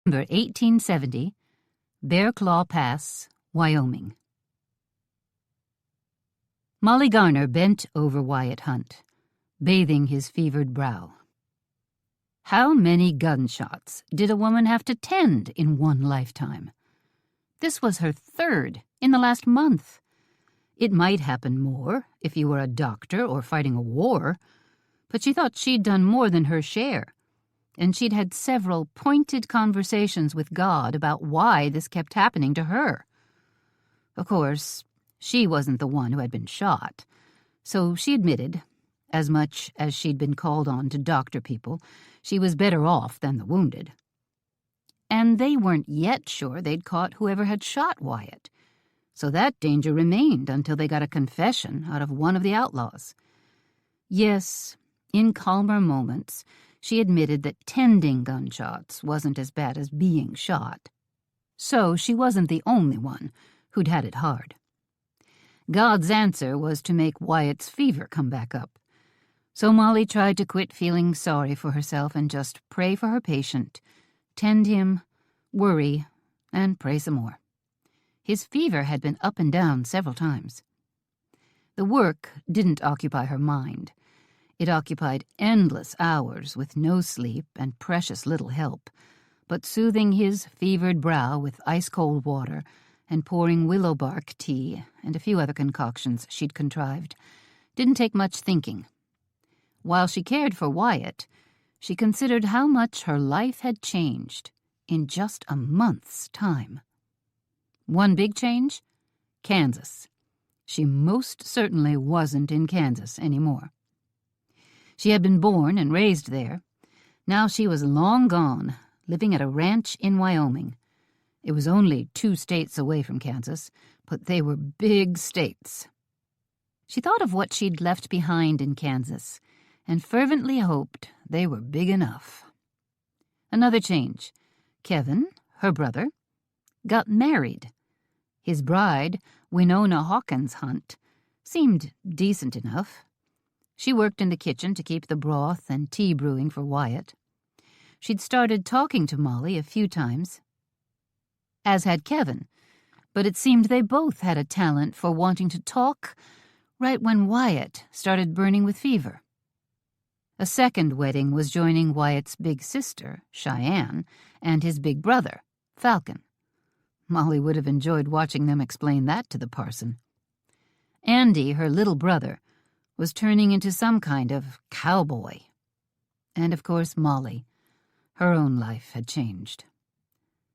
November 1870, Bear Claw Pass, Wyoming. Molly Garner bent over Wyatt Hunt, bathing his fevered brow. How many gunshots did a woman have to tend in one lifetime? This was her third in the last month. It might happen more if you were a doctor or fighting a war, but she thought she'd done more than her share, and she'd had several pointed conversations with God about why this kept happening to her. Of course, she wasn't the one who had been shot, so she admitted, as much as she'd been called on to doctor people, she was better off than the wounded. And they weren't yet sure they'd caught whoever had shot Wyatt, so that danger remained until they got a confession out of one of the outlaws. Yes, in calmer moments, she admitted that tending gunshots wasn't as bad as being shot. So she wasn't the only one who'd had it hard. God's answer was to make Wyatt's fever come back up. So Molly tried to quit feeling sorry for herself and just pray for her patient, tend him, worry, and pray some more. His fever had been up and down several times. The work didn't occupy her mind. It occupied endless hours with no sleep and precious little help, but soothing his fevered brow with ice-cold water and pouring willow bark tea and a few other concoctions she'd contrived didn't take much thinking. While she cared for Wyatt, she considered how much her life had changed in just a month's time. One big change? Kansas. She most certainly wasn't in Kansas anymore. She had been born and raised there. Now she was long gone, living at a ranch in Wyoming. It was only 2 states away from Kansas, but they were big states. She thought of what she'd left behind in Kansas and fervently hoped they were big enough. Another change. Kevin, her brother, got married. His bride, Winona Hawkins Hunt, seemed decent enough. She worked in the kitchen to keep the broth and tea brewing for Wyatt. She'd started talking to Molly a few times, as had Kevin, but it seemed they both had a talent for wanting to talk right when Wyatt started burning with fever. A second wedding was joining Wyatt's big sister, Cheyenne, and his big brother, Falcon. Molly would have enjoyed watching them explain that to the parson. Andy, her little brother, was turning into some kind of cowboy. And, of course, Molly. Her own life had changed.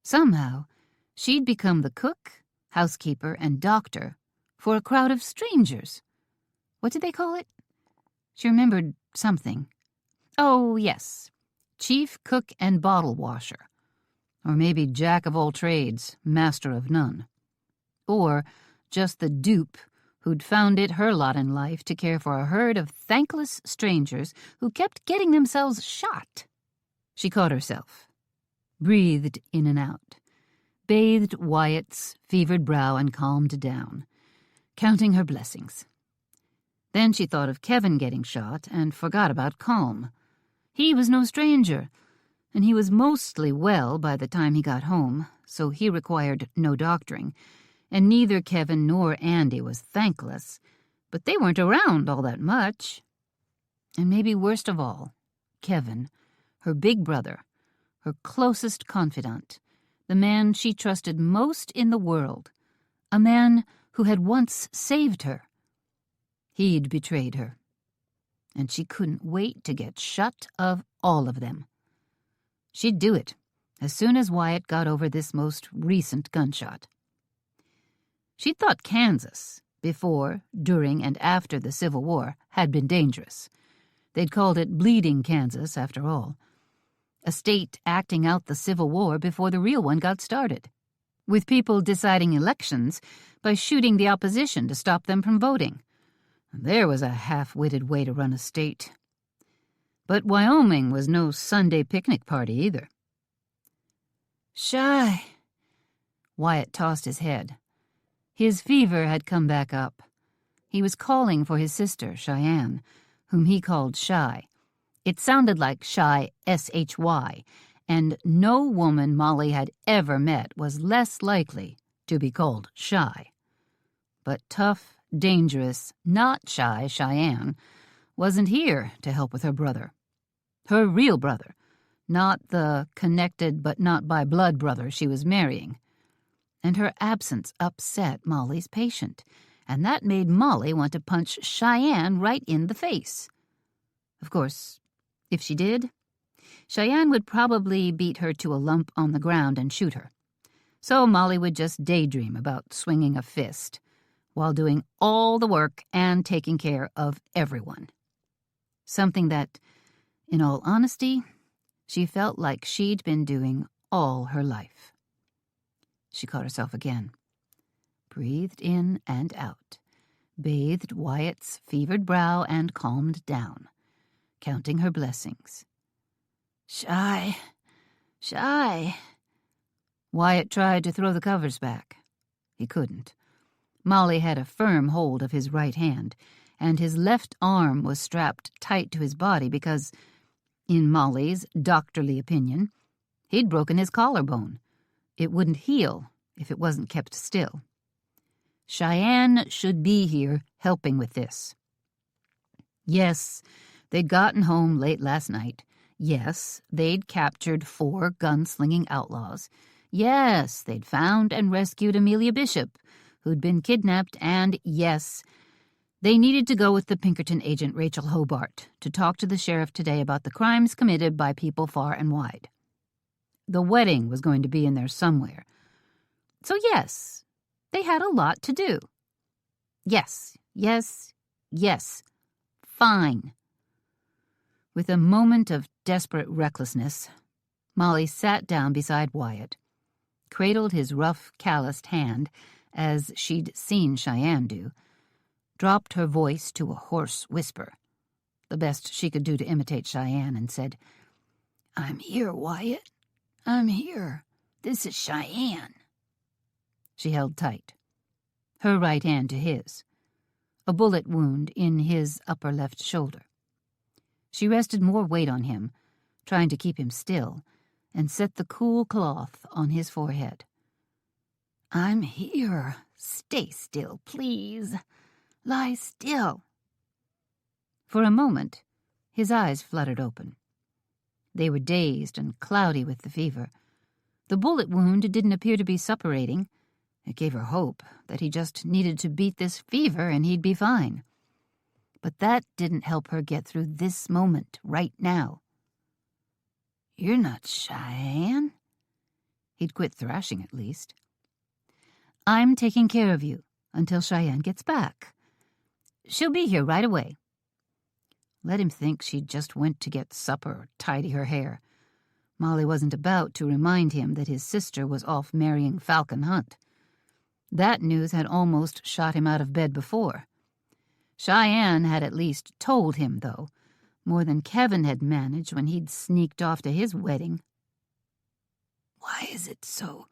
Somehow, she'd become the cook, housekeeper, and doctor for a crowd of strangers. What did they call it? She remembered something. Oh, yes, chief cook and bottle washer. Or maybe jack of all trades, master of none. Or just the dupe who'd found it her lot in life to care for a herd of thankless strangers who kept getting themselves shot. She caught herself, breathed in and out, bathed Wyatt's fevered brow and calmed down, counting her blessings. Then she thought of Kevin getting shot and forgot about calm. He was no stranger, and he was mostly well by the time he got home, so he required no doctoring, and neither Kevin nor Andy was thankless, but they weren't around all that much. And maybe worst of all, Kevin, her big brother, her closest confidant, the man she trusted most in the world, a man who had once saved her. He'd betrayed her, and she couldn't wait to get shut of all of them. She'd do it as soon as Wyatt got over this most recent gunshot. She'd thought Kansas, before, during, and after the Civil War, had been dangerous. They'd called it Bleeding Kansas, after all. A state acting out the Civil War before the real one got started, with people deciding elections by shooting the opposition to stop them from voting. There was a half-witted way to run a state. But Wyoming was no Sunday picnic party either. Shy. Wyatt tossed his head. His fever had come back up. He was calling for his sister, Cheyenne, whom he called Shy. It sounded like Shy, S-H-Y, and no woman Molly had ever met was less likely to be called shy. But tough, dangerous, not shy Cheyenne wasn't here to help with her brother. Her real brother, not the connected but not by blood brother she was marrying. And her absence upset Molly's patient, and that made Molly want to punch Cheyenne right in the face. Of course, if she did, Cheyenne would probably beat her to a lump on the ground and shoot her. So Molly would just daydream about swinging a fist while doing all the work and taking care of everyone. Something that, in all honesty, she felt like she'd been doing all her life. She caught herself again, breathed in and out, bathed Wyatt's fevered brow and calmed down, counting her blessings. Shy. Wyatt tried to throw the covers back. He couldn't. Molly had a firm hold of his right hand, and his left arm was strapped tight to his body because, in Molly's doctorly opinion, he'd broken his collarbone. It wouldn't heal if it wasn't kept still. Cheyenne should be here helping with this. Yes, they'd gotten home late last night. Yes, they'd captured 4 gunslinging outlaws. Yes, they'd found and rescued Amelia Bishop, who'd been kidnapped, and yes, they needed to go with the Pinkerton agent Rachel Hobart to talk to the sheriff today about the crimes committed by people far and wide. The wedding was going to be in there somewhere. So yes, they had a lot to do. Yes. Fine. With a moment of desperate recklessness, Molly sat down beside Wyatt, cradled his rough, calloused hand as she'd seen Cheyenne do, dropped her voice to a hoarse whisper, the best she could do to imitate Cheyenne, and said, "I'm here, Wyatt. I'm here. This is Cheyenne." She held tight, her right hand to his, a bullet wound in his upper left shoulder. She rested more weight on him, trying to keep him still, and set the cool cloth on his forehead. "I'm here. Stay still, please. Lie still." For a moment, his eyes fluttered open. They were dazed and cloudy with the fever. The bullet wound didn't appear to be suppurating. It gave her hope that he just needed to beat this fever and he'd be fine. But that didn't help her get through this moment right now. "You're not Cheyenne?" He'd quit thrashing at least. "I'm taking care of you until Cheyenne gets back. She'll be here right away." Let him think she just went to get supper or tidy her hair. Molly wasn't about to remind him that his sister was off marrying Falcon Hunt. That news had almost shot him out of bed before. Cheyenne had at least told him, though, more than Kevin had managed when he'd sneaked off to his wedding. "Why is it so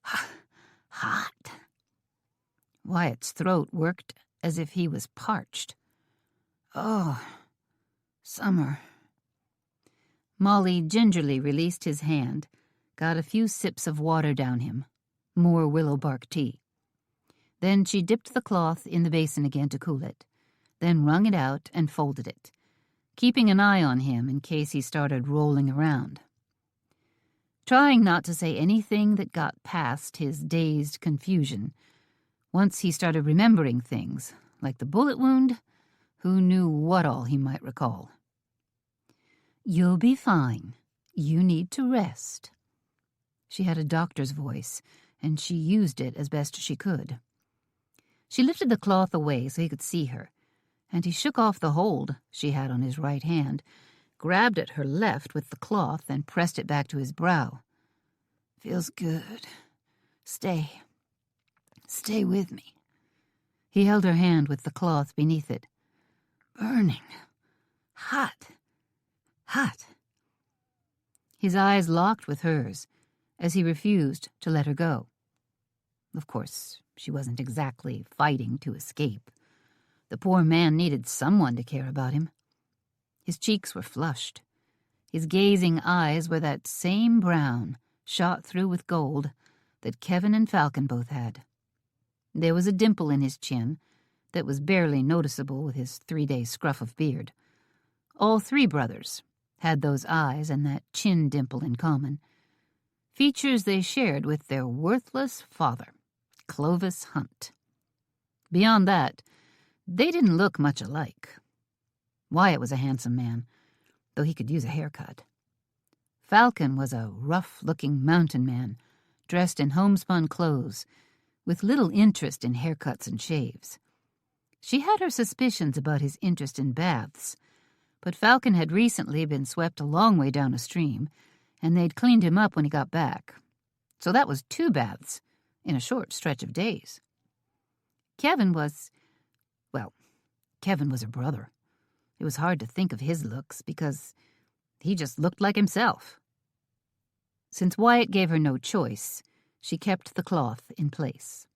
hot?" Wyatt's throat worked as if he was parched. "Oh, summer." Molly gingerly released his hand, got a few sips of water down him, more willow bark tea. Then she dipped the cloth in the basin again to cool it, then wrung it out and folded it, keeping an eye on him in case he started rolling around. Trying not to say anything that got past his dazed confusion, once he started remembering things, like the bullet wound, who knew what all he might recall. "You'll be fine. You need to rest." She had a doctor's voice, and she used it as best she could. She lifted the cloth away so he could see her, and he shook off the hold she had on his right hand, grabbed at her left with the cloth, and pressed it back to his brow. "Feels good. Stay with me." He held her hand with the cloth beneath it. "Burning. Hot. His eyes locked with hers as he refused to let her go. Of course, she wasn't exactly fighting to escape. The poor man needed someone to care about him. His cheeks were flushed. His gazing eyes were that same brown, shot through with gold, that Kevin and Falcon both had. There was a dimple in his chin that was barely noticeable with his 3-day scruff of beard. All three brothers had those eyes and that chin dimple in common, features they shared with their worthless father, Clovis Hunt. Beyond that, they didn't look much alike. Wyatt was a handsome man, though he could use a haircut. Falcon was a rough-looking mountain man, dressed in homespun clothes, with little interest in haircuts and shaves. She had her suspicions about his interest in baths, but Falcon had recently been swept a long way down a stream, and they'd cleaned him up when he got back. So that was 2 baths in a short stretch of days. Kevin was her brother. It was hard to think of his looks because he just looked like himself. Since Wyatt gave her no choice, she kept the cloth in place.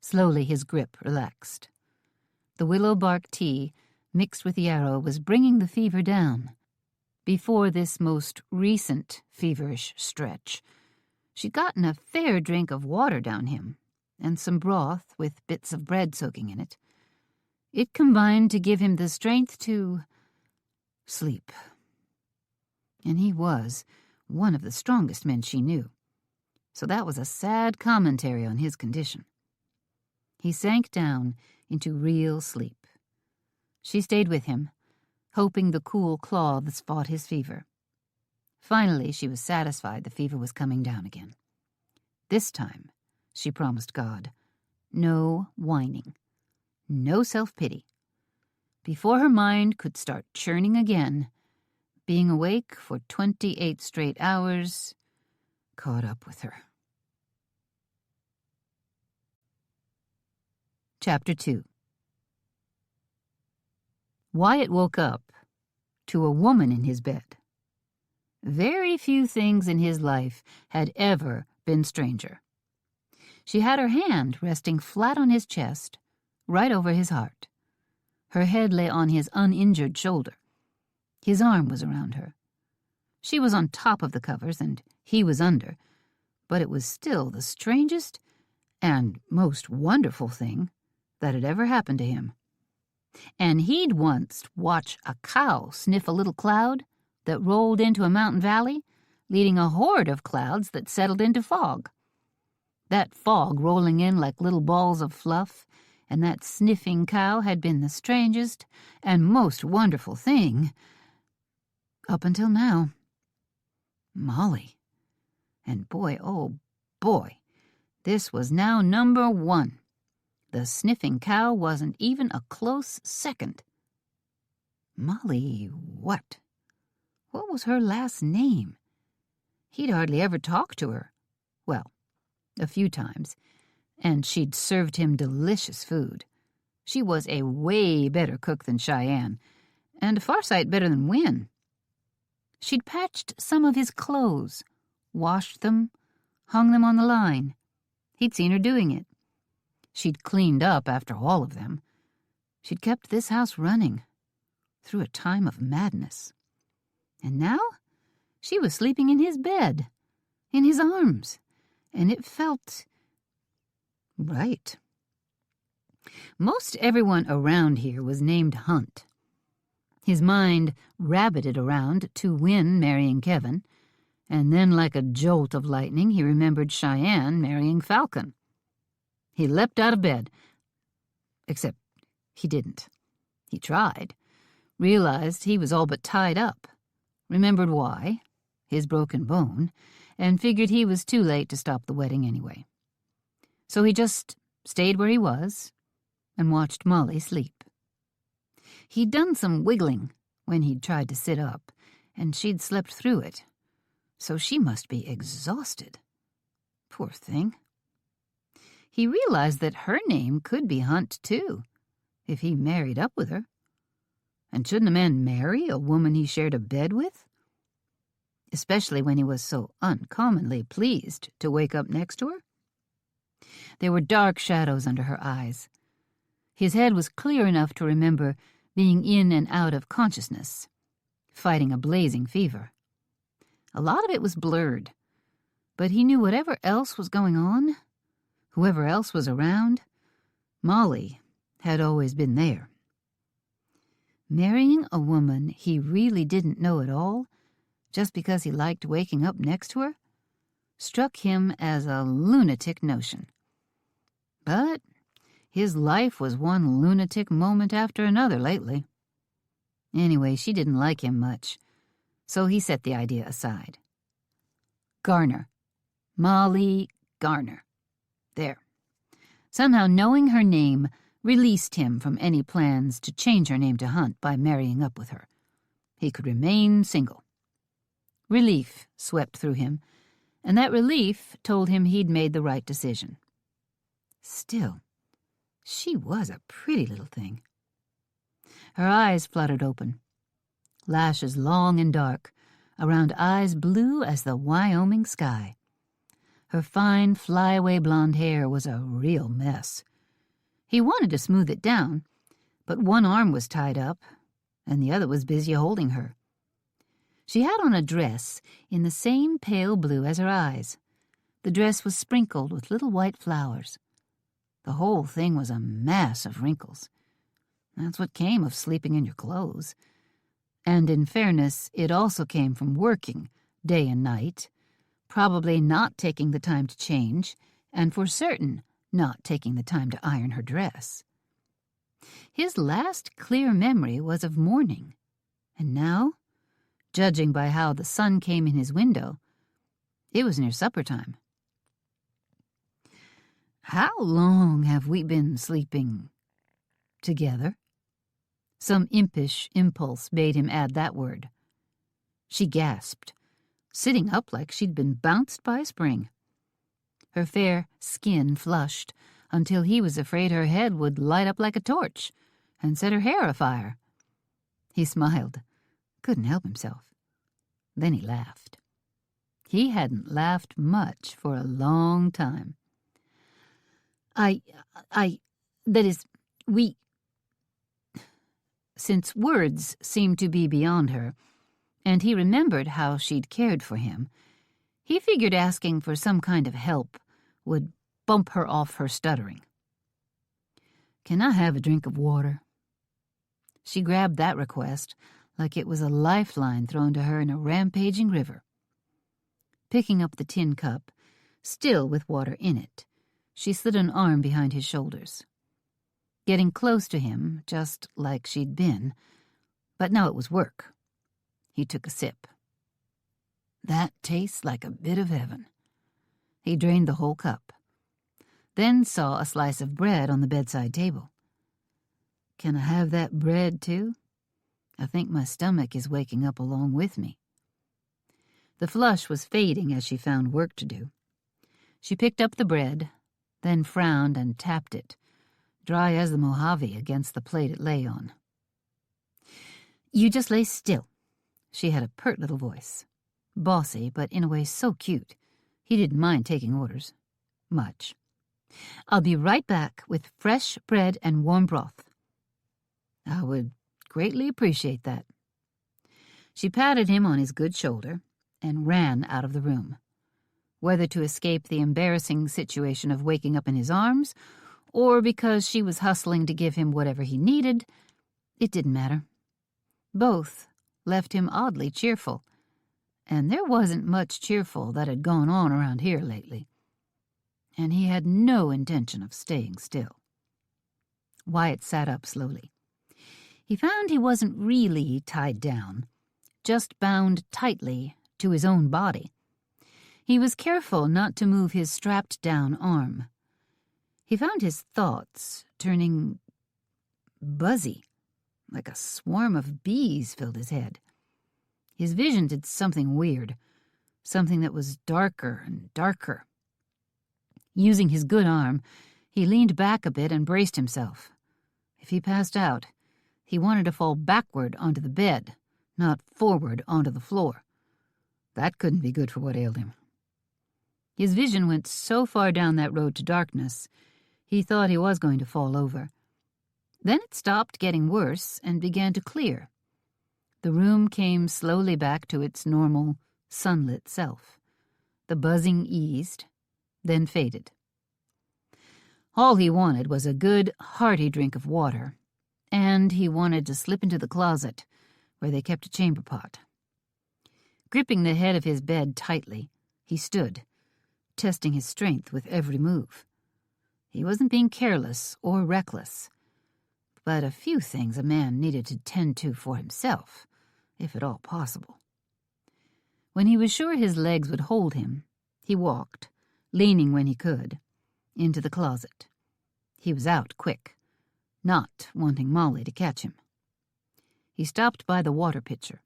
Slowly his grip relaxed. The willow bark tea, mixed with yarrow, was bringing the fever down. Before this most recent feverish stretch, she'd gotten a fair drink of water down him, and some broth with bits of bread soaking in it. It combined to give him the strength to sleep. And he was one of the strongest men she knew, so that was a sad commentary on his condition. He sank down into real sleep. She stayed with him, hoping the cool cloths fought his fever. Finally, she was satisfied the fever was coming down again. This time, she promised God, no whining, no self-pity. Before her mind could start churning again, being awake for 28 straight hours caught up with her. Chapter 2. Wyatt woke up to a woman in his bed. Very few things in his life had ever been stranger. She had her hand resting flat on his chest, right over his heart. Her head lay on his uninjured shoulder. His arm was around her. She was on top of the covers, and he was under, but it was still the strangest and most wonderful thing that had ever happened to him. And he'd once watched a cow sniff a little cloud that rolled into a mountain valley, leading a horde of clouds that settled into fog. That fog rolling in like little balls of fluff, and that sniffing cow had been the strangest and most wonderful thing up until now. Molly. And boy, oh boy, this was now number 1. The sniffing cow wasn't even a close second. Molly what? What was her last name? He'd hardly ever talked to her. Well, a few times, and she'd served him delicious food. She was a way better cook than Cheyenne, and a far sight better than Win. She'd patched some of his clothes, washed them, hung them on the line. He'd seen her doing it. She'd cleaned up after all of them. She'd kept this house running through a time of madness. And now she was sleeping in his bed, in his arms, and it felt right. Most everyone around here was named Hunt. His mind rabbited around to Win marrying Kevin, and then like a jolt of lightning he remembered Cheyenne marrying Falcon. He leapt out of bed, except he didn't. He tried, realized he was all but tied up, remembered why, his broken bone, and figured he was too late to stop the wedding anyway. So he just stayed where he was and watched Molly sleep. He'd done some wiggling when he'd tried to sit up, and she'd slept through it, so she must be exhausted. Poor thing. He realized that her name could be Hunt, too, if he married up with her. And shouldn't a man marry a woman he shared a bed with? Especially when he was so uncommonly pleased to wake up next to her? There were dark shadows under her eyes. His head was clear enough to remember being in and out of consciousness. fighting a blazing fever. A lot of it was blurred, but he knew whatever else was going on, whoever else was around, Molly had always been there. Marrying a woman he really didn't know at all, just because he liked waking up next to her, struck him as a lunatic notion. But his life was one lunatic moment after another lately. Anyway, she didn't like him much, so he set the idea aside. Garner. Molly Garner. There. Somehow knowing her name released him from any plans to change her name to Hunt by marrying up with her. He could remain single. Relief swept through him, and that relief told him he'd made the right decision. Still, she was a pretty little thing. Her eyes fluttered open, lashes long and dark, around eyes blue as the Wyoming sky. Her fine, flyaway blonde hair was a real mess. He wanted to smooth it down, but one arm was tied up, and the other was busy holding her. She had on a dress in the same pale blue as her eyes. The dress was sprinkled with little white flowers. The whole thing was a mass of wrinkles. That's what came of sleeping in your clothes. And in fairness, it also came from working, day and night, probably not taking the time to change, and for certain not taking the time to iron her dress. His last clear memory was of morning, and now, judging by how the sun came in his window, it was near supper time. "How long have we been sleeping together?" Some impish impulse made him add that word. She gasped, sitting up like she'd been bounced by a spring. Her fair skin flushed until he was afraid her head would light up like a torch and set her hair afire. He smiled, couldn't help himself. Then he laughed. He hadn't laughed much for a long time. We... Since words seemed to be beyond her, and he remembered how she'd cared for him, he figured asking for some kind of help would bump her off her stuttering. "Can I have a drink of water?" She grabbed that request like it was a lifeline thrown to her in a rampaging river. Picking up the tin cup, still with water in it, she slid an arm behind his shoulders. Getting close to him, just like she'd been, but now it was work. He took a sip. "That tastes like a bit of heaven." He drained the whole cup, then saw a slice of bread on the bedside table. "Can I have that bread, too? I think my stomach is waking up along with me." The flush was fading as she found work to do. She picked up the bread, then frowned and tapped it, dry as the Mojave against the plate it lay on. "You just lay still." She had a pert little voice, bossy, but in a way so cute, he didn't mind taking orders. Much. "I'll be right back with fresh bread and warm broth." "I would greatly appreciate that." She patted him on his good shoulder and ran out of the room, whether to escape the embarrassing situation of waking up in his arms or because she was hustling to give him whatever he needed. It didn't matter. Both left him oddly cheerful, and there wasn't much cheerful that had gone on around here lately. And he had no intention of staying still. Wyatt sat up slowly. He found he wasn't really tied down, just bound tightly to his own body. He was careful not to move his strapped-down arm. He found his thoughts turning buzzy, like a swarm of bees filled his head. His vision did something weird, something that was darker and darker. Using his good arm, he leaned back a bit and braced himself. If he passed out, he wanted to fall backward onto the bed, not forward onto the floor. That couldn't be good for what ailed him. His vision went so far down that road to darkness, he thought he was going to fall over. Then it stopped getting worse and began to clear. The room came slowly back to its normal, sunlit self. The buzzing eased, then faded. All he wanted was a good, hearty drink of water, and he wanted to slip into the closet where they kept a chamber pot. Gripping the head of his bed tightly, he stood, testing his strength with every move. He wasn't being careless or reckless, but a few things a man needed to tend to for himself, if at all possible. When he was sure his legs would hold him, he walked, leaning when he could, into the closet. He was out quick, not wanting Molly to catch him. He stopped by the water pitcher.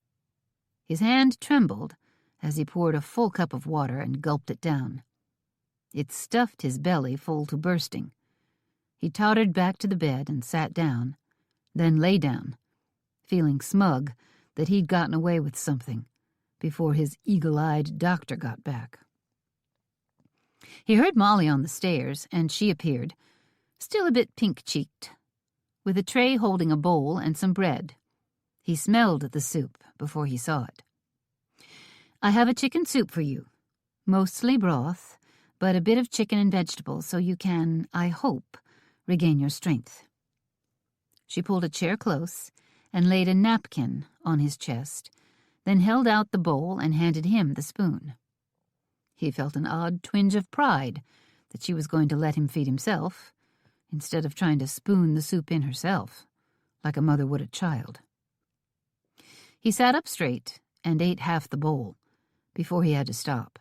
His hand trembled as he poured a full cup of water and gulped it down. It stuffed his belly full to bursting. He tottered back to the bed and sat down, then lay down, feeling smug that he'd gotten away with something before his eagle-eyed doctor got back. He heard Molly on the stairs, and she appeared, still a bit pink-cheeked, with a tray holding a bowl and some bread. He smelled the soup before he saw it. "I have a chicken soup for you, mostly broth, but a bit of chicken and vegetables so you can, I hope, regain your strength." She pulled a chair close and laid a napkin on his chest, then held out the bowl and handed him the spoon. He felt an odd twinge of pride that she was going to let him feed himself, instead of trying to spoon the soup in herself, like a mother would a child. He sat up straight and ate half the bowl before he had to stop.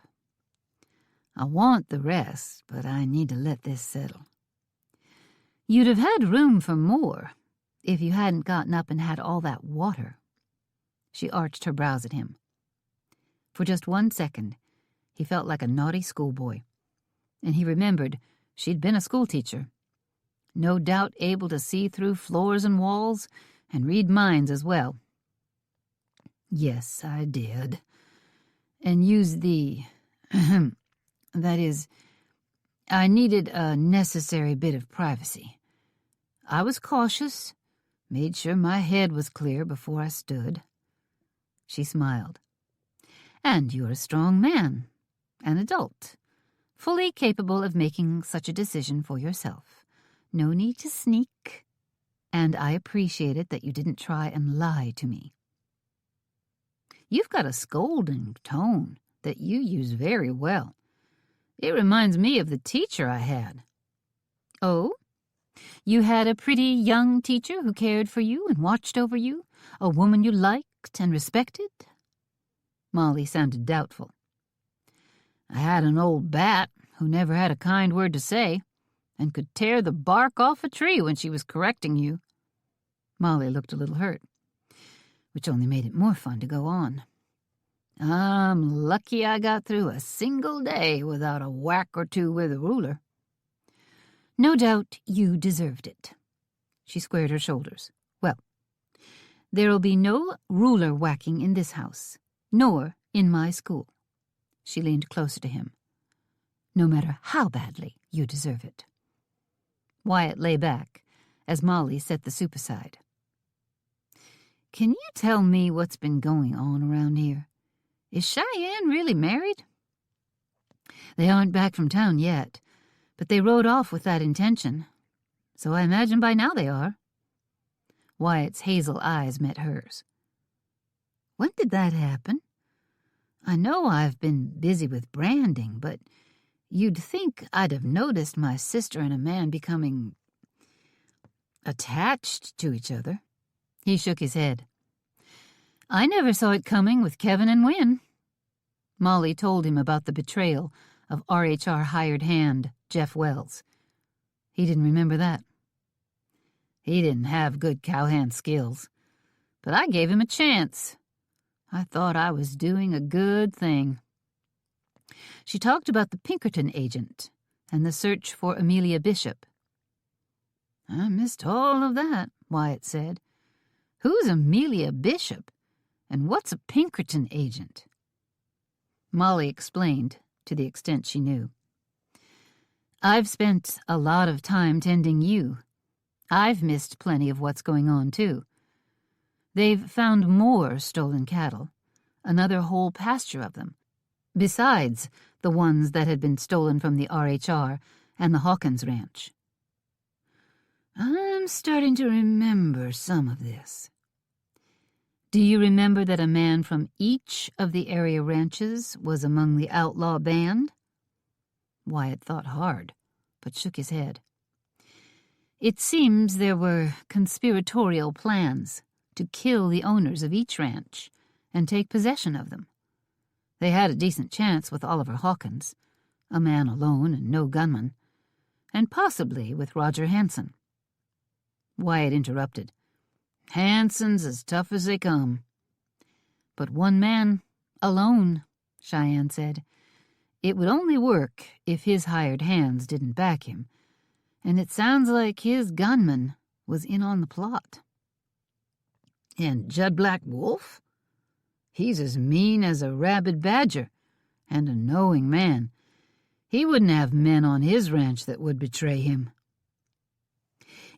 "I want the rest, but I need to let this settle." "You'd have had room for more if you hadn't gotten up and had all that water." She arched her brows at him. For just 1 second, he felt like a naughty schoolboy, and he remembered she'd been a schoolteacher, no doubt able to see through floors and walls and read minds as well. "Yes, I did. And use the... that is, I needed a necessary bit of privacy. I was cautious, made sure my head was clear before I stood." She smiled. "And you're a strong man, an adult, fully capable of making such a decision for yourself. No need to sneak, and I appreciated that you didn't try and lie to me. You've got a scolding tone that you use very well. It reminds me of the teacher I had." "Oh? You had a pretty young teacher who cared for you and watched over you, a woman you liked and respected?" Molly sounded doubtful. "I had an old bat who never had a kind word to say and could tear the bark off a tree when she was correcting you." Molly looked a little hurt, which only made it more fun to go on. "I'm lucky I got through a single day without a whack or two with a ruler." "No doubt you deserved it." She squared her shoulders. "Well, there'll be no ruler whacking in this house, nor in my school." She leaned closer to him. "No matter how badly you deserve it." Wyatt lay back as Molly set the soup aside. "Can you tell me what's been going on around here? Is Cheyenne really married?" "They aren't back from town yet, but they rode off with that intention, so I imagine by now they are." Wyatt's hazel eyes met hers. "When did that happen? I know I've been busy with branding, but you'd think I'd have noticed my sister and a man becoming attached to each other." He shook his head. "I never saw it coming with Kevin and Wynne." Molly told him about the betrayal of RHR hired hand, Jeff Wells. He didn't remember that. "He didn't have good cowhand skills, but I gave him a chance. I thought I was doing a good thing." She talked about the Pinkerton agent and the search for Amelia Bishop. "I missed all of that," Wyatt said. "Who's Amelia Bishop, and what's a Pinkerton agent?" Molly explained, to the extent she knew. "I've spent a lot of time tending you. I've missed plenty of what's going on, too. They've found more stolen cattle, another whole pasture of them, besides the ones that had been stolen from the RHR and the Hawkins Ranch. I'm starting to remember some of this. Do you remember that a man from each of the area ranches was among the outlaw band? Wyatt thought hard, but shook his head. It seems there were conspiratorial plans to kill the owners of each ranch and take possession of them. They had a decent chance with Oliver Hawkins, a man alone and no gunman, and possibly with Roger Hanson. Wyatt interrupted. Hanson's as tough as they come. But one man, alone, Cheyenne said. It would only work if his hired hands didn't back him, and it sounds like his gunman was in on the plot. And Judd Black Wolf? He's as mean as a rabid badger, and a knowing man. He wouldn't have men on his ranch that would betray him.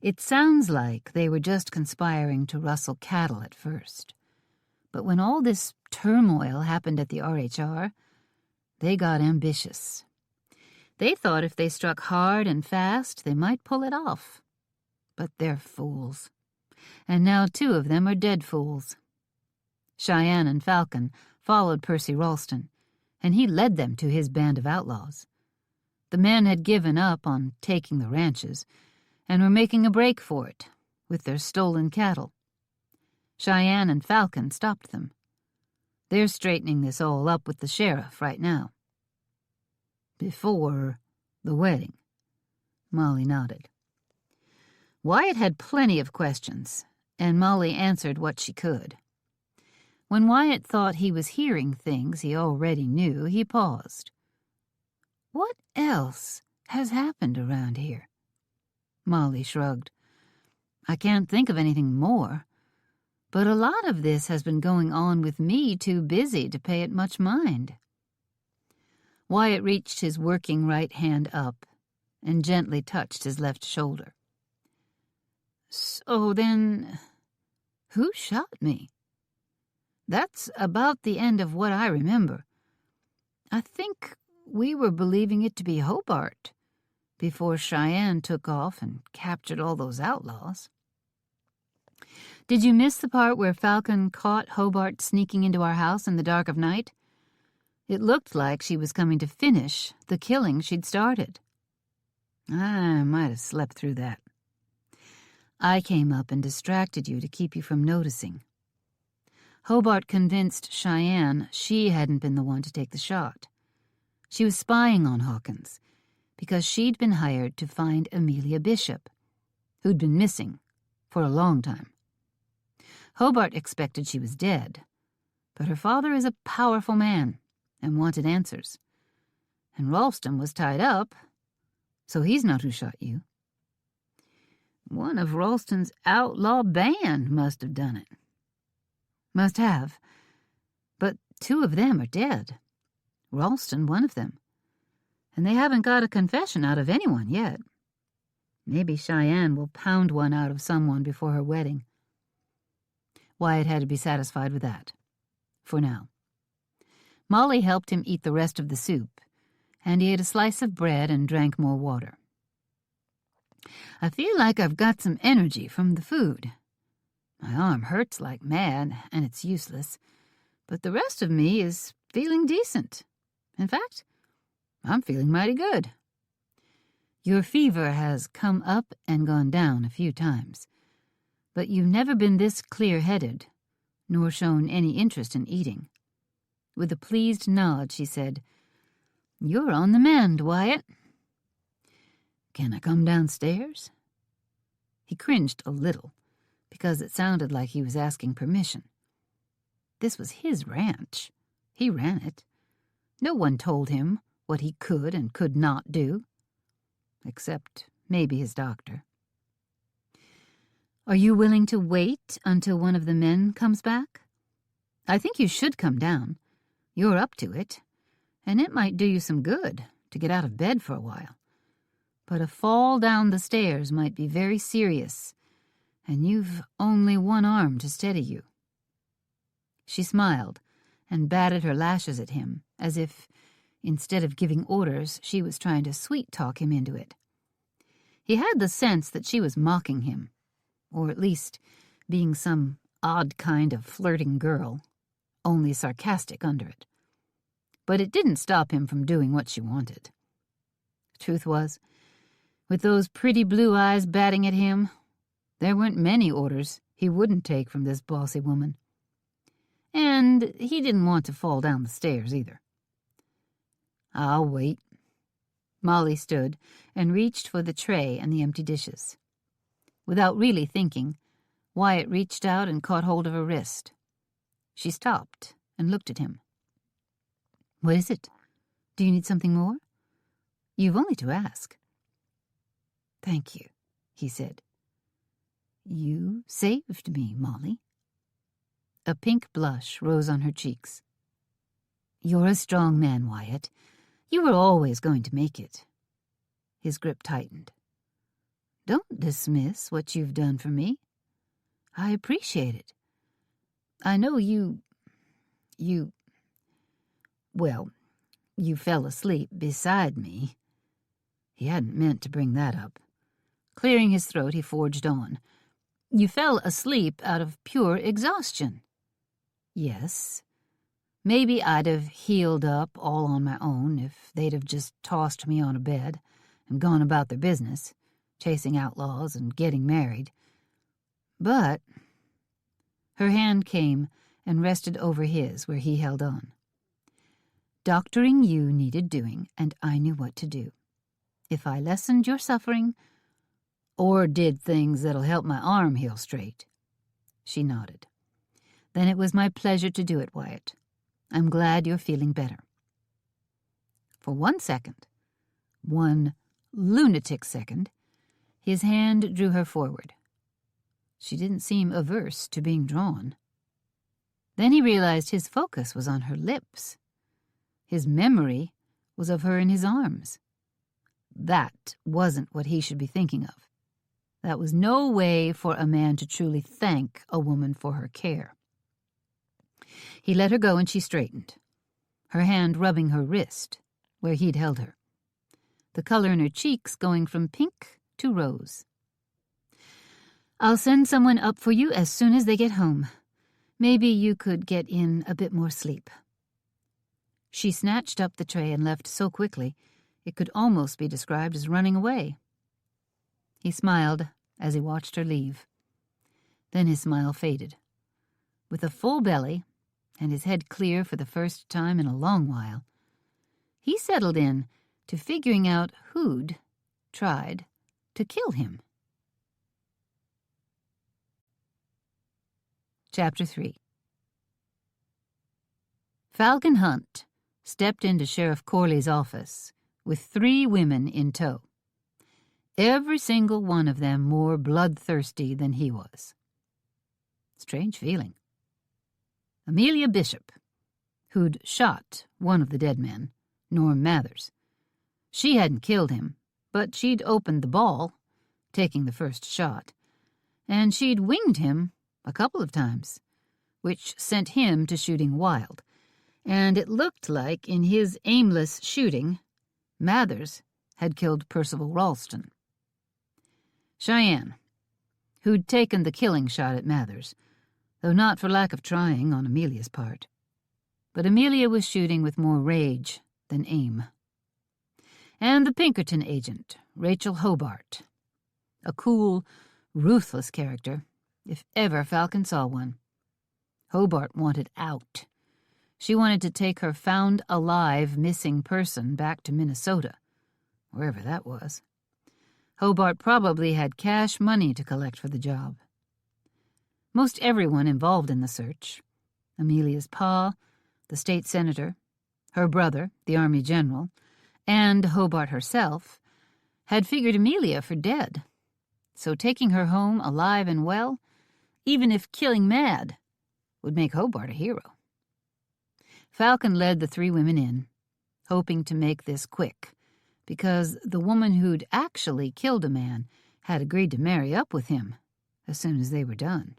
It sounds like they were just conspiring to rustle cattle at first. But when all this turmoil happened at the RHR, they got ambitious. They thought if they struck hard and fast, they might pull it off. But they're fools. And now 2 of them are dead fools. Cheyenne and Falcon followed Percy Ralston, and he led them to his band of outlaws. The men had given up on taking the ranches, and were making a break for it with their stolen cattle. Cheyenne and Falcon stopped them. They're straightening this all up with the sheriff right now. Before the wedding, Molly nodded. Wyatt had plenty of questions, and Molly answered what she could. When Wyatt thought he was hearing things he already knew, he paused. What else has happened around here? Molly shrugged. I can't think of anything more, but a lot of this has been going on with me too busy to pay it much mind. Wyatt reached his working right hand up and gently touched his left shoulder. So then, who shot me? That's about the end of what I remember. I think we were believing it to be Hobart before Cheyenne took off and captured all those outlaws. Did you miss the part where Falcon caught Hobart sneaking into our house in the dark of night? It looked like she was coming to finish the killing she'd started. I might have slept through that. I came up and distracted you to keep you from noticing. Hobart convinced Cheyenne she hadn't been the one to take the shot. She was spying on Hawkins because she'd been hired to find Amelia Bishop, who'd been missing for a long time. Hobart expected she was dead, but her father is a powerful man and wanted answers. And Ralston was tied up, so he's not who shot you. One of Ralston's outlaw band must have done it. Must have, but 2 of them are dead. Ralston, one of them. And they haven't got a confession out of anyone yet. Maybe Cheyenne will pound one out of someone before her wedding. Wyatt had to be satisfied with that, for now. Molly helped him eat the rest of the soup, and he ate a slice of bread and drank more water. I feel like I've got some energy from the food. My arm hurts like mad, and it's useless, but the rest of me is feeling decent. In fact, I'm feeling mighty good. Your fever has come up and gone down a few times, but you've never been this clear-headed, nor shown any interest in eating. With a pleased nod, she said, You're on the mend, Wyatt. Can I come downstairs? He cringed a little, because it sounded like he was asking permission. This was his ranch. He ran it. No one told him what he could and could not do, except maybe his doctor. Are you willing to wait until one of the men comes back? I think you should come down. You're up to it, and it might do you some good to get out of bed for a while. But a fall down the stairs might be very serious, and you've only one arm to steady you. She smiled and batted her lashes at him, as if, instead of giving orders, she was trying to sweet-talk him into it. He had the sense that she was mocking him, or at least being some odd kind of flirting girl, only sarcastic under it. But it didn't stop him from doing what she wanted. Truth was, with those pretty blue eyes batting at him, there weren't many orders he wouldn't take from this bossy woman. And he didn't want to fall down the stairs either. "I'll wait." Molly stood and reached for the tray and the empty dishes. Without really thinking, Wyatt reached out and caught hold of her wrist. She stopped and looked at him. "What is it? Do you need something more? You've only to ask." "Thank you," he said. "You saved me, Molly." A pink blush rose on her cheeks. "You're a strong man, Wyatt. You were always going to make it." His grip tightened. "Don't dismiss what you've done for me. I appreciate it. I know you fell asleep beside me." He hadn't meant to bring that up. Clearing his throat, he forged on. "You fell asleep out of pure exhaustion." "Yes. Maybe I'd have healed up all on my own if they'd have just tossed me on a bed and gone about their business, chasing outlaws and getting married. But—" Her hand came and rested over his where he held on. "Doctoring you needed doing, and I knew what to do. If I lessened your suffering, or did things that'll help my arm heal straight." She nodded. "Then it was my pleasure to do it, Wyatt. I'm glad you're feeling better." For 1 second, one lunatic second, his hand drew her forward. She didn't seem averse to being drawn. Then he realized his focus was on her lips. His memory was of her in his arms. That wasn't what he should be thinking of. That was no way for a man to truly thank a woman for her care. He let her go and she straightened, her hand rubbing her wrist where he'd held her, the color in her cheeks going from pink to rose. "I'll send someone up for you as soon as they get home. Maybe you could get in a bit more sleep." She snatched up the tray and left so quickly it could almost be described as running away. He smiled as he watched her leave. Then his smile faded. With a full belly and his head clear for the first time in a long while, he settled in to figuring out who'd tried to kill him. Chapter 3. Falcon Hunt stepped into Sheriff Corley's office with 3 women in tow. Every single one of them more bloodthirsty than he was. Strange feeling. Amelia Bishop, who'd shot one of the dead men, Norm Mathers. She hadn't killed him, but she'd opened the ball, taking the first shot, and she'd winged him a couple of times, which sent him to shooting wild, and it looked like in his aimless shooting, Mathers had killed Percival Ralston. Cheyenne, who'd taken the killing shot at Mathers, though not for lack of trying on Amelia's part. But Amelia was shooting with more rage than aim. And the Pinkerton agent, Rachel Hobart. A cool, ruthless character, if ever Falcon saw one. Hobart wanted out. She wanted to take her found alive missing person back to Minnesota, wherever that was. Hobart probably had cash money to collect for the job. Most everyone involved in the search, Amelia's pa, the state senator, her brother, the army general, and Hobart herself, had figured Amelia for dead. So taking her home alive and well, even if killing mad, would make Hobart a hero. Falcon led the 3 women in, hoping to make this quick, because the woman who'd actually killed a man had agreed to marry up with him as soon as they were done.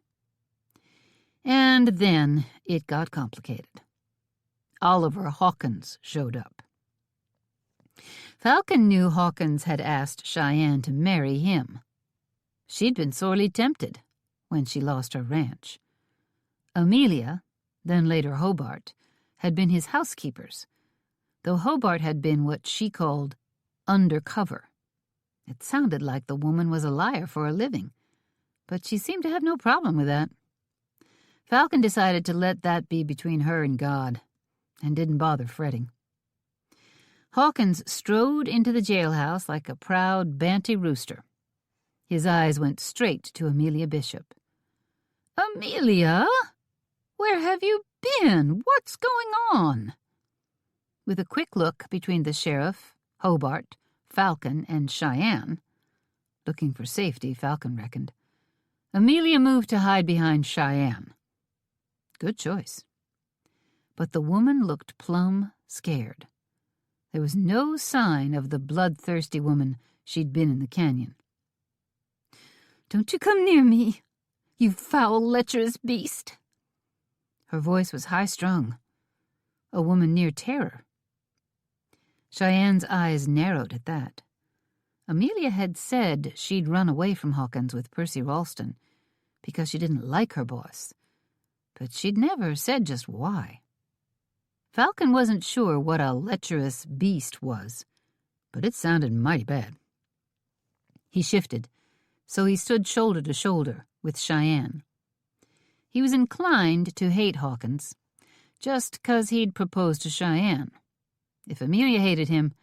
And then it got complicated. Oliver Hawkins showed up. Falcon knew Hawkins had asked Cheyenne to marry him. She'd been sorely tempted when she lost her ranch. Amelia, then later Hobart, had been his housekeepers, though Hobart had been what she called undercover. It sounded like the woman was a liar for a living, but she seemed to have no problem with that. Falcon decided to let that be between her and God, and didn't bother fretting. Hawkins strode into the jailhouse like a proud banty rooster. His eyes went straight to Amelia Bishop. "Amelia? Where have you been? What's going on?" With a quick look between the sheriff, Hobart, Falcon, and Cheyenne, looking for safety, Falcon reckoned, Amelia moved to hide behind Cheyenne. Good choice. But the woman looked plumb scared. There was no sign of the bloodthirsty woman she'd been in the canyon. "Don't you come near me, you foul, lecherous beast." Her voice was high-strung, a woman near terror. Cheyenne's eyes narrowed at that. Amelia had said she'd run away from Hawkins with Percy Ralston because she didn't like her boss, but she'd never said just why. Falcon wasn't sure what a lecherous beast was, but it sounded mighty bad. He shifted, so he stood shoulder to shoulder with Cheyenne. He was inclined to hate Hawkins, just 'cause he'd proposed to Cheyenne. If Amelia hated him,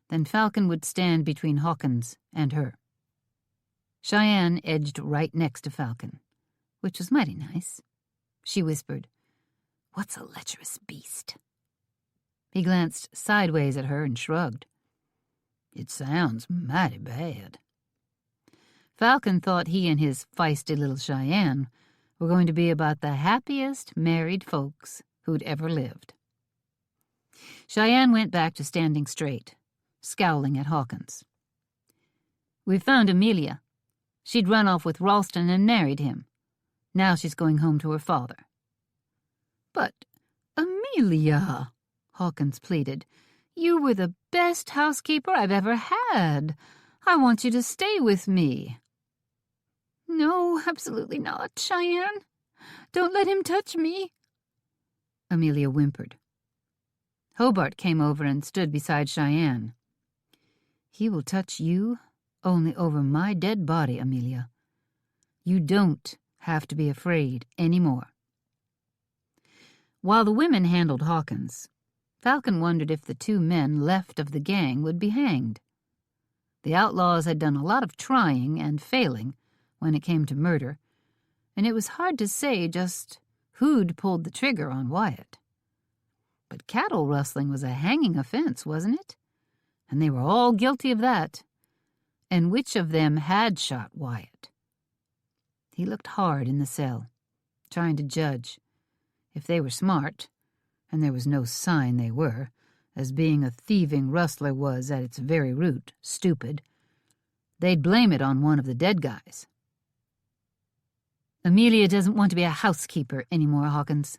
then Falcon would stand between Hawkins and her. Cheyenne edged right next to Falcon, which was mighty nice. She whispered, "What's a lecherous beast?" He glanced sideways at her and shrugged. "It sounds mighty bad." Falcon thought he and his feisty little Cheyenne were going to be about the happiest married folks who'd ever lived. Cheyenne went back to standing straight, scowling at Hawkins. "We found Amelia. She'd run off with Ralston and married him. Now she's going home to her father." "But, Amelia," Hawkins pleaded, "you were the best housekeeper I've ever had. I want you to stay with me." "No, absolutely not, Cheyenne. Don't let him touch me," Amelia whimpered. Hobart came over and stood beside Cheyenne. "He will touch you only over my dead body, Amelia. You don't have to be afraid any more." While the women handled Hawkins, Falcon wondered if the two men left of the gang would be hanged. The outlaws had done a lot of trying and failing when it came to murder, and it was hard to say just who'd pulled the trigger on Wyatt. But cattle rustling was a hanging offense, wasn't it? And they were all guilty of that. And which of them had shot Wyatt? He looked hard in the cell, trying to judge. If they were smart, and there was no sign they were, as being a thieving rustler was at its very root stupid, they'd blame it on one of the dead guys. "Amelia doesn't want to be a housekeeper anymore, Hawkins."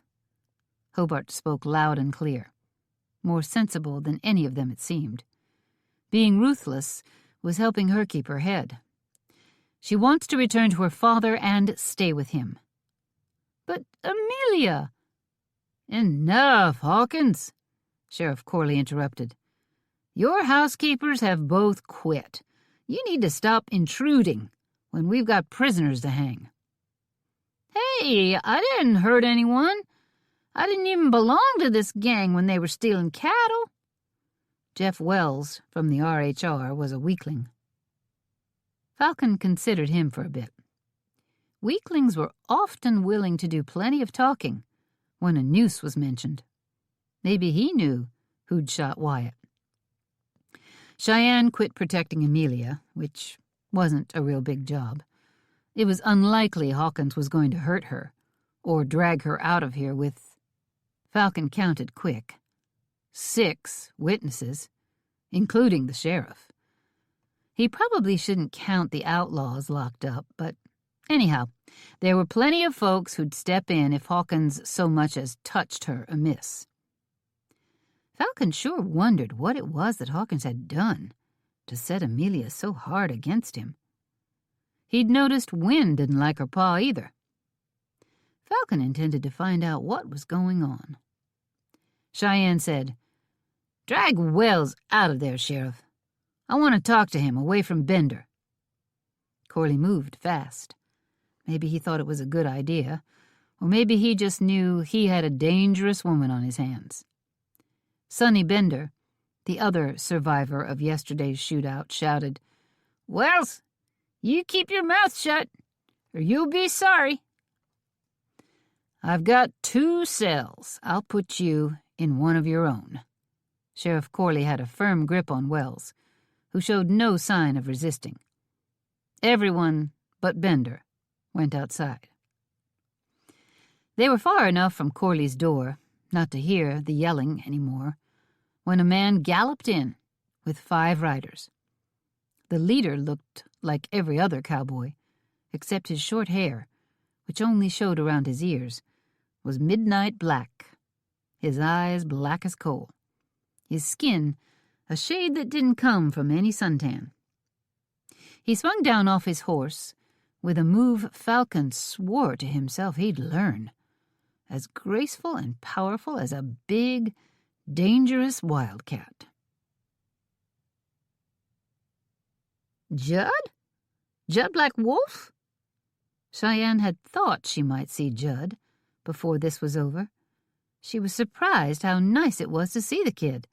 Hobart spoke loud and clear, more sensible than any of them it seemed. Being ruthless was helping her keep her head. "She wants to return to her father and stay with him." "But, Amelia—" "Enough, Hawkins," Sheriff Corley interrupted. "Your housekeepers have both quit. You need to stop intruding when we've got prisoners to hang." "Hey, I didn't hurt anyone. I didn't even belong to this gang when they were stealing cattle." Jeff Wells from the RHR was a weakling. Falcon considered him for a bit. Weaklings were often willing to do plenty of talking when a noose was mentioned. Maybe he knew who'd shot Wyatt. Cheyenne quit protecting Amelia, which wasn't a real big job. It was unlikely Hawkins was going to hurt her or drag her out of here with, Falcon counted quick, 6 witnesses, including the sheriff. He probably shouldn't count the outlaws locked up, but Anyhow, there were plenty of folks who'd step in if Hawkins so much as touched her amiss. Falcon sure wondered what it was that Hawkins had done to set Amelia so hard against him. He'd noticed Wynne didn't like her pa either. Falcon intended to find out what was going on. Cheyenne said, "Drag Wells out of there, Sheriff. I want to talk to him away from Bender." Corley moved fast. Maybe he thought it was a good idea, or maybe he just knew he had a dangerous woman on his hands. Sonny Bender, the other survivor of yesterday's shootout, shouted, "Wells, you keep your mouth shut, or you'll be sorry." "I've got 2 cells. I'll put you in one of your own." Sheriff Corley had a firm grip on Wells, who showed no sign of resisting. Everyone but Bender went outside. They were far enough from Corley's door not to hear the yelling anymore when a man galloped in with 5 riders. The leader looked like every other cowboy, except his short hair, which only showed around his ears, was midnight black, his eyes black as coal, his skin a shade that didn't come from any suntan. He swung down off his horse with a move Falcon swore to himself he'd learn, as graceful and powerful as a big, dangerous wildcat. "Judd? Judd Black Wolf?" Cheyenne had thought she might see Judd before this was over. She was surprised how nice it was to see the kid,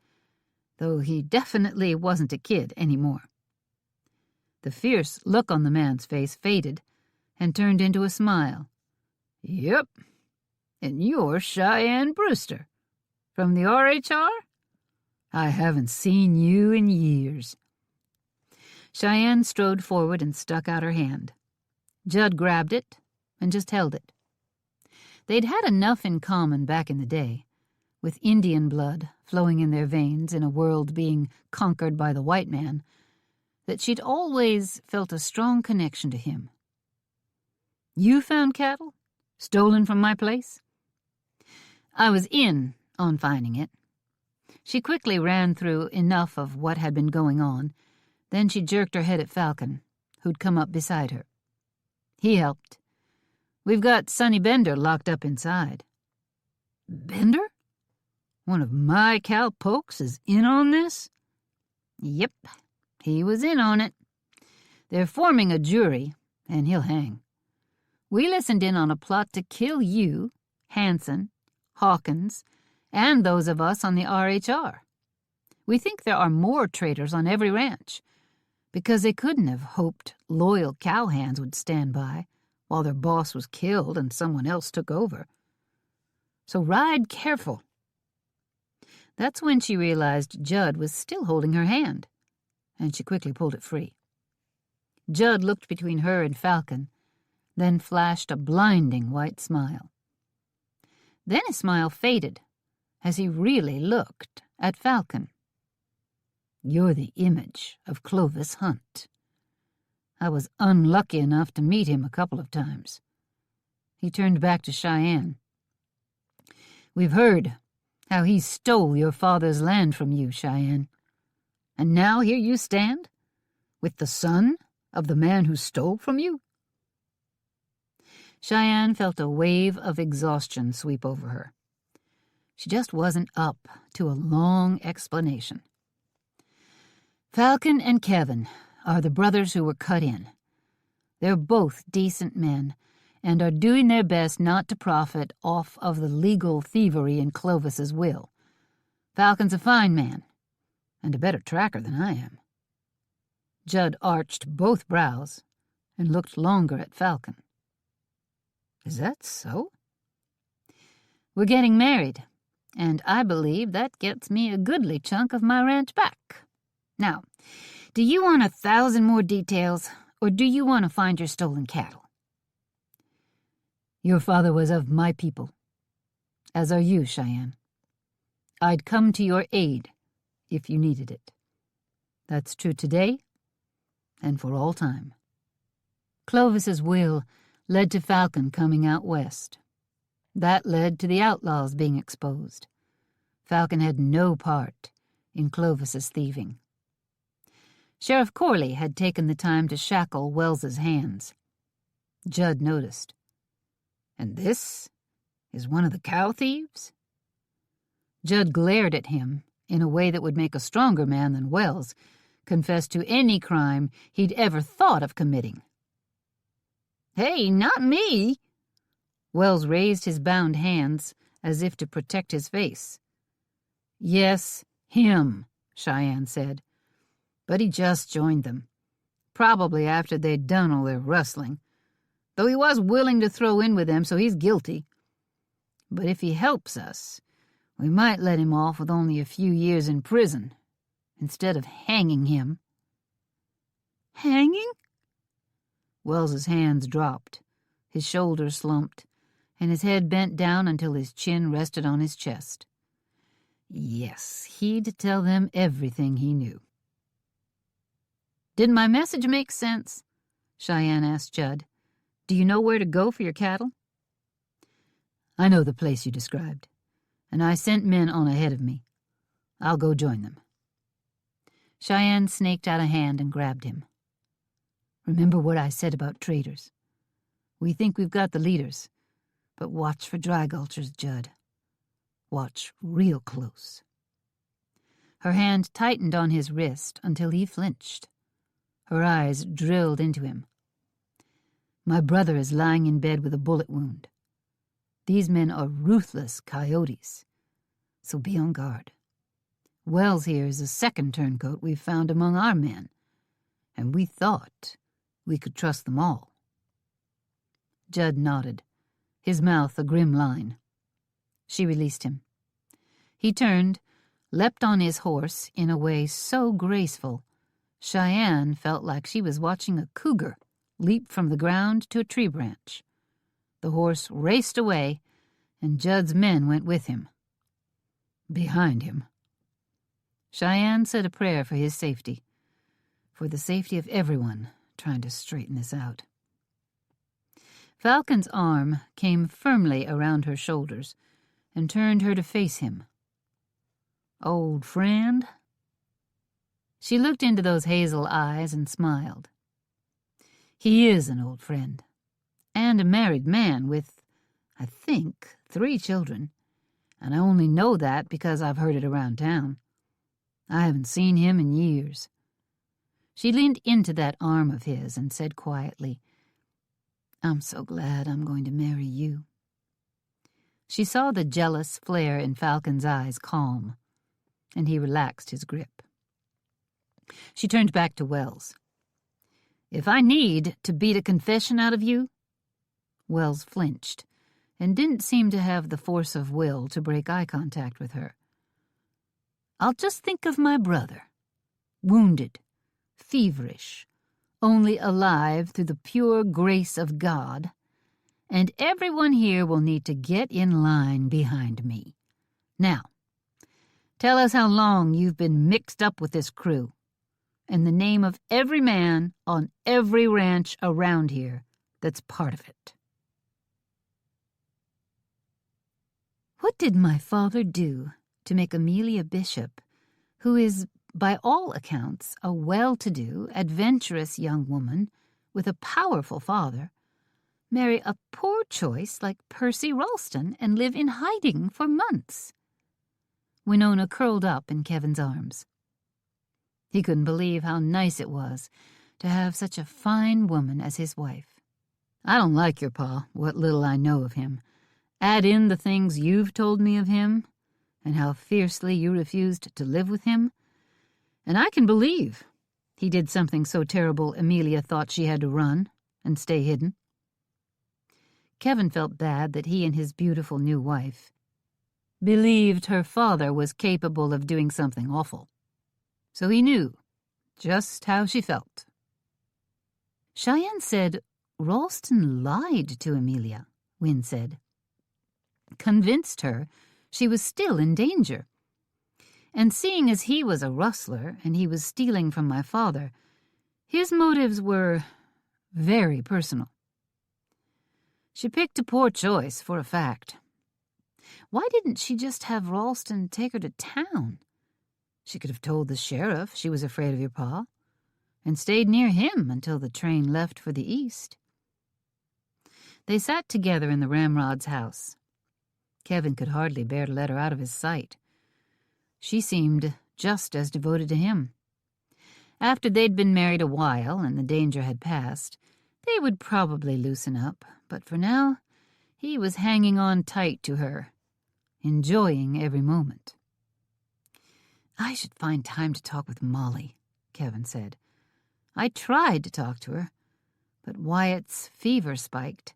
though he definitely wasn't a kid anymore. The fierce look on the man's face faded and turned into a smile. "Yep, and you're Cheyenne Brewster, from the RHR? I haven't seen you in years." Cheyenne strode forward and stuck out her hand. Judd grabbed it and just held it. They'd had enough in common back in the day, with Indian blood flowing in their veins in a world being conquered by the white man, that she'd always felt a strong connection to him. "You found cattle? Stolen from my place?" "I was in on finding it." She quickly ran through enough of what had been going on, then she jerked her head at Falcon, who'd come up beside her. He helped. "We've got Sonny Bender locked up inside." "Bender? One of my cowpokes is in on this?" "Yep, he was in on it. They're forming a jury, and he'll hang. We listened in on a plot to kill you, Hanson, Hawkins, and those of us on the RHR. We think there are more traitors on every ranch, because they couldn't have hoped loyal cowhands would stand by while their boss was killed and someone else took over. So ride careful." That's when she realized Judd was still holding her hand, and she quickly pulled it free. Judd looked between her and Falcon, then flashed a blinding white smile. Then his smile faded as he really looked at Falcon. "You're the image of Clovis Hunt. I was unlucky enough to meet him a couple of times." He turned back to Cheyenne. "We've heard how he stole your father's land from you, Cheyenne. And now here you stand, with the son of the man who stole from you?" Cheyenne felt a wave of exhaustion sweep over her. She just wasn't up to a long explanation. "Falcon and Kevin are the brothers who were cut in. They're both decent men and are doing their best not to profit off of the legal thievery in Clovis's will. Falcon's a fine man, and a better tracker than I am." Judd arched both brows and looked longer at Falcon. "Is that so?" "We're getting married, and I believe that gets me a goodly chunk of my ranch back. Now, do you want 1,000 more details, or do you want to find your stolen cattle?" "Your father was of my people, as are you, Cheyenne. I'd come to your aid if you needed it. That's true today and for all time. Clovis's will led to Falcon coming out west. That led to the outlaws being exposed. Falcon had no part in Clovis's thieving. Sheriff Corley had taken the time to shackle Wells's hands. Judd noticed. "And this is one of the cow thieves?" Judd glared at him in a way that would make a stronger man than Wells confess to any crime he'd ever thought of committing. "Hey, not me!" Wells raised his bound hands as if to protect his face. "Yes, him," Cheyenne said. "But he just joined them, probably after they'd done all their rustling, though he was willing to throw in with them, so he's guilty. But if he helps us, we might let him off with only a few years in prison, instead of hanging him." "Hanging?" Wells's hands dropped, his shoulders slumped, and his head bent down until his chin rested on his chest. Yes, he'd tell them everything he knew. "Did my message make sense?" Cheyenne asked Judd. "Do you know where to go for your cattle?" "I know the place you described, and I sent men on ahead of me. I'll go join them." Cheyenne snaked out a hand and grabbed him. "Remember what I said about traitors. We think we've got the leaders, but watch for dry gulchers, Judd. Watch real close." Her hand tightened on his wrist until he flinched. Her eyes drilled into him. "My brother is lying in bed with a bullet wound. These men are ruthless coyotes, so be on guard. Wells here is the second turncoat we've found among our men, and we thought we could trust them all." Judd nodded, his mouth a grim line. She released him. He turned, leapt on his horse in a way so graceful, Cheyenne felt like she was watching a cougar leap from the ground to a tree branch. The horse raced away, and Judd's men went with him. Behind him. Cheyenne said a prayer for his safety, for the safety of everyone trying to straighten this out. Falcon's arm came firmly around her shoulders and turned her to face him. "Old friend?" She looked into those hazel eyes and smiled. "He is an old friend, and a married man with, I think, 3 children, and I only know that because I've heard it around town. I haven't seen him in years." She leaned into that arm of his and said quietly, "I'm so glad I'm going to marry you." She saw the jealous flare in Falcon's eyes calm, and he relaxed his grip. She turned back to Wells. "If I need to beat a confession out of you—" Wells flinched and didn't seem to have the force of will to break eye contact with her. "I'll just think of my brother, wounded, feverish, only alive through the pure grace of God, and everyone here will need to get in line behind me. Now, tell us how long you've been mixed up with this crew, and the name of every man on every ranch around here that's part of it." What did my father do to make Amelia Bishop, who is, by all accounts, a well-to-do, adventurous young woman with a powerful father, marry a poor choice like Percy Ralston and live in hiding for months? Winona curled up in Kevin's arms. He couldn't believe how nice it was to have such a fine woman as his wife. "I don't like your pa, what little I know of him. Add in the things you've told me of him, and how fiercely you refused to live with him, and I can believe he did something so terrible Amelia thought she had to run and stay hidden." Kevin felt bad that he and his beautiful new wife believed her father was capable of doing something awful, so he knew just how she felt. Cheyenne said Ralston lied to Amelia, Wynne said. Convinced her she was still in danger. And seeing as he was a rustler and he was stealing from my father, his motives were very personal. She picked a poor choice, for a fact. Why didn't she just have Ralston take her to town? She could have told the sheriff she was afraid of your pa, and stayed near him until the train left for the east. They sat together in the Ramrod's house. Kevin could hardly bear to let her out of his sight. She seemed just as devoted to him. After they'd been married a while and the danger had passed, they would probably loosen up, but for now, he was hanging on tight to her, enjoying every moment. "I should find time to talk with Molly," Kevin said. "I tried to talk to her, but Wyatt's fever spiked,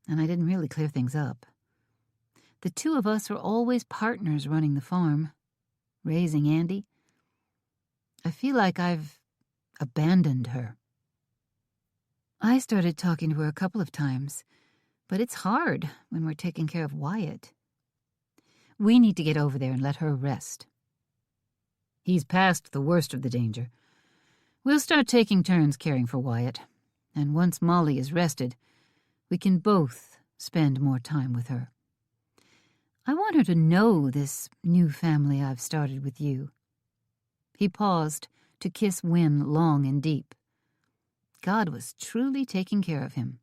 and I didn't really clear things up. The two of us were always partners running the farm, raising Andy. I feel like I've abandoned her. I started talking to her a couple of times, but it's hard when we're taking care of Wyatt. We need to get over there and let her rest. He's past the worst of the danger. We'll start taking turns caring for Wyatt, and once Molly is rested, we can both spend more time with her. I want her to know this new family I've started with you." He paused to kiss Wynne long and deep. God was truly taking care of him.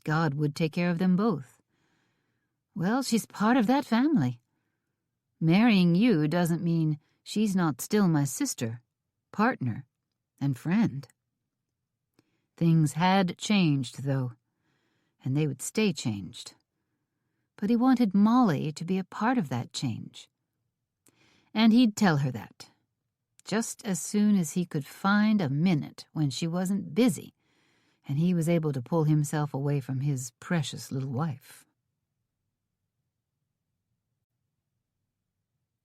God would take care of them both. Well, she's part of that family. Marrying you doesn't mean she's not still my sister, partner, and friend. Things had changed, though, and they would stay changed. But he wanted Molly to be a part of that change. And he'd tell her that, just as soon as he could find a minute when she wasn't busy and he was able to pull himself away from his precious little wife.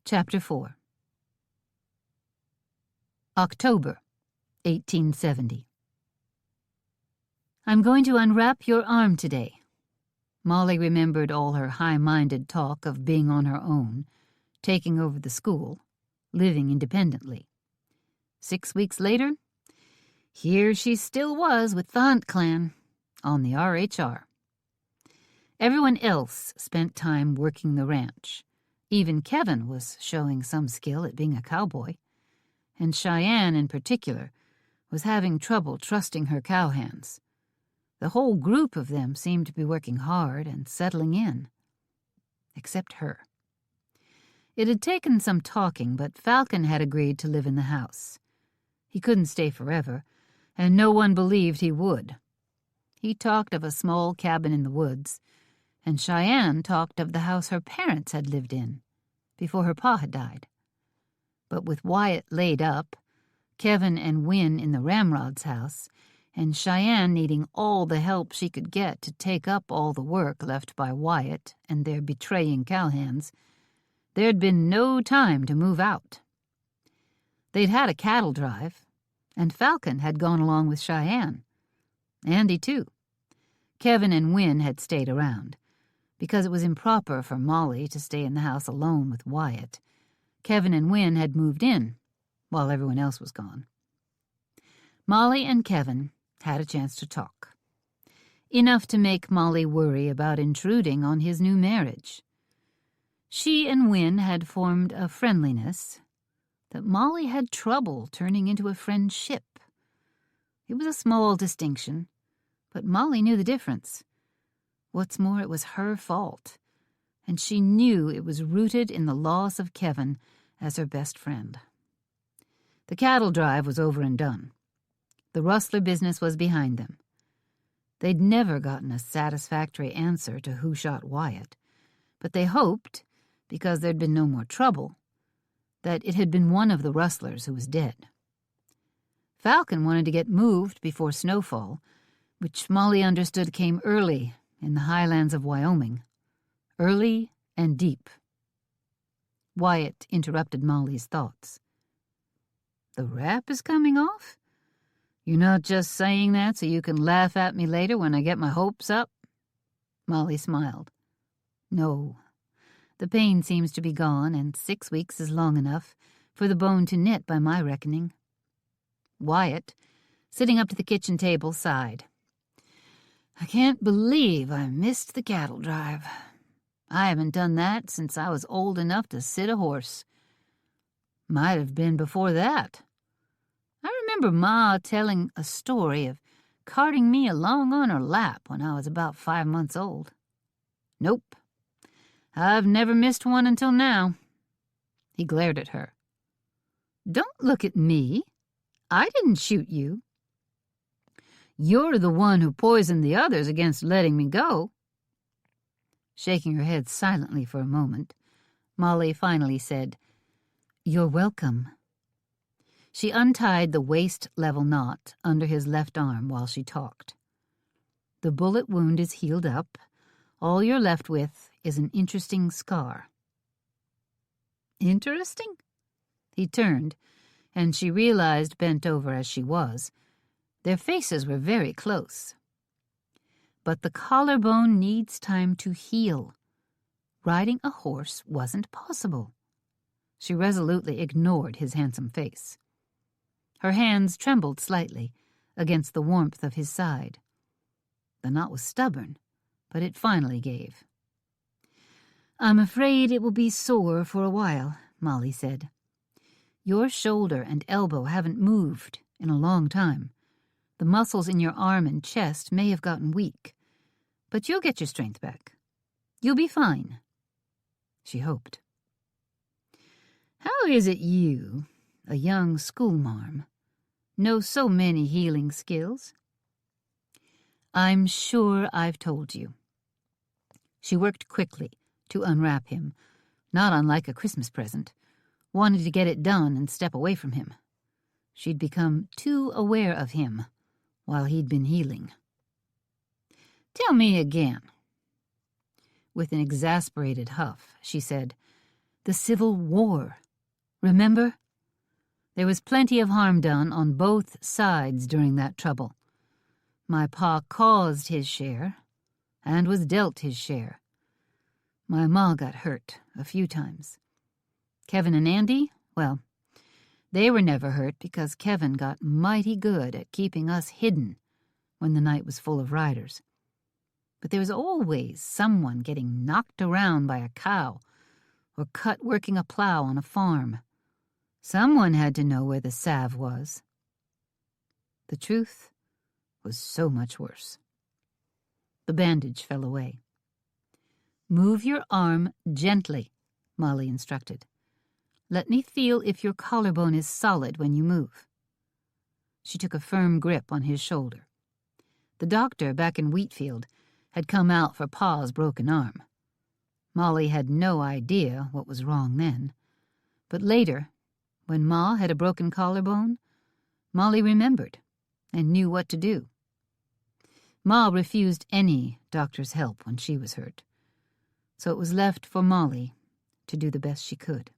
Chapter 4. October, 1870. "I'm going to unwrap your arm today." Molly remembered all her high-minded talk of being on her own, taking over the school, living independently. 6 weeks later, here she still was with the Hunt clan, on the RHR. Everyone else spent time working the ranch. Even Kevin was showing some skill at being a cowboy, and Cheyenne in particular was having trouble trusting her cowhands. The whole group of them seemed to be working hard and settling in. Except her. It had taken some talking, but Falcon had agreed to live in the house. He couldn't stay forever, and no one believed he would. He talked of a small cabin in the woods, and Cheyenne talked of the house her parents had lived in before her pa had died. But with Wyatt laid up, Kevin and Wynne in the Ramrod's house, and Cheyenne needing all the help she could get to take up all the work left by Wyatt and their betraying cowhands, there'd been no time to move out. They'd had a cattle drive, and Falcon had gone along with Cheyenne. Andy, too. Kevin and Wynne had stayed around, because it was improper for Molly to stay in the house alone with Wyatt. Kevin and Wynne had moved in, while everyone else was gone. Molly and Kevin had a chance to talk. Enough to make Molly worry about intruding on his new marriage. She and Wynne had formed a friendliness that Molly had trouble turning into a friendship. It was a small distinction, but Molly knew the difference. What's more, it was her fault, and she knew it was rooted in the loss of Kevin as her best friend. The cattle drive was over and done. The rustler business was behind them. They'd never gotten a satisfactory answer to who shot Wyatt, but they hoped, because there'd been no more trouble, that it had been one of the rustlers who was dead. Falcon wanted to get moved before snowfall, which Molly understood came early in the highlands of Wyoming. Early and deep. Wyatt interrupted Molly's thoughts. "The rap is coming off? You're not just saying that so you can laugh at me later when I get my hopes up?" Molly smiled. "No. The pain seems to be gone, and 6 weeks is long enough for the bone to knit by my reckoning." Wyatt, sitting up to the kitchen table, sighed. I can't believe I missed the cattle drive. I haven't done that since I was old enough to sit a horse. Might have been before that. I remember Ma telling a story of carting me along on her lap when I was about 5 months old. Nope. I've never missed one until now. He glared at her. Don't look at me. I didn't shoot you. You're the one who poisoned the others against letting me go. Shaking her head silently for a moment, Molly finally said, You're welcome. She untied the waist-level knot under his left arm while she talked. The bullet wound is healed up. All you're left with is an interesting scar. Interesting? He turned, and she realized, bent over as she was, their faces were very close. But the collarbone needs time to heal. Riding a horse wasn't possible. She resolutely ignored his handsome face. Her hands trembled slightly against the warmth of his side. The knot was stubborn, but it finally gave. I'm afraid it will be sore for a while, Molly said. Your shoulder and elbow haven't moved in a long time. The muscles in your arm and chest may have gotten weak, but you'll get your strength back. You'll be fine. She hoped. How is it you, a young schoolmarm, know so many healing skills? I'm sure I've told you. She worked quickly to unwrap him, not unlike a Christmas present, wanted to get it done and step away from him. She'd become too aware of him while he'd been healing. Tell me again. With an exasperated huff, she said, The Civil War. Remember? There was plenty of harm done on both sides during that trouble. My pa caused his share and was dealt his share. My ma got hurt a few times. Kevin and Andy, well, they were never hurt because Kevin got mighty good at keeping us hidden when the night was full of riders. But there was always someone getting knocked around by a cow or cut working a plow on a farm. Someone had to know where the salve was. The truth was so much worse. The bandage fell away. Move your arm gently, Molly instructed. Let me feel if your collarbone is solid when you move. She took a firm grip on his shoulder. The doctor back in Wheatfield had come out for Pa's broken arm. Molly had no idea what was wrong then, but later, when Ma had a broken collarbone, Molly remembered and knew what to do. Ma refused any doctor's help when she was hurt, so it was left for Molly to do the best she could.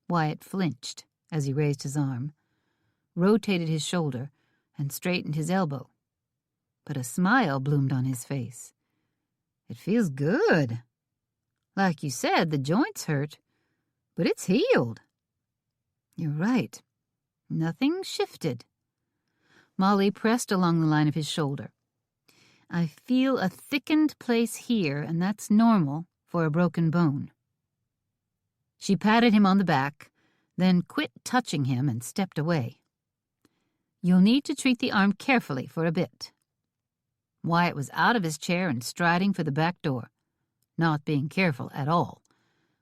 Wyatt flinched as he raised his arm, rotated his shoulder, and straightened his elbow. But a smile bloomed on his face. It feels good. Like you said, the joint's hurt, but it's healed. You're right. Nothing shifted. Molly pressed along the line of his shoulder. I feel a thickened place here, and that's normal for a broken bone. She patted him on the back, then quit touching him and stepped away. You'll need to treat the arm carefully for a bit. Wyatt was out of his chair and striding for the back door, not being careful at all,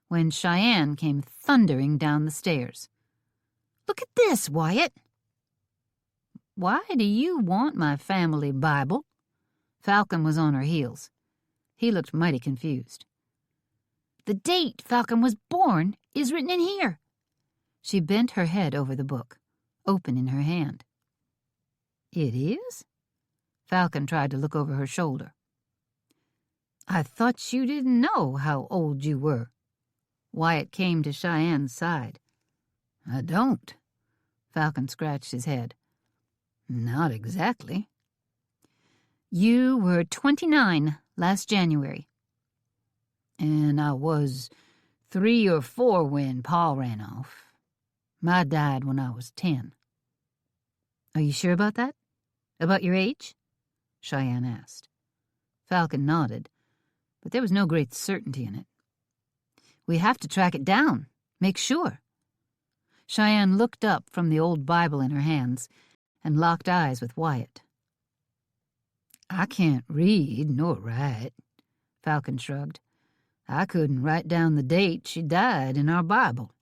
when Cheyenne came thundering down the stairs. Look at this, Wyatt! Why do you want my family Bible? Falcon was on her heels. He looked mighty confused. The date Falcon was born is written in here. She bent her head over the book, open in her hand. It is? Falcon tried to look over her shoulder. I thought you didn't know how old you were. Wyatt came to Cheyenne's side. I don't. Falcon scratched his head. Not exactly. You were 29 last January. And I was 3 or 4 when Pa ran off. Ma died when I was 10. Are you sure about that? About your age? Cheyenne asked. Falcon nodded, but there was no great certainty in it. We have to track it down, make sure. Cheyenne looked up from the old Bible in her hands and locked eyes with Wyatt. I can't read nor write, Falcon shrugged. I couldn't write down the date she died in our Bible.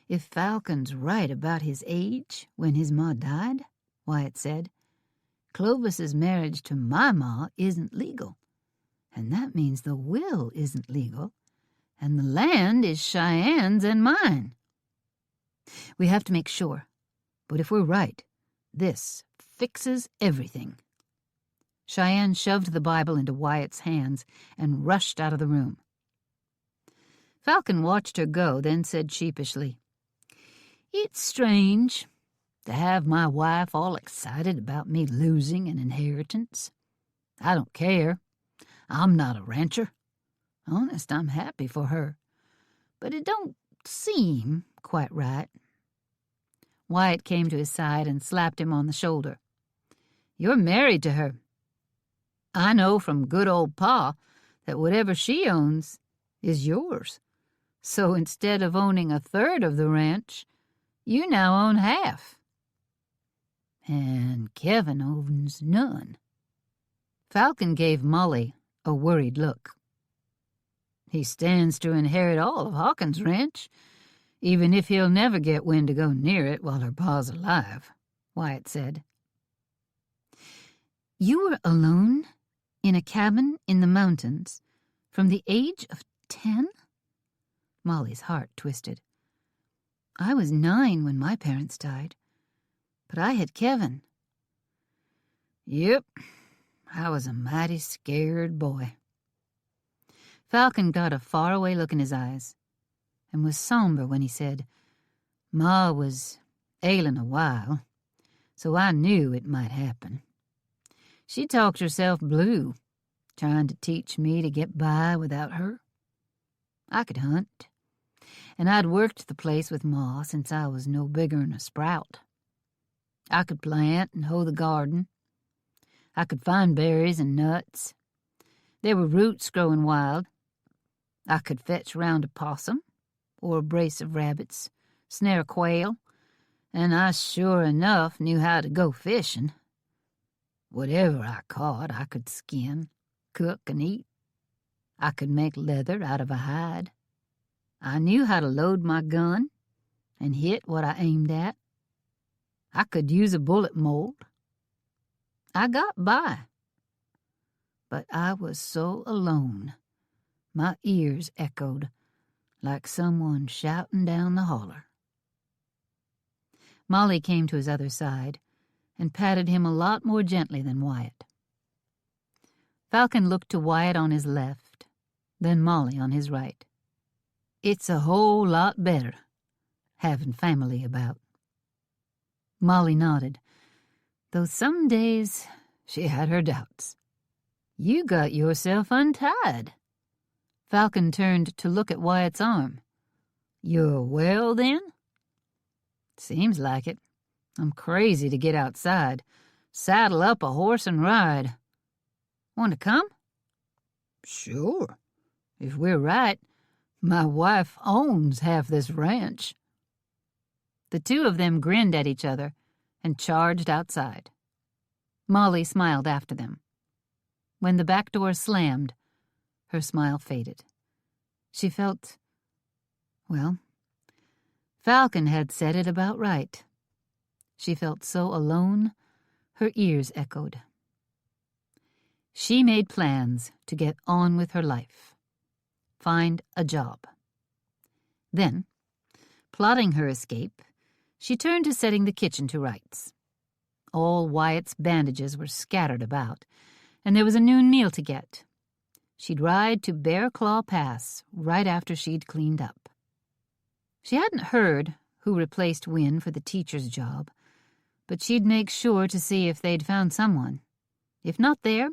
If Falcon's right about his age when his ma died, Wyatt said, Clovis's marriage to my ma isn't legal, and that means the will isn't legal, and the land is Cheyenne's and mine. We have to make sure, but if we're right, this fixes everything. Cheyenne shoved the Bible into Wyatt's hands and rushed out of the room. Falcon watched her go, then said sheepishly, It's strange to have my wife all excited about me losing an inheritance. I don't care. I'm not a rancher. Honest, I'm happy for her. But it don't seem quite right. Wyatt came to his side and slapped him on the shoulder. You're married to her. I know from good old Pa that whatever she owns is yours. So instead of owning a third of the ranch, you now own half. And Kevin owns none. Falcon gave Molly a worried look. He stands to inherit all of Hawkins' ranch, even if he'll never get wind to go near it while her pa's alive, Wyatt said. You were alone in a cabin in the mountains from the age of 10? Molly's heart twisted. I was 9 when my parents died, but I had Kevin. Yep, I was a mighty scared boy. Falcon got a faraway look in his eyes and was somber when he said, Ma was ailing a while, so I knew it might happen. She talked herself blue, trying to teach me to get by without her. I could hunt, and I'd worked the place with Ma since I was no bigger'n a sprout. I could plant and hoe the garden. I could find berries and nuts. There were roots growing wild. I could fetch round a possum or a brace of rabbits, snare a quail, and I sure enough knew how to go fishing. Whatever I caught, I could skin, cook, and eat. I could make leather out of a hide. I knew how to load my gun and hit what I aimed at. I could use a bullet mold. I got by. But I was so alone, my ears echoed like someone shouting down the holler. Molly came to his other side and patted him a lot more gently than Wyatt. Falcon looked to Wyatt on his left, then Molly on his right. It's a whole lot better having family about. Molly nodded, though some days she had her doubts. You got yourself untied. Falcon turned to look at Wyatt's arm. You're well, then? Seems like it. I'm crazy to get outside, saddle up a horse and ride. Want to come? Sure. If we're right, my wife owns half this ranch. The two of them grinned at each other and charged outside. Molly smiled after them. When the back door slammed, her smile faded. She felt, well, Falcon had said it about right. She felt so alone, her ears echoed. She made plans to get on with her life, find a job. Then, plotting her escape, she turned to setting the kitchen to rights. All Wyatt's bandages were scattered about, and there was a noon meal to get. She'd ride to Bear Claw Pass right after she'd cleaned up. She hadn't heard who replaced Wynne for the teacher's job, but she'd make sure to see if they'd found someone. If not there,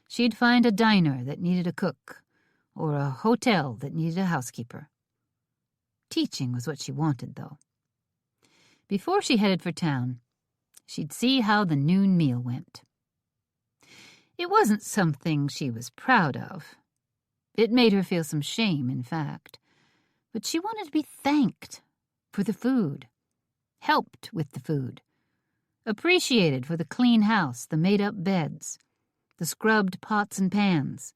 she'd find a diner that needed a cook, or a hotel that needed a housekeeper. Teaching was what she wanted, though. Before she headed for town, she'd see how the noon meal went. It wasn't something she was proud of. It made her feel some shame, in fact. But she wanted to be thanked for the food, helped with the food, appreciated for the clean house, the made-up beds, the scrubbed pots and pans,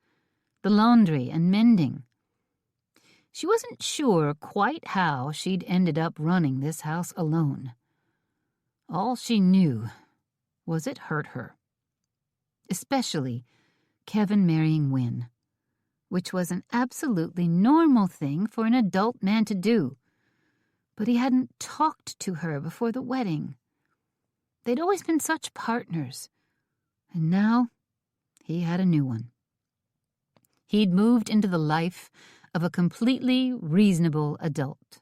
the laundry and mending. She wasn't sure quite how she'd ended up running this house alone. All she knew was it hurt her. Especially Kevin marrying Wynne, which was an absolutely normal thing for an adult man to do. But he hadn't talked to her before the wedding. They'd always been such partners, and now he had a new one. He'd moved into the life of a completely reasonable adult.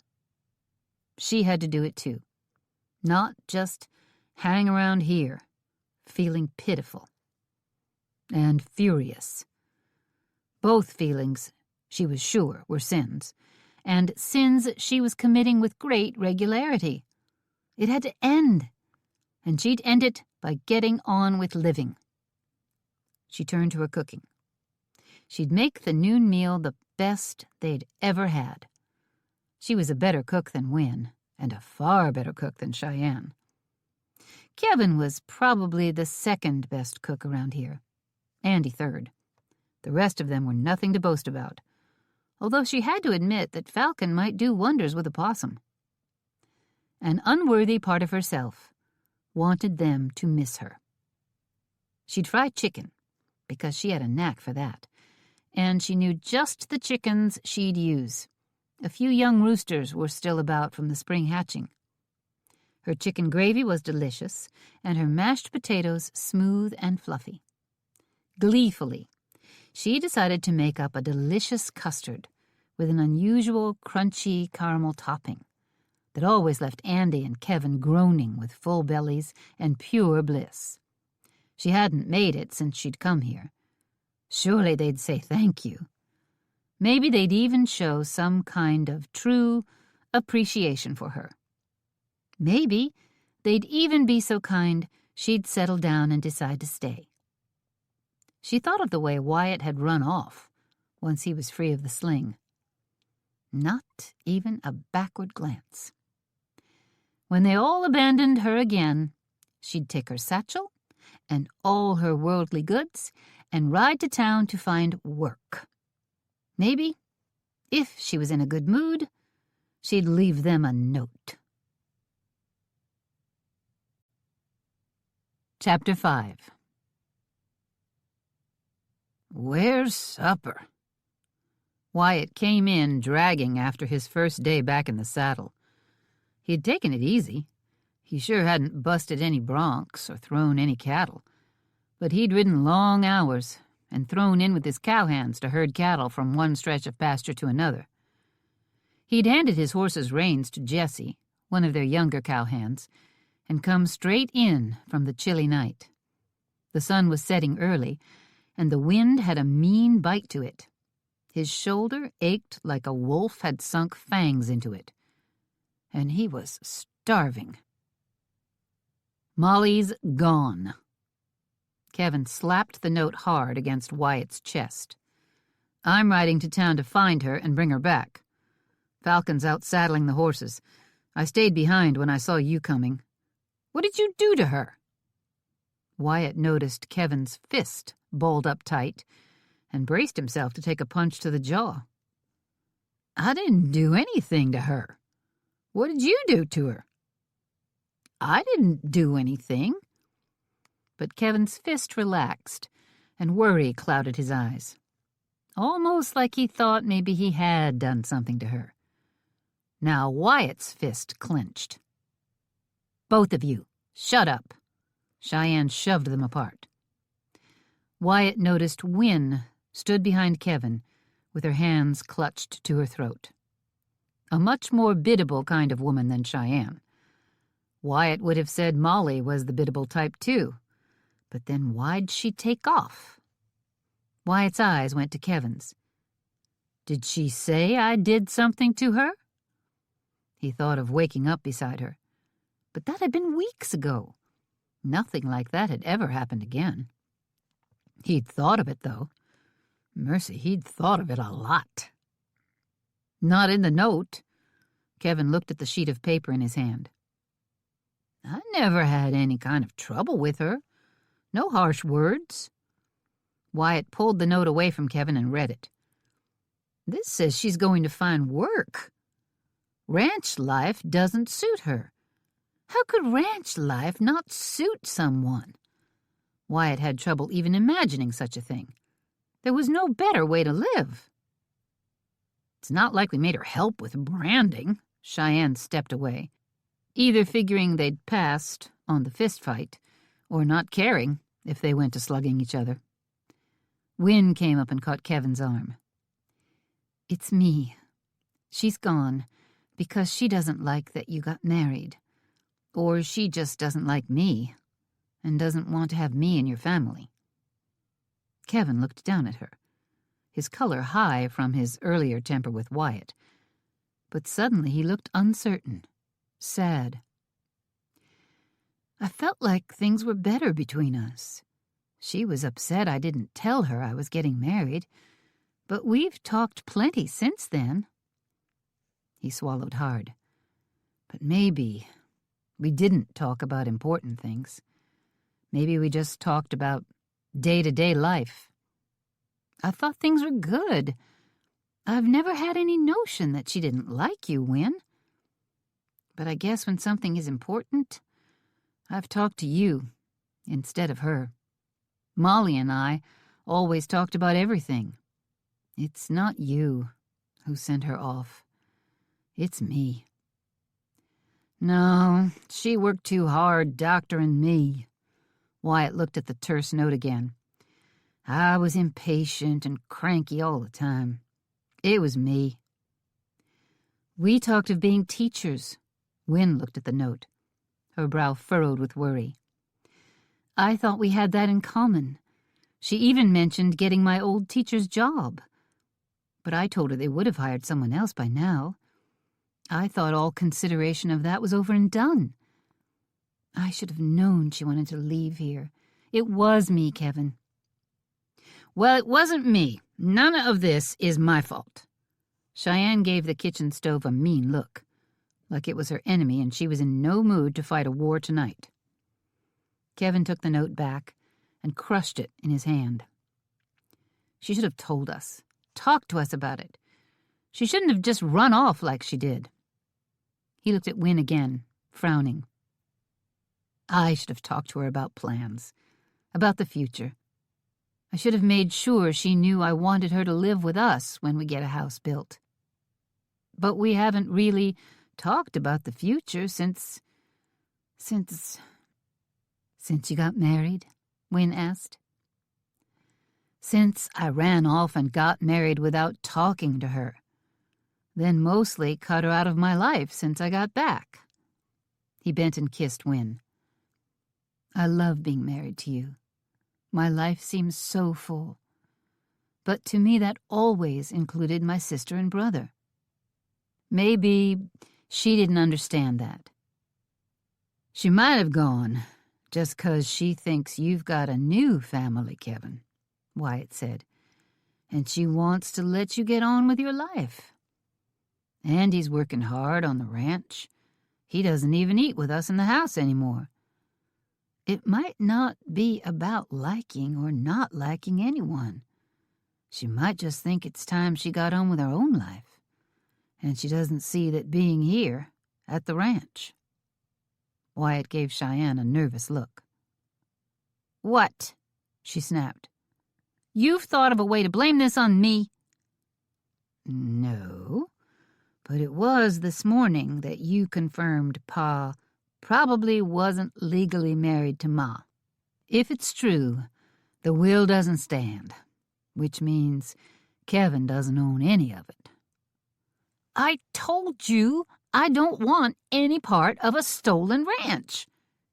She had to do it too, not just hang around here, feeling pitiful and furious. Both feelings, she was sure, were sins, and sins she was committing with great regularity. It had to end, and she'd end it by getting on with living. She turned to her cooking. She'd make the noon meal the best they'd ever had. She was a better cook than Wynne, and a far better cook than Cheyenne. Kevin was probably the second best cook around here. Andy third. The rest of them were nothing to boast about, although she had to admit that Falcon might do wonders with a possum. An unworthy part of herself wanted them to miss her. She'd fry chicken, because she had a knack for that, and she knew just the chickens she'd use. A few young roosters were still about from the spring hatching. Her chicken gravy was delicious, and her mashed potatoes smooth and fluffy. Gleefully, she decided to make up a delicious custard with an unusual crunchy caramel topping that always left Andy and Kevin groaning with full bellies and pure bliss. She hadn't made it since she'd come here. Surely they'd say thank you. Maybe they'd even show some kind of true appreciation for her. Maybe they'd even be so kind she'd settle down and decide to stay. She thought of the way Wyatt had run off once he was free of the sling. Not even a backward glance. When they all abandoned her again, she'd take her satchel and all her worldly goods and ride to town to find work. Maybe, if she was in a good mood, she'd leave them a note. Chapter 5. Where's supper? Wyatt came in dragging after his first day back in the saddle. He'd taken it easy. He sure hadn't busted any broncs or thrown any cattle, but he'd ridden long hours and thrown in with his cowhands to herd cattle from one stretch of pasture to another. He'd handed his horse's reins to Jessie, one of their younger cowhands, and come straight in from the chilly night. The sun was setting early, and the wind had a mean bite to it. His shoulder ached like a wolf had sunk fangs into it, and he was starving. Molly's gone. Kevin slapped the note hard against Wyatt's chest. I'm riding to town to find her and bring her back. Falcon's out saddling the horses. I stayed behind when I saw you coming. What did you do to her? Wyatt noticed Kevin's fist balled up tight and braced himself to take a punch to the jaw. I didn't do anything to her. What did you do to her? I didn't do anything. But Kevin's fist relaxed, and worry clouded his eyes. Almost like he thought maybe he had done something to her. Now Wyatt's fist clenched. Both of you, shut up. Cheyenne shoved them apart. Wyatt noticed Wynne stood behind Kevin, with her hands clutched to her throat. A much more biddable kind of woman than Cheyenne. Wyatt would have said Molly was the biddable type too. But then why'd she take off? Wyatt's eyes went to Kevin's. Did she say I did something to her? He thought of waking up beside her. But that had been weeks ago. Nothing like that had ever happened again. He'd thought of it, though. Mercy, he'd thought of it a lot. Not in the note. Kevin looked at the sheet of paper in his hand. I never had any kind of trouble with her. No harsh words. Wyatt pulled the note away from Kevin and read it. This says she's going to find work. Ranch life doesn't suit her. How could ranch life not suit someone? Wyatt had trouble even imagining such a thing. There was no better way to live. It's not like we made her help with branding. Cheyenne stepped away, either figuring they'd passed on the fistfight or not caring if they went to slugging each other. Wynne came up and caught Kevin's arm. It's me. She's gone because she doesn't like that you got married. Or she just doesn't like me and doesn't want to have me in your family. Kevin looked down at her, his color high from his earlier temper with Wyatt. But suddenly he looked uncertain, sad. I felt like things were better between us. She was upset I didn't tell her I was getting married, but we've talked plenty since then. He swallowed hard. But maybe we didn't talk about important things. Maybe we just talked about day-to-day life. I thought things were good. I've never had any notion that she didn't like you, Wynne. But I guess when something is important, I've talked to you instead of her. Molly and I always talked about everything. It's not you who sent her off. It's me. No, she worked too hard doctoring me. Wyatt looked at the terse note again. I was impatient and cranky all the time. It was me. We talked of being teachers. Wynne looked at the note, her brow furrowed with worry. I thought we had that in common. She even mentioned getting my old teacher's job. But I told her they would have hired someone else by now. I thought all consideration of that was over and done. I should have known she wanted to leave here. It was me, Kevin. Well, it wasn't me. None of this is my fault. Cheyenne gave the kitchen stove a mean look, like it was her enemy and she was in no mood to fight a war tonight. Kevin took the note back and crushed it in his hand. She should have told us, talked to us about it. She shouldn't have just run off like she did. He looked at Wynne again, frowning. I should have talked to her about plans, about the future. I should have made sure she knew I wanted her to live with us when we get a house built. But we haven't really talked about the future since you got married? Wynne asked. Since I ran off and got married without talking to her. Then mostly cut her out of my life since I got back. He bent and kissed Wynne. I love being married to you. My life seems so full. But to me that always included my sister and brother. Maybe she didn't understand that. She might have gone just 'cause she thinks you've got a new family, Kevin, Wyatt said, and she wants to let you get on with your life. Andy's working hard on the ranch. He doesn't even eat with us in the house anymore. It might not be about liking or not liking anyone. She might just think it's time she got on with her own life, and she doesn't see that being here at the ranch. Wyatt gave Cheyenne a nervous look. What? She snapped. You've thought of a way to blame this on me? No, but it was this morning that you confirmed Pa probably wasn't legally married to Ma. If it's true, the will doesn't stand, which means Kevin doesn't own any of it. I told you I don't want any part of a stolen ranch,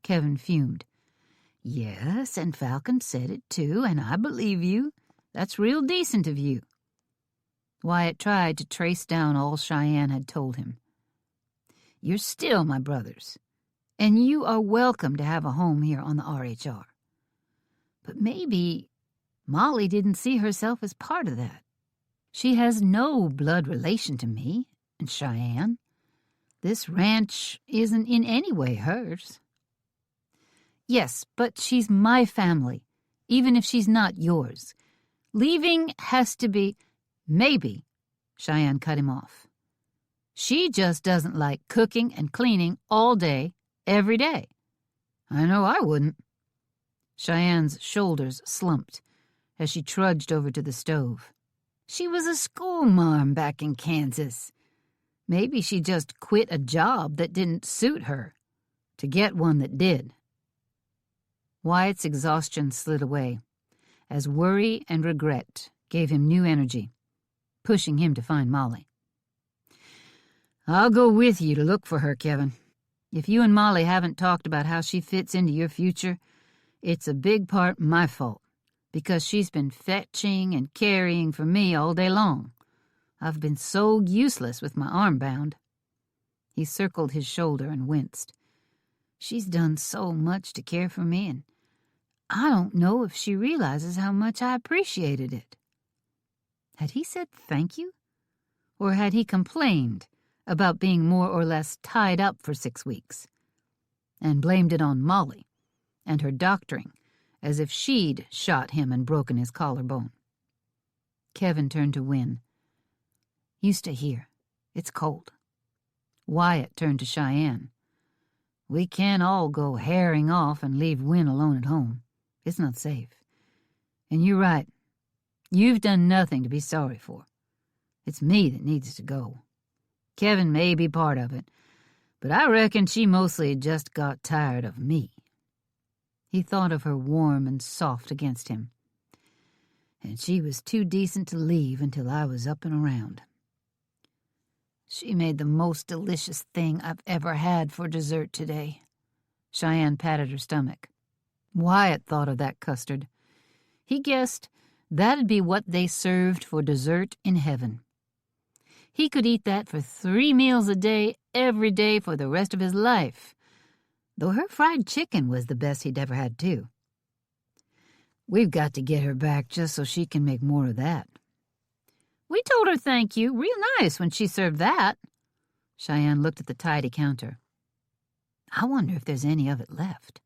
Kevin fumed. Yes, and Falcon said it too, and I believe you. That's real decent of you. Wyatt tried to trace down all Cheyenne had told him. You're still my brothers, and you are welcome to have a home here on the RHR. But maybe Molly didn't see herself as part of that. She has no blood relation to me and Cheyenne. This ranch isn't in any way hers. Yes, but she's my family, even if she's not yours. Leaving has to be— Maybe, Cheyenne cut him off. She just doesn't like cooking and cleaning all day, every day. I know I wouldn't. Cheyenne's shoulders slumped as she trudged over to the stove. She was a schoolmarm back in Kansas. Maybe she just quit a job that didn't suit her to get one that did. Wyatt's exhaustion slid away as worry and regret gave him new energy, pushing him to find Molly. I'll go with you to look for her, Kevin. If you and Molly haven't talked about how she fits into your future, it's a big part my fault, because she's been fetching and carrying for me all day long. I've been so useless with my arm bound. He circled his shoulder and winced. She's done so much to care for me, and I don't know if she realizes how much I appreciated it. Had he said thank you? Or had he complained about being more or less tied up for 6 weeks, and blamed it on Molly and her doctoring, as if she'd shot him and broken his collarbone? Kevin turned to Wynne. You stay here. It's cold. Wyatt turned to Cheyenne. We can't all go herring off and leave Wynne alone at home. It's not safe. And you're right. You've done nothing to be sorry for. It's me that needs to go. Kevin may be part of it, but I reckon she mostly just got tired of me. He thought of her warm and soft against him. And she was too decent to leave until I was up and around. She made the most delicious thing I've ever had for dessert today. Cheyenne patted her stomach. Wyatt thought of that custard. He guessed that'd be what they served for dessert in heaven. He could eat that for 3 meals a day, every day for the rest of his life, though her fried chicken was the best he'd ever had, too. We've got to get her back just so she can make more of that. We told her thank you, real nice, when she served that. Cheyenne looked at the tidy counter. I wonder if there's any of it left.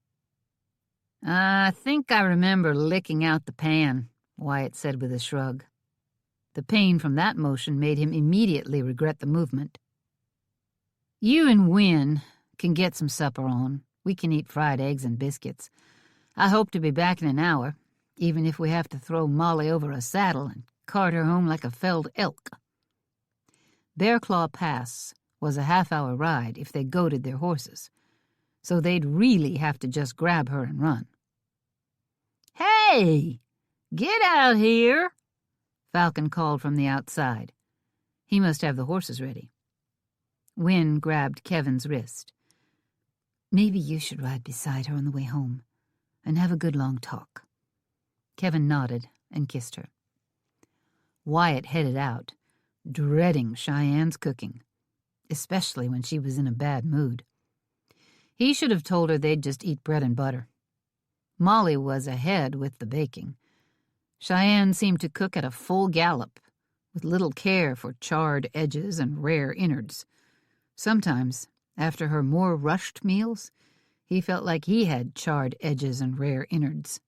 I think I remember licking out the pan, Wyatt said with a shrug. The pain from that motion made him immediately regret the movement. You and Wynne can get some supper on. We can eat fried eggs and biscuits. I hope to be back in an hour, even if we have to throw Molly over a saddle and cart her home like a felled elk. Bearclaw Pass was a half-hour ride if they goaded their horses, so they'd really have to just grab her and run. Hey! Get out here! Falcon called from the outside. He must have the horses ready. Wynne grabbed Kevin's wrist. Maybe you should ride beside her on the way home and have a good long talk. Kevin nodded and kissed her. Wyatt headed out, dreading Cheyenne's cooking, especially when she was in a bad mood. He should have told her they'd just eat bread and butter. Molly was ahead with the baking. Cheyenne seemed to cook at a full gallop, with little care for charred edges and rare innards. Sometimes, after her more rushed meals, he felt like he had charred edges and rare innards.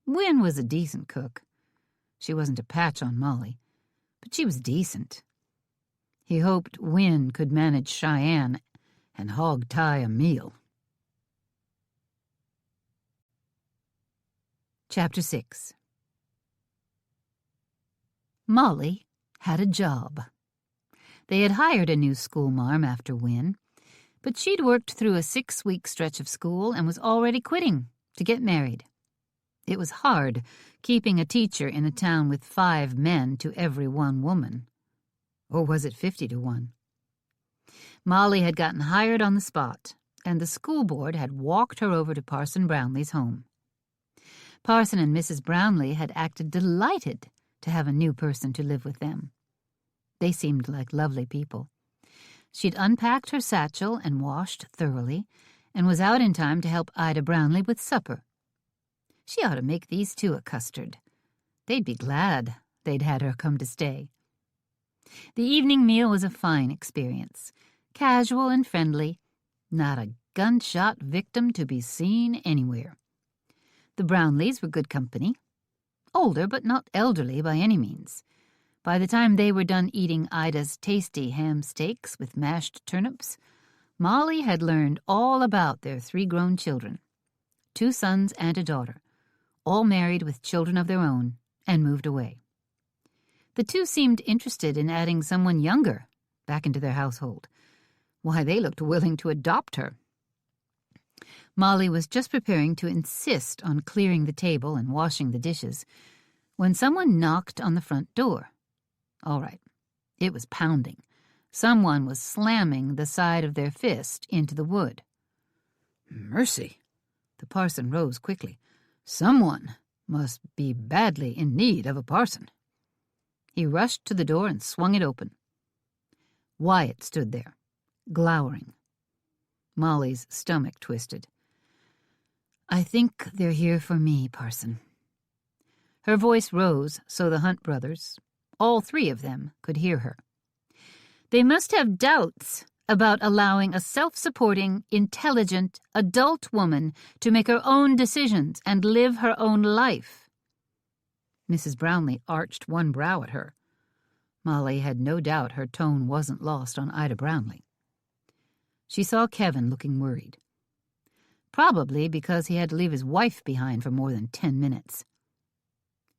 Wynne was a decent cook. She wasn't a patch on Molly, but she was decent. He hoped Wynne could manage Cheyenne and hog-tie a meal. Chapter 6. Molly had a job. They had hired a new schoolmarm after Wynne, but she'd worked through a 6-week stretch of school and was already quitting to get married. It was hard keeping a teacher in a town with 5 men to every 1 woman. Or was it 50 to 1? Molly had gotten hired on the spot, and the school board had walked her over to Parson Brownlee's home. Parson and Mrs. Brownlee had acted delighted to have a new person to live with them. They seemed like lovely people. She'd unpacked her satchel and washed thoroughly, and was out in time to help Ida Brownlee with supper. She ought to make these two a custard. They'd be glad they'd had her come to stay. The evening meal was a fine experience, casual and friendly, not a gunshot victim to be seen anywhere. The Brownleys were good company, older but not elderly by any means. By the time they were done eating Ida's tasty ham steaks with mashed turnips, Molly had learned all about their 3 grown children, 2 sons and a daughter, all married with children of their own, and moved away. The 2 seemed interested in adding someone younger back into their household. Why, they looked willing to adopt her. Molly was just preparing to insist on clearing the table and washing the dishes when someone knocked on the front door. All right, it was pounding. Someone was slamming the side of their fist into the wood. Mercy! The parson rose quickly. Someone must be badly in need of a parson. He rushed to the door and swung it open. Wyatt stood there, glowering. Molly's stomach twisted. I think they're here for me, parson. Her voice rose so the Hunt brothers, all 3 of them, could hear her. They must have doubts about allowing a self-supporting, intelligent, adult woman to make her own decisions and live her own life. Mrs. Brownlee arched one brow at her. Molly had no doubt her tone wasn't lost on Ida Brownlee. She saw Kevin looking worried. Probably because he had to leave his wife behind for more than 10 minutes.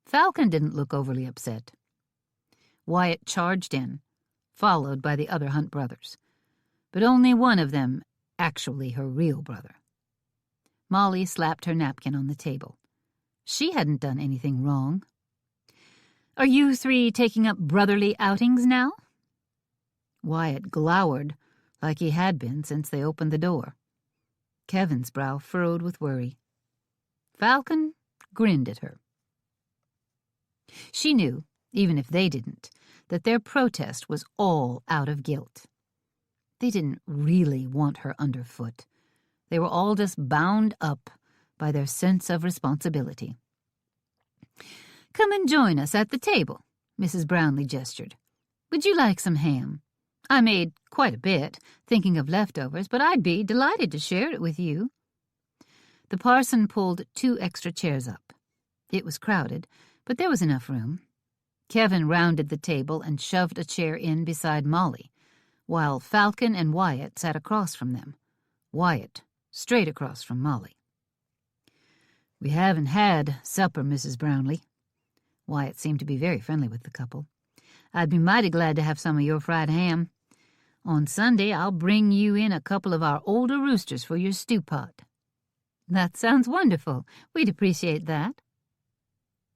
Falcon didn't look overly upset. Wyatt charged in, followed by the other Hunt brothers, but only one of them actually her real brother. Molly slapped her napkin on the table. She hadn't done anything wrong. Are you 3 taking up brotherly outings now? Wyatt glowered like he had been since they opened the door. Kevin's brow furrowed with worry. Falcon grinned at her. She knew, even if they didn't, that their protest was all out of guilt. They didn't really want her underfoot. They were all just bound up by their sense of responsibility. Come and join us at the table, Mrs. Brownlee gestured. Would you like some ham? I made quite a bit, thinking of leftovers, but I'd be delighted to share it with you. The parson pulled 2 extra chairs up. It was crowded, but there was enough room. Kevin rounded the table and shoved a chair in beside Molly, while Falcon and Wyatt sat across from them. Wyatt straight across from Molly. We haven't had supper, Mrs. Brownlee. Wyatt seemed to be very friendly with the couple. I'd be mighty glad to have some of your fried ham. On Sunday, I'll bring you in a couple of our older roosters for your stew pot. That sounds wonderful. We'd appreciate that.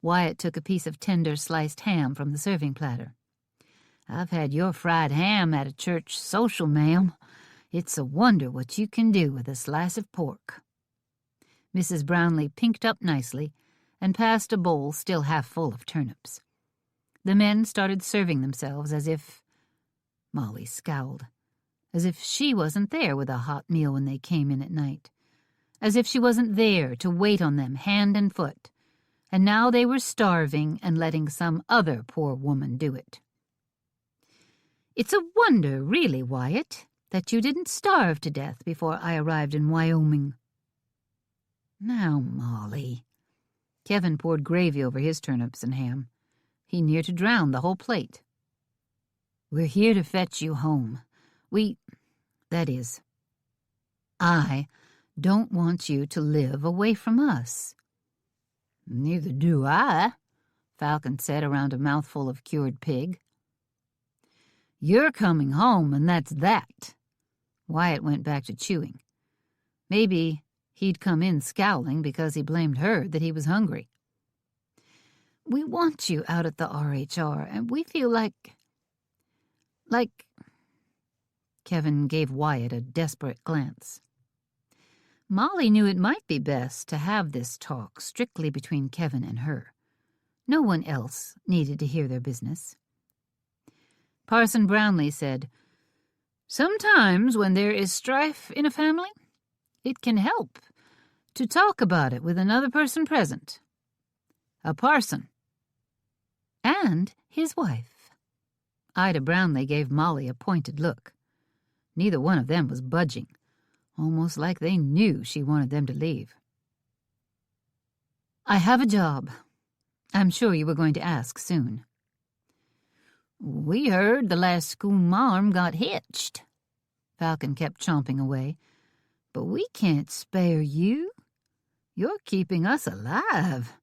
Wyatt took a piece of tender sliced ham from the serving platter. I've had your fried ham at a church social, ma'am. It's a wonder what you can do with a slice of pork. Mrs. Brownlee pinked up nicely and passed a bowl still half full of turnips. The men started serving themselves as if... Molly scowled. As if she wasn't there with a hot meal when they came in at night. As if she wasn't there to wait on them hand and foot. And now they were starving and letting some other poor woman do it. It's a wonder, really, Wyatt, that you didn't starve to death before I arrived in Wyoming. Now, Molly. Kevin poured gravy over his turnips and ham. He near to drowned the whole plate. We're here to fetch you home. That is, I don't want you to live away from us. Neither do I, Falcon said around a mouthful of cured pig. You're coming home, and that's that. Wyatt went back to chewing. Maybe he'd come in scowling because he blamed her that he was hungry. We want you out at the RHR, and we feel like... Kevin gave Wyatt a desperate glance. Molly knew it might be best to have this talk strictly between Kevin and her. No one else needed to hear their business. Parson Brownlee said, Sometimes when there is strife in a family, it can help To talk about it with another person present. A parson. And his wife. Ida Brownlee gave Molly a pointed look. Neither one of them was budging, almost like they knew she wanted them to leave. I have a job. I'm sure you were going to ask soon. We heard the last schoolmarm got hitched. Falcon kept chomping away. But we can't spare you. You're keeping us alive,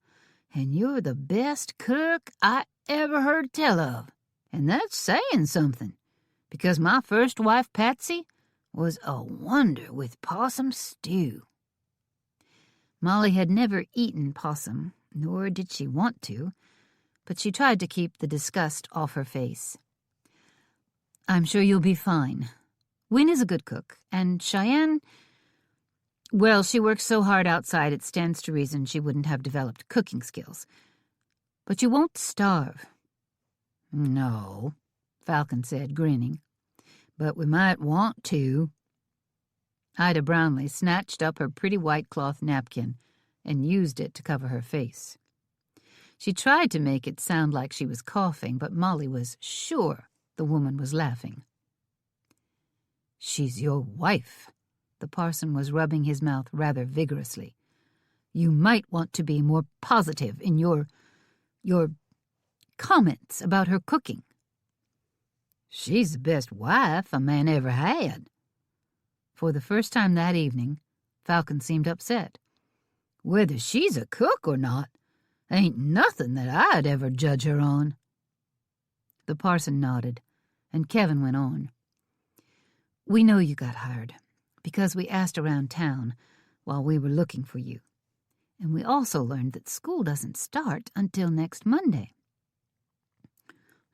and you're the best cook I ever heard tell of. And that's saying something, because my first wife, Patsy, was a wonder with possum stew. Molly had never eaten possum, nor did she want to, but she tried to keep the disgust off her face. I'm sure you'll be fine. Wynne is a good cook, and Cheyenne, well, she works so hard outside it stands to reason she wouldn't have developed cooking skills. But you won't starve. No, Falcon said, grinning. But we might want to. Ida Brownlee snatched up her pretty white cloth napkin and used it to cover her face. She tried to make it sound like she was coughing, but Molly was sure the woman was laughing. She's your wife. The parson was rubbing his mouth rather vigorously. You might want to be more positive in your comments about her cooking. She's the best wife a man ever had. For the first time that evening, Falcon seemed upset. Whether she's a cook or not, ain't nothing that I'd ever judge her on. The parson nodded, and Kevin went on. We know you got hired, because we asked around town while we were looking for you. And we also learned that school doesn't start until next Monday.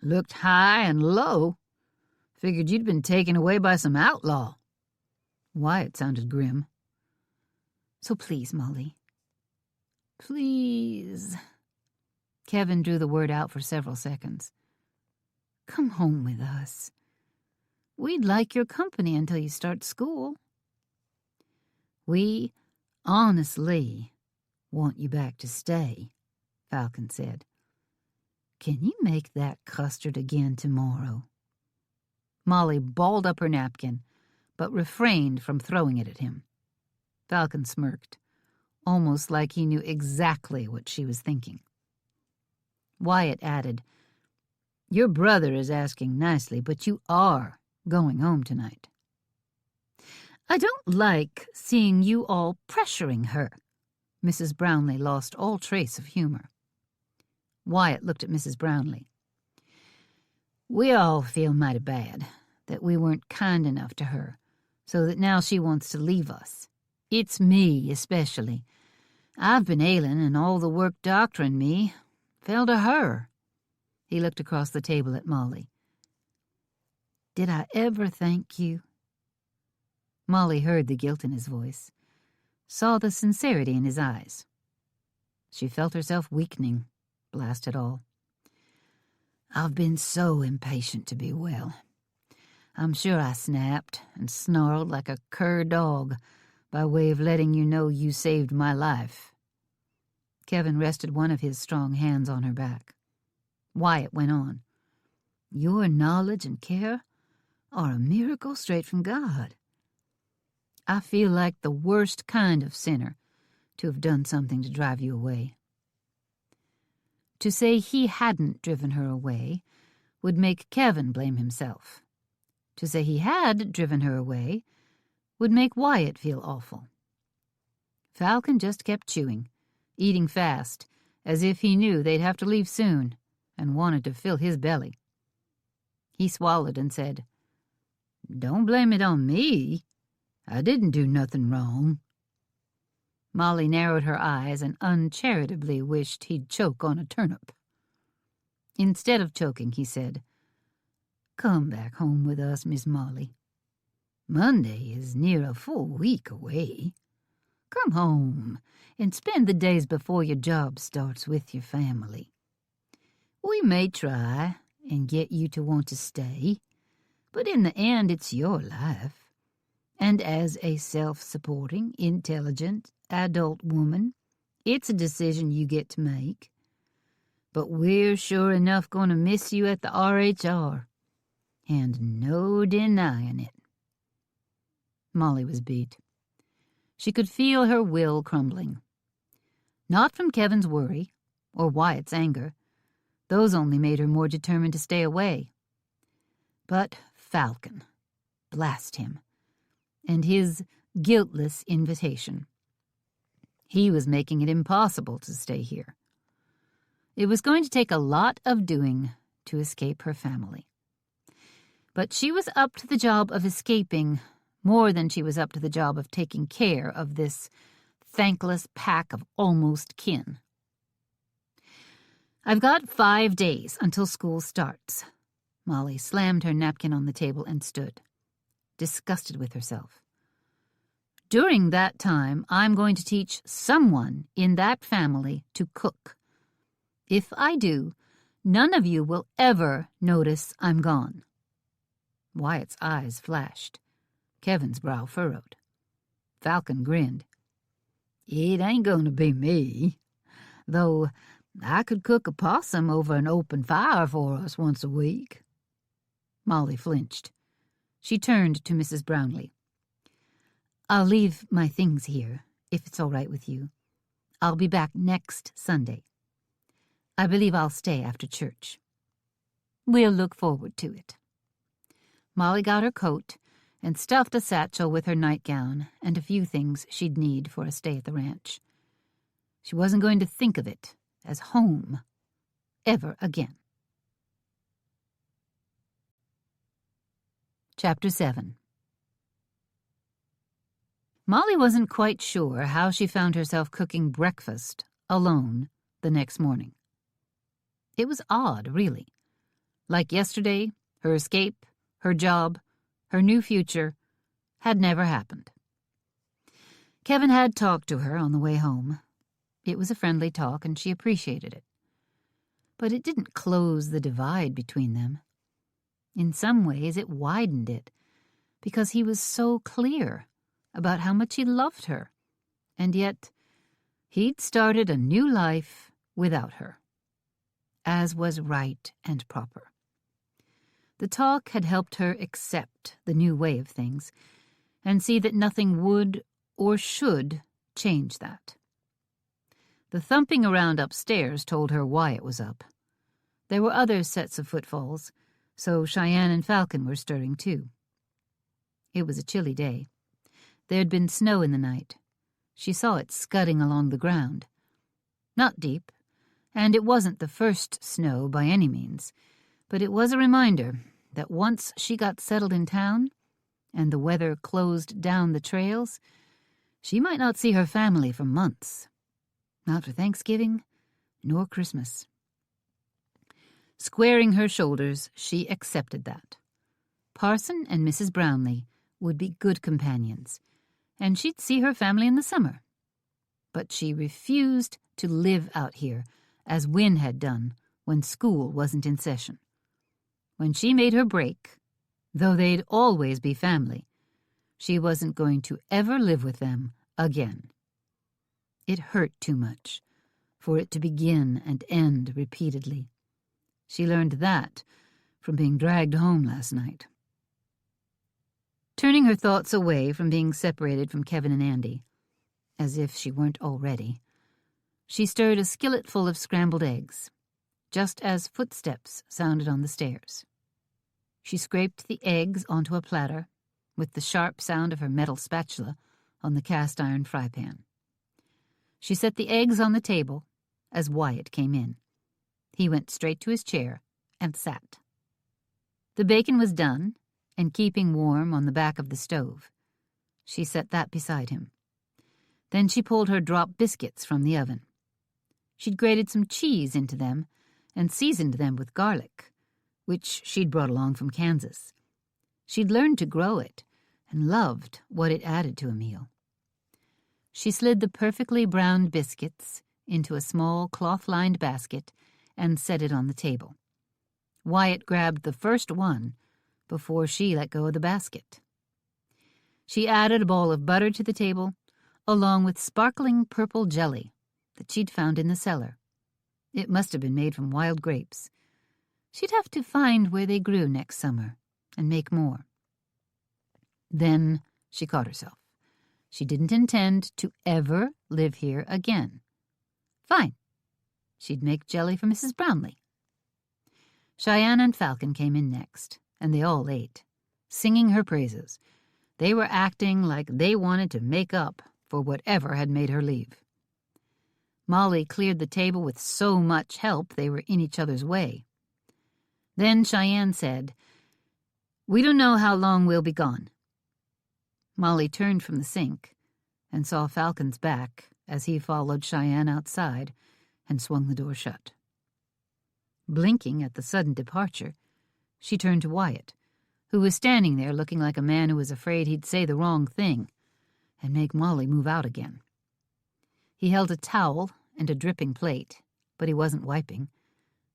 Looked high and low. Figured you'd been taken away by some outlaw. Wyatt sounded grim. So please, Molly. Please. Kevin drew the word out for several seconds. Come home with us. We'd like your company until you start school. We honestly want you back to stay, Falcon said. Can you make that custard again tomorrow? Molly balled up her napkin, but refrained from throwing it at him. Falcon smirked, almost like he knew exactly what she was thinking. Wyatt added, Your brother is asking nicely, but you are going home tonight. I don't like seeing you all pressuring her. Mrs. Brownlee lost all trace of humor. Wyatt looked at Mrs. Brownlee. We all feel mighty bad that we weren't kind enough to her, so that now she wants to leave us. It's me, especially. I've been ailing, and all the work doctoring me fell to her. He looked across the table at Molly. Did I ever thank you? Molly heard the guilt in his voice, saw the sincerity in his eyes. She felt herself weakening, blast it all. I've been so impatient to be well. I'm sure I snapped and snarled like a cur dog by way of letting you know you saved my life. Kevin rested one of his strong hands on her back. Wyatt went on. Your knowledge and care are a miracle straight from God. I feel like the worst kind of sinner to have done something to drive you away. To say he hadn't driven her away would make Kevin blame himself. To say he had driven her away would make Wyatt feel awful. Falcon just kept chewing, eating fast, as if he knew they'd have to leave soon and wanted to fill his belly. He swallowed and said, Don't blame it on me. I didn't do nothing wrong. Molly narrowed her eyes and uncharitably wished he'd choke on a turnip. Instead of choking, he said, Come back home with us, Miss Molly. Monday is near a full week away. Come home and spend the days before your job starts with your family. We may try and get you to want to stay, but in the end it's your life. And as a self-supporting, intelligent, adult woman, it's a decision you get to make. But we're sure enough going to miss you at the RHR. And no denying it. Molly was beat. She could feel her will crumbling. Not from Kevin's worry or Wyatt's anger. Those only made her more determined to stay away. But Falcon, blast him, and his guiltless invitation. He was making it impossible to stay here. It was going to take a lot of doing to escape her family. But she was up to the job of escaping more than she was up to the job of taking care of this thankless pack of almost kin. I've got 5 days until school starts. Molly slammed her napkin on the table and stood, disgusted with herself. During that time, I'm going to teach someone in that family to cook. If I do, none of you will ever notice I'm gone. Wyatt's eyes flashed. Kevin's brow furrowed. Falcon grinned. It ain't going to be me, though I could cook a possum over an open fire for us once a week. Molly flinched. She turned to Mrs. Brownlee. I'll leave my things here, if it's all right with you. I'll be back next Sunday. I believe I'll stay after church. We'll look forward to it. Molly got her coat and stuffed a satchel with her nightgown and a few things she'd need for a stay at the ranch. She wasn't going to think of it as home ever again. Chapter 7. Molly wasn't quite sure how she found herself cooking breakfast alone the next morning. It was odd, really. Like yesterday, her escape, her job, her new future had never happened. Kevin had talked to her on the way home. It was a friendly talk, and she appreciated it. But it didn't close the divide between them. In some ways, it widened it, because he was so clear about how much he loved her, and yet he'd started a new life without her, as was right and proper. The talk had helped her accept the new way of things and see that nothing would or should change that. The thumping around upstairs told her Wyatt was up. There were other sets of footfalls, so Cheyenne and Falcon were stirring too. It was a chilly day. There'd been snow in the night. She saw it scudding along the ground. Not deep, and it wasn't the first snow by any means, but it was a reminder that once she got settled in town and the weather closed down the trails, she might not see her family for months. Not for Thanksgiving, nor Christmas. Squaring her shoulders, she accepted that. Parson and Mrs. Brownlee would be good companions, and she'd see her family in the summer. But she refused to live out here, as Wynne had done when school wasn't in session. When she made her break, though they'd always be family, she wasn't going to ever live with them again. It hurt too much for it to begin and end repeatedly. She learned that from being dragged home last night. Turning her thoughts away from being separated from Kevin and Andy, as if she weren't already, she stirred a skillet full of scrambled eggs, just as footsteps sounded on the stairs. She scraped the eggs onto a platter, with the sharp sound of her metal spatula on the cast-iron fry pan. She set the eggs on the table as Wyatt came in. He went straight to his chair and sat. The bacon was done and keeping warm on the back of the stove. She set that beside him. Then she pulled her drop biscuits from the oven. She'd grated some cheese into them and seasoned them with garlic, which she'd brought along from Kansas. She'd learned to grow it and loved what it added to a meal. She slid the perfectly browned biscuits into a small cloth-lined basket and set it on the table. Wyatt grabbed the first one before she let go of the basket. She added a ball of butter to the table, along with sparkling purple jelly that she'd found in the cellar. It must have been made from wild grapes. She'd have to find where they grew next summer and make more. Then she caught herself. She didn't intend to ever live here again. Fine. She'd make jelly for Mrs. Brownlee. Cheyenne and Falcon came in next, and they all ate, singing her praises. They were acting like they wanted to make up for whatever had made her leave. Molly cleared the table with so much help they were in each other's way. Then Cheyenne said, "We don't know how long we'll be gone." Molly turned from the sink and saw Falcon's back as he followed Cheyenne outside and swung the door shut. Blinking at the sudden departure, she turned to Wyatt, who was standing there looking like a man who was afraid he'd say the wrong thing and make Molly move out again. He held a towel and a dripping plate, but he wasn't wiping.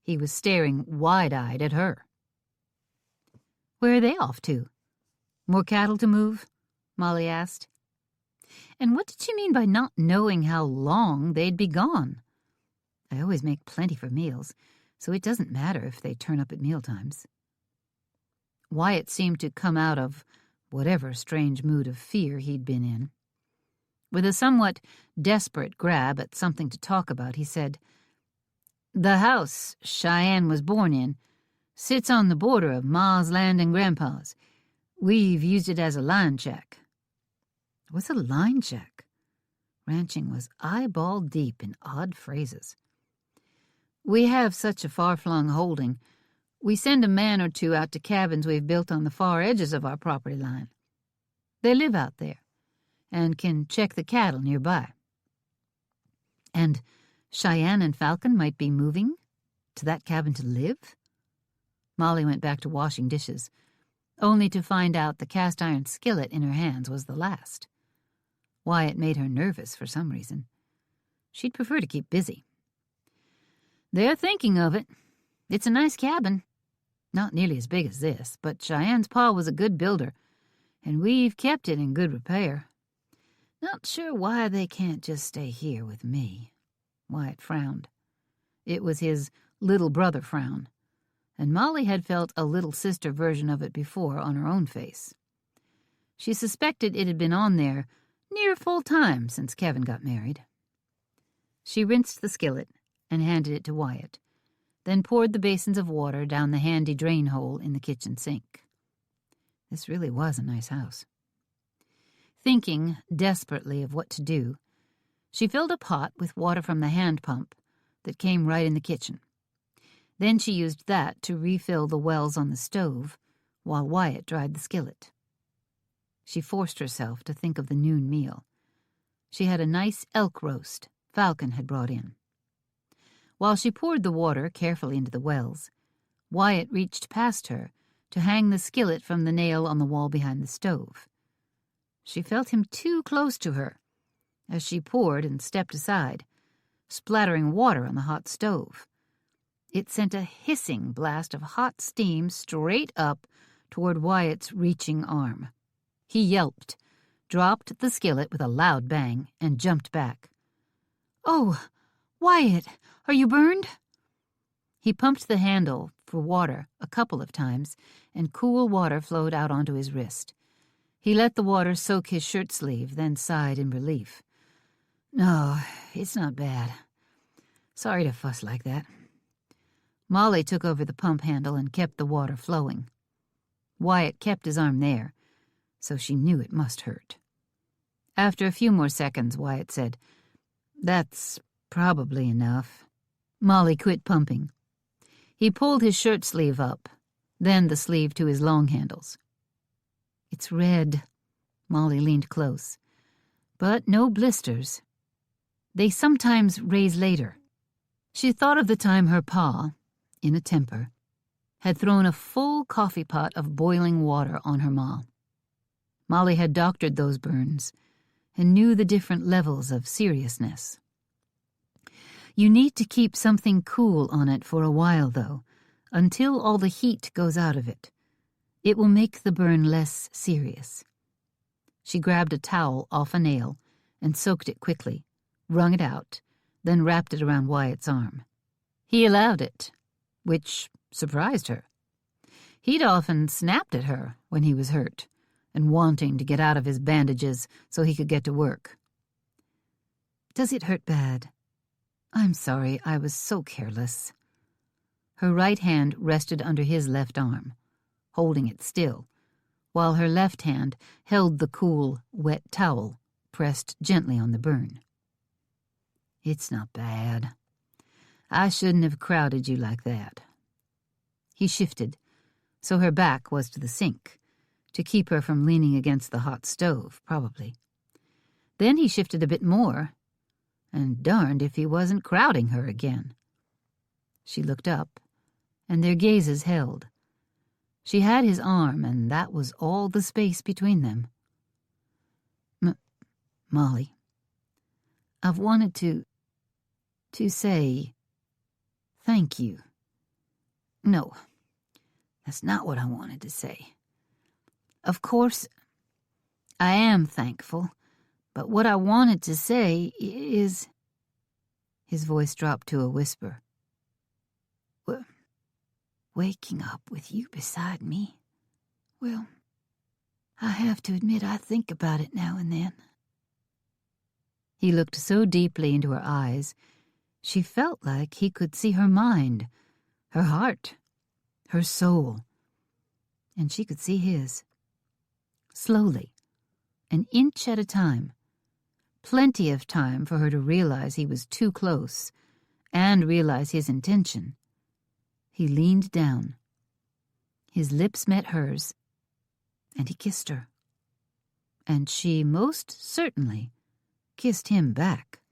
He was staring wide-eyed at her. "Where are they off to? More cattle to move?" Molly asked. And what did she mean by not knowing how long they'd be gone? I always make plenty for meals, so it doesn't matter if they turn up at mealtimes. Wyatt seemed to come out of whatever strange mood of fear he'd been in. With a somewhat desperate grab at something to talk about, he said, "The house Cheyenne was born in sits on the border of Ma's land and Grandpa's. We've used it as a line check." What's a line check? Ranching was eyeball deep in odd phrases. "We have such a far-flung holding. We send a man or two out to cabins we've built on the far edges of our property line. They live out there and can check the cattle nearby." And Cheyenne and Falcon might be moving to that cabin to live? Molly went back to washing dishes, only to find out the cast-iron skillet in her hands was the last. Wyatt made her nervous for some reason. She'd prefer to keep busy. "They're thinking of it. It's a nice cabin. Not nearly as big as this, but Cheyenne's pa was a good builder, and we've kept it in good repair. Not sure why they can't just stay here with me." Wyatt frowned. It was his little brother frown, and Molly had felt a little sister version of it before on her own face. She suspected it had been on there near full time since Kevin got married. She rinsed the skillet and handed it to Wyatt, then poured the basins of water down the handy drain hole in the kitchen sink. This really was a nice house. Thinking desperately of what to do, she filled a pot with water from the hand pump that came right in the kitchen. Then she used that to refill the wells on the stove while Wyatt dried the skillet. She forced herself to think of the noon meal. She had a nice elk roast Falcon had brought in. While she poured the water carefully into the wells, Wyatt reached past her to hang the skillet from the nail on the wall behind the stove. She felt him too close to her as she poured and stepped aside, splattering water on the hot stove. It sent a hissing blast of hot steam straight up toward Wyatt's reaching arm. He yelped, dropped the skillet with a loud bang, and jumped back. "Oh, Wyatt, are you burned?" He pumped the handle for water a couple of times, and cool water flowed out onto his wrist. He let the water soak his shirt sleeve, then sighed in relief. "No, it's not bad. Sorry to fuss like that." Molly took over the pump handle and kept the water flowing. Wyatt kept his arm there, so she knew it must hurt. After a few more seconds, Wyatt said, "That's probably enough." Molly quit pumping. He pulled his shirt sleeve up, then the sleeve to his long handles. "It's red." Molly leaned close. "But no blisters. They sometimes raise later." She thought of the time her pa, in a temper, had thrown a full coffee pot of boiling water on her ma. Molly had doctored those burns and knew the different levels of seriousness. You need to keep something cool on it for a while, though, until all the heat goes out of it. It will make the burn less serious. She grabbed a towel off a nail and soaked it quickly, wrung it out, then wrapped it around Wyatt's arm. He allowed it, which surprised her. He'd often snapped at her when he was hurt and wanting to get out of his bandages so he could get to work. "Does it hurt bad? I'm sorry, I was so careless." Her right hand rested under his left arm, holding it still, while her left hand held the cool, wet towel pressed gently on the burn. "It's not bad. I shouldn't have crowded you like that." He shifted, so her back was to the sink, to keep her from leaning against the hot stove, probably. Then he shifted a bit more, and darned if he wasn't crowding her again. She looked up, and their gazes held. She had his arm, and that was all the space between them. Molly, I've wanted to say thank you." "No, that's not what I wanted to say. Of course, I am thankful, but what I wanted to say is..." His voice dropped to a whisper. "Waking up with you beside me, well, I have to admit I think about it now and then." He looked so deeply into her eyes, she felt like he could see her mind, her heart, her soul, and she could see his. Slowly, an inch at a time, plenty of time for her to realize he was too close and realize his intention. He leaned down. His lips met hers, and he kissed her. And she most certainly kissed him back.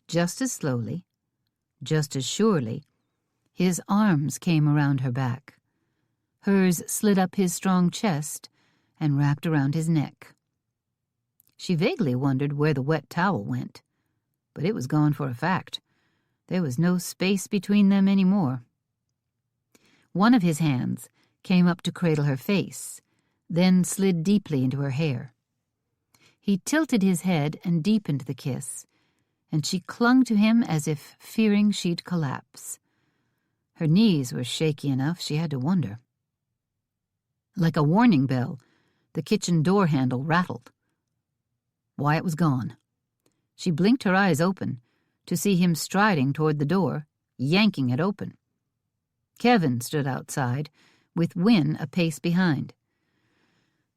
Just as slowly, just as surely, his arms came around her back. Hers slid up his strong chest and wrapped around his neck. She vaguely wondered where the wet towel went, but it was gone for a fact. There was no space between them any more. One of his hands came up to cradle her face, then slid deeply into her hair. He tilted his head and deepened the kiss, and she clung to him as if fearing she'd collapse. Her knees were shaky enough she had to wonder. Like a warning bell, the kitchen door handle rattled. Wyatt was gone. She blinked her eyes open to see him striding toward the door, yanking it open. Kevin stood outside, with Wynne a pace behind.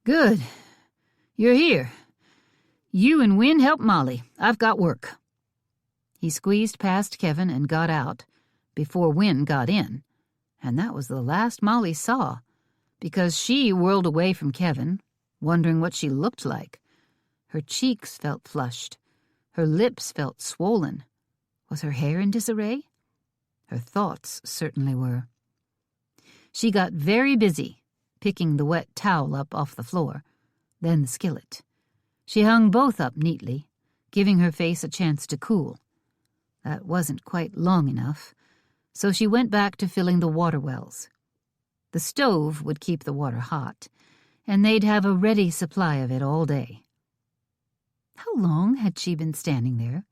"Good. You're here. You and Wynne help Molly. I've got work." He squeezed past Kevin and got out before Wynne got in, and that was the last Molly saw, because she whirled away from Kevin, wondering what she looked like. Her cheeks felt flushed. Her lips felt swollen. Was her hair in disarray? Her thoughts certainly were. She got very busy, picking the wet towel up off the floor, then the skillet. She hung both up neatly, giving her face a chance to cool. That wasn't quite long enough, so she went back to filling the water wells. The stove would keep the water hot, and they'd have a ready supply of it all day. How long had she been standing there,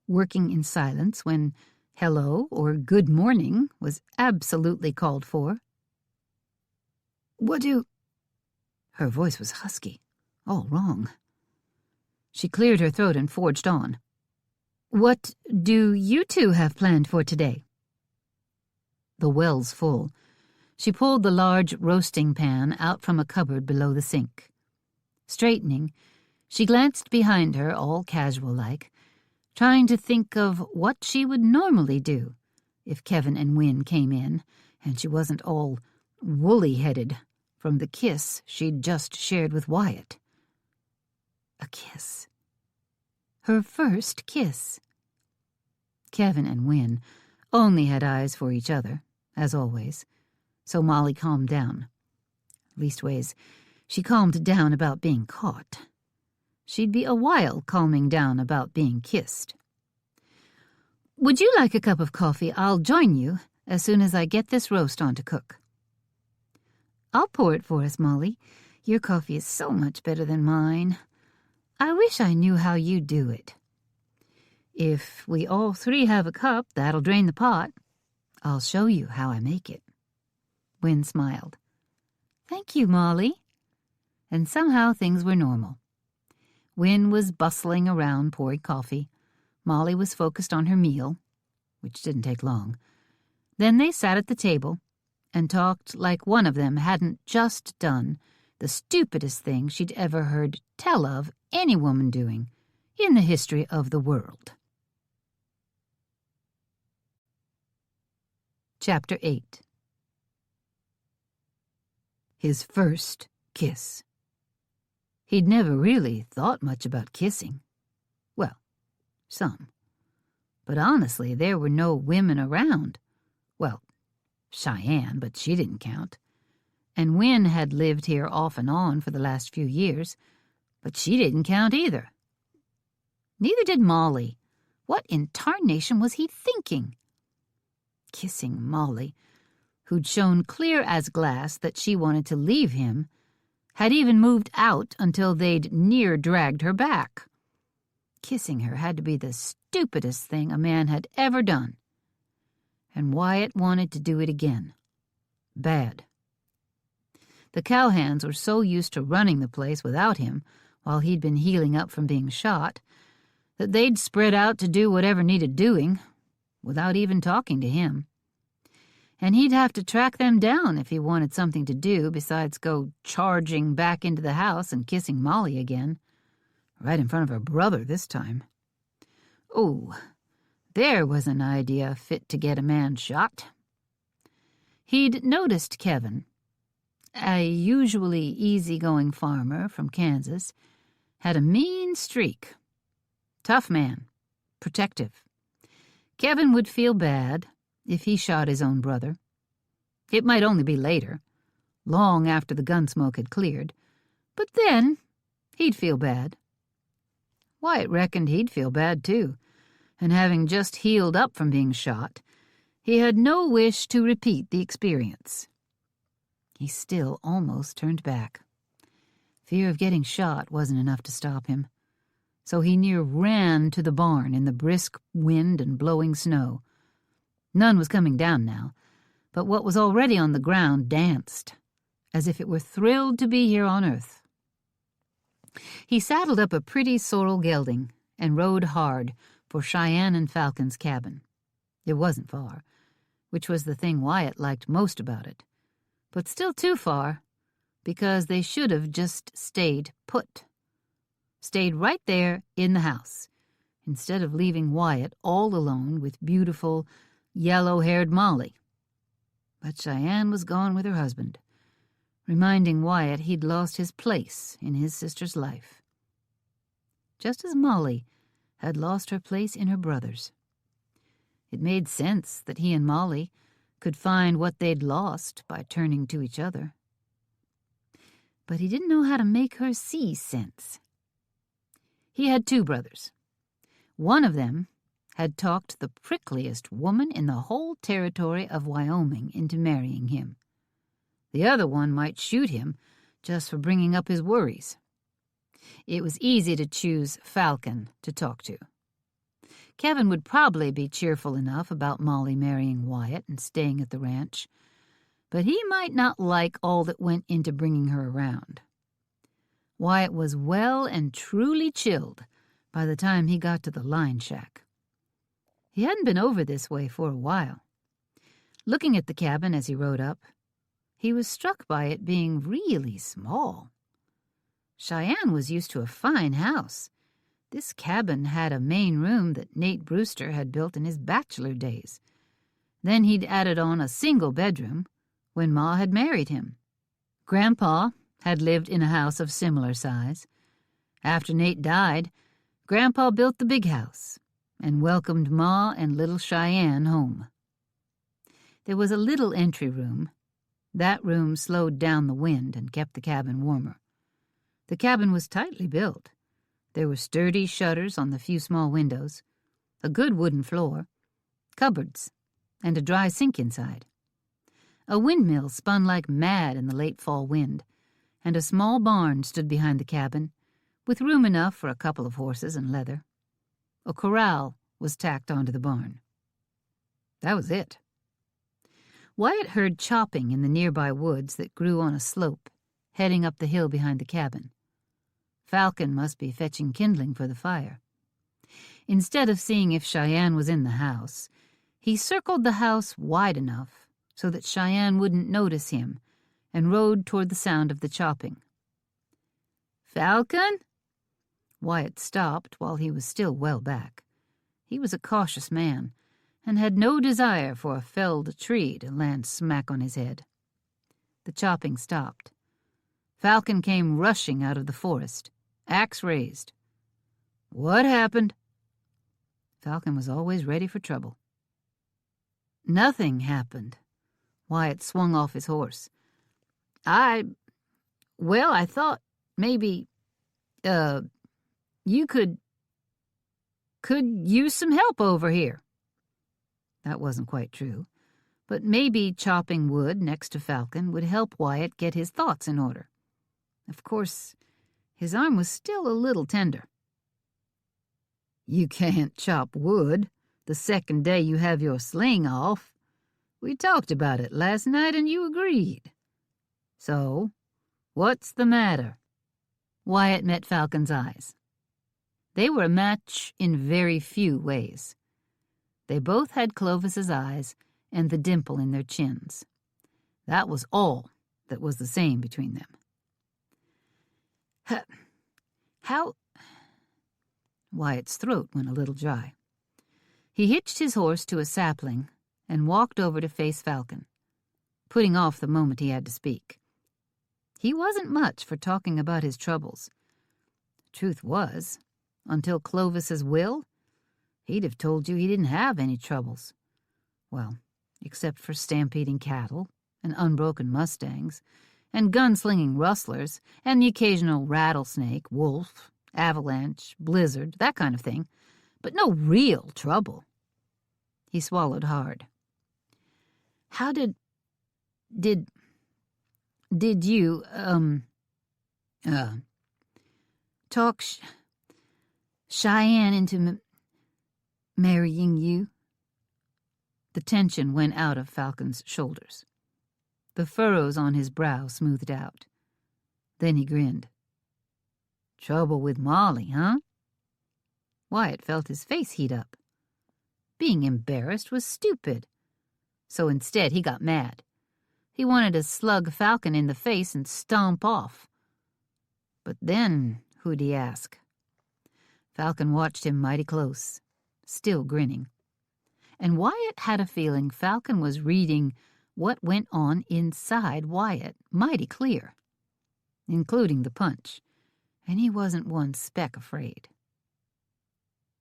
working in silence when hello or good morning was absolutely called for? "What do—" Her voice was husky, all wrong. She cleared her throat and forged on. "What do you two have planned for today?" The well's full. She pulled the large roasting pan out from a cupboard below the sink. Straightening, she glanced behind her, all casual-like, trying to think of what she would normally do if Kevin and Wynne came in and she wasn't all woolly-headed from the kiss she'd just shared with Wyatt. A kiss. Her first kiss. Kevin and Wynne only had eyes for each other, as always, so Molly calmed down. Leastways, she calmed down about being caught. She'd be a while calming down about being kissed. "Would you like a cup of coffee? I'll join you as soon as I get this roast on to cook." "I'll pour it for us, Molly. Your coffee is so much better than mine. I wish I knew how you do it. If we all three have a cup, that'll drain the pot. I'll show you how I make it." Win smiled. "Thank you, Molly." And somehow things were normal. Win was bustling around pouring coffee. Molly was focused on her meal, which didn't take long. Then they sat at the table and talked like one of them hadn't just done the stupidest thing she'd ever heard tell of any woman doing in the history of the world. Chapter 8. His first kiss. He'd never really thought much about kissing. Well, some. But honestly, there were no women around. Well, Cheyenne, but she didn't count. And Win had lived here off and on for the last few years, but she didn't count either. Neither did Molly. What in tarnation was he thinking? Kissing Molly, who'd shown clear as glass that she wanted to leave him, had even moved out until they'd near dragged her back. Kissing her had to be the stupidest thing a man had ever done. And Wyatt wanted to do it again. Bad. The cowhands were so used to running the place without him while he'd been healing up from being shot that they'd spread out to do whatever needed doing without even talking to him. And he'd have to track them down if he wanted something to do besides go charging back into the house and kissing Molly again. Right in front of her brother this time. Oh, there was an idea fit to get a man shot. He'd noticed Kevin, a usually easygoing farmer from Kansas, had a mean streak. Tough man, protective. Kevin would feel bad if he shot his own brother. It might only be later, long after the gun smoke had cleared, but then he'd feel bad. Wyatt reckoned he'd feel bad too, and having just healed up from being shot, he had no wish to repeat the experience. He still almost turned back. Fear of getting shot wasn't enough to stop him, so he near ran to the barn in the brisk wind and blowing snow. None was coming down now, but what was already on the ground danced, as if it were thrilled to be here on earth. He saddled up a pretty sorrel gelding and rode hard for Cheyenne and Falcon's cabin. It wasn't far, which was the thing Wyatt liked most about it, but still too far, because they should have just stayed put. Stayed right there in the house, instead of leaving Wyatt all alone with beautiful, yellow-haired Molly. But Cheyenne was gone with her husband, reminding Wyatt he'd lost his place in his sister's life, just as Molly had lost her place in her brother's. It made sense that he and Molly could find what they'd lost by turning to each other. But he didn't know how to make her see sense. He had two brothers. One of them had talked the prickliest woman in the whole territory of Wyoming into marrying him. The other one might shoot him just for bringing up his worries. It was easy to choose Falcon to talk to. Kevin would probably be cheerful enough about Molly marrying Wyatt and staying at the ranch, but he might not like all that went into bringing her around. Wyatt was well and truly chilled by the time he got to the line shack. He hadn't been over this way for a while. Looking at the cabin as he rode up, he was struck by it being really small. Cheyenne was used to a fine house. This cabin had a main room that Nate Brewster had built in his bachelor days. Then he'd added on a single bedroom when Ma had married him. Grandpa had lived in a house of similar size. After Nate died, Grandpa built the big house and welcomed Ma and little Cheyenne home. There was a little entry room. That room slowed down the wind and kept the cabin warmer. The cabin was tightly built. There were sturdy shutters on the few small windows, a good wooden floor, cupboards, and a dry sink inside. A windmill spun like mad in the late fall wind, and a small barn stood behind the cabin, with room enough for a couple of horses and leather. A corral was tacked onto the barn. That was it. Wyatt heard chopping in the nearby woods that grew on a slope, heading up the hill behind the cabin. Falcon must be fetching kindling for the fire. Instead of seeing if Cheyenne was in the house, he circled the house wide enough so that Cheyenne wouldn't notice him and rode toward the sound of the chopping. "Falcon?" Wyatt stopped while he was still well back. He was a cautious man and had no desire for a felled tree to land smack on his head. The chopping stopped. Falcon came rushing out of the forest, axe raised. "What happened?" Falcon was always ready for trouble. "Nothing happened." Wyatt swung off his horse. I thought maybe, you could use some help over here." That wasn't quite true, but maybe chopping wood next to Falcon would help Wyatt get his thoughts in order. Of course, his arm was still a little tender. "You can't chop wood the second day you have your sling off. We talked about it last night and you agreed. So, what's the matter?" Wyatt met Falcon's eyes. They were a match in very few ways. They both had Clovis's eyes and the dimple in their chins. That was all that was the same between them. How? Wyatt's throat went a little dry. He hitched his horse to a sapling and walked over to face Falcon, putting off the moment he had to speak. He wasn't much for talking about his troubles. Truth was, until Clovis's will, he'd have told you he didn't have any troubles. Well, except for stampeding cattle and unbroken mustangs and gunslinging rustlers and the occasional rattlesnake, wolf, avalanche, blizzard, that kind of thing, but no real trouble. He swallowed hard. "How did you, talk Cheyenne into marrying you?" The tension went out of Falcon's shoulders. The furrows on his brow smoothed out. Then he grinned. "Trouble with Molly, huh?" Wyatt felt his face heat up. Being embarrassed was stupid. So instead he got mad. He wanted to slug Falcon in the face and stomp off. But then who'd he ask? Falcon watched him mighty close, still grinning. And Wyatt had a feeling Falcon was reading what went on inside Wyatt mighty clear, including the punch, and he wasn't one speck afraid.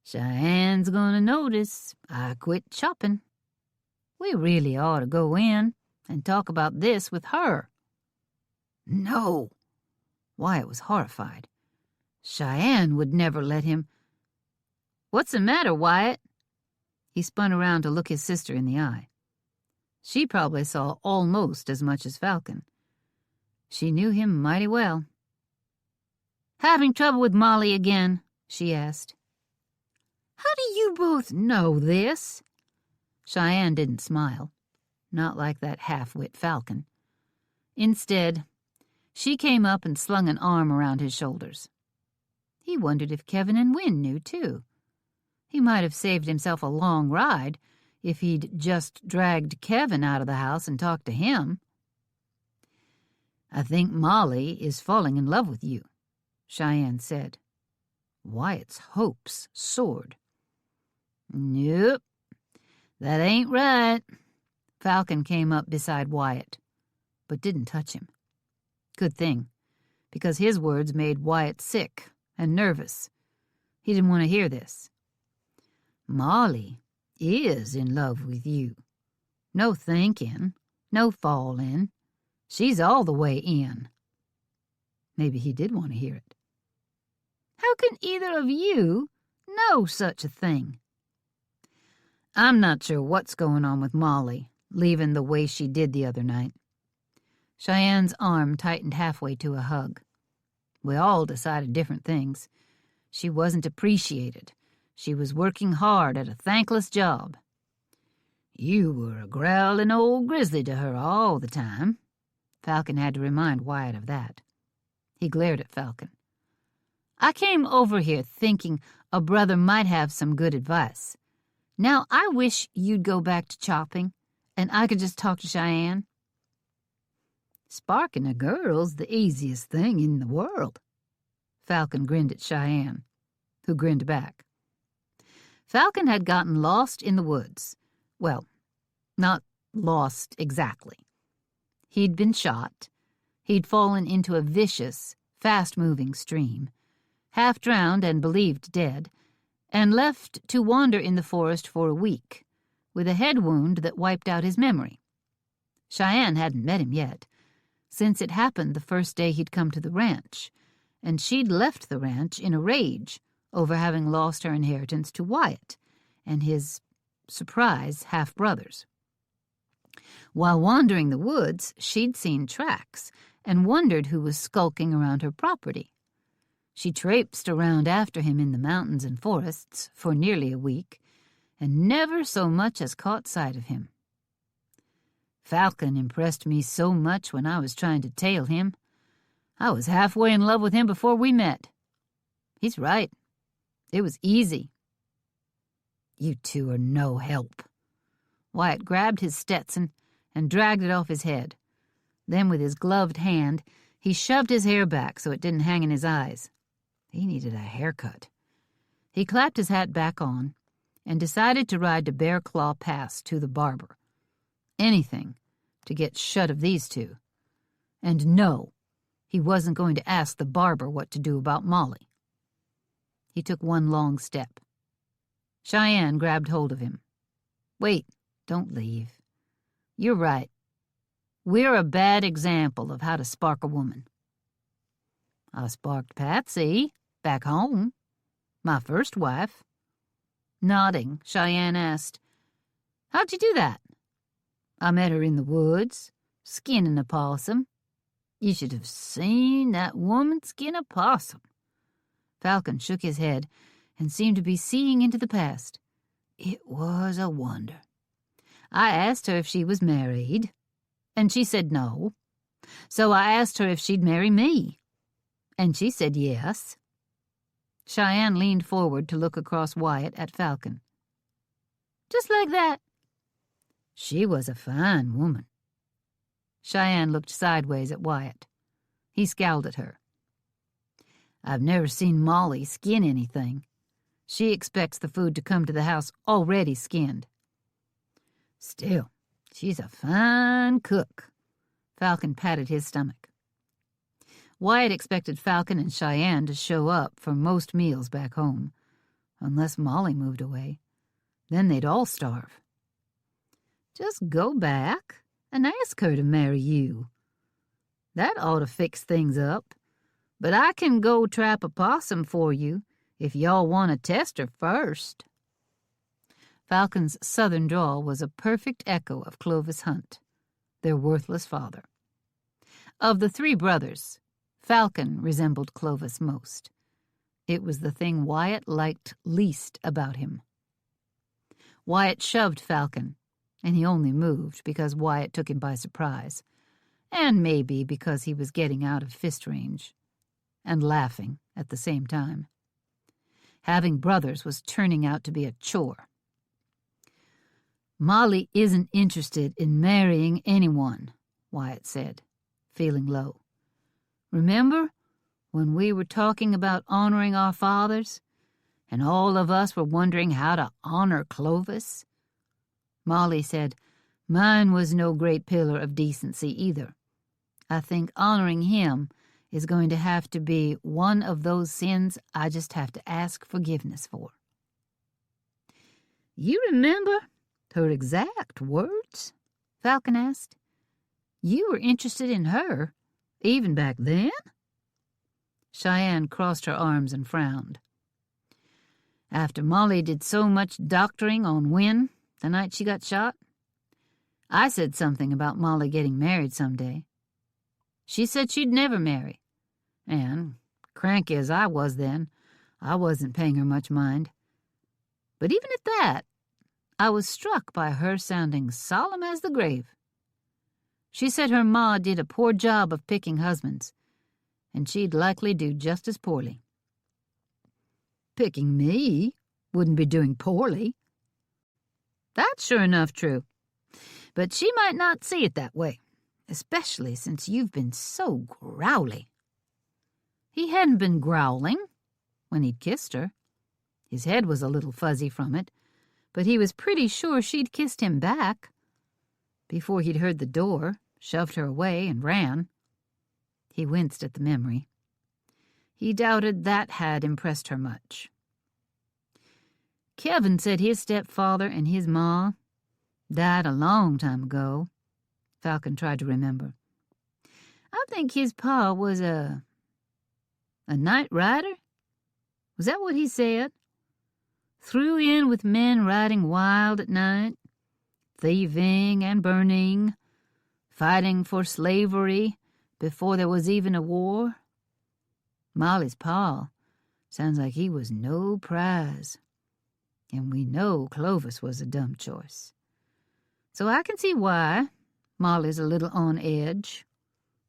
"Cheyenne's gonna notice I quit chopping. We really ought to go in and talk about this with her." "No!" Wyatt was horrified. Cheyenne would never let him. "What's the matter, Wyatt?" He spun around to look his sister in the eye. She probably saw almost as much as Falcon. She knew him mighty well. "Having trouble with Molly again?" she asked. "How do you both know this?" Cheyenne didn't smile, not like that half-wit Falcon. Instead, she came up and slung an arm around his shoulders. He wondered if Kevin and Wynne knew, too. He might have saved himself a long ride if he'd just dragged Kevin out of the house and talked to him. "I think Molly is falling in love with you," Cheyenne said. Wyatt's hopes soared. "Nope, that ain't right." Falcon came up beside Wyatt, but didn't touch him. Good thing, because his words made Wyatt sick and nervous. He didn't want to hear this. "Molly is in love with you. No thinking, no falling. She's all the way in." Maybe he did want to hear it. "How can either of you know such a thing?" "I'm not sure what's going on with Molly, leaving the way she did the other night. Cheyenne's arm tightened halfway to a hug. We all decided different things. She wasn't appreciated. She was working hard at a thankless job. You were a growling old grizzly to her all the time. Falcon had to remind Wyatt of that. He glared at Falcon. I came over here thinking a brother might have some good advice. Now I wish you'd go back to chopping, and I could just talk to Cheyenne. Sparking a girl's the easiest thing in the world. Falcon grinned at Cheyenne, who grinned back. Falcon had gotten lost in the woods. Well, not lost exactly. He'd been shot. He'd fallen into a vicious, fast-moving stream, half drowned and believed dead, and left to wander in the forest for a week, with a head wound that wiped out his memory. Cheyenne hadn't met him yet, since it happened the first day he'd come to the ranch, and she'd left the ranch in a rage over having lost her inheritance to Wyatt and his surprise half-brothers. While wandering the woods, she'd seen tracks and wondered who was skulking around her property. She traipsed around after him in the mountains and forests for nearly a week, and never so much as caught sight of him. Falcon impressed me so much when I was trying to tail him. I was halfway in love with him before we met. He's right. It was easy. You two are no help. Wyatt grabbed his Stetson and dragged it off his head. Then with his gloved hand, he shoved his hair back so it didn't hang in his eyes. He needed a haircut. He clapped his hat back on and decided to ride to Bear Claw Pass to the barber. Anything to get shut of these two. And no, he wasn't going to ask the barber what to do about Molly. He took one long step. Cheyenne grabbed hold of him. Wait, don't leave. You're right. We're a bad example of how to spark a woman. I sparked Patsy back home, my first wife. Nodding, Cheyenne asked, How'd you do that? I met her in the woods, skinning a possum. You should have seen that woman skin a possum. Falcon shook his head and seemed to be seeing into the past. It was a wonder. I asked her if she was married, and she said no. So I asked her if she'd marry me, and she said yes. Cheyenne leaned forward to look across Wyatt at Falcon. Just like that. She was a fine woman. Cheyenne looked sideways at Wyatt. He scowled at her. I've never seen Molly skin anything. She expects the food to come to the house already skinned. Still, she's a fine cook. Falcon patted his stomach. Wyatt expected Falcon and Cheyenne to show up for most meals back home, unless Molly moved away. Then they'd all starve. Just go back and ask her to marry you. That ought to fix things up. But I can go trap a possum for you if y'all want to test her first. Falcon's southern drawl was a perfect echo of Clovis Hunt, their worthless father. Of the three brothers, Falcon resembled Clovis most. It was the thing Wyatt liked least about him. Wyatt shoved Falcon, and he only moved because Wyatt took him by surprise, and maybe because he was getting out of fist range, and laughing at the same time. Having brothers was turning out to be a chore. Molly isn't interested in marrying anyone, Wyatt said, feeling low. Remember when we were talking about honoring our fathers, and all of us were wondering how to honor Clovis? Molly said, Mine was no great pillar of decency either. I think honoring him is going to have to be one of those sins I just have to ask forgiveness for. You remember her exact words? Falcon asked. You were interested in her, even back then? Cheyenne crossed her arms and frowned. After Molly did so much doctoring on Wynn the night she got shot, I said something about Molly getting married someday. She said she'd never marry. And, cranky as I was then, I wasn't paying her much mind. But even at that, I was struck by her sounding solemn as the grave. She said her ma did a poor job of picking husbands, and she'd likely do just as poorly. Picking me wouldn't be doing poorly. That's sure enough true. But she might not see it that way, especially since you've been so growly. He hadn't been growling when he'd kissed her. His head was a little fuzzy from it, but he was pretty sure she'd kissed him back. Before he'd heard the door, shoved her away, and ran. He winced at the memory. He doubted that had impressed her much. Kevin said his stepfather and his ma died a long time ago. Falcon tried to remember. I think his pa was a night rider? Was that what he said? Threw in with men riding wild at night, thieving and burning, fighting for slavery before there was even a war? Molly's pa sounds like he was no prize. And we know Clovis was a dumb choice. So I can see why Molly's a little on edge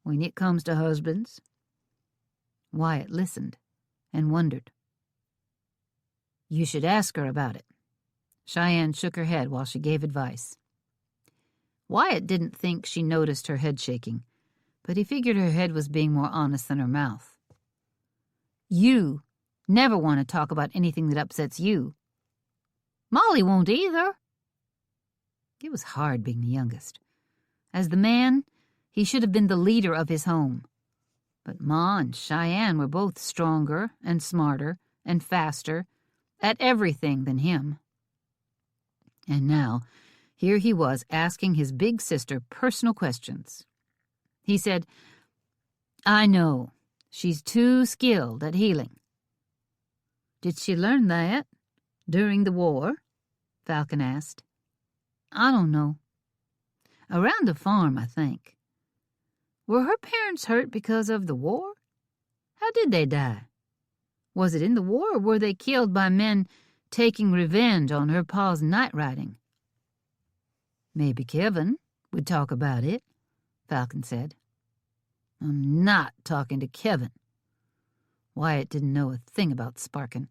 when it comes to husbands. Wyatt listened and wondered. You should ask her about it. Cheyenne shook her head while she gave advice. Wyatt didn't think she noticed her head shaking, but he figured her head was being more honest than her mouth. You never want to talk about anything that upsets you. Molly won't either. It was hard being the youngest. As the man, he should have been the leader of his home. But Ma and Cheyenne were both stronger and smarter and faster at everything than him. And now, here he was asking his big sister personal questions. He said, I know, she's too skilled at healing. Did she learn that during the war? Falcon asked. I don't know. Around the farm, I think. Were her parents hurt because of the war? How did they die? Was it in the war, or were they killed by men taking revenge on her pa's night riding? Maybe Kevin would talk about it, Falcon said. I'm not talking to Kevin. Wyatt didn't know a thing about sparking,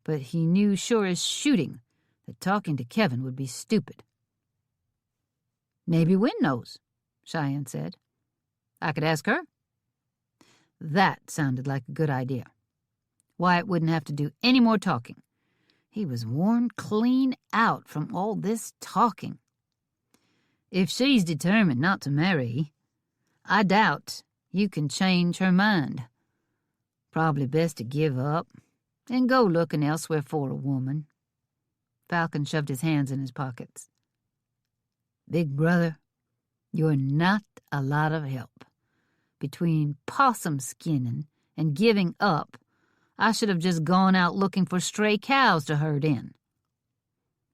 but he knew sure as shooting that talking to Kevin would be stupid. Maybe Wynne knows, Cheyenne said. I could ask her. That sounded like a good idea. Wyatt wouldn't have to do any more talking. He was worn clean out from all this talking. If she's determined not to marry, I doubt you can change her mind. Probably best to give up and go looking elsewhere for a woman. Falcon shoved his hands in his pockets. Big brother, you're not a lot of help. Between possum skinning and giving up, I should have just gone out looking for stray cows to herd in.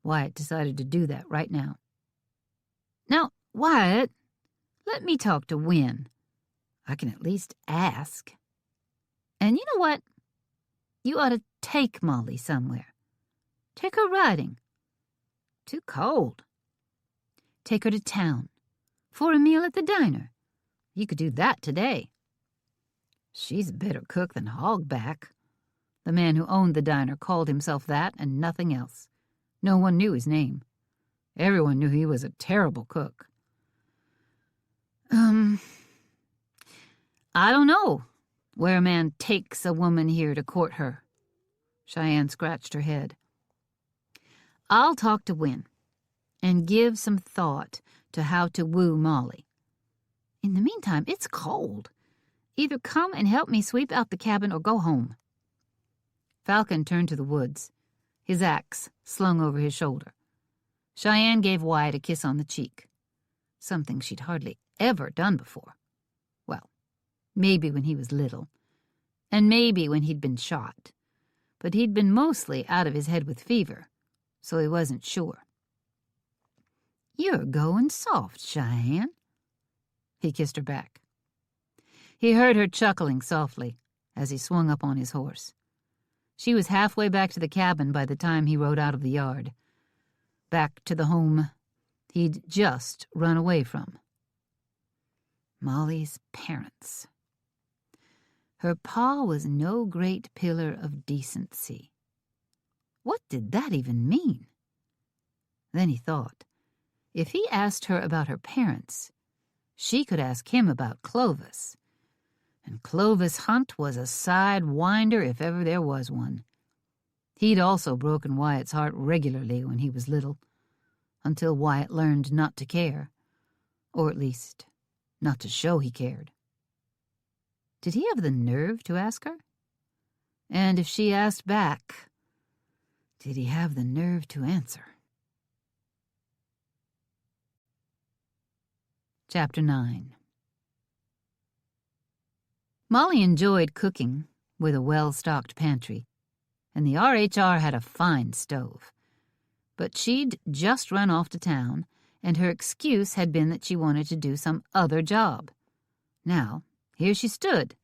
Wyatt decided to do that right now. Now, Wyatt, let me talk to Wynne. I can at least ask. And you know what? You ought to take Molly somewhere. Take her riding. Too cold. Take her to town. For a meal at the diner. You could do that today. She's a better cook than Hogback. The man who owned the diner called himself that and nothing else. No one knew his name. Everyone knew he was a terrible cook. I don't know where a man takes a woman here to court her. Cheyenne scratched her head. I'll talk to Wynne and give some thought to how to woo Molly. In the meantime, it's cold. Either come and help me sweep out the cabin or go home. Falcon turned to the woods, his axe slung over his shoulder. Cheyenne gave Wyatt a kiss on the cheek, something she'd hardly ever done before. Well, maybe when he was little, and maybe when he'd been shot, but he'd been mostly out of his head with fever, so he wasn't sure. You're going soft, Cheyenne. He kissed her back. He heard her chuckling softly as he swung up on his horse. She was halfway back to the cabin by the time he rode out of the yard, back to the home he'd just run away from. Molly's parents. Her pa was no great pillar of decency. What did that even mean? Then he thought, if he asked her about her parents, she could ask him about Clovis. And Clovis Hunt was a sidewinder if ever there was one. He'd also broken Wyatt's heart regularly when he was little, until Wyatt learned not to care, or at least not to show he cared. Did he have the nerve to ask her? And if she asked back, did he have the nerve to answer? Chapter 9. Molly enjoyed cooking with a well-stocked pantry, and the RHR had a fine stove. But she'd just run off to town, and her excuse had been that she wanted to do some other job. Now, here she stood,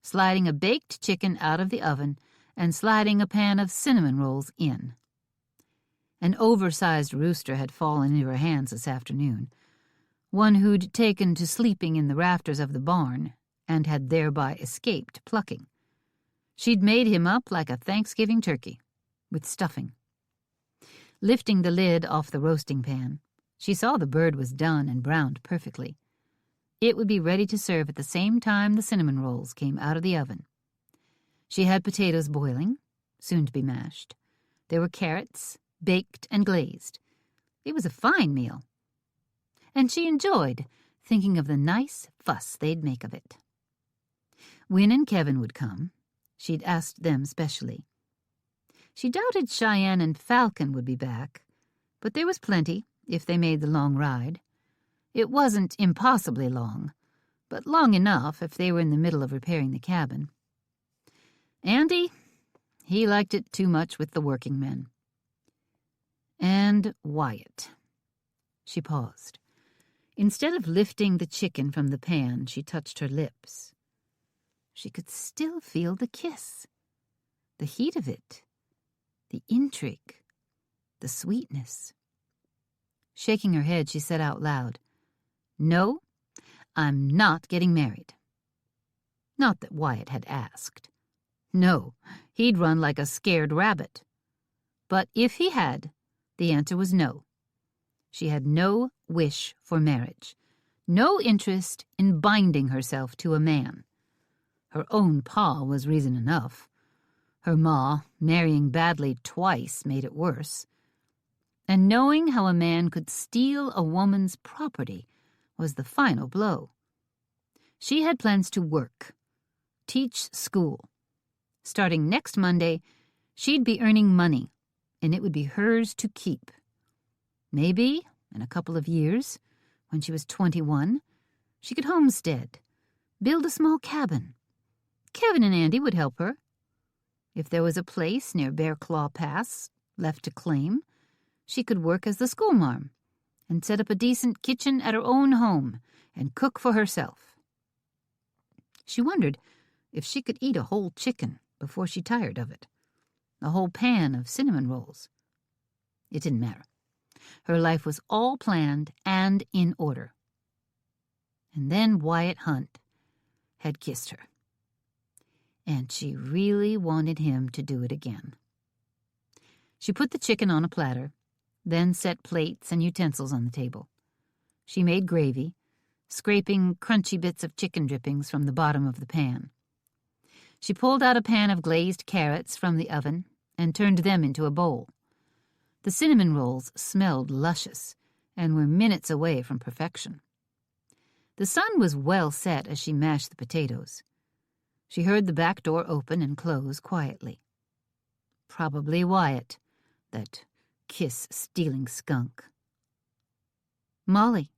sliding a baked chicken out of the oven and sliding a pan of cinnamon rolls in. An oversized rooster had fallen into her hands this afternoon, one who'd taken to sleeping in the rafters of the barn and had thereby escaped plucking. She'd made him up like a Thanksgiving turkey, with stuffing. Lifting the lid off the roasting pan, she saw the bird was done and browned perfectly. It would be ready to serve at the same time the cinnamon rolls came out of the oven. She had potatoes boiling, soon to be mashed. There were carrots, baked and glazed. It was a fine meal, and she enjoyed thinking of the nice fuss they'd make of it. Win and Kevin would come. She'd asked them specially. She doubted Cheyenne and Falcon would be back, but there was plenty if they made the long ride. It wasn't impossibly long, but long enough if they were in the middle of repairing the cabin. Andy, he liked it too much with the working men. And Wyatt. She paused. Instead of lifting the chicken from the pan, she touched her lips. She could still feel the kiss, the heat of it, the intrigue, the sweetness. Shaking her head, she said out loud, "No, I'm not getting married." Not that Wyatt had asked. No, he'd run like a scared rabbit. But if he had, the answer was no. She had no wish for marriage, no interest in binding herself to a man. Her own pa was reason enough. Her ma, marrying badly twice, made it worse. And knowing how a man could steal a woman's property was the final blow. She had plans to work, teach school. Starting next Monday, she'd be earning money, and it would be hers to keep. Maybe, in a couple of years, when she was 21, she could homestead, build a small cabin. Kevin and Andy would help her. If there was a place near Bear Claw Pass left to claim, she could work as the schoolmarm and set up a decent kitchen at her own home and cook for herself. She wondered if she could eat a whole chicken before she tired of it, a whole pan of cinnamon rolls. It didn't matter. Her life was all planned and in order. And then Wyatt Hunt had kissed her. And she really wanted him to do it again. She put the chicken on a platter, then set plates and utensils on the table. She made gravy, scraping crunchy bits of chicken drippings from the bottom of the pan. She pulled out a pan of glazed carrots from the oven and turned them into a bowl. The cinnamon rolls smelled luscious and were minutes away from perfection. The sun was well set as she mashed the potatoes. She heard the back door open and close quietly. Probably Wyatt, that kiss-stealing skunk. "Molly."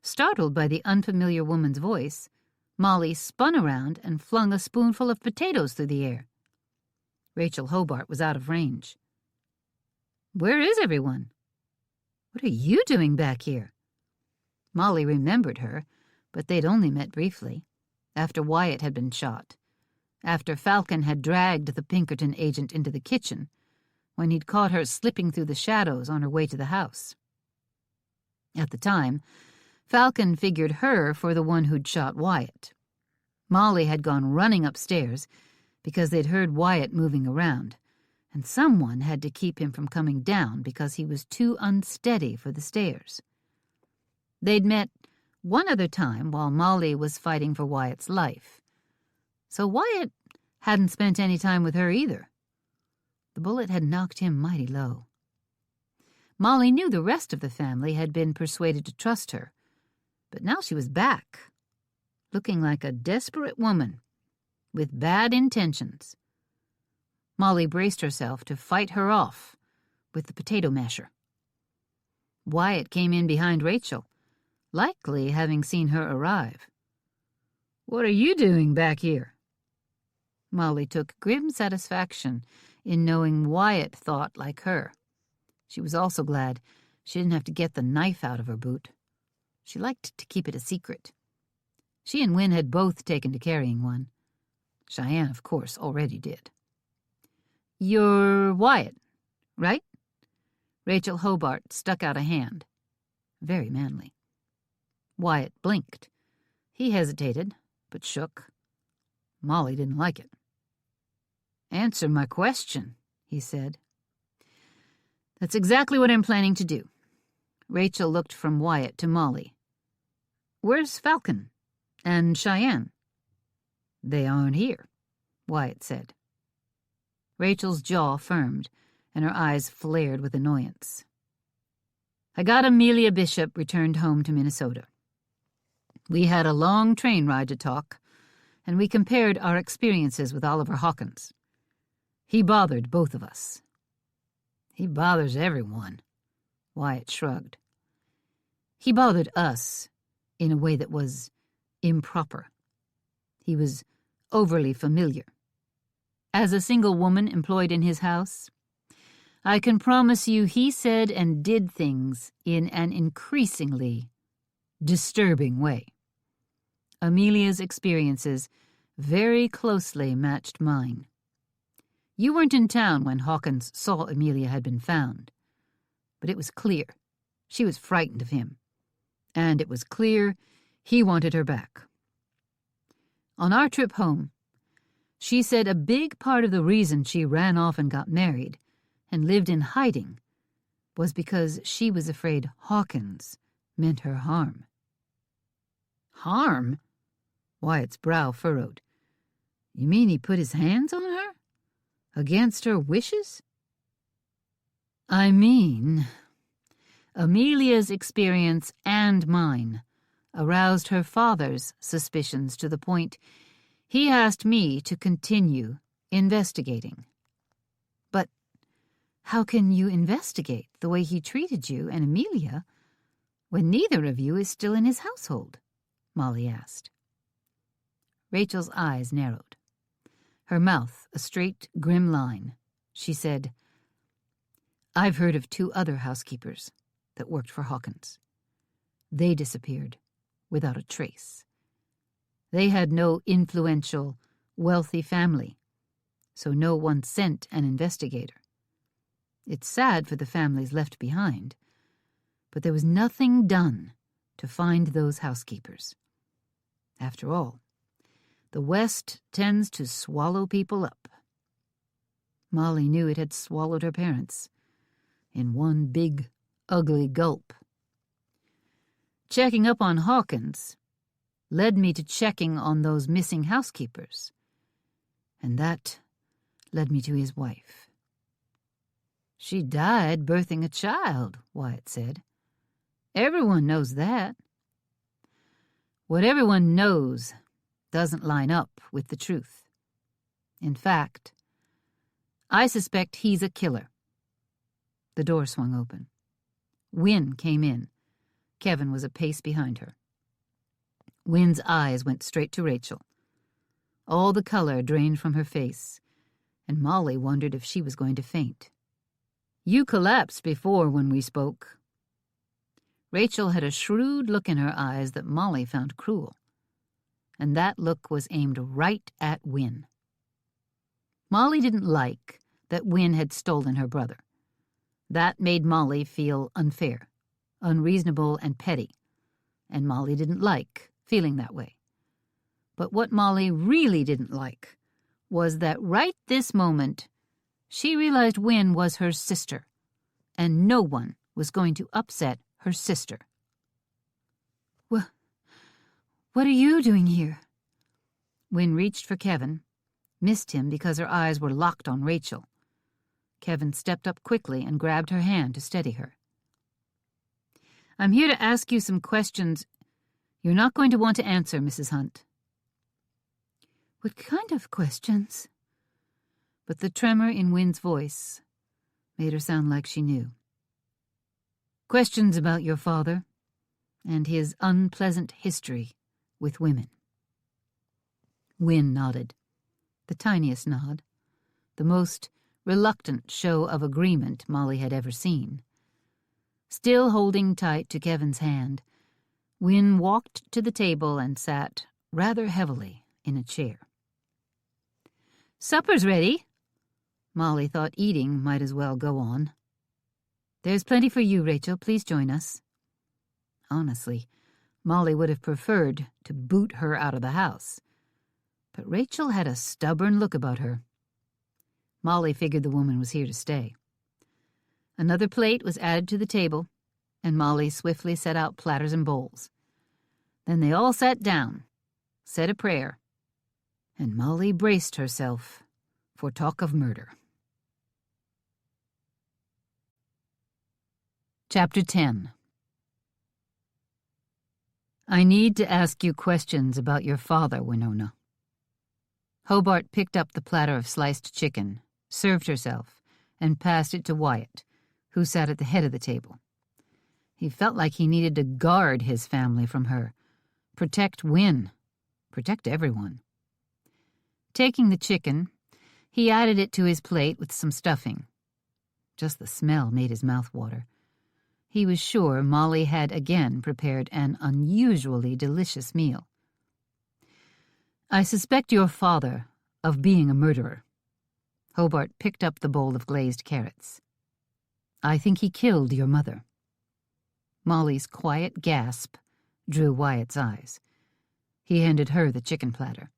Startled by the unfamiliar woman's voice, Molly spun around and flung a spoonful of potatoes through the air. Rachel Hobart was out of range. "Where is everyone? What are you doing back here?" Molly remembered her, but they'd only met briefly. after Wyatt had been shot, after Falcon had dragged the Pinkerton agent into the kitchen, when he'd caught her slipping through the shadows on her way to the house. At the time, Falcon figured her for the one who'd shot Wyatt. Molly had gone running upstairs because they'd heard Wyatt moving around, and someone had to keep him from coming down because he was too unsteady for the stairs. They'd met one other time while Molly was fighting for Wyatt's life, so Wyatt hadn't spent any time with her either. The bullet had knocked him mighty low. Molly knew the rest of the family had been persuaded to trust her, but now she was back, looking like a desperate woman with bad intentions. Molly braced herself to fight her off with the potato masher. Wyatt came in behind Rachel, likely having seen her arrive. "What are you doing back here?" Molly took grim satisfaction in knowing Wyatt thought like her. She was also glad she didn't have to get the knife out of her boot. She liked to keep it a secret. She and Wynne had both taken to carrying one. Cheyenne, of course, already did. "You're Wyatt, right?" Rachel Hobart stuck out a hand. Very manly. Wyatt blinked. He hesitated, but shook. Molly didn't like it. "Answer my question," he said. "That's exactly what I'm planning to do." Rachel looked from Wyatt to Molly. "Where's Falcon? And Cheyenne?" "They aren't here," Wyatt said. Rachel's jaw firmed, and her eyes flared with annoyance. "I got Amelia Bishop returned home to Minnesota. We had a long train ride to talk, and we compared our experiences with Oliver Hawkins. He bothered both of us." "He bothers everyone," Wyatt shrugged. "He bothered us in a way that was improper. He was overly familiar. As a single woman employed in his house, I can promise you he said and did things in an increasingly disturbing way. Amelia's experiences very closely matched mine. You weren't in town when Hawkins saw Amelia had been found, but it was clear she was frightened of him, and it was clear he wanted her back. On our trip home, she said a big part of the reason she ran off and got married and lived in hiding was because she was afraid Hawkins meant her harm." "Harm?" Wyatt's brow furrowed. "You mean he put his hands on her? Against her wishes?" "I mean, Amelia's experience and mine aroused her father's suspicions to the point he asked me to continue investigating." "But how can you investigate the way he treated you and Amelia when neither of you is still in his household?" Molly asked. Rachel's eyes narrowed. Her mouth a straight, grim line. She said, "I've heard of 2 other housekeepers that worked for Hawkins. They disappeared without a trace. They had no influential, wealthy family, so no one sent an investigator. It's sad for the families left behind, but there was nothing done to find those housekeepers. After all, the West tends to swallow people up." Molly knew it had swallowed her parents in one big, ugly gulp. "Checking up on Hawkins led me to checking on those missing housekeepers, and that led me to his wife." "She died birthing a child," Wyatt said. "Everyone knows that." "What everyone knows doesn't line up with the truth. In fact, I suspect he's a killer." The door swung open. Wynne came in. Kevin was a pace behind her. Wynne's eyes went straight to Rachel. All the color drained from her face, and Molly wondered if she was going to faint. "You collapsed before when we spoke." Rachel had a shrewd look in her eyes that Molly found cruel. and that look was aimed right at Win. Molly didn't like that Win had stolen her brother. That made Molly feel unfair, unreasonable, and petty, and Molly didn't like feeling that way. But what Molly really didn't like was that right this moment she realized Win was her sister, and no one was going to upset her sister. "Well, what are you doing here?" Win reached for Kevin, missed him because her eyes were locked on Rachel. Kevin stepped up quickly and grabbed her hand to steady her. "I'm here to ask you some questions you're not going to want to answer, Mrs. Hunt." "What kind of questions?" But the tremor in Win's voice made her sound like she knew. "Questions about your father and his unpleasant history with women." Win nodded, the tiniest nod, the most reluctant show of agreement Molly had ever seen. Still holding tight to Kevin's hand, Win walked to the table and sat rather heavily in a chair. "Supper's ready." Molly thought eating might as well go on. "There's plenty for you, Rachel. Please join us." Honestly, Molly would have preferred to boot her out of the house. But Rachel had a stubborn look about her. Molly figured the woman was here to stay. Another plate was added to the table, and Molly swiftly set out platters and bowls. Then they all sat down, said a prayer, and Molly braced herself for talk of murder. Chapter 10. "I need to ask you questions about your father, Winona." Hobart picked up the platter of sliced chicken, served herself, and passed it to Wyatt, who sat at the head of the table. He felt like he needed to guard his family from her, protect Win, protect everyone. Taking the chicken, he added it to his plate with some stuffing. Just the smell made his mouth water. He was sure Molly had again prepared an unusually delicious meal. "I suspect your father of being a murderer." Hobart picked up the bowl of glazed carrots. "I think he killed your mother." Molly's quiet gasp drew Wyatt's eyes. He handed her the chicken platter,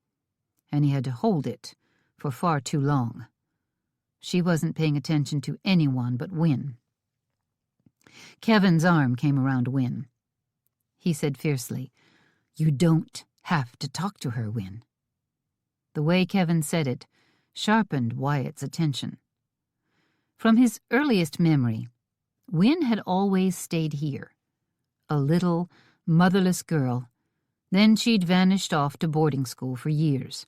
and he had to hold it for far too long. She wasn't paying attention to anyone but Win. Kevin's arm came around Win. He said fiercely, "You don't have to talk to her, Win." The way Kevin said it sharpened Wyatt's attention. From his earliest memory, Win had always stayed here, a little, motherless girl. Then she'd vanished off to boarding school for years,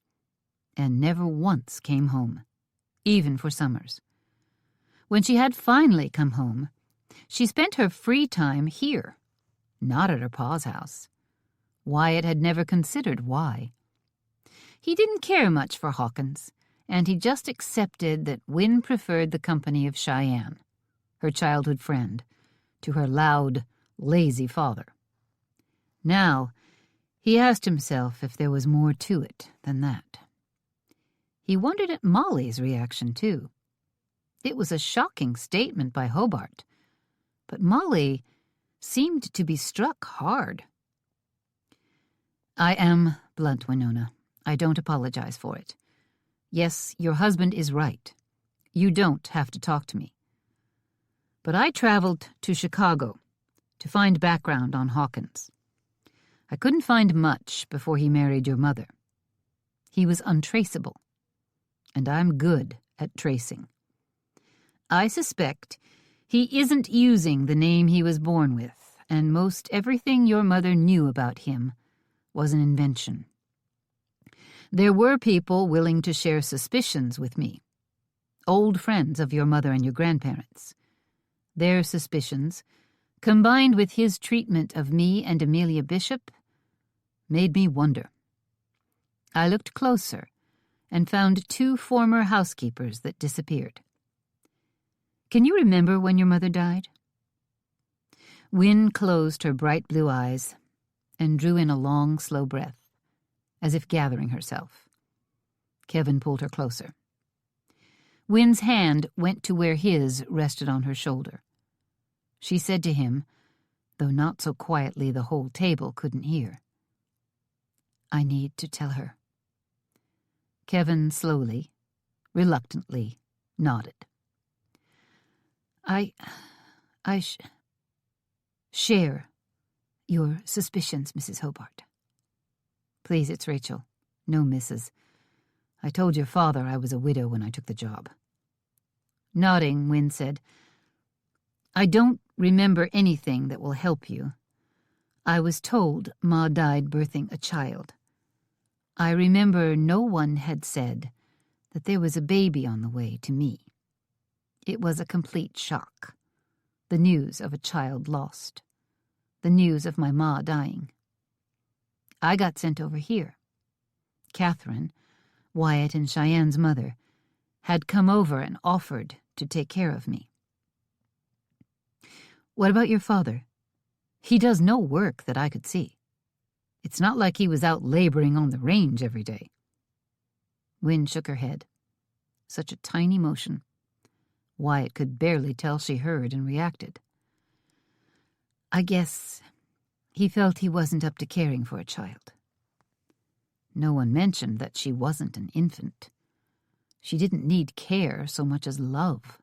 and never once came home, even for summers. When she had finally come home, she spent her free time here, not at her pa's house. Wyatt had never considered why. He didn't care much for Hawkins, and he just accepted that Win preferred the company of Cheyenne, her childhood friend, to her loud, lazy father. Now, he asked himself if there was more to it than that. He wondered at Molly's reaction, too. It was a shocking statement by Hobart, but Molly seemed to be struck hard. "I am blunt, Winona. I don't apologize for it. Yes, your husband is right. You don't have to talk to me. But I traveled to Chicago to find background on Hawkins. I couldn't find much before he married your mother. He was untraceable, and I'm good at tracing. I suspect he isn't using the name he was born with, and most everything your mother knew about him was an invention. There were people willing to share suspicions with me, old friends of your mother and your grandparents. Their suspicions, combined with his treatment of me and Amelia Bishop, made me wonder. I looked closer and found 2 former housekeepers that disappeared. Can you remember when your mother died?" Win closed her bright blue eyes and drew in a long, slow breath. as if gathering herself. Kevin pulled her closer. Wynn's hand went to where his rested on her shoulder. She said to him, though not so quietly the whole table couldn't hear, "I need to tell her." Kevin slowly, reluctantly, nodded. I share your suspicions, Mrs. Hobart." "Please, it's Rachel. No Mrs. I told your father I was a widow when I took the job." Nodding, Wynne said, "I don't remember anything that will help you. I was told Ma died birthing a child. I remember no one had said that there was a baby on the way to me. It was a complete shock. The news of a child lost. The news of my ma dying. I got sent over here. Catherine, Wyatt and Cheyenne's mother, had come over and offered to take care of me." "What about your father? He does no work that I could see. It's not like he was out laboring on the range every day." Wynne shook her head. Such a tiny motion. Wyatt could barely tell she heard and reacted. "I guess he felt he wasn't up to caring for a child." No one mentioned that she wasn't an infant. She didn't need care so much as love.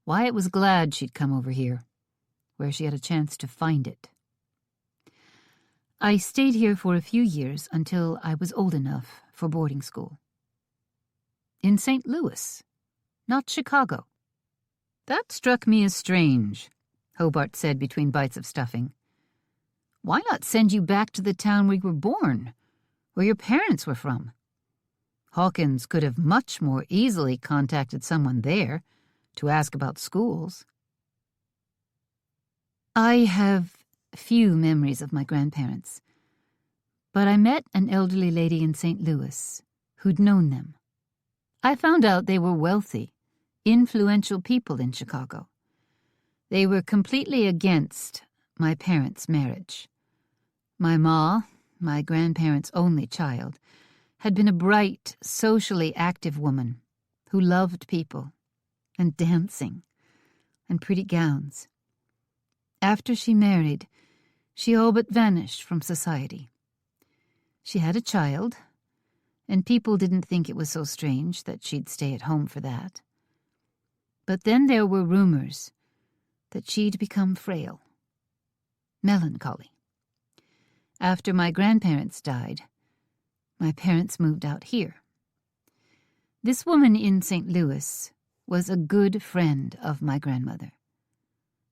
Wyatt was glad she'd come over here, where she had a chance to find it. "I stayed here for a few years until I was old enough for boarding school." "In St. Louis, not Chicago." "That struck me as strange," Hobart said between bites of stuffing. "Why not send you back to the town where you were born, where your parents were from? Hawkins could have much more easily contacted someone there to ask about schools." "I have few memories of my grandparents, but I met an elderly lady in St. Louis who'd known them. I found out they were wealthy, influential people in Chicago. They were completely against my parents' marriage. My ma, my grandparents' only child, had been a bright, socially active woman who loved people and dancing and pretty gowns. After she married, she all but vanished from society. She had a child, and people didn't think it was so strange that she'd stay at home for that. But then there were rumors that she'd become frail, melancholy. After my grandparents died, my parents moved out here. This woman in St. Louis was a good friend of my grandmother.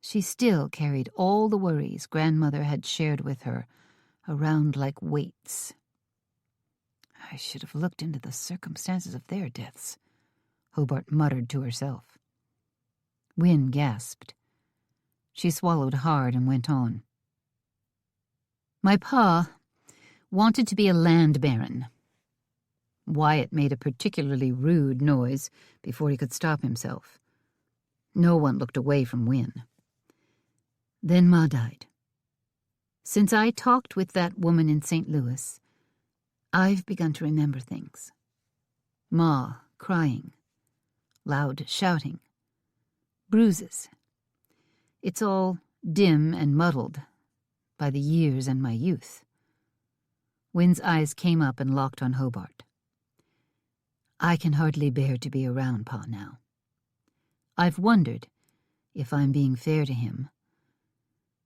She still carried all the worries grandmother had shared with her around like weights. I should have looked into the circumstances of their deaths, Hobart muttered to herself. Wynne gasped. She swallowed hard and went on. My pa wanted to be a land baron. Wyatt made a particularly rude noise before he could stop himself. No one looked away from Wynne. Then Ma died. Since I talked with that woman in St. Louis, I've begun to remember things. Ma crying, loud shouting, bruises. It's all dim and muddled by the years and my youth. Wynne's eyes came up and locked on Hobart. I can hardly bear to be around Pa now. I've wondered if I'm being fair to him,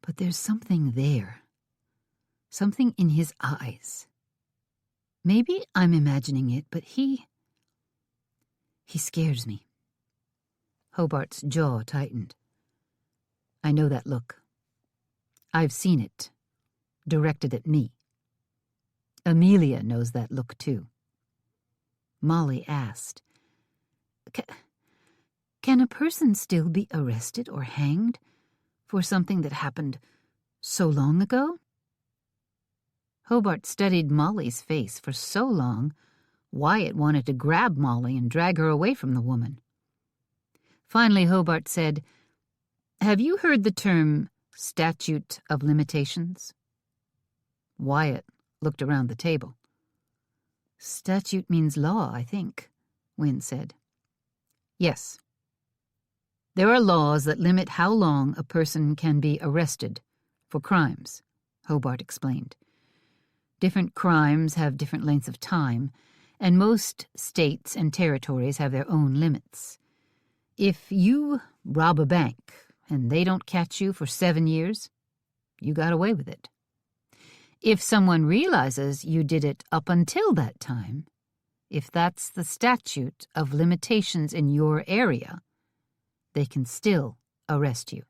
but there's something there, something in his eyes. Maybe I'm imagining it, but he scares me. Hobart's jaw tightened. I know that look. I've seen it, directed at me. Amelia knows that look, too. Molly asked, Can a person still be arrested or hanged for something that happened so long ago? Hobart studied Molly's face for so long, Wyatt wanted to grab Molly and drag her away from the woman. Finally, Hobart said, Have you heard the term statute of limitations? Wyatt looked around the table. Statute means law, I think, Wynne said. Yes. There are laws that limit how long a person can be arrested for crimes, Hobart explained. Different crimes have different lengths of time, and most states and territories have their own limits. If you rob a bank and they don't catch you for 7 years, you got away with it. If someone realizes you did it up until that time, if that's the statute of limitations in your area, they can still arrest you.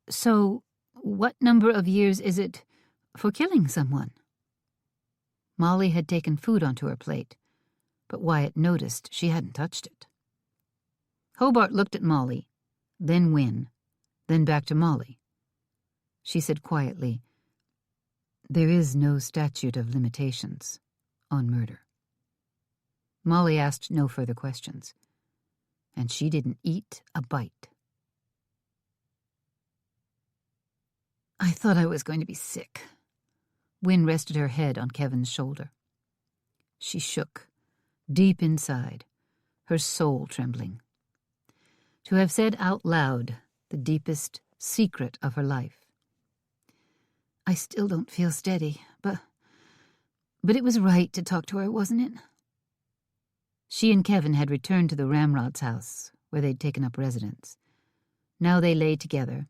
So what number of years is it for killing someone? Molly had taken food onto her plate, but Wyatt noticed she hadn't touched it. Hobart looked at Molly, then Wynne, then back to Molly. She said quietly, "There is no statute of limitations on murder." Molly asked no further questions, and she didn't eat a bite. I thought I was going to be sick. Wynne rested her head on Kevin's shoulder. She shook, deep inside, her soul trembling. To have said out loud the deepest secret of her life. I still don't feel steady, but it was right to talk to her, wasn't it? She and Kevin had returned to the Ramrod's house, where they'd taken up residence. Now they lay together,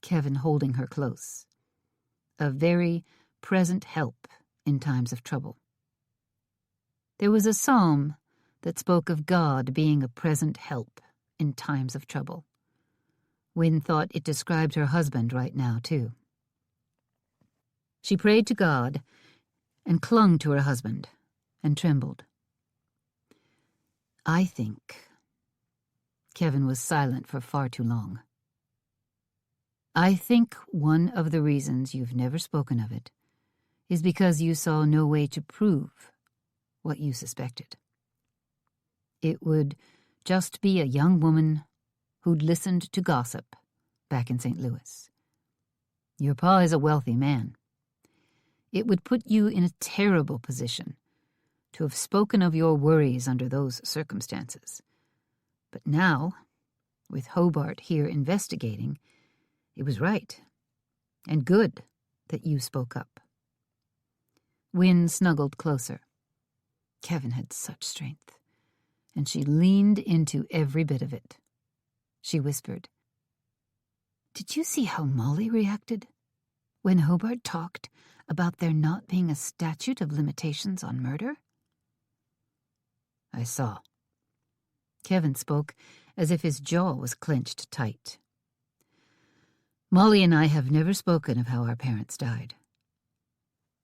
Kevin holding her close. A very present help in times of trouble. There was a psalm that spoke of God being a present help in times of trouble. Wynne thought it described her husband right now, too. She prayed to God and clung to her husband and trembled. I think... Kevin was silent for far too long. I think one of the reasons you've never spoken of it is because you saw no way to prove what you suspected. It would just be a young woman who'd listened to gossip back in St. Louis. Your pa is a wealthy man. It would put you in a terrible position to have spoken of your worries under those circumstances. But now, with Hobart here investigating, it was right and good that you spoke up. Wynne snuggled closer. Kevin had such strength, and she leaned into every bit of it. She whispered, "Did you see how Molly reacted when Hobart talked about there not being a statute of limitations on murder?" I saw. Kevin spoke as if his jaw was clenched tight. Molly and I have never spoken of how our parents died,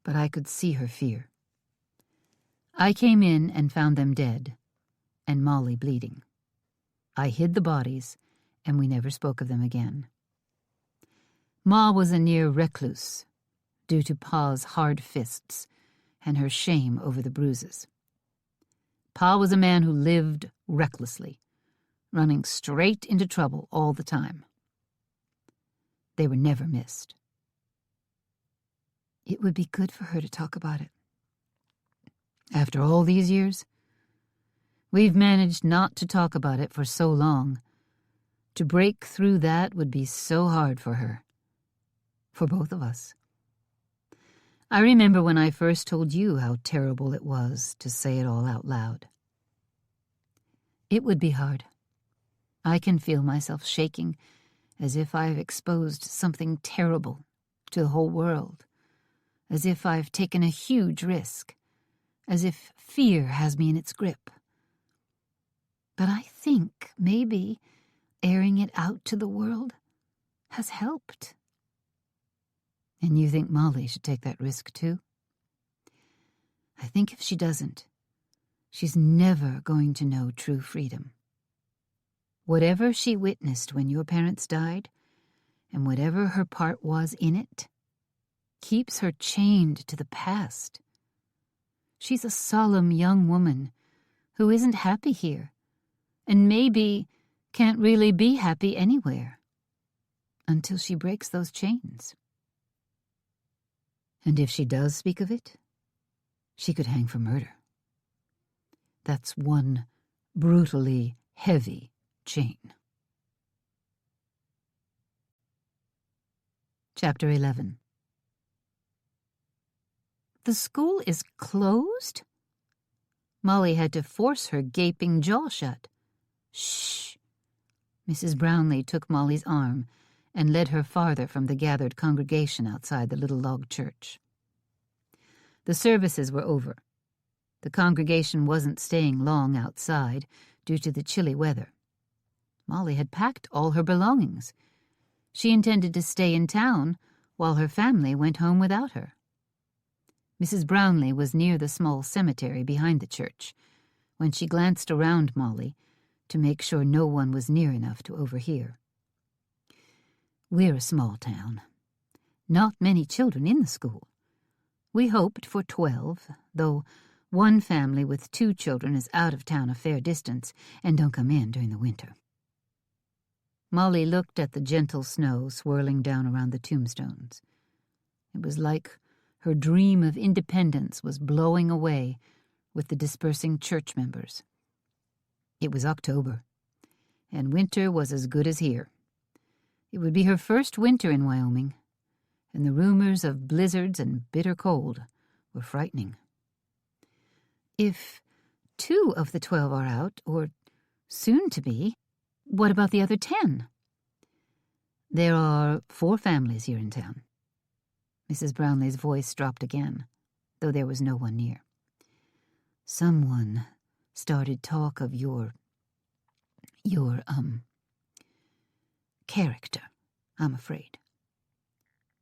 but I could see her fear. I came in and found them dead, and Molly bleeding. I hid the bodies, and we never spoke of them again. Ma was a near recluse, due to Pa's hard fists and her shame over the bruises. Pa was a man who lived recklessly, running straight into trouble all the time. They were never missed. It would be good for her to talk about it. After all these years, we've managed not to talk about it for so long. To break through that would be so hard for her. For both of us. I remember when I first told you how terrible it was to say it all out loud. It would be hard. I can feel myself shaking as if I've exposed something terrible to the whole world, as if I've taken a huge risk, as if fear has me in its grip. But I think maybe airing it out to the world has helped. And you think Molly should take that risk too? I think if she doesn't, she's never going to know true freedom. Whatever she witnessed when your parents died, and whatever her part was in it, keeps her chained to the past. She's a solemn young woman who isn't happy here, and maybe can't really be happy anywhere, until she breaks those chains. And if she does speak of it, She could hang for murder. That's one brutally heavy chain. Chapter 11. The school is closed? Molly had to force her gaping jaw shut. Shh! Mrs. Brownlee took Molly's arm and led her farther from the gathered congregation outside the little log church. The services were over. The congregation wasn't staying long outside due to the chilly weather. Molly had packed all her belongings. She intended to stay in town while her family went home without her. Mrs. Brownlee was near the small cemetery behind the church when she glanced around Molly to make sure no one was near enough to overhear. We're a small town. Not many children in the school. We hoped for 12, though one family with 2 children is out of town a fair distance and don't come in during the winter. Molly looked at the gentle snow swirling down around the tombstones. It was like her dream of independence was blowing away with the dispersing church members. It was October, and winter was as good as here. It would be her first winter in Wyoming, and the rumors of blizzards and bitter cold were frightening. If 2 of the 12 are out, or soon to be, what about the other 10? There are 4 families here in town. Mrs. Brownlee's voice dropped again, though there was no one near. Someone started talk of your character, I'm afraid.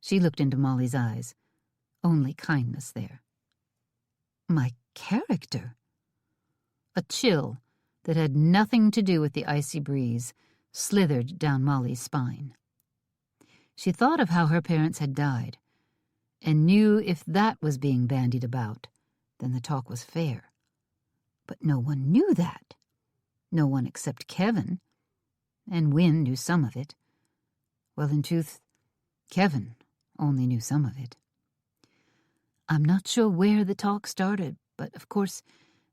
She looked into Molly's eyes. Only kindness there. My character? A chill that had nothing to do with the icy breeze slithered down Molly's spine. She thought of how her parents had died, and knew if that was being bandied about, then the talk was fair. But no one knew that. No one except Kevin, and Wynne knew some of it. Well, in truth, Kevin only knew some of it. I'm not sure where the talk started, but of course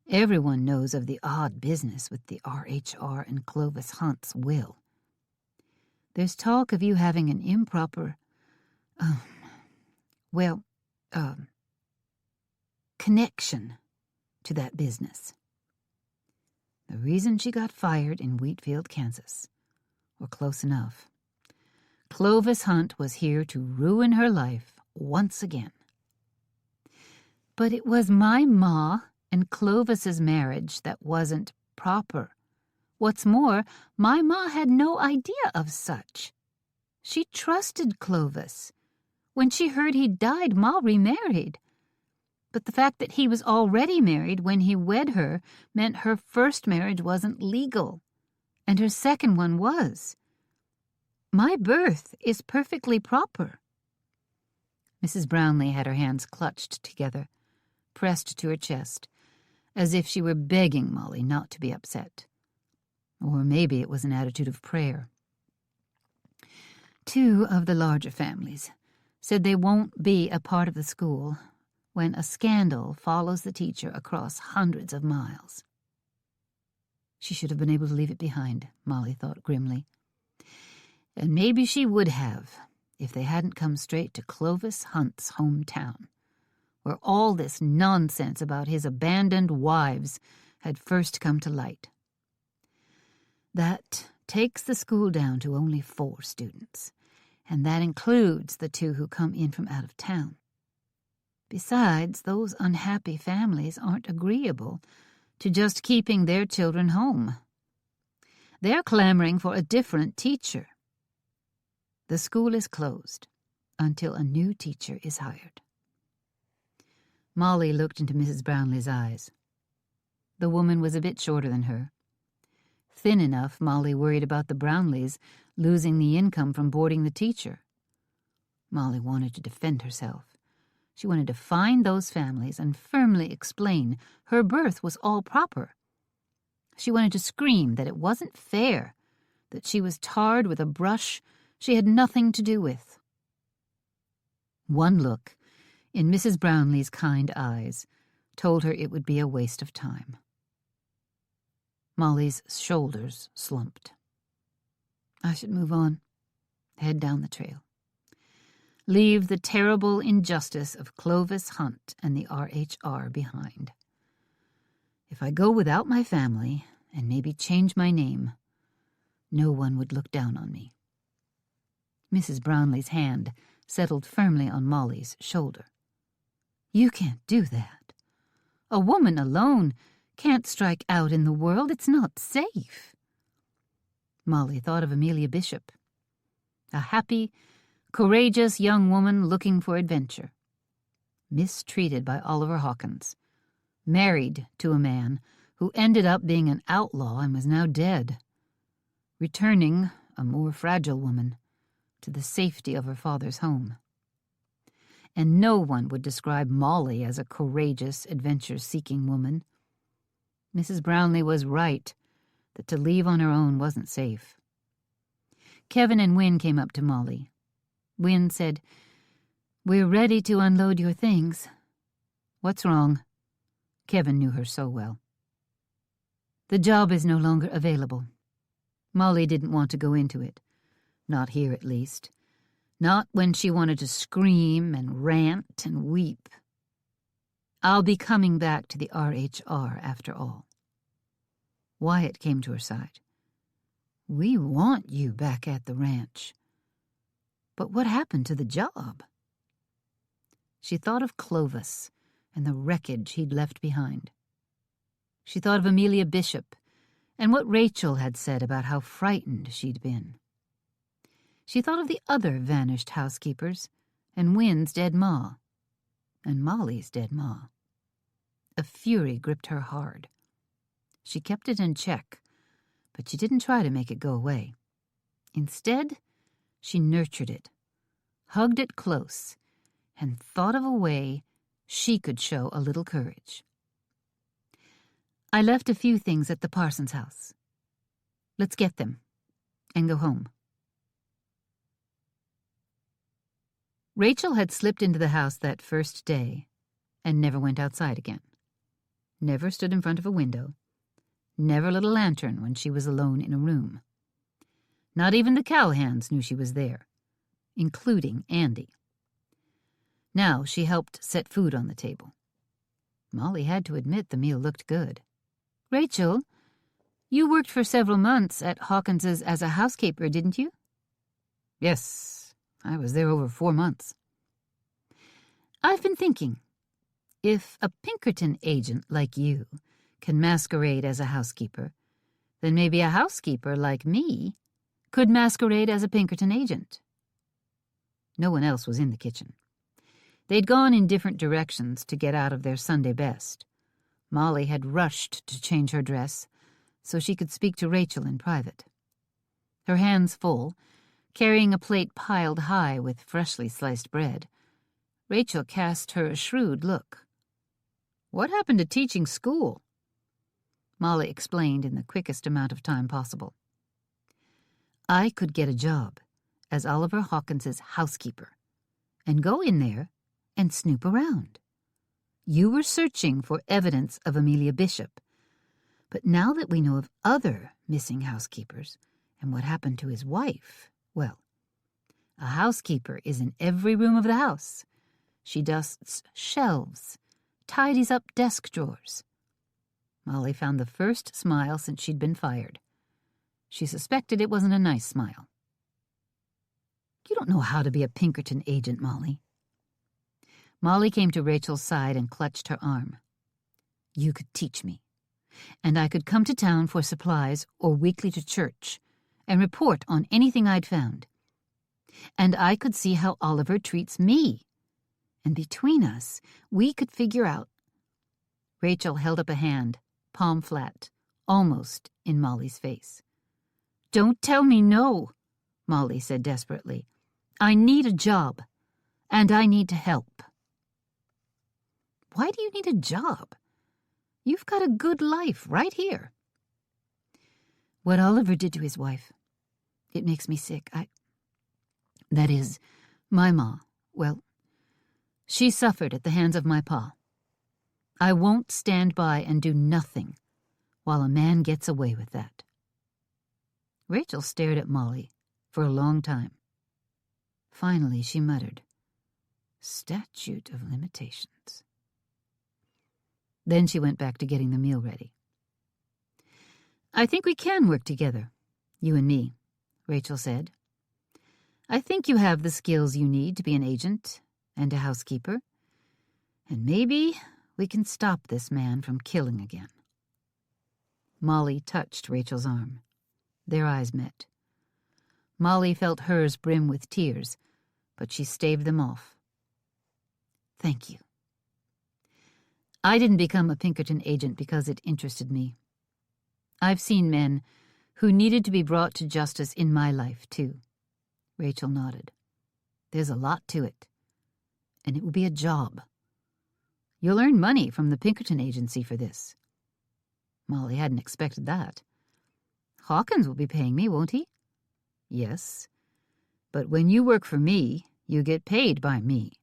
everyone knows of the odd business with the RHR and Clovis Hunt's will. There's talk of you having an improper, connection to that business. The reason she got fired in Wheatfield, Kansas, or close enough. Clovis Hunt was here to ruin her life once again. But it was my ma and Clovis's marriage that wasn't proper. What's more, my ma had no idea of such. She trusted Clovis. When she heard he died, ma remarried. But the fact that he was already married when he wed her meant her first marriage wasn't legal, and her second one was. My birth is perfectly proper. Mrs. Brownlee had her hands clutched together, pressed to her chest, as if she were begging Molly not to be upset. Or maybe it was an attitude of prayer. 2 of the larger families said they won't be a part of the school when a scandal follows the teacher across hundreds of miles. She should have been able to leave it behind, Molly thought grimly. And maybe she would have if they hadn't come straight to Clovis Hunt's hometown, where all this nonsense about his abandoned wives had first come to light. That takes the school down to only 4 students, and that includes the 2 who come in from out of town. Besides, those unhappy families aren't agreeable to just keeping their children home. They're clamoring for a different teacher. The school is closed until a new teacher is hired. Molly looked into Mrs. Brownlee's eyes. The woman was a bit shorter than her. Thin enough, Molly worried about the Brownlees losing the income from boarding the teacher. Molly wanted to defend herself. She wanted to find those families and firmly explain her birth was all proper. She wanted to scream that it wasn't fair, that she was tarred with a brush she had nothing to do with. One look in Mrs. Brownlee's kind eyes told her it would be a waste of time. Molly's shoulders slumped. I should move on, head down the trail. Leave the terrible injustice of Clovis Hunt and the RHR behind. If I go without my family and maybe change my name, no one would look down on me. Mrs. Brownlee's hand settled firmly on Molly's shoulder. You can't do that. A woman alone can't strike out in the world. It's not safe. Molly thought of Amelia Bishop, a happy, courageous young woman looking for adventure. Mistreated by Oliver Hawkins. Married to a man who ended up being an outlaw and was now dead. Returning, a more fragile woman, to the safety of her father's home. And no one would describe Molly as a courageous, adventure-seeking woman. Mrs. Brownlee was right that to leave on her own wasn't safe. Kevin and Wynne came up to Molly. Wynne said, "We're ready to unload your things." "What's wrong?" Kevin knew her so well. "The job is no longer available." Molly didn't want to go into it. Not here, at least. Not when she wanted to scream and rant and weep. "I'll be coming back to the RHR after all." Wyatt came to her side. "We want you back at the ranch. But what happened to the job?" She thought of Clovis and the wreckage he'd left behind. She thought of Amelia Bishop and what Rachel had said about how frightened she'd been. She thought of the other vanished housekeepers and Wynne's dead ma, and Molly's dead ma. A fury gripped her hard. She kept it in check, but she didn't try to make it go away. Instead, she nurtured it, hugged it close, and thought of a way she could show a little courage. "I left a few things at the Parsons' house. Let's get them and go home." Rachel had slipped into the house that first day and never went outside again. Never stood in front of a window. Never lit a lantern when she was alone in a room. Not even the Callaghans knew she was there, including Andy. Now she helped set food on the table. Molly had to admit the meal looked good. "Rachel, you worked for several months at Hawkins's as a housekeeper, didn't you?" "Yes, I was there over 4 months. "I've been thinking, if a Pinkerton agent like you can masquerade as a housekeeper, then maybe a housekeeper like me could masquerade as a Pinkerton agent." No one else was in the kitchen. They'd gone in different directions to get out of their Sunday best. Molly had rushed to change her dress so she could speak to Rachel in private. Her hands full, carrying a plate piled high with freshly sliced bread, Rachel cast her a shrewd look. "What happened to teaching school?" Molly explained in the quickest amount of time possible. "I could get a job as Oliver Hawkins's housekeeper and go in there and snoop around. You were searching for evidence of Amelia Bishop, but now that we know of other missing housekeepers and what happened to his wife, well, a housekeeper is in every room of the house. She dusts shelves, tidies up desk drawers." Molly found the first smile since she'd been fired. She suspected it wasn't a nice smile. "You don't know how to be a Pinkerton agent, Molly." Molly came to Rachel's side and clutched her arm. "You could teach me, and I could come to town for supplies or weekly to church and report on anything I'd found. And I could see how Oliver treats me. And between us, we could figure out—" Rachel held up a hand, palm flat, almost in Molly's face. "Don't tell me no," Molly said desperately. "I need a job, and I need to help." "Why do you need a job? You've got a good life right here." "What Oliver did to his wife, it makes me sick. That is, my ma, well, she suffered at the hands of my pa. I won't stand by and do nothing while a man gets away with that." Rachel stared at Molly for a long time. Finally, she muttered, "Statute of limitations." Then she went back to getting the meal ready. "I think we can work together, you and me," Rachel said. "I think you have the skills you need to be an agent and a housekeeper, and maybe we can stop this man from killing again." Molly touched Rachel's arm. Their eyes met. Molly felt hers brim with tears, but she staved them off. "Thank you. I didn't become a Pinkerton agent because it interested me. I've seen men who needed to be brought to justice in my life, too." Rachel nodded. "There's a lot to it, and it will be a job. You'll earn money from the Pinkerton agency for this." Molly hadn't expected that. "Hawkins will be paying me, won't he?" "Yes, but when you work for me, you get paid by me.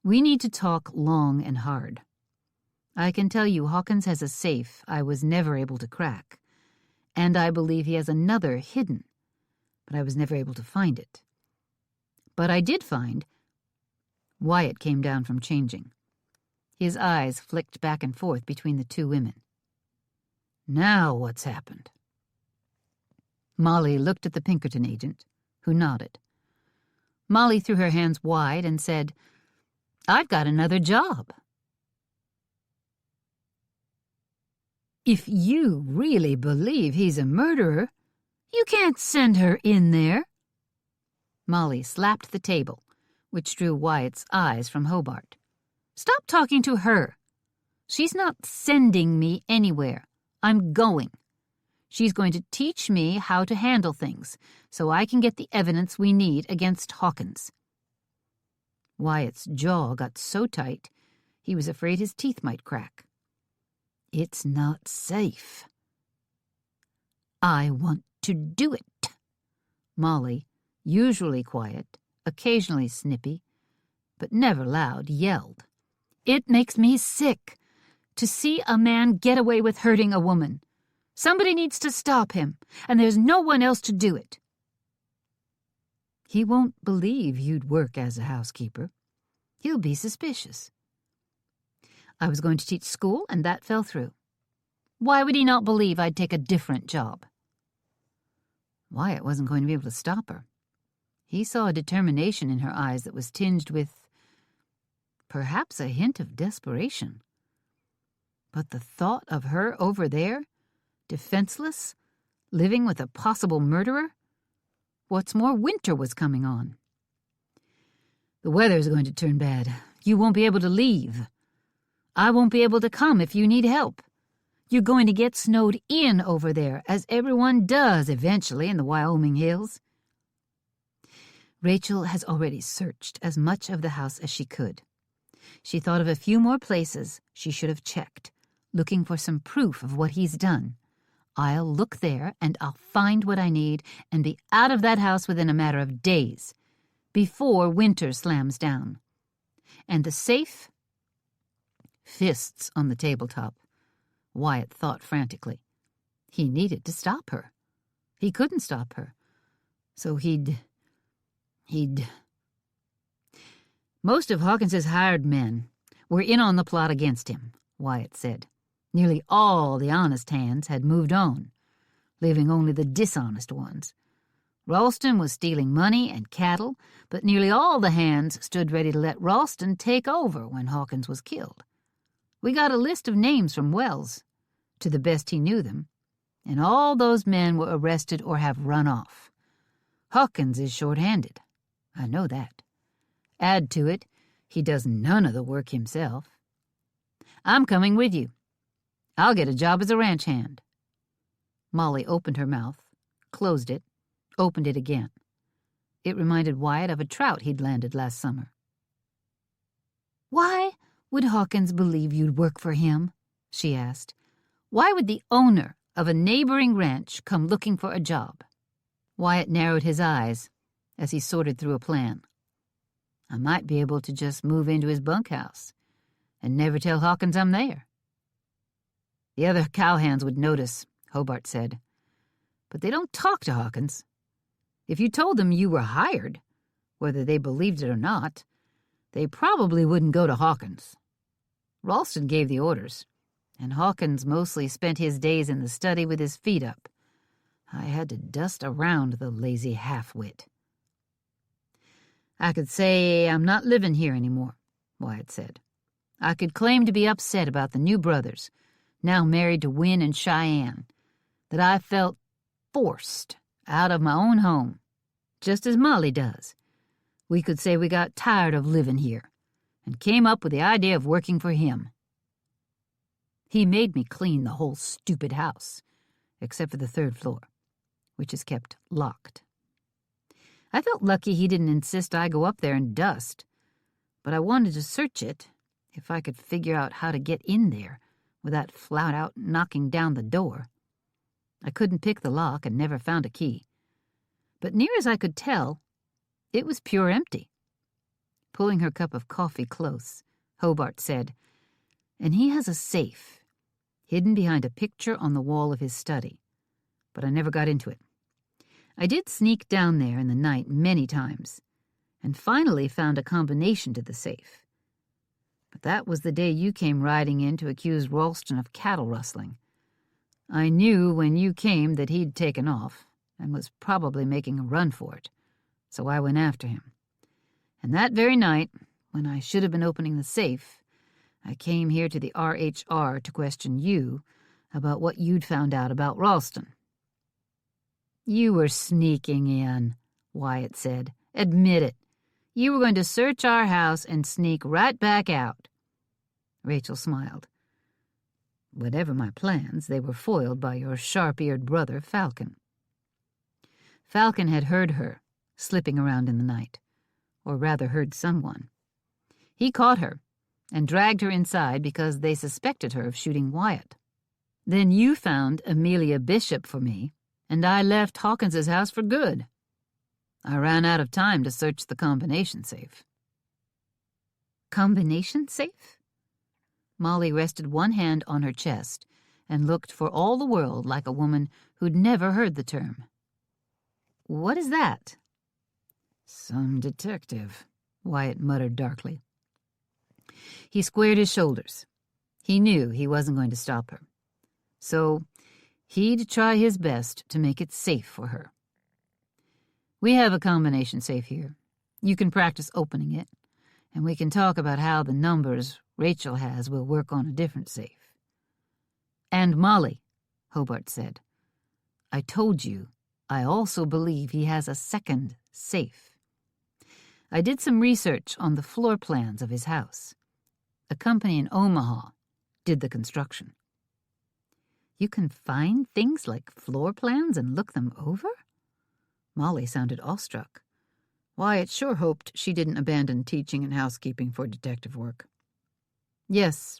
We need to talk long and hard. I can tell you Hawkins has a safe I was never able to crack, and I believe he has another hidden, but I was never able to find it. But I did find—" Wyatt came down from changing. His eyes flicked back and forth between the two women. "Now what's happened?" Molly looked at the Pinkerton agent, who nodded. Molly threw her hands wide and said, "I've got another job." "If you really believe he's a murderer, you can't send her in there." Molly slapped the table, which drew Wyatt's eyes from Hobart. "Stop talking to her. She's not sending me anywhere. I'm going. She's going to teach me how to handle things so I can get the evidence we need against Hawkins." Wyatt's jaw got so tight he was afraid his teeth might crack. "It's not safe." "I want to do it." Molly, usually quiet, occasionally snippy, but never loud, yelled. "It makes me sick to see a man get away with hurting a woman. Somebody needs to stop him, and there's no one else to do it." "He won't believe you'd work as a housekeeper. He'll be suspicious." "I was going to teach school, and that fell through. Why would he not believe I'd take a different job?" Wyatt wasn't going to be able to stop her. He saw a determination in her eyes that was tinged with perhaps a hint of desperation. But the thought of her over there, defenseless, living with a possible murderer? What's more, winter was coming on. "The weather's going to turn bad. You won't be able to leave. I won't be able to come if you need help. You're going to get snowed in over there, as everyone does eventually in the Wyoming hills." Rachel has already searched as much of the house as she could. She thought of a few more places she should have checked, looking for some proof of what he's done. "I'll look there, and I'll find what I need and be out of that house within a matter of days, before winter slams down. And the safe—" Fists on the tabletop. Wyatt thought frantically. He needed to stop her. He couldn't stop her. So he'd... "Most of Hawkins's hired men were in on the plot against him," Wyatt said. "Nearly all the honest hands had moved on, leaving only the dishonest ones. Ralston was stealing money and cattle, but nearly all the hands stood ready to let Ralston take over when Hawkins was killed. We got a list of names from Wells, to the best he knew them, and all those men were arrested or have run off. Hawkins is short-handed. I know that. Add to it, he does none of the work himself. I'm coming with you. I'll get a job as a ranch hand." Molly opened her mouth, closed it, opened it again. It reminded Wyatt of a trout he'd landed last summer. "Why would Hawkins believe you'd work for him?" she asked. "Why would the owner of a neighboring ranch come looking for a job?" Wyatt narrowed his eyes as he sorted through a plan. "I might be able to just move into his bunkhouse and never tell Hawkins I'm there." "The other cowhands would notice," Hobart said. "But they don't talk to Hawkins. If you told them you were hired, whether they believed it or not, they probably wouldn't go to Hawkins. Ralston gave the orders, and Hawkins mostly spent his days in the study with his feet up. I had to dust around the lazy half-wit." "I could say I'm not living here anymore," Wyatt said. "I could claim to be upset about the new brothers, now married to Wynne and Cheyenne, that I felt forced out of my own home, just as Molly does. We could say we got tired of living here and came up with the idea of working for him. He made me clean the whole stupid house, except for the 3rd floor, which is kept locked. I felt lucky he didn't insist I go up there and dust, but I wanted to search it if I could figure out how to get in there without flat-out knocking down the door. I couldn't pick the lock and never found a key. But near as I could tell, it was pure empty." Pulling her cup of coffee close, Hobart said, "And he has a safe, hidden behind a picture on the wall of his study, but I never got into it. I did sneak down there in the night many times, and finally found a combination to the safe. But that was the day you came riding in to accuse Ralston of cattle rustling. I knew when you came that he'd taken off and was probably making a run for it, so I went after him. And that very night, when I should have been opening the safe, I came here to the RHR to question you about what you'd found out about Ralston." "You were sneaking in," Wyatt said. "Admit it. You were going to search our house and sneak right back out." Rachel smiled. "Whatever my plans, they were foiled by your sharp-eared brother, Falcon." Falcon had heard her, slipping around in the night, or rather heard someone. He caught her and dragged her inside because they suspected her of shooting Wyatt. Then you found Amelia Bishop for me, and I left Hawkins's house for good. I ran out of time to search the combination safe." "Combination safe?" Molly rested one hand on her chest and looked for all the world like a woman who'd never heard the term. "What is that?" "Some detective," Wyatt muttered darkly. He squared his shoulders. He knew he wasn't going to stop her. So he'd try his best to make it safe for her. "We have a combination safe here. You can practice opening it, and we can talk about how the numbers Rachel has will work on a different safe." "And Molly," Hobart said, "I told you I also believe he has a second safe. I did some research on the floor plans of his house. A company in Omaha did the construction." "You can find things like floor plans and look them over?" Molly sounded awestruck. Wyatt sure hoped she didn't abandon teaching and housekeeping for detective work. "Yes,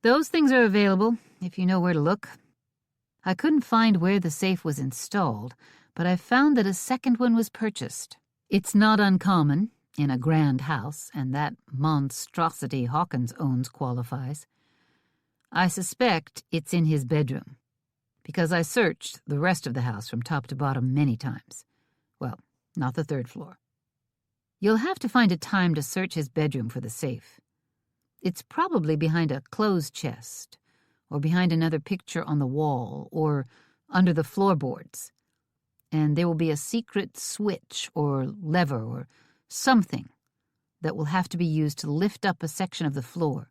those things are available if you know where to look. I couldn't find where the safe was installed, but I found that a second one was purchased. It's not uncommon in a grand house, and that monstrosity Hawkins owns qualifies. I suspect it's in his bedroom, because I searched the rest of the house from top to bottom many times. Well, not the 3rd floor. You'll have to find a time to search his bedroom for the safe. It's probably behind a clothes chest, or behind another picture on the wall, or under the floorboards. And there will be a secret switch or lever or something that will have to be used to lift up a section of the floor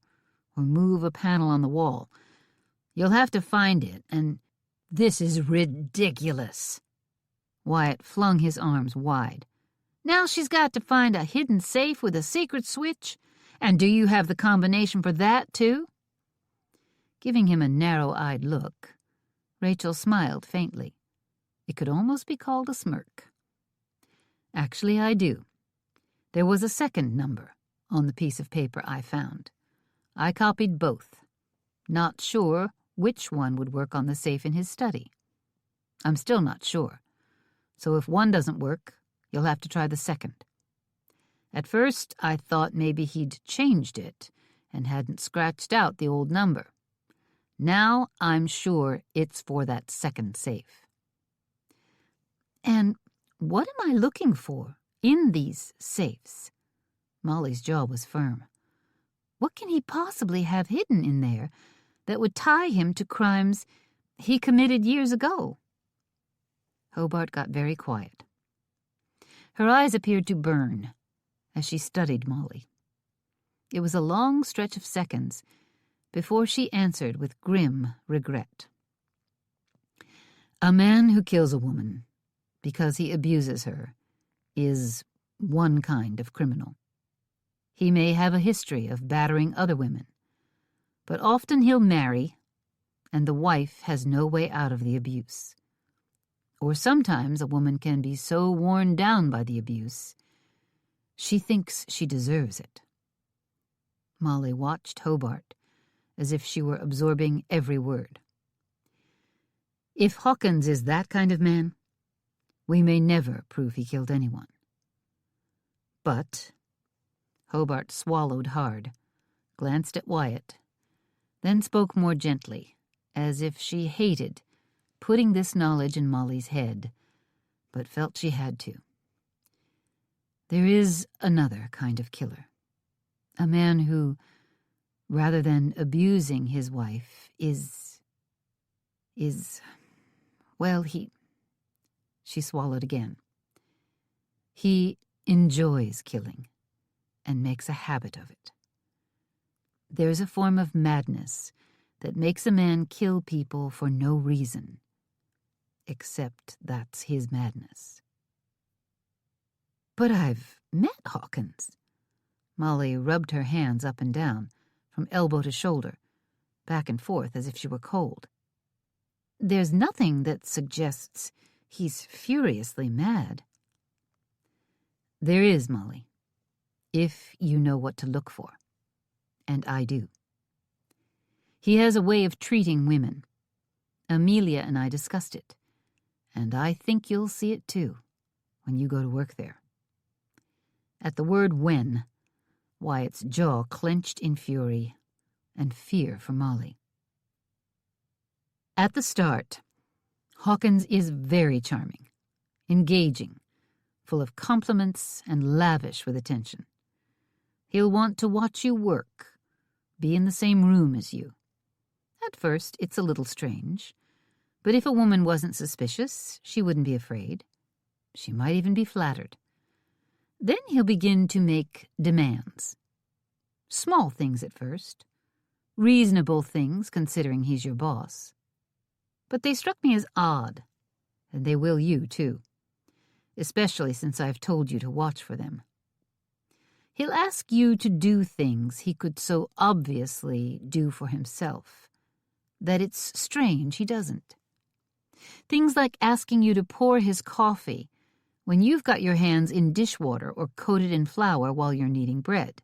or move a panel on the wall. You'll have to find it, and this is ridiculous." Wyatt flung his arms wide. "Now she's got to find a hidden safe with a secret switch? And do you have the combination for that, too?" Giving him a narrow-eyed look, Rachel smiled faintly. It could almost be called a smirk. "Actually, I do. There was a second number on the piece of paper I found. I copied both, not sure which one would work on the safe in his study. I'm still not sure, so if one doesn't work, you'll have to try the second. At first, I thought maybe he'd changed it and hadn't scratched out the old number. Now I'm sure it's for that second safe. And what am I looking for in these safes? Molly's jaw was firm. What can he possibly have hidden in there that would tie him to crimes he committed years ago? Hobart got very quiet. Her eyes appeared to burn as she studied Molly. It was a long stretch of seconds before she answered with grim regret. A man who kills a woman because he abuses her is one kind of criminal. He may have a history of battering other women, but often he'll marry, and the wife has no way out of the abuse. Or sometimes a woman can be so worn down by the abuse, she thinks she deserves it. Molly watched Hobart as if she were absorbing every word. If Hawkins is that kind of man, we may never prove he killed anyone. But Hobart swallowed hard, glanced at Wyatt, then spoke more gently, as if she hated putting this knowledge in Molly's head, but felt she had to. There is another kind of killer. A man who, rather than abusing his wife, well, she swallowed again. He enjoys killing and makes a habit of it. There's a form of madness that makes a man kill people for no reason, except that's his madness. But I've met Hawkins. Molly rubbed her hands up and down, from elbow to shoulder, back and forth as if she were cold. There's nothing that suggests he's furiously mad. There is, Molly, if you know what to look for. And I do. He has a way of treating women. Amelia and I discussed it, and I think you'll see it too when you go to work there. At the word when, Wyatt's jaw clenched in fury and fear for Molly. At the start, Hawkins is very charming, engaging, full of compliments and lavish with attention. He'll want to watch you work, be in the same room as you. At first, it's a little strange, but if a woman wasn't suspicious, she wouldn't be afraid. She might even be flattered. Then he'll begin to make demands. Small things at first, reasonable things considering he's your boss. But they struck me as odd, and they will you too, especially since I've told you to watch for them. He'll ask you to do things he could so obviously do for himself that it's strange he doesn't. Things like asking you to pour his coffee when you've got your hands in dishwater or coated in flour while you're kneading bread,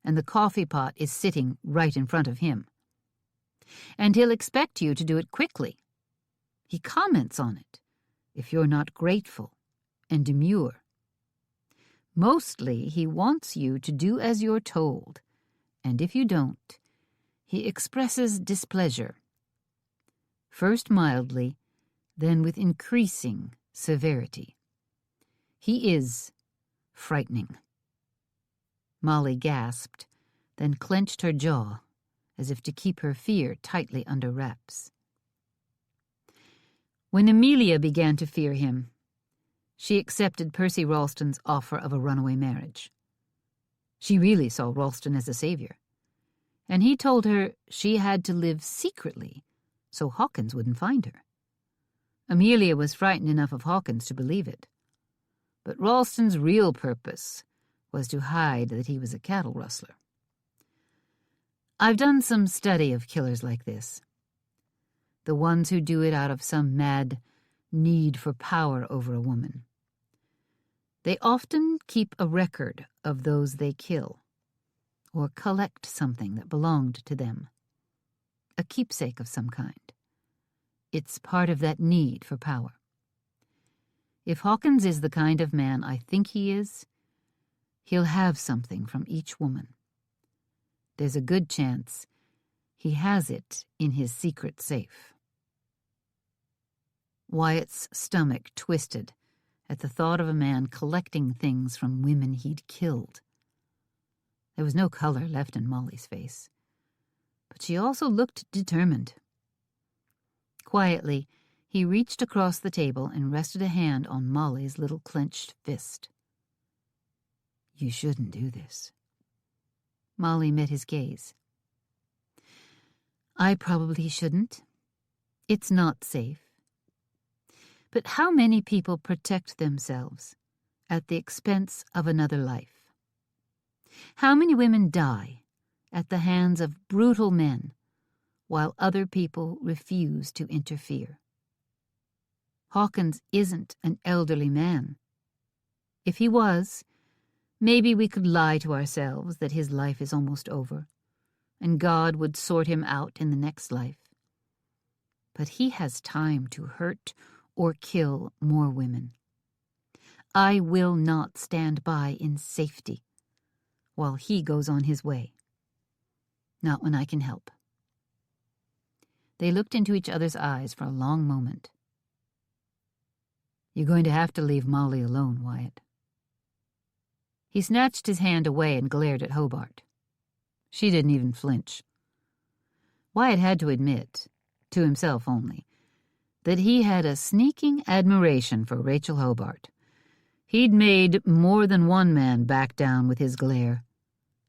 and the coffee pot is sitting right in front of him. And he'll expect you to do it quickly. He comments on it if you're not grateful and demure. Mostly he wants you to do as you're told, and if you don't, he expresses displeasure. First mildly, then with increasing severity. He is frightening. Molly gasped, then clenched her jaw, as if to keep her fear tightly under wraps. When Amelia began to fear him, she accepted Percy Ralston's offer of a runaway marriage. She really saw Ralston as a savior, and he told her she had to live secretly so Hawkins wouldn't find her. Amelia was frightened enough of Hawkins to believe it, but Ralston's real purpose was to hide that he was a cattle rustler. I've done some study of killers like this. The ones who do it out of some mad need for power over a woman. They often keep a record of those they kill, or collect something that belonged to them. A keepsake of some kind. It's part of that need for power. If Hawkins is the kind of man I think he is, he'll have something from each woman. there's a good chance he has it in his secret safe. Wyatt's stomach twisted at the thought of a man collecting things from women he'd killed. There was no color left in Molly's face, but she also looked determined. Quietly, he reached across the table and rested a hand on Molly's little clenched fist. "You shouldn't do this." Molly met his gaze. "I probably shouldn't. It's not safe. But how many people protect themselves at the expense of another life? How many women die at the hands of brutal men while other people refuse to interfere? Hawkins isn't an elderly man. If he was, maybe we could lie to ourselves that his life is almost over, and God would sort him out in the next life. But he has time to hurt or kill more women. I will not stand by in safety while he goes on his way. Not when I can help." They looked into each other's eyes for a long moment. "You're going to have to leave Molly alone, Wyatt." He snatched his hand away and glared at Hobart. She didn't even flinch. Wyatt had to admit, to himself only, that he had a sneaking admiration for Rachel Hobart. He'd made more than one man back down with his glare.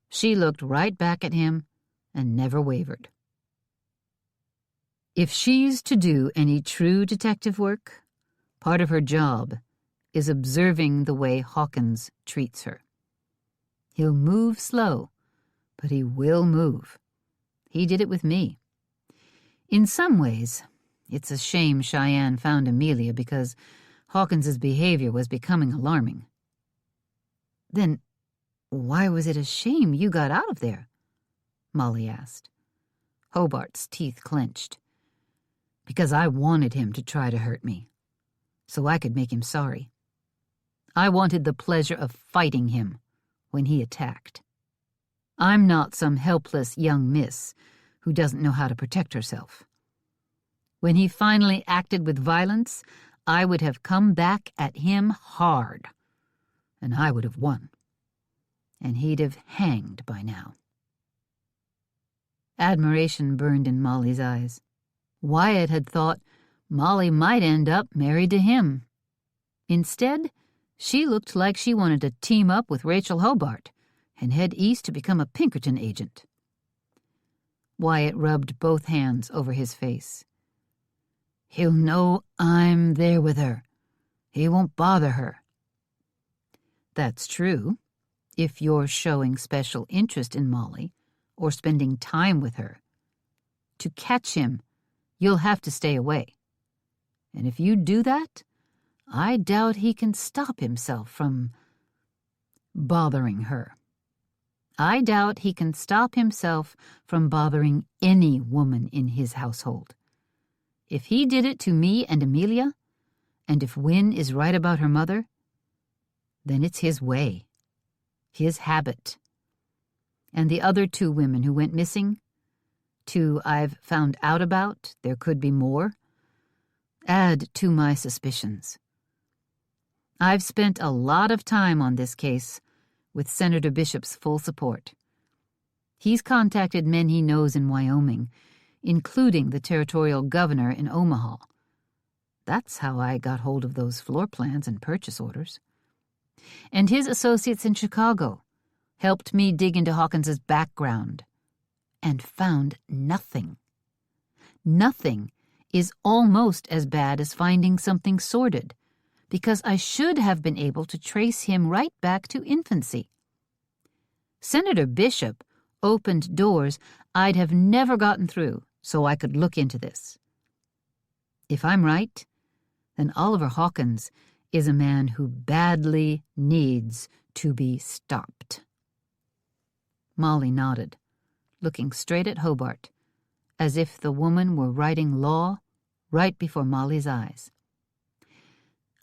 She looked right back at him and never wavered. If she's to do any true detective work, part of her job is observing the way Hawkins treats her. He'll move slow, but he will move. He did it with me. In some ways, it's a shame Cheyenne found Amelia because Hawkins's behavior was becoming alarming. Then why was it a shame you got out of there? Molly asked. Hobart's teeth clenched. Because I wanted him to try to hurt me, so I could make him sorry. I wanted the pleasure of fighting him when he attacked. I'm not some helpless young miss who doesn't know how to protect herself. When he finally acted with violence, I would have come back at him hard, and I would have won. And he'd have hanged by now. Admiration burned in Molly's eyes. Wyatt had thought Molly might end up married to him. Instead, she looked like she wanted to team up with Rachel Hobart and head east to become a Pinkerton agent. Wyatt rubbed both hands over his face. He'll know I'm there with her. He won't bother her. That's true, if you're showing special interest in Molly or spending time with her. To catch him, you'll have to stay away. And if you do that, I doubt he can stop himself from bothering her. I doubt he can stop himself from bothering any woman in his household. If he did it to me and Amelia, and if Wynne is right about her mother, then it's his way, his habit. And the other 2 women who went missing, 2 I've found out about, there could be more, add to my suspicions. I've spent a lot of time on this case with Senator Bishop's full support. He's contacted men he knows in Wyoming, including the territorial governor in Omaha. That's how I got hold of those floor plans and purchase orders. And his associates in Chicago helped me dig into Hawkins's background and found nothing. Nothing is almost as bad as finding something sordid, because I should have been able to trace him right back to infancy. Senator Bishop opened doors I'd have never gotten through so I could look into this. If I'm right, then Oliver Hawkins is a man who badly needs to be stopped. Molly nodded, looking straight at Hobart, as if the woman were writing law right before Molly's eyes.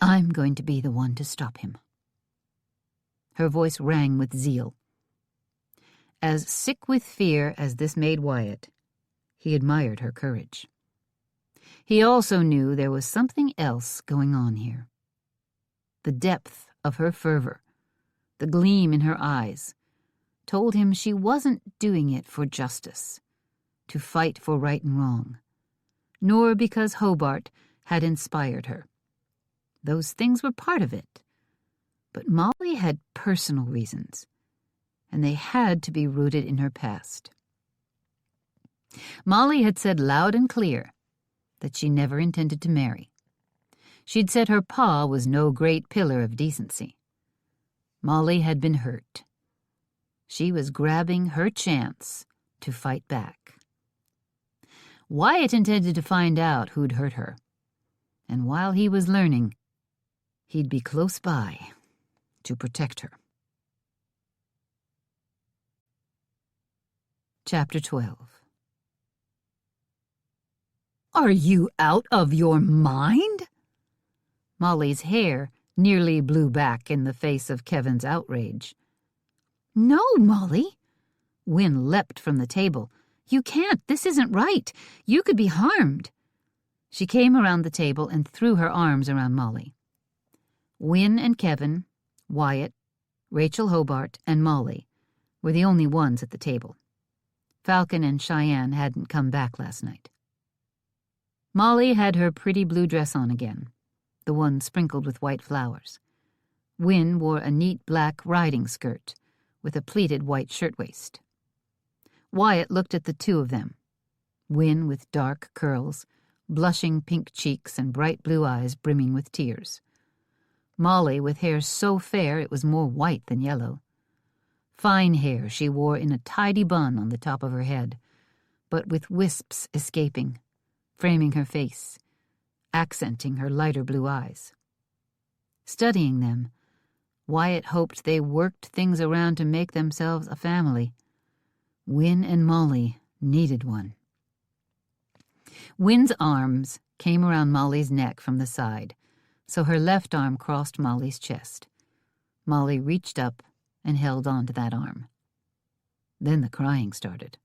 I'm going to be the one to stop him. Her voice rang with zeal. As sick with fear as this made Wyatt, he admired her courage. He also knew there was something else going on here. The depth of her fervor, the gleam in her eyes, told him she wasn't doing it for justice, to fight for right and wrong, nor because Hobart had inspired her. Those things were part of it, but Molly had personal reasons, and they had to be rooted in her past. Molly had said loud and clear that she never intended to marry. She'd said her pa was no great pillar of decency. Molly had been hurt. She was grabbing her chance to fight back. Wyatt intended to find out who'd hurt her, and while he was learning, he'd be close by to protect her. Chapter 12. Are you out of your mind? Molly's hair nearly blew back in the face of Kevin's outrage. No, Molly. Wynne leapt from the table. You can't. This isn't right. You could be harmed. She came around the table and threw her arms around Molly. Wynne and Kevin, Wyatt, Rachel Hobart, and Molly were the only ones at the table. Falcon and Cheyenne hadn't come back last night. Molly had her pretty blue dress on again, the one sprinkled with white flowers. Wynne wore a neat black riding skirt with a pleated white shirtwaist. Wyatt looked at the two of them, Wynne with dark curls, blushing pink cheeks, and bright blue eyes brimming with tears. Molly with hair so fair it was more white than yellow. Fine hair she wore in a tidy bun on the top of her head, but with wisps escaping, framing her face, accenting her lighter blue eyes. Studying them, Wyatt hoped they worked things around to make themselves a family. Wynne and Molly needed one. Wynne's arms came around Molly's neck from the side, so her left arm crossed Molly's chest. Molly reached up and held on to that arm. Then the crying started.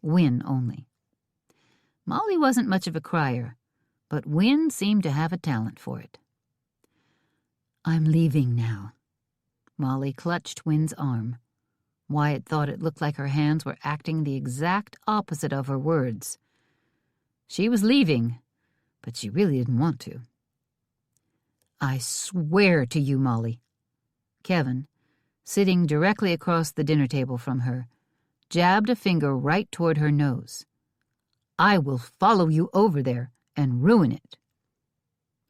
Wynne only. Molly wasn't much of a crier, but Wynne seemed to have a talent for it. I'm leaving now. Molly clutched Wynne's arm. Wyatt thought it looked like her hands were acting the exact opposite of her words. She was leaving, but she really didn't want to. I swear to you, Molly. Kevin, sitting directly across the dinner table from her, jabbed a finger right toward her nose. I will follow you over there and ruin it.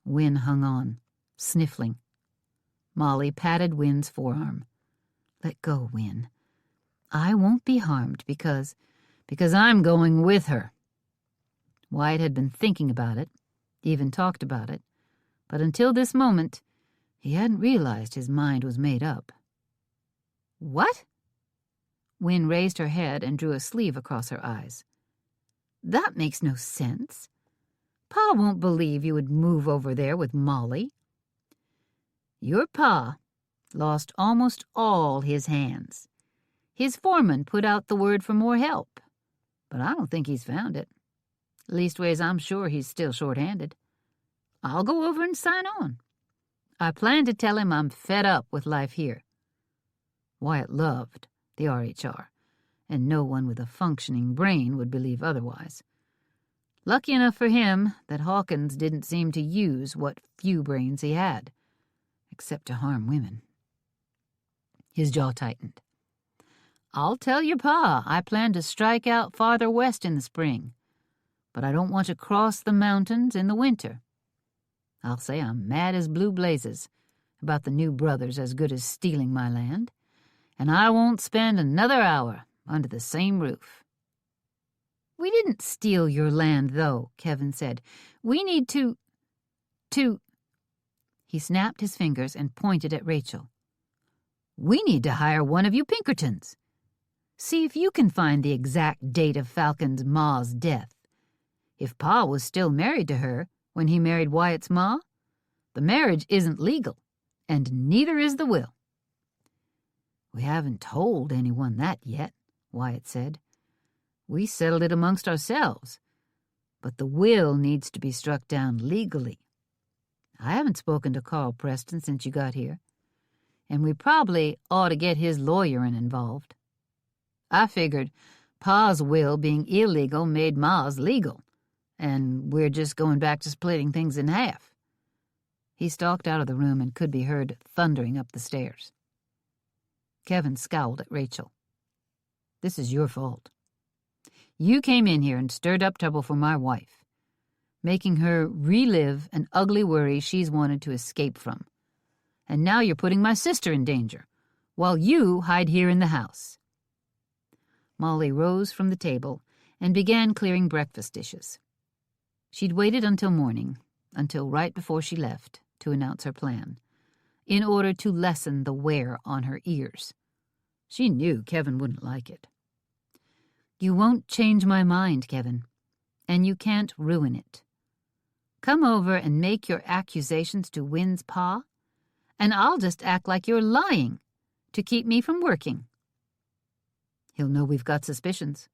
Wynne hung on, sniffling. Molly patted Wynne's forearm. Let go, Wynne. I won't be harmed because I'm going with her. Wyatt had been thinking about it, even talked about it, but until this moment, he hadn't realized his mind was made up. What? Wynne raised her head and drew a sleeve across her eyes. That makes no sense. Pa won't believe you would move over there with Molly. Your pa lost almost all his hands. His foreman put out the word for more help, but I don't think he's found it. Leastways, I'm sure he's still short-handed. I'll go over and sign on. I plan to tell him I'm fed up with life here. Wyatt loved the RHR, and no one with a functioning brain would believe otherwise. Lucky enough for him that Hawkins didn't seem to use what few brains he had, except to harm women. His jaw tightened. I'll tell your pa I plan to strike out farther west in the spring, but I don't want to cross the mountains in the winter. I'll say I'm mad as blue blazes about the new brothers as good as stealing my land, and I won't spend another hour under the same roof. We didn't steal your land, though, Kevin said. We need to... He snapped his fingers and pointed at Rachel. We need to hire one of you Pinkertons. See if you can find the exact date of Falcon's ma's death. If Pa was still married to her when he married Wyatt's ma, the marriage isn't legal, and neither is the will. We haven't told anyone that yet, Wyatt said. We settled it amongst ourselves, but the will needs to be struck down legally. I haven't spoken to Carl Preston since you got here, and we probably ought to get his lawyer involved. I figured Pa's will being illegal made Ma's legal, and we're just going back to splitting things in half. He stalked out of the room and could be heard thundering up the stairs. Kevin scowled at Rachel. This is your fault. You came in here and stirred up trouble for my wife, making her relive an ugly worry she's wanted to escape from. And now you're putting my sister in danger, while you hide here in the house. Molly rose from the table and began clearing breakfast dishes. She'd waited until morning, until right before she left, to announce her plan, in order to lessen the wear on her ears. She knew Kevin wouldn't like it. You won't change my mind, Kevin, and you can't ruin it. Come over and make your accusations to Wynn's pa, and I'll just act like you're lying to keep me from working. He'll know we've got suspicions.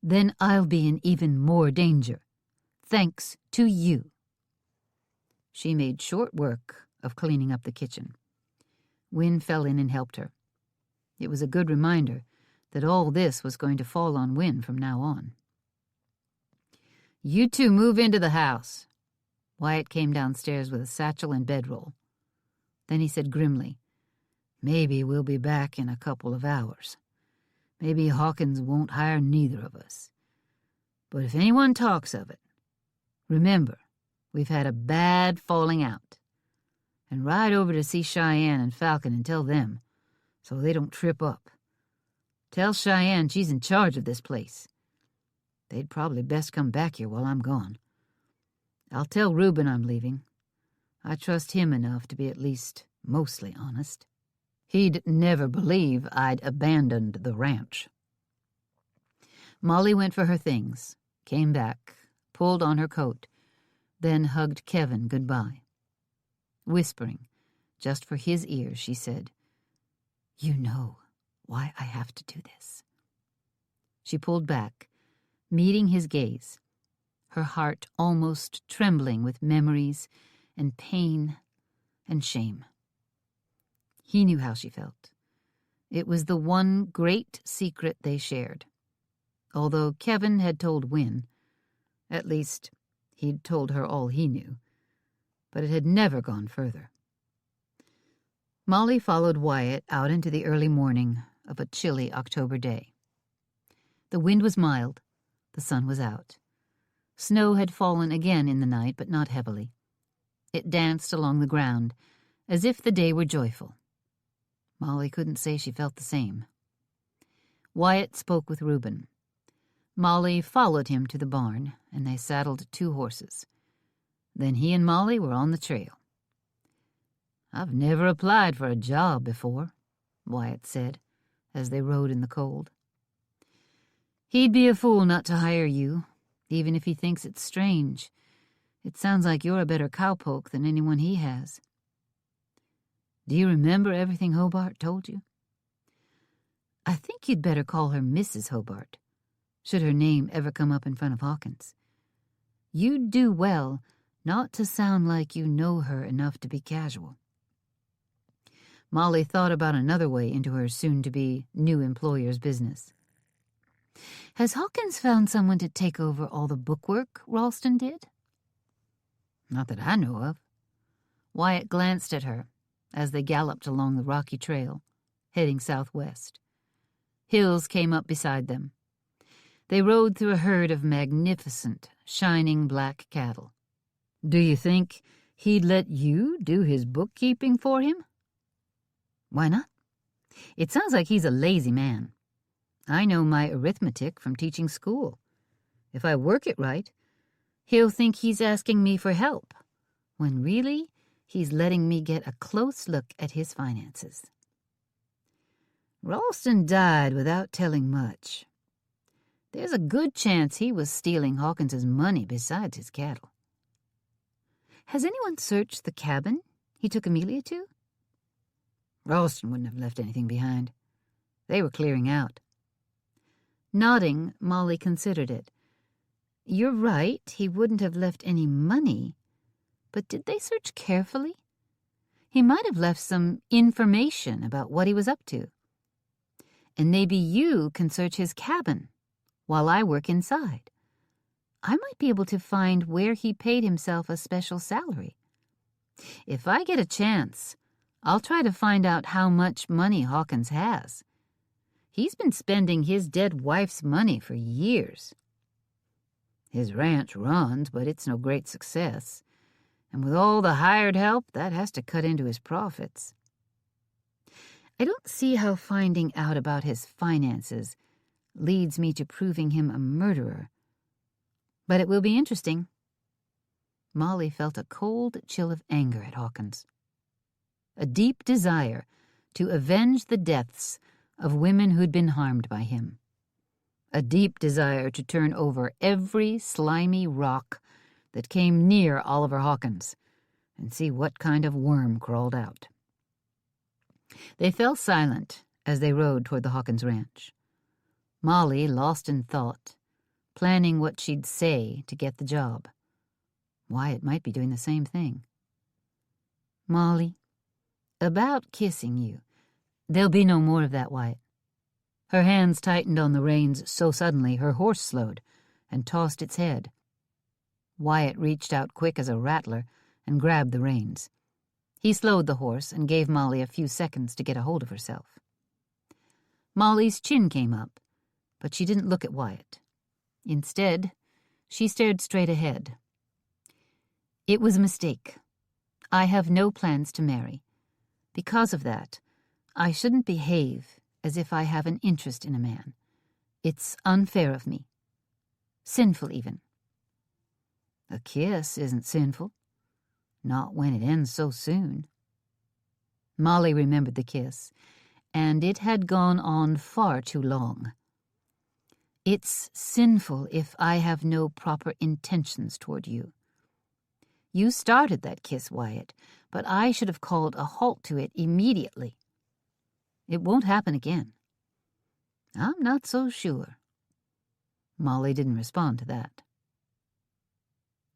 Then I'll be in even more danger, thanks to you. She made short work of cleaning up the kitchen. Wynn fell in and helped her. It was a good reminder that all this was going to fall on Wynn from now on. You two move into the house. Wyatt came downstairs with a satchel and bedroll. Then he said grimly, Maybe we'll be back in a couple of hours. Maybe Hawkins won't hire neither of us. But if anyone talks of it, remember, we've had a bad falling out. And ride over to see Cheyenne and Falcon and tell them, so they don't trip up. Tell Cheyenne she's in charge of this place. They'd probably best come back here while I'm gone. I'll tell Reuben I'm leaving. I trust him enough to be at least mostly honest. He'd never believe I'd abandoned the ranch. Molly went for her things, came back, pulled on her coat, then hugged Kevin goodbye. Whispering, just for his ears, she said, You know why I have to do this. She pulled back, meeting his gaze, her heart almost trembling with memories and pain and shame. He knew how she felt. It was the one great secret they shared. Although Kevin had told Wynn, at least he'd told her all he knew, but it had never gone further. Molly followed Wyatt out into the early morning of a chilly October day. The wind was mild, the sun was out. Snow had fallen again in the night, but not heavily. It danced along the ground, as if the day were joyful. Molly couldn't say she felt the same. Wyatt spoke with Reuben. Molly followed him to the barn, and they saddled 2 horses. Then he and Molly were on the trail. I've never applied for a job before, Wyatt said, as they rode in the cold. He'd be a fool not to hire you, even if he thinks it's strange. It sounds like you're a better cowpoke than anyone he has. Do you remember everything Hobart told you? I think you'd better call her Mrs. Hobart, should her name ever come up in front of Hawkins. You'd do well not to sound like you know her enough to be casual. Molly thought about another way into her soon-to-be new employer's business. Has Hawkins found someone to take over all the bookwork Ralston did? Not that I know of. Wyatt glanced at her as they galloped along the rocky trail, heading southwest. Hills came up beside them. They rode through a herd of magnificent, shining black cattle. Do you think he'd let you do his bookkeeping for him? Why not? It sounds like he's a lazy man. I know my arithmetic from teaching school. If I work it right, he'll think he's asking me for help, when really he's letting me get a close look at his finances. Ralston died without telling much. There's a good chance he was stealing Hawkins's money besides his cattle. Has anyone searched the cabin he took Amelia to? Ralston wouldn't have left anything behind. They were clearing out. Nodding, Molly considered it. You're right, he wouldn't have left any money. But did they search carefully? He might have left some information about what he was up to. And maybe you can search his cabin while I work inside. I might be able to find where he paid himself a special salary. If I get a chance, I'll try to find out how much money Hawkins has. He's been spending his dead wife's money for years. His ranch runs, but it's no great success. And with all the hired help, that has to cut into his profits. I don't see how finding out about his finances leads me to proving him a murderer. But it will be interesting. Molly felt a cold chill of anger at Hawkins. A deep desire to avenge the deaths of women who'd been harmed by him. A deep desire to turn over every slimy rock that came near Oliver Hawkins and see what kind of worm crawled out. They fell silent as they rode toward the Hawkins ranch. Molly lost in thought, planning what she'd say to get the job. Wyatt might be doing the same thing. Molly, about kissing you. There'll be no more of that, Wyatt. Her hands tightened on the reins so suddenly her horse slowed and tossed its head. Wyatt reached out quick as a rattler and grabbed the reins. He slowed the horse and gave Molly a few seconds to get a hold of herself. Molly's chin came up, but she didn't look at Wyatt. Instead, she stared straight ahead. It was a mistake. I have no plans to marry. Because of that, I shouldn't behave as if I have an interest in a man. It's unfair of me. Sinful, even. A kiss isn't sinful. Not when it ends so soon. Molly remembered the kiss, and it had gone on far too long. It's sinful if I have no proper intentions toward you. You started that kiss, Wyatt, but I should have called a halt to it immediately. It won't happen again. I'm not so sure. Molly didn't respond to that.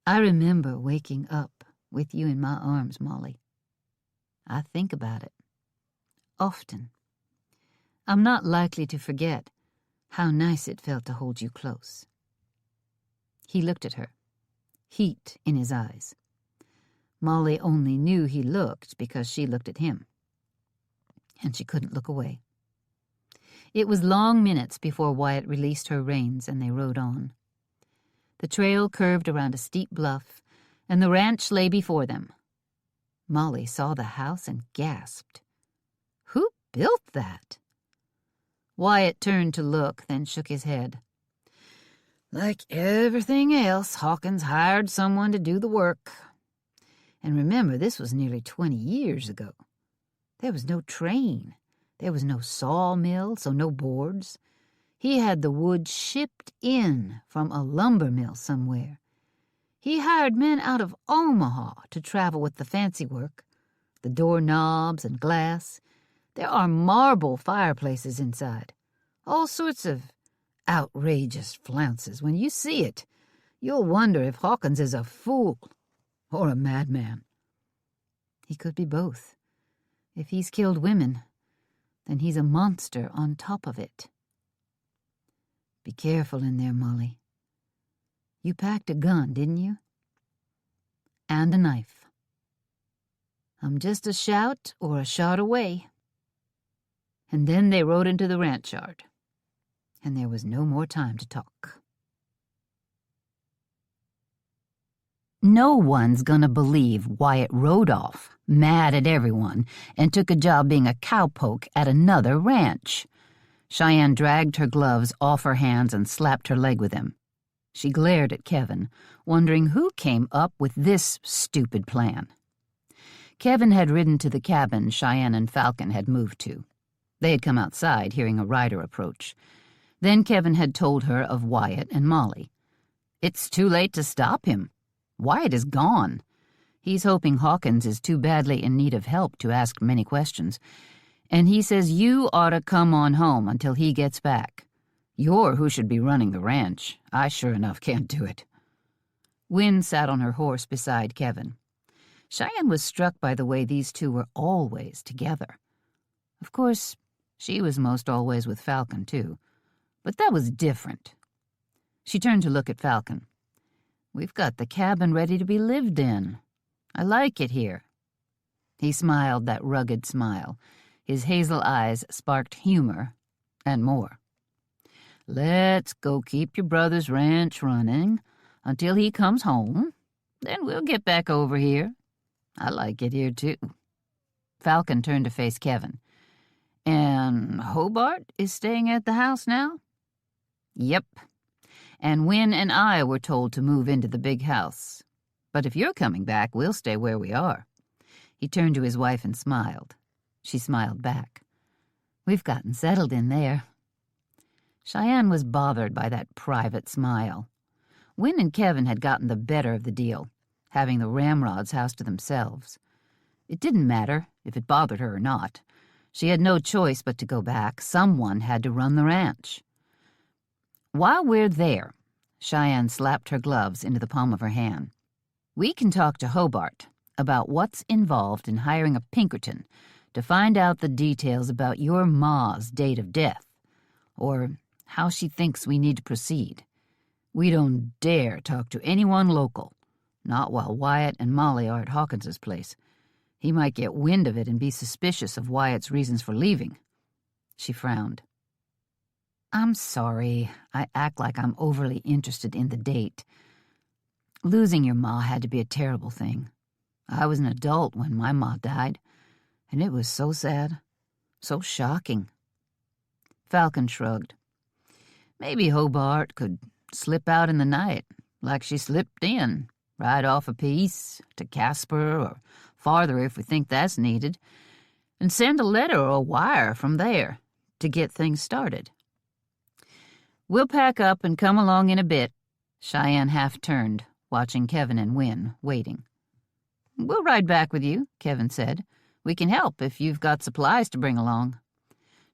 I remember waking up with you in my arms, Molly. I think about it. Often. I'm not likely to forget how nice it felt to hold you close. He looked at her, heat in his eyes. Molly only knew he looked because she looked at him. And she couldn't look away. It was long minutes before Wyatt released her reins and they rode on. The trail curved around a steep bluff, and the ranch lay before them. Molly saw the house and gasped. Who built that? Wyatt turned to look, then shook his head. Like everything else, Hawkins hired someone to do the work. And remember, this was nearly 20 years ago. There was no train. There was no sawmill, so no boards. He had the wood shipped in from a lumber mill somewhere. He hired men out of Omaha to travel with the fancy work, the doorknobs and glass. There are marble fireplaces inside. All sorts of outrageous flounces. When you see it, you'll wonder if Hawkins is a fool or a madman. He could be both. If he's killed women, then he's a monster on top of it. Be careful in there, Molly. You packed a gun, didn't you? And a knife. I'm just a shout or a shot away. And then they rode into the ranch yard, and there was no more time to talk. No one's gonna believe Wyatt rode off, mad at everyone, and took a job being a cowpoke at another ranch. Cheyenne dragged her gloves off her hands and slapped her leg with them. She glared at Kevin, wondering who came up with this stupid plan. Kevin had ridden to the cabin Cheyenne and Falcon had moved to. They had come outside, hearing a rider approach. Then Kevin had told her of Wyatt and Molly. It's too late to stop him. Wyatt is gone. He's hoping Hawkins is too badly in need of help to ask many questions, And he says you ought to come on home until he gets back. You're who should be running the ranch. I sure enough can't do it." Wynne sat on her horse beside Kevin. Cheyenne was struck by the way these two were always together. Of course, she was most always with Falcon, too, but that was different. She turned to look at Falcon. "We've got the cabin ready to be lived in. I like it here." He smiled that rugged smile. His hazel eyes sparked humor and more. "Let's go keep your brother's ranch running until he comes home. Then we'll get back over here. I like it here, too." Falcon turned to face Kevin. "And Hobart is staying at the house now?" "Yep. And Wynne and I were told to move into the big house. But if you're coming back, we'll stay where we are." He turned to his wife and smiled. She smiled back. "We've gotten settled in there." Cheyenne was bothered by that private smile. Wynne and Kevin had gotten the better of the deal, having the Ramrod's house to themselves. It didn't matter if it bothered her or not. She had no choice but to go back. Someone had to run the ranch. "While we're there," Cheyenne slapped her gloves into the palm of her hand, "we can talk to Hobart about what's involved in hiring a Pinkerton to find out the details about your ma's date of death, or how she thinks we need to proceed. We don't dare talk to anyone local, not while Wyatt and Molly are at Hawkins's place. He might get wind of it and be suspicious of Wyatt's reasons for leaving." She frowned. "I'm sorry. I act like I'm overly interested in the date. Losing your ma had to be a terrible thing. I was an adult when my ma died, and it was so sad, so shocking." Falcon shrugged. "Maybe Hobart could slip out in the night, like she slipped in, ride off a piece to Casper or farther if we think that's needed, and send a letter or a wire from there to get things started." "We'll pack up and come along in a bit." Cheyenne half turned, watching Kevin and Wynne waiting. "We'll ride back with you," Kevin said. "We can help if you've got supplies to bring along."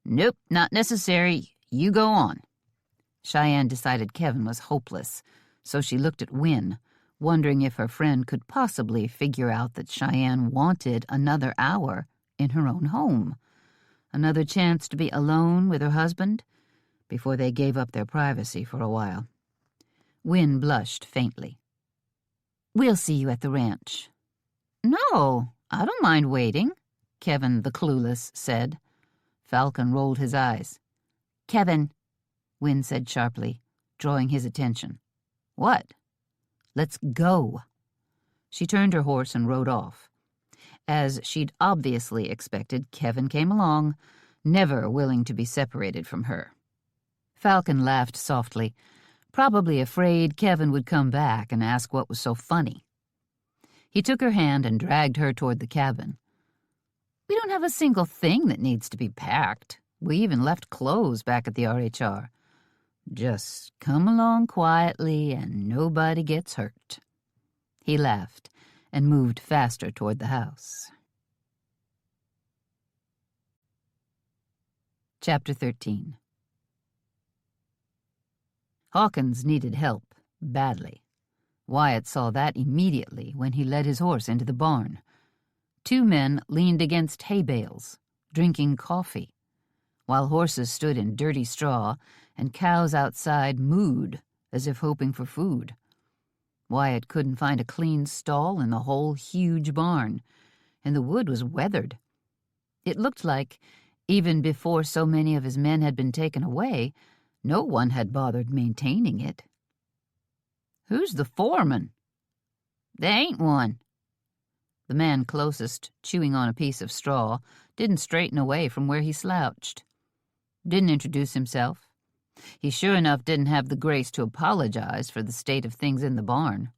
"Nope, not necessary. You go on." Cheyenne decided Kevin was hopeless, so she looked at Wynne, wondering if her friend could possibly figure out that Cheyenne wanted another hour in her own home, another chance to be alone with her husband before they gave up their privacy for a while. Wynne blushed faintly. "We'll see you at the ranch." "No, I don't mind waiting," Kevin the clueless said. Falcon rolled his eyes. "Kevin," Wynne said sharply, drawing his attention. "What?" "Let's go." She turned her horse and rode off. As she'd obviously expected, Kevin came along, never willing to be separated from her. Falcon laughed softly, probably afraid Kevin would come back and ask what was so funny. He took her hand and dragged her toward the cabin. "We don't have a single thing that needs to be packed. We even left clothes back at the RHR. Just come along quietly and nobody gets hurt." He laughed and moved faster toward the house. Chapter 13. Hawkins needed help, badly. Wyatt saw that immediately when he led his horse into the barn. Two men leaned against hay bales, drinking coffee, while horses stood in dirty straw and cows outside mooed as if hoping for food. Wyatt couldn't find a clean stall in the whole huge barn, and the wood was weathered. It looked like, even before so many of his men had been taken away, no one had bothered maintaining it. "Who's the foreman?" "There ain't one." The man closest, chewing on a piece of straw, didn't straighten away from where he slouched. Didn't introduce himself. He sure enough didn't have the grace to apologize for the state of things in the barn.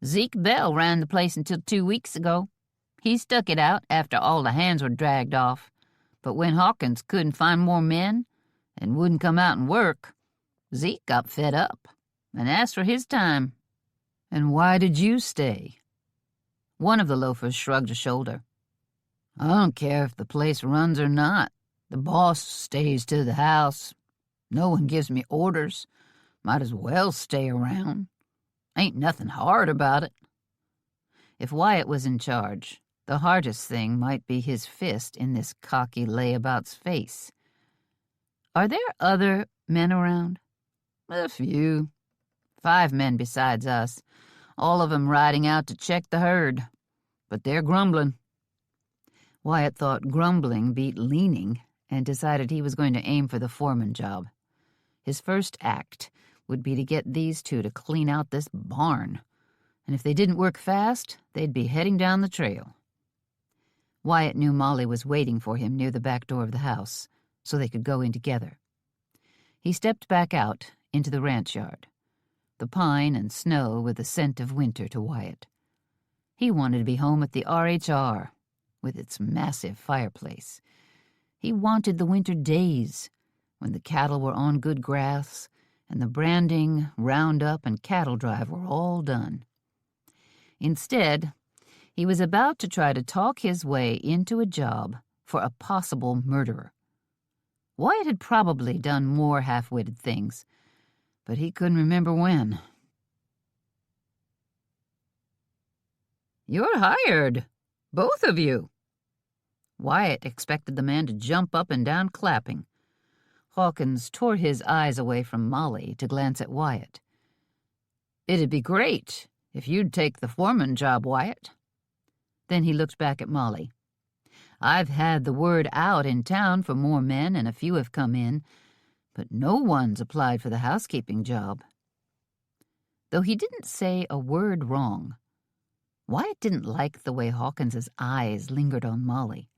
"Zeke Bell ran the place until 2 weeks ago. He stuck it out after all the hands were dragged off. But when Hawkins couldn't find more men and wouldn't come out and work, Zeke got fed up and asked for his time." "And why did you stay?" One of the loafers shrugged a shoulder. I don't care if the place runs or not. The boss stays to the house. No one gives me orders. Might as well stay around. Ain't nothing hard about it. If Wyatt was in charge, the hardest thing might be his fist in this cocky layabout's face. Are there other men around? A few. 5 men besides us, all of 'em riding out to check the herd. But they're grumbling. Wyatt thought grumbling beat leaning and decided he was going to aim for the foreman job. His first act would be to get these 2 to clean out this barn, and if they didn't work fast, they'd be heading down the trail. Wyatt knew Molly was waiting for him near the back door of the house, so they could go in together. He stepped back out into the ranch yard. The pine and snow were the scent of winter to Wyatt. He wanted to be home at the RHR, with its massive fireplace. He wanted the winter days, when the cattle were on good grass, and the branding, roundup, and cattle drive were all done. Instead, he was about to try to talk his way into a job for a possible murderer. Wyatt had probably done more half-witted things, but he couldn't remember when. "You're hired, both of you." Wyatt expected the man to jump up and down clapping. Hawkins tore his eyes away from Molly to glance at Wyatt. "It'd be great if you'd take the foreman job, Wyatt." Then he looked back at Molly. "I've had the word out in town for more men, and a few have come in, but no one's applied for the housekeeping job." Though he didn't say a word wrong, Wyatt didn't like the way Hawkins's eyes lingered on Molly.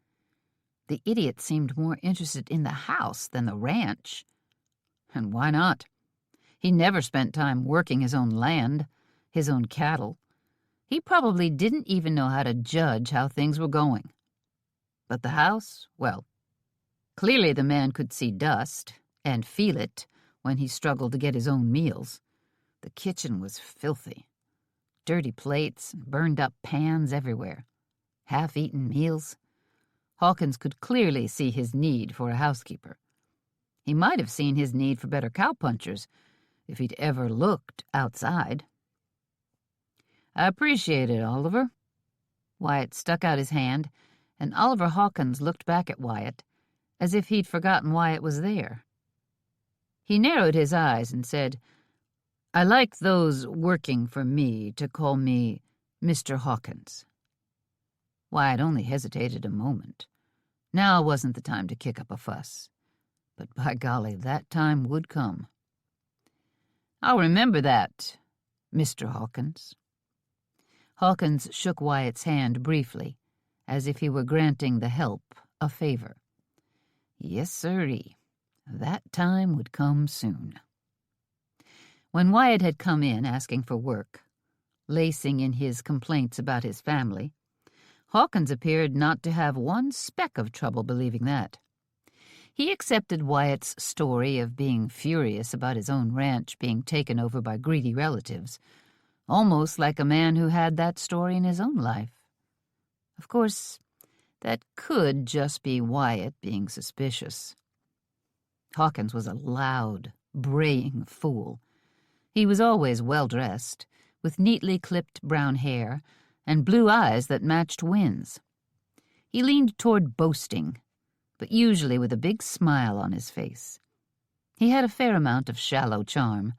The idiot seemed more interested in the house than the ranch. And why not? He never spent time working his own land, his own cattle. He probably didn't even know how to judge how things were going. But the house, well, clearly the man could see dust and feel it when he struggled to get his own meals. The kitchen was filthy. Dirty plates and burned-up pans everywhere. Half-eaten meals. Hawkins could clearly see his need for a housekeeper. He might have seen his need for better cowpunchers if he'd ever looked outside. "I appreciate it, Oliver." Wyatt stuck out his hand, and Oliver Hawkins looked back at Wyatt as if he'd forgotten Wyatt was there. He narrowed his eyes and said, "I like those working for me to call me Mr. Hawkins." Wyatt only hesitated a moment. Now wasn't the time to kick up a fuss. But by golly, that time would come. "I'll remember that, Mr. Hawkins." Hawkins shook Wyatt's hand briefly, as if he were granting the help a favor. Yes, sirree, that time would come soon. When Wyatt had come in asking for work, lacing in his complaints about his family, Hawkins appeared not to have one speck of trouble believing that. He accepted Wyatt's story of being furious about his own ranch being taken over by greedy relatives, almost like a man who had that story in his own life. Of course, that could just be Wyatt being suspicious. Hawkins was a loud, braying fool. He was always well-dressed, with neatly clipped brown hair and blue eyes that matched Wynn's. He leaned toward boasting, but usually with a big smile on his face. He had a fair amount of shallow charm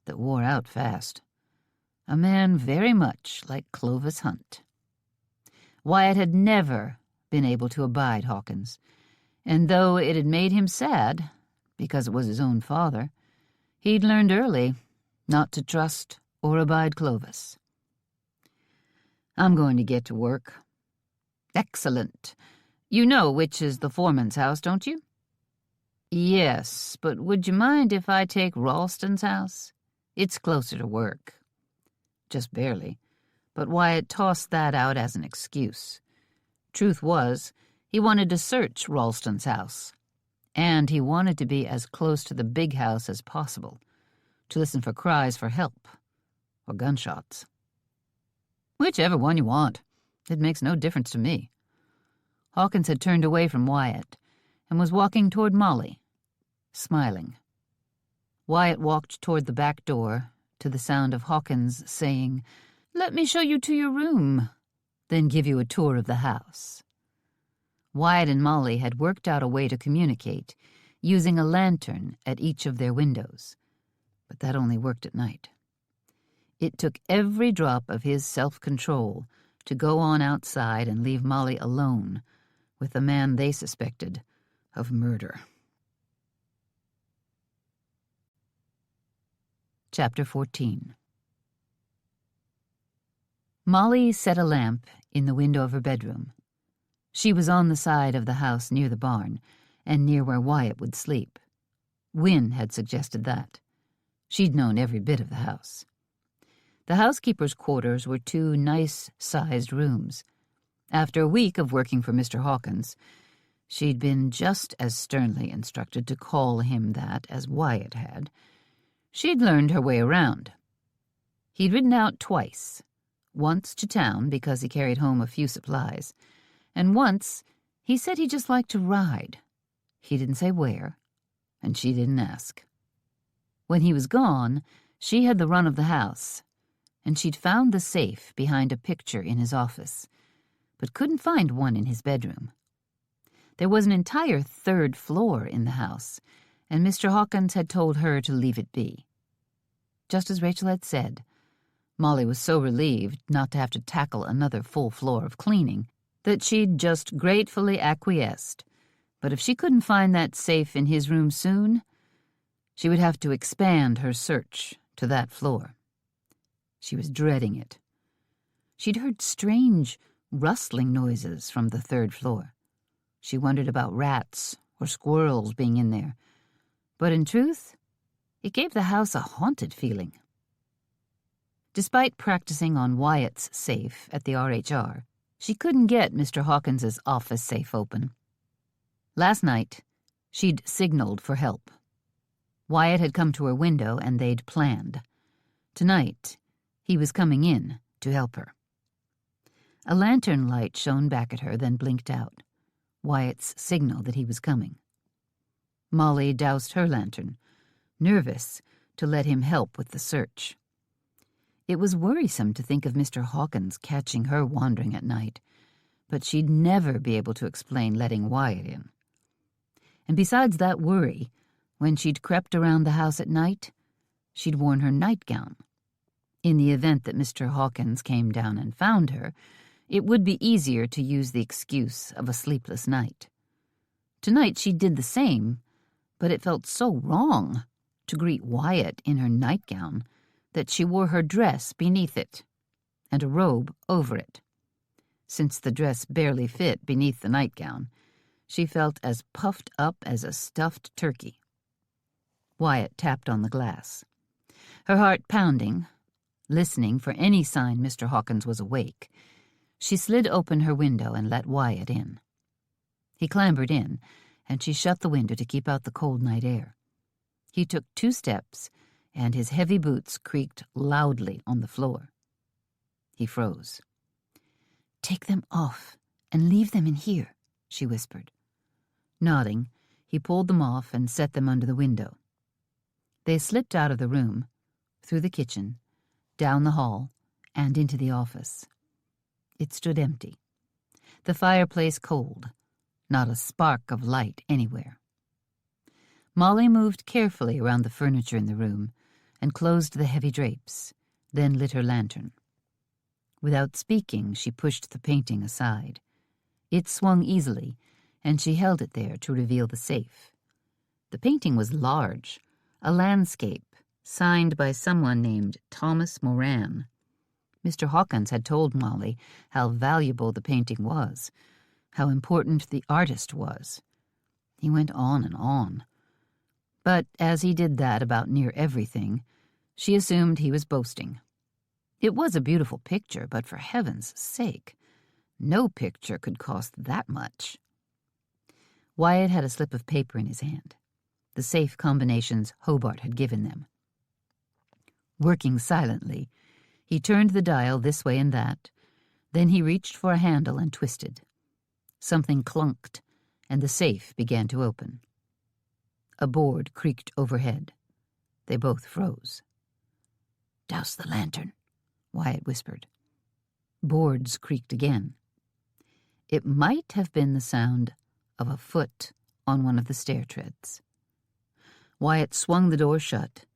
that wore out fast. A man very much like Clovis Hunt. Wyatt had never been able to abide Hawkins, and though it had made him sad, because it was his own father, he'd learned early not to trust or abide Clovis. "I'm going to get to work." "Excellent. You know which is the foreman's house, don't you?" "Yes, but would you mind if I take Ralston's house? It's closer to work." Just barely, but Wyatt tossed that out as an excuse. Truth was, he wanted to search Ralston's house, and he wanted to be as close to the big house as possible, to listen for cries for help or gunshots. "Whichever one you want. It makes no difference to me." Hawkins had turned away from Wyatt and was walking toward Molly, smiling. Wyatt walked toward the back door to the sound of Hawkins saying, "Let me show you to your room, then give you a tour of the house." Wyatt and Molly had worked out a way to communicate, using a lantern at each of their windows, but that only worked at night. It took every drop of his self-control to go on outside and leave Molly alone with the man they suspected of murder. Chapter 14. Molly set a lamp in the window of her bedroom. She was on the side of the house near the barn and near where Wyatt would sleep. Wynne had suggested that. She'd known every bit of the house. The housekeeper's quarters were 2 nice-sized rooms. After a week of working for Mr. Hawkins, she'd been just as sternly instructed to call him that as Wyatt had. She'd learned her way around. He'd ridden out twice, once to town because he carried home a few supplies, and once he said he just liked to ride. He didn't say where, and she didn't ask. When he was gone, she had the run of the house, and she'd found the safe behind a picture in his office, but couldn't find one in his bedroom. There was an entire 3rd floor in the house, and Mr. Hawkins had told her to leave it be. Just as Rachel had said, Molly was so relieved not to have to tackle another full floor of cleaning that she'd just gratefully acquiesced. But if she couldn't find that safe in his room soon, she would have to expand her search to that floor. She was dreading it. She'd heard strange, rustling noises from the 3rd floor. She wondered about rats or squirrels being in there. But in truth, it gave the house a haunted feeling. Despite practicing on Wyatt's safe at the RHR, she couldn't get Mr. Hawkins's office safe open. Last night, she'd signaled for help. Wyatt had come to her window and they'd planned. Tonight, he was coming in to help her. A lantern light shone back at her, then blinked out. Wyatt's signal that he was coming. Molly doused her lantern, nervous to let him help with the search. It was worrisome to think of Mr. Hawkins catching her wandering at night, but she'd never be able to explain letting Wyatt in. And besides that worry, when she'd crept around the house at night, she'd worn her nightgown. In the event that Mr. Hawkins came down and found her, it would be easier to use the excuse of a sleepless night. Tonight she did the same, but it felt so wrong to greet Wyatt in her nightgown that she wore her dress beneath it and a robe over it. Since the dress barely fit beneath the nightgown, she felt as puffed up as a stuffed turkey. Wyatt tapped on the glass. Her heart pounding, listening for any sign Mr. Hawkins was awake, she slid open her window and let Wyatt in. He clambered in, and she shut the window to keep out the cold night air. He took 2 steps, and his heavy boots creaked loudly on the floor. He froze. "Take them off and leave them in here," she whispered. Nodding, he pulled them off and set them under the window. They slipped out of the room, through the kitchen, down the hall, and into the office. It stood empty. The fireplace cold, not a spark of light anywhere. Molly moved carefully around the furniture in the room and closed the heavy drapes, then lit her lantern. Without speaking, she pushed the painting aside. It swung easily, and she held it there to reveal the safe. The painting was large, a landscape signed by someone named Thomas Moran. Mr. Hawkins had told Molly how valuable the painting was, how important the artist was. He went on and on. But as he did that about near everything, she assumed he was boasting. It was a beautiful picture, but for heaven's sake, no picture could cost that much. Wyatt had a slip of paper in his hand, the safe combinations Hobart had given them. Working silently, he turned the dial this way and that, then he reached for a handle and twisted. Something clunked, and the safe began to open. A board creaked overhead. They both froze. "Douse the lantern," Wyatt whispered. Boards creaked again. It might have been the sound of a foot on one of the stair treads. Wyatt swung the door shut,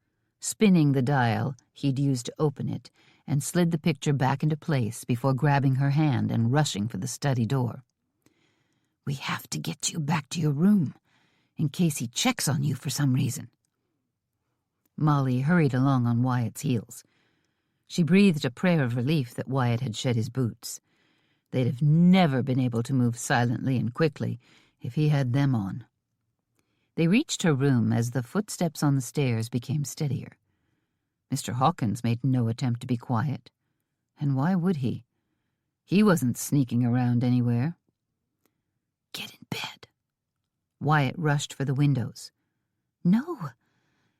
spinning the dial he'd used to open it, and slid the picture back into place before grabbing her hand and rushing for the study door. "We have to get you back to your room, in case he checks on you for some reason." Molly hurried along on Wyatt's heels. She breathed a prayer of relief that Wyatt had shed his boots. They'd have never been able to move silently and quickly if he had them on. They reached her room as the footsteps on the stairs became steadier. Mr. Hawkins made no attempt to be quiet. And why would he? He wasn't sneaking around anywhere. "Get in bed." Wyatt rushed for the windows. "No,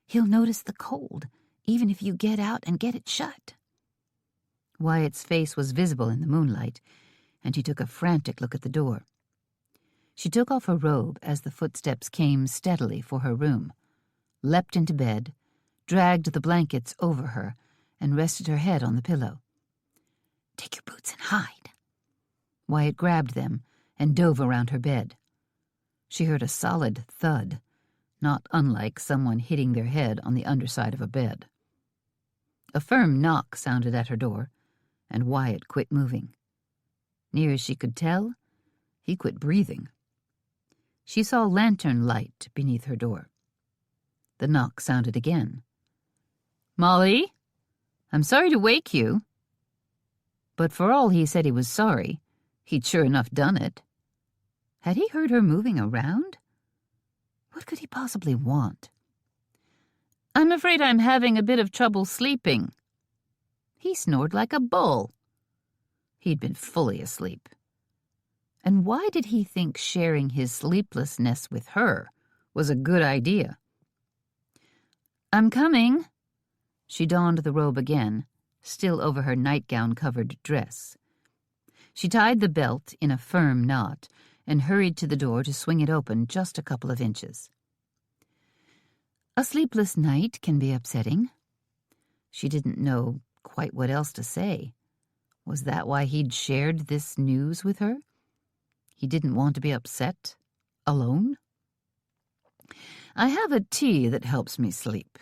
he'll notice the cold, even if you get out and get it shut." Wyatt's face was visible in the moonlight, and he took a frantic look at the door. She took off her robe as the footsteps came steadily for her room, leapt into bed, dragged the blankets over her, and rested her head on the pillow. "Take your boots and hide." Wyatt grabbed them and dove around her bed. She heard a solid thud, not unlike someone hitting their head on the underside of a bed. A firm knock sounded at her door, and Wyatt quit moving. Near as she could tell, he quit breathing. She saw lantern light beneath her door. The knock sounded again. "Molly, I'm sorry to wake you." But for all he said he was sorry, he'd sure enough done it. Had he heard her moving around? What could he possibly want? "I'm afraid I'm having a bit of trouble sleeping." He snored like a bull. He'd been fully asleep. And why did he think sharing his sleeplessness with her was a good idea? "I'm coming." She donned the robe again, still over her nightgown-covered dress. She tied the belt in a firm knot and hurried to the door to swing it open just a couple of inches. A sleepless night can be upsetting. She didn't know quite what else to say. Was that why he'd shared this news with her? He didn't want to be upset, alone? "I have a tea that helps me sleep.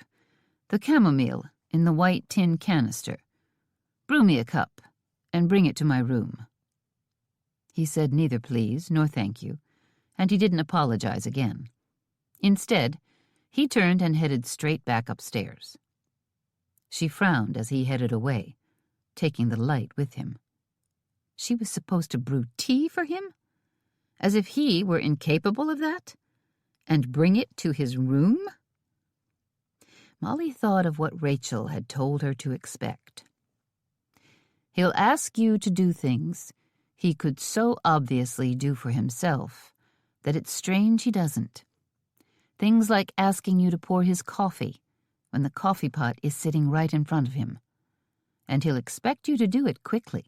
The chamomile in the white tin canister. Brew me a cup and bring it to my room." He said neither please nor thank you, and he didn't apologize again. Instead, he turned and headed straight back upstairs. She frowned as he headed away, taking the light with him. She was supposed to brew tea for him? As if he were incapable of that? And bring it to his room? Molly thought of what Rachel had told her to expect. He'll ask you to do things he could so obviously do for himself that it's strange he doesn't. Things like asking you to pour his coffee when the coffee pot is sitting right in front of him. And he'll expect you to do it quickly.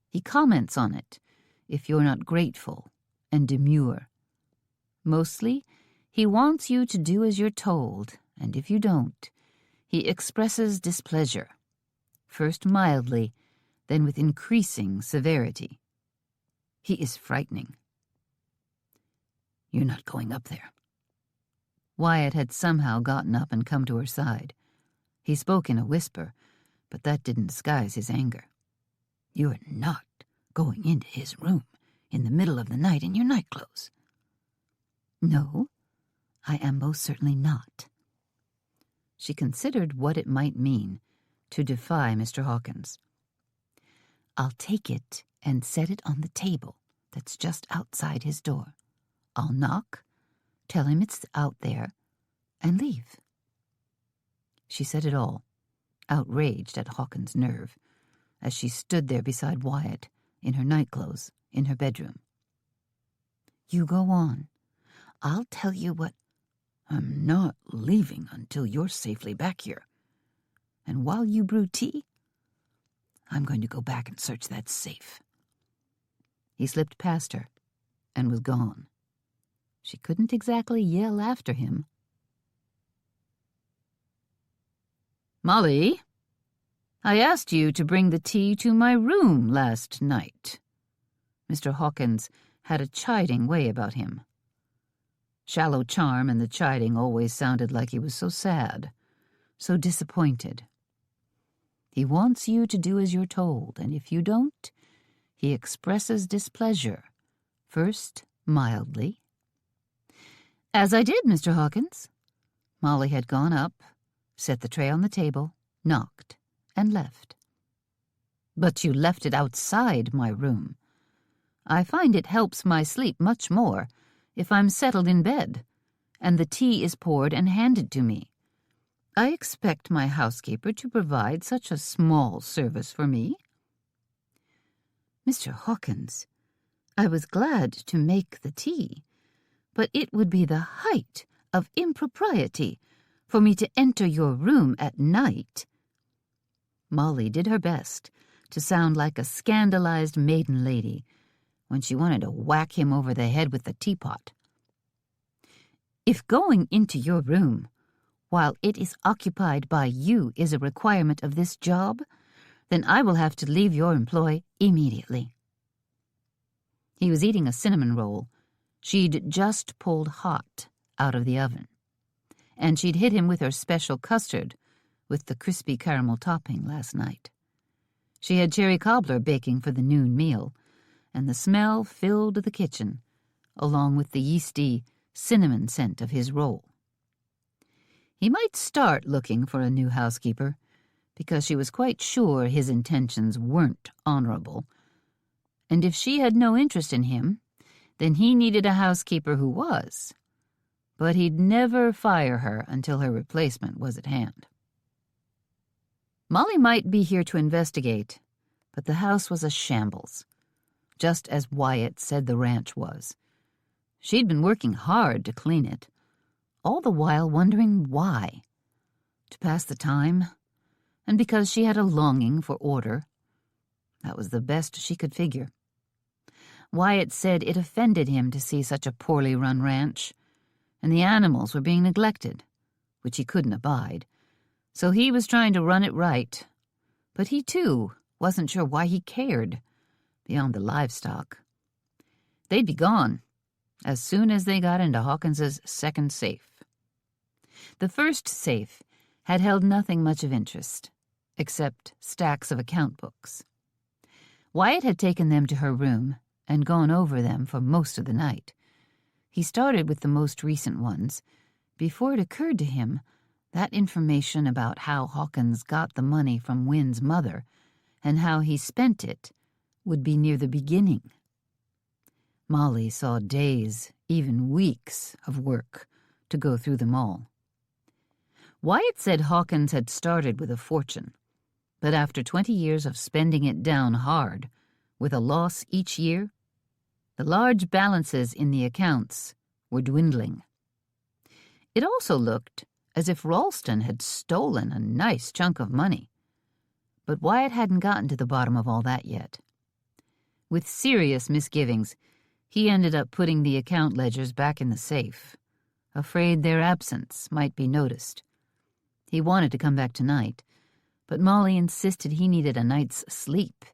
He comments on it if you're not grateful and demure. Mostly, he wants you to do as you're told, and if you don't, he expresses displeasure, first mildly, then with increasing severity. He is frightening. "You're not going up there." Wyatt had somehow gotten up and come to her side. He spoke in a whisper, but that didn't disguise his anger. "You're not going into his room in the middle of the night in your nightclothes." "No, I am most certainly not." She considered what it might mean to defy Mr. Hawkins. "I'll take it and set it on the table that's just outside his door. I'll knock, tell him it's out there, and leave." She said it all, outraged at Hawkins' nerve, as she stood there beside Wyatt, in her nightclothes, in her bedroom. "You go on. I'll tell you what—" "I'm not leaving until you're safely back here. And while you brew tea, I'm going to go back and search that safe." He slipped past her, and was gone. She couldn't exactly yell after him. "Molly, I asked you to bring the tea to my room last night." Mr. Hawkins had a chiding way about him. Shallow charm, and the chiding always sounded like he was so sad, so disappointed. He wants you to do as you're told, and if you don't, he expresses displeasure, first mildly. "As I did, Mr. Hawkins." Molly had gone up, set the tray on the table, knocked, and left. "But you left it outside my room. I find it helps my sleep much more if I'm settled in bed, and the tea is poured and handed to me. I expect my housekeeper to provide such a small service for me." "Mr. Hawkins, I was glad to make the tea, but it would be the height of impropriety for me to enter your room at night." Molly did her best to sound like a scandalized maiden lady when she wanted to whack him over the head with the teapot. "If going into your room while it is occupied by you is a requirement of this job, then I will have to leave your employ immediately." He was eating a cinnamon roll she'd just pulled hot out of the oven, and she'd hit him with her special custard with the crispy caramel topping last night. She had cherry cobbler baking for the noon meal, and the smell filled the kitchen, along with the yeasty cinnamon scent of his roll. He might start looking for a new housekeeper, because she was quite sure his intentions weren't honorable, and if she had no interest in him, then he needed a housekeeper who was. But he'd never fire her until her replacement was at hand. Molly might be here to investigate, but the house was a shambles, just as Wyatt said the ranch was. She'd been working hard to clean it, all the while wondering why. To pass the time, and because she had a longing for order. That was the best she could figure. Wyatt said it offended him to see such a poorly run ranch, and the animals were being neglected, which he couldn't abide, so he was trying to run it right. But he, too, wasn't sure why he cared, beyond the livestock. They'd be gone as soon as they got into Hawkins's second safe. The first safe had held nothing much of interest, except stacks of account books. Wyatt had taken them to her room and gone over them for most of the night. He started with the most recent ones, before it occurred to him that information about how Hawkins got the money from Wynn's mother and how he spent it would be near the beginning. Molly saw days, even weeks, of work to go through them all. Wyatt said Hawkins had started with a fortune, but after 20 years of spending it down hard, with a loss each year, the large balances in the accounts were dwindling. It also looked as if Ralston had stolen a nice chunk of money, but Wyatt hadn't gotten to the bottom of all that yet. With serious misgivings, he ended up putting the account ledgers back in the safe, afraid their absence might be noticed. He wanted to come back tonight, but Molly insisted he needed a night's sleep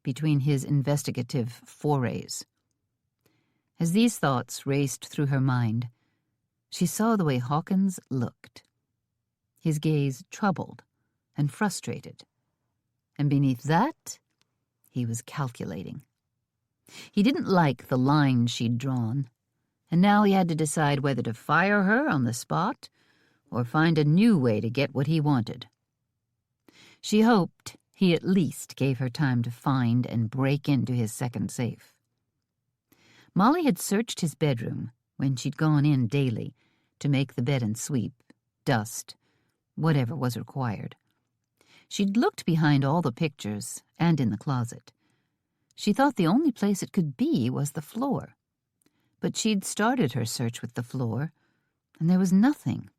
between his investigative forays. As these thoughts raced through her mind, she saw the way Hawkins looked, his gaze troubled and frustrated, and beneath that, he was calculating. He didn't like the line she'd drawn, and now he had to decide whether to fire her on the spot or find a new way to get what he wanted. She hoped he at least gave her time to find and break into his second safe. Molly had searched his bedroom when she'd gone in daily to make the bed and sweep, dust, whatever was required. She'd looked behind all the pictures and in the closet. She thought the only place it could be was the floor, but she'd started her search with the floor, and there was nothing.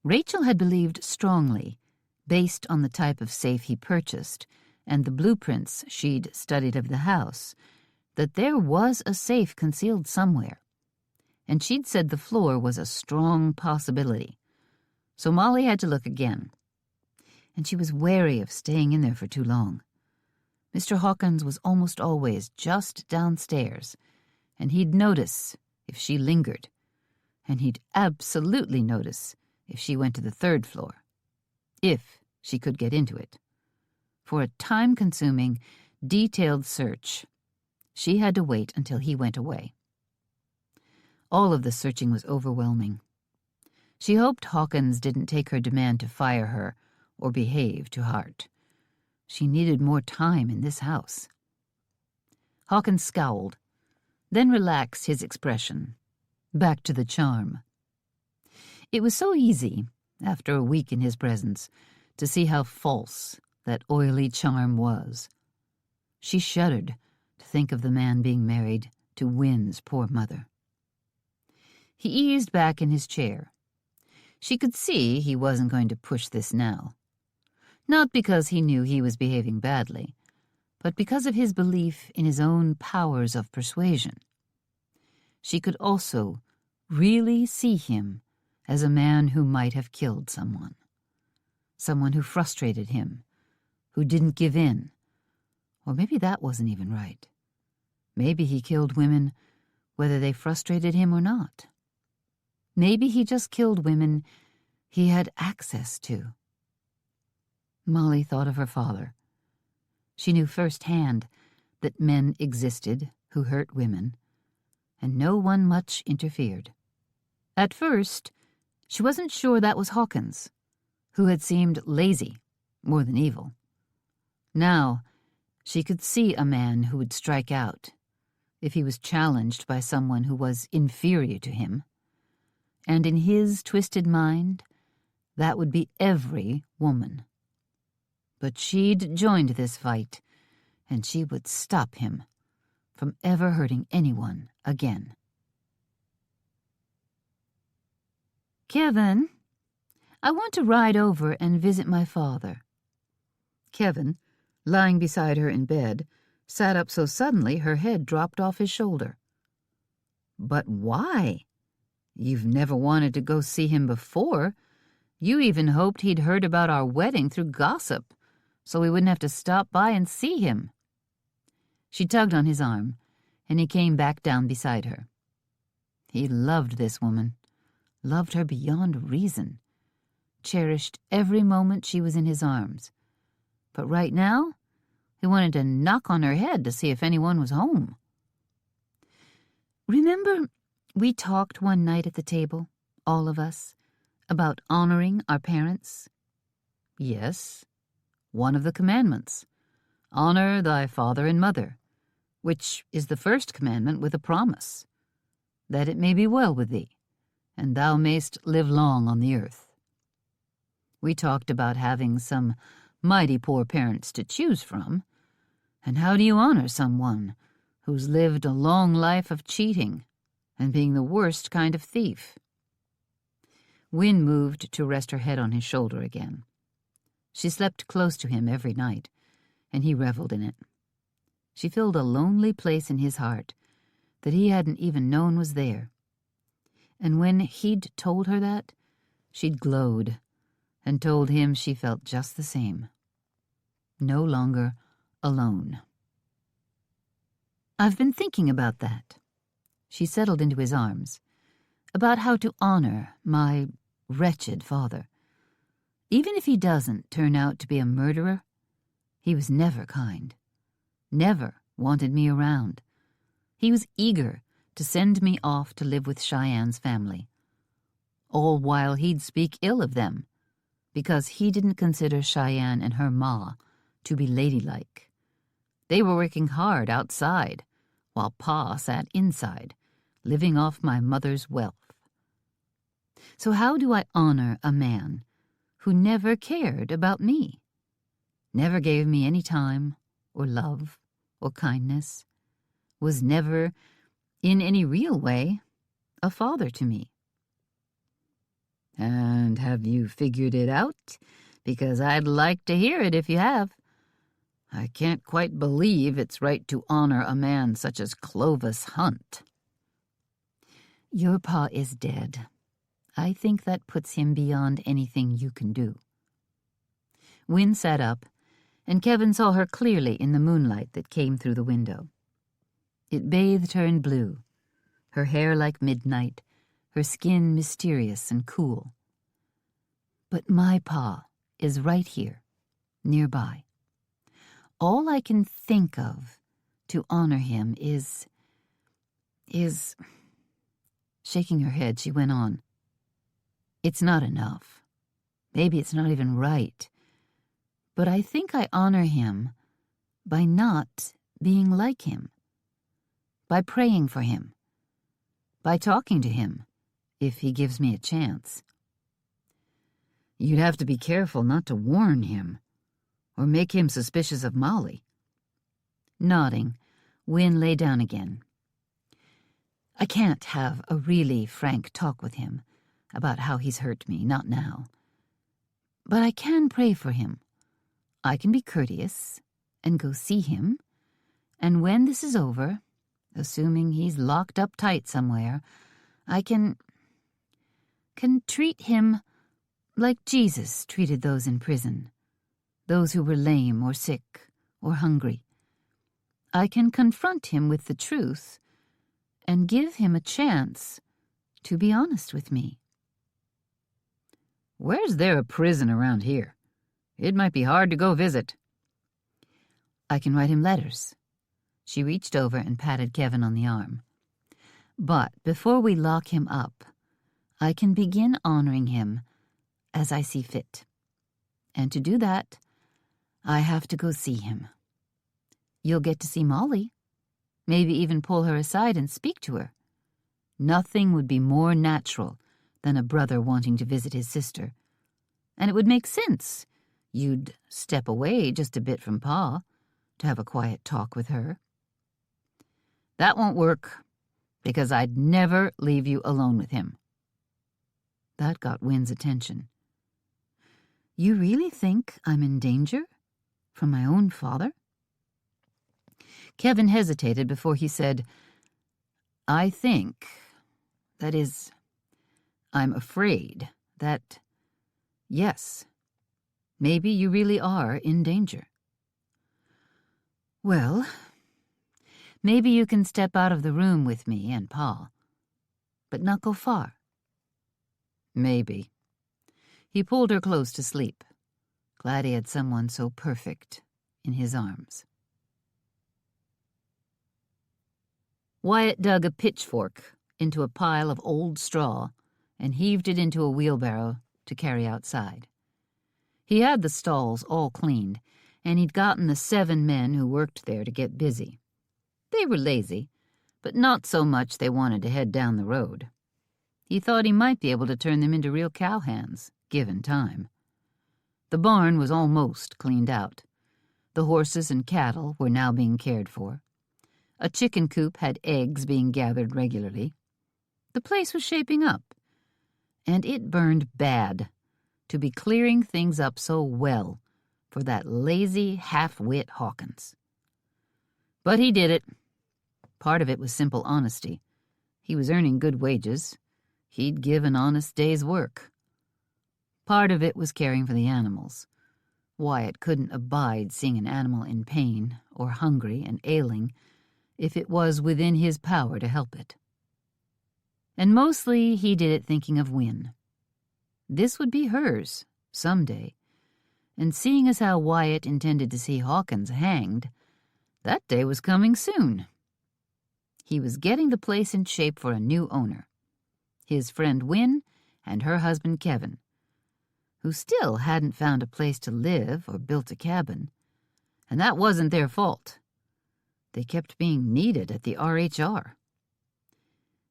Rachel had believed strongly, based on the type of safe he purchased and the blueprints she'd studied of the house, that there was a safe concealed somewhere, and she'd said the floor was a strong possibility. So Molly had to look again, and she was wary of staying in there for too long. Mr. Hawkins was almost always just downstairs, and he'd notice if she lingered, and he'd absolutely notice if she went to the third floor, if she could get into it. For a time-consuming, detailed search, she had to wait until he went away. All of the searching was overwhelming. She hoped Hawkins didn't take her demand to fire her or behave to heart. She needed more time in this house. Hawkins scowled, then relaxed his expression, back to the charm. It was so easy, after a week in his presence, to see how false that oily charm was. She shuddered to think of the man being married to Wynn's poor mother. He eased back in his chair. She could see he wasn't going to push this now. Not because he knew he was behaving badly, but because of his belief in his own powers of persuasion. She could also really see him as a man who might have killed someone who frustrated him, who didn't give in. Or maybe that wasn't even right. Maybe he killed women whether they frustrated him or not. Maybe he just killed women he had access to. Molly thought of her father. She knew firsthand that men existed who hurt women, and no one much interfered. At first, she wasn't sure that was Hawkins, who had seemed lazy more than evil. Now, she could see a man who would strike out if he was challenged by someone who was inferior to him. And in his twisted mind, that would be every woman. But she'd joined this fight, and she would stop him from ever hurting anyone again. "Kevin, I want to ride over and visit my father." Kevin, lying beside her in bed, sat up so suddenly her head dropped off his shoulder. "But why? You've never wanted to go see him before. You even hoped he'd heard about our wedding through gossip, so we wouldn't have to stop by and see him." She tugged on his arm, and he came back down beside her. He loved this woman, loved her beyond reason, cherished every moment she was in his arms. But right now, he wanted to knock on her head to see if anyone was home. "Remember, we talked one night at the table, all of us, about honoring our parents?" "Yes. One of the commandments. Honor thy father and mother, which is the first commandment with a promise, that it may be well with thee, and thou mayst live long on the earth. We talked about having some mighty poor parents to choose from, and how do you honor someone who's lived a long life of cheating and being the worst kind of thief?" Wynne moved to rest her head on his shoulder again. She slept close to him every night, and he reveled in it. She filled a lonely place in his heart that he hadn't even known was there. And when he'd told her that, she'd glowed and told him she felt just the same. No longer alone. "I've been thinking about that." She settled into his arms. "About how to honor my wretched father. Even if he doesn't turn out to be a murderer, he was never kind, never wanted me around. He was eager to send me off to live with Cheyenne's family, all while he'd speak ill of them, because he didn't consider Cheyenne and her ma to be ladylike. They were working hard outside, while Pa sat inside, living off my mother's wealth. So how do I honor a man who never cared about me, never gave me any time or love or kindness, was never, in any real way, a father to me?" "And have you figured it out? Because I'd like to hear it if you have." I can't quite believe it's right to honor a man such as Clovis Hunt." "Your pa is dead. I think that puts him beyond anything you can do." Wynne sat up, and Kevin saw her clearly in the moonlight that came through the window. It bathed her in blue, her hair like midnight, her skin mysterious and cool. "But my pa is right here, nearby. All I can think of to honor him is... Shaking her head, she went on. "It's not enough. Maybe it's not even right. But I think I honor him by not being like him, by praying for him, by talking to him, if he gives me a chance." "You'd have to be careful not to warn him, or make him suspicious of Molly." Nodding, Wynne lay down again. "I can't have a really frank talk with him about how he's hurt me, not now. But I can pray for him. I can be courteous and go see him, and when this is over, assuming he's locked up tight somewhere, I can treat him like Jesus treated those in prison, those who were lame or sick or hungry. I can confront him with the truth and give him a chance to be honest with me." "Where's there a prison around here? It might be hard to go visit." "I can write him letters." She reached over and patted Kevin on the arm. "But before we lock him up, I can begin honoring him as I see fit. And to do that, I have to go see him. You'll get to see Molly, maybe even pull her aside and speak to her. Nothing would be more natural than a brother wanting to visit his sister. And it would make sense. You'd step away just a bit from Pa to have a quiet talk with her." "That won't work, because I'd never leave you alone with him." That got Wynne's attention. "You really think I'm in danger from my own father?" Kevin hesitated before he said, "I think, that is, I'm afraid that, yes, maybe you really are in danger." "Well, maybe you can step out of the room with me and Pa, but not go far." "Maybe." He pulled her close to sleep, glad he had someone so perfect in his arms. Wyatt dug a pitchfork into a pile of old straw and heaved it into a wheelbarrow to carry outside. He had the stalls all cleaned, and he'd gotten the 7 men who worked there to get busy. They were lazy, but not so much they wanted to head down the road. He thought he might be able to turn them into real cowhands, given time. The barn was almost cleaned out. The horses and cattle were now being cared for. A chicken coop had eggs being gathered regularly. The place was shaping up, and it burned bad to be clearing things up so well for that lazy, half-wit Hawkins. But he did it. Part of it was simple honesty. He was earning good wages. He'd give an honest day's work. Part of it was caring for the animals. Wyatt couldn't abide seeing an animal in pain or hungry and ailing if it was within his power to help it. And mostly he did it thinking of Wynne. This would be hers, someday, and seeing as how Wyatt intended to see Hawkins hanged, that day was coming soon. He was getting the place in shape for a new owner, his friend Wynne and her husband Kevin, who still hadn't found a place to live or built a cabin, and that wasn't their fault. They kept being needed at the RHR.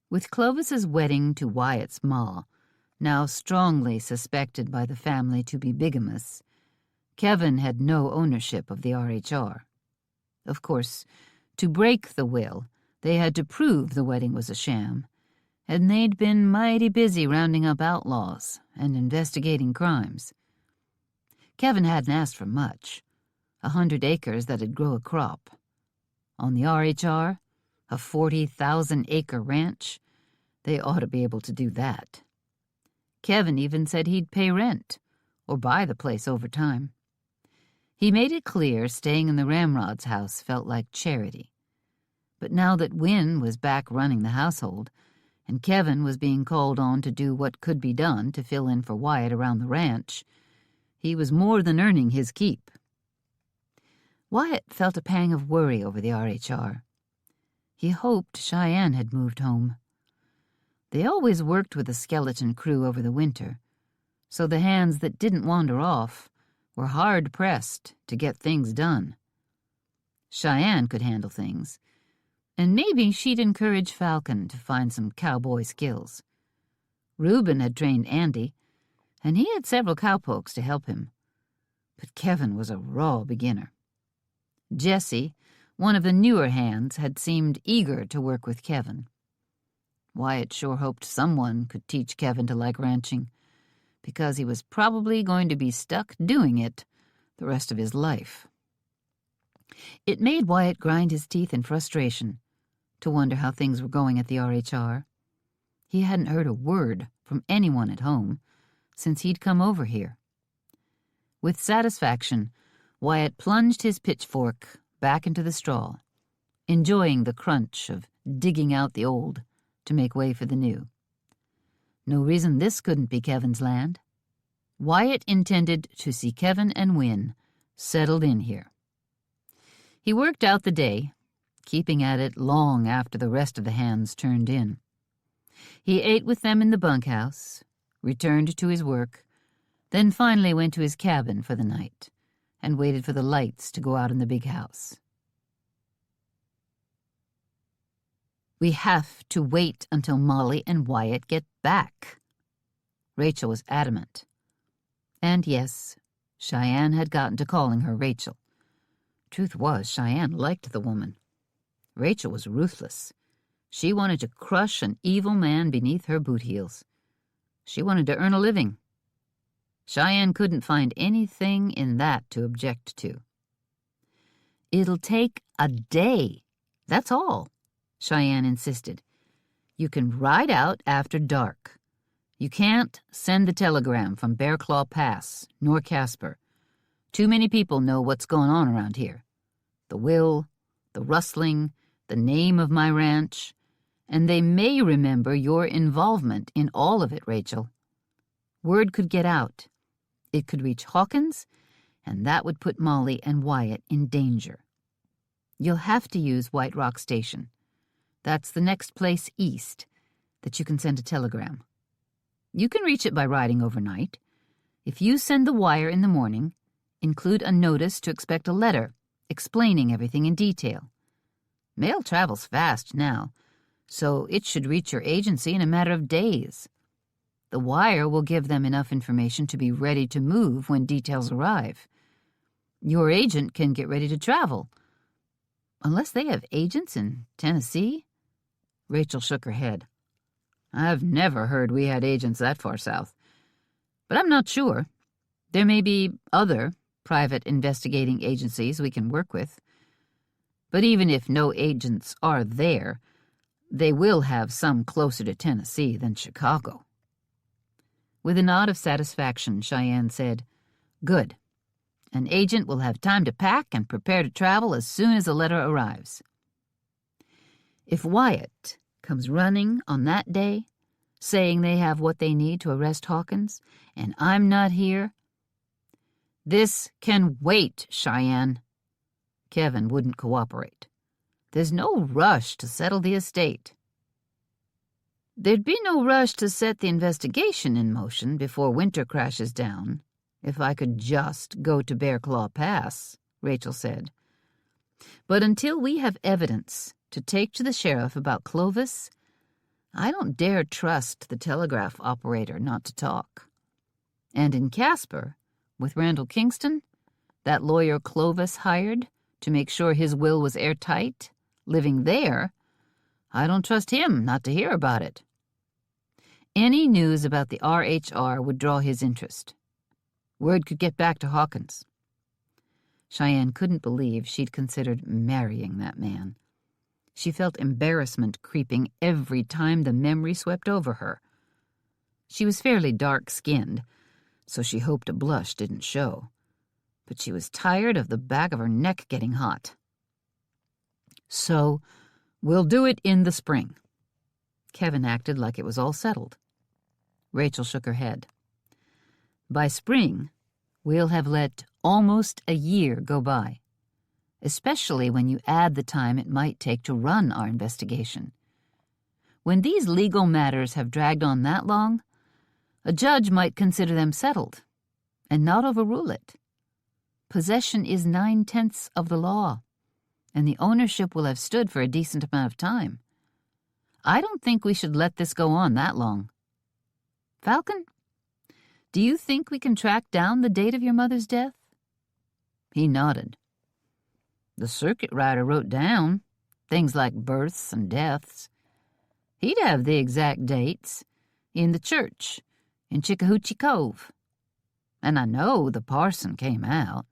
With Clovis's wedding to Wyatt's ma, now strongly suspected by the family to be bigamous, Kevin had no ownership of the RHR. Of course, to break the will, they had to prove the wedding was a sham, and they'd been mighty busy rounding up outlaws and investigating crimes. Kevin hadn't asked for much, 100 acres that'd grow a crop. On the RHR, a 40,000-acre ranch, they ought to be able to do that. Kevin even said he'd pay rent, or buy the place over time. He made it clear staying in the Ramrod's house felt like charity. But now that Wynne was back running the household, and Kevin was being called on to do what could be done to fill in for Wyatt around the ranch, he was more than earning his keep. Wyatt felt a pang of worry over the RHR. He hoped Cheyenne had moved home. They always worked with a skeleton crew over the winter, so the hands that didn't wander off were hard-pressed to get things done. Cheyenne could handle things, and maybe she'd encourage Falcon to find some cowboy skills. Reuben had trained Andy, and he had several cowpokes to help him. But Kevin was a raw beginner. Jesse, one of the newer hands, had seemed eager to work with Kevin. Wyatt sure hoped someone could teach Kevin to like ranching, because he was probably going to be stuck doing it the rest of his life. It made Wyatt grind his teeth in frustration to wonder how things were going at the RHR. He hadn't heard a word from anyone at home since he'd come over here. With satisfaction, Wyatt plunged his pitchfork back into the straw, enjoying the crunch of digging out the old to make way for the new. No reason this couldn't be Kevin's land. Wyatt intended to see Kevin and Wynne settled in here. He worked out the day, keeping at it long after the rest of the hands turned in. He ate with them in the bunkhouse, returned to his work, then finally went to his cabin for the night and waited for the lights to go out in the big house. "We have to wait until Molly and Wyatt get back." Rachel was adamant. And yes, Cheyenne had gotten to calling her Rachel. Truth was, Cheyenne liked the woman. Rachel was ruthless. She wanted to crush an evil man beneath her boot heels. She wanted to earn a living. Cheyenne couldn't find anything in that to object to. "It'll take a day, that's all," Cheyenne insisted. "You can ride out after dark. You can't send the telegram from Bear Claw Pass, nor Casper. Too many people know what's going on around here. The will, the rustling, the name of my ranch, and they may remember your involvement in all of it, Rachel. Word could get out. It could reach Hawkins, and that would put Molly and Wyatt in danger. You'll have to use White Rock Station. That's the next place east that you can send a telegram. You can reach it by riding overnight. If you send the wire in the morning, include a notice to expect a letter explaining everything in detail. Mail travels fast now, so it should reach your agency in a matter of days. The wire will give them enough information to be ready to move when details arrive. Your agent can get ready to travel. Unless they have agents in Tennessee?" Rachel shook her head. "I've never heard we had agents that far south. But I'm not sure. There may be other private investigating agencies we can work with. But even if no agents are there, they will have some closer to Tennessee than Chicago." With a nod of satisfaction, Cheyenne said, "Good. An agent will have time to pack and prepare to travel as soon as a letter arrives. If Wyatt comes running on that day, saying they have what they need to arrest Hawkins, and I'm not here—" "This can wait, Cheyenne." Kevin wouldn't cooperate. "There's no rush to settle the estate." "There'd be no rush to set the investigation in motion before winter crashes down, if I could just go to Bear Claw Pass," Rachel said. "But until we have evidence to take to the sheriff about Clovis, I don't dare trust the telegraph operator not to talk. And in Casper, with Randall Kingston, that lawyer Clovis hired to make sure his will was airtight, living there, I don't trust him not to hear about it. Any news about the RHR would draw his interest. Word could get back to Hawkins." Cheyenne couldn't believe she'd considered marrying that man. She felt embarrassment creeping every time the memory swept over her. She was fairly dark-skinned, so she hoped a blush didn't show. But she was tired of the back of her neck getting hot. "So, we'll do it in the spring." Kevin acted like it was all settled. Rachel shook her head. "By spring, we'll have let almost a year go by, especially when you add the time it might take to run our investigation. When these legal matters have dragged on that long, a judge might consider them settled and not overrule it. Possession is 9/10 of the law, and the ownership will have stood for a decent amount of time. I don't think we should let this go on that long. Falcon, do you think we can track down the date of your mother's death?" He nodded. "The circuit rider wrote down things like births and deaths. He'd have the exact dates in the church in Chickahoochee Cove. And I know the parson came out.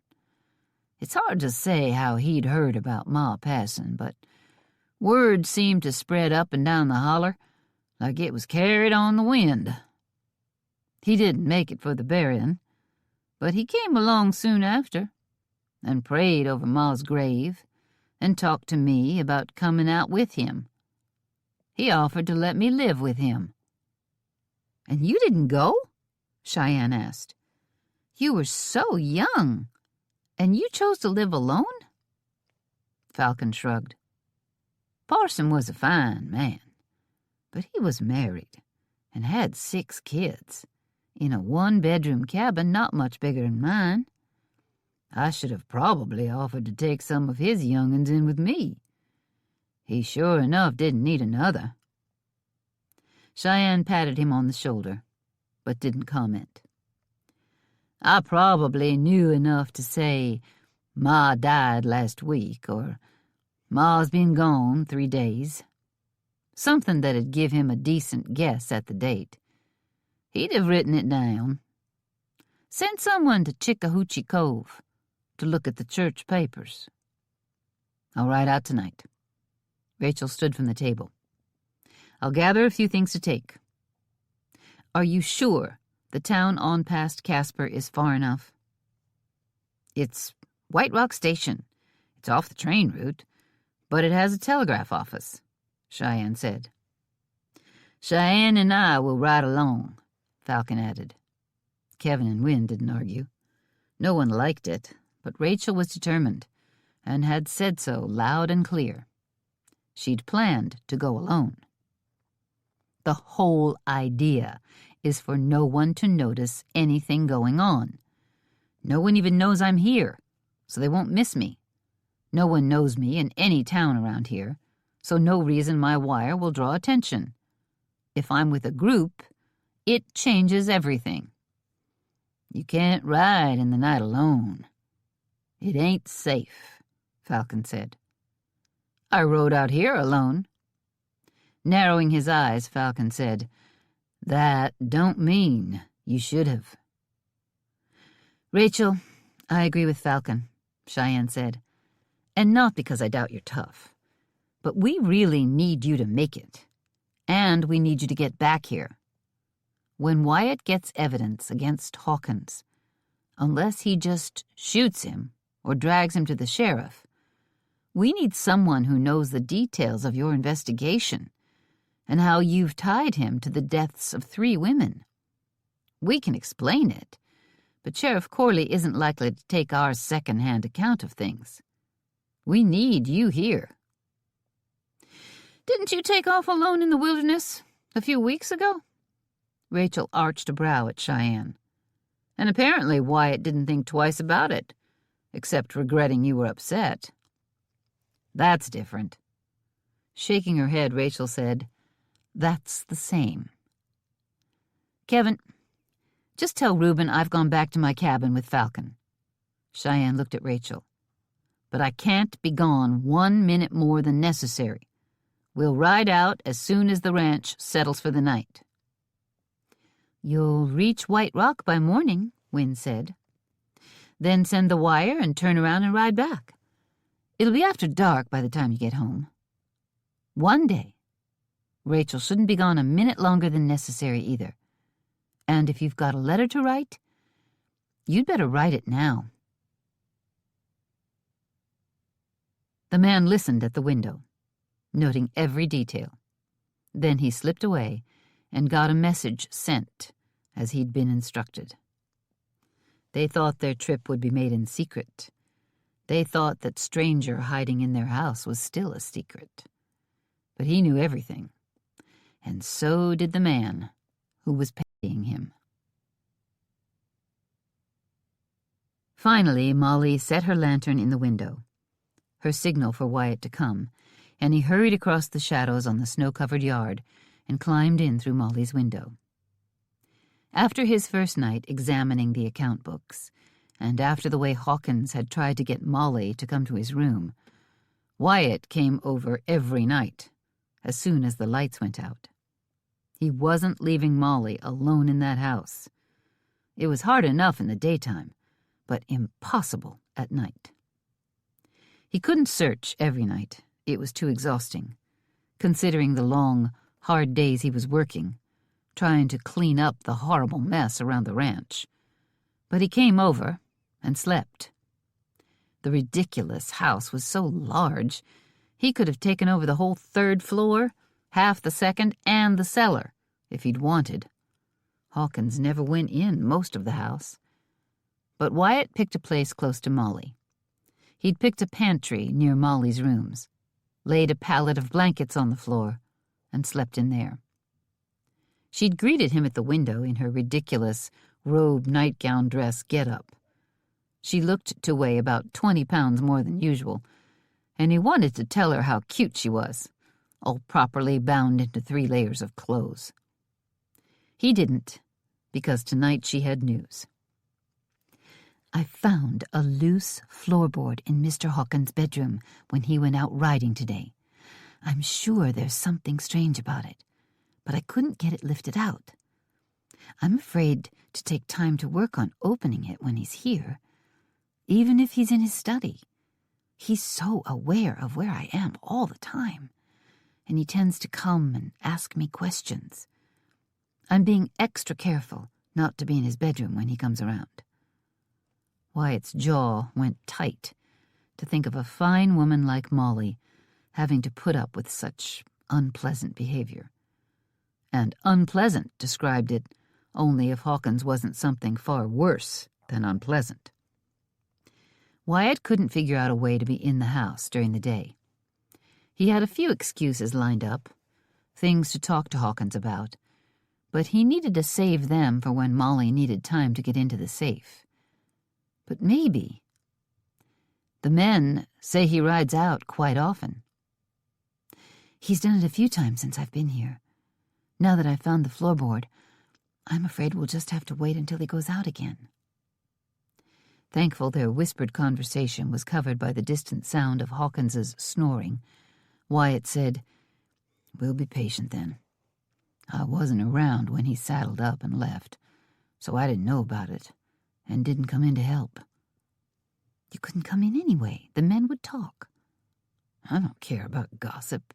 It's hard to say how he'd heard about Ma passing, but word seemed to spread up and down the holler like it was carried on the wind. He didn't make it for the burying, but he came along soon after and prayed over Ma's grave and talked to me about coming out with him. He offered to let me live with him." "And you didn't go?" Cheyenne asked. "You were so young, and you chose to live alone?" Falcon shrugged. "Parson was a fine man, but he was married and had 6 kids in a 1-bedroom cabin not much bigger than mine. I should have probably offered to take some of his young'uns in with me. He sure enough didn't need another." Cheyenne patted him on the shoulder, but didn't comment. "I probably knew enough to say, 'Ma died last week,' or 'Ma's been gone 3 days. Something that'd give him a decent guess at the date. He'd have written it down. Send someone to Chickahoochee Cove to look at the church papers. I'll ride out tonight." Rachel stood from the table. "I'll gather a few things to take. Are you sure the town on past Casper is far enough?" "It's White Rock Station. It's off the train route, but it has a telegraph office," Cheyenne said. "Cheyenne and I will ride along," Falcon added. Kevin and Wynne didn't argue. No one liked it, but Rachel was determined, and had said so loud and clear. She'd planned to go alone. The whole idea is for no one to notice anything going on. No one even knows I'm here, so they won't miss me. No one knows me in any town around here, so no reason my wire will draw attention. If I'm with a group, it changes everything. You can't ride in the night alone. It ain't safe," Falcon said. "I rode out here alone." Narrowing his eyes, Falcon said, "That don't mean you should have." "Rachel, I agree with Falcon," Cheyenne said, "and not because I doubt you're tough. But we really need you to make it, and we need you to get back here. When Wyatt gets evidence against Hawkins, unless he just shoots him or drags him to the sheriff, we need someone who knows the details of your investigation and how you've tied him to the deaths of 3 women. We can explain it, but Sheriff Corley isn't likely to take our second-hand account of things. We need you here." "Didn't you take off alone in the wilderness a few weeks ago?" Rachel arched a brow at Cheyenne. "And apparently Wyatt didn't think twice about it, except regretting you were upset." "That's different." Shaking her head, Rachel said, "That's the same." "Kevin, just tell Reuben I've gone back to my cabin with Falcon." Cheyenne looked at Rachel. "But I can't be gone 1 minute more than necessary. We'll ride out as soon as the ranch settles for the night." "You'll reach White Rock by morning," Wynne said. Then send the wire and turn around and ride back. It'll be after dark by the time you get home. One day. Rachel shouldn't be gone a minute longer than necessary either. And if you've got a letter to write, you'd better write it now." The man listened at the window, noting every detail. Then he slipped away and got a message sent, as he'd been instructed. They thought their trip would be made in secret. They thought that stranger hiding in their house was still a secret. But he knew everything, and so did the man who was paying him. Finally, Molly set her lantern in the window, her signal for Wyatt to come, and he hurried across the shadows on the snow-covered yard and climbed in through Molly's window. After his first night examining the account books, and after the way Hawkins had tried to get Molly to come to his room, Wyatt came over every night, as soon as the lights went out. He wasn't leaving Molly alone in that house. It was hard enough in the daytime, but impossible at night. He couldn't search every night. It was too exhausting, considering the long, hard days he was working, trying to clean up the horrible mess around the ranch. But he came over and slept. The ridiculous house was so large, he could have taken over the whole third floor, half the second, and the cellar, if he'd wanted. Hawkins never went in most of the house. But Wyatt picked a place close to Molly. He'd picked a pantry near Molly's rooms, laid a pallet of blankets on the floor, and slept in there. She'd greeted him at the window in her ridiculous robe nightgown dress get-up. She looked to weigh about 20 pounds more than usual, and he wanted to tell her how cute she was, all properly bound into 3 layers of clothes. He didn't, because tonight she had news. "I found a loose floorboard in Mr. Hawkins' bedroom when he went out riding today. I'm sure there's something strange about it, but I couldn't get it lifted out. I'm afraid to take time to work on opening it when he's here, even if he's in his study. He's so aware of where I am all the time, and he tends to come and ask me questions. I'm being extra careful not to be in his bedroom when he comes around." Wyatt's jaw went tight to think of a fine woman like Molly having to put up with such unpleasant behavior. And unpleasant described it only if Hawkins wasn't something far worse than unpleasant. Wyatt couldn't figure out a way to be in the house during the day. He had a few excuses lined up, things to talk to Hawkins about, but he needed to save them for when Molly needed time to get into the safe. But maybe. The men say he rides out quite often. "He's done it a few times since I've been here. Now that I've found the floorboard, I'm afraid we'll just have to wait until he goes out again." Thankful their whispered conversation was covered by the distant sound of Hawkins's snoring, Wyatt said, "We'll be patient then. I wasn't around when he saddled up and left, so I didn't know about it and didn't come in to help." "You couldn't come in anyway. The men would talk." "I don't care about gossip."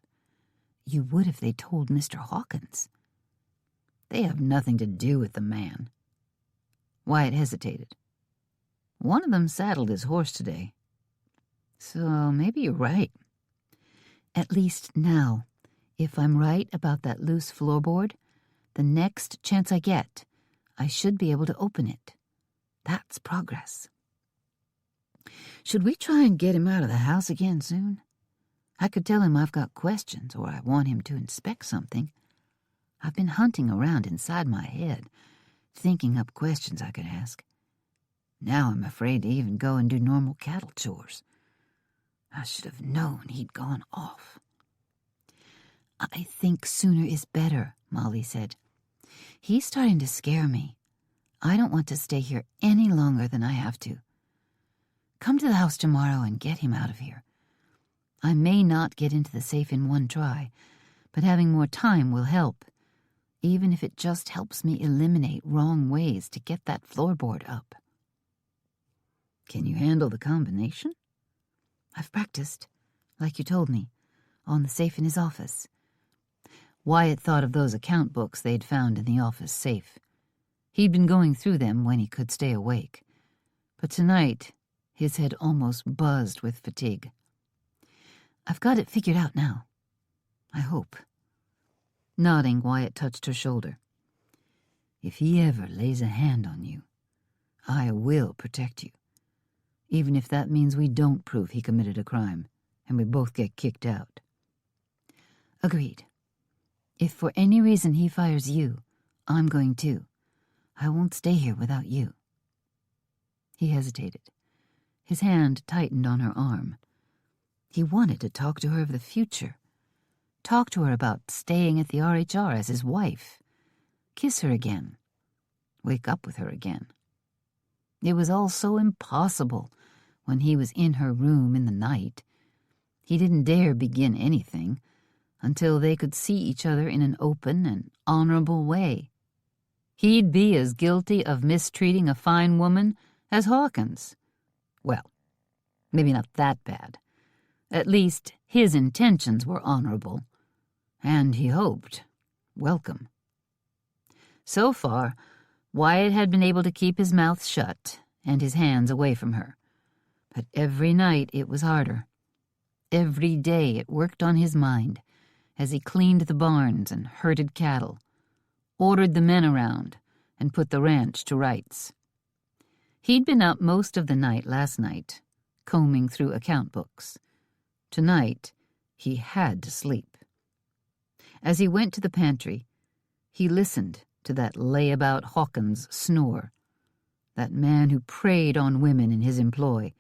"You would if they told Mr. Hawkins." "They have nothing to do with the man." Wyatt hesitated. "One of them saddled his horse today. So maybe you're right." "At least now, if I'm right about that loose floorboard, the next chance I get, I should be able to open it. That's progress." "Should we try and get him out of the house again soon? I could tell him I've got questions or I want him to inspect something. I've been hunting around inside my head, thinking up questions I could ask. Now I'm afraid to even go and do normal cattle chores. I should have known he'd gone off." "I think sooner is better," Molly said. "He's starting to scare me. I don't want to stay here any longer than I have to. Come to the house tomorrow and get him out of here. I may not get into the safe in one try, but having more time will help, even if it just helps me eliminate wrong ways to get that floorboard up." Can you handle the combination? I've practiced, like you told me, on the safe in his office. Wyatt thought of those account books they'd found in the office safe. He'd been going through them when he could stay awake. But tonight, his head almost buzzed with fatigue. I've got it figured out now. I hope. Nodding, Wyatt touched her shoulder. If he ever lays a hand on you, I will protect you, even if that means we don't prove he committed a crime and we both get kicked out. Agreed. If for any reason he fires you, I'm going too. I won't stay here without you. He hesitated. His hand tightened on her arm. He wanted to talk to her of the future. Talk to her about staying at the RHR as his wife. Kiss her again. Wake up with her again. It was all so impossible when he was in her room in the night. He didn't dare begin anything until they could see each other in an open and honorable way. He'd be as guilty of mistreating a fine woman as Hawkins. Well, maybe not that bad. At least his intentions were honorable, and he hoped welcome. So far, Wyatt had been able to keep his mouth shut and his hands away from her. But every night it was harder. Every day it worked on his mind as he cleaned the barns and herded cattle, ordered the men around, and put the ranch to rights. He'd been up most of the night last night, combing through account books. Tonight, he had to sleep. As he went to the pantry, he listened to that layabout Hawkins snore, that man who preyed on women in his employ,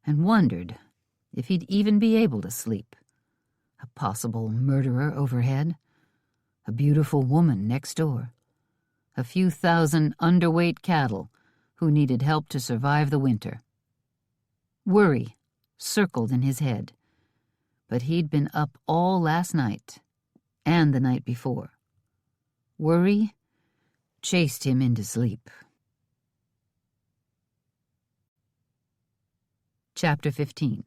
and wondered if he'd even be able to sleep. A possible murderer overhead, a beautiful woman next door, a few thousand underweight cattle who needed help to survive the winter. Worry circled in his head, but he'd been up all last night and the night before. Worry chased him into sleep. Chapter 15.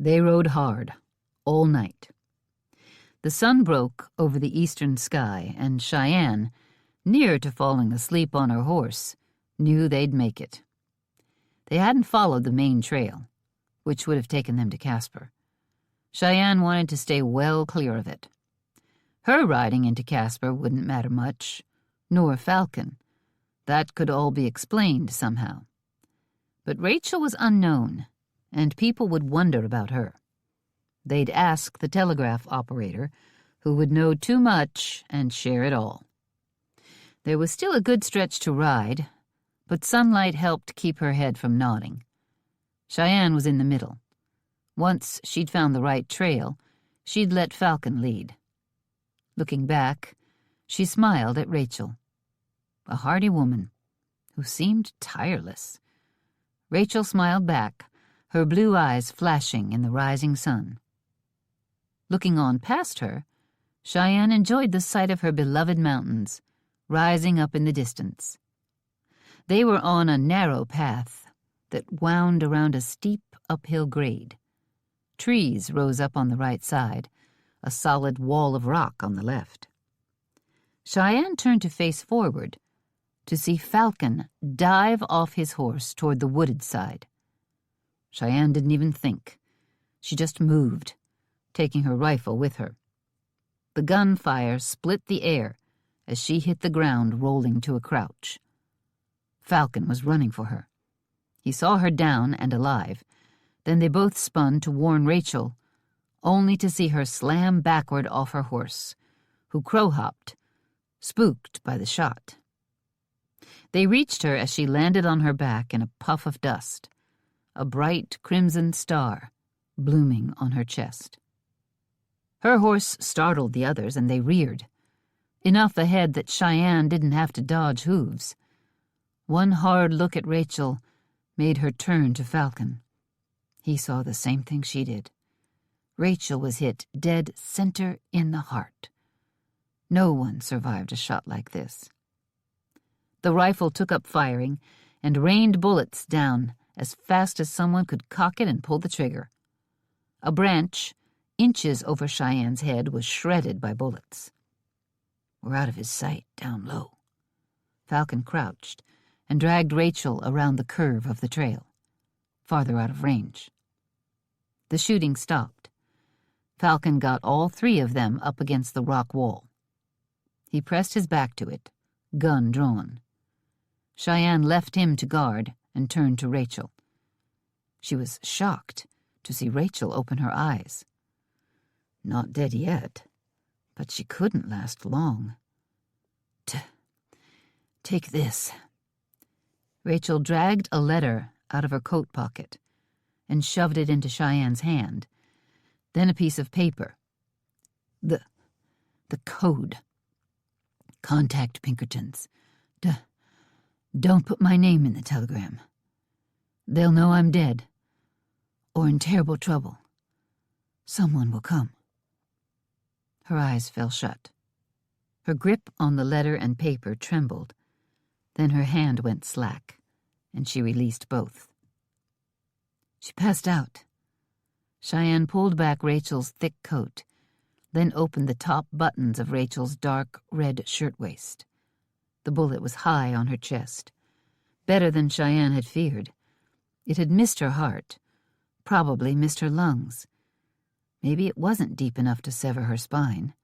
They rode hard, all night. The sun broke over the eastern sky, and Cheyenne, near to falling asleep on her horse, knew they'd make it. They hadn't followed the main trail, which would have taken them to Casper. Cheyenne wanted to stay well clear of it. Her riding into Casper wouldn't matter much, nor Falcon. That could all be explained somehow. But Rachel was unknown, and people would wonder about her. They'd ask the telegraph operator, who would know too much and share it all. There was still a good stretch to ride, but sunlight helped keep her head from nodding. Cheyenne was in the middle. Once she'd found the right trail, she'd let Falcon lead. Looking back, she smiled at Rachel, a hardy woman who seemed tireless. Rachel smiled back, her blue eyes flashing in the rising sun. Looking on past her, Cheyenne enjoyed the sight of her beloved mountains, rising up in the distance. They were on a narrow path that wound around a steep uphill grade. Trees rose up on the right side, a solid wall of rock on the left. Cheyenne turned to face forward to see Falcon dive off his horse toward the wooded side. Cheyenne didn't even think. She just moved, taking her rifle with her. The gunfire split the air as she hit the ground, rolling to a crouch. Falcon was running for her. He saw her down and alive. Then they both spun to warn Rachel, only to see her slam backward off her horse, who crow-hopped, spooked by the shot. They reached her as she landed on her back in a puff of dust, a bright crimson star blooming on her chest. Her horse startled the others, and they reared, enough ahead that Cheyenne didn't have to dodge hooves. One hard look at Rachel made her turn to Falcon. He saw the same thing she did. Rachel was hit dead center in the heart. No one survived a shot like this. The rifle took up firing, and rained bullets down as fast as someone could cock it and pull the trigger. A branch, inches over Cheyenne's head, was shredded by bullets. We're out of his sight, down low. Falcon crouched and dragged Rachel around the curve of the trail, farther out of range. The shooting stopped. Falcon got all three of them up against the rock wall. He pressed his back to it, gun drawn. Cheyenne left him to guard and turned to Rachel. She was shocked to see Rachel open her eyes. Not dead yet, but she couldn't last long. Take this. Rachel dragged a letter out of her coat pocket and shoved it into Cheyenne's hand, then a piece of paper. The code. Contact Pinkertons. Don't put my name in the telegram. They'll know I'm dead, or in terrible trouble. Someone will come. Her eyes fell shut. Her grip on the letter and paper trembled. Then her hand went slack, and she released both. She passed out. Cheyenne pulled back Rachel's thick coat, then opened the top buttons of Rachel's dark red shirtwaist. The bullet was high on her chest. Better than Cheyenne had feared. It had missed her heart, probably missed her lungs. Maybe it wasn't deep enough to sever her spine.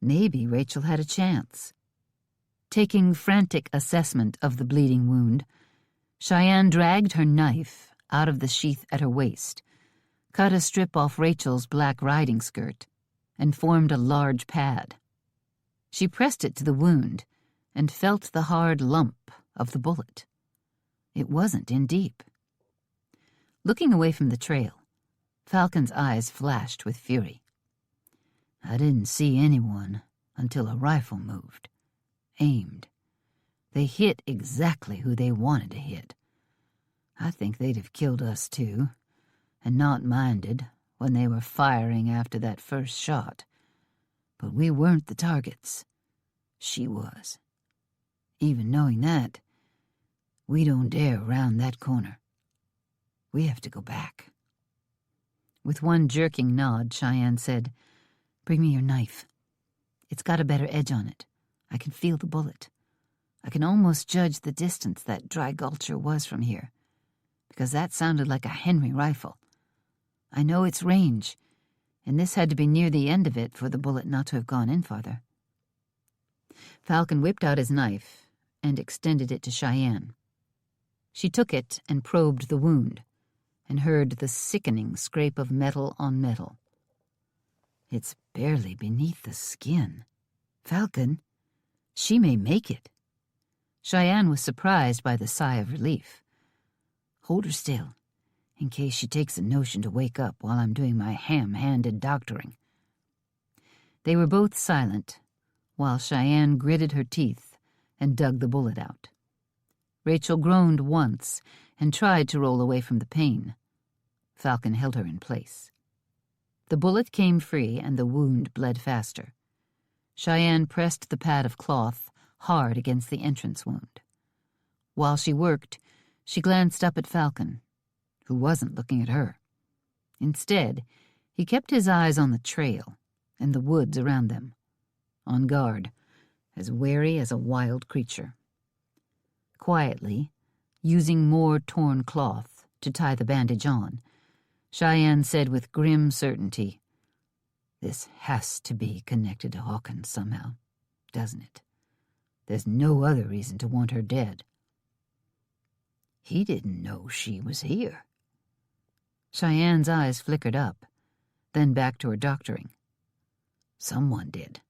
Maybe Rachel had a chance. Taking frantic assessment of the bleeding wound, Cheyenne dragged her knife out of the sheath at her waist, cut a strip off Rachel's black riding skirt, and formed a large pad. She pressed it to the wound and felt the hard lump of the bullet. It wasn't in deep. Looking away from the trail, Falcon's eyes flashed with fury. I didn't see anyone until a rifle moved. Aimed. They hit exactly who they wanted to hit. I think they'd have killed us too, and not minded when they were firing after that first shot. But we weren't the targets. She was. Even knowing that, we don't dare round that corner. We have to go back. With one jerking nod, Cheyenne said, "Bring me your knife. It's got a better edge on it. I can feel the bullet. I can almost judge the distance that dry gulcher was from here, because that sounded like a Henry rifle. I know its range, and this had to be near the end of it for the bullet not to have gone in farther." Falcon whipped out his knife and extended it to Cheyenne. She took it and probed the wound, and heard the sickening scrape of metal on metal. It's barely beneath the skin. Falcon, she may make it. Cheyenne was surprised by the sigh of relief. Hold her still, in case she takes a notion to wake up while I'm doing my ham-handed doctoring. They were both silent, while Cheyenne gritted her teeth and dug the bullet out. Rachel groaned once and tried to roll away from the pain. Falcon held her in place. The bullet came free and the wound bled faster. Cheyenne pressed the pad of cloth hard against the entrance wound. While she worked, she glanced up at Falcon, who wasn't looking at her. Instead, he kept his eyes on the trail and the woods around them, on guard, as wary as a wild creature. Quietly, using more torn cloth to tie the bandage on, Cheyenne said with grim certainty, "This has to be connected to Hawkins somehow, doesn't it? There's no other reason to want her dead." He didn't know she was here. Cheyenne's eyes flickered up, then back to her doctoring. Someone did,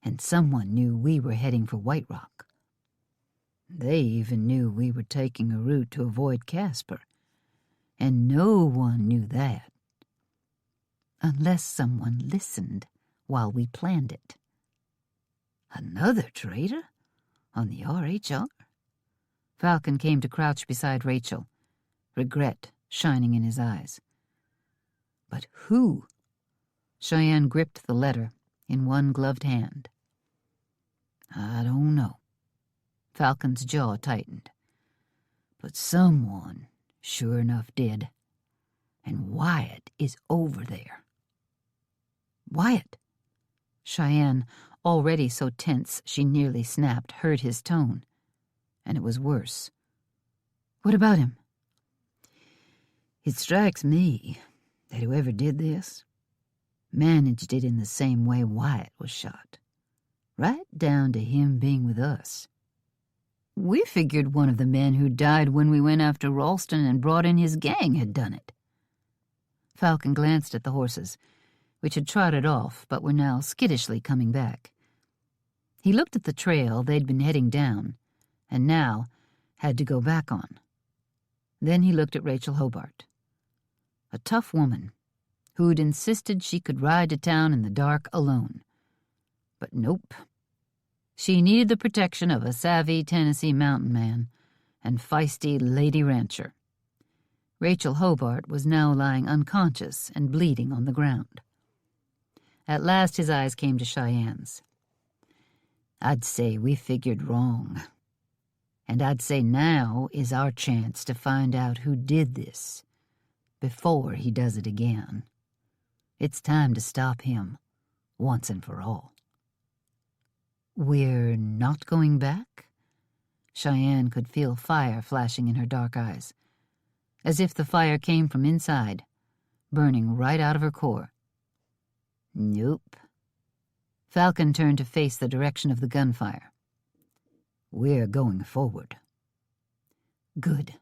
and someone knew we were heading for White Rock. They even knew we were taking a route to avoid Casper, and no one knew that. Unless someone listened while we planned it. Another traitor? On the RHR? Falcon came to crouch beside Rachel, regret shining in his eyes. But who? Cheyenne gripped the letter in one gloved hand. I don't know. Falcon's jaw tightened. But someone sure enough did. And Wyatt is over there. Wyatt! Cheyenne, already so tense she nearly snapped, heard his tone. And it was worse. What about him? It strikes me that whoever did this managed it in the same way Wyatt was shot. Right down to him being with us. We figured one of the men who died when we went after Ralston and brought in his gang had done it. Falcon glanced at the horses, which had trotted off but were now skittishly coming back. He looked at the trail they'd been heading down, and now had to go back on. Then he looked at Rachel Hobart. A tough woman who'd insisted she could ride to town in the dark alone. But nope. She needed the protection of a savvy Tennessee mountain man and feisty lady rancher. Rachel Hobart was now lying unconscious and bleeding on the ground. At last his eyes came to Cheyenne's. I'd say we figured wrong. And I'd say now is our chance to find out who did this before he does it again. It's time to stop him once and for all. We're not going back? Cheyenne could feel fire flashing in her dark eyes, as if the fire came from inside, burning right out of her core. Nope. Falcon turned to face the direction of the gunfire. We're going forward. Good.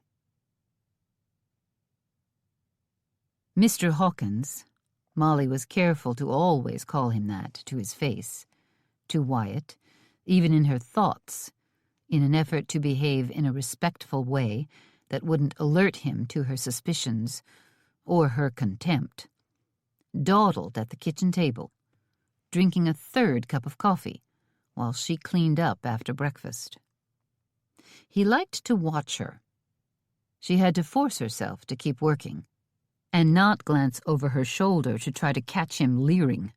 Mr. Hawkins, Molly was careful to always call him that to his face, to Wyatt, even in her thoughts, in an effort to behave in a respectful way that wouldn't alert him to her suspicions or her contempt, dawdled at the kitchen table, drinking a third cup of coffee while she cleaned up after breakfast. He liked to watch her. She had to force herself to keep working and not glance over her shoulder to try to catch him leering.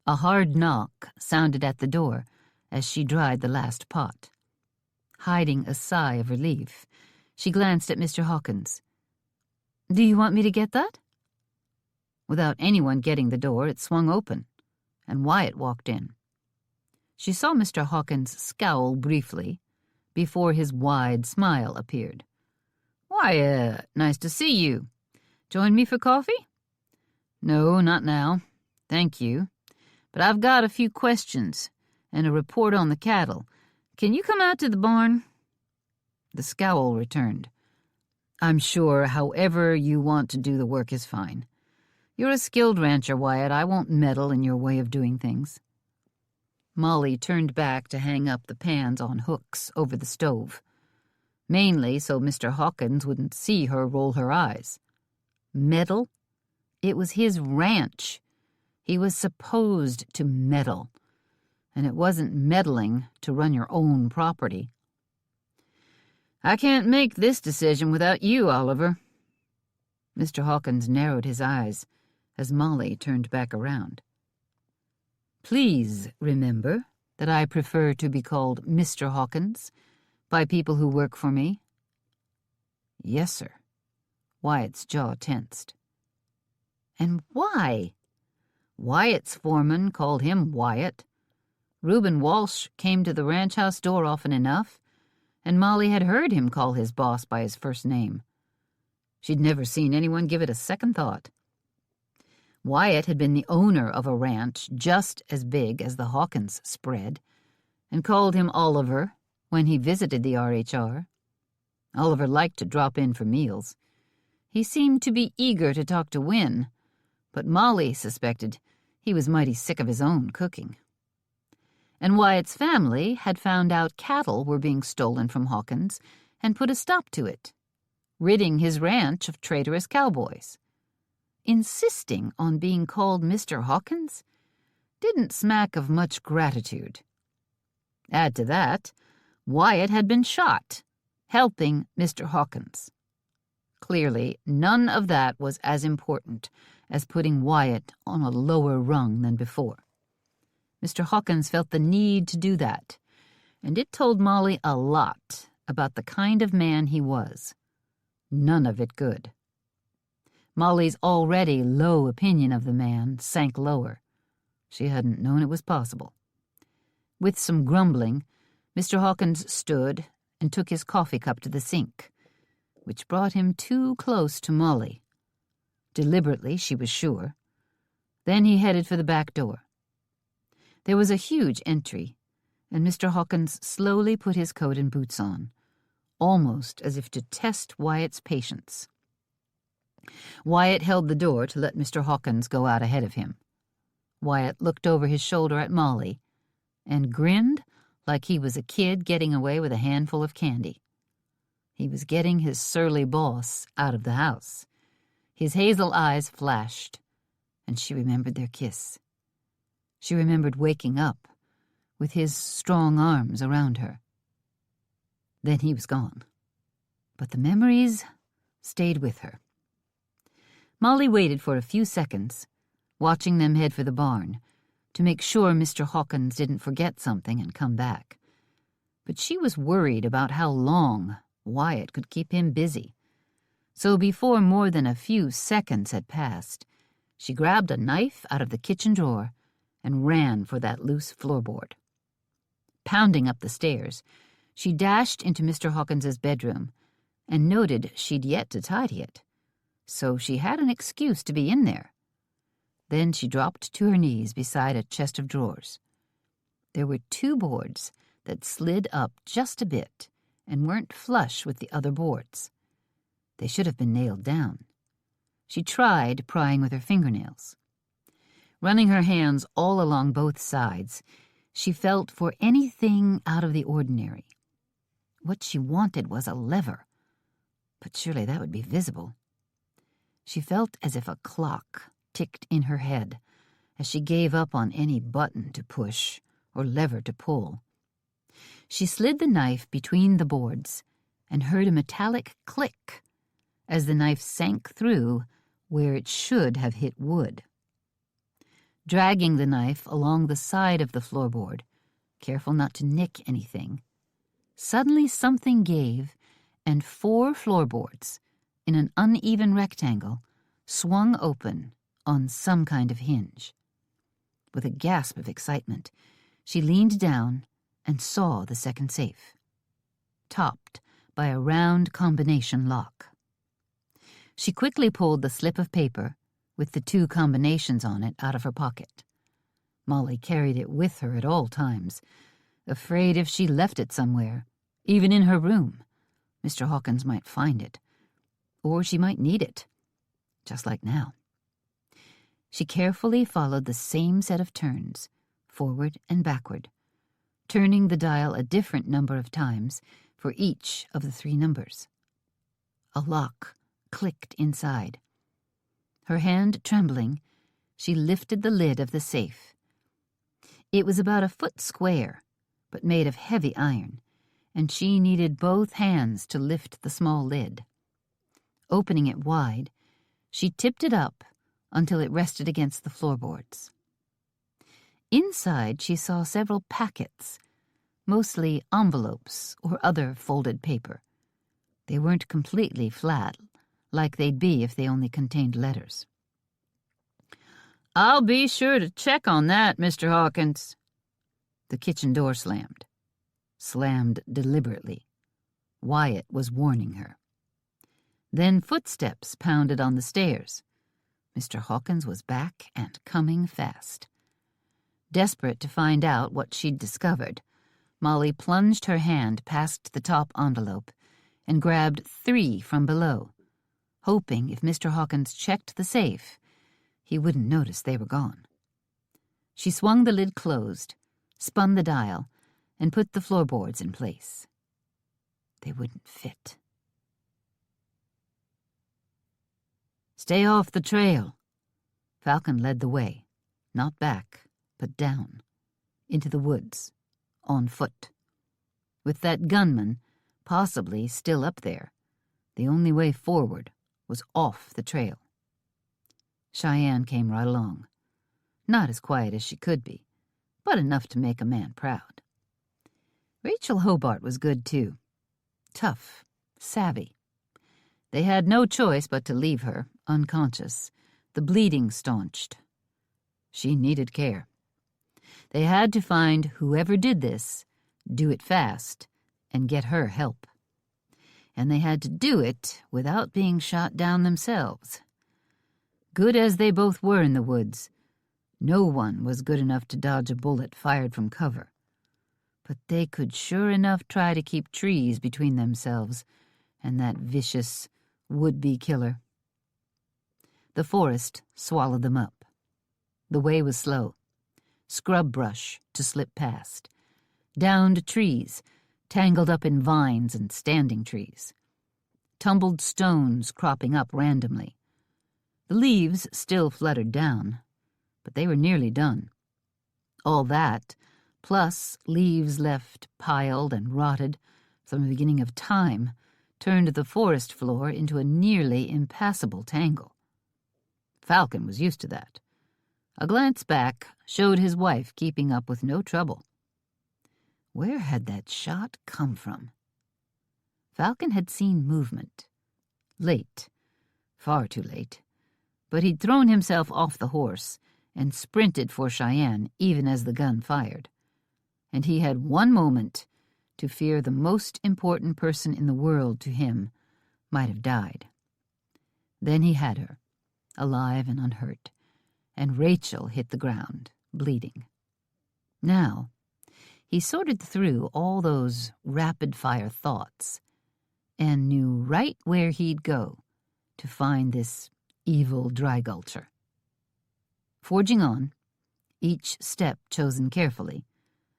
A hard knock sounded at the door as she dried the last pot. Hiding a sigh of relief, she glanced at Mr. Hawkins. Do you want me to get that? Without anyone getting the door, it swung open, and Wyatt walked in. She saw Mr. Hawkins scowl briefly before his wide smile appeared. Why, nice to see you. Join me for coffee? No, not now. Thank you. But I've got a few questions and a report on the cattle. Can you come out to the barn? The scowl returned. I'm sure however you want to do the work is fine. You're a skilled rancher, Wyatt. I won't meddle in your way of doing things. Molly turned back to hang up the pans on hooks over the stove, mainly so Mr. Hawkins wouldn't see her roll her eyes. Meddle? It was his ranch. He was supposed to meddle, and it wasn't meddling to run your own property. I can't make this decision without you, Oliver. Mr. Hawkins narrowed his eyes as Molly turned back around. Please remember that I prefer to be called Mr. Hawkins by people who work for me. Yes, sir. Wyatt's jaw tensed. And why? Wyatt's foreman called him Wyatt. Reuben Walsh came to the ranch house door often enough, and Molly had heard him call his boss by his first name. She'd never seen anyone give it a second thought. Wyatt had been the owner of a ranch just as big as the Hawkins spread, and called him Oliver when he visited the RHR. Oliver liked to drop in for meals. He seemed to be eager to talk to Wynne, but Molly suspected he was mighty sick of his own cooking. And Wyatt's family had found out cattle were being stolen from Hawkins and put a stop to it, ridding his ranch of traitorous cowboys. Insisting on being called Mr. Hawkins didn't smack of much gratitude. Add to that, Wyatt had been shot, helping Mr. Hawkins. Clearly, none of that was as important as putting Wyatt on a lower rung than before. Mr. Hawkins felt the need to do that, and it told Molly a lot about the kind of man he was. None of it good. Molly's already low opinion of the man sank lower. She hadn't known it was possible. With some grumbling, Mr. Hawkins stood and took his coffee cup to the sink, which brought him too close to Molly. Deliberately, she was sure. Then he headed for the back door. There was a huge entry, and Mr. Hawkins slowly put his coat and boots on, almost as if to test Wyatt's patience. Wyatt held the door to let Mr. Hawkins go out ahead of him. Wyatt looked over his shoulder at Molly and grinned like he was a kid getting away with a handful of candy. He was getting his surly boss out of the house. His hazel eyes flashed, and she remembered their kiss. She remembered waking up with his strong arms around her. Then he was gone, but the memories stayed with her. Molly waited for a few seconds, watching them head for the barn, to make sure Mr. Hawkins didn't forget something and come back. But she was worried about how long Wyatt could keep him busy. So before more than a few seconds had passed, she grabbed a knife out of the kitchen drawer and ran for that loose floorboard. Pounding up the stairs, she dashed into Mr. Hawkins's bedroom and noted she'd yet to tidy it, so she had an excuse to be in there. Then she dropped to her knees beside a chest of drawers. There were 2 boards that slid up just a bit and weren't flush with the other boards. They should have been nailed down. She tried prying with her fingernails. Running her hands all along both sides, she felt for anything out of the ordinary. What she wanted was a lever, but surely that would be visible. She felt as if a clock ticked in her head as she gave up on any button to push or lever to pull. She slid the knife between the boards and heard a metallic click as the knife sank through where it should have hit wood. Dragging the knife along the side of the floorboard, careful not to nick anything, suddenly something gave, and 4 floorboards, in an uneven rectangle, swung open on some kind of hinge. With a gasp of excitement, she leaned down and saw the second safe, topped by a round combination lock. She quickly pulled the slip of paper with the 2 combinations on it out of her pocket. Molly carried it with her at all times, afraid if she left it somewhere, even in her room, Mr. Hawkins might find it, or she might need it, just like now. She carefully followed the same set of turns, forward and backward, turning the dial a different number of times for each of the 3 numbers. A lock clicked inside. Her hand trembling, she lifted the lid of the safe. It was about a foot square, but made of heavy iron, and she needed both hands to lift the small lid. Opening it wide, she tipped it up until it rested against the floorboards. Inside, she saw several packets, mostly envelopes or other folded paper. They weren't completely flat, like they'd be if they only contained letters. "I'll be sure to check on that, Mr. Hawkins." The kitchen door slammed. Slammed deliberately. Wyatt was warning her. Then footsteps pounded on the stairs. Mr. Hawkins was back and coming fast. Desperate to find out what she'd discovered, Molly plunged her hand past the top envelope and grabbed 3 from below, hoping if Mr. Hawkins checked the safe, he wouldn't notice they were gone. She swung the lid closed, spun the dial, and put the floorboards in place. They wouldn't fit. "Stay off the trail." Falcon led the way, not back, but down, into the woods, on foot. With that gunman possibly still up there, the only way forward was off the trail. Cheyenne came right along, not as quiet as she could be, but enough to make a man proud. Rachel Hobart was good, too. Tough, savvy. They had no choice but to leave her, unconscious, the bleeding staunched. She needed care. They had to find whoever did this, do it fast, and get her help. And they had to do it without being shot down themselves. Good as they both were in the woods, no one was good enough to dodge a bullet fired from cover. But they could sure enough try to keep trees between themselves and that vicious would-be killer. The forest swallowed them up. The way was slow. Scrub brush to slip past. Downed trees, tangled up in vines and standing trees. Tumbled stones cropping up randomly. The leaves still fluttered down, but they were nearly done. All that, plus leaves left piled and rotted from the beginning of time, turned the forest floor into a nearly impassable tangle. Falcon was used to that. A glance back showed his wife keeping up with no trouble. Where had that shot come from? Falcon had seen movement. Late. Far too late. But he'd thrown himself off the horse and sprinted for Cheyenne even as the gun fired. And he had one moment to fear the most important person in the world to him might have died. Then he had her, alive and unhurt, and Rachel hit the ground, bleeding. Now, he sorted through all those rapid-fire thoughts and knew right where he'd go to find this evil dry gulcher. Forging on, each step chosen carefully,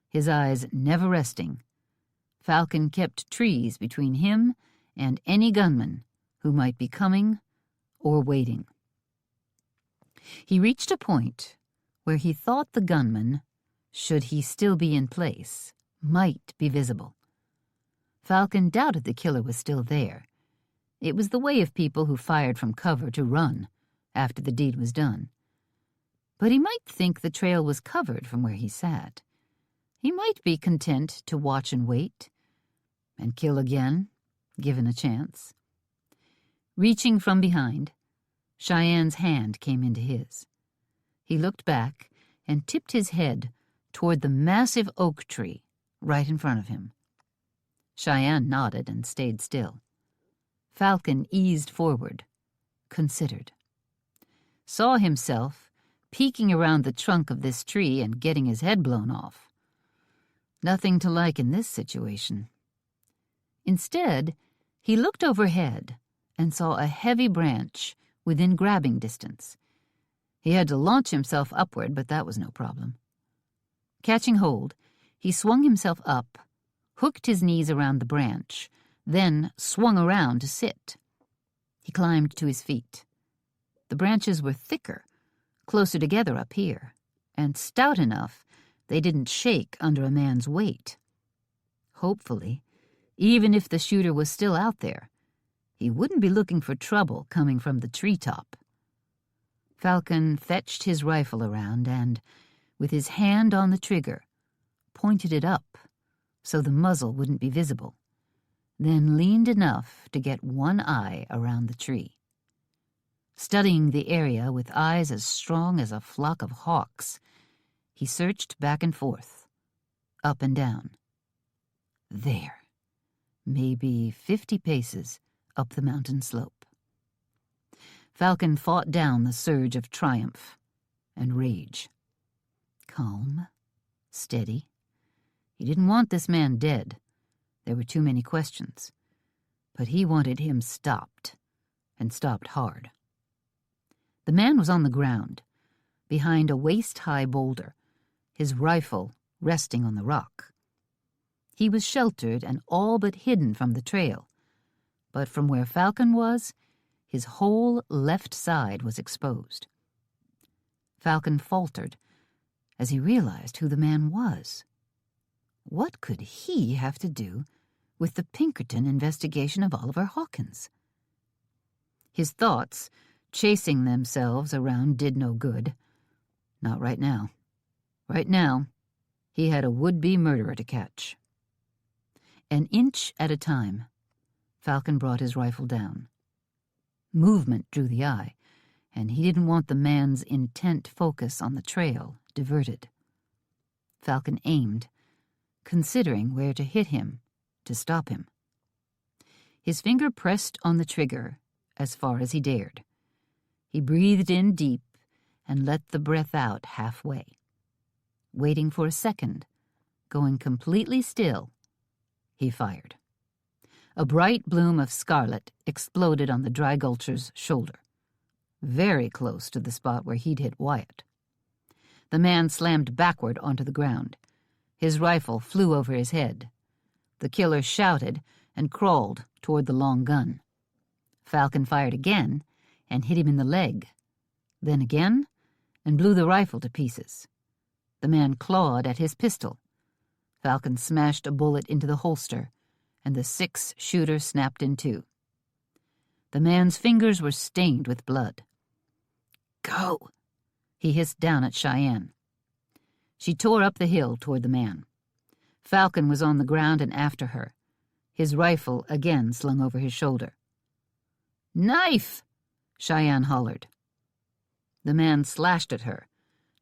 his eyes never resting, Falcon kept trees between him and any gunman who might be coming or waiting. He reached a point where he thought the gunman, should he still be in place, might be visible. Falcon doubted the killer was still there. It was the way of people who fired from cover to run after the deed was done. But he might think the trail was covered from where he sat. He might be content to watch and wait, and kill again, given a chance. Reaching from behind, Cheyenne's hand came into his. He looked back and tipped his head toward the massive oak tree right in front of him. Cheyenne nodded and stayed still. Falcon eased forward, considered. Saw himself peeking around the trunk of this tree and getting his head blown off. Nothing to like in this situation. Instead, he looked overhead and saw a heavy branch within grabbing distance. He had to launch himself upward, but that was no problem. Catching hold, he swung himself up, hooked his knees around the branch, then swung around to sit. He climbed to his feet. The branches were thicker, closer together up here, and stout enough they didn't shake under a man's weight. Hopefully, even if the shooter was still out there, he wouldn't be looking for trouble coming from the treetop. Falcon fetched his rifle around and, with his hand on the trigger, pointed it up so the muzzle wouldn't be visible, then leaned enough to get one eye around the tree. Studying the area with eyes as strong as a flock of hawks, he searched back and forth, up and down. There, maybe 50 paces up the mountain slope. Falcon fought down the surge of triumph and rage. Calm, steady. He didn't want this man dead. There were too many questions. But he wanted him stopped, and stopped hard. The man was on the ground, behind a waist-high boulder, his rifle resting on the rock. He was sheltered and all but hidden from the trail, but from where Falcon was, his whole left side was exposed. Falcon faltered as he realized who the man was. What could he have to do with the Pinkerton investigation of Oliver Hawkins? His thoughts, chasing themselves around, did no good. Not right now. Right now, he had a would-be murderer to catch. An inch at a time, Falcon brought his rifle down. Movement drew the eye, and he didn't want the man's intent focus on the trail diverted. Falcon aimed, considering where to hit him to stop him. His finger pressed on the trigger as far as he dared. He breathed in deep and let the breath out halfway. Waiting for a second, going completely still, he fired. A bright bloom of scarlet exploded on the dry gulcher's shoulder, very close to the spot where he'd hit Wyatt. The man slammed backward onto the ground. His rifle flew over his head. The killer shouted and crawled toward the long gun. Falcon fired again and hit him in the leg, then again, and blew the rifle to pieces. The man clawed at his pistol. Falcon smashed a bullet into the holster, and the 6-shooter snapped in two. The man's fingers were stained with blood. "Go!" he hissed down at Cheyenne. She tore up the hill toward the man. Falcon was on the ground and after her, his rifle again slung over his shoulder. "Knife!" Cheyenne hollered. The man slashed at her,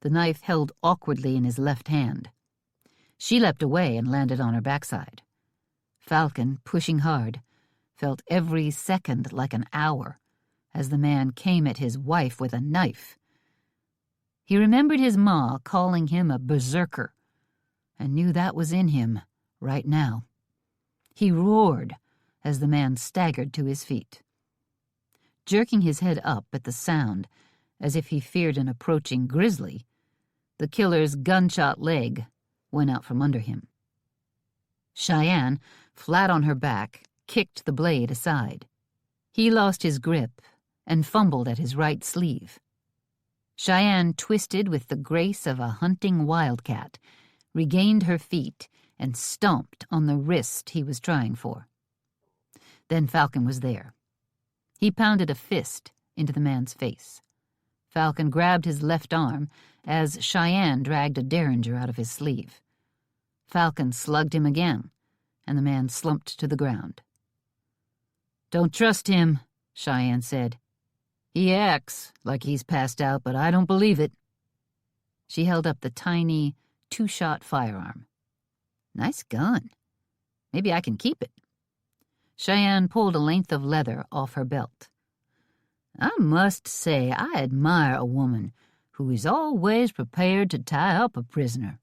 the knife held awkwardly in his left hand. She leapt away and landed on her backside. Falcon, pushing hard, felt every second like an hour as the man came at his wife with a knife. He remembered his ma calling him a berserker and knew that was in him right now. He roared as the man staggered to his feet. Jerking his head up at the sound as if he feared an approaching grizzly, the killer's gunshot leg went out from under him. Cheyenne, flat on her back, kicked the blade aside. He lost his grip and fumbled at his right sleeve. Cheyenne twisted with the grace of a hunting wildcat, regained her feet, and stomped on the wrist he was trying for. Then Falcon was there. He pounded a fist into the man's face. Falcon grabbed his left arm as Cheyenne dragged a derringer out of his sleeve. Falcon slugged him again, and the man slumped to the ground. "Don't trust him," Cheyenne said. "He acts like he's passed out, but I don't believe it." She held up the tiny 2-shot firearm. "Nice gun. Maybe I can keep it." Cheyenne pulled a length of leather off her belt. "I must say I admire a woman who is always prepared to tie up a prisoner."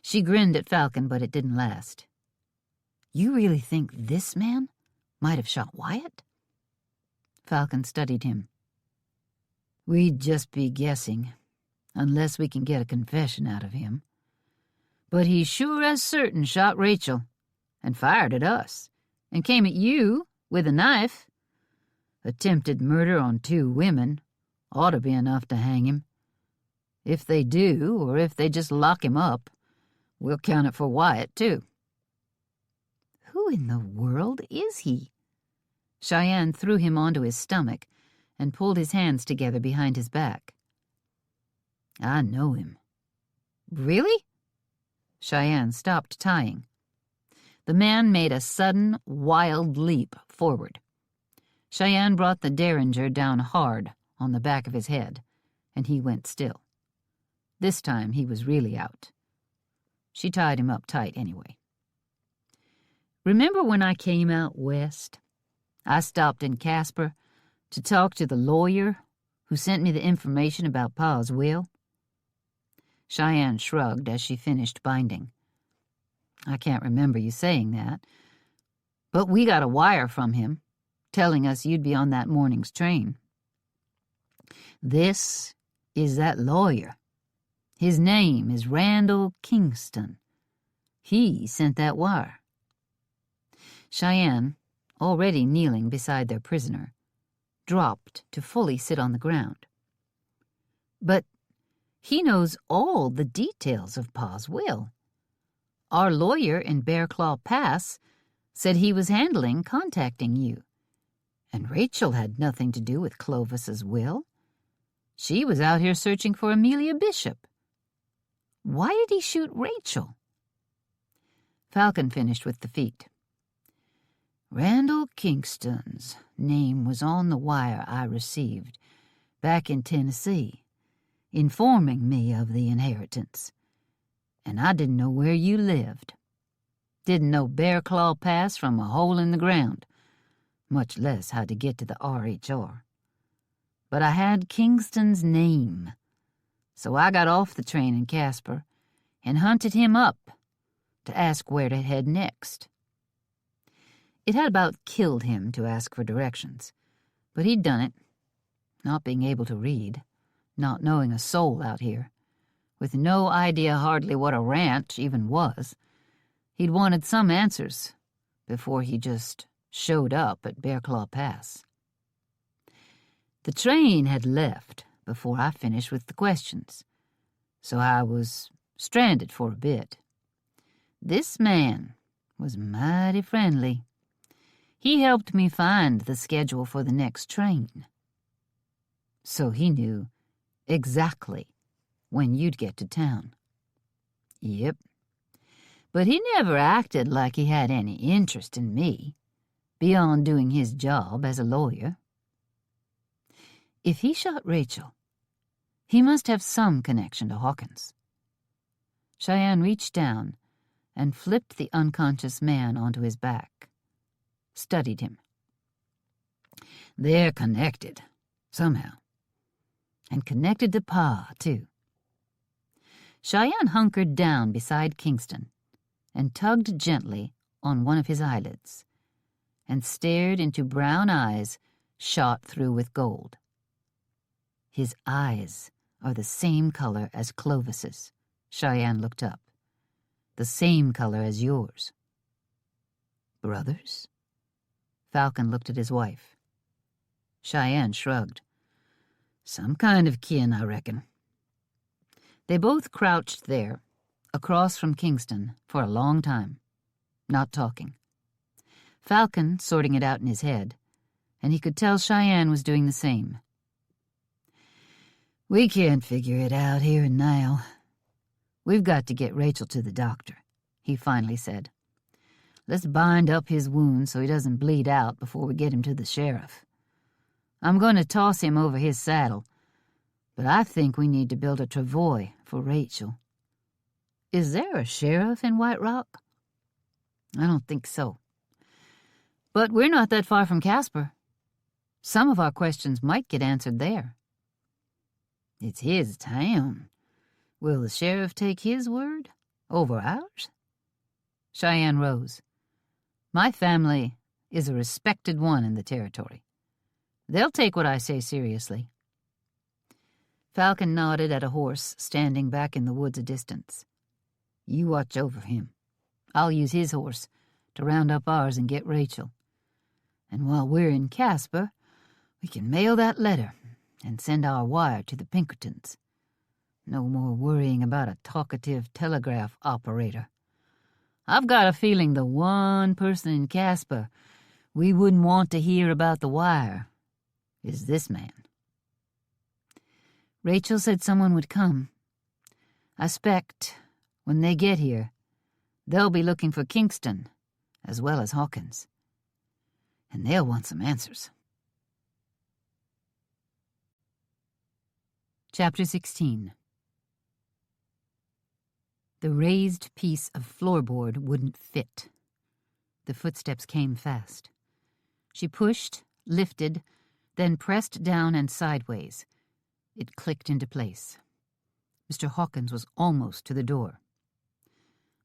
She grinned at Falcon, but it didn't last. "You really think this man might have shot Wyatt?" Falcon studied him. "We'd just be guessing, unless we can get a confession out of him. But he sure as certain shot Rachel, and fired at us, and came at you with a knife. Attempted murder on 2 women ought to be enough to hang him. If they do, or if they just lock him up, we'll count it for Wyatt, too." "Who in the world is he?" Cheyenne threw him onto his stomach and pulled his hands together behind his back. "I know him." "Really?" Cheyenne stopped tying. The man made a sudden, wild leap forward. Cheyenne brought the derringer down hard on the back of his head, and he went still. This time he was really out. She tied him up tight anyway. "Remember when I came out west? I stopped in Casper to talk to the lawyer who sent me the information about Pa's will?" Cheyenne shrugged as she finished binding. "I can't remember you saying that, but we got a wire from him telling us you'd be on that morning's train." "This is that lawyer. His name is Randall Kingston. He sent that wire." Cheyenne, already kneeling beside their prisoner, dropped to fully sit on the ground. "But he knows all the details of Pa's will. Our lawyer in Bear Claw Pass said he was handling contacting you. And Rachel had nothing to do with Clovis's will. She was out here searching for Amelia Bishop. Why did he shoot Rachel?" Falcon finished with the feet. Randall Kingston's name was on the wire I received back in Tennessee, informing me of the inheritance. And I didn't know where you lived. Didn't know Bear Claw Pass from a hole in the ground, much less how to get to the RHR. But I had Kingston's name, so I got off the train in Casper and hunted him up to ask where to head next. It had about killed him to ask for directions, but he'd done it, not being able to read, not knowing a soul out here, with no idea hardly what a ranch even was. He'd wanted some answers before he just showed up at Bear Claw Pass. The train had left before I finished with the questions, so I was stranded for a bit. This man was mighty friendly. He helped me find the schedule for the next train. So he knew exactly when you'd get to town. Yep. But he never acted like he had any interest in me, beyond doing his job as a lawyer. If he shot Rachel, he must have some connection to Hawkins. Cheyenne reached down and flipped the unconscious man onto his back, studied him. They're connected, somehow. And connected to Pa, too. Cheyenne hunkered down beside Kingston and tugged gently on one of his eyelids and stared into brown eyes shot through with gold. His eyes are the same color as Clovis's. Cheyenne looked up. The same color as yours. Brothers? Falcon looked at his wife. Cheyenne shrugged. Some kind of kin, I reckon. They both crouched there, across from Kingston, for a long time, not talking. Falcon sorting it out in his head, and he could tell Cheyenne was doing the same. We can't figure it out here and now. We've got to get Rachel to the doctor, he finally said. Let's bind up his wound so he doesn't bleed out before we get him to the sheriff. I'm going to toss him over his saddle, but I think we need to build a travois for Rachel. Is there a sheriff in White Rock? I don't think so. But we're not that far from Casper. Some of our questions might get answered there. It's his town. Will the sheriff take his word over ours? Cheyenne rose. My family is a respected one in the territory. They'll take what I say seriously. Falcon nodded at a horse standing back in the woods a distance. You watch over him. I'll use his horse to round up ours and get Rachel. And while we're in Casper, we can mail that letter and send our wire to the Pinkertons. No more worrying about a talkative telegraph operator. I've got a feeling the one person in Casper we wouldn't want to hear about the wire is this man. Rachel said someone would come. I expect when they get here, they'll be looking for Kingston as well as Hawkins. And they'll want some answers. Chapter 16. The raised piece of floorboard wouldn't fit. The footsteps came fast. She pushed, lifted, then pressed down and sideways. It clicked into place. Mr. Hawkins was almost to the door.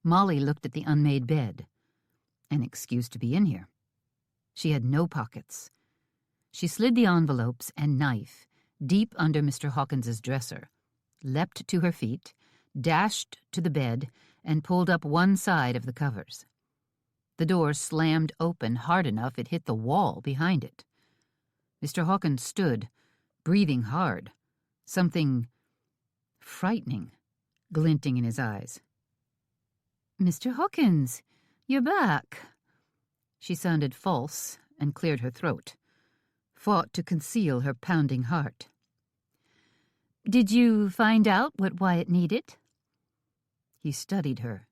Molly looked at the unmade bed. An excuse to be in here. She had no pockets. She slid the envelopes and knife deep under Mr. Hawkins's dresser, leapt to her feet, dashed to the bed, and pulled up one side of the covers. The door slammed open hard enough it hit the wall behind it. Mr. Hawkins stood, breathing hard, something frightening glinting in his eyes. Mr. Hawkins, you're back. She sounded false and cleared her throat, fought to conceal her pounding heart. Did you find out what Wyatt needed? He studied her.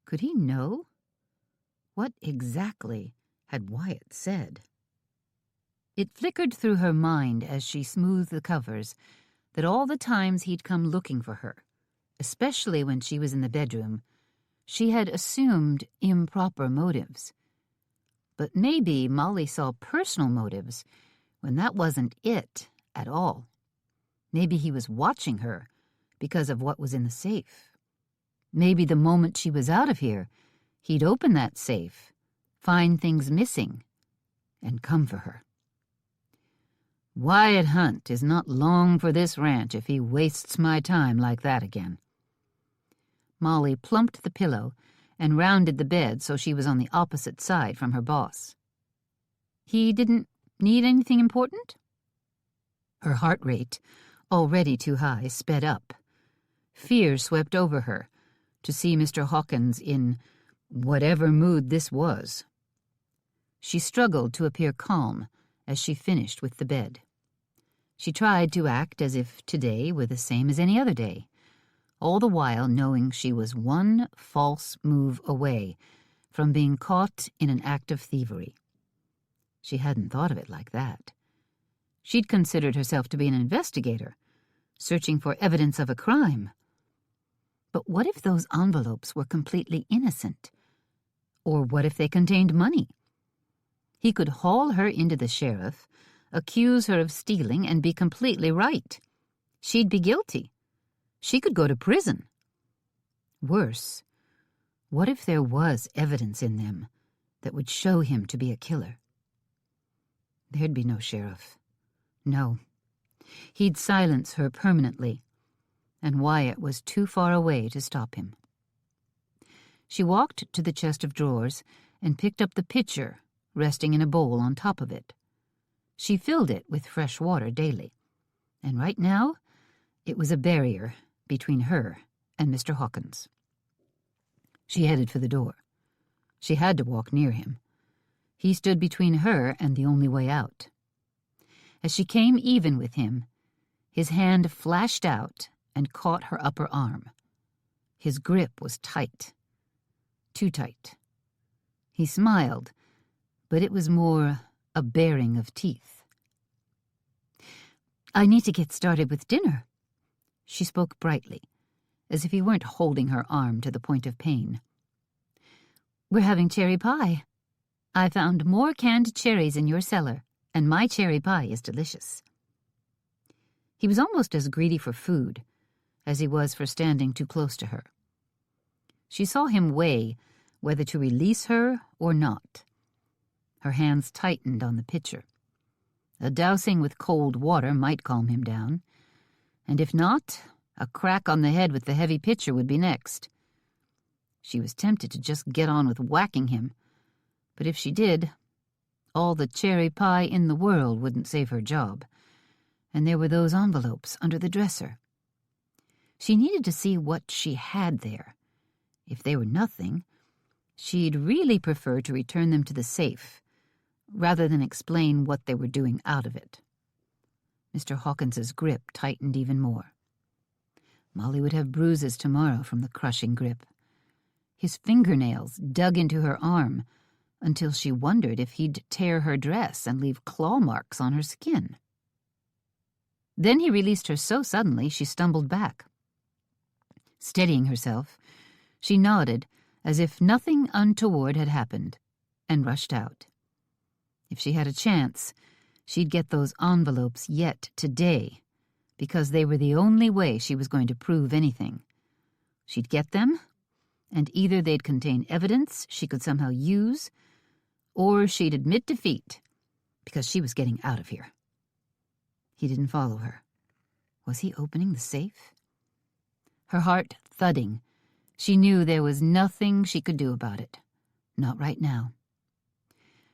Could he know? What exactly had Wyatt said? It flickered through her mind as she smoothed the covers that all the times he'd come looking for her, especially when she was in the bedroom, she had assumed improper motives. But maybe Molly saw personal motives when that wasn't it at all. Maybe he was watching her because of what was in the safe. Maybe the moment she was out of here, he'd open that safe, find things missing, and come for her. Wyatt Hunt is not long for this ranch if he wastes my time like that again. Molly plumped the pillow and rounded the bed so she was on the opposite side from her boss. He didn't need anything important? Her heart rate, already too high, sped up. Fear swept over her to see Mr. Hawkins in whatever mood this was. She struggled to appear calm as she finished with the bed. She tried to act as if today were the same as any other day, all the while knowing she was one false move away from being caught in an act of thievery. She hadn't thought of it like that. She'd considered herself to be an investigator, searching for evidence of a crime. But what if those envelopes were completely innocent? Or what if they contained money? He could haul her into the sheriff, accuse her of stealing, and be completely right. She'd be guilty. She could go to prison. Worse, what if there was evidence in them that would show him to be a killer? There'd be no sheriff. No. He'd silence her permanently, and Wyatt was too far away to stop him. She walked to the chest of drawers and picked up the pitcher resting in a bowl on top of it. She filled it with fresh water daily, and right now it was a barrier between her and Mr. Hawkins. She headed for the door. She had to walk near him. He stood between her and the only way out. As she came even with him, his hand flashed out and caught her upper arm. His grip was tight. Too tight. He smiled, but it was more a baring of teeth. "I need to get started with dinner." She spoke brightly, as if he weren't holding her arm to the point of pain. "We're having cherry pie. I found more canned cherries in your cellar, and my cherry pie is delicious." He was almost as greedy for food as he was for standing too close to her. She saw him weigh whether to release her or not. Her hands tightened on the pitcher. A dousing with cold water might calm him down, and if not, a crack on the head with the heavy pitcher would be next. She was tempted to just get on with whacking him, but if she did, all the cherry pie in the world wouldn't save her job, and there were those envelopes under the dresser. She needed to see what she had there. If they were nothing, she'd really prefer to return them to the safe, rather than explain what they were doing out of it. Mr. Hawkins's grip tightened even more. Molly would have bruises tomorrow from the crushing grip. His fingernails dug into her arm until she wondered if he'd tear her dress and leave claw marks on her skin. Then he released her so suddenly she stumbled back. Steadying herself, she nodded as if nothing untoward had happened, and rushed out. If she had a chance, she'd get those envelopes yet today, because they were the only way she was going to prove anything. She'd get them, and either they'd contain evidence she could somehow use, or she'd admit defeat, because she was getting out of here. He didn't follow her. Was he opening the safe? Her heart thudding, she knew there was nothing she could do about it. Not right now.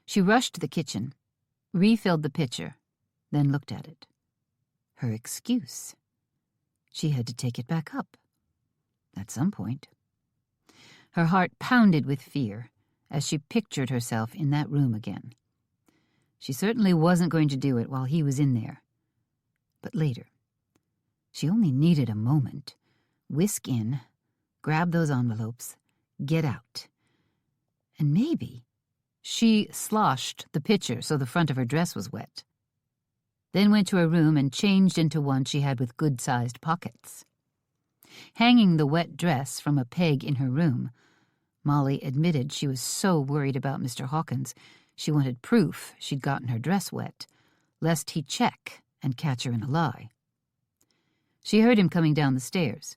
She rushed to the kitchen, refilled the pitcher, then looked at it. Her excuse. She had to take it back up. At some point. Her heart pounded with fear as she pictured herself in that room again. She certainly wasn't going to do it while he was in there. But later. She only needed a moment. Whisk in, grab those envelopes, get out. And maybe She sloshed the pitcher so the front of her dress was wet, then went to her room and changed into one she had with good-sized pockets. Hanging the wet dress from a peg in her room, Molly admitted she was so worried about Mr. Hawkins she wanted proof she'd gotten her dress wet, lest he'd check and catch her in a lie. She heard him coming down the stairs.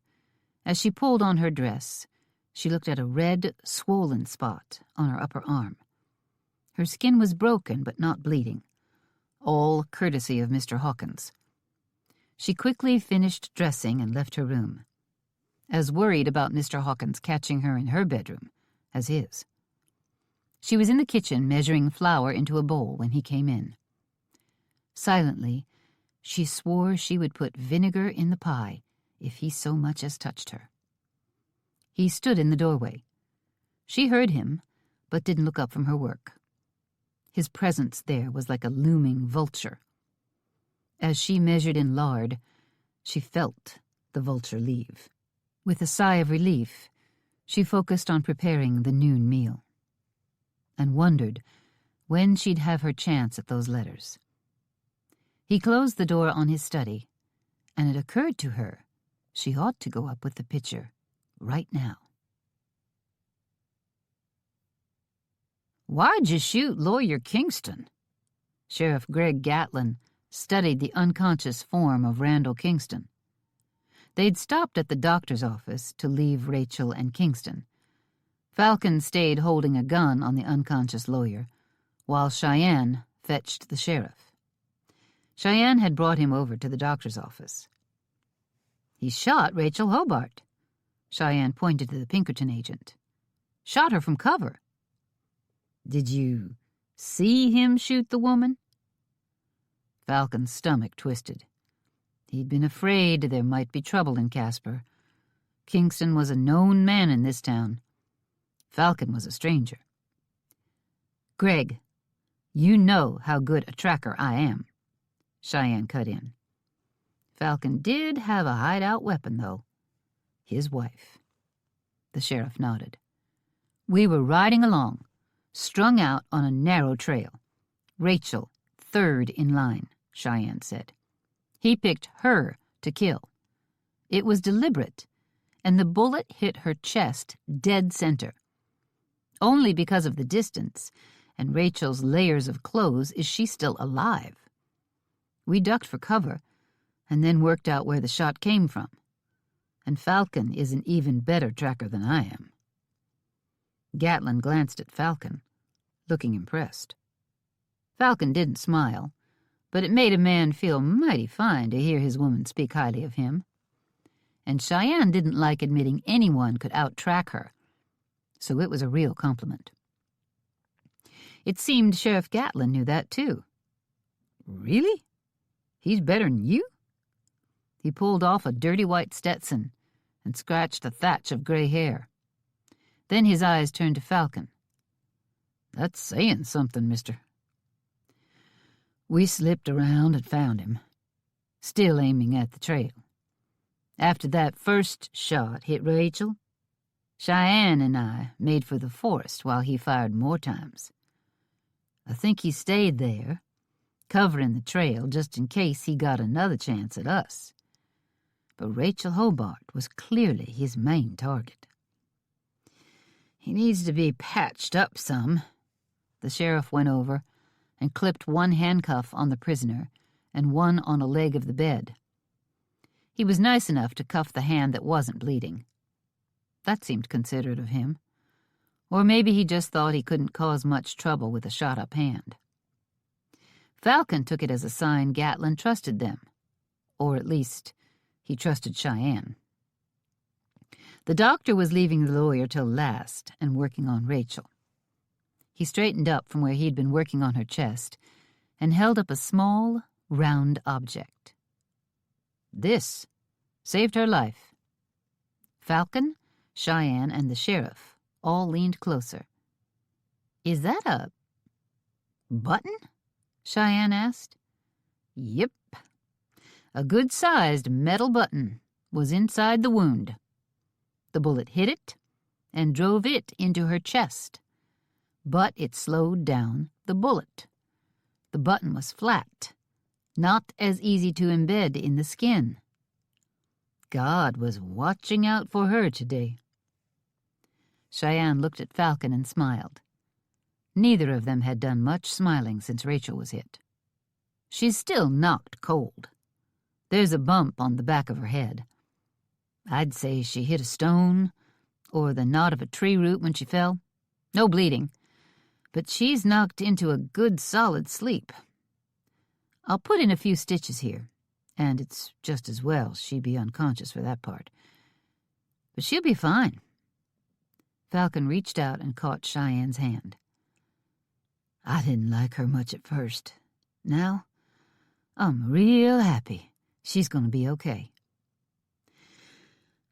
As she pulled on her dress, she looked at a red, swollen spot on her upper arm. Her skin was broken but not bleeding, all courtesy of Mr. Hawkins. She quickly finished dressing and left her room, as worried about Mr. Hawkins catching her in her bedroom as his. She was in the kitchen measuring flour into a bowl when he came in. Silently, she swore she would put vinegar in the pie if he so much as touched her. He stood in the doorway. She heard him, but didn't look up from her work. His presence there was like a looming vulture. As she measured in lard, she felt the vulture leave. With a sigh of relief, she focused on preparing the noon meal, and wondered when she'd have her chance at those letters. He closed the door on his study, and it occurred to her she ought to go up with the pitcher right now. "Why'd you shoot Lawyer Kingston?" Sheriff Greg Gatlin studied the unconscious form of Randall Kingston. They'd stopped at the doctor's office to leave Rachel and Kingston. Falcon stayed holding a gun on the unconscious lawyer, while Cheyenne fetched the sheriff. Cheyenne had brought him over to the doctor's office. "He shot Rachel Hobart." Cheyenne pointed to the Pinkerton agent. "Shot her from cover." "Did you see him shoot the woman?" Falcon's stomach twisted. He'd been afraid there might be trouble in Casper. Kingston was a known man in this town. Falcon was a stranger. "Greg, you know how good a tracker I am," Cheyenne cut in. Falcon did have a hideout weapon, though. His wife. The sheriff nodded. "We were riding along, strung out on a narrow trail. Rachel, third in line," Cheyenne said. "He picked her to kill. It was deliberate, and the bullet hit her chest dead center. Only because of the distance and Rachel's layers of clothes is she still alive. We ducked for cover and then worked out where the shot came from. And Falcon is an even better tracker than I am." Gatlin glanced at Falcon, looking impressed. Falcon didn't smile, but it made a man feel mighty fine to hear his woman speak highly of him. And Cheyenne didn't like admitting anyone could out-track her, so it was a real compliment. It seemed Sheriff Gatlin knew that, too. "Really? He's better'n you?" He pulled off a dirty white Stetson and scratched a thatch of gray hair. Then his eyes turned to Falcon. "That's saying something, mister." "We slipped around and found him, still aiming at the trail. After that first shot hit Rachel, Cheyenne and I made for the forest while he fired more times. I think he stayed there, covering the trail just in case he got another chance at us. But Rachel Hobart was clearly his main target. He needs to be patched up some." The sheriff went over and clipped one handcuff on the prisoner and one on a leg of the bed. He was nice enough to cuff the hand that wasn't bleeding. That seemed considerate of him. Or maybe he just thought he couldn't cause much trouble with a shot-up hand. Falcon took it as a sign Gatlin trusted them. Or at least, he trusted Cheyenne. The doctor was leaving the lawyer till last and working on Rachel. He straightened up from where he'd been working on her chest and held up a small, round object. "This saved her life." Falcon, Cheyenne, and the sheriff all leaned closer. "Is that a button?" Cheyenne asked. "Yep. A good-sized metal button was inside the wound. The bullet hit it and drove it into her chest. but it slowed down the bullet. The button was flat, not as easy to embed in the skin. God was watching out for her today. Cheyenne looked at Falcon and smiled. Neither of them had done much smiling since Rachel was hit. She's still knocked cold. There's a bump on the back of her head. I'd say she hit a stone or the knot of a tree root when she fell. No bleeding, but she's knocked into a good solid sleep. I'll put in a few stitches here, and it's just as well she be unconscious for that part. But she'll be fine. Falcon reached out and caught Cheyenne's hand. I didn't like her much at first. Now, I'm real happy she's going to be okay.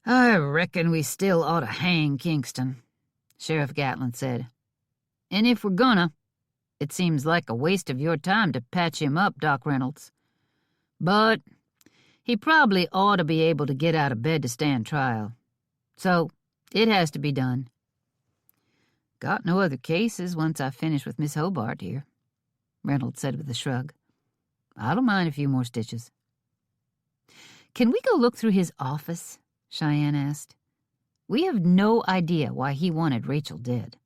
I reckon we still ought to hang Kingston, Sheriff Gatlin said. And if we're gonna, it seems like a waste of your time to patch him up, Doc Reynolds. But he probably ought to be able to get out of bed to stand trial. So it has to be done. Got no other cases once I finish with Miss Hobart here, Reynolds said with a shrug. I don't mind a few more stitches. Can we go look through his office? Cheyenne asked. We have no idea why he wanted Rachel dead.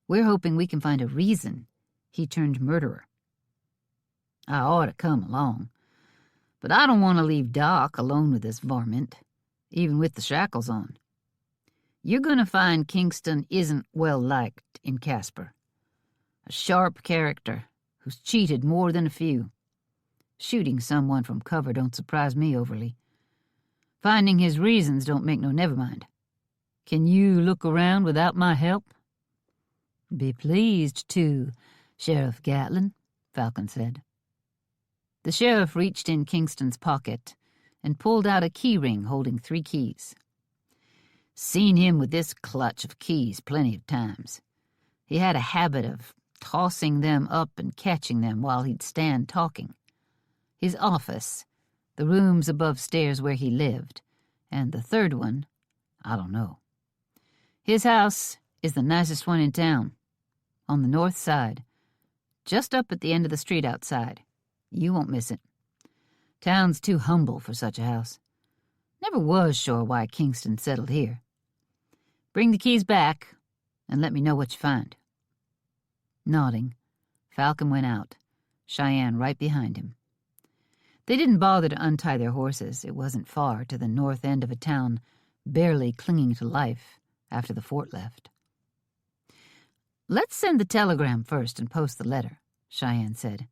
We're hoping we can find a reason he turned murderer. I ought to come along, but I don't want to leave Doc alone with this varmint, even with the shackles on. You're going to find Kingston isn't well liked in Casper. A sharp character who's cheated more than a few. Shooting someone from cover don't surprise me overly. Finding his reasons don't make no nevermind. Can you look around without my help? Be pleased to, Sheriff Gatlin, Falcon said. The sheriff reached in Kingston's pocket and pulled out a key ring holding 3 keys. Seen him with this clutch of keys plenty of times. He had a habit of tossing them up and catching them while he'd stand talking. His office, the rooms above stairs where he lived, and the third one, I don't know. His house is the nicest one in town, on the north side, just up at the end of the street outside. You won't miss it. Town's too humble for such a house. Never was sure why Kingston settled here. Bring the keys back and let me know what you find. Nodding, Falcon went out, Cheyenne right behind him. They didn't bother to untie their horses. It wasn't far to the north end of a town barely clinging to life after the fort left. Let's send the telegram first and post the letter, Cheyenne said.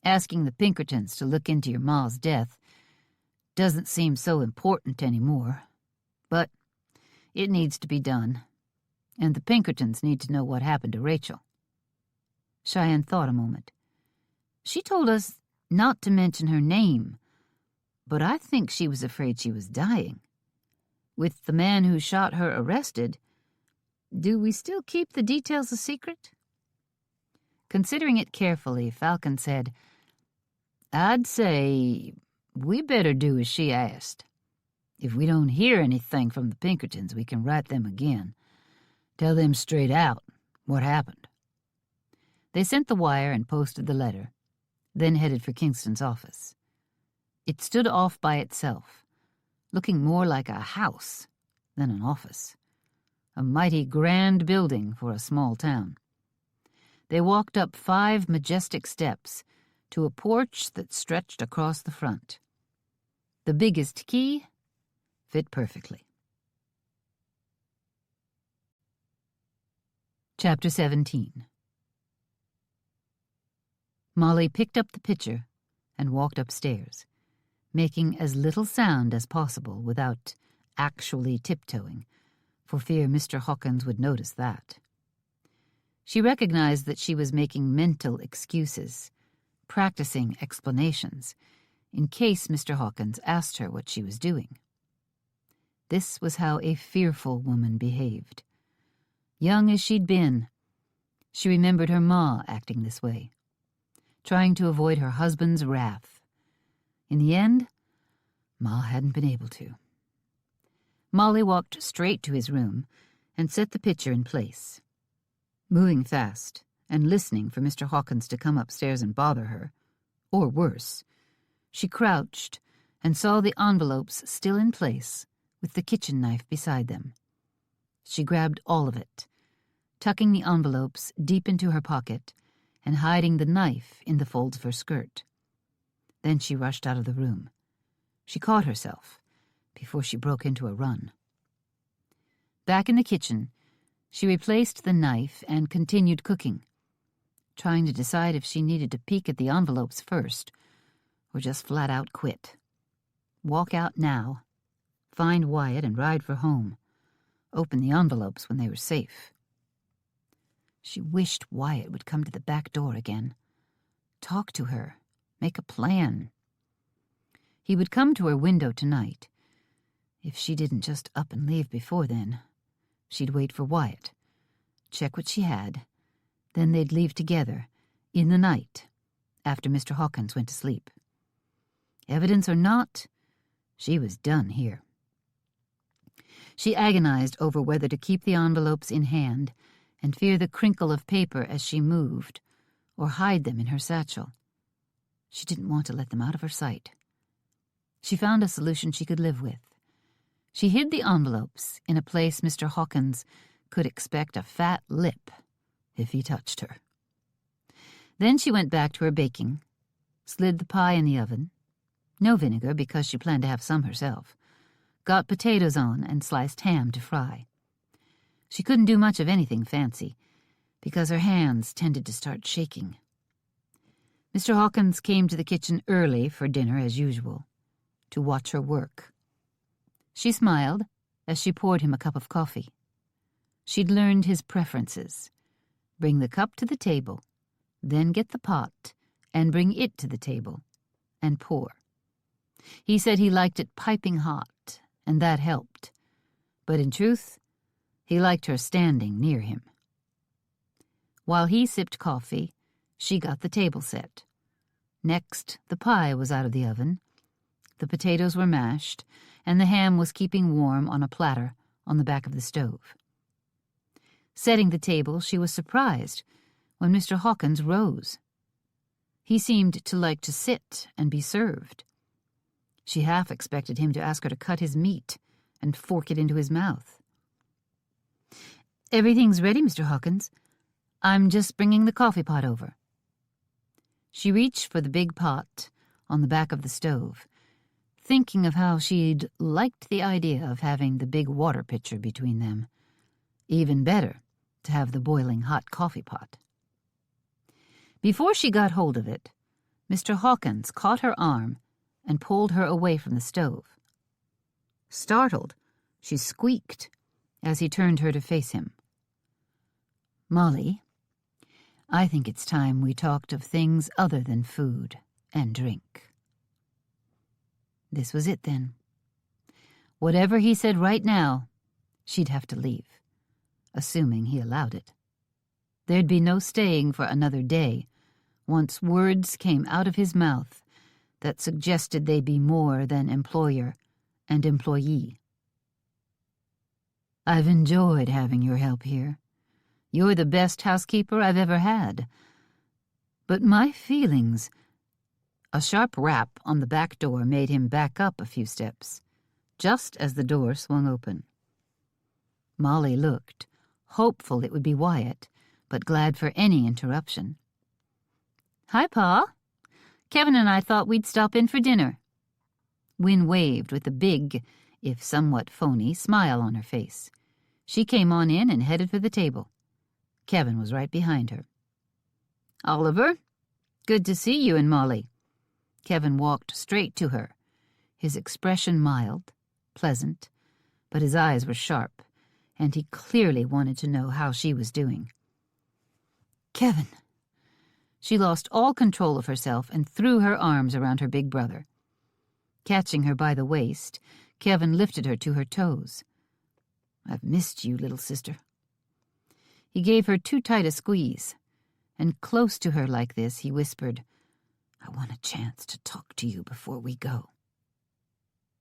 Asking the Pinkertons to look into your ma's death doesn't seem so important anymore, but it needs to be done, and the Pinkertons need to know what happened to Rachel. Cheyenne thought a moment. She told us not to mention her name, but I think she was afraid she was dying. With the man who shot her arrested, do we still keep the details a secret? Considering it carefully, Falcon said, I'd say we better do as she asked. If we don't hear anything from the Pinkertons, we can write them again. Tell them straight out what happened. They sent the wire and posted the letter, then headed for Kingston's office. It stood off by itself, looking more like a house than an office. A mighty grand building for a small town. They walked up 5 majestic steps to a porch that stretched across the front. The biggest key fit perfectly. Chapter 17. Molly picked up the pitcher and walked upstairs, making as little sound as possible without actually tiptoeing, for fear Mr. Hawkins would notice that. She recognized that she was making mental excuses, practicing explanations, in case Mr. Hawkins asked her what she was doing. This was how a fearful woman behaved. Young as she'd been, she remembered her ma acting this way, trying to avoid her husband's wrath. In the end, Ma hadn't been able to. Molly walked straight to his room and set the pitcher in place. Moving fast and listening for Mr. Hawkins to come upstairs and bother her, or worse, she crouched and saw the envelopes still in place with the kitchen knife beside them. She grabbed all of it, tucking the envelopes deep into her pocket and hiding the knife in the folds of her skirt. Then she rushed out of the room. She caught herself before she broke into a run. Back in the kitchen, she replaced the knife and continued cooking, trying to decide if she needed to peek at the envelopes first or just flat out quit. Walk out now, find Wyatt and ride for home. Open the envelopes when they were safe. She wished Wyatt would come to the back door again. Talk to her. Make a plan. He would come to her window tonight. If she didn't just up and leave before then, she'd wait for Wyatt, check what she had, then they'd leave together, in the night, after Mr. Hawkins went to sleep. Evidence or not, she was done here. She agonized over whether to keep the envelopes in hand and fear the crinkle of paper as she moved, or hide them in her satchel. She didn't want to let them out of her sight. She found a solution she could live with. She hid the envelopes in a place Mr. Hawkins could expect a fat lip if he touched her. Then she went back to her baking, slid the pie in the oven, no vinegar because she planned to have some herself, got potatoes on and sliced ham to fry. She couldn't do much of anything fancy because her hands tended to start shaking. Mr. Hawkins came to the kitchen early for dinner as usual, to watch her work. She smiled as she poured him a cup of coffee. She'd learned his preferences. Bring the cup to the table, then get the pot and bring it to the table and pour. He said he liked it piping hot, and that helped. But in truth, he liked her standing near him. While he sipped coffee, she got the table set. Next, the pie was out of the oven, the potatoes were mashed, and the ham was keeping warm on a platter on the back of the stove. Setting the table, she was surprised when Mr. Hawkins rose. He seemed to like to sit and be served. She half expected him to ask her to cut his meat and fork it into his mouth. "Everything's ready, Mr. Hawkins. I'm just bringing the coffee pot over." She reached for the big pot on the back of the stove, thinking of how she'd liked the idea of having the big water pitcher between them. Even better to have the boiling hot coffee pot. Before she got hold of it, Mr. Hawkins caught her arm and pulled her away from the stove. Startled, she squeaked as he turned her to face him. "Molly, I think it's time we talked of things other than food and drink." This was it then. Whatever he said right now, she'd have to leave, assuming he allowed it. There'd be no staying for another day once words came out of his mouth that suggested they be more than employer and employee. "I've enjoyed having your help here. You're the best housekeeper I've ever had. But my feelings—" A sharp rap on the back door made him back up a few steps, just as the door swung open. Molly looked, hopeful it would be Wyatt, but glad for any interruption. "Hi, Pa. Kevin and I thought we'd stop in for dinner." Wynne waved with a big, if somewhat phony, smile on her face. She came on in and headed for the table. Kevin was right behind her. "Oliver, good to see you and Molly." Kevin walked straight to her, his expression mild, pleasant, but his eyes were sharp, and he clearly wanted to know how she was doing. "Kevin!" She lost all control of herself and threw her arms around her big brother. Catching her by the waist, Kevin lifted her to her toes. "I've missed you, little sister." He gave her too tight a squeeze, and close to her like this, he whispered, "I want a chance to talk to you before we go."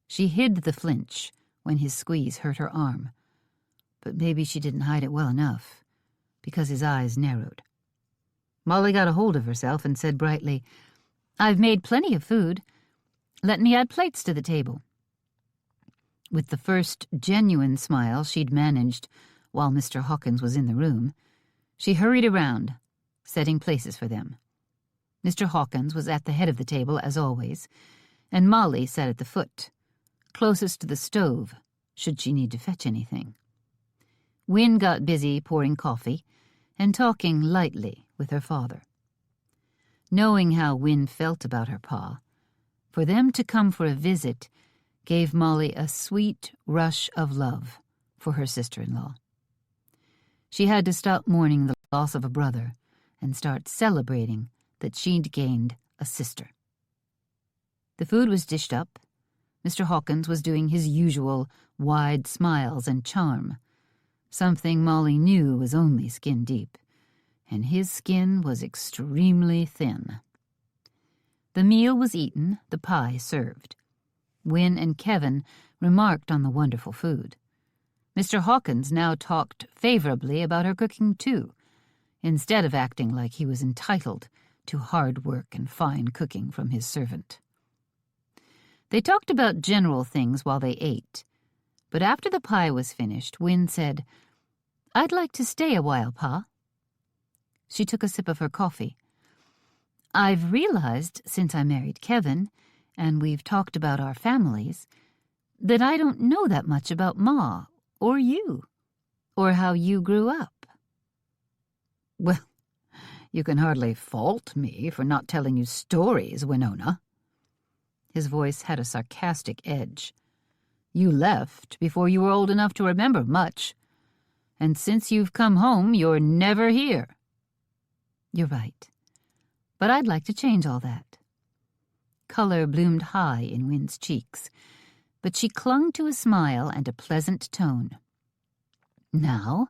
She hid the flinch when his squeeze hurt her arm, but maybe she didn't hide it well enough, because his eyes narrowed. Molly got a hold of herself and said brightly, "I've made plenty of food. Let me add plates to the table." With the first genuine smile she'd managed while Mr. Hawkins was in the room, she hurried around, setting places for them. Mr. Hawkins was at the head of the table, as always, and Molly sat at the foot, closest to the stove, should she need to fetch anything. Wynne got busy pouring coffee and talking lightly with her father. Knowing how Wynne felt about her pa, for them to come for a visit gave Molly a sweet rush of love for her sister-in-law. She had to stop mourning the loss of a brother and start celebrating that she'd gained a sister. The food was dished up. Mr. Hawkins was doing his usual wide smiles and charm, something Molly knew was only skin deep, and his skin was extremely thin. The meal was eaten, the pie served. Wynne and Kevin remarked on the wonderful food. Mr. Hawkins now talked favorably about her cooking, too, instead of acting like he was entitled to hard work and fine cooking from his servant. They talked about general things while they ate, but after the pie was finished, Wynne said, "I'd like to stay a while, Pa." She took a sip of her coffee. "I've realized since I married Kevin, and we've talked about our families, that I don't know that much about Ma, or you, or how you grew up." "Well, you can hardly fault me for not telling you stories, Winona." His voice had a sarcastic edge. "You left before you were old enough to remember much, and since you've come home, you're never here." "You're right, but I'd like to change all that." Color bloomed high in Wynne's cheeks, but she clung to a smile and a pleasant tone. "Now,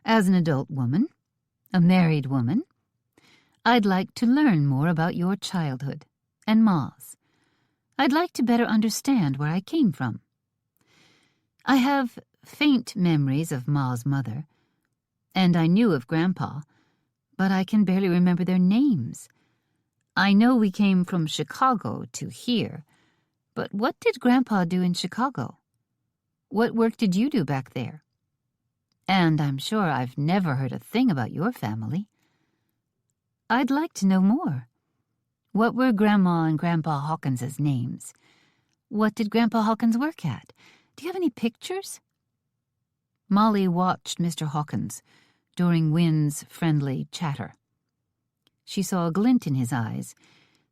as an adult woman, a married woman, I'd like to learn more about your childhood and Ma's. I'd like to better understand where I came from. I have faint memories of Ma's mother, and I knew of Grandpa, but I can barely remember their names. I know we came from Chicago to here, but what did Grandpa do in Chicago? What work did you do back there? And I'm sure I've never heard a thing about your family. I'd like to know more. What were Grandma and Grandpa Hawkins's names? What did Grandpa Hawkins work at? Do you have any pictures?" Molly watched Mr. Hawkins during Wynne's friendly chatter. She saw a glint in his eyes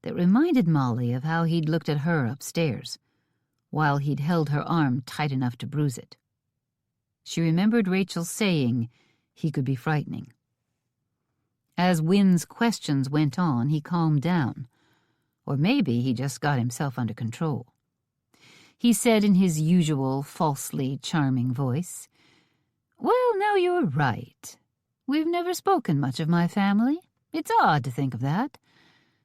that reminded Molly of how he'd looked at her upstairs, while he'd held her arm tight enough to bruise it. She remembered Rachel saying he could be frightening. As Wynne's questions went on, he calmed down, or maybe he just got himself under control. He said in his usual falsely charming voice, "Well, now you're right. We've never spoken much of my family. It's odd to think of that.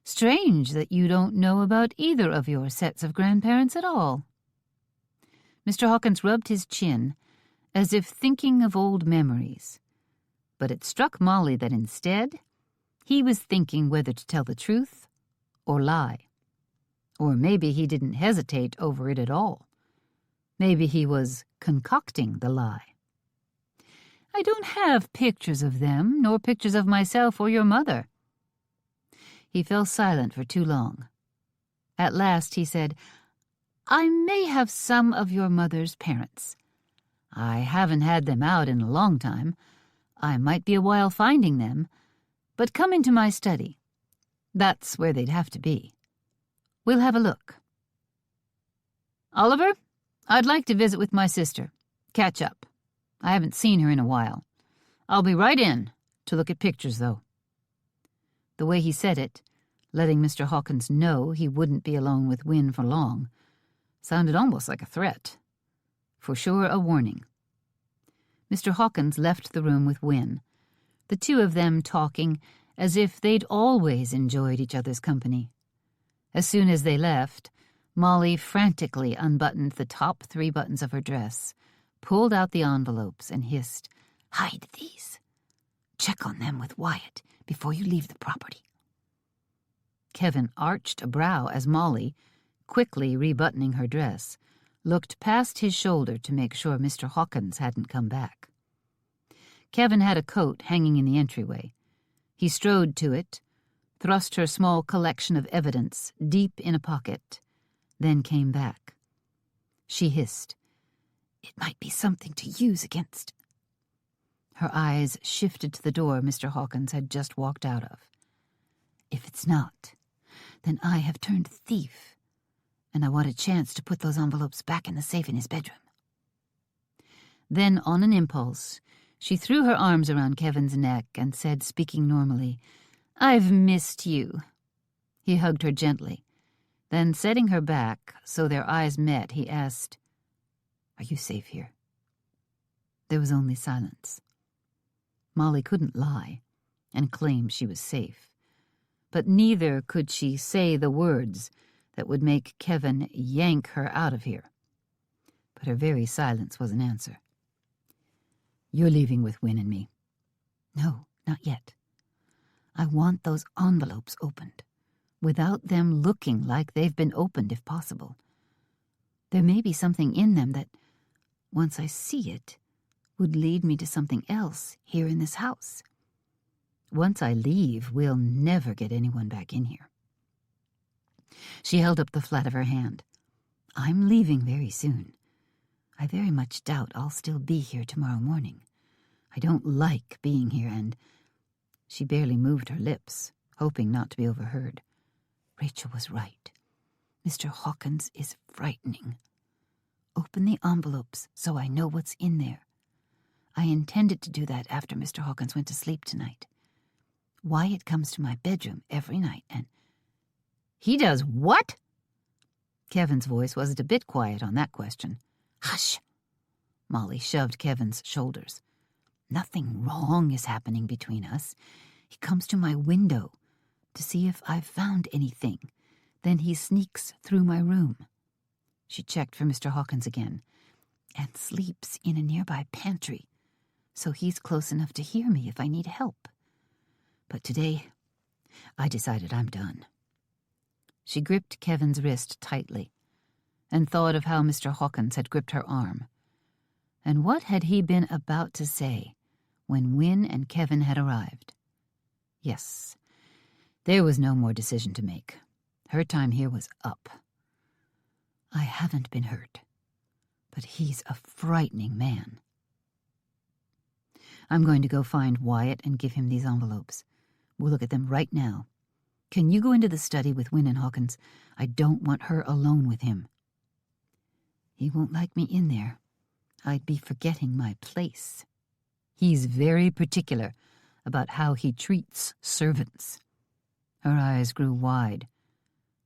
Strange that you don't know about either of your sets of grandparents at all." Mr. Hawkins rubbed his chin, as if thinking of old memories, but it struck Molly that instead he was thinking whether to tell the truth or lie. Or maybe he didn't hesitate over it at all. Maybe he was concocting the lie. "I don't have pictures of them, nor pictures of myself or your mother." He fell silent for too long. At last he said, "I may have some of your mother's parents. I haven't had them out in a long time. I might be a while finding them, but come into my study. That's where they'd have to be. We'll have a look. Oliver, I'd like to visit with my sister. Catch up. I haven't seen her in a while. I'll be right in to look at pictures, though." The way he said it, letting Mr. Hawkins know he wouldn't be alone with Wynne for long, sounded almost like a threat. For sure a warning. Mr. Hawkins left the room with Wynne, the two of them talking as if they'd always enjoyed each other's company. As soon as they left, Molly frantically unbuttoned the top 3 buttons of her dress, pulled out the envelopes, and hissed, "Hide these." check on them with Wyatt before you leave the property." Kevin arched a brow as Molly, quickly rebuttoning her dress, looked past his shoulder to make sure Mr. Hawkins hadn't come back. Kevin had a coat hanging in the entryway. He strode to it, thrust her small collection of evidence deep in a pocket, then came back. She hissed, "It might be something to use against—" Her eyes shifted to the door Mr. Hawkins had just walked out of. "If it's not, then I have turned thief, and I want a chance to put those envelopes back in the safe in his bedroom." Then, on an impulse, she threw her arms around Kevin's neck and said, speaking normally, "I've missed you." He hugged her gently. Then, setting her back so their eyes met, he asked, "Are you safe here?" There was only silence. Molly couldn't lie and claim she was safe, but neither could she say the words that would make Kevin yank her out of here. But her very silence was an answer. "You're leaving with Wynne and me." "No, not yet. I want those envelopes opened, without them looking like they've been opened if possible. There may be something in them that, once I see it, would lead me to something else here in this house. Once I leave, we'll never get anyone back in here." She held up the flat of her hand. "I'm leaving very soon. I very much doubt I'll still be here tomorrow morning. I don't like being here, and—" She barely moved her lips, hoping not to be overheard. "Rachel was right. Mr. Hawkins is frightening. Open the envelopes so I know what's in there. I intended to do that after Mr. Hawkins went to sleep tonight. Wyatt comes to my bedroom every night and—" "He does what?" Kevin's voice wasn't a bit quiet on that question. "Hush!" Molly shoved Kevin's shoulders. "Nothing wrong is happening between us. He comes to my window to see if I've found anything. Then he sneaks through my room." She checked for Mr. Hawkins again. "And sleeps in a nearby pantry, so he's close enough to hear me if I need help. But today, I decided I'm done." She gripped Kevin's wrist tightly and thought of how Mr. Hawkins had gripped her arm. And what had he been about to say when Wynne and Kevin had arrived? Yes, there was no more decision to make. Her time here was up. "I haven't been hurt, but he's a frightening man. I'm going to go find Wyatt and give him these envelopes. We'll look at them right now. Can you go into the study with Wynne and Hawkins? I don't want her alone with him." "He won't like me in there. I'd be forgetting my place. He's very particular about how he treats servants." Her eyes grew wide.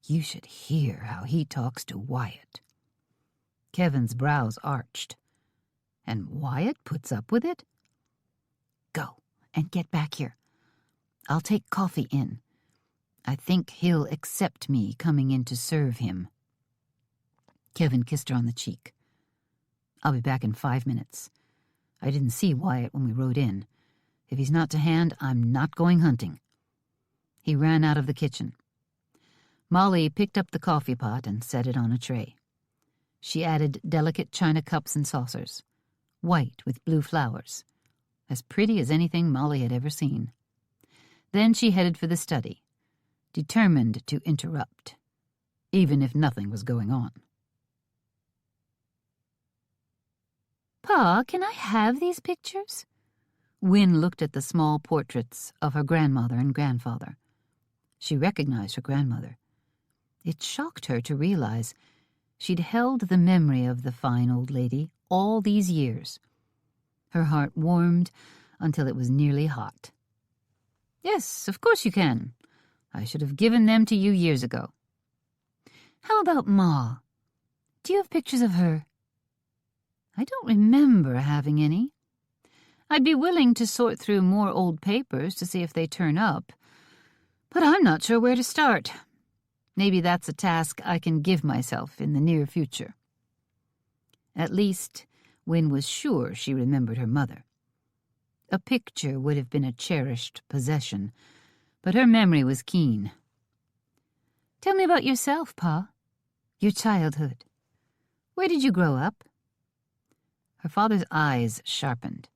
"You should hear how he talks to Wyatt." Kevin's brows arched. "And Wyatt puts up with it?" "Go and get back here. I'll take coffee in. I think he'll accept me coming in to serve him." Kevin kissed her on the cheek. "I'll be back in 5 minutes. I didn't see Wyatt when we rode in. If he's not to hand, I'm not going hunting." He ran out of the kitchen. Molly picked up the coffee pot and set it on a tray. She added delicate china cups and saucers, white with blue flowers, as pretty as anything Molly had ever seen. Then she headed for the study, determined to interrupt, even if nothing was going on. "Pa, can I have these pictures?" Wynne looked at the small portraits of her grandmother and grandfather. She recognized her grandmother. It shocked her to realize she'd held the memory of the fine old lady all these years. Her heart warmed until it was nearly hot. "Yes, of course you can. I should have given them to you years ago." "How about Ma? Do you have pictures of her?" "I don't remember having any. I'd be willing to sort through more old papers to see if they turn up, but I'm not sure where to start. Maybe that's a task I can give myself in the near future." At least, Wynne was sure she remembered her mother. A picture would have been a cherished possession, but her memory was keen. "Tell me about yourself, Pa. Your childhood. Where did you grow up?" Her father's eyes sharpened.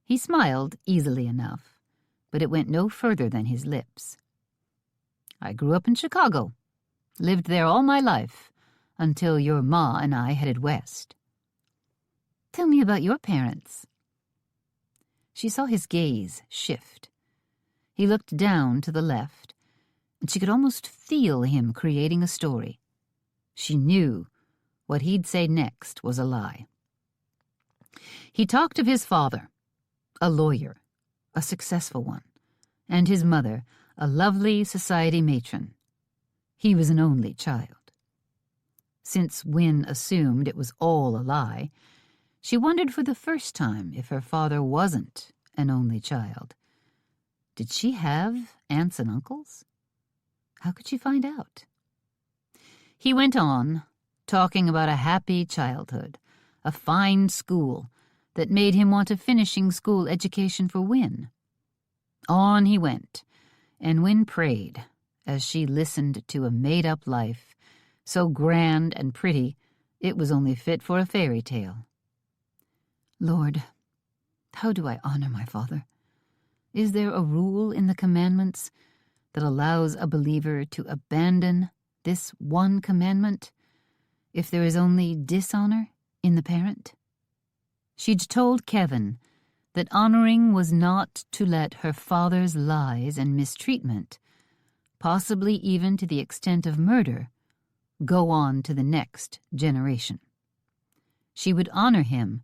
He smiled easily enough, but it went no further than his lips. "I grew up in Chicago. Lived there all my life, until your ma and I headed west." "Tell me about your parents." She saw his gaze shift. He looked down to the left, and she could almost feel him creating a story. She knew what he'd say next was a lie. He talked of his father, a lawyer, a successful one, and his mother, a lovely society matron. He was an only child. Since Wynne assumed it was all a lie, she wondered for the first time if her father wasn't an only child. Did she have aunts and uncles? How could she find out? He went on, talking about a happy childhood, a fine school that made him want a finishing school education for Wynne. On he went, and Wynne prayed as she listened to a made-up life, so grand and pretty it was only fit for a fairy tale. "Lord, how do I honor my father? Is there a rule in the commandments that allows a believer to abandon this one commandment if there is only dishonor in the parent?" She'd told Kevin that honoring was not to let her father's lies and mistreatment, possibly even to the extent of murder, go on to the next generation. She would honor him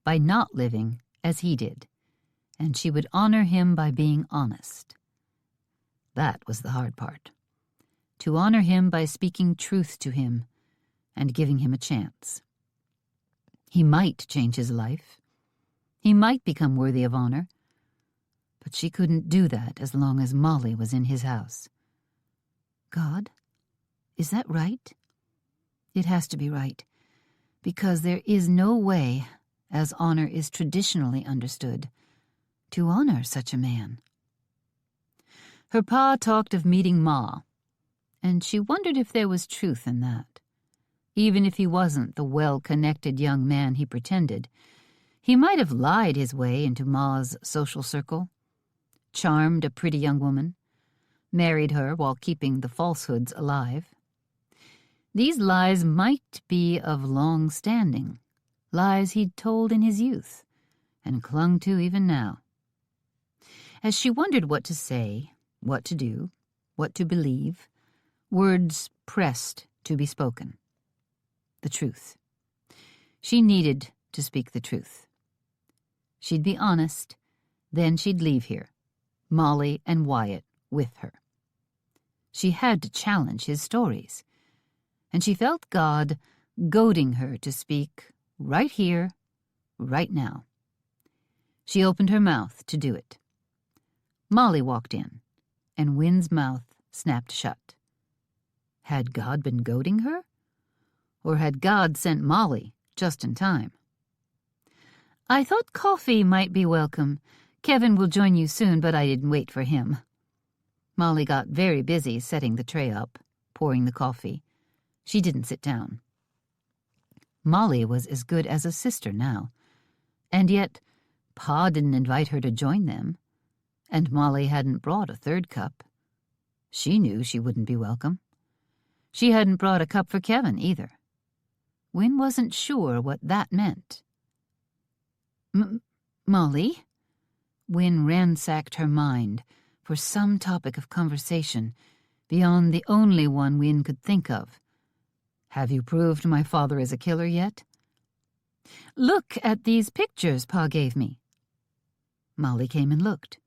by not living as he did, and she would honor him by being honest. That was the hard part. To honor him by speaking truth to him and giving him a chance. He might change his life. He might become worthy of honor. But she couldn't do that as long as Molly was in his house. "God, is that right?" "It has to be right, because there is no way, as honor is traditionally understood, to honor such a man." Her pa talked of meeting Ma, and she wondered if there was truth in that. Even if he wasn't the well-connected young man he pretended, he might have lied his way into Ma's social circle, charmed a pretty young woman, married her while keeping the falsehoods alive. These lies might be of long standing, lies he'd told in his youth and clung to even now. As she wondered what to say, what to do, what to believe, words pressed to be spoken. The truth. She needed to speak the truth. She'd be honest, then she'd leave here, Molly and Wyatt with her. She had to challenge his stories, and she felt God goading her to speak right here, right now. She opened her mouth to do it. Molly walked in, and Wynne's mouth snapped shut. Had God been goading her? Or had God sent Molly just in time? "I thought coffee might be welcome. Kevin will join you soon, but I didn't wait for him." Molly got very busy setting the tray up, pouring the coffee. She didn't sit down. Molly was as good as a sister now, and yet Pa didn't invite her to join them, and Molly hadn't brought a third cup. She knew she wouldn't be welcome. She hadn't brought a cup for Kevin either. Wynne wasn't sure what that meant. Molly?" Wynne ransacked her mind for some topic of conversation beyond the only one Wynne could think of. "Have you proved my father is a killer yet?" "Look at these pictures Pa gave me." Molly came and looked.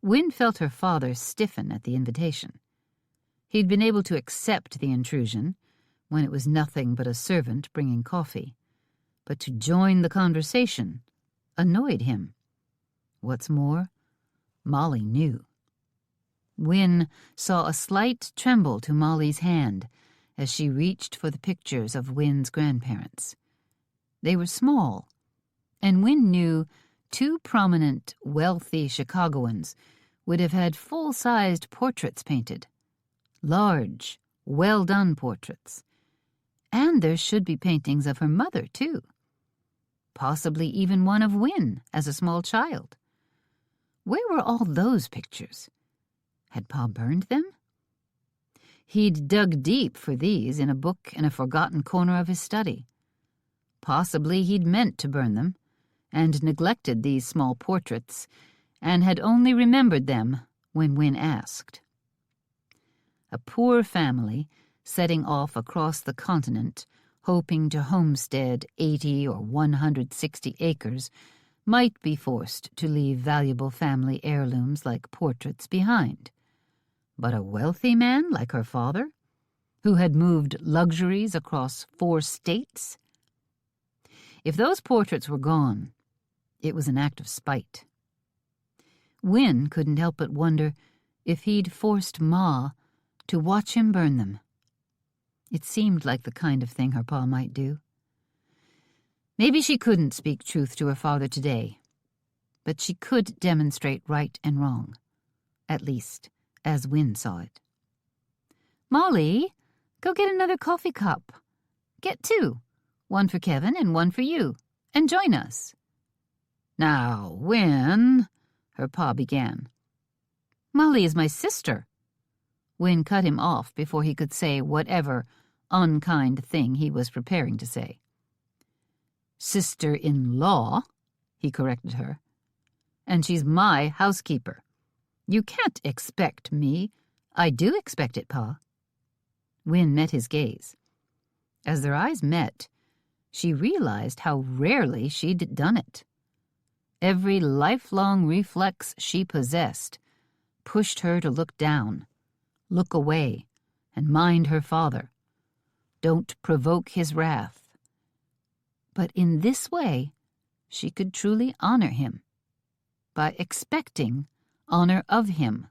Wynne felt her father stiffen at the invitation. He'd been able to accept the intrusion when it was nothing but a servant bringing coffee, but to join the conversation annoyed him. What's more, Molly knew. Wynne saw a slight tremble to Molly's hand as she reached for the pictures of Wynne's grandparents. They were small, and Wynne knew Two prominent, wealthy Chicagoans would have had full-sized portraits painted. Large, well-done portraits. And there should be paintings of her mother, too. Possibly even one of Win as a small child. Where were all those pictures? Had Pa burned them? He'd dug deep for these in a book in a forgotten corner of his study. Possibly he'd meant to burn them, and neglected these small portraits, and had only remembered them when Win asked. A poor family setting off across the continent, hoping to homestead 80 or 160 acres, might be forced to leave valuable family heirlooms like portraits behind. But a wealthy man like her father, who had moved luxuries across 4 states? If those portraits were gone, it was an act of spite. Win couldn't help but wonder if he'd forced Ma to watch him burn them. It seemed like the kind of thing her pa might do. Maybe she couldn't speak truth to her father today, but she could demonstrate right and wrong, at least as Win saw it. "Molly, go get another coffee cup. Get 2, one for Kevin and one for you, and join us." "Now, Win," her pa began. "Molly is my sister." Win cut him off before he could say whatever unkind thing he was preparing to say. "Sister-in-law," he corrected her. "And she's my housekeeper. You can't expect me—" "I do expect it, Pa." Win met his gaze. As their eyes met, she realized how rarely she'd done it. Every lifelong reflex she possessed pushed her to look down, look away, and mind her father. Don't provoke his wrath. But in this way, she could truly honor him, by expecting honor of him.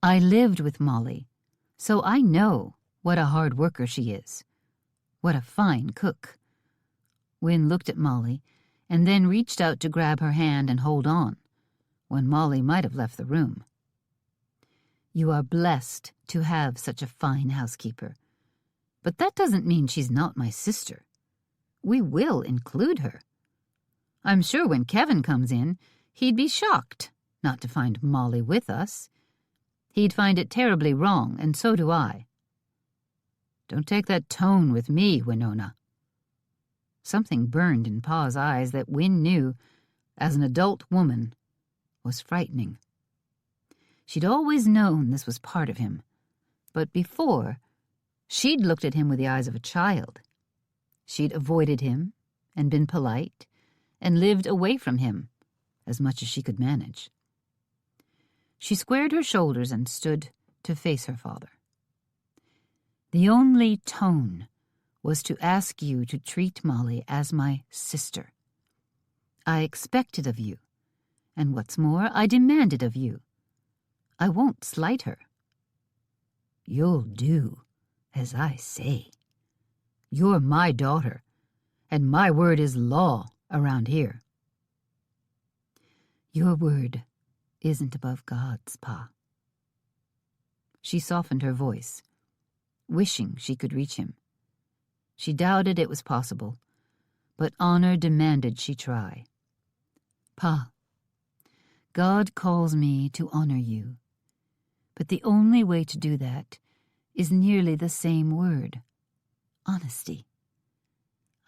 "I lived with Molly, so I know what a hard worker she is. What a fine cook." Win looked at Molly and then reached out to grab her hand and hold on, when Molly might have left the room. "You are blessed to have such a fine housekeeper. But that doesn't mean she's not my sister. We will include her. I'm sure when Kevin comes in, he'd be shocked not to find Molly with us. He'd find it terribly wrong, and so do I." "Don't take that tone with me, Winona." Something burned in Pa's eyes that Win knew, as an adult woman, was frightening. She'd always known this was part of him, but before, she'd looked at him with the eyes of a child. She'd avoided him and been polite and lived away from him as much as she could manage. She squared her shoulders and stood to face her father. "The only tone was to ask you to treat Molly as my sister. I expect it of you, and what's more, I demand it of you. I won't slight her." "You'll do as I say. You're my daughter, and my word is law around here." "Your word isn't above God's, Pa." She softened her voice, wishing she could reach him. She doubted it was possible, but honor demanded she try. "Pa, God calls me to honor you, but the only way to do that is nearly the same word, honesty.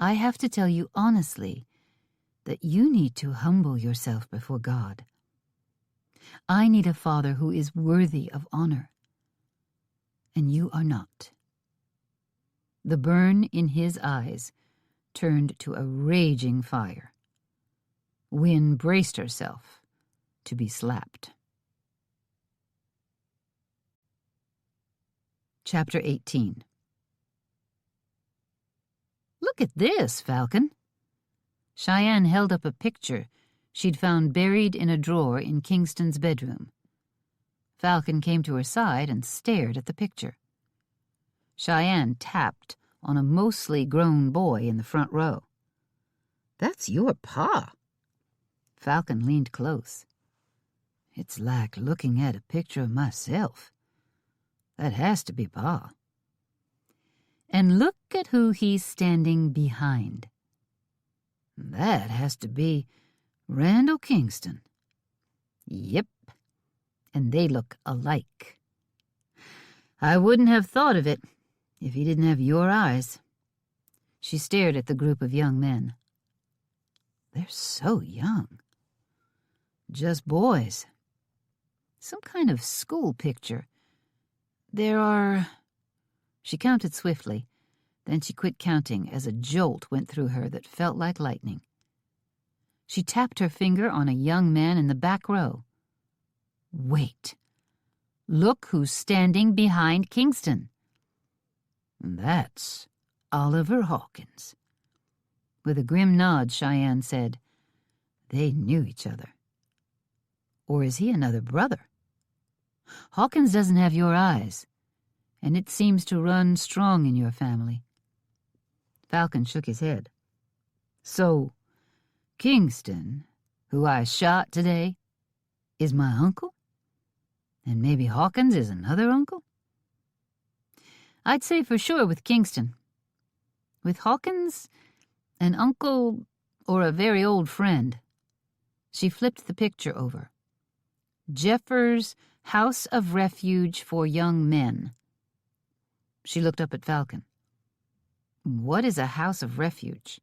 I have to tell you honestly that you need to humble yourself before God. I need a father who is worthy of honor, and you are not." The burn in his eyes turned to a raging fire. Win braced herself to be slapped. Chapter 18. "Look at this, Falcon." Cheyenne held up a picture she'd found buried in a drawer in Kingston's bedroom. Falcon came to her side and stared at the picture. Cheyenne tapped on a mostly grown boy in the front row. "That's your pa." Falcon leaned close. It's like looking at a picture of myself. That has to be Pa. And look at who he's standing behind. That has to be Randall Kingston. Yep, and they look alike. I wouldn't have thought of it if he didn't have your eyes. She stared at the group of young men. They're so young. Just boys. Some kind of school picture. There are... She counted swiftly, then she quit counting as a jolt went through her that felt like lightning. She tapped her finger on a young man in the back row. Wait. Look who's standing behind Kingston. That's Oliver Hawkins. With a grim nod, Cheyenne said, They knew each other. Or is he another brother? Hawkins doesn't have your eyes, and it seems to run strong in your family. Falcon shook his head. So, Kingston, who I shot today, is my uncle? And maybe Hawkins is another uncle? I'd say for sure with Kingston. With Hawkins, an uncle or a very old friend. She flipped the picture over. Jeffers' House of Refuge for Young Men. She looked up at Falcon. What is a house of refuge?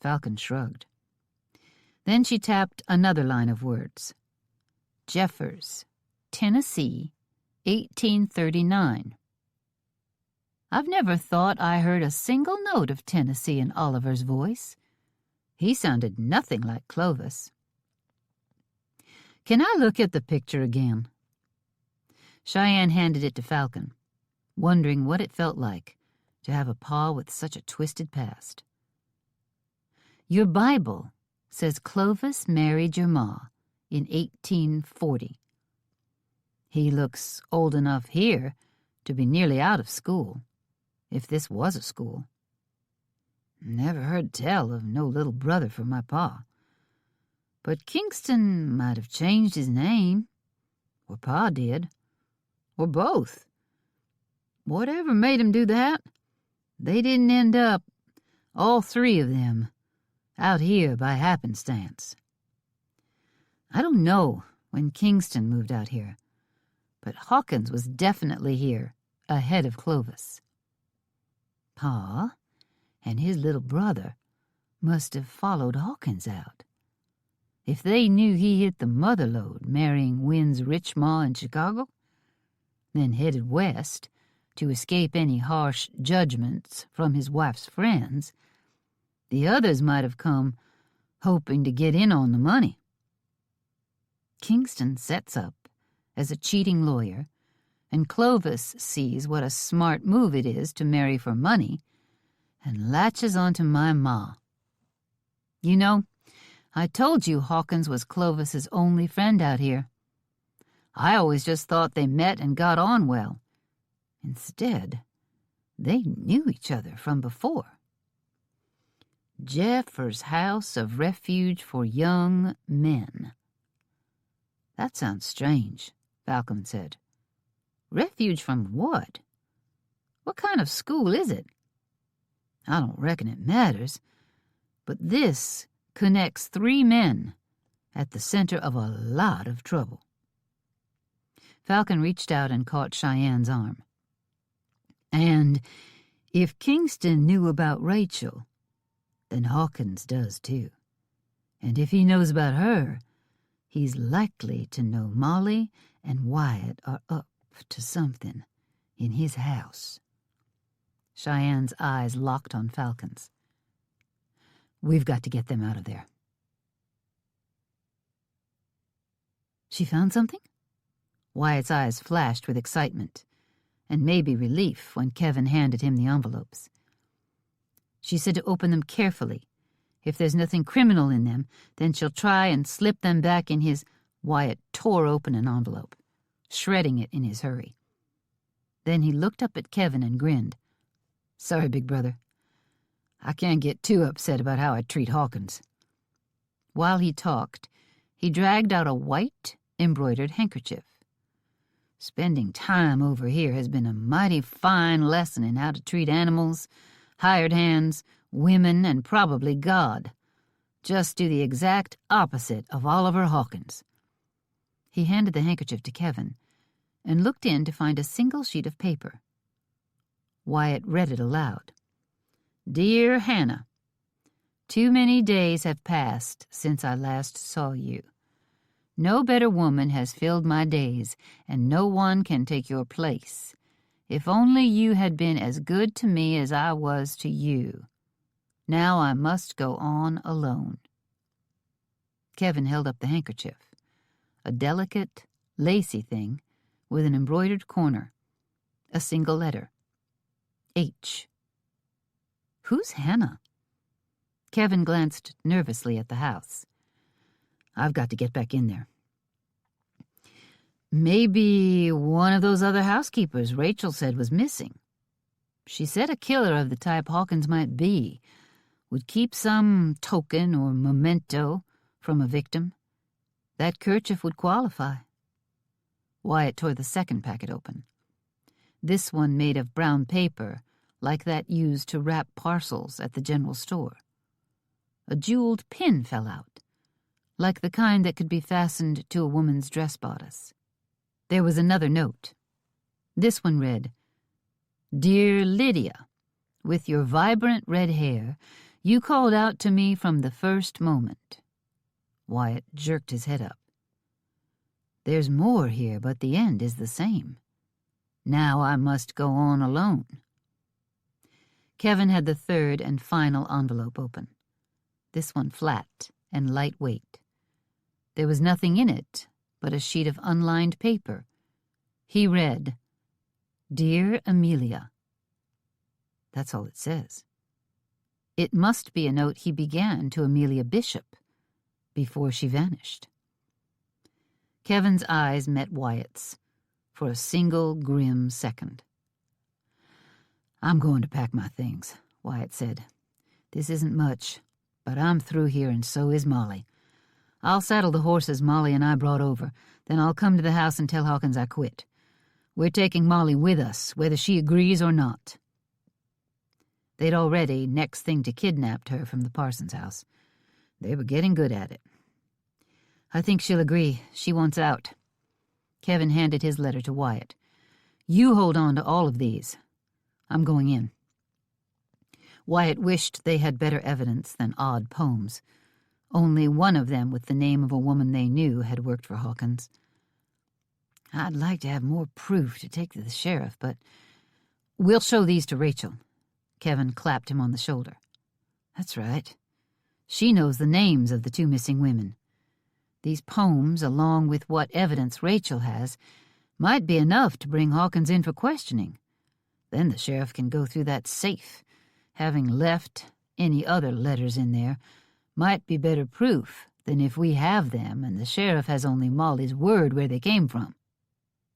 Falcon shrugged. Then she tapped another line of words. Jeffers, Tennessee, 1839. I've never thought I heard a single note of Tennessee in Oliver's voice. He sounded nothing like Clovis. Can I look at the picture again? Cheyenne handed it to Falcon, wondering what it felt like to have a pa with such a twisted past. Your Bible says Clovis married your ma in 1840. He looks old enough here to be nearly out of school, if this was a school. Never heard tell of no little brother for my pa. But Kingston might have changed his name, or Pa did, or both. Whatever made him do that, they didn't end up, all three of them, out here by happenstance. I don't know when Kingston moved out here, but Hawkins was definitely here ahead of Clovis. Pa and his little brother must have followed Hawkins out. If they knew he hit the mother lode marrying Wynn's rich ma in Chicago, then headed west to escape any harsh judgments from his wife's friends, the others might have come hoping to get in on the money. Kingston sets up as a cheating lawyer, and Clovis sees what a smart move it is to marry for money and latches onto my ma. You know, I told you Hawkins was Clovis's only friend out here. I always just thought they met and got on well. Instead, they knew each other from before. Jeffers' House of Refuge for Young Men. That sounds strange, Falcon said. Refuge from what? What kind of school is it? I don't reckon it matters, but this connects three men at the center of a lot of trouble. Falcon reached out and caught Cheyenne's arm. And if Kingston knew about Rachel, then Hawkins does too. And if he knows about her, he's likely to know Molly and Wyatt are up to something in his house. Cheyenne's eyes locked on Falcon's. We've got to get them out of there. She found something? Wyatt's eyes flashed with excitement, and maybe relief when Kevin handed him the envelopes. She said to open them carefully. If there's nothing criminal in them, then she'll try and slip them back in his... Wyatt tore open an envelope, shredding it in his hurry. Then he looked up at Kevin and grinned. Sorry, big brother. I can't get too upset about how I treat Hawkins. While he talked, he dragged out a white, embroidered handkerchief. Spending time over here has been a mighty fine lesson in how to treat animals, hired hands, women, and probably God. Just do the exact opposite of Oliver Hawkins. He handed the handkerchief to Kevin and looked in to find a single sheet of paper. Wyatt read it aloud. Dear Hannah, too many days have passed since I last saw you. No better woman has filled my days, and no one can take your place. If only you had been as good to me as I was to you. Now I must go on alone. Kevin held up the handkerchief, a delicate, lacy thing with an embroidered corner, a single letter. H. Who's Hannah? Kevin glanced nervously at the house. I've got to get back in there. Maybe one of those other housekeepers Rachel said was missing. She said a killer of the type Hawkins might be would keep some token or memento from a victim. That kerchief would qualify. Wyatt tore the second packet open. This one made of brown paper, like that used to wrap parcels at the general store. A jeweled pin fell out, like the kind that could be fastened to a woman's dress bodice. There was another note. This one read, Dear Lydia, with your vibrant red hair, you called out to me from the first moment. Wyatt jerked his head up. There's more here, but the end is the same. Now I must go on alone. Kevin had the third and final envelope open. This one flat and lightweight. There was nothing in it but a sheet of unlined paper. He read, Dear Amelia. That's all it says. It must be a note he began to Amelia Bishop before she vanished. Kevin's eyes met Wyatt's for a single grim second. I'm going to pack my things, Wyatt said. This isn't much, but I'm through here and so is Molly. I'll saddle the horses Molly and I brought over, then I'll come to the house and tell Hawkins I quit. We're taking Molly with us, whether she agrees or not. They'd already next thing to kidnapped her from the Parsons house. They were getting good at it. I think she'll agree. She wants out. Kevin handed his letter to Wyatt. You hold on to all of these. I'm going in. Wyatt wished they had better evidence than odd poems. Only one of them with the name of a woman they knew had worked for Hawkins. I'd like to have more proof to take to the sheriff, but we'll show these to Rachel. Kevin clapped him on the shoulder. That's right. She knows the names of the two missing women. These poems, along with what evidence Rachel has, might be enough to bring Hawkins in for questioning. Then the sheriff can go through that safe. Having left any other letters in there might be better proof than if we have them and the sheriff has only Molly's word where they came from.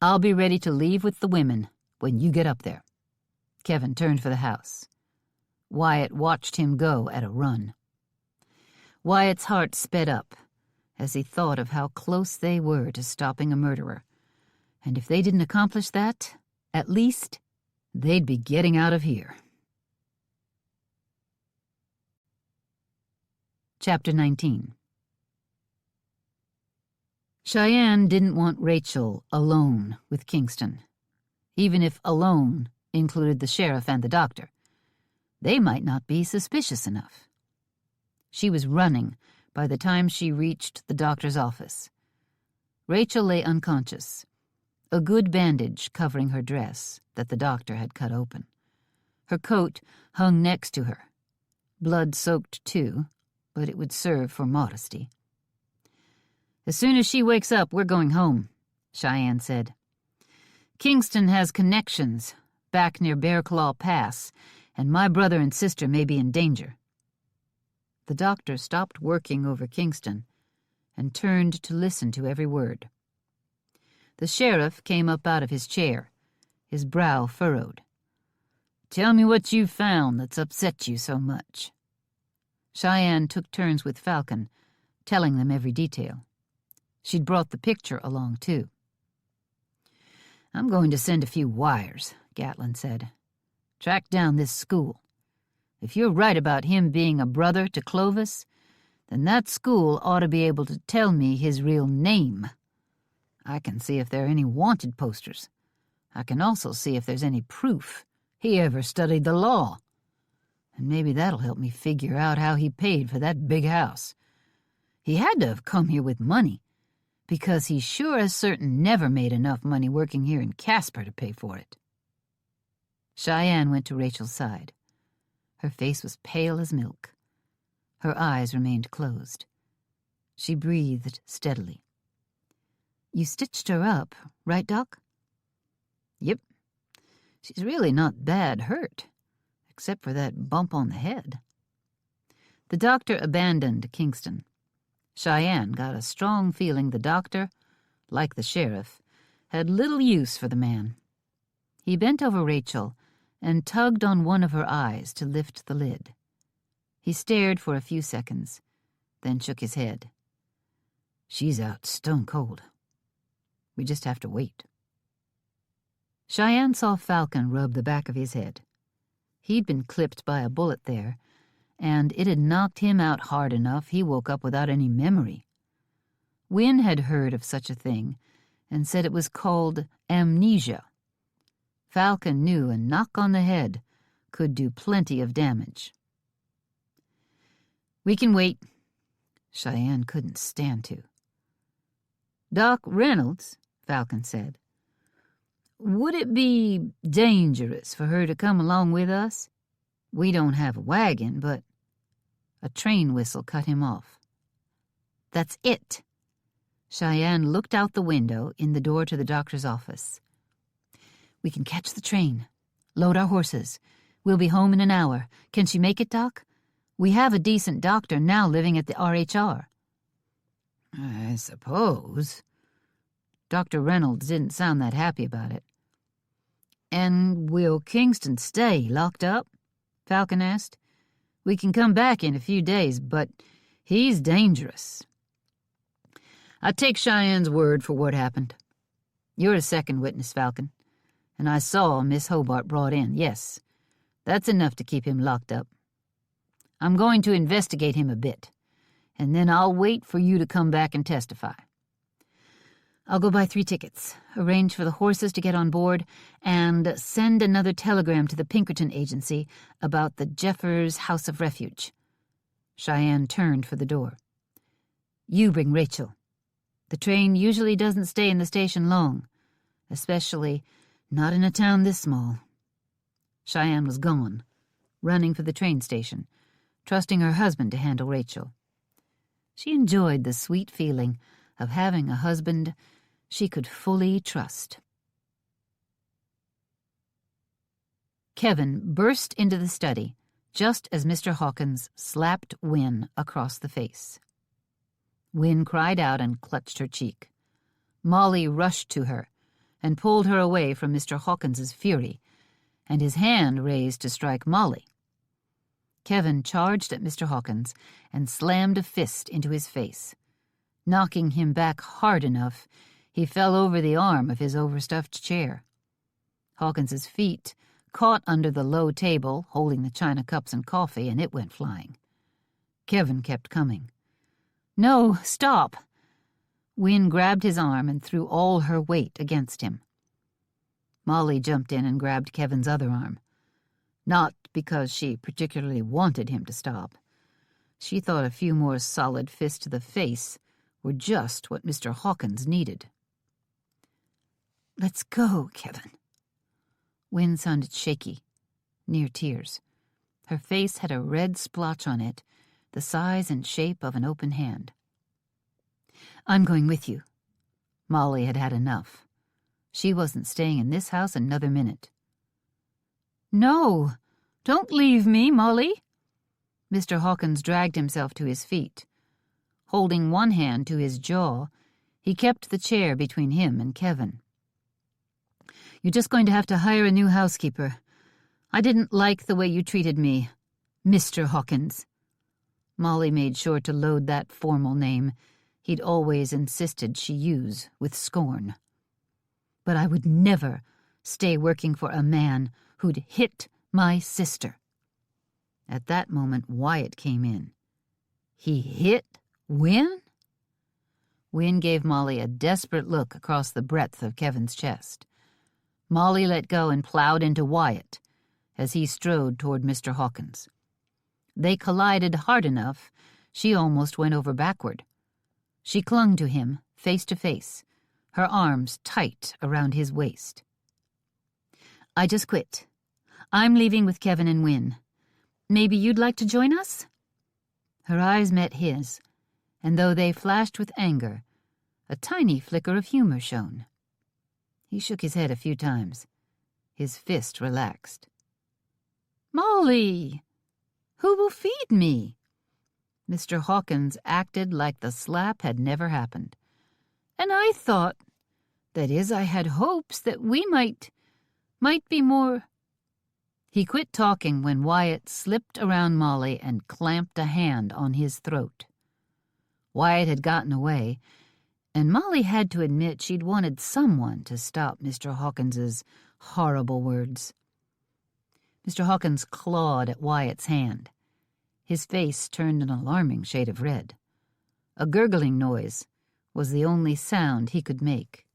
I'll be ready to leave with the women when you get up there. Kevin turned for the house. Wyatt watched him go at a run. Wyatt's heart sped up as he thought of how close they were to stopping a murderer. And if they didn't accomplish that, at least they'd be getting out of here. Chapter 19. Cheyenne didn't want Rachel alone with Kingston, even if alone included the sheriff and the doctor. They might not be suspicious enough. She was running by the time she reached the doctor's office. Rachel lay unconscious, a good bandage covering her dress that the doctor had cut open. Her coat hung next to her, blood-soaked too, but it would serve for modesty. As soon as she wakes up, we're going home, Cheyenne said. Kingston has connections back near Bear Claw Pass, and my brother and sister may be in danger. The doctor stopped working over Kingston and turned to listen to every word. The sheriff came up out of his chair, his brow furrowed. Tell me what you've found that's upset you so much. Cheyenne took turns with Falcon, telling them every detail. She'd brought the picture along, too. "I'm going to send a few wires," Gatlin said. "Track down this school. If you're right about him being a brother to Clovis, then that school ought to be able to tell me his real name. I can see if there are any wanted posters. I can also see if there's any proof he ever studied the law. And maybe that'll help me figure out how he paid for that big house. He had to have come here with money, because he sure as certain never made enough money working here in Casper to pay for it." Cheyenne went to Rachel's side. Her face was pale as milk. Her eyes remained closed. She breathed steadily. "You stitched her up, right, Doc?" "Yep. She's really not bad hurt, except for that bump on the head." The doctor abandoned Kingston. Cheyenne got a strong feeling the doctor, like the sheriff, had little use for the man. He bent over Rachel and tugged on one of her eyes to lift the lid. He stared for a few seconds, then shook his head. "She's out stone cold. We just have to wait." Cheyenne saw Falcon rub the back of his head. He'd been clipped by a bullet there, and it had knocked him out hard enough he woke up without any memory. Wynne had heard of such a thing and said it was called amnesia. Falcon knew a knock on the head could do plenty of damage. "We can wait." Cheyenne couldn't stand to. "Doc Reynolds," Falcon said, "would it be dangerous for her to come along with us? We don't have a wagon, but—" A train whistle cut him off. "That's it." Cheyenne looked out the window in the door to the doctor's office. "We can catch the train. Load our horses. We'll be home in an hour. Can she make it, Doc? We have a decent doctor now living at the RHR. "I suppose." Dr. Reynolds didn't sound that happy about it. "And will Kingston stay locked up?" Falcon asked. "We can come back in a few days, but he's dangerous." "I take Cheyenne's word for what happened. You're a second witness, Falcon. And I saw Miss Hobart brought in, yes. That's enough to keep him locked up. I'm going to investigate him a bit, and then I'll wait for you to come back and testify. I'll go buy 3 tickets, arrange for the horses to get on board, and send another telegram to the Pinkerton agency about the Jeffers House of Refuge." Cheyenne turned for the door. "You bring Rachel. The train usually doesn't stay in the station long, especially not in a town this small." Cheyenne was gone, running for the train station, trusting her husband to handle Rachel. She enjoyed the sweet feeling of having a husband she could fully trust. Kevin burst into the study just as Mr. Hawkins slapped Wynne across the face. Wynne cried out and clutched her cheek. Molly rushed to her and pulled her away from Mr. Hawkins's fury, and his hand raised to strike Molly. Kevin charged at Mr. Hawkins and slammed a fist into his face. Knocking him back hard enough, he fell over the arm of his overstuffed chair. Hawkins's feet caught under the low table holding the china cups and coffee, and it went flying. Kevin kept coming. "No, stop!" Wynne grabbed his arm and threw all her weight against him. Molly jumped in and grabbed Kevin's other arm. Not because she particularly wanted him to stop. She thought a few more solid fists to the face were just what Mr. Hawkins needed. "Let's go, Kevin." Wynne sounded shaky, near tears. Her face had a red splotch on it, the size and shape of an open hand. "I'm going with you." Molly had had enough. She wasn't staying in this house another minute. "No, don't leave me, Molly." Mr. Hawkins dragged himself to his feet. Holding one hand to his jaw, he kept the chair between him and Kevin. "You're just going to have to hire a new housekeeper. I didn't like the way you treated me, Mr. Hawkins." Molly made sure to load that formal name he'd always insisted she use with scorn. But I would never stay working for a man who'd hit my sister. At that moment, Wyatt came in. He hit Wynne? Wynne gave Molly a desperate look across the breadth of Kevin's chest. Molly let go and plowed into Wyatt as he strode toward Mr. Hawkins. They collided hard enough, she almost went over backward. She clung to him, face to face, her arms tight around his waist. I just quit. I'm leaving with Kevin and Wynne. Maybe you'd like to join us? Her eyes met his, and though they flashed with anger, a tiny flicker of humor shone. He shook his head a few times. His fist relaxed. Molly! Who will feed me? Mr. Hawkins acted like the slap had never happened. And I thought, that is, I had hopes that we might be more... He quit talking when Wyatt slipped around Molly and clamped a hand on his throat. Wyatt had gotten away, and Molly had to admit she'd wanted someone to stop Mr. Hawkins's horrible words. Mr. Hawkins clawed at Wyatt's hand. His face turned an alarming shade of red. A gurgling noise was the only sound he could make.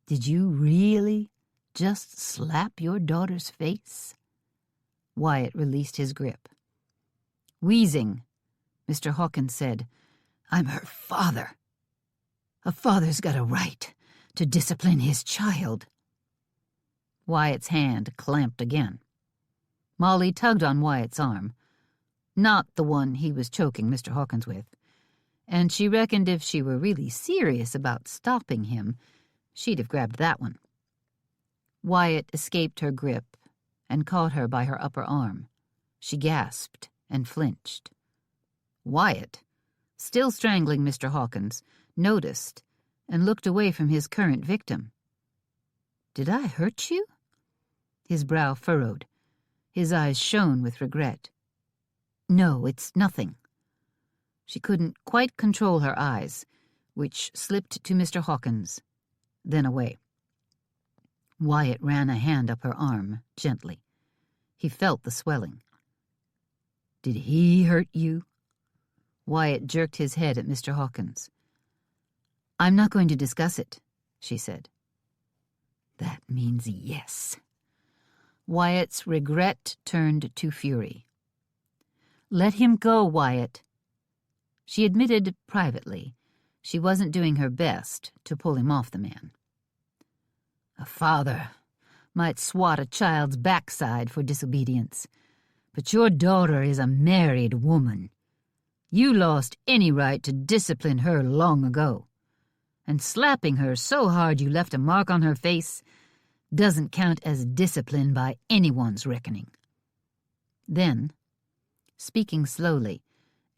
Did you really just slap your daughter's face? Wyatt released his grip. Wheezing, Mr. Hawkins said, I'm her father. A father's got a right to discipline his child. Wyatt's hand clamped again. Molly tugged on Wyatt's arm, not the one he was choking Mr. Hawkins with, and she reckoned if she were really serious about stopping him, she'd have grabbed that one. Wyatt escaped her grip and caught her by her upper arm. She gasped and flinched. Wyatt, still strangling Mr. Hawkins, noticed and looked away from his current victim. Did I hurt you? His brow furrowed. His eyes shone with regret. No, it's nothing. She couldn't quite control her eyes, which slipped to Mr. Hawkins, then away. Wyatt ran a hand up her arm, gently. He felt the swelling. Did he hurt you? Wyatt jerked his head at Mr. Hawkins. I'm not going to discuss it, she said. That means yes. Wyatt's regret turned to fury. Let him go, Wyatt. She admitted privately she wasn't doing her best to pull him off the man. A father might swat a child's backside for disobedience, but your daughter is a married woman. You lost any right to discipline her long ago, and slapping her so hard you left a mark on her face doesn't count as discipline by anyone's reckoning. Then, speaking slowly,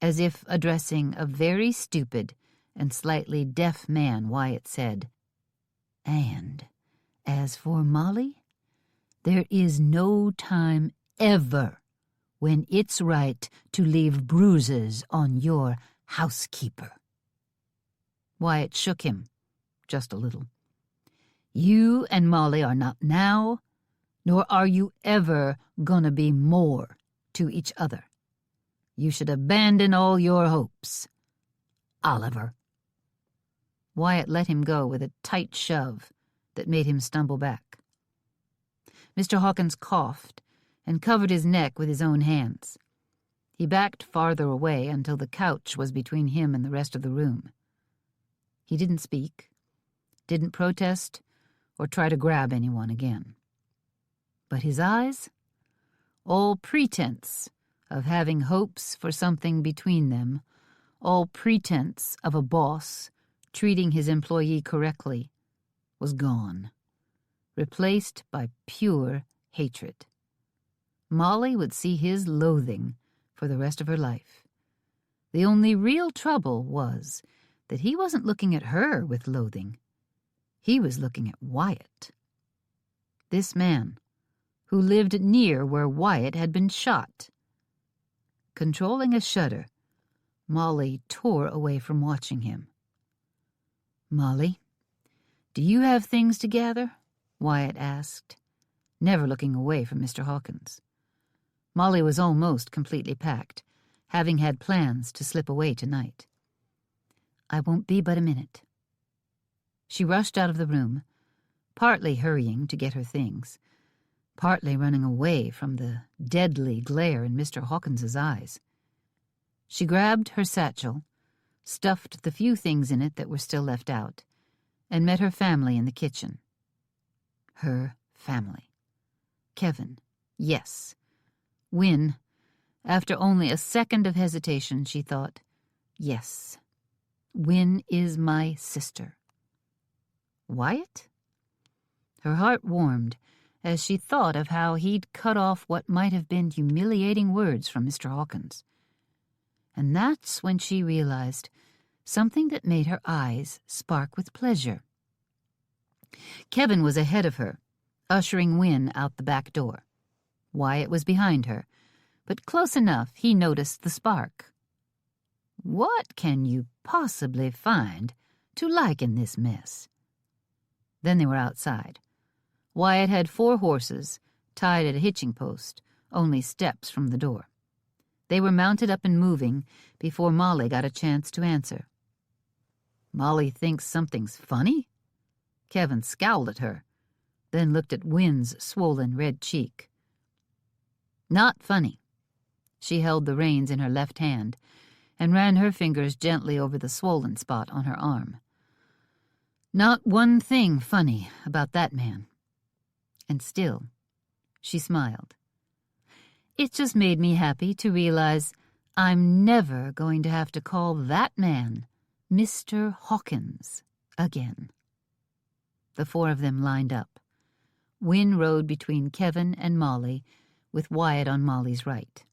as if addressing a very stupid and slightly deaf man, Wyatt said, And as for Molly, there is no time ever when it's right to leave bruises on your housekeeper. Wyatt shook him, just a little. You and Molly are not now, nor are you ever gonna be more to each other. You should abandon all your hopes. Oliver. Wyatt let him go with a tight shove that made him stumble back. Mr. Hawkins coughed and covered his neck with his own hands. He backed farther away until the couch was between him and the rest of the room. He didn't speak, didn't protest, or try to grab anyone again. But his eyes, all pretense of having hopes for something between them, all pretense of a boss treating his employee correctly, was gone, replaced by pure hatred. Molly would see his loathing for the rest of her life. The only real trouble was that he wasn't looking at her with loathing. He was looking at Wyatt. This man, who lived near where Wyatt had been shot. Controlling a shudder, Molly tore away from watching him. "Molly, do you have things to gather?" Wyatt asked, never looking away from Mr. Hawkins. Molly was almost completely packed, having had plans to slip away tonight. "I won't be but a minute." She rushed out of the room, partly hurrying to get her things, partly running away from the deadly glare in Mr. Hawkins's eyes. She grabbed her satchel, stuffed the few things in it that were still left out, and met her family in the kitchen. Her family. Kevin, yes. Wynne, after only a second of hesitation, she thought, yes, Wynne is my sister. Wyatt? Her heart warmed as she thought of how he'd cut off what might have been humiliating words from Mr. Hawkins. And that's when she realized something that made her eyes spark with pleasure. Kevin was ahead of her, ushering Wynne out the back door. Wyatt was behind her, but close enough he noticed the spark. What can you possibly find to like in this mess? Then they were outside. Wyatt had 4 horses, tied at a hitching post, only steps from the door. They were mounted up and moving before Molly got a chance to answer. "Molly thinks something's funny?" Kevin scowled at her, then looked at Wynne's swollen red cheek. "Not funny." She held the reins in her left hand and ran her fingers gently over the swollen spot on her arm. "Not one thing funny about that man." And still, she smiled. "It just made me happy to realize I'm never going to have to call that man Mr. Hawkins again." The 4 of them lined up. Wynne rode between Kevin and Molly, with Wyatt on Molly's right.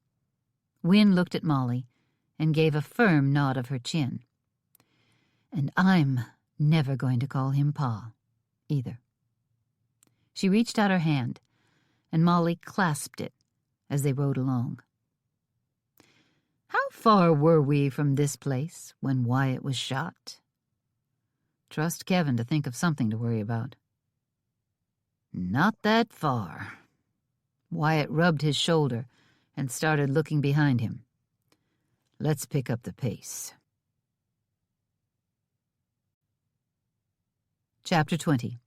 Wynne looked at Molly and gave a firm nod of her chin. "And I'm never going to call him Pa, either." She reached out her hand, and Molly clasped it as they rode along. "How far were we from this place when Wyatt was shot?" Trust Kevin to think of something to worry about. "Not that far." Wyatt rubbed his shoulder and started looking behind him. "Let's pick up the pace." Chapter 20.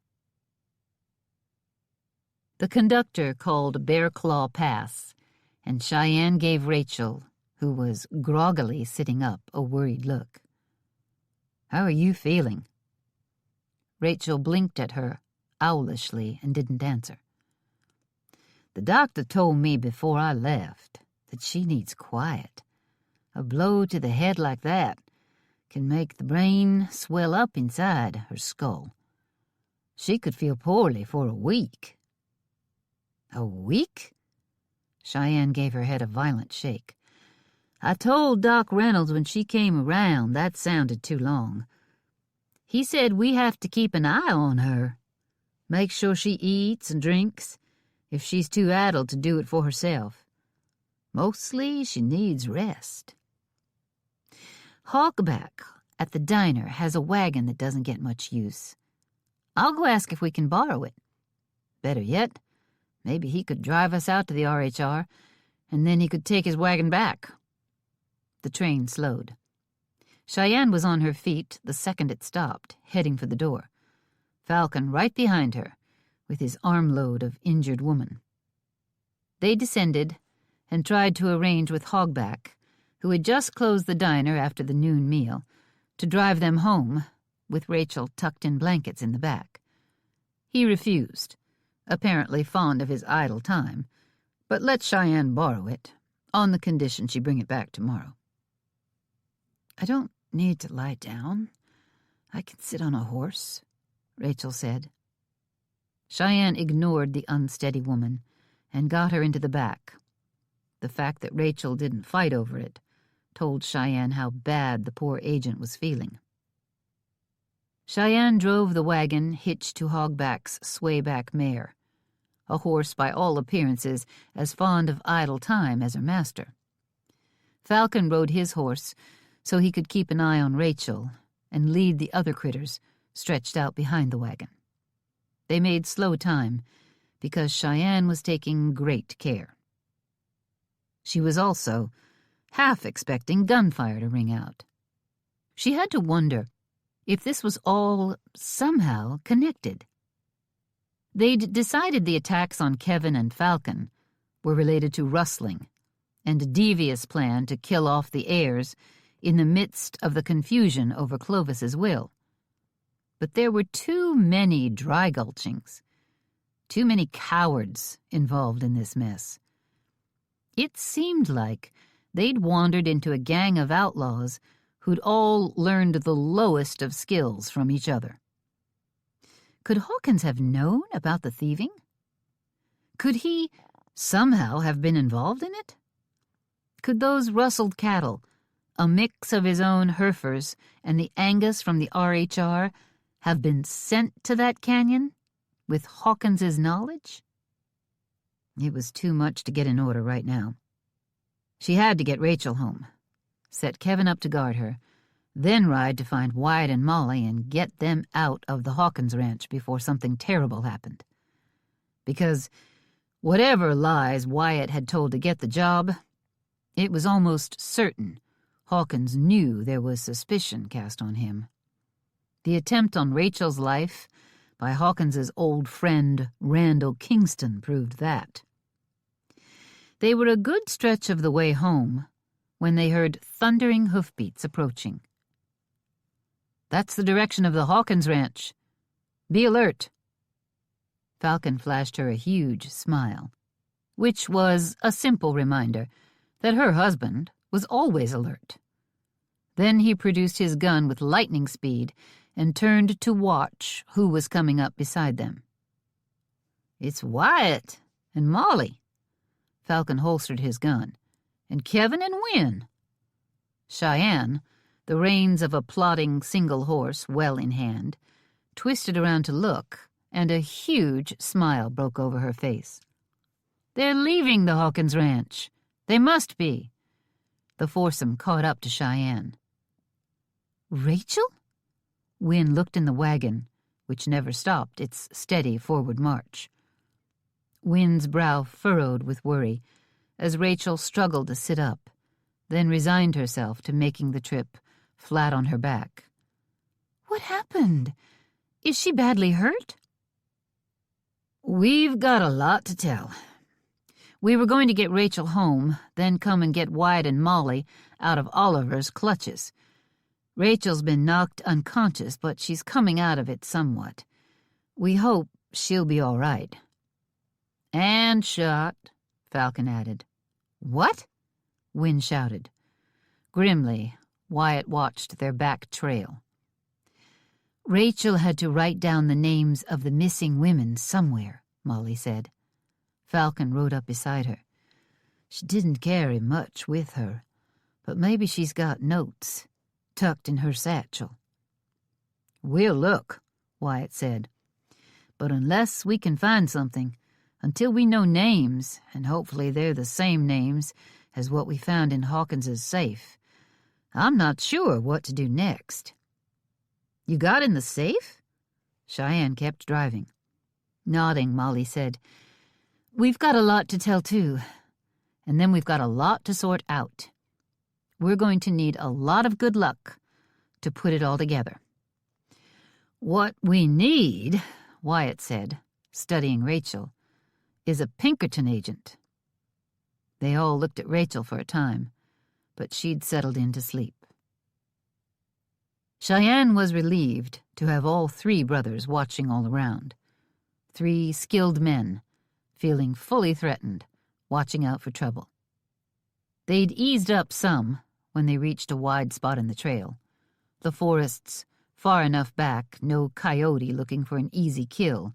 The conductor called Bear Claw Pass, and Cheyenne gave Rachel, who was groggily sitting up, a worried look. "How are you feeling?" Rachel blinked at her owlishly and didn't answer. "The doctor told me before I left that she needs quiet. A blow to the head like that can make the brain swell up inside her skull. She could feel poorly for a week." "A week?" Cheyenne gave her head a violent shake. "I told Doc Reynolds when she came around that sounded too long. He said we have to keep an eye on her, make sure she eats and drinks, if she's too addled to do it for herself. Mostly she needs rest. Hogback at the diner has a wagon that doesn't get much use. I'll go ask if we can borrow it. Better yet, maybe he could drive us out to the RHR, and then he could take his wagon back." The train slowed. Cheyenne was on her feet the second it stopped, heading for the door. Falcon right behind her, with his armload of injured woman. They descended and tried to arrange with Hogback, who had just closed the diner after the noon meal, to drive them home, with Rachel tucked in blankets in the back. He refused, apparently fond of his idle time, but let Cheyenne borrow it, on the condition she bring it back tomorrow. "I don't need to lie down. I can sit on a horse," Rachel said. Cheyenne ignored the unsteady woman and got her into the back. The fact that Rachel didn't fight over it told Cheyenne how bad the poor agent was feeling. Cheyenne drove the wagon hitched to Hogback's swayback mare, a horse by all appearances as fond of idle time as her master. Falcon rode his horse so he could keep an eye on Rachel and lead the other critters stretched out behind the wagon. They made slow time because Cheyenne was taking great care. She was also half expecting gunfire to ring out. She had to wonder if this was all somehow connected. They'd decided the attacks on Kevin and Falcon were related to rustling and a devious plan to kill off the heirs in the midst of the confusion over Clovis's will. But there were too many dry gulchings, too many cowards involved in this mess. It seemed like they'd wandered into a gang of outlaws who'd all learned the lowest of skills from each other. Could Hawkins have known about the thieving? Could he somehow have been involved in it? Could those rustled cattle, a mix of his own Herefords and the Angus from the RHR, have been sent to that canyon with Hawkins's knowledge? It was too much to get in order right now. She had to get Rachel home, set Kevin up to guard her, then ride to find Wyatt and Molly and get them out of the Hawkins ranch before something terrible happened. Because whatever lies Wyatt had told to get the job, it was almost certain Hawkins knew there was suspicion cast on him. The attempt on Rachel's life by Hawkins's old friend Randall Kingston proved that. They were a good stretch of the way home when they heard thundering hoofbeats approaching. "That's the direction of the Hawkins ranch. Be alert." Falcon flashed her a huge smile, which was a simple reminder that her husband was always alert. Then he produced his gun with lightning speed and turned to watch who was coming up beside them. "It's Wyatt and Molly." Falcon holstered his gun. "And Kevin and Wynn." Cheyenne, the reins of a plodding single horse well in hand, twisted around to look, and a huge smile broke over her face. "They're leaving the Hawkins ranch. They must be." The foursome caught up to Cheyenne. "Rachel?" Wynn looked in the wagon, which never stopped its steady forward march. Wynn's brow furrowed with worry as Rachel struggled to sit up, then resigned herself to making the trip flat on her back. "What happened? Is she badly hurt?" "We've got a lot to tell. We were going to get Rachel home, then come and get Wyatt and Molly out of Oliver's clutches. Rachel's been knocked unconscious, but she's coming out of it somewhat. We hope she'll be all right." "And shot," Falcon added. "What?" Wynn shouted. Grimly, Wyatt watched their back trail. "Rachel had to write down the names of the missing women somewhere," Molly said. Falcon rode up beside her. "She didn't carry much with her, but maybe she's got notes tucked in her satchel." "We'll look," Wyatt said. "But unless we can find something, until we know names, and hopefully they're the same names as what we found in Hawkins's safe, I'm not sure what to do next." "You got in the safe?" Cheyenne kept driving. Nodding, Molly said, "We've got a lot to tell, too. And then we've got a lot to sort out. We're going to need a lot of good luck to put it all together." "What we need," Wyatt said, studying Rachel, "is a Pinkerton agent." They all looked at Rachel for a time, but she'd settled in to sleep. Cheyenne was relieved to have all three brothers watching all around. 3 skilled men, feeling fully threatened, watching out for trouble. They'd eased up some when they reached a wide spot in the trail. The forests far enough back no coyote looking for an easy kill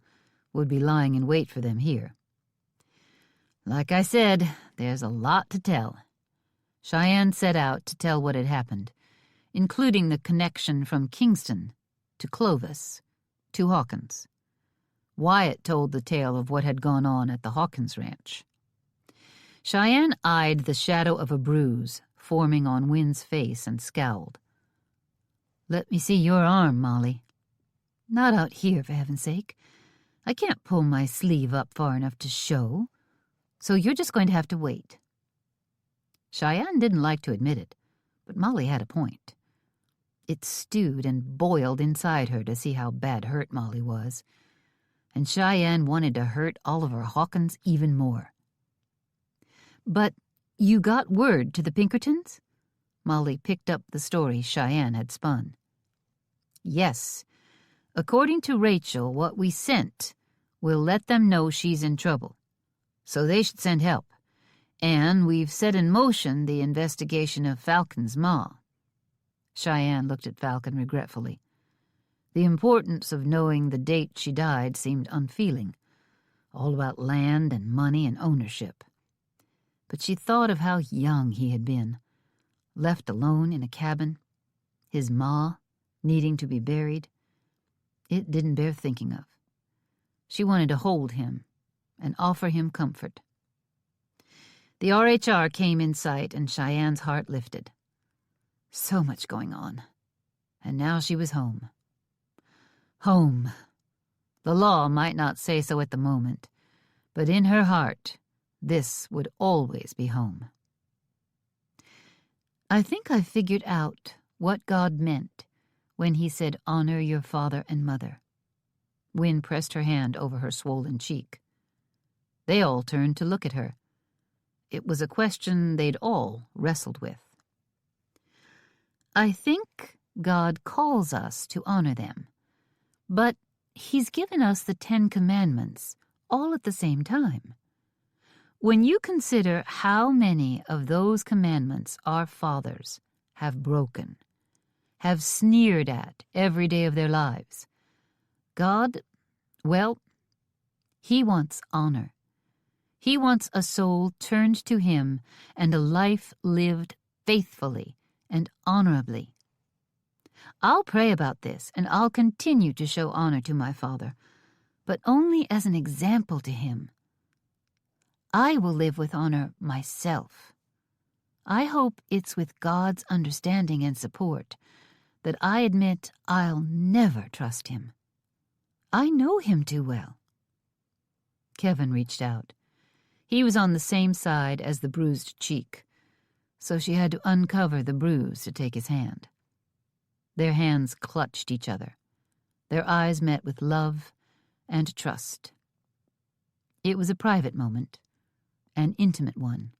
would be lying in wait for them here. "Like I said, there's a lot to tell." Cheyenne set out to tell what had happened, including the connection from Kingston to Clovis to Hawkins. Wyatt told the tale of what had gone on at the Hawkins ranch. Cheyenne eyed the shadow of a bruise forming on Wynn's face and scowled. "Let me see your arm, Molly." "Not out here, for heaven's sake. I can't pull my sleeve up far enough to show, so you're just going to have to wait." Cheyenne didn't like to admit it, but Molly had a point. It stewed and boiled inside her to see how bad hurt Molly was, and Cheyenne wanted to hurt Oliver Hawkins even more. "But you got word to the Pinkertons?" Molly picked up the story Cheyenne had spun. "Yes. According to Rachel, what we sent will let them know she's in trouble, so they should send help. And we've set in motion the investigation of Falcon's ma." Cheyenne looked at Falcon regretfully. The importance of knowing the date she died seemed unfeeling, all about land and money and ownership. But she thought of how young he had been, left alone in a cabin, his ma needing to be buried. It didn't bear thinking of. She wanted to hold him and offer him comfort. The RHR came in sight, and Cheyenne's heart lifted. So much going on. And now she was home. Home. The law might not say so at the moment, but in her heart, this would always be home. "I think I figured out what God meant when he said, 'Honor your father and mother.'" Wynn pressed her hand over her swollen cheek. They all turned to look at her. It was a question they'd all wrestled with. "I think God calls us to honor them, but he's given us the 10 Commandments all at the same time. When you consider how many of those commandments our fathers have broken, have sneered at every day of their lives, God, well, he wants honor. He wants a soul turned to him and a life lived faithfully and honorably. I'll pray about this, and I'll continue to show honor to my father, but only as an example to him. I will live with honor myself. I hope it's with God's understanding and support that I admit I'll never trust him. I know him too well." Kevin reached out. He was on the same side as the bruised cheek, so she had to uncover the bruise to take his hand. Their hands clutched each other. Their eyes met with love and trust. It was a private moment, an intimate one.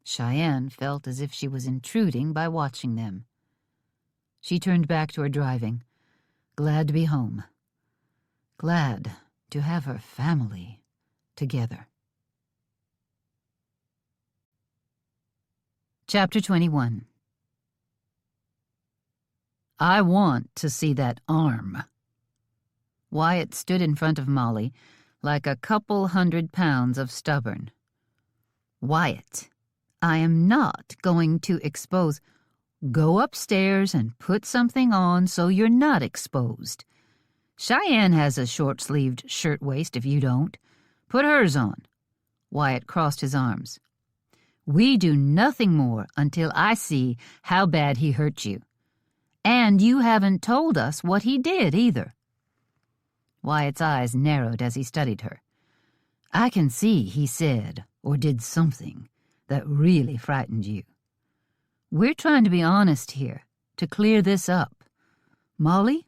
Cheyenne felt as if she was intruding by watching them. She turned back to her driving, glad to be home, glad to have her family together. Chapter 21. "I want to see that arm." Wyatt stood in front of Molly like a couple 100 pounds of stubborn. "Wyatt, I am not going to expose—" "Go upstairs and put something on so you're not exposed. Cheyenne has a short-sleeved shirtwaist if you don't. Put hers on." Wyatt crossed his arms. "We do nothing more until I see how bad he hurt you. And you haven't told us what he did, either." Wyatt's eyes narrowed as he studied her. "I can see he said or did something that really frightened you. We're trying to be honest here, to clear this up. Molly,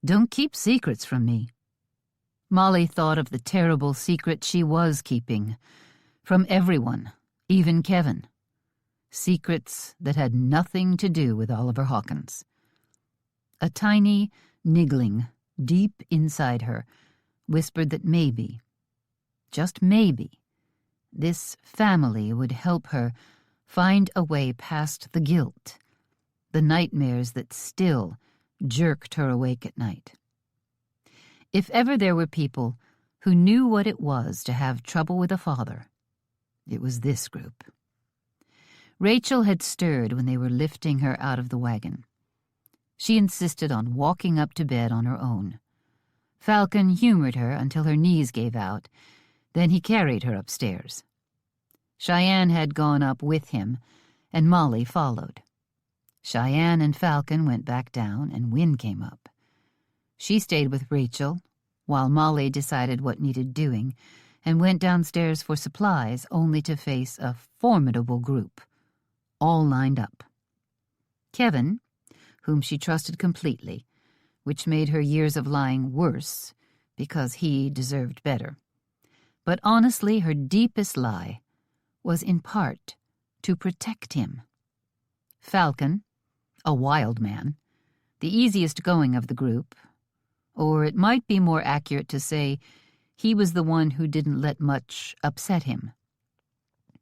don't keep secrets from me." Molly thought of the terrible secret she was keeping, from everyone, even Kevin. Secrets that had nothing to do with Oliver Hawkins. A tiny niggling deep inside her whispered that maybe, just maybe, this family would help her find a way past the guilt, the nightmares that still jerked her awake at night. If ever there were people who knew what it was to have trouble with a father, it was this group. Rachel had stirred when they were lifting her out of the wagon. She insisted on walking up to bed on her own. Falcon humored her until her knees gave out, then he carried her upstairs. Cheyenne had gone up with him, and Molly followed. Cheyenne and Falcon went back down, and Wynne came up. She stayed with Rachel, while Molly decided what needed doing, and went downstairs for supplies, only to face a formidable group, all lined up. Kevin, whom she trusted completely, which made her years of lying worse, because he deserved better. But honestly, her deepest lie was in part to protect him. Falcon, a wild man, the easiest going of the group, or it might be more accurate to say he was the one who didn't let much upset him.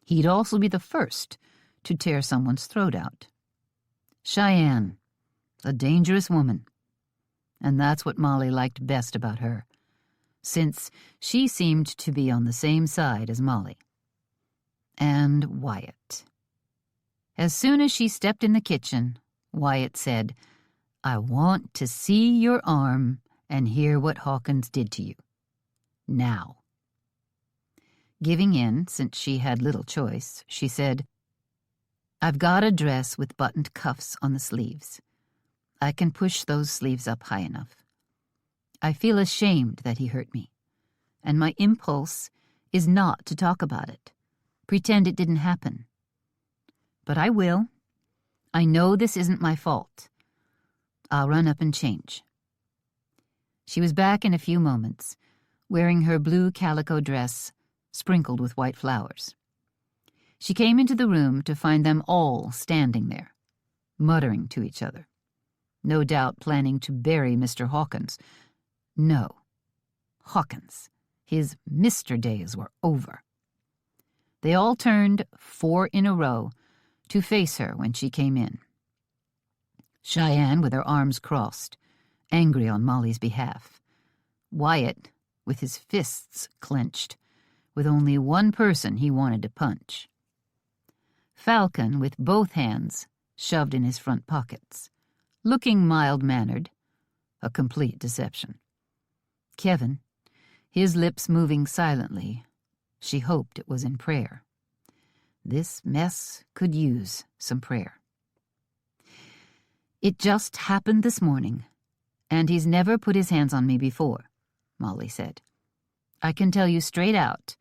He'd also be the first to tear someone's throat out. Cheyenne, a dangerous woman. And that's what Molly liked best about her, since she seemed to be on the same side as Molly. And Wyatt. As soon as she stepped in the kitchen, Wyatt said, "I want to see your arm and hear what Hawkins did to you. Now." Giving in, since she had little choice, she said, "I've got a dress with buttoned cuffs on the sleeves. I can push those sleeves up high enough. I feel ashamed that he hurt me, and my impulse is not to talk about it, pretend it didn't happen. But I will. I know this isn't my fault. I'll run up and change." She was back in a few moments, wearing her blue calico dress sprinkled with white flowers. She came into the room to find them all standing there, muttering to each other, no doubt planning to bury Mr. Hawkins. No, Hawkins. His Mr. days were over. They all turned 4 in a row to face her when she came in. Cheyenne with her arms crossed, angry on Molly's behalf. Wyatt with his fists clenched, with only one person he wanted to punch. Falcon with both hands shoved in his front pockets, looking mild-mannered, a complete deception. Kevin, his lips moving silently, she hoped it was in prayer. This mess could use some prayer. "It just happened this morning, and he's never put his hands on me before," Molly said. "I can tell you straight out,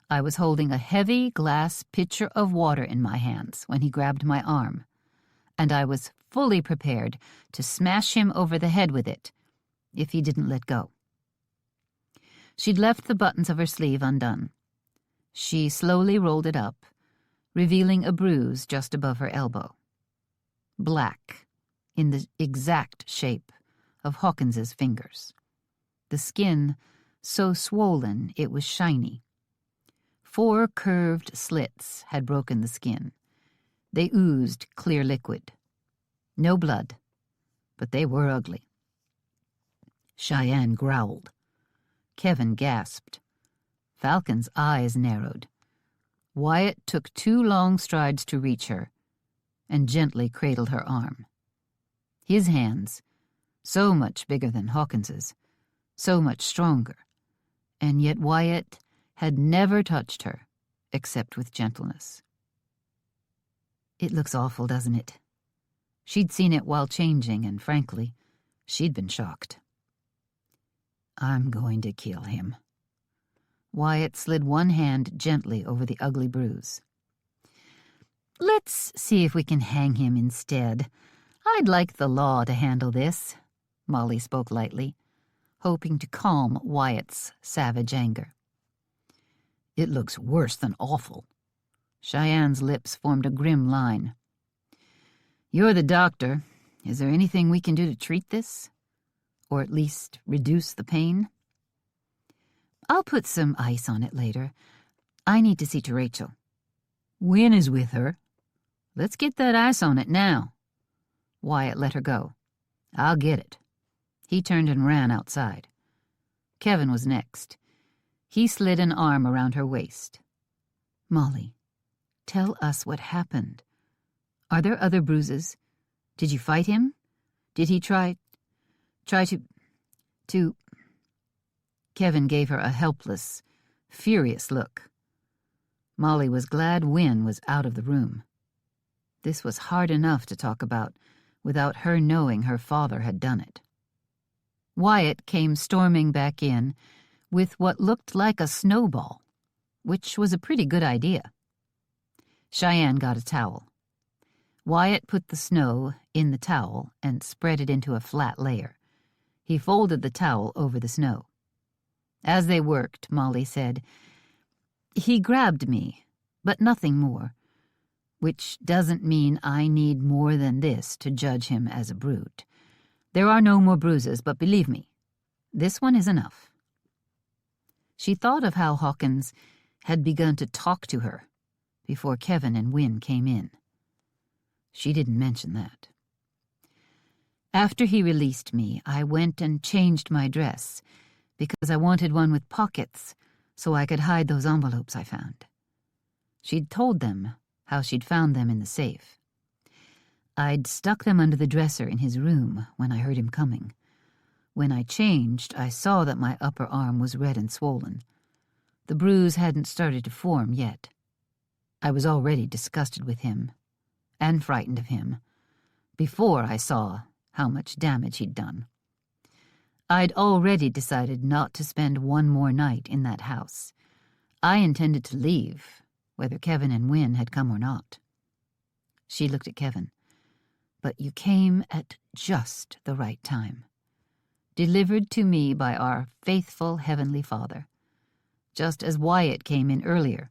I was holding a heavy glass pitcher of water in my hands when he grabbed my arm, and I was fully prepared to smash him over the head with it if he didn't let go." She'd left the buttons of her sleeve undone. She slowly rolled it up, revealing a bruise just above her elbow. Black, in the exact shape of Hawkins's fingers. The skin so swollen it was shiny. 4 curved slits had broken the skin. They oozed clear liquid. No blood, but they were ugly. Cheyenne growled. Kevin gasped. Falcon's eyes narrowed. Wyatt took 2 long strides to reach her and gently cradled her arm. His hands, so much bigger than Hawkins's, so much stronger, and yet Wyatt had never touched her except with gentleness. "It looks awful, doesn't it?" She'd seen it while changing, and frankly, she'd been shocked. "I'm going to kill him." Wyatt slid one hand gently over the ugly bruise. "Let's see if we can hang him instead. I'd like the law to handle this," Molly spoke lightly, hoping to calm Wyatt's savage anger. "It looks worse than awful." Cheyenne's lips formed a grim line. "You're the doctor. Is there anything we can do to treat this? Or at least reduce the pain?" "I'll put some ice on it later. I need to see to Rachel." "Wynne is with her. Let's get that ice on it now." Wyatt let her go. "I'll get it." He turned and ran outside. Kevin was next. He slid an arm around her waist. "Molly, tell us what happened. Are there other bruises? Did you fight him? Did he try to... Kevin gave her a helpless, furious look. Molly was glad Wynne was out of the room. This was hard enough to talk about without her knowing her father had done it. Wyatt came storming back in with what looked like a snowball, which was a pretty good idea. Cheyenne got a towel. Wyatt put the snow in the towel and spread it into a flat layer. He folded the towel over the snow. As they worked, Molly said, "He grabbed me, but nothing more, which doesn't mean I need more than this to judge him as a brute. There are no more bruises, but believe me, this one is enough." She thought of how Hawkins had begun to talk to her before Kevin and Wynne came in. She didn't mention that. "After he released me, I went and changed my dress because I wanted one with pockets so I could hide those envelopes I found." She'd told them how she'd found them in the safe. "I'd stuck them under the dresser in his room when I heard him coming. When I changed, I saw that my upper arm was red and swollen. The bruise hadn't started to form yet. I was already disgusted with him and frightened of him before I saw how much damage he'd done. I'd already decided not to spend one more night in that house. I intended to leave, whether Kevin and Wynne had come or not." She looked at Kevin. "But you came at just the right time. Delivered to me by our faithful Heavenly Father, just as Wyatt came in earlier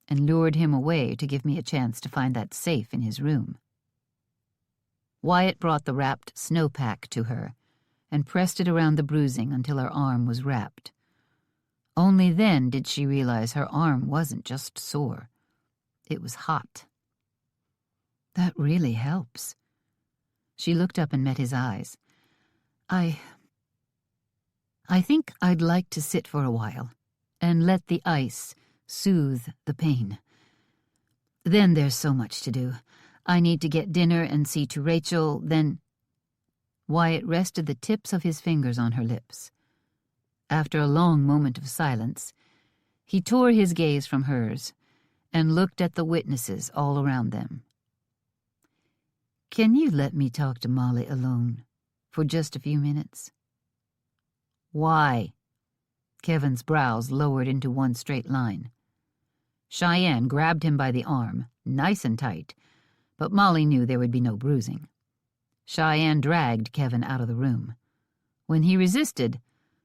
and lured him away to give me a chance to find that safe in his room." Wyatt brought the wrapped snowpack to her and pressed it around the bruising until her arm was wrapped. Only then did she realize her arm wasn't just sore. It was hot. "That really helps." She looked up and met his eyes. I think I'd like to sit for a while and let the ice soothe the pain. Then there's so much to do. I need to get dinner and see to Rachel, then—" Wyatt rested the tips of his fingers on her lips. After a long moment of silence, he tore his gaze from hers and looked at the witnesses all around them. "Can you let me talk to Molly alone for just a few minutes?" "Why?" Kevin's brows lowered into one straight line. Cheyenne grabbed him by the arm, nice and tight, but Molly knew there would be no bruising. Cheyenne dragged Kevin out of the room. When he resisted,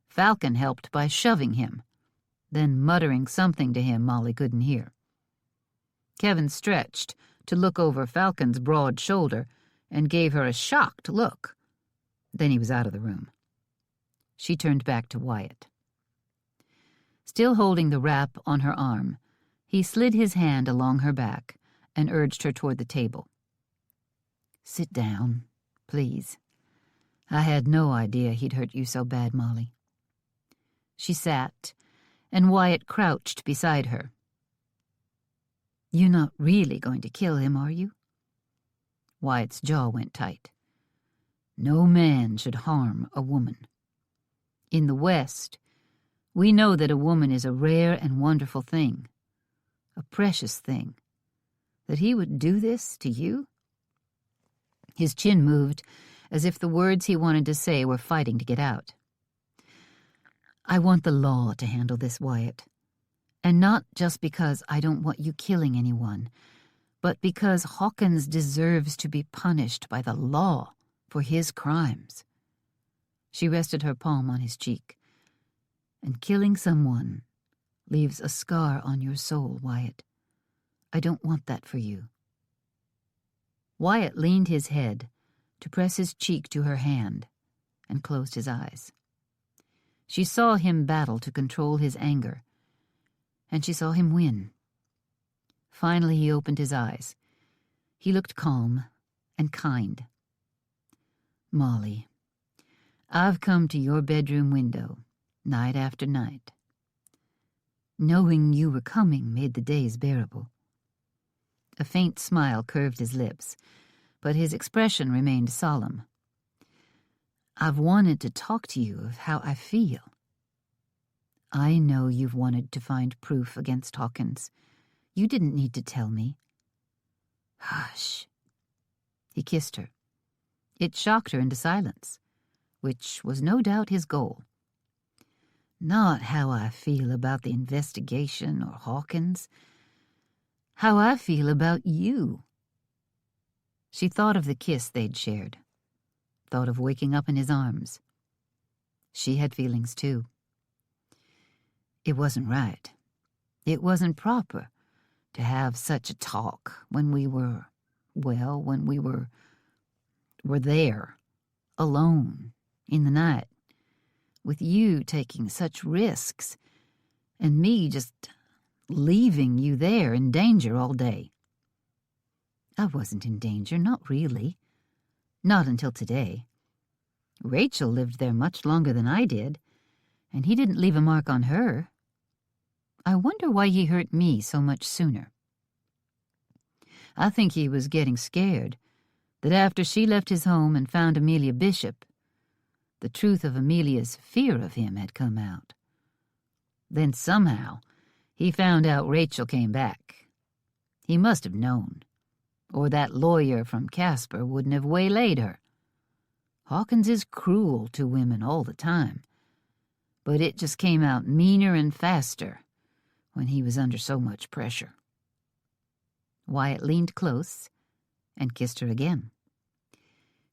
Falcon helped by shoving him, then muttering something to him Molly couldn't hear. Kevin stretched to look over Falcon's broad shoulder and gave her a shocked look. Then he was out of the room. She turned back to Wyatt. Still holding the wrap on her arm, he slid his hand along her back and urged her toward the table. "Sit down, please. I had no idea he'd hurt you so bad, Molly." She sat, and Wyatt crouched beside her. "You're not really going to kill him, are you?" Wyatt's jaw went tight. "No man should harm a woman. In the West, we know that a woman is a rare and wonderful thing, a precious thing. That he would do this to you?" His chin moved, as if the words he wanted to say were fighting to get out. "I want the law to handle this, Wyatt. And not just because I don't want you killing anyone, but because Hawkins deserves to be punished by the law for his crimes." She rested her palm on his cheek. "And killing someone leaves a scar on your soul, Wyatt. I don't want that for you." Wyatt leaned his head to press his cheek to her hand and closed his eyes. She saw him battle to control his anger, and she saw him win. Finally he opened his eyes. He looked calm and kind. "Molly, I've come to your bedroom window night after night. Knowing you were coming made the days bearable." A faint smile curved his lips, but his expression remained solemn. "I've wanted to talk to you of how I feel. I know you've wanted to find proof against Hawkins. You didn't need to tell me." "Hush," He kissed her. It shocked her into silence, which was no doubt his goal. Not how I feel about the investigation or Hawkins. How I feel about you. She thought of the kiss they'd shared, thought of waking up in his arms. She had feelings too. It wasn't right. It wasn't proper to have such a talk when we were there, alone, in the night, with you taking such risks, and me just leaving you there in danger all day. I wasn't in danger, not really. Not until today. Rachel lived there much longer than I did, and he didn't leave a mark on her. I wonder why he hurt me so much sooner. I think he was getting scared that after she left his home and found Amelia Bishop, the truth of Amelia's fear of him had come out. Then somehow he found out Rachel came back. He must have known, or that lawyer from Casper wouldn't have waylaid her. Hawkins is cruel to women all the time, but it just came out meaner and faster when he was under so much pressure. Wyatt leaned close and kissed her again.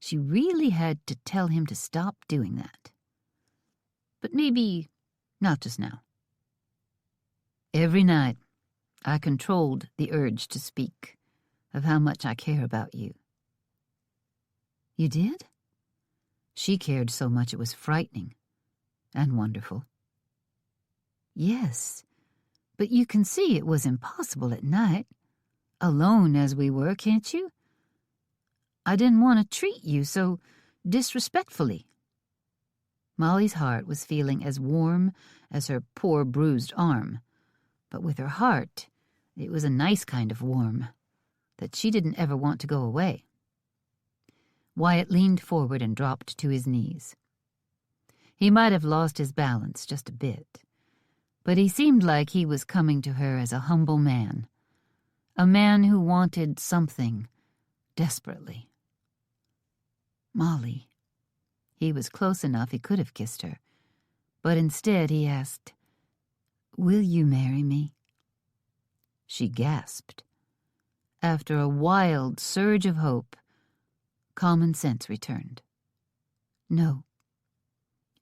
She really had to tell him to stop doing that. But maybe not just now. Every night, I controlled the urge to speak of how much I care about you. You did? She cared so much it was frightening and wonderful. Yes, but you can see it was impossible at night, alone as we were, can't you? I didn't want to treat you so disrespectfully. Molly's heart was feeling as warm as her poor bruised arm, but with her heart, it was a nice kind of warm that she didn't ever want to go away. Wyatt leaned forward and dropped to his knees. He might have lost his balance just a bit, but he seemed like he was coming to her as a humble man, a man who wanted something desperately. Molly. He was close enough he could have kissed her, but instead he asked, "Will you marry me?" She gasped. After a wild surge of hope, common sense returned. "No.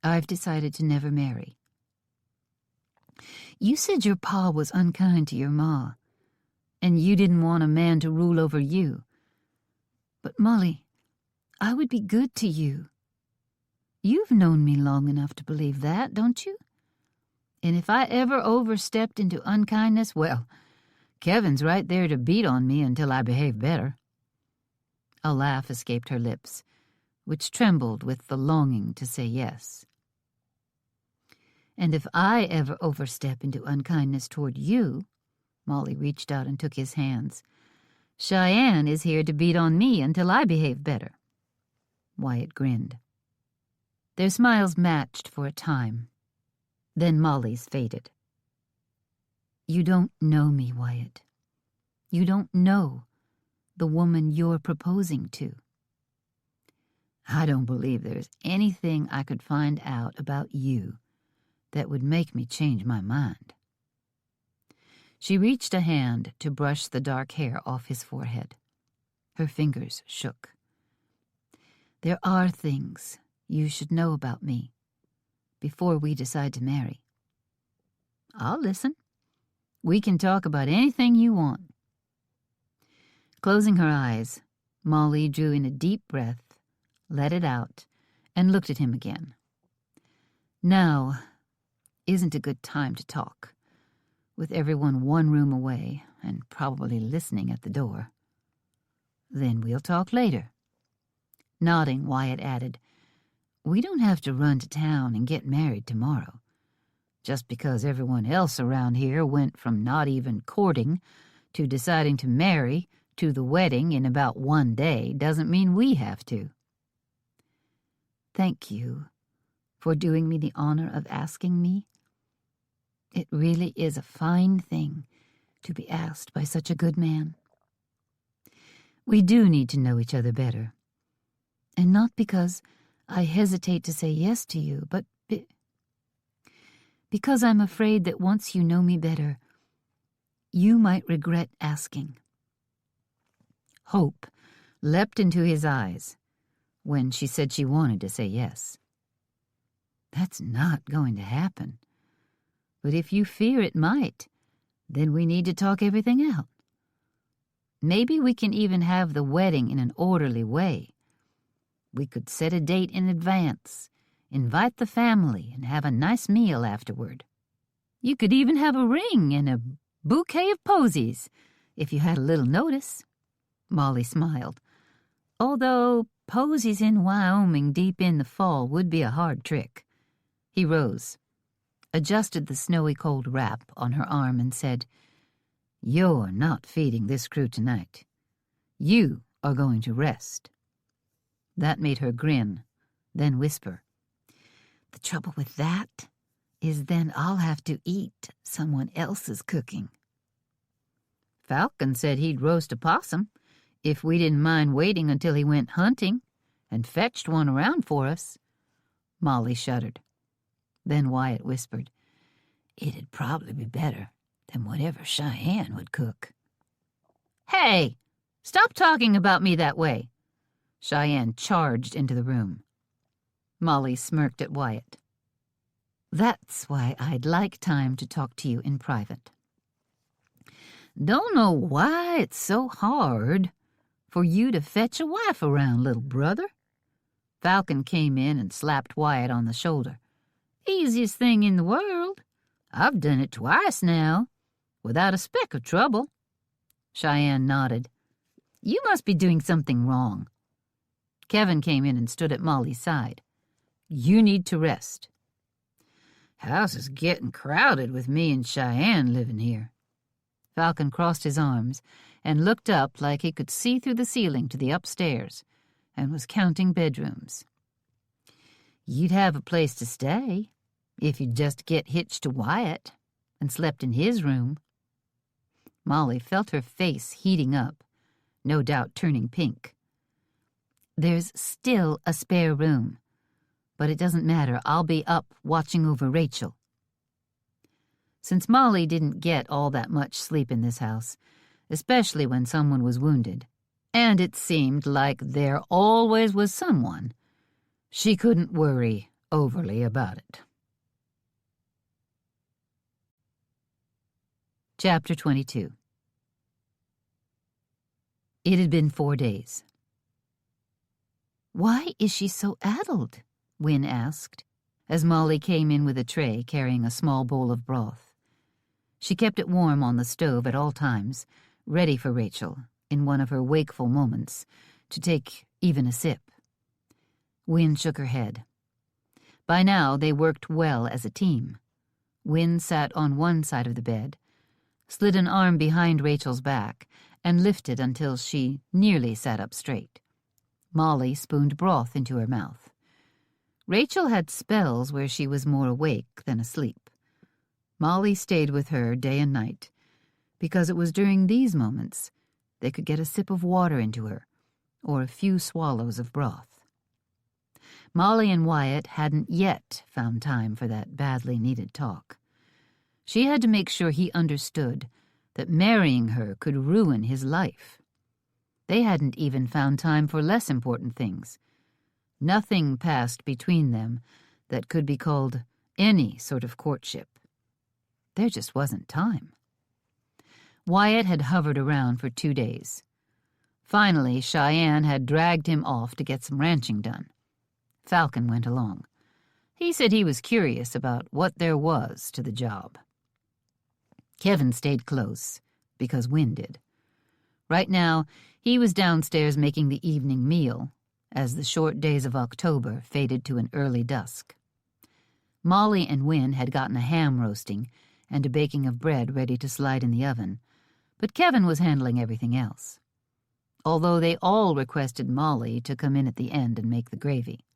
I've decided to never marry." "You said your pa was unkind to your ma, and you didn't want a man to rule over you. But, Molly, I would be good to you. You've known me long enough to believe that, don't you? And if I ever overstepped into unkindness, well, Kevin's right there to beat on me until I behave better." A laugh escaped her lips, which trembled with the longing to say yes. "And if I ever overstep into unkindness toward you," Molly reached out and took his hands, "Cheyenne is here to beat on me until I behave better." Wyatt grinned. Their smiles matched for a time. Then Molly's faded. "You don't know me, Wyatt. You don't know the woman you're proposing to." "I don't believe there's anything I could find out about you that would make me change my mind." She reached a hand to brush the dark hair off his forehead. Her fingers shook. "There are things you should know about me before we decide to marry." "I'll listen. We can talk about anything you want." Closing her eyes, Molly drew in a deep breath, let it out, and looked at him again. Now isn't a good time to talk, with everyone one room away and probably listening at the door. "Then we'll talk later." Nodding, Wyatt added, "We don't have to run to town and get married tomorrow. Just because everyone else around here went from not even courting to deciding to marry to the wedding in about one day doesn't mean we have to." "Thank you for doing me the honor of asking me. It really is a fine thing to be asked by such a good man." We do need to know each other better. And not because I hesitate to say yes to you, but because I'm afraid that once you know me better, you might regret asking." Hope leapt into his eyes when she said she wanted to say yes. "That's not going to happen. But if you fear it might, then we need to talk everything out. Maybe we can even have the wedding in an orderly way. We could set a date in advance, invite the family, and have a nice meal afterward. You could even have a ring and a bouquet of posies, if you had a little notice." Molly smiled. Although posies in Wyoming deep in the fall would be a hard trick. He rose, adjusted the snowy cold wrap on her arm, and said, "You're not feeding this crew tonight. You are going to rest." That made her grin, then whisper, "The trouble with that is then I'll have to eat someone else's cooking." "Falcon said he'd roast a possum if we didn't mind waiting until he went hunting and fetched one around for us." Molly shuddered. Then Wyatt whispered, "It'd probably be better than whatever Cheyenne would cook." "Hey, stop talking about me that way." Cheyenne charged into the room. Molly smirked at Wyatt. "That's why I'd like time to talk to you in private. Don't know why it's so hard for you to fetch a wife around, little brother." Falcon came in and slapped Wyatt on the shoulder. "Easiest thing in the world. I've done it twice now, without a speck of trouble." Cheyenne nodded. "You must be doing something wrong." Kevin came in and stood at Molly's side. "You need to rest." "House is getting crowded with me and Cheyenne living here." Falcon crossed his arms and looked up like he could see through the ceiling to the upstairs and was counting bedrooms. "You'd have a place to stay if you'd just get hitched to Wyatt and slept in his room." Molly felt her face heating up, no doubt turning pink. "There's still a spare room, but it doesn't matter. I'll be up watching over Rachel." Since Molly didn't get all that much sleep in this house, especially when someone was wounded, and it seemed like there always was someone, she couldn't worry overly about it. Chapter 22. It had been 4 days. "Why is she so addled?" Wynne asked, as Molly came in with a tray carrying a small bowl of broth. She kept it warm on the stove at all times, ready for Rachel, in one of her wakeful moments, to take even a sip. Wynne shook her head. By now they worked well as a team. Wynne sat on one side of the bed, slid an arm behind Rachel's back, and lifted until she nearly sat up straight. Molly spooned broth into her mouth. Rachel had spells where she was more awake than asleep. Molly stayed with her day and night, because it was during these moments they could get a sip of water into her, or a few swallows of broth. Molly and Wyatt hadn't yet found time for that badly needed talk. She had to make sure he understood that marrying her could ruin his life. They hadn't even found time for less important things. Nothing passed between them that could be called any sort of courtship. There just wasn't time. Wyatt had hovered around for 2 days. Finally, Cheyenne had dragged him off to get some ranching done. Falcon went along. He said he was curious about what there was to the job. Kevin stayed close, because Wynne did. Right now, he was downstairs making the evening meal, as the short days of October faded to an early dusk. Molly and Wynne had gotten a ham roasting and a baking of bread ready to slide in the oven, but Kevin was handling everything else. Although they all requested Molly to come in at the end and make the gravy.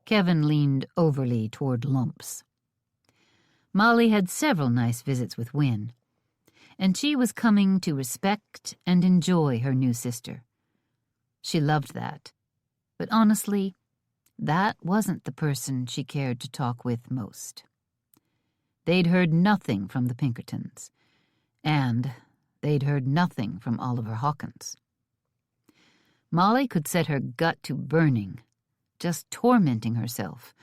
Kevin leaned overly toward lumps. Molly had several nice visits with Wynne, and she was coming to respect and enjoy her new sister. She loved that. But honestly, that wasn't the person she cared to talk with most. They'd heard nothing from the Pinkertons, and they'd heard nothing from Oliver Hawkins. Molly could set her gut to burning, just tormenting herself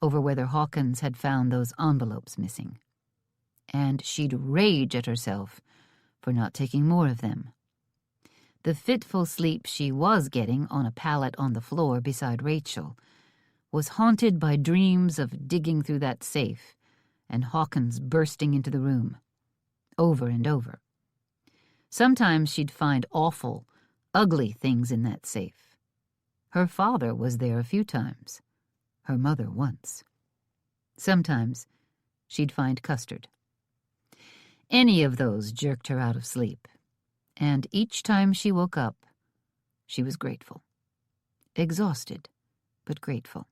over whether Hawkins had found those envelopes missing. And she'd rage at herself for not taking more of them. The fitful sleep she was getting on a pallet on the floor beside Rachel was haunted by dreams of digging through that safe and Hawkins bursting into the room, over and over. Sometimes she'd find awful, ugly things in that safe. Her father was there a few times, her mother once. Sometimes she'd find custard. Any of those jerked her out of sleep, and each time she woke up, she was grateful. Exhausted, but grateful.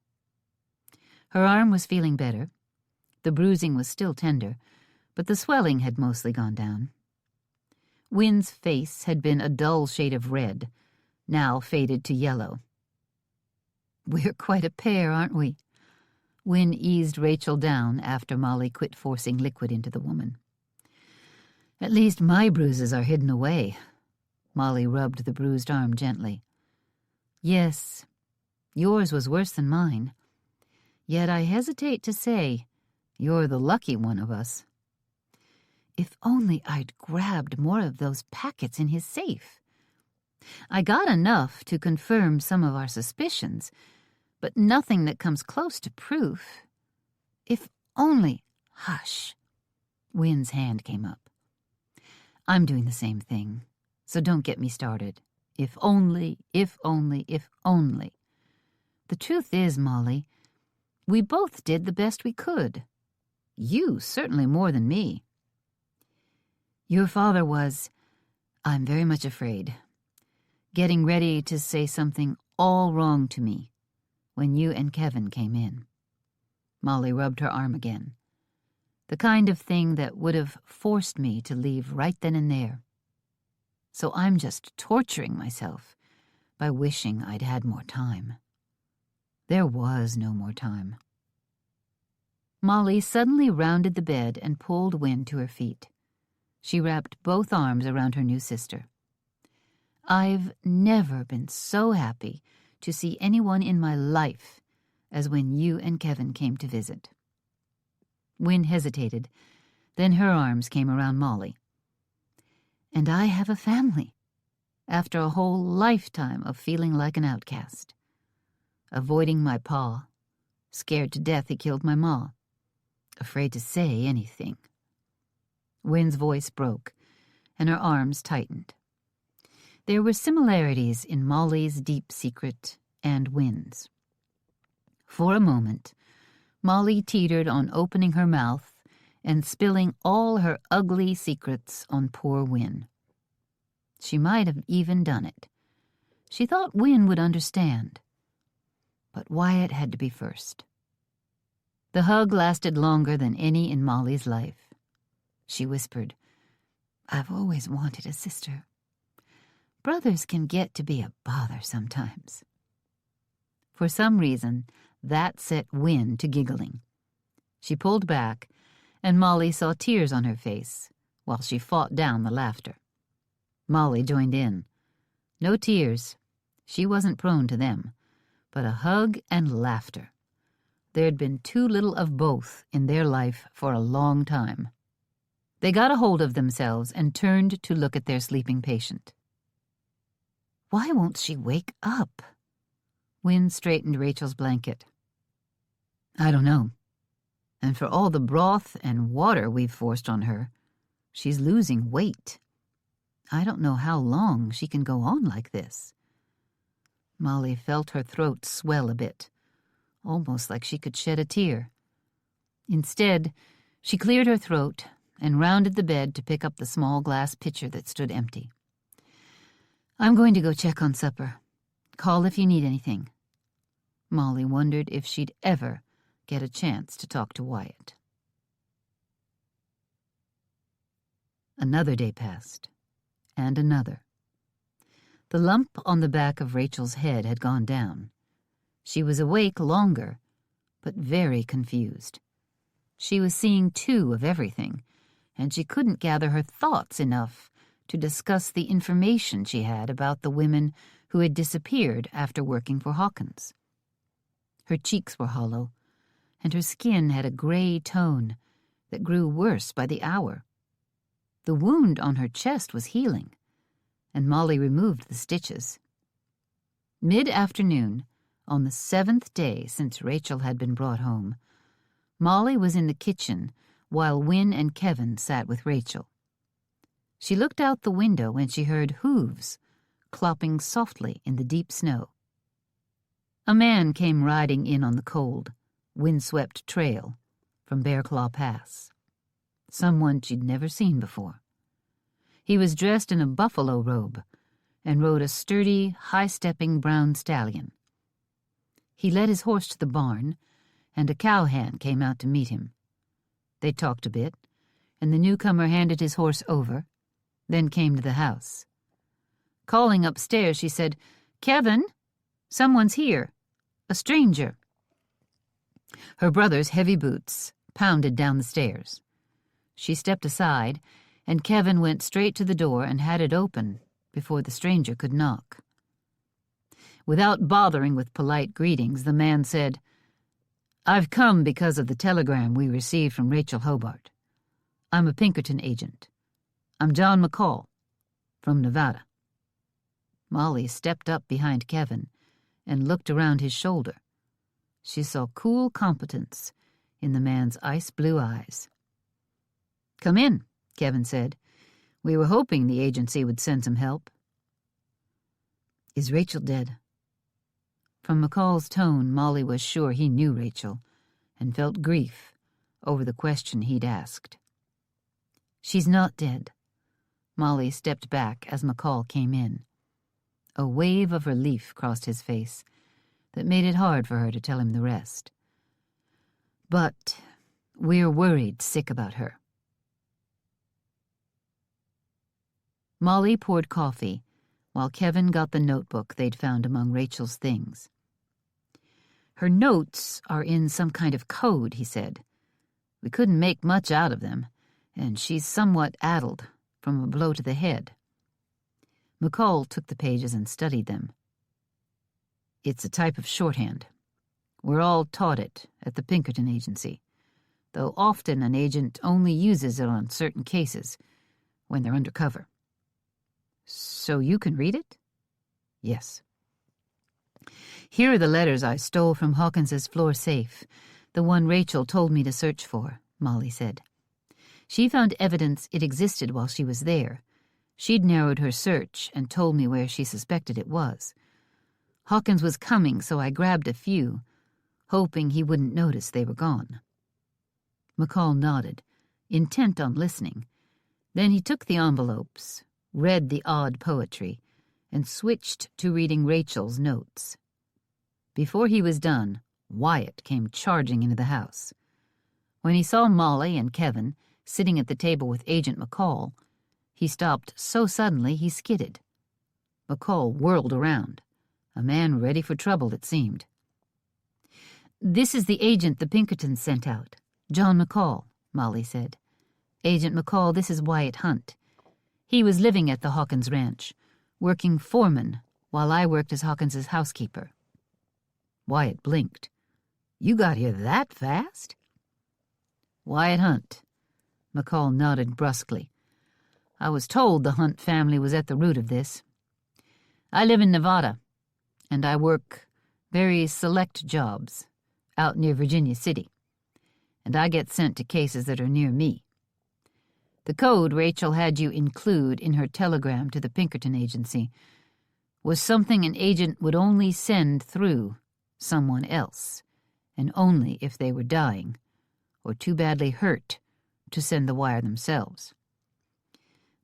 Her arm was feeling better. The bruising was still tender, but the swelling had mostly gone down. Wynn's face had been a dull shade of red, now faded to yellow. "We're quite a pair, aren't we?" Wynn eased Rachel down after Molly quit forcing liquid into the woman. "At least my bruises are hidden away." Molly rubbed the bruised arm gently. "Yes, yours was worse than mine. Yet I hesitate to say you're the lucky one of us." If only I'd grabbed more of those packets in his safe. I got enough to confirm some of our suspicions, but nothing that comes close to proof. If only... Hush. Wynn's hand came up. I'm doing the same thing, so don't get me started. If only, if only, if only. The truth is, Molly, we both did the best we could. You certainly more than me. Your father was, I'm very much afraid, getting ready to say something all wrong to me when you and Kevin came in. Molly rubbed her arm again. The kind of thing that would have forced me to leave right then and there. So I'm just torturing myself by wishing I'd had more time. There was no more time. Molly suddenly rounded the bed and pulled Wynn to her feet. She wrapped both arms around her new sister. I've never been so happy to see anyone in my life as when you and Kevin came to visit. Wynn hesitated, then her arms came around Molly. And I have a family, after a whole lifetime of feeling like an outcast. Avoiding my pa, scared to death he killed my ma, afraid to say anything. Wynn's voice broke, and her arms tightened. There were similarities in Molly's deep secret and Wynn's. For a moment, Molly teetered on opening her mouth and spilling all her ugly secrets on poor Wynn. She might have even done it. She thought Wynn would understand. But Wyatt had to be first. The hug lasted longer than any in Molly's life. She whispered, I've always wanted a sister. Brothers can get to be a bother sometimes. For some reason, that set Wynn to giggling. She pulled back, and Molly saw tears on her face while she fought down the laughter. Molly joined in. No tears. She wasn't prone to them, but a hug and laughter. There'd been too little of both in their life for a long time. They got a hold of themselves and turned to look at their sleeping patient. Why won't she wake up? Wynn straightened Rachel's blanket. I don't know. And for all the broth and water we've forced on her, she's losing weight. I don't know how long she can go on like this. Molly felt her throat swell a bit, almost like she could shed a tear. Instead, she cleared her throat and rounded the bed to pick up the small glass pitcher that stood empty. I'm going to go check on supper. Call if you need anything. Molly wondered if she'd ever get a chance to talk to Wyatt. Another day passed, and another. The lump on the back of Rachel's head had gone down. She was awake longer, but very confused. She was seeing two of everything, and she couldn't gather her thoughts enough to discuss the information she had about the women who had disappeared after working for Hawkins. Her cheeks were hollow, and her skin had a gray tone that grew worse by the hour. The wound on her chest was healing, and Molly removed the stitches. Mid-afternoon, on the 7th day since Rachel had been brought home, Molly was in the kitchen while Win and Kevin sat with Rachel. She looked out the window when she heard hooves clopping softly in the deep snow. A man came riding in on the cold, windswept trail from Bear Claw Pass. Someone she'd never seen before. He was dressed in a buffalo robe and rode a sturdy, high-stepping brown stallion. He led his horse to the barn, and a cowhand came out to meet him. They talked a bit, and the newcomer handed his horse over, then came to the house. Calling upstairs, she said, "Kevin, someone's here. A stranger." Her brother's heavy boots pounded down the stairs. She stepped aside, and Kevin went straight to the door and had it open before the stranger could knock. Without bothering with polite greetings, the man said, "I've come because of the telegram we received from Rachel Hobart. I'm a Pinkerton agent. I'm John McCall, from Nevada." Molly stepped up behind Kevin and looked around his shoulder. She saw cool competence in the man's ice-blue eyes. "Come in," Kevin said. "We were hoping the agency would send some help." "Is Rachel dead?" From McCall's tone, Molly was sure he knew Rachel and felt grief over the question he'd asked. "She's not dead." Molly stepped back as McCall came in. A wave of relief crossed his face that made it hard for her to tell him the rest. "But we're worried sick about her." Molly poured coffee while Kevin got the notebook they'd found among Rachel's things. "Her notes are in some kind of code," he said. "We couldn't make much out of them, and she's somewhat addled from a blow to the head." McCall took the pages and studied them. "It's a type of shorthand. We're all taught it at the Pinkerton agency, though often an agent only uses it on certain cases when they're undercover." "So you can read it?" "Yes." "Here are the letters I stole from Hawkins's floor safe, the one Rachel told me to search for," Molly said. "She found evidence it existed while she was there. She'd narrowed her search and told me where she suspected it was. Hawkins was coming, so I grabbed a few, hoping he wouldn't notice they were gone." McCall nodded, intent on listening. Then he took the envelopes, read the odd poetry, and switched to reading Rachel's notes. Before he was done, Wyatt came charging into the house. When he saw Molly and Kevin sitting at the table with Agent McCall, he stopped so suddenly he skidded. McCall whirled around, a man ready for trouble, it seemed. "This is the agent the Pinkertons sent out, John McCall," Molly said. "Agent McCall, this is Wyatt Hunt. He was living at the Hawkins ranch, working foreman while I worked as Hawkins's housekeeper." Wyatt blinked. "You got here that fast?" "Wyatt Hunt." McCall nodded brusquely. "I was told the Hunt family was at the root of this. I live in Nevada, and I work very select jobs out near Virginia City, and I get sent to cases that are near me. The code Rachel had you include in her telegram to the Pinkerton agency was something an agent would only send through someone else, and only if they were dying or too badly hurt to send the wire themselves.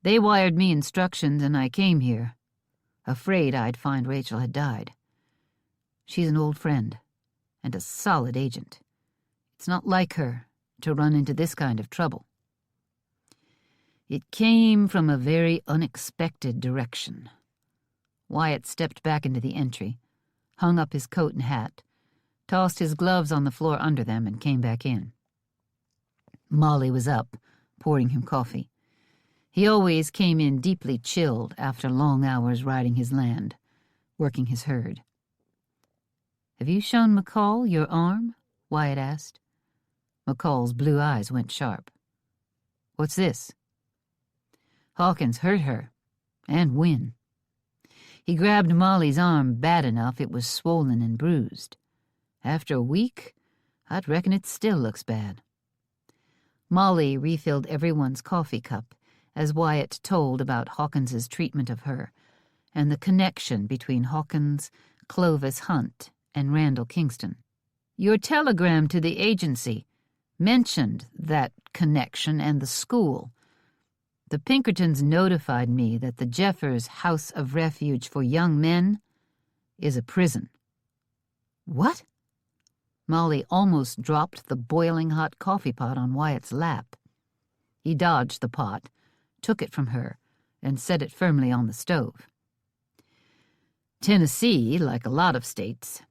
They wired me instructions, and I came here, afraid I'd find Rachel had died. She's an old friend and a solid agent. It's not like her to run into this kind of trouble. It came from a very unexpected direction. Wyatt stepped back into the entry, hung up his coat and hat, tossed his gloves on the floor under them, and came back in. Molly was up, pouring him coffee. He always came in deeply chilled after long hours riding his land, working his herd. "Have you shown McCall your arm?" Wyatt asked. McCall's blue eyes went sharp. "What's this?" "Hawkins hurt her, and Wynne." He grabbed Molly's arm bad enough it was swollen and bruised. After a week, I'd reckon it still looks bad. Molly refilled everyone's coffee cup as Wyatt told about Hawkins's treatment of her and the connection between Hawkins, Clovis Hunt, and Randall Kingston. "Your telegram to the agency mentioned that connection and the school. The Pinkertons notified me that the Jeffers House of Refuge for Young Men is a prison." "What?" Molly almost dropped the boiling hot coffee pot on Wyatt's lap. He dodged the pot, took it from her, and set it firmly on the stove. "Tennessee, like a lot of states,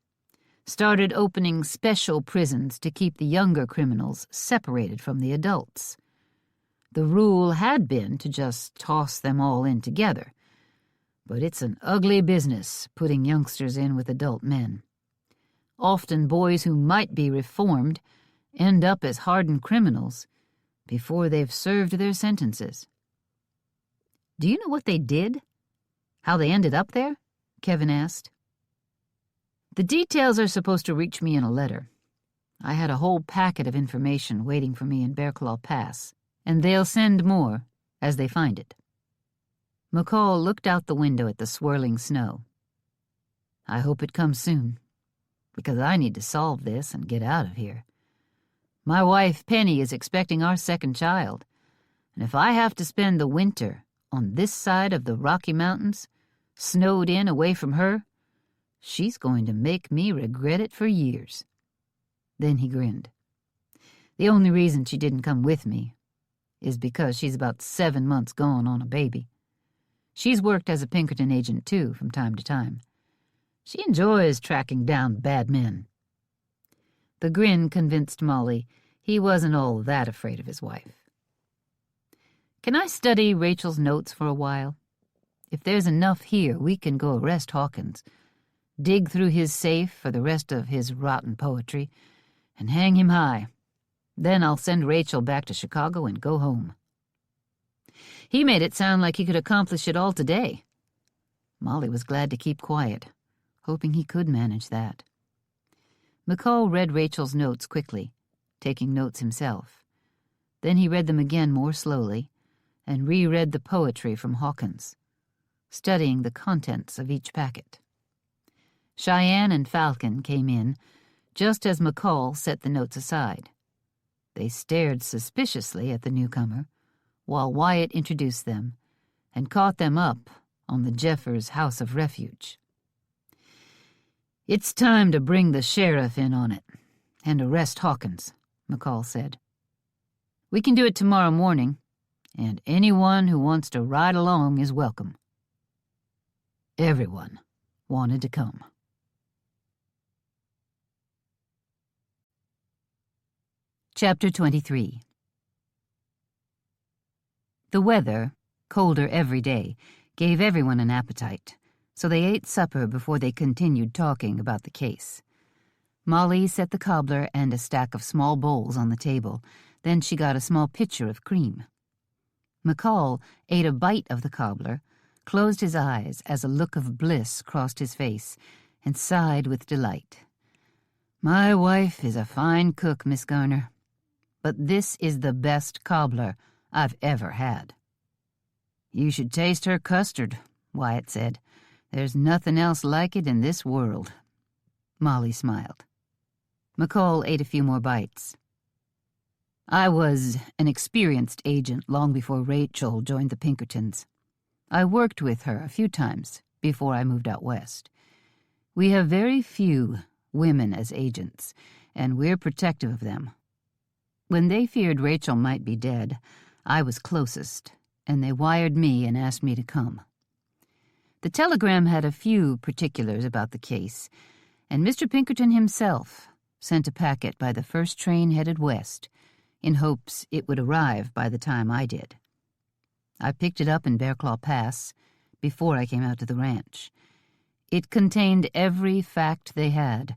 started opening special prisons to keep the younger criminals separated from the adults. The rule had been to just toss them all in together, but it's an ugly business putting youngsters in with adult men. Often boys who might be reformed end up as hardened criminals before they've served their sentences." "Do you know what they did? How they ended up there?" Kevin asked. "The details are supposed to reach me in a letter. I had a whole packet of information waiting for me in Bearclaw Pass, and they'll send more as they find it." McCall looked out the window at the swirling snow. "I hope it comes soon, because I need to solve this and get out of here. My wife, Penny, is expecting our second child, and if I have to spend the winter on this side of the Rocky Mountains, snowed in away from her, she's going to make me regret it for years." Then he grinned. "The only reason she didn't come with me is because she's about 7 months gone on a baby. She's worked as a Pinkerton agent, too, from time to time. She enjoys tracking down bad men." The grin convinced Molly he wasn't all that afraid of his wife. "Can I study Rachel's notes for a while? If there's enough here, we can go arrest Hawkins, dig through his safe for the rest of his rotten poetry, and hang him high. Then I'll send Rachel back to Chicago and go home." He made it sound like he could accomplish it all today. Molly was glad to keep quiet, hoping he could manage that. McCall read Rachel's notes quickly, taking notes himself. Then he read them again more slowly, and reread the poetry from Hawkins, studying the contents of each packet. Cheyenne and Falcon came in just as McCall set the notes aside. They stared suspiciously at the newcomer, while Wyatt introduced them and caught them up on the Jeffers House of Refuge. "It's time to bring the sheriff in on it and arrest Hawkins," McCall said. "We can do it tomorrow morning, and anyone who wants to ride along is welcome." Everyone wanted to come. Chapter 23. The weather, colder every day, gave everyone an appetite, so they ate supper before they continued talking about the case. Molly set the cobbler and a stack of small bowls on the table. Then she got a small pitcher of cream. McCall ate a bite of the cobbler, closed his eyes as a look of bliss crossed his face, and sighed with delight. "My wife is a fine cook, Miss Garner, but this is the best cobbler I've ever had." "You should taste her custard," Wyatt said. "There's nothing else like it in this world." Molly smiled. McCall ate a few more bites. "I was an experienced agent long before Rachel joined the Pinkertons. I worked with her a few times before I moved out west. We have very few women as agents, and we're protective of them. When they feared Rachel might be dead, I was closest, and they wired me and asked me to come. The telegram had a few particulars about the case, and Mr. Pinkerton himself sent a packet by the first train headed west, in hopes it would arrive by the time I did. I picked it up in Bearclaw Pass before I came out to the ranch. It contained every fact they had,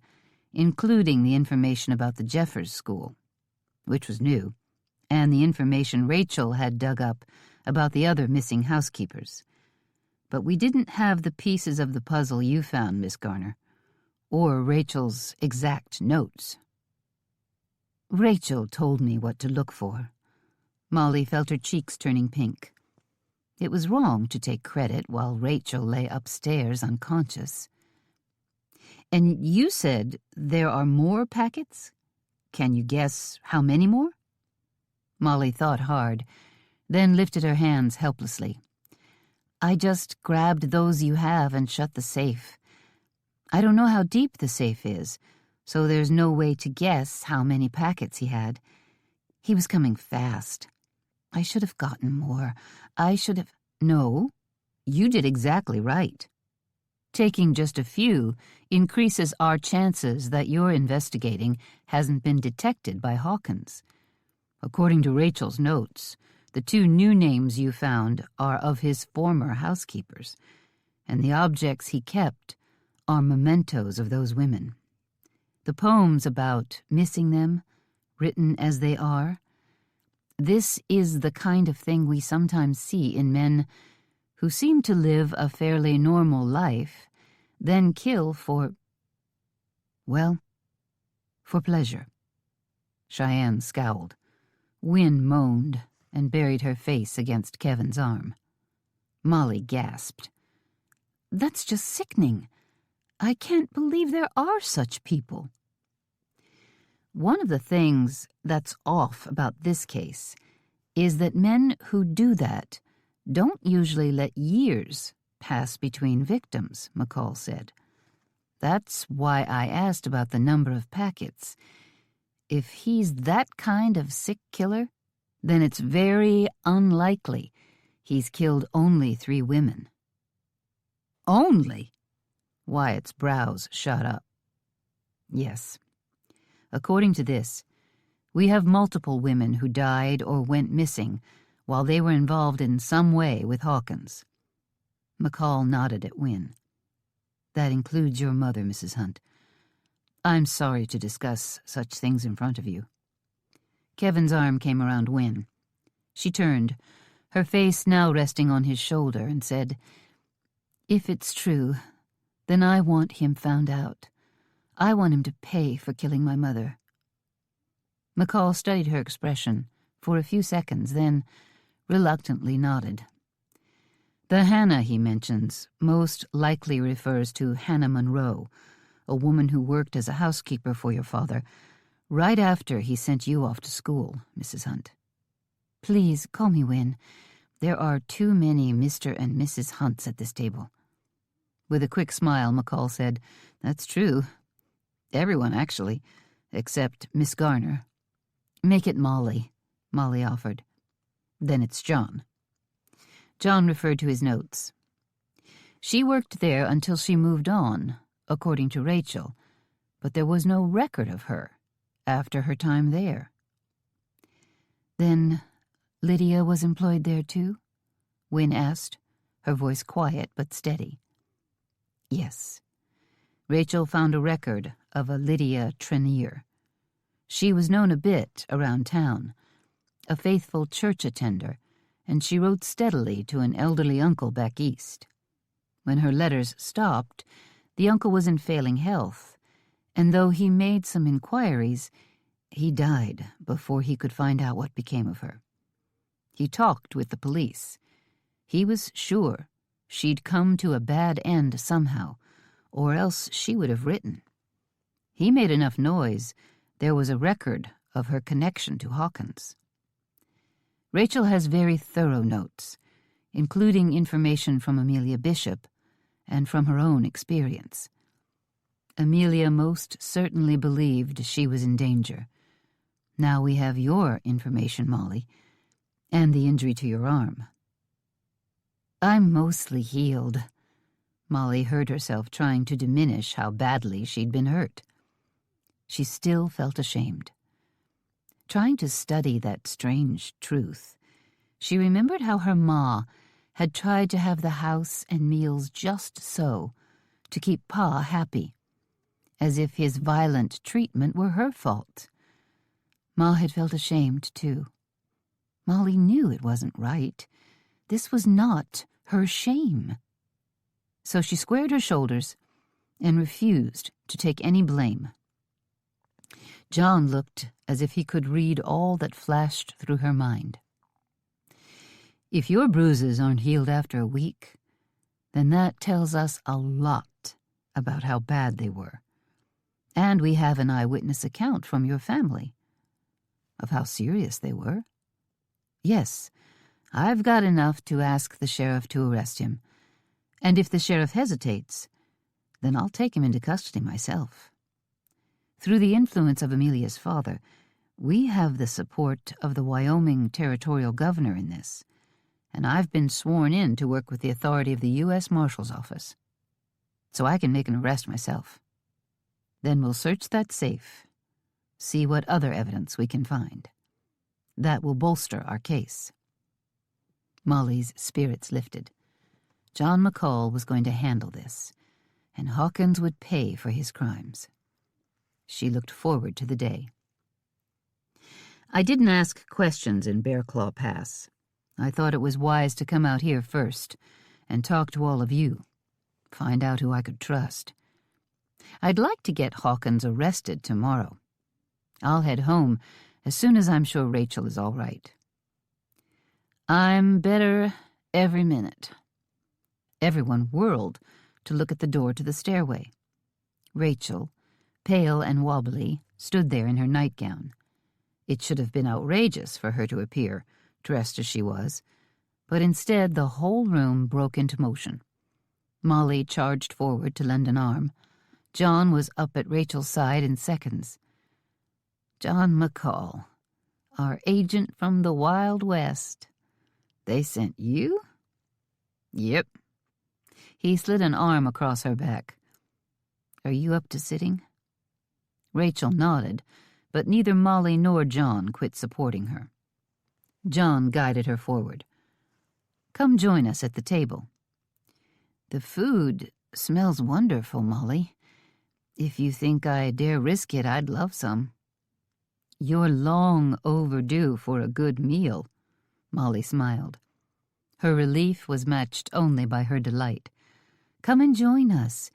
including the information about the Jeffers School, which was new, and the information Rachel had dug up about the other missing housekeepers. But we didn't have the pieces of the puzzle you found, Miss Garner, or Rachel's exact notes. Rachel told me what to look for. Molly felt her cheeks turning pink. It was wrong to take credit while Rachel lay upstairs unconscious. And you said there are more packets? Can you guess how many more? Molly thought hard, then lifted her hands helplessly. I just grabbed those you have and shut the safe. I don't know how deep the safe is, so there's no way to guess how many packets he had. He was coming fast. I should have gotten more. No, you did exactly right. Taking just a few increases our chances that your investigating hasn't been detected by Hawkins. According to Rachel's notes, the 2 new names you found are of his former housekeepers, and the objects he kept are mementos of those women. The poems about missing them, written as they are, this is the kind of thing we sometimes see in men who seem to live a fairly normal life, then kill for pleasure. Cheyenne scowled. Wynne moaned and buried her face against Kevin's arm. Molly gasped. That's just sickening. I can't believe there are such people. One of the things that's off about this case is that men who do that don't usually let years pass between victims, McCall said. That's why I asked about the number of packets. If he's that kind of sick killer, then it's very unlikely he's killed only 3 women. Only? Wyatt's brows shot up. Yes. According to this, we have multiple women who died or went missing while they were involved in some way with Hawkins. McCall nodded at Wynne. That includes your mother, Mrs. Hunt. I'm sorry to discuss such things in front of you. Kevin's arm came around Wynne. She turned, her face now resting on his shoulder, and said, If it's true, then I want him found out. I want him to pay for killing my mother. McCall studied her expression for a few seconds, then reluctantly nodded. The Hannah he mentions most likely refers to Hannah Monroe, a woman who worked as a housekeeper for your father, right after he sent you off to school, Mrs. Hunt. Please, call me Wynne. There are too many Mr. and Mrs. Hunts at this table. With a quick smile, McCall said, That's true. Everyone, actually, except Miss Garner. Make it Molly, Molly offered. Then it's John. John referred to his notes. She worked there until she moved on, according to Rachel, but there was no record of her after her time there. Then Lydia was employed there too? Wynne asked, her voice quiet but steady. Yes. Rachel found a record of a Lydia Trenier. She was known a bit around town, a faithful church attender, and she wrote steadily to an elderly uncle back east. When her letters stopped, the uncle was in failing health, and though he made some inquiries, he died before he could find out what became of her. He talked with the police. He was sure she'd come to a bad end somehow, or else she would have written. He made enough noise. There was a record of her connection to Hawkins. Rachel has very thorough notes, including information from Amelia Bishop and from her own experience. Amelia most certainly believed she was in danger. Now we have your information, Molly, and the injury to your arm. I'm mostly healed, Molly heard herself trying to diminish how badly she'd been hurt. She still felt ashamed. Trying to study that strange truth, she remembered how her ma had tried to have the house and meals just so, to keep Pa happy, as if his violent treatment were her fault. Ma had felt ashamed, too. Molly knew it wasn't right. This was not her shame. So she squared her shoulders and refused to take any blame. John looked as if he could read all that flashed through her mind. If your bruises aren't healed after a week, then that tells us a lot about how bad they were. And we have an eyewitness account from your family of how serious they were. Yes, I've got enough to ask the sheriff to arrest him, and if the sheriff hesitates, then I'll take him into custody myself. Through the influence of Amelia's father, we have the support of the Wyoming territorial governor in this, and I've been sworn in to work with the authority of the U.S. Marshal's office, so I can make an arrest myself. Then we'll search that safe, see what other evidence we can find. That will bolster our case. Molly's spirits lifted. John McCall was going to handle this, and Hawkins would pay for his crimes. She looked forward to the day. I didn't ask questions in Bear Claw Pass. I thought it was wise to come out here first and talk to all of you, find out who I could trust. I'd like to get Hawkins arrested tomorrow. I'll head home as soon as I'm sure Rachel is all right. I'm better every minute. Everyone whirled to look at the door to the stairway. Rachel, pale and wobbly, stood there in her nightgown. It should have been outrageous for her to appear, dressed as she was, but instead the whole room broke into motion. Molly charged forward to lend an arm. John was up at Rachel's side in seconds. John McCall, our agent from the Wild West. They sent you? Yep. He slid an arm across her back. Are you up to sitting? Rachel nodded, but neither Molly nor John quit supporting her. John guided her forward. Come join us at the table. The food smells wonderful, Molly. If you think I dare risk it, I'd love some. You're long overdue for a good meal, Molly smiled. Her relief was matched only by her delight. Come and join us.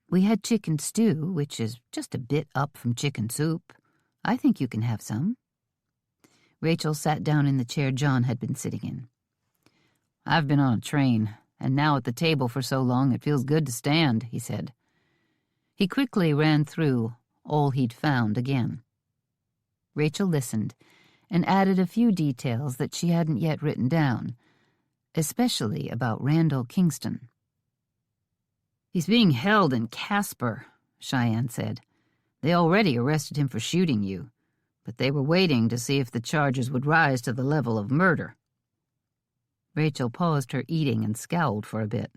We had chicken stew, which is just a bit up from chicken soup. I think you can have some. Rachel sat down in the chair John had been sitting in. I've been on a train, and now at the table for so long it feels good to stand, he said. He quickly ran through all he'd found again. Rachel listened and added a few details that she hadn't yet written down, especially about Randall Kingston. He's being held in Casper, Cheyenne said. They already arrested him for shooting you, but they were waiting to see if the charges would rise to the level of murder. Rachel paused her eating and scowled for a bit.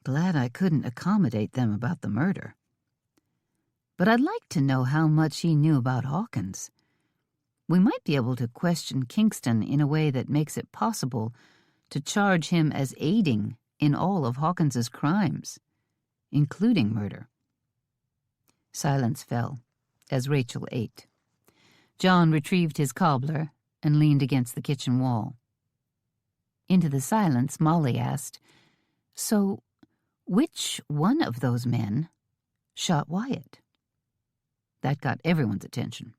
Glad I couldn't accommodate them about the murder. But I'd like to know how much he knew about Hawkins. We might be able to question Kingston in a way that makes it possible to charge him as aiding in all of Hawkins's crimes, including murder. Silence fell as Rachel ate. John retrieved his cobbler and leaned against the kitchen wall. Into the silence, Molly asked, So, which one of those men shot Wyatt? That got everyone's attention.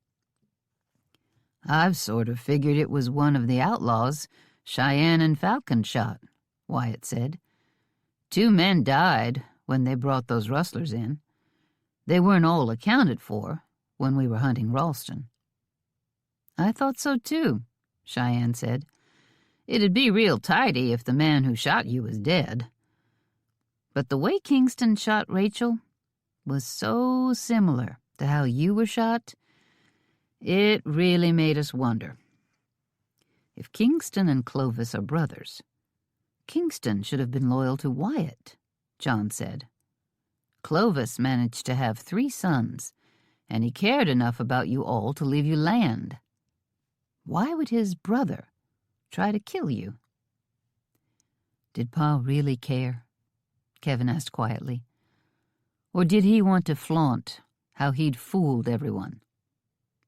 I've sort of figured it was one of the outlaws Cheyenne and Falcon shot, Wyatt said. 2 men died when they brought those rustlers in. They weren't all accounted for when we were hunting Ralston. I thought so too, Cheyenne said. It'd be real tidy if the man who shot you was dead. But the way Kingston shot Rachel was so similar to how you were shot, it really made us wonder. If Kingston and Clovis are brothers, Kingston should have been loyal to Wyatt, John said. Clovis managed to have 3 sons, and he cared enough about you all to leave you land. Why would his brother try to kill you?" "Did Pa really care?" Kevin asked quietly. "Or did he want to flaunt how he'd fooled everyone?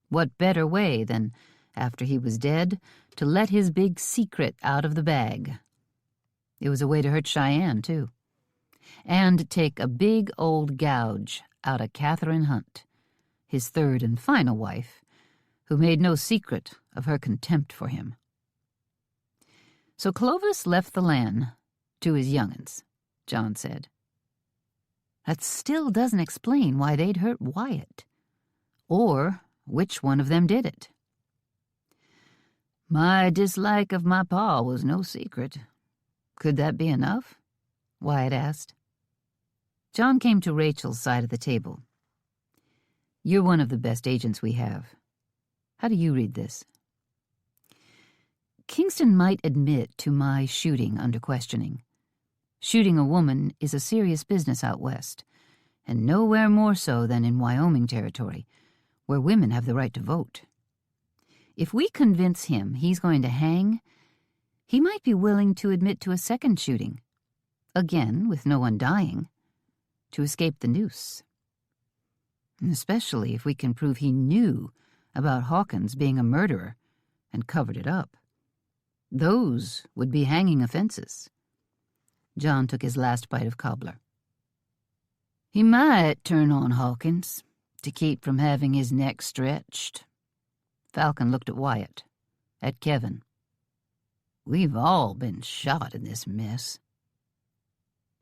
What better way than, after he was dead, to let his big secret out of the bag? It was a way to hurt Cheyenne, too. And take a big old gouge out of Catherine Hunt, his 3rd and final wife, who made no secret of her contempt for him." "So Clovis left the land to his young'uns," John said. "That still doesn't explain why they'd hurt Wyatt, or which one of them did it." "My dislike of my pa was no secret. Could that be enough?" Wyatt asked. John came to Rachel's side of the table. "You're one of the best agents we have. How do you read this?" "Kingston might admit to my shooting under questioning. Shooting a woman is a serious business out west, and nowhere more so than in Wyoming territory, where women have the right to vote. If we convince him he's going to hang, he might be willing to admit to a second shooting, again with no one dying, to escape the noose. And especially if we can prove he knew about Hawkins being a murderer and covered it up. Those would be hanging offenses." John took his last bite of cobbler. "He might turn on Hawkins to keep from having his neck stretched." Falcon looked at Wyatt, at Kevin. "We've all been shot in this mess."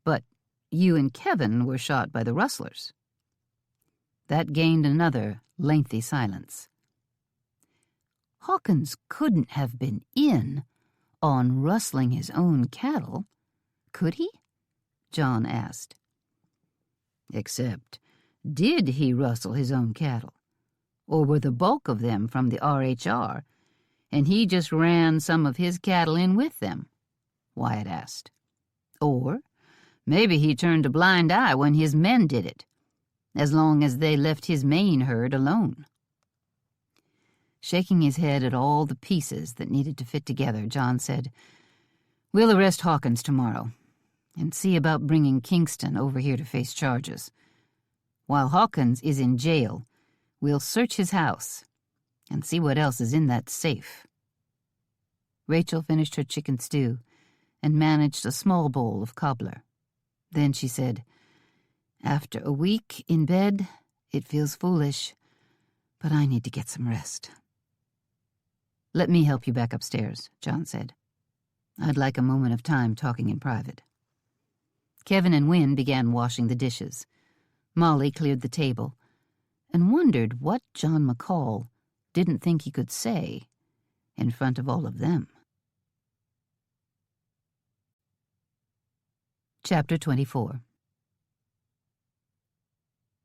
"But you and Kevin were shot by the rustlers." That gained another lengthy silence. "Hawkins couldn't have been in on rustling his own cattle, could he?" John asked. "Except, did he rustle his own cattle? Or were the bulk of them from the RHR, and he just ran some of his cattle in with them?" Wyatt asked. "Or maybe he turned a blind eye when his men did it, as long as they left his main herd alone." Shaking his head at all the pieces that needed to fit together, John said, "We'll arrest Hawkins tomorrow and see about bringing Kingston over here to face charges. While Hawkins is in jail, we'll search his house and see what else is in that safe." Rachel finished her chicken stew and managed a small bowl of cobbler. Then she said, "After a week in bed, it feels foolish, but I need to get some rest." "Let me help you back upstairs," John said. "I'd like a moment of time talking in private." Kevin and Wynne began washing the dishes. Molly cleared the table and wondered what John McCall didn't think he could say in front of all of them. Chapter 24.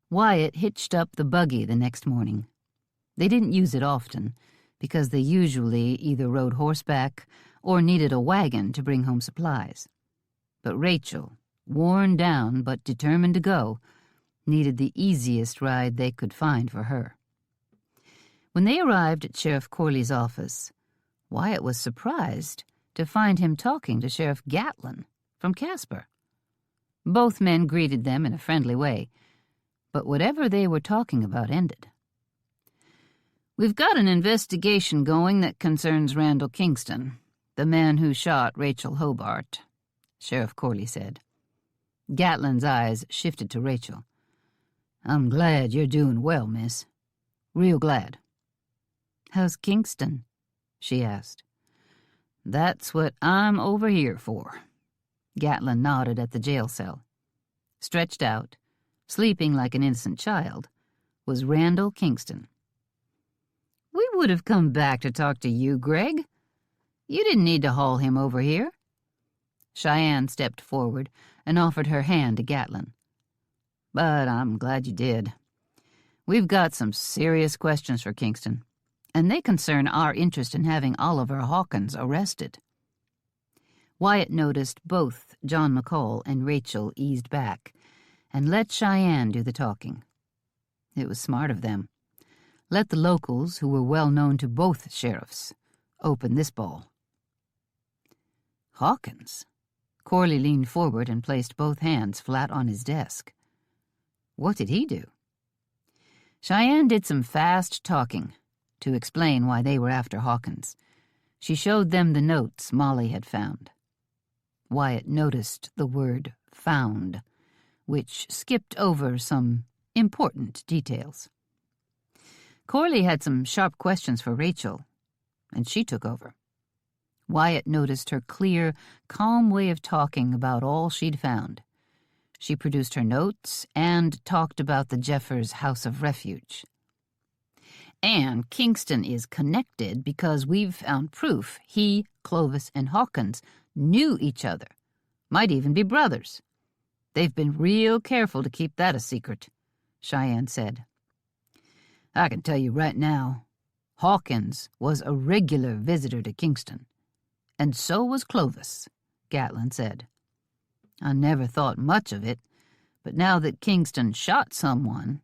Wyatt hitched up the buggy the next morning. They didn't use it often, because they usually either rode horseback or needed a wagon to bring home supplies. But Rachel, worn down but determined to go, needed the easiest ride they could find for her. When they arrived at Sheriff Corley's office, Wyatt was surprised to find him talking to Sheriff Gatlin from Casper. Both men greeted them in a friendly way, but whatever they were talking about ended. "We've got an investigation going that concerns Randall Kingston, the man who shot Rachel Hobart," Sheriff Corley said. Gatlin's eyes shifted to Rachel. "I'm glad you're doing well, miss. Real glad." "How's Kingston?" she asked. "That's what I'm over here for." Gatlin nodded at the jail cell. Stretched out, sleeping like an innocent child, was Randall Kingston. "We would have come back to talk to you, Greg. You didn't need to haul him over here." Cheyenne stepped forward and offered her hand to Gatlin. "But I'm glad you did. We've got some serious questions for Kingston, and they concern our interest in having Oliver Hawkins arrested." Wyatt noticed both John McCall and Rachel eased back and let Cheyenne do the talking. It was smart of them. Let the locals, who were well known to both sheriffs, open this ball. Hawkins. Corley leaned forward and placed both hands flat on his desk. What did he do? Cheyenne did some fast talking to explain why they were after Hawkins. She showed them the notes Molly had found. Wyatt noticed the word found, which skipped over some important details. Corley had some sharp questions for Rachel, and she took over. Wyatt noticed her clear, calm way of talking about all she'd found. She produced her notes and talked about the Jeffers' House of Refuge. And Kingston is connected because we've found proof he, Clovis, and Hawkins knew each other, might even be brothers. They've been real careful to keep that a secret, Cheyenne said. I can tell you right now, Hawkins was a regular visitor to Kingston. And so was Clovis, Gatlin said. I never thought much of it, but now that Kingston shot someone,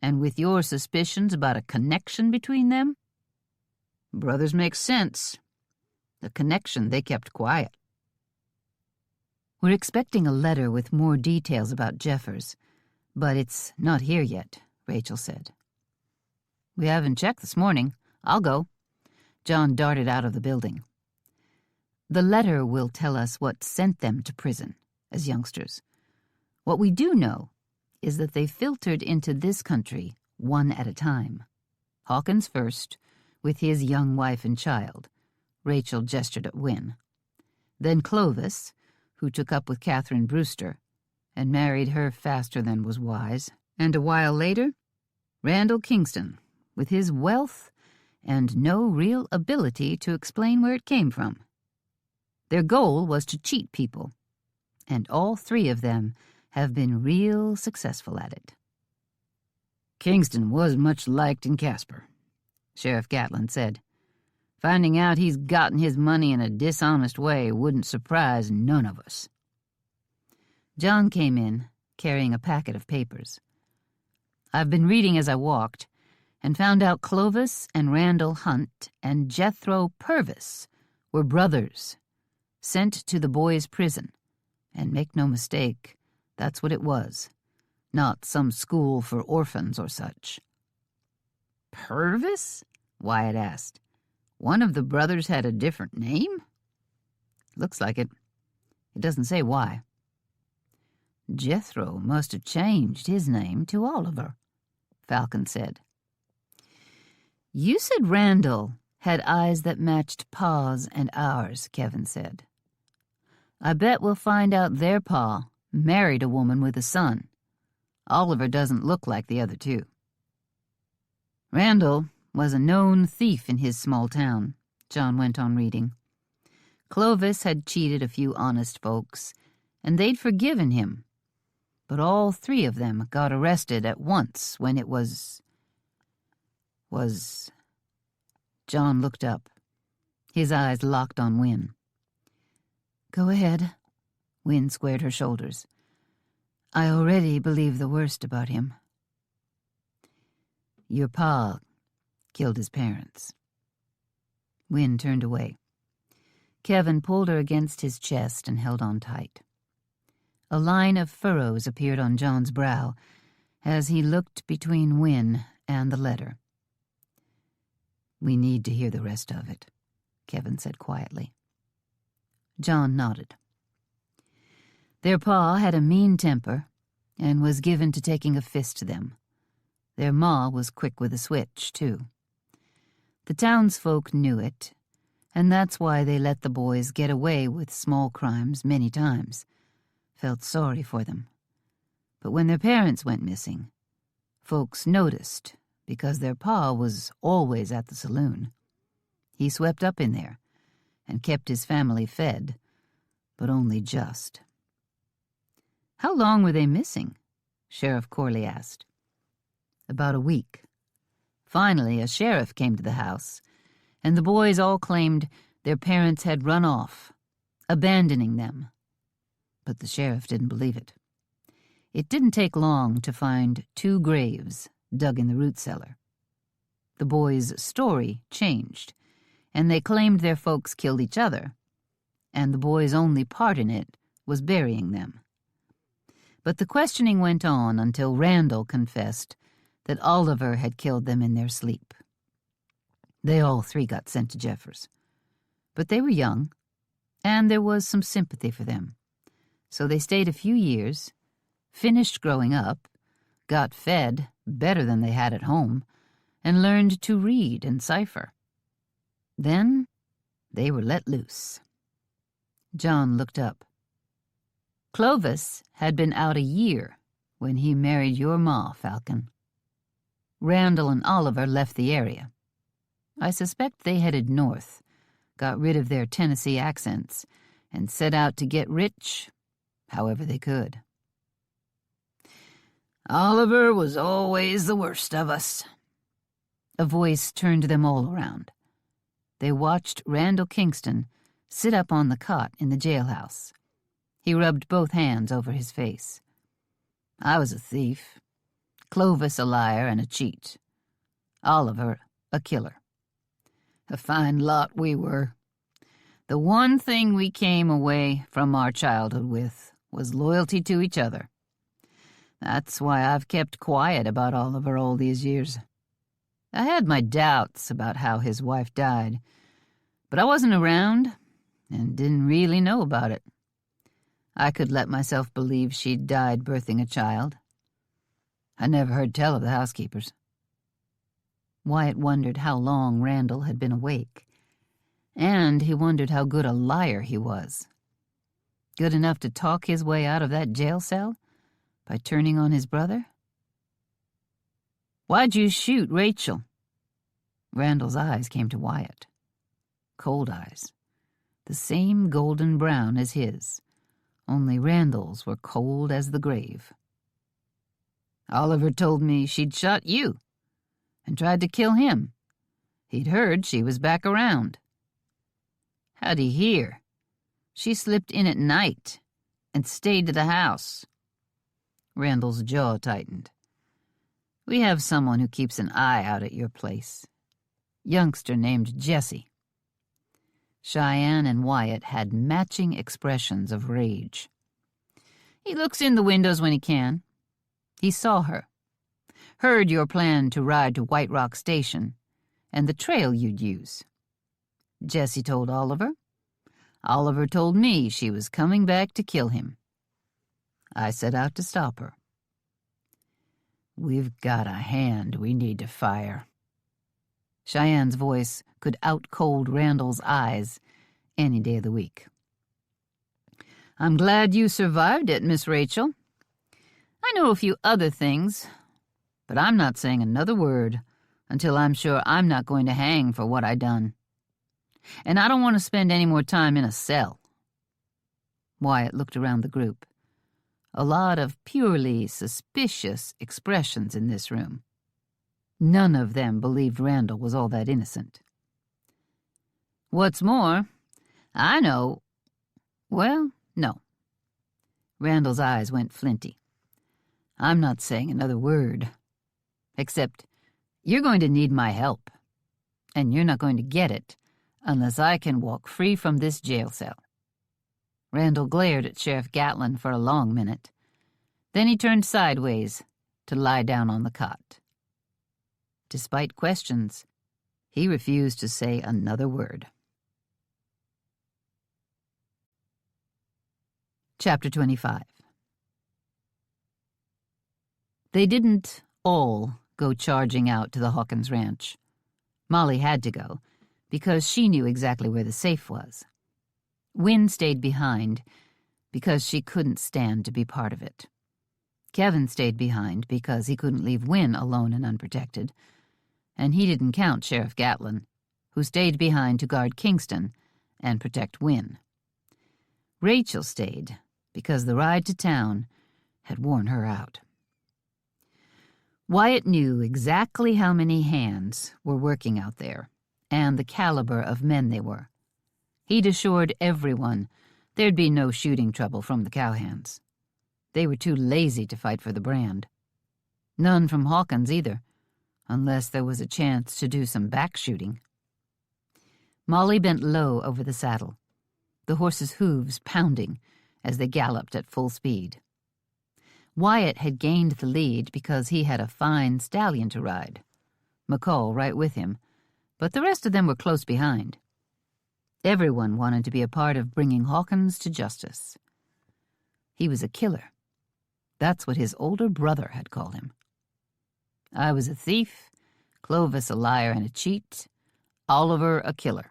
and with your suspicions about a connection between them, brothers make sense. The connection they kept quiet. We're expecting a letter with more details about Jeffers, but it's not here yet, Rachel said. We haven't checked this morning. I'll go. John darted out of the building. The letter will tell us what sent them to prison as youngsters. What we do know is that they filtered into this country one at a time. Hawkins first, with his young wife and child. Rachel gestured at Wynne. Then Clovis, who took up with Catherine Brewster and married her faster than was wise. And a while later, Randall Kingston, with his wealth and no real ability to explain where it came from. Their goal was to cheat people, and all three of them have been real successful at it. Kingston was much liked in Casper, Sheriff Gatlin said. Finding out he's gotten his money in a dishonest way wouldn't surprise none of us. John came in, carrying a packet of papers. I've been reading as I walked, and found out Clovis and Randall Hunt and Jethro Purvis were brothers, sent to the boys' prison. And make no mistake, that's what it was, not some school for orphans or such. Purvis? Wyatt asked. One of the brothers had a different name? Looks like it. It doesn't say why. Jethro must have changed his name to Oliver, Falcon said. You said Randall had eyes that matched Pa's and ours, Kevin said. I bet we'll find out their Pa married a woman with a son. Oliver doesn't look like the other two. Randall was a known thief in his small town, John went on reading. Clovis had cheated a few honest folks, and they'd forgiven him. But all three of them got arrested at once when it was... John looked up. His eyes locked on Wynne. Go ahead. Wynne squared her shoulders. I already believe the worst about him. Your pa killed his parents. Wynne turned away. Kevin pulled her against his chest and held on tight. A line of furrows appeared on John's brow as he looked between Wynne and the letter. We need to hear the rest of it, Kevin said quietly. John nodded. Their pa had a mean temper and was given to taking a fist to them. Their ma was quick with a switch, too. The townsfolk knew it, and that's why they let the boys get away with small crimes many times. Felt sorry for them. But when their parents went missing, folks noticed because their pa was always at the saloon. He swept up in there and kept his family fed, but only just. How long were they missing? Sheriff Corley asked. About a week. Finally, a sheriff came to the house, and the boys all claimed their parents had run off, abandoning them. But the sheriff didn't believe it. It didn't take long to find 2 graves dug in the root cellar. The boys' story changed, and they claimed their folks killed each other, and the boys' only part in it was burying them. But the questioning went on until Randall confessed that Oliver had killed them in their sleep. They all 3 got sent to Jeffers. But they were young, and there was some sympathy for them. So they stayed a few years, finished growing up, got fed better than they had at home, and learned to read and cipher. Then they were let loose. John looked up. Clovis had been out a year when he married your ma, Falcon. Randall and Oliver left the area. I suspect they headed north, got rid of their Tennessee accents, and set out to get rich however they could. Oliver was always the worst of us. A voice turned them all around. They watched Randall Kingston sit up on the cot in the jailhouse. He rubbed both hands over his face. I was a thief. Clovis a liar and a cheat. Oliver a killer. A fine lot we were. The one thing we came away from our childhood with was loyalty to each other. That's why I've kept quiet about Oliver all these years. I had my doubts about how his wife died, but I wasn't around and didn't really know about it. I could let myself believe she'd died birthing a child. I never heard tell of the housekeepers. Wyatt wondered how long Randall had been awake, and he wondered how good a liar he was. Good enough to talk his way out of that jail cell by turning on his brother? Why'd you shoot Rachel? Randall's eyes came to Wyatt. Cold eyes, the same golden brown as his, only Randall's were cold as the grave. Oliver told me she'd shot you and tried to kill him. He'd heard she was back around. How'd he hear? She slipped in at night and stayed to the house. Randall's jaw tightened. We have someone who keeps an eye out at your place. Youngster named Jesse. Cheyenne and Wyatt had matching expressions of rage. He looks in the windows when he can. He saw her, heard your plan to ride to White Rock Station, and the trail you'd use. Jesse told Oliver. Oliver told me she was coming back to kill him. I set out to stop her. We've got a hand we need to fire. Cheyenne's voice could out-cold Randall's eyes any day of the week. I'm glad you survived it, Miss Rachel. I know a few other things, but I'm not saying another word until I'm sure I'm not going to hang for what I done. And I don't want to spend any more time in a cell. Wyatt looked around the group. A lot of purely suspicious expressions in this room. None of them believed Randall was all that innocent. What's more, I know... Well, no. Randall's eyes went flinty. I'm not saying another word. Except, you're going to need my help. And you're not going to get it unless I can walk free from this jail cell. Randall glared at Sheriff Gatlin for a long minute. Then he turned sideways to lie down on the cot. Despite questions, he refused to say another word. Chapter 25. They didn't all go charging out to the Hawkins ranch. Molly had to go, because she knew exactly where the safe was. Wynne stayed behind, because she couldn't stand to be part of it. Kevin stayed behind because he couldn't leave Wynne alone and unprotected, and he didn't count Sheriff Gatlin, who stayed behind to guard Kingston and protect Wynne. Rachel stayed because the ride to town had worn her out. Wyatt knew exactly how many hands were working out there and the caliber of men they were. He'd assured everyone There'd be no shooting trouble from the cowhands. They were too lazy to fight for the brand. None from Hawkins either, unless there was a chance to do some back shooting. Molly bent low over the saddle, the horses' hooves pounding as they galloped at full speed. Wyatt had gained the lead because he had a fine stallion to ride, McCall right with him, but the rest of them were close behind. Everyone wanted to be a part of bringing Hawkins to justice. He was a killer. That's what his older brother had called him. I was a thief, Clovis a liar and a cheat, Oliver a killer.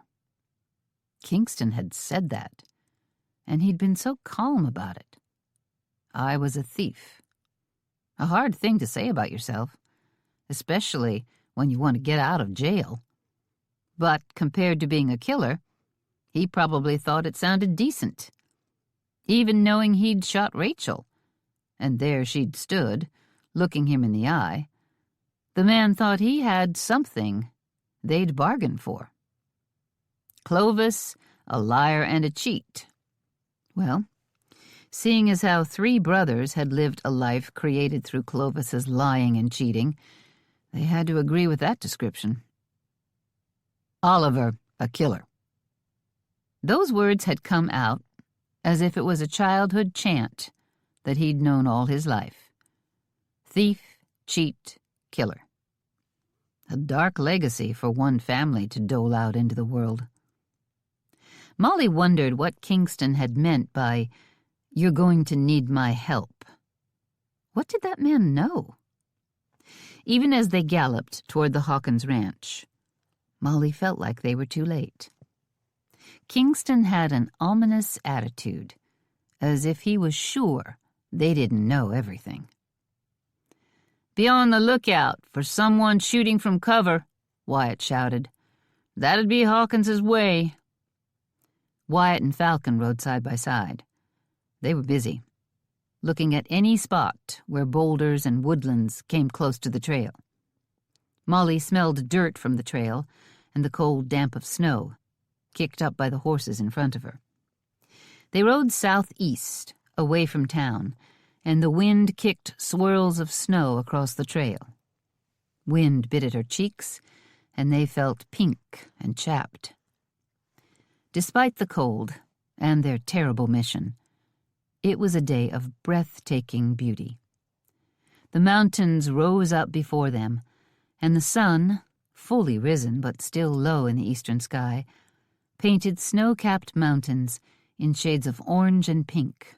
Kingston had said that, and he'd been so calm about it. I was a thief. A hard thing to say about yourself, especially when you want to get out of jail. But compared to being a killer, he probably thought it sounded decent. Even knowing he'd shot Rachel, and there she'd stood, looking him in the eye, the man thought he had something they'd bargained for. Clovis, a liar and a cheat. Well, seeing as how 3 brothers had lived a life created through Clovis's lying and cheating, they had to agree with that description. Oliver, a killer. Those words had come out as if it was a childhood chant that he'd known all his life. Thief, cheat, killer. A dark legacy for one family to dole out into the world. Molly wondered what Kingston had meant by, "You're going to need my help." What did that man know? Even as they galloped toward the Hawkins ranch, Molly felt like they were too late. Kingston had an ominous attitude, as if he was sure they didn't know everything. "Be on the lookout for someone shooting from cover," Wyatt shouted. "That'd be Hawkins's way." Wyatt and Falcon rode side by side. They were busy, looking at any spot where boulders and woodlands came close to the trail. Molly smelled dirt from the trail and the cold damp of snow, kicked up by the horses in front of her. They rode southeast, away from town, and the wind kicked swirls of snow across the trail. Wind bit at her cheeks, and they felt pink and chapped. Despite the cold and their terrible mission, it was a day of breathtaking beauty. The mountains rose up before them, and the sun, fully risen but still low in the eastern sky, painted snow-capped mountains in shades of orange and pink,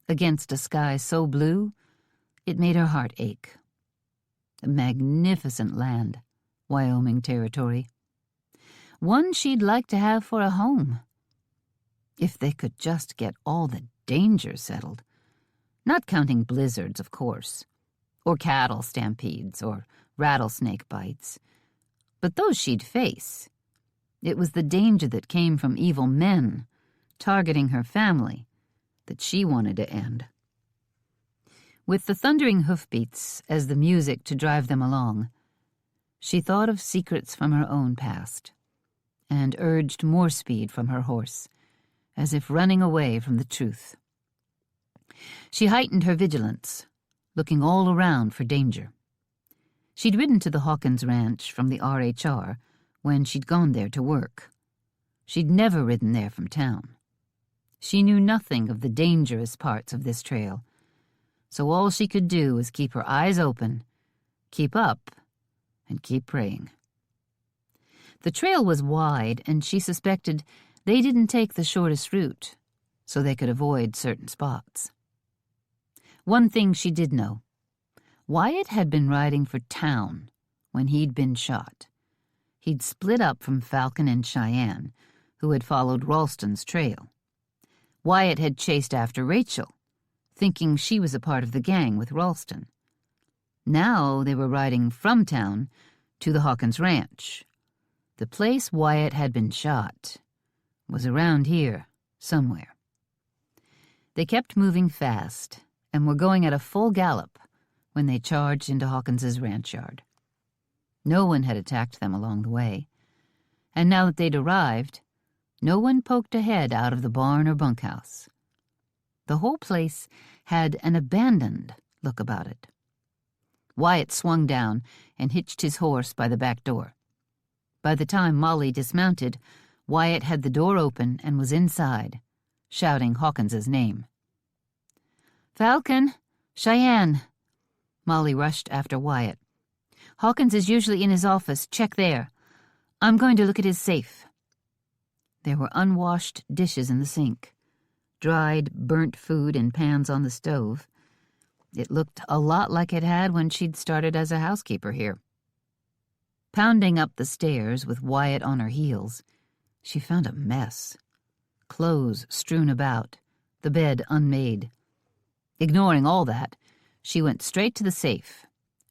against a sky so blue it made her heart ache. A magnificent land, Wyoming territory. One she'd like to have for a home. If they could just get all the dangers settled. Not counting blizzards, of course, or cattle stampedes, or rattlesnake bites. But those she'd face. It was the danger that came from evil men targeting her family that she wanted to end. With the thundering hoofbeats as the music to drive them along, she thought of secrets from her own past and urged more speed from her horse, as if running away from the truth. She heightened her vigilance, looking all around for danger. She'd ridden to the Hawkins ranch from the RHR when she'd gone there to work. She'd never ridden there from town. She knew nothing of the dangerous parts of this trail, so all she could do was keep her eyes open, keep up, and keep praying. The trail was wide, and she suspected they didn't take the shortest route, so they could avoid certain spots. One thing she did know. Wyatt had been riding for town when he'd been shot. He'd split up from Falcon and Cheyenne, who had followed Ralston's trail. Wyatt had chased after Rachel, thinking she was a part of the gang with Ralston. Now they were riding from town to the Hawkins ranch. The place Wyatt had been shot was around here, somewhere. They kept moving fast and were going at a full gallop when they charged into Hawkins's ranch yard. No one had attacked them along the way, and now that they'd arrived, No one poked a head out of the barn or bunkhouse. The whole place had an abandoned look about it. Wyatt swung down and hitched his horse by the back door. By the time Molly dismounted, Wyatt had the door open and was inside, shouting Hawkins's name. "Falcon! Cheyenne!" Molly rushed after Wyatt. "Hawkins is usually in his office. Check there. I'm going to look at his safe." There were unwashed dishes in the sink, dried, burnt food in pans on the stove. It looked a lot like it had when she'd started as a housekeeper here. Pounding up the stairs with Wyatt on her heels, she found a mess. Clothes strewn about, the bed unmade. Ignoring all that, she went straight to the safe,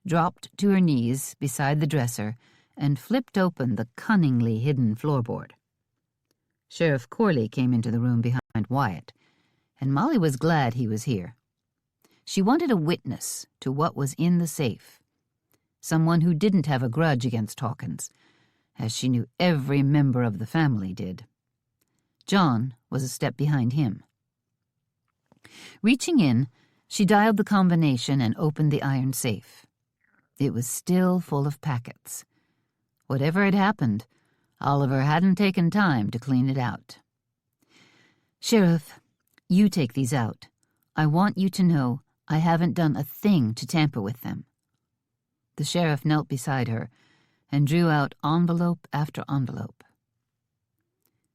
dropped to her knees beside the dresser, and flipped open the cunningly hidden floorboard. Sheriff Corley came into the room behind Wyatt, and Molly was glad he was here. She wanted a witness to what was in the safe, someone who didn't have a grudge against Hawkins, as she knew every member of the family did. John was a step behind him. Reaching in, she dialed the combination and opened the iron safe. It was still full of packets. Whatever had happened, Oliver hadn't taken time to clean it out. "Sheriff, you take these out. I want you to know I haven't done a thing to tamper with them." The sheriff knelt beside her and drew out envelope after envelope.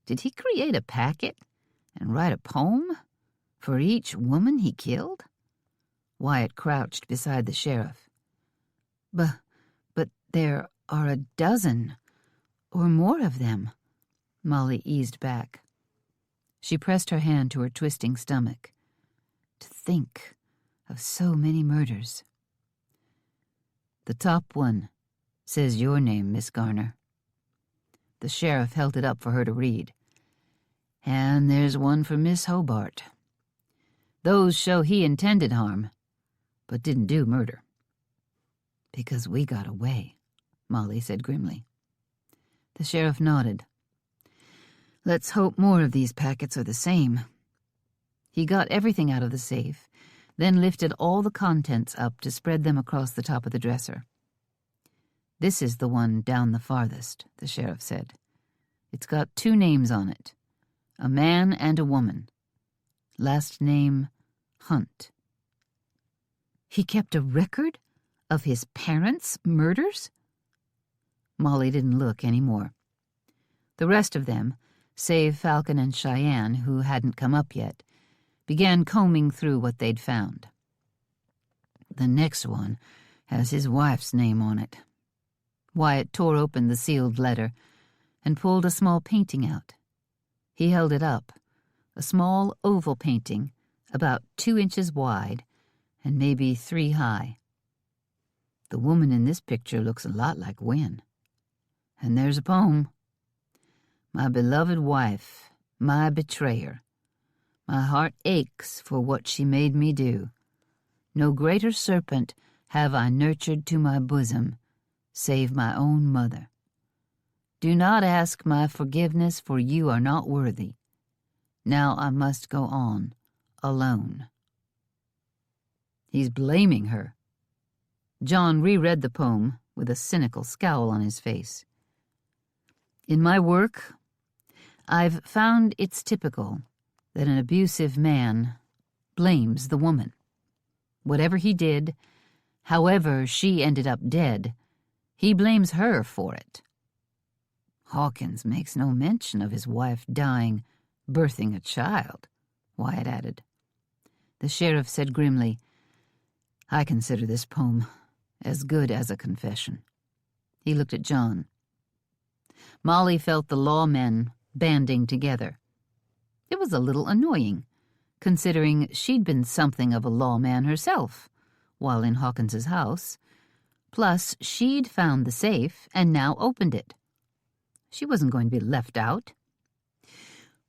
Did he create a packet and write a poem for each woman he killed? Wyatt crouched beside the sheriff. But there are a dozen or more of them." Molly eased back. She pressed her hand to her twisting stomach. To think of so many murders. "The top one says your name, Miss Garner." The sheriff held it up for her to read. "And there's one for Miss Hobart. Those show he intended harm, but didn't do murder." "Because we got away," Molly said grimly. The sheriff nodded. "Let's hope more of these packets are the same." He got everything out of the safe, then lifted all the contents up to spread them across the top of the dresser. "This is the one down the farthest," the sheriff said. "It's got 2 names on it, a man and a woman. Last name, Hunt." "He kept a record of his parents' murders?" Molly didn't look any more. The rest of them, save Falcon and Cheyenne, who hadn't come up yet, began combing through what they'd found. "The next one has his wife's name on it." Wyatt tore open the sealed letter and pulled a small painting out. He held it up, a small oval painting about 2 inches wide and maybe 3 high. "The woman in this picture looks a lot like Wynne. And there's a poem. My beloved wife, my betrayer. My heart aches for what she made me do. No greater serpent have I nurtured to my bosom, save my own mother. Do not ask my forgiveness, for you are not worthy. Now I must go on, alone." He's blaming her. John reread the poem with a cynical scowl on his face. "In my work, I've found it's typical that an abusive man blames the woman. Whatever he did, however she ended up dead, he blames her for it. Hawkins makes no mention of his wife dying, birthing a child," Wyatt added. The sheriff said grimly, "I consider this poem as good as a confession." He looked at John. Molly felt the lawmen banding together. It was a little annoying, considering she'd been something of a lawman herself while in Hawkins's house. Plus, she'd found the safe and now opened it. She wasn't going to be left out.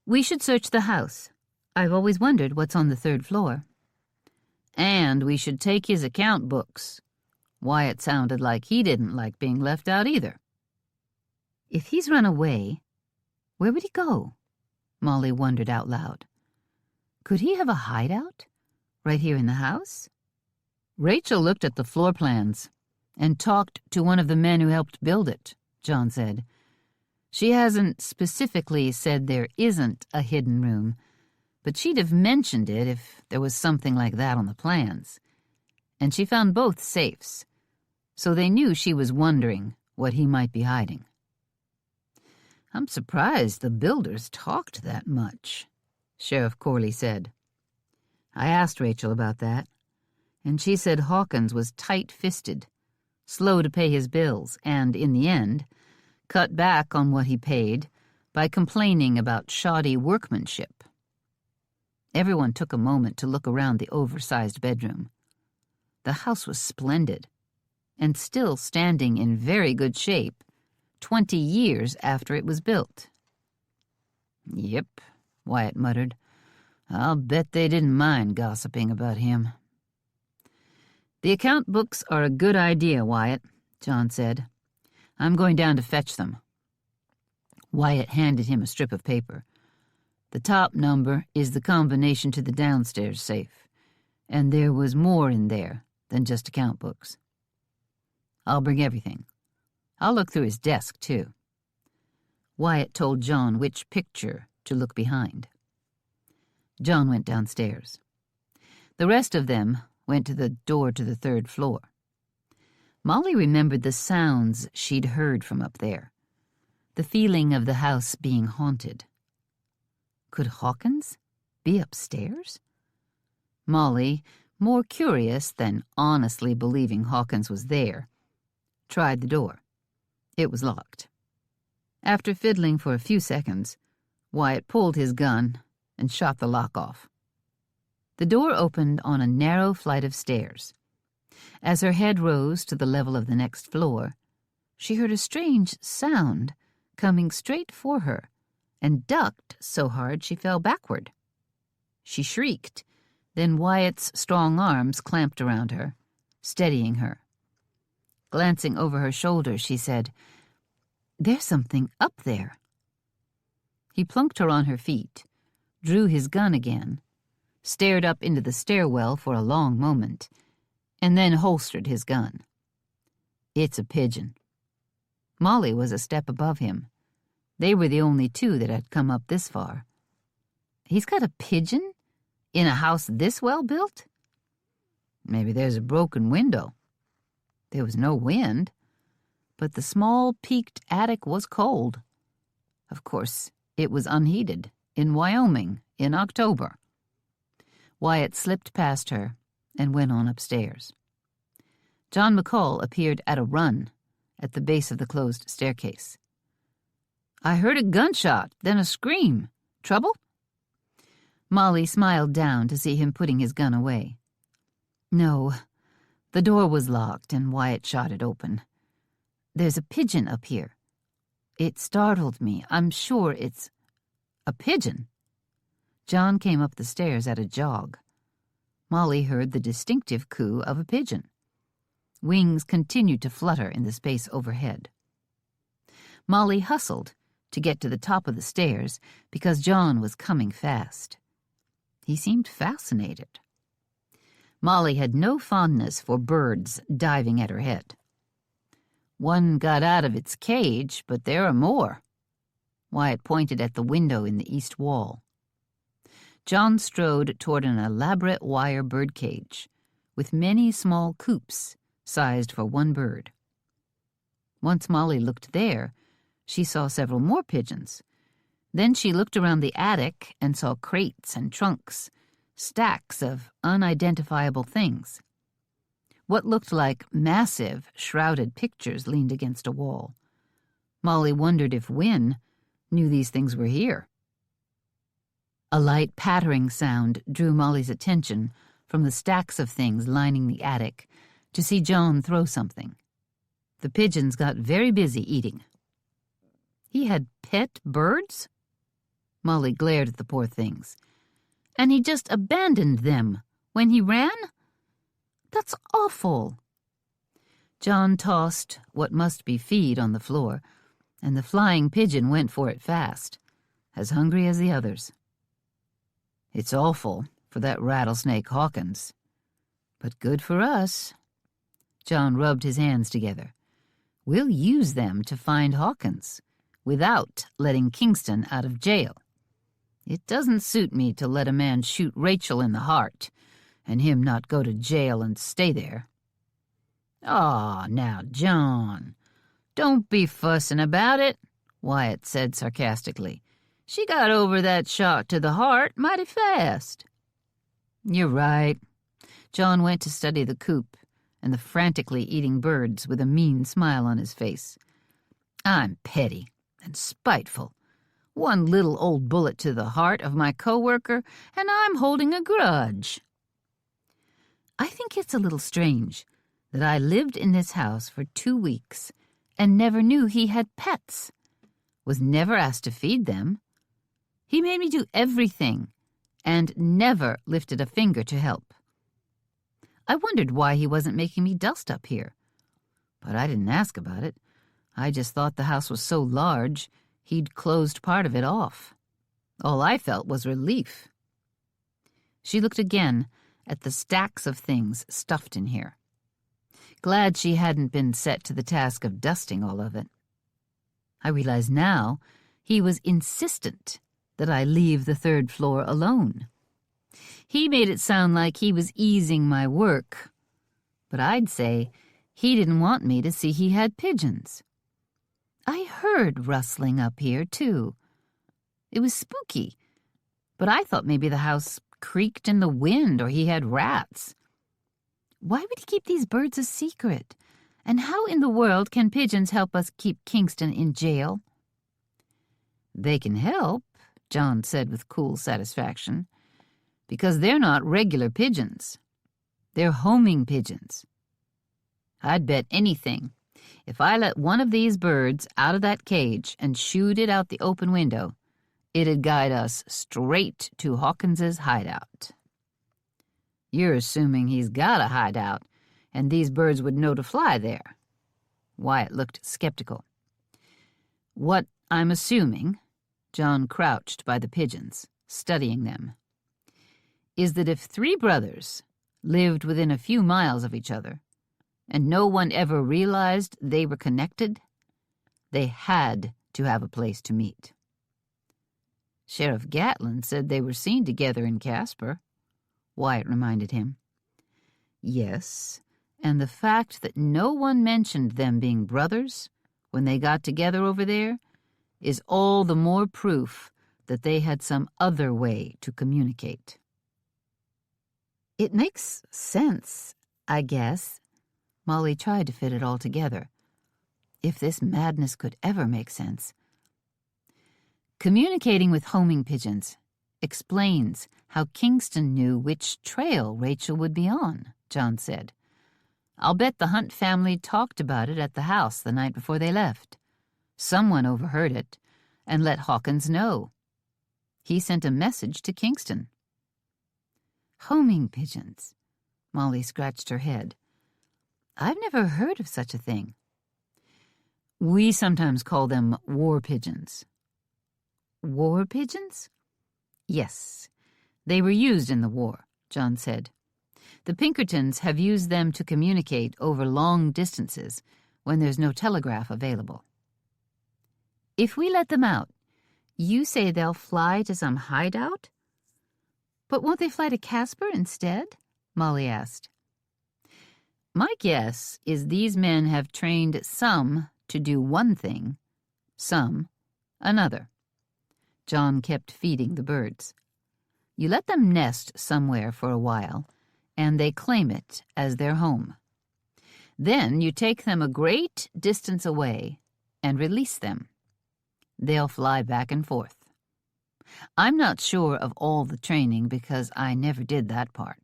"We should search the house. I've always wondered what's on the 3rd floor. And we should take his account books." Wyatt sounded like he didn't like being left out either. "If he's run away, where would he go?" Molly wondered out loud. Could he have a hideout? Right here in the house? Rachel looked at the floor plans and talked to one of the men who helped build it, John said. She hasn't specifically said there isn't a hidden room, but she'd have mentioned it if there was something like that on the plans. And she found both safes, so they knew she was wondering what he might be hiding. I'm surprised the builders talked that much, Sheriff Corley said. I asked Rachel about that, and she said Hawkins was tight-fisted, slow to pay his bills, and, in the end, cut back on what he paid by complaining about shoddy workmanship. Everyone took a moment to look around the oversized bedroom. The house was splendid, and still standing in very good shape 20 years after it was built. Yep, Wyatt muttered. I'll bet they didn't mind gossiping about him. The account books are a good idea, Wyatt, John said. I'm going down to fetch them. Wyatt handed him a strip of paper. The top number is the combination to the downstairs safe, and there was more in there than just account books. I'll bring everything. I'll look through his desk, too. Wyatt told John which picture to look behind. John went downstairs. The rest of them went to the door to the third floor. Molly remembered the sounds she'd heard from up there, the feeling of the house being haunted. Could Hawkins be upstairs? Molly, more curious than honestly believing Hawkins was there, tried the door. It was locked. After fiddling for a few seconds, Wyatt pulled his gun and shot the lock off. The door opened on a narrow flight of stairs. As her head rose to the level of the next floor, she heard a strange sound coming straight for her and ducked so hard she fell backward. She shrieked, then Wyatt's strong arms clamped around her, steadying her. Glancing over her shoulder, she said, "There's something up there." He plunked her on her feet, drew his gun again, stared up into the stairwell for a long moment, and then holstered his gun. It's a pigeon. Molly was a step above him. They were the only two that had come up this far. He's got a pigeon? In a house this well built? Maybe there's a broken window. There was no wind, but the small peaked attic was cold. Of course, it was unheated, in Wyoming, in October. Wyatt slipped past her and went on upstairs. John McCall appeared at a run at the base of the closed staircase. I heard a gunshot, then a scream. Trouble? Molly smiled down to see him putting his gun away. No, the door was locked and Wyatt shot it open. There's a pigeon up here. It startled me. I'm sure it's a pigeon. John came up the stairs at a jog. Molly heard the distinctive coo of a pigeon. Wings continued to flutter in the space overhead. Molly hustled to get to the top of the stairs because John was coming fast. He seemed fascinated. Molly had no fondness for birds diving at her head. One got out of its cage, but there are more. Wyatt pointed at the window in the east wall. John strode toward an elaborate wire bird cage with many small coops sized for one bird. Once Molly looked there, she saw several more pigeons. Then she looked around the attic and saw crates and trunks, stacks of unidentifiable things. What looked like massive, shrouded pictures leaned against a wall. Molly wondered if Wynne knew these things were here. A light pattering sound drew Molly's attention from the stacks of things lining the attic to see John throw something. The pigeons got very busy eating. He had pet birds? Molly glared at the poor things. And he just abandoned them when he ran? That's awful. John tossed what must be feed on the floor, and the flying pigeon went for it fast. as hungry as the others. It's awful for that rattlesnake Hawkins, but good for us. John rubbed his hands together. We'll use them to find Hawkins without letting Kingston out of jail. It doesn't suit me to let a man shoot Rachel in the heart and him not go to jail and stay there. Aw, now, John, don't be fussing about it, Wyatt said sarcastically. She got over that shot to the heart mighty fast. You're right. John went to study the coop and the frantically eating birds with a mean smile on his face. I'm petty and spiteful. One little old bullet to the heart of my coworker, and I'm holding a grudge. I think it's a little strange that I lived in this house for 2 weeks and never knew he had pets, was never asked to feed them. He made me do everything and never lifted a finger to help. I wondered why he wasn't making me dust up here, but I didn't ask about it. I just thought the house was so large, he'd closed part of it off. All I felt was relief. She looked again at the stacks of things stuffed in here. Glad she hadn't been set to the task of dusting all of it. I realized now he was insistent that I leave the 3rd floor alone. He made it sound like he was easing my work, but I'd say he didn't want me to see he had pigeons. I heard rustling up here, too. It was spooky, but I thought maybe the house creaked in the wind or he had rats. Why would he keep these birds a secret? And how in the world can pigeons help us keep Kingston in jail? They can help, John said with cool satisfaction, because they're not regular pigeons. They're homing pigeons. I'd bet anything, if I let one of these birds out of that cage and shooed it out the open window, it'd guide us straight to Hawkins's hideout. You're assuming he's got a hideout, and these birds would know to fly there. Wyatt looked skeptical. What I'm assuming, John crouched by the pigeons, studying them, is that if 3 brothers lived within a few miles of each other, and no one ever realized they were connected, they had to have a place to meet. Sheriff Gatlin said they were seen together in Casper, Wyatt reminded him. Yes, and the fact that no one mentioned them being brothers when they got together over there is all the more proof that they had some other way to communicate. It makes sense, I guess. Molly tried to fit it all together. If this madness could ever make sense. Communicating with homing pigeons explains how Kingston knew which trail Rachel would be on, John said. I'll bet the Hunt family talked about it at the house the night before they left. Someone overheard it and let Hawkins know. He sent a message to Kingston. Homing pigeons. Molly scratched her head. I've never heard of such a thing. We sometimes call them war pigeons. War pigeons? Yes. They were used in the war, John said. The Pinkertons have used them to communicate over long distances when there's no telegraph available. If we let them out, you say they'll fly to some hideout? But won't they fly to Casper instead? Molly asked. My guess is these men have trained some to do one thing, some another. John kept feeding the birds. You let them nest somewhere for a while, and they claim it as their home. Then you take them a great distance away and release them. They'll fly back and forth. I'm not sure of all the training because I never did that part,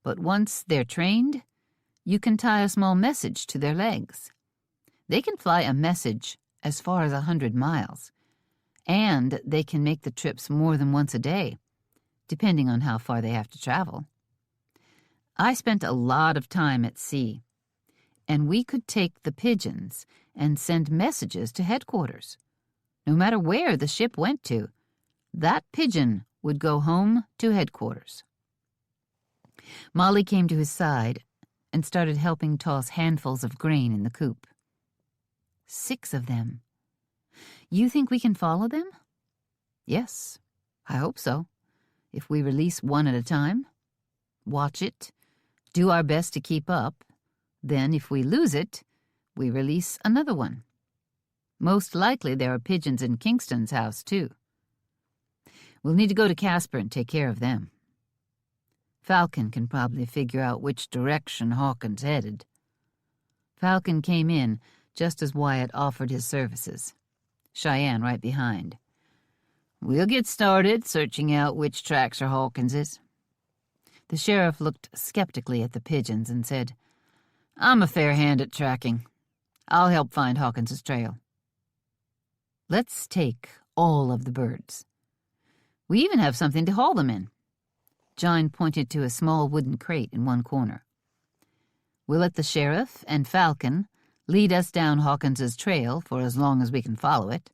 but once they're trained, you can tie a small message to their legs. They can fly a message as far as 100 miles, and they can make the trips more than once a day, depending on how far they have to travel. I spent a lot of time at sea, and we could take the pigeons and send messages to headquarters, no matter where the ship went to, That pigeon would go home to headquarters. Molly came to his side and started helping toss handfuls of grain in the coop. 6 of them. You think we can follow them? Yes, I hope so. If we release one at a time, watch it, do our best to keep up, then if we lose it, we release another one. Most likely there are pigeons in Kingston's house, too. We'll need to go to Casper and take care of them. Falcon can probably figure out which direction Hawkins headed. Falcon came in just as Wyatt offered his services. Cheyenne right behind. We'll get started searching out which tracks are Hawkins's. The sheriff looked skeptically at the pigeons and said, I'm a fair hand at tracking. I'll help find Hawkins's trail. Let's take all of the birds. We even have something to haul them in. John pointed to a small wooden crate in one corner. We'll let the sheriff and Falcon lead us down Hawkins's trail for as long as we can follow it.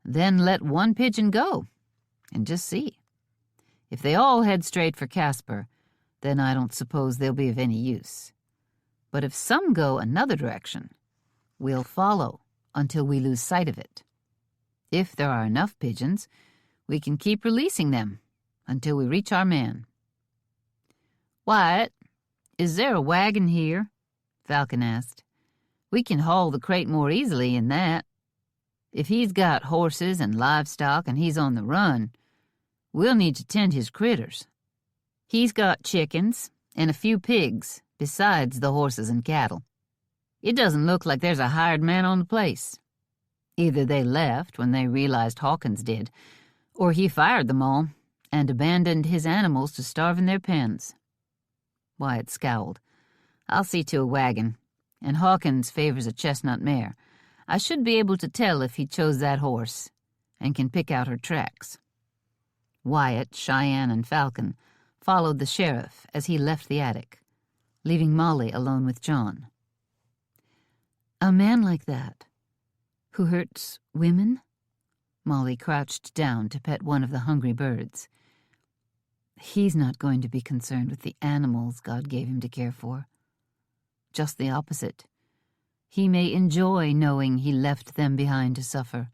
Then let one pigeon go and just see. If they all head straight for Casper, then I don't suppose they'll be of any use. But if some go another direction, we'll follow until we lose sight of it. If there are enough pigeons, we can keep releasing them until we reach our man. Wyatt, is there a wagon here? Falcon asked. We can haul the crate more easily in that. If he's got horses and livestock and he's on the run, we'll need to tend his critters. He's got chickens and a few pigs besides the horses and cattle. It doesn't look like there's a hired man on the place. Either they left when they realized Hawkins did, or he fired them all and abandoned his animals to starve in their pens. Wyatt scowled. I'll see to a wagon, and Hawkins favors a chestnut mare. I should be able to tell if he chose that horse, and can pick out her tracks. Wyatt, Cheyenne, and Falcon followed the sheriff as he left the attic, leaving Molly alone with John. A man like that, who hurts women? Molly crouched down to pet one of the hungry birds. He's not going to be concerned with the animals God gave him to care for. Just the opposite. He may enjoy knowing he left them behind to suffer.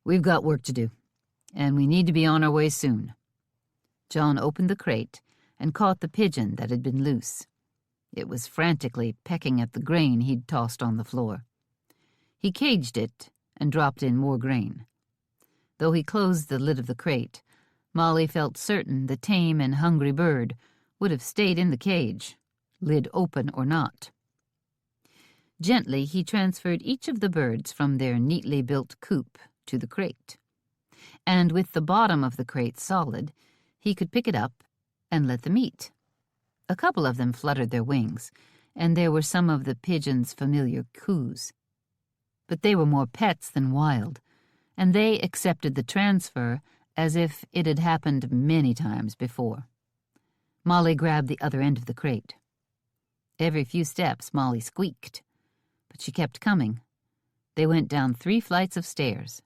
We've got work to do, and we need to be on our way soon. John opened the crate and caught the pigeon that had been loose. It was frantically pecking at the grain he'd tossed on the floor. He caged it and dropped in more grain. Though he closed the lid of the crate, Molly felt certain the tame and hungry bird would have stayed in the cage, lid open or not. Gently, he transferred each of the birds from their neatly built coop to the crate. And with the bottom of the crate solid, he could pick it up and let them eat. A couple of them fluttered their wings, and there were some of the pigeons' familiar coos. But they were more pets than wild, and they accepted the transfer as if it had happened many times before. Molly grabbed the other end of the crate. Every few steps, Molly squeaked, but she kept coming. They went down 3 flights of stairs.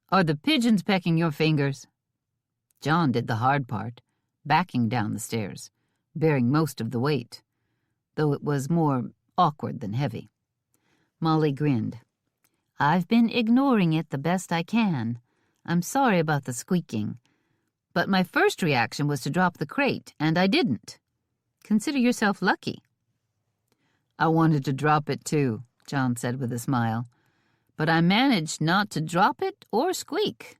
Are the pigeons pecking your fingers? John did the hard part, backing down the stairs, bearing most of the weight, though it was more awkward than heavy. Molly grinned. I've been ignoring it the best I can. I'm sorry about the squeaking. But my first reaction was to drop the crate, and I didn't. Consider yourself lucky. I wanted to drop it too, John said with a smile. But I managed not to drop it or squeak.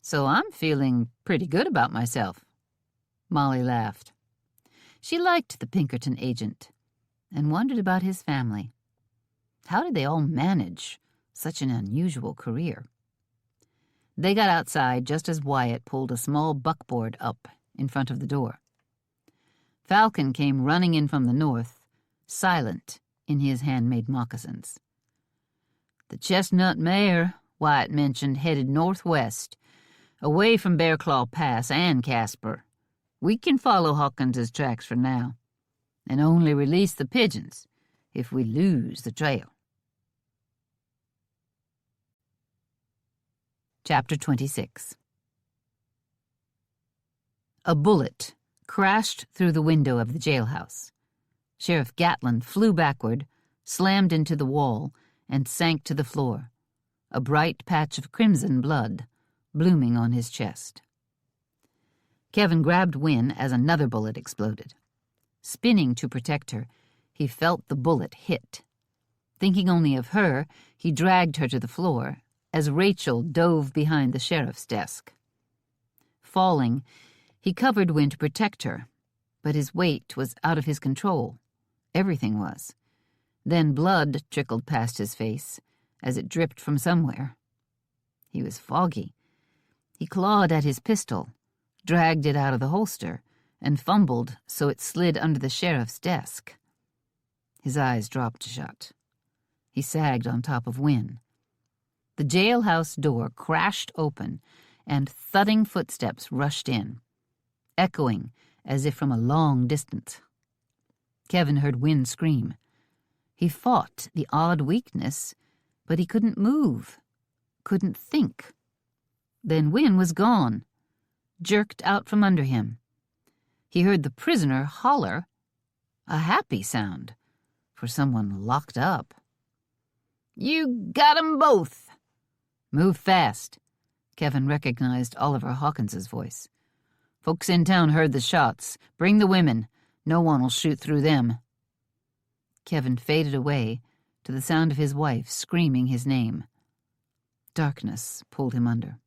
So I'm feeling pretty good about myself. Molly laughed. She liked the Pinkerton agent and wondered about his family. How did they all manage such an unusual career? They got outside just as Wyatt pulled a small buckboard up in front of the door. Falcon came running in from the north, silent in his handmade moccasins. The chestnut mare, Wyatt mentioned, headed northwest, away from Bear Claw Pass and Casper. We can follow Hawkins's tracks for now, and only release the pigeons if we lose the trail. Chapter 26. A bullet crashed through the window of the jailhouse. Sheriff Gatlin flew backward, slammed into the wall, and sank to the floor, a bright patch of crimson blood blooming on his chest. Kevin grabbed Wynne as another bullet exploded. Spinning to protect her, he felt the bullet hit. Thinking only of her, he dragged her to the floor as Rachel dove behind the sheriff's desk. Falling, he covered Wynne to protect her, but his weight was out of his control. Everything was. Then blood trickled past his face as it dripped from somewhere. He was foggy. He clawed at his pistol, dragged it out of the holster, and fumbled so it slid under the sheriff's desk. His eyes dropped shut. He sagged on top of Wynne. The jailhouse door crashed open, and thudding footsteps rushed in, echoing as if from a long distance. Kevin heard Wynne scream. He fought the odd weakness, but he couldn't move, couldn't think. Then Wynne was gone, jerked out from under him. He heard the prisoner holler, a happy sound for someone locked up. "You got 'em both!" "Move fast." Kevin recognized Oliver Hawkins's voice. "Folks in town heard the shots. Bring the women. No one will shoot through them." Kevin faded away to the sound of his wife screaming his name. Darkness pulled him under.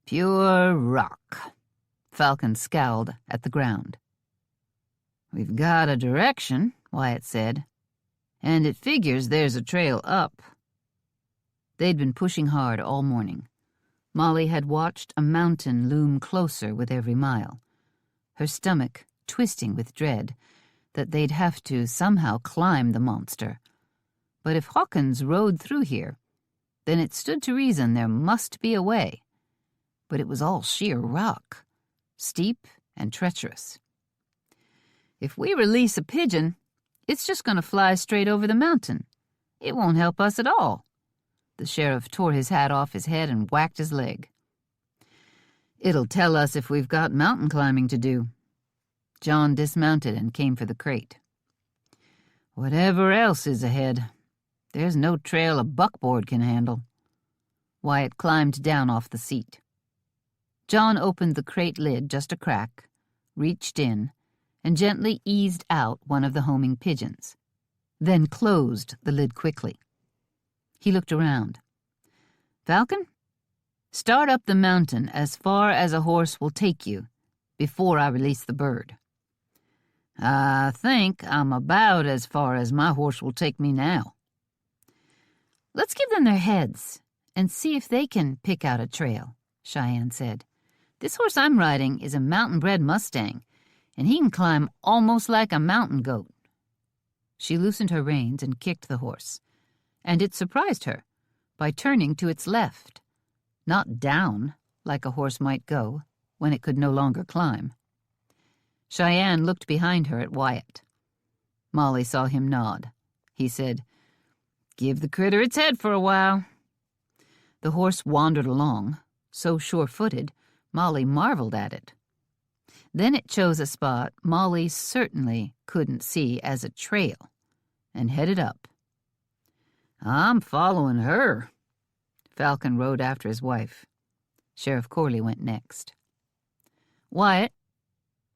"Pure rock." Falcon scowled at the ground. "We've got a direction," Wyatt said, "and it figures there's a trail up." They'd been pushing hard all morning. Molly had watched a mountain loom closer with every mile, her stomach twisting with dread that they'd have to somehow climb the monster. But if Hawkins rode through here, then it stood to reason there must be a way. But it was all sheer rock, steep and treacherous. "If we release a pigeon, it's just going to fly straight over the mountain. It won't help us at all." The sheriff tore his hat off his head and whacked his leg. "It'll tell us if we've got mountain climbing to do." John dismounted and came for the crate. "Whatever else is ahead, there's no trail a buckboard can handle." Wyatt climbed down off the seat. John opened the crate lid just a crack, reached in, and gently eased out one of the homing pigeons, then closed the lid quickly. He looked around. "Falcon, start up the mountain as far as a horse will take you before I release the bird." "I think I'm about as far as my horse will take me now." "Let's give them their heads and see if they can pick out a trail," Cheyenne said. "This horse I'm riding is a mountain-bred Mustang, and he can climb almost like a mountain goat." She loosened her reins and kicked the horse, and it surprised her by turning to its left, not down like a horse might go when it could no longer climb. Cheyenne looked behind her at Wyatt. Molly saw him nod. He said, "Give the critter its head for a while." The horse wandered along, so sure-footed, Molly marveled at it. Then it chose a spot Molly certainly couldn't see as a trail, and headed up. "I'm following her." Falcon rode after his wife. Sheriff Corley went next. "Wyatt,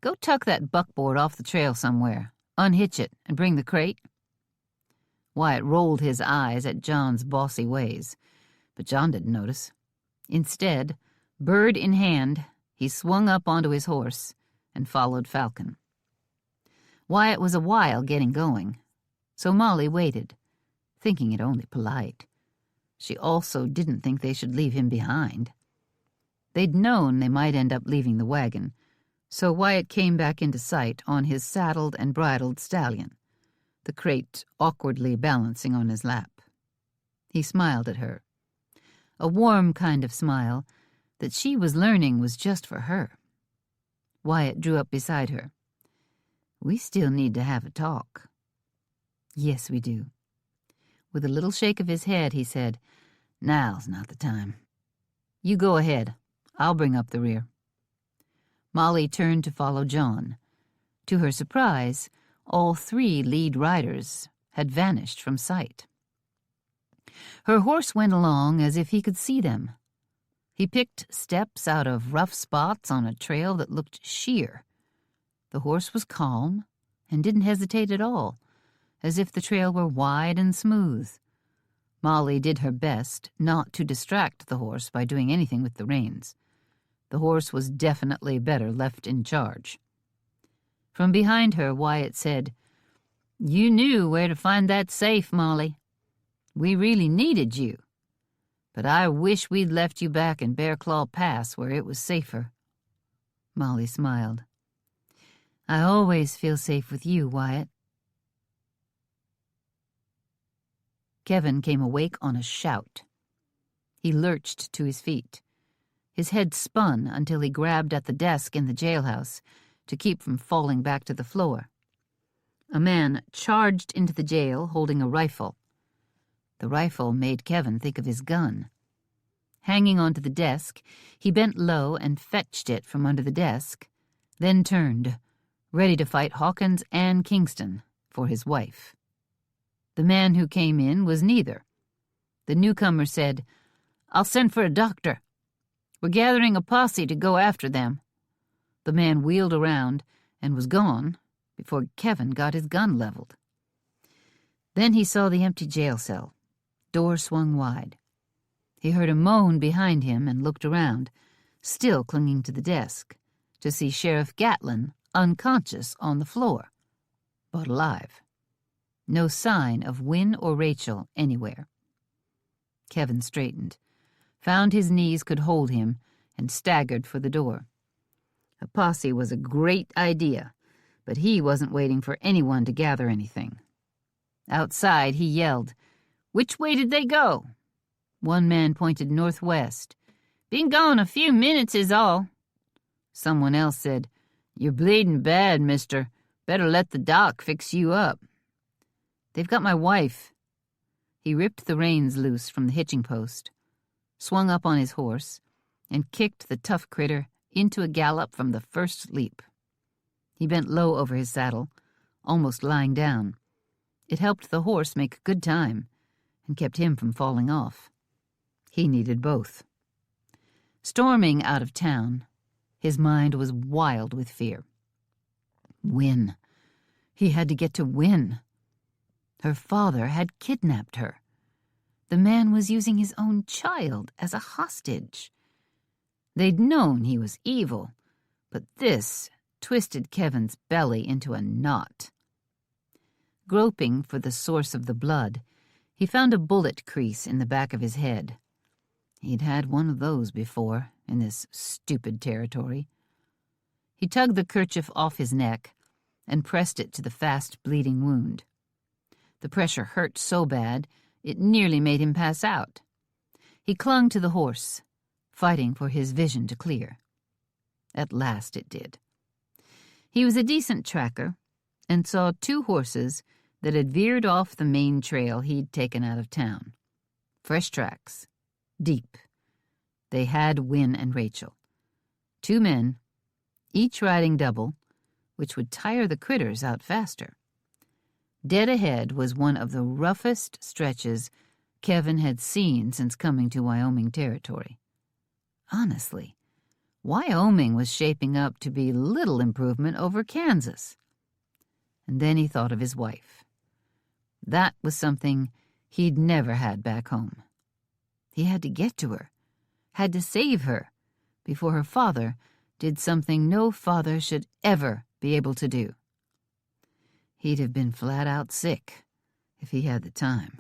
go tuck that buckboard off the trail somewhere, unhitch it, and bring the crate." Wyatt rolled his eyes at John's bossy ways, but John didn't notice. Instead, bird in hand, he swung up onto his horse and followed Falcon. Wyatt was a while getting going, so Molly waited, thinking it only polite. She also didn't think they should leave him behind. They'd known they might end up leaving the wagon, so Wyatt came back into sight on his saddled and bridled stallion, the crate awkwardly balancing on his lap. He smiled at her, a warm kind of smile that she was learning was just for her. Wyatt drew up beside her. "We still need to have a talk." "Yes, we do." With a little shake of his head, he said, "Now's not the time. You go ahead. I'll bring up the rear." Molly turned to follow John. To her surprise, all 3 lead riders had vanished from sight. Her horse went along as if he could see them. He picked steps out of rough spots on a trail that looked sheer. The horse was calm and didn't hesitate at all, as if the trail were wide and smooth. Molly did her best not to distract the horse by doing anything with the reins. The horse was definitely better left in charge. From behind her, Wyatt said, "You knew where to find that safe, Molly. We really needed you. But I wish we'd left you back in Bear Claw Pass where it was safer." Molly smiled. "I always feel safe with you, Wyatt." Kevin came awake on a shout. He lurched to his feet. His head spun until he grabbed at the desk in the jailhouse to keep from falling back to the floor. A man charged into the jail holding a rifle. The rifle made Kevin think of his gun. Hanging onto the desk, he bent low and fetched it from under the desk, then turned, ready to fight Hawkins and Kingston for his wife. The man who came in was neither. The newcomer said, "I'll send for a doctor. We're gathering a posse to go after them." The man wheeled around and was gone before Kevin got his gun leveled. Then he saw the empty jail cell. Door swung wide. He heard a moan behind him and looked around, still clinging to the desk, to see Sheriff Gatlin unconscious on the floor, but alive. No sign of Wynne or Rachel anywhere. Kevin straightened, found his knees could hold him, and staggered for the door. A posse was a great idea, but he wasn't waiting for anyone to gather anything. Outside, he yelled, "Which way did they go?" One man pointed northwest. "Been gone a few minutes is all." Someone else said, "You're bleeding bad, mister. Better let the doc fix you up." "They've got my wife." He ripped the reins loose from the hitching post, swung up on his horse, and kicked the tough critter into a gallop from the first leap. He bent low over his saddle, almost lying down. It helped the horse make good time and kept him from falling off. He needed both. Storming out of town, his mind was wild with fear. Wynne. He had to get to Wynne. Her father had kidnapped her. The man was using his own child as a hostage. They'd known he was evil, but this twisted Kevin's belly into a knot. Groping for the source of the blood, he found a bullet crease in the back of his head. He'd had one of those before, in this stupid territory. He tugged the kerchief off his neck and pressed it to the fast-bleeding wound. The pressure hurt so bad, it nearly made him pass out. He clung to the horse, fighting for his vision to clear. At last it did. He was a decent tracker and saw 2 horses that had veered off the main trail he'd taken out of town. Fresh tracks. Deep. They had Wynne and Rachel. 2 men, each riding double, which would tire the critters out faster. Dead ahead was one of the roughest stretches Kevin had seen since coming to Wyoming territory. Honestly, Wyoming was shaping up to be little improvement over Kansas. And then he thought of his wife. That was something he'd never had back home. He had to get to her, had to save her, before her father did something no father should ever be able to do. He'd have been flat out sick if he had the time.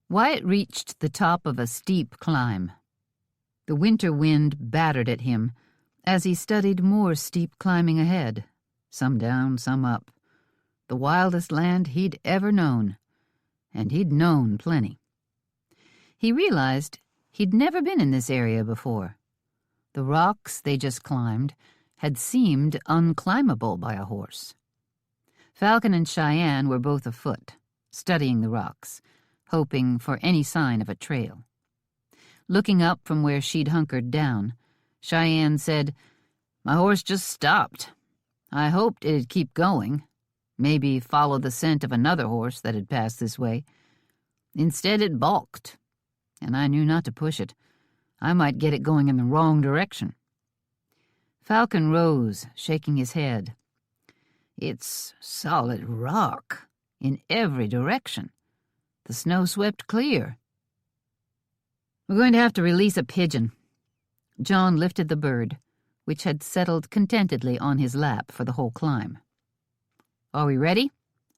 Wyatt reached the top of a steep climb. The winter wind battered at him as he studied more steep climbing ahead, some down, some up, the wildest land he'd ever known, and he'd known plenty. He realized he'd never been in this area before. The rocks they just climbed had seemed unclimbable by a horse. Falcon and Cheyenne were both afoot, studying the rocks, hoping for any sign of a trail. Looking up from where she'd hunkered down, Cheyenne said, "My horse just stopped. I hoped it'd keep going, maybe follow the scent of another horse that had passed this way. Instead, it balked, and I knew not to push it. I might get it going in the wrong direction." Falcon rose, shaking his head. "It's solid rock, in every direction. The snow swept clear." "We're going to have to release a pigeon." John lifted the bird, which had settled contentedly on his lap for the whole climb. "Are we ready?"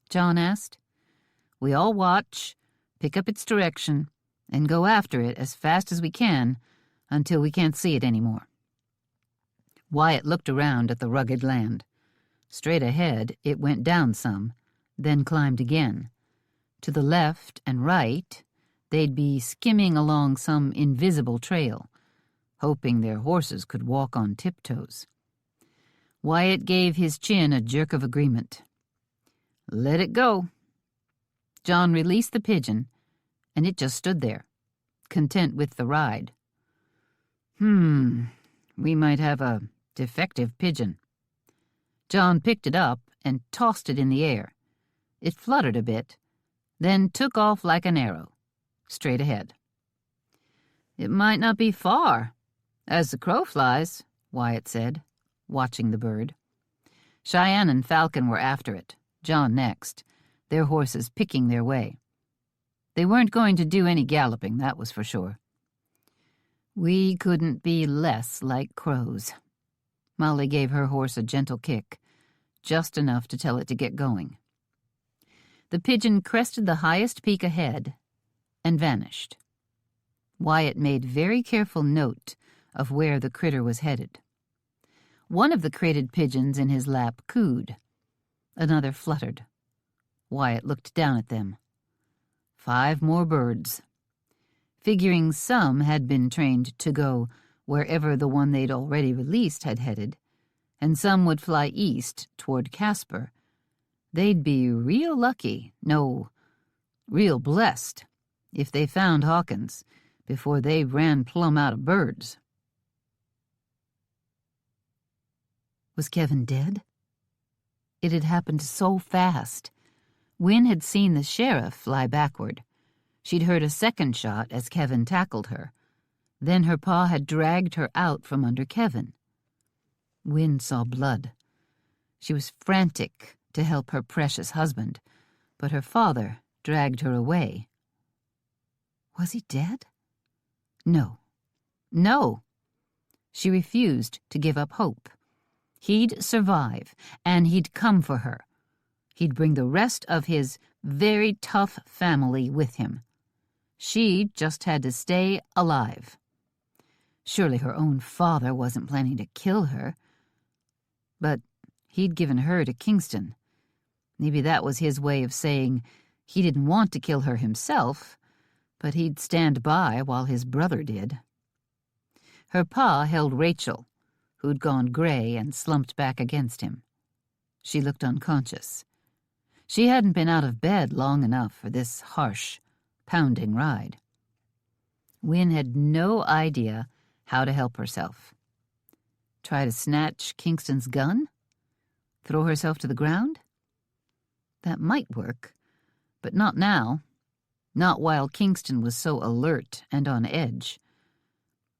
John asked. "We all watch, pick up its direction, and go after it as fast as we can until we can't see it anymore." Wyatt looked around at the rugged land. Straight ahead, it went down some, then climbed again. To the left and right, they'd be skimming along some invisible trail, hoping their horses could walk on tiptoes. Wyatt gave his chin a jerk of agreement. "Let it go." John released the pigeon, and it just stood there, content with the ride. We might have a defective pigeon." John picked it up and tossed it in the air. It fluttered a bit, then took off like an arrow, straight ahead. "It might not be far, as the crow flies," Wyatt said, watching the bird. Cheyenne and Falcon were after it, John next, their horses picking their way. They weren't going to do any galloping, that was for sure. "We couldn't be less like crows." Molly gave her horse a gentle kick, just enough to tell it to get going. The pigeon crested the highest peak ahead and vanished. Wyatt made very careful note of where the critter was headed. One of the crated pigeons in his lap cooed. Another fluttered. Wyatt looked down at them. 5 more birds. Figuring some had been trained to go wherever the one they'd already released had headed, and some would fly east toward Casper, they'd be real lucky, no, real blessed, if they found Hawkins before they ran plumb out of birds. Was Kevin dead? It had happened so fast. Wynne had seen the sheriff fly backward. She'd heard a second shot as Kevin tackled her. Then her paw had dragged her out from under Kevin. Wynne saw blood. She was frantic to help her precious husband, but her father dragged her away. Was he dead? No. No! She refused to give up hope. He'd survive, and he'd come for her. He'd bring the rest of his very tough family with him. She just had to stay alive. Surely her own father wasn't planning to kill her. But he'd given her to Kingston. Maybe that was his way of saying he didn't want to kill her himself, but he'd stand by while his brother did. Her pa held Rachel, who'd gone gray and slumped back against him. She looked unconscious. She hadn't been out of bed long enough for this harsh, pounding ride. Wynne had no idea how to help herself. Try to snatch Kingston's gun? Throw herself to the ground? That might work, but not now. Not while Kingston was so alert and on edge.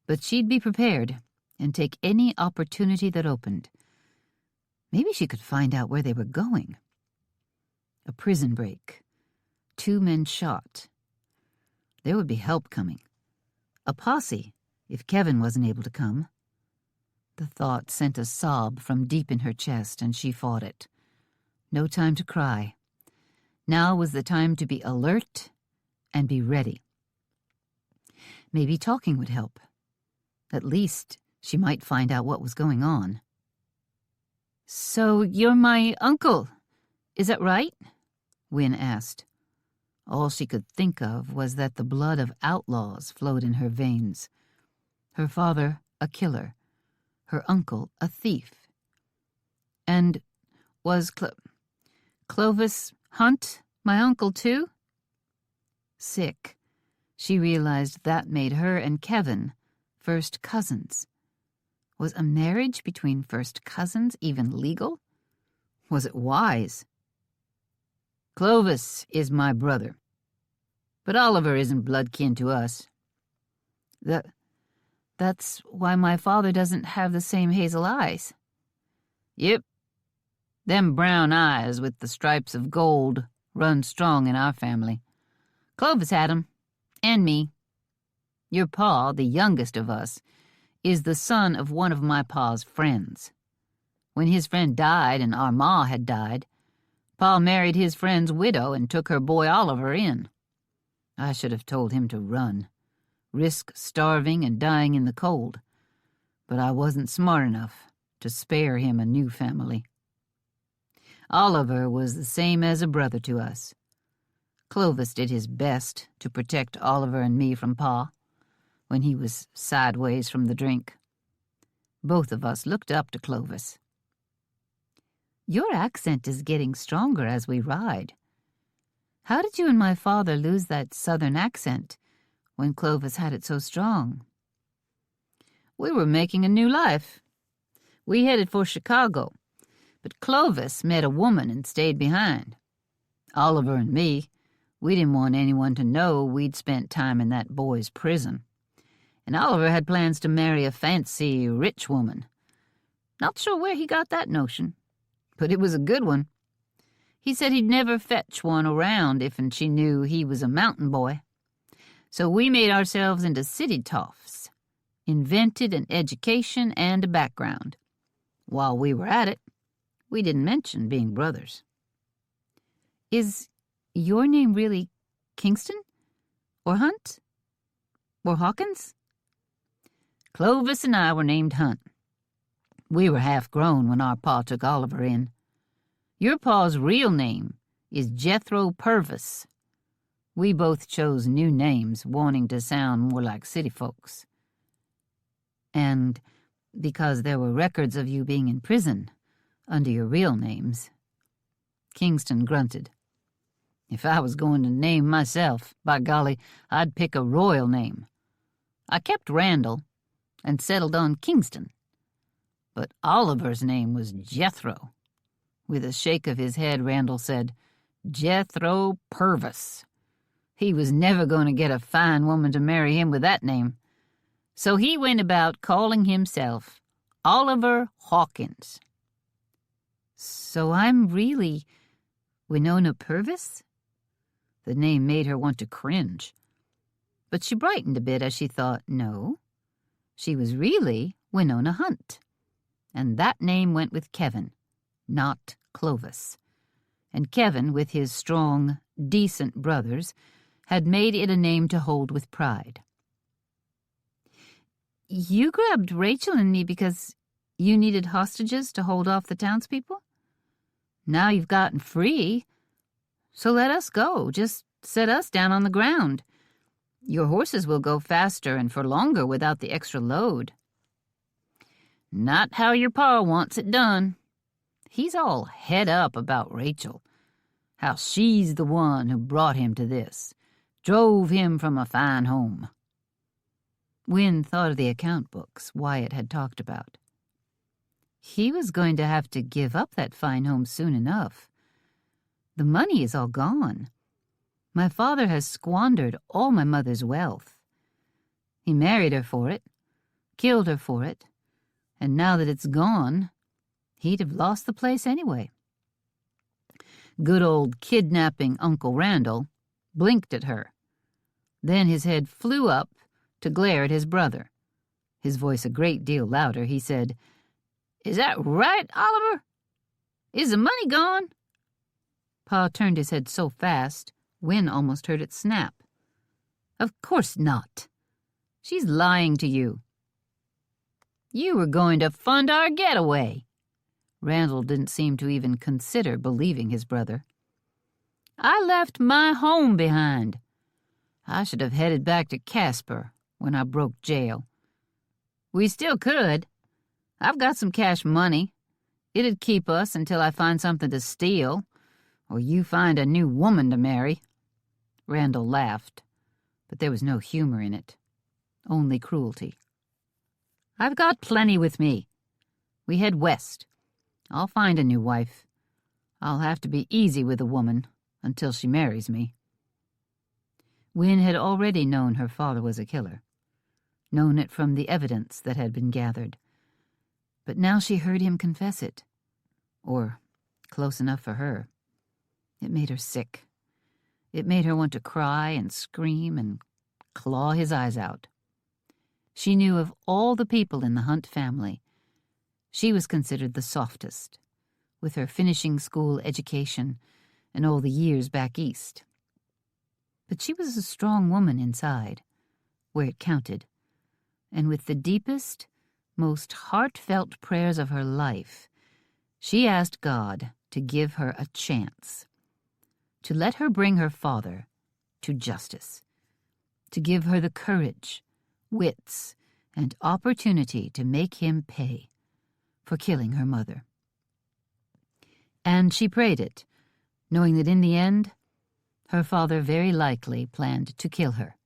But she'd be prepared and take any opportunity that opened. Maybe she could find out where they were going. A prison break. 2 men shot. There would be help coming. A posse, if Kevin wasn't able to come. The thought sent a sob from deep in her chest, and she fought it. No time to cry. Now was the time to be alert and be ready. Maybe talking would help. At least she might find out what was going on. "So you're my uncle, is that right?" Wynne asked. All she could think of was that the blood of outlaws flowed in her veins. Her father, a killer. Her uncle, a thief. And was Clovis Hunt, my uncle, too? Sick, she realized that made her and Kevin first cousins. Was a marriage between first cousins even legal? Was it wise? Clovis is my brother, but Oliver isn't blood kin to us. That's why my father doesn't have the same hazel eyes. Yep. Them brown eyes with the stripes of gold run strong in our family. Clovis had 'em, and me. Your pa, the youngest of us, is the son of one of my pa's friends. When his friend died and our ma had died, Pa married his friend's widow and took her boy Oliver in. I should have told him to run, risk starving and dying in the cold, but I wasn't smart enough to spare him a new family. Oliver was the same as a brother to us. Clovis did his best to protect Oliver and me from Pa when he was sideways from the drink. Both of us looked up to Clovis. Your accent is getting stronger as we ride. How did you and my father lose that southern accent when Clovis had it so strong? We were making a new life. We headed for Chicago, but Clovis met a woman and stayed behind. Oliver and me, we didn't want anyone to know we'd spent time in that boy's prison. And Oliver had plans to marry a fancy, rich woman. Not sure where he got that notion, but it was a good one. He said he'd never fetch one around if and she knew he was a mountain boy. So we made ourselves into city toffs, invented an education and a background. While we were at it, we didn't mention being brothers. Is your name really Kingston? Or Hunt? Or Hawkins? Clovis and I were named Hunt. We were half-grown when our pa took Oliver in. Your pa's real name is Jethro Purvis. We both chose new names, wanting to sound more like city folks. And because there were records of you being in prison under your real names. Kingston grunted. If I was going to name myself, by golly, I'd pick a royal name. I kept Randall and settled on Kingston. But Oliver's name was Jethro. With a shake of his head, Randall said, Jethro Purvis. He was never going to get a fine woman to marry him with that name. So he went about calling himself Oliver Hawkins. So I'm really Winona Purvis? The name made her want to cringe. But she brightened a bit as she thought, no, she was really Winona Hunt. And that name went with Kevin, not Clovis. And Kevin, with his strong, decent brothers, had made it a name to hold with pride. You grabbed Rachel and me because you needed hostages to hold off the townspeople? Now you've gotten free, so let us go. Just set us down on the ground. Your horses will go faster and for longer without the extra load. Not how your pa wants it done. He's all head up about Rachel. How she's the one who brought him to this, drove him from a fine home. Wynne thought of the account books Wyatt had talked about. He was going to have to give up that fine home soon enough. The money is all gone. My father has squandered all my mother's wealth. He married her for it, killed her for it, and now that it's gone, he'd have lost the place anyway. Good old kidnapping Uncle Randall blinked at her. Then his head flew up to glare at his brother. His voice a great deal louder, he said, Is that right, Oliver? Is the money gone? Pa turned his head so fast, Wynne almost heard it snap. Of course not. She's lying to you. You were going to fund our getaway. Randall didn't seem to even consider believing his brother. I left my home behind. I should have headed back to Casper when I broke jail. We still could. I've got some cash money. It'd keep us until I find something to steal, or you find a new woman to marry." Randall laughed, but there was no humor in it, only cruelty. "I've got plenty with me. We head west. I'll find a new wife. I'll have to be easy with a woman until she marries me." Wynne had already known her father was a killer, known it from the evidence that had been gathered. But now she heard him confess it, or close enough for her. It made her sick. It made her want to cry and scream and claw his eyes out. She knew of all the people in the Hunt family, she was considered the softest, with her finishing school education and all the years back east. But she was a strong woman inside, where it counted, and with the deepest, most heartfelt prayers of her life, she asked God to give her a chance, to let her bring her father to justice, to give her the courage, wits, and opportunity to make him pay for killing her mother. And she prayed it, knowing that in the end, her father very likely planned to kill her,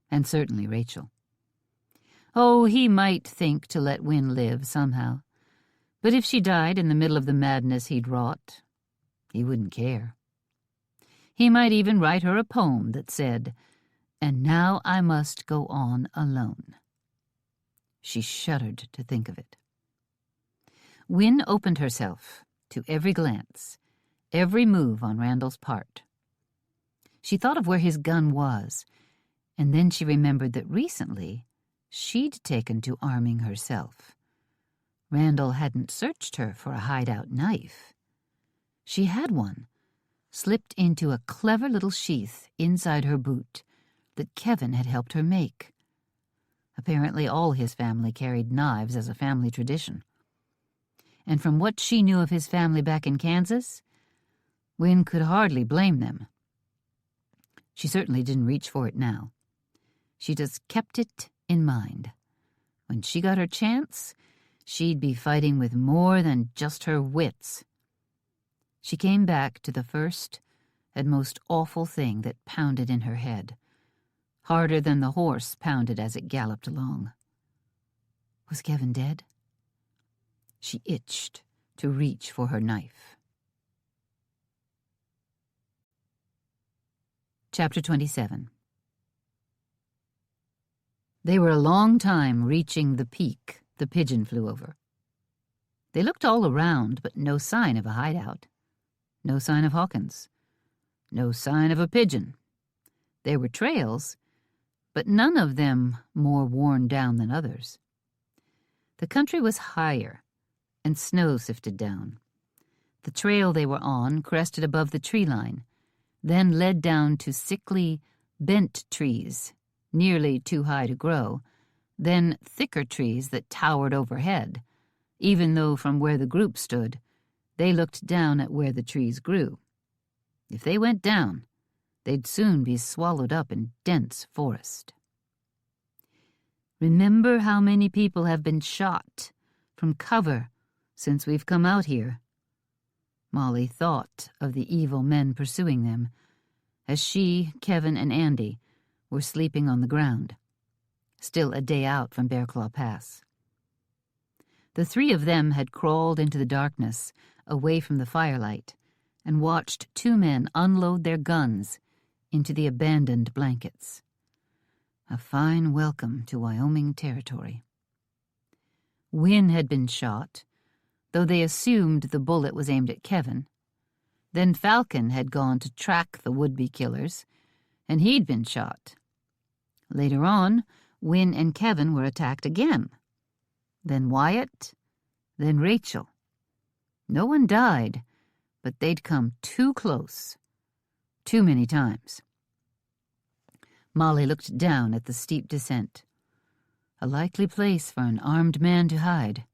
and certainly Rachel. Oh, he might think to let Wynne live somehow, but if she died in the middle of the madness he'd wrought, he wouldn't care. He might even write her a poem that said, "And now I must go on alone." She shuddered to think of it. Wynne opened herself to every glance, every move on Randall's part. She thought of where his gun was, and then she remembered that recently she'd taken to arming herself. Randall hadn't searched her for a hideout knife. She had one, slipped into a clever little sheath inside her boot that Kevin had helped her make. Apparently all his family carried knives as a family tradition. And from what she knew of his family back in Kansas, Wynne could hardly blame them. She certainly didn't reach for it now. She just kept it in mind. When she got her chance, she'd be fighting with more than just her wits. She came back to the first and most awful thing that pounded in her head, harder than the horse pounded as it galloped along. Was Kevin dead? She itched to reach for her knife. Chapter 27. They were a long time reaching the peak the pigeon flew over. They looked all around, but no sign of a hideout. No sign of Hawkins. No sign of a pigeon. There were trails, but none of them more worn down than others. The country was higher, and snow sifted down. The trail they were on crested above the tree line, then led down to sickly, bent trees, nearly too high to grow, then thicker trees that towered overhead, even though from where the group stood, they looked down at where the trees grew. If they went down, they'd soon be swallowed up in dense forest. "Remember how many people have been shot from cover since we've come out here?" Molly thought of the evil men pursuing them, as she, Kevin, and Andy were sleeping on the ground, still a day out from Bear Claw Pass. The three of them had crawled into the darkness, away from the firelight, and watched two men unload their guns into the abandoned blankets. A fine welcome to Wyoming territory. Wynne had been shot, though they assumed the bullet was aimed at Kevin. Then Falcon had gone to track the would-be killers, and he'd been shot. Later on, Wynne and Kevin were attacked again. Then Wyatt, then Rachel. No one died, but they'd come too close. Too many times. Molly looked down at the steep descent. A likely place for an armed man to hide.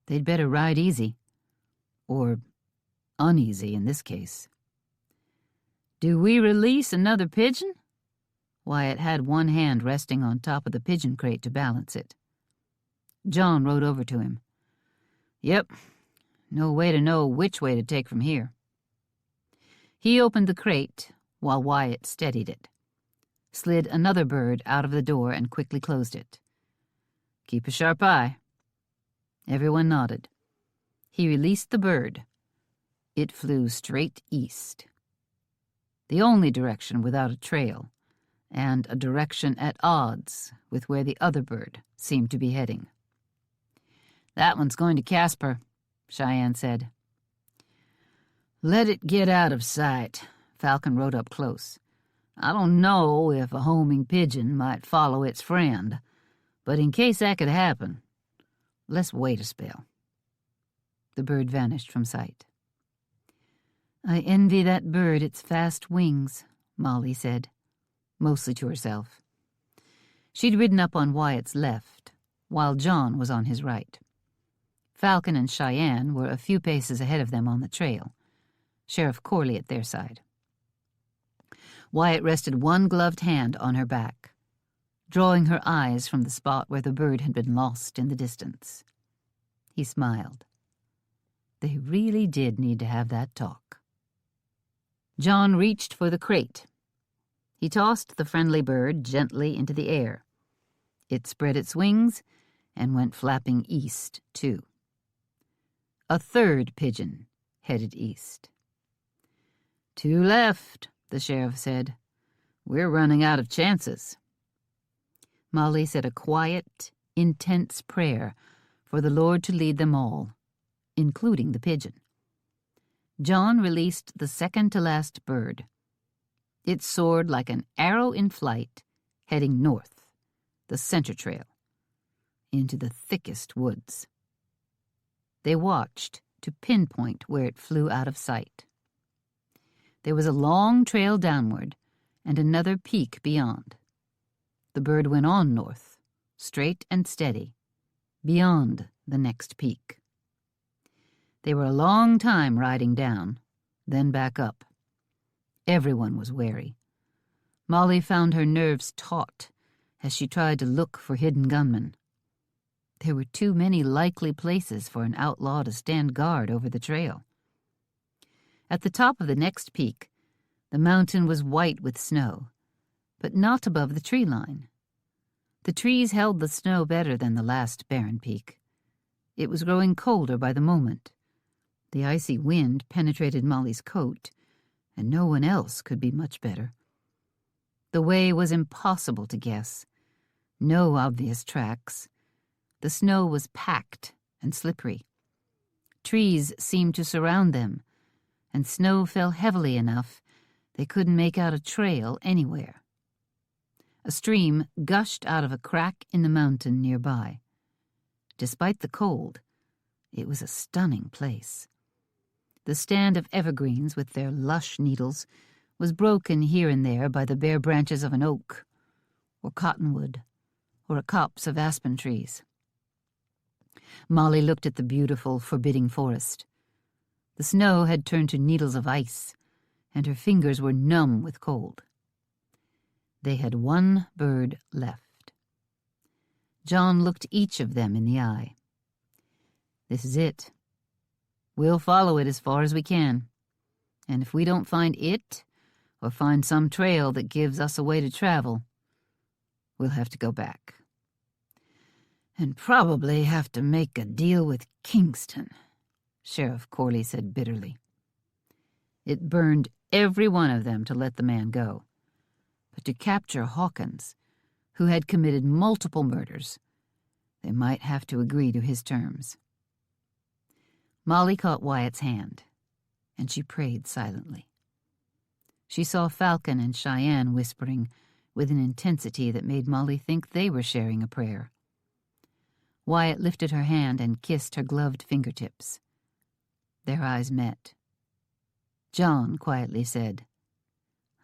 They'd better ride easy. Or uneasy in this case. "Do we release another pigeon?" Wyatt had one hand resting on top of the pigeon crate to balance it. John rode over to him. "Yep. No way to know which way to take from here." He opened the crate while Wyatt steadied it, slid another bird out of the door and quickly closed it. "Keep a sharp eye." Everyone nodded. He released the bird. It flew straight east. The only direction without a trail, and a direction at odds with where the other bird seemed to be heading. "That one's going to Casper," Cheyenne said. "Let it get out of sight." Falcon rode up close. "I don't know if a homing pigeon might follow its friend, but in case that could happen, let's wait a spell." The bird vanished from sight. "I envy that bird its fast wings," Molly said, mostly to herself. She'd ridden up on Wyatt's left, while John was on his right. Falcon and Cheyenne were a few paces ahead of them on the trail, Sheriff Corley at their side. Wyatt rested one gloved hand on her back, drawing her eyes from the spot where the bird had been lost in the distance. He smiled. They really did need to have that talk. John reached for the crate. He tossed the friendly bird gently into the air. It spread its wings and went flapping east, too. A third pigeon headed east. "Two left," the sheriff said. "We're running out of chances." Molly said a quiet, intense prayer for the Lord to lead them all, including the pigeon. John released the second-to-last bird. It soared like an arrow in flight, heading north, the center trail, into the thickest woods. They watched to pinpoint where it flew out of sight. There was a long trail downward and another peak beyond. The bird went on north, straight and steady, beyond the next peak. They were a long time riding down, then back up. Everyone was wary. Molly found her nerves taut as she tried to look for hidden gunmen. There were too many likely places for an outlaw to stand guard over the trail. At the top of the next peak, the mountain was white with snow, but not above the tree line. The trees held the snow better than the last barren peak. It was growing colder by the moment. The icy wind penetrated Molly's coat, and no one else could be much better. The way was impossible to guess. No obvious tracks. The snow was packed and slippery. Trees seemed to surround them, and snow fell heavily enough they couldn't make out a trail anywhere. A stream gushed out of a crack in the mountain nearby. Despite the cold, it was a stunning place. The stand of evergreens with their lush needles was broken here and there by the bare branches of an oak, or cottonwood, or a copse of aspen trees. Molly looked at the beautiful, forbidding forest. The snow had turned to needles of ice, and her fingers were numb with cold. They had one bird left. John looked each of them in the eye. "This is it. We'll follow it as far as we can, and if we don't find it, or find some trail that gives us a way to travel, we'll have to go back. And probably have to make a deal with Kingston," Sheriff Corley said bitterly. It burned every one of them to let the man go, but to capture Hawkins, who had committed multiple murders, they might have to agree to his terms. Molly caught Wyatt's hand, and she prayed silently. She saw Falcon and Cheyenne whispering with an intensity that made Molly think they were sharing a prayer. Wyatt lifted her hand and kissed her gloved fingertips. Their eyes met. John quietly said,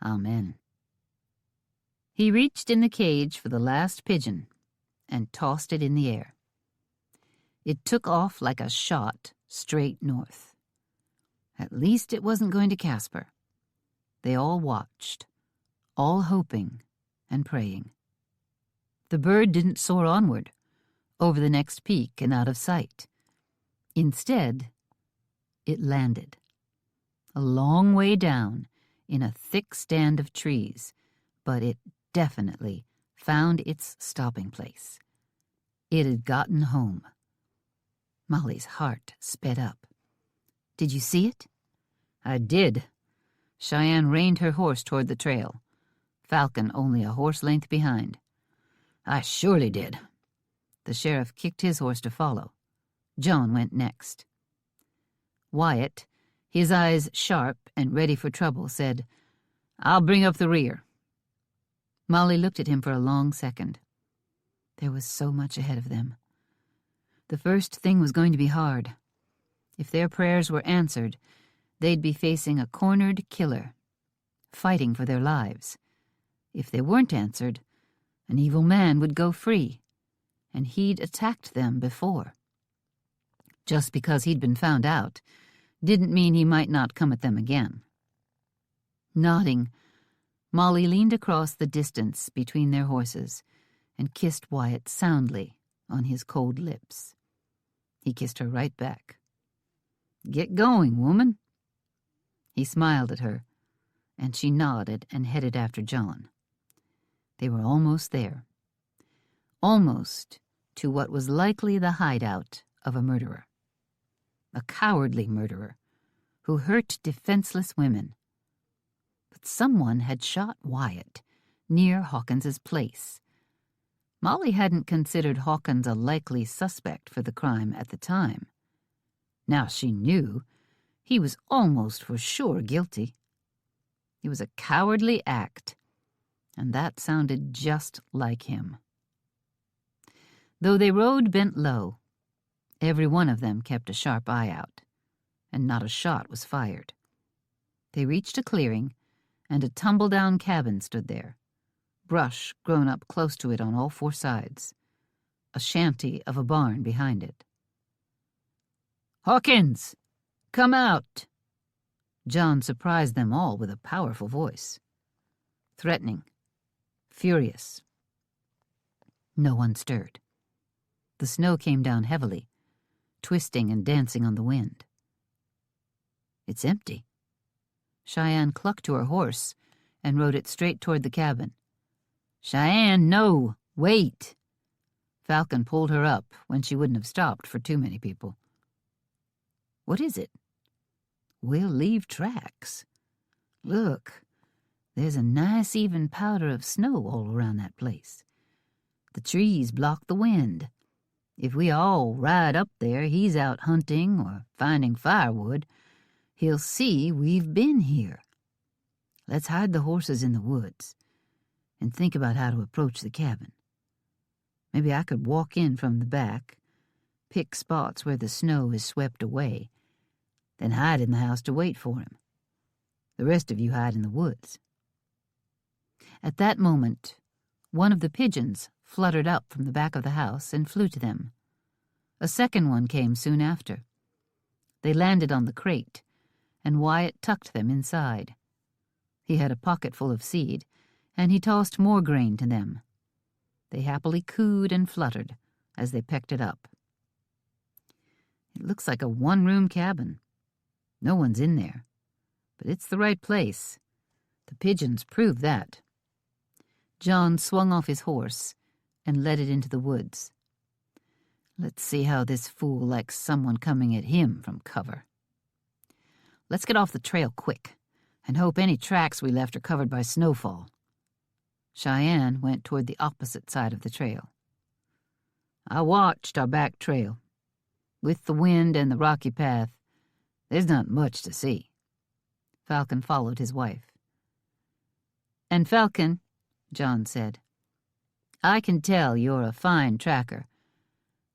"Amen." He reached in the cage for the last pigeon and tossed it in the air. It took off like a shot straight north. At least it wasn't going to Casper. They all watched, all hoping and praying. The bird didn't soar onward, over the next peak and out of sight. Instead, it landed a long way down in a thick stand of trees, but it definitely found its stopping place. It had gotten home. Molly's heart sped up. "Did you see it?" "I did." Cheyenne reined her horse toward the trail, Falcon only a horse length behind. "I surely did." The sheriff kicked his horse to follow. John went next. Wyatt, his eyes sharp and ready for trouble, said, "I'll bring up the rear." Molly looked at him for a long second. There was so much ahead of them. The first thing was going to be hard. If their prayers were answered, they'd be facing a cornered killer, fighting for their lives. If they weren't answered, an evil man would go free, and he'd attacked them before. Just because he'd been found out didn't mean he might not come at them again. Nodding, Molly leaned across the distance between their horses and kissed Wyatt soundly on his cold lips. He kissed her right back. "Get going, woman." He smiled at her, and she nodded and headed after John. They were almost there. Almost to what was likely the hideout of a murderer. A cowardly murderer who hurt defenseless women. But someone had shot Wyatt near Hawkins's place. Molly hadn't considered Hawkins a likely suspect for the crime at the time. Now she knew he was almost for sure guilty. It was a cowardly act, and that sounded just like him. Though they rode bent low, every one of them kept a sharp eye out, and not a shot was fired. They reached a clearing, and a tumble-down cabin stood there, brush grown up close to it on all four sides, a shanty of a barn behind it. "Hawkins, come out!" John surprised them all with a powerful voice. Threatening, furious. No one stirred. The snow came down heavily, twisting and dancing on the wind. "It's empty." Cheyenne clucked to her horse and rode it straight toward the cabin. "Cheyenne, no! Wait!" Falcon pulled her up when she wouldn't have stopped for too many people. "What is it?" "We'll leave tracks. Look, there's a nice even powder of snow all around that place. The trees block the wind. If we all ride up there, he's out hunting or finding firewood, he'll see we've been here. Let's hide the horses in the woods and think about how to approach the cabin. Maybe I could walk in from the back, pick spots where the snow is swept away, then hide in the house to wait for him. The rest of you hide in the woods." At that moment, one of the pigeons fluttered up from the back of the house and flew to them. A second one came soon after. They landed on the crate, and Wyatt tucked them inside. He had a pocket full of seed, and he tossed more grain to them. They happily cooed and fluttered as they pecked it up. "It looks like a one-room cabin. No one's in there, but it's the right place. The pigeons prove that." John swung off his horse and led it into the woods. "Let's see how this fool likes someone coming at him from cover. Let's get off the trail quick and hope any tracks we left are covered by snowfall." Cheyenne went toward the opposite side of the trail. "I watched our back trail. With the wind and the rocky path, there's not much to see." Falcon followed his wife. "And Falcon," John said, "I can tell you're a fine tracker,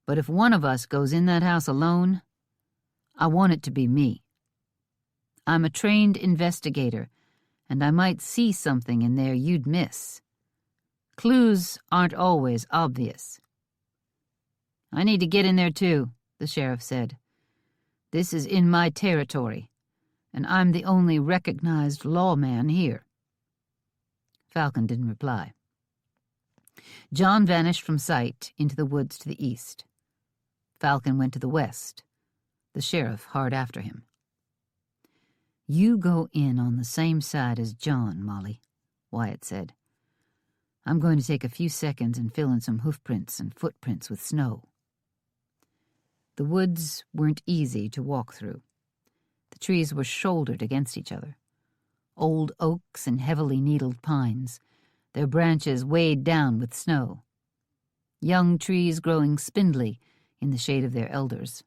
but if one of us goes in that house alone, I want it to be me. I'm a trained investigator, and I might see something in there you'd miss. Clues aren't always obvious." "I need to get in there too," the sheriff said. "This is in my territory, and I'm the only recognized lawman here." Falcon didn't reply. John vanished from sight into the woods to the east. Falcon went to the west, the sheriff hard after him. "You go in on the same side as John, Molly," Wyatt said. "I'm going to take a few seconds and fill in some hoofprints and footprints with snow." The woods weren't easy to walk through. The trees were shouldered against each other. Old oaks and heavily needled pines, their branches weighed down with snow. Young trees growing spindly in the shade of their elders.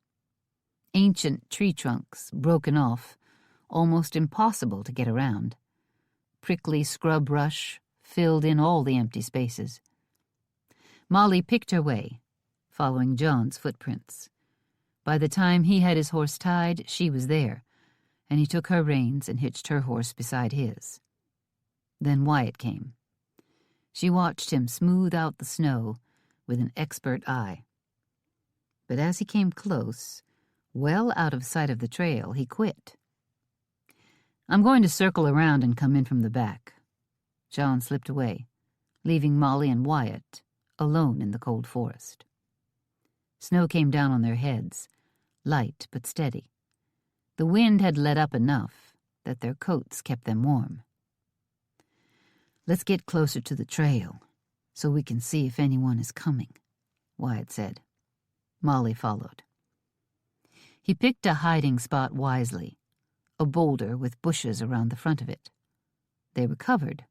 Ancient tree trunks broken off, almost impossible to get around. Prickly scrub brush filled in all the empty spaces. Molly picked her way, following John's footprints. By the time he had his horse tied, she was there, and he took her reins and hitched her horse beside his. Then Wyatt came. She watched him smooth out the snow with an expert eye. But as he came close, well out of sight of the trail, he quit. "I'm going to circle around and come in from the back." John slipped away, leaving Molly and Wyatt alone in the cold forest. Snow came down on their heads, light but steady. The wind had let up enough that their coats kept them warm. "Let's get closer to the trail so we can see if anyone is coming," Wyatt said. Molly followed. He picked a hiding spot wisely, a boulder with bushes around the front of it. They were covered,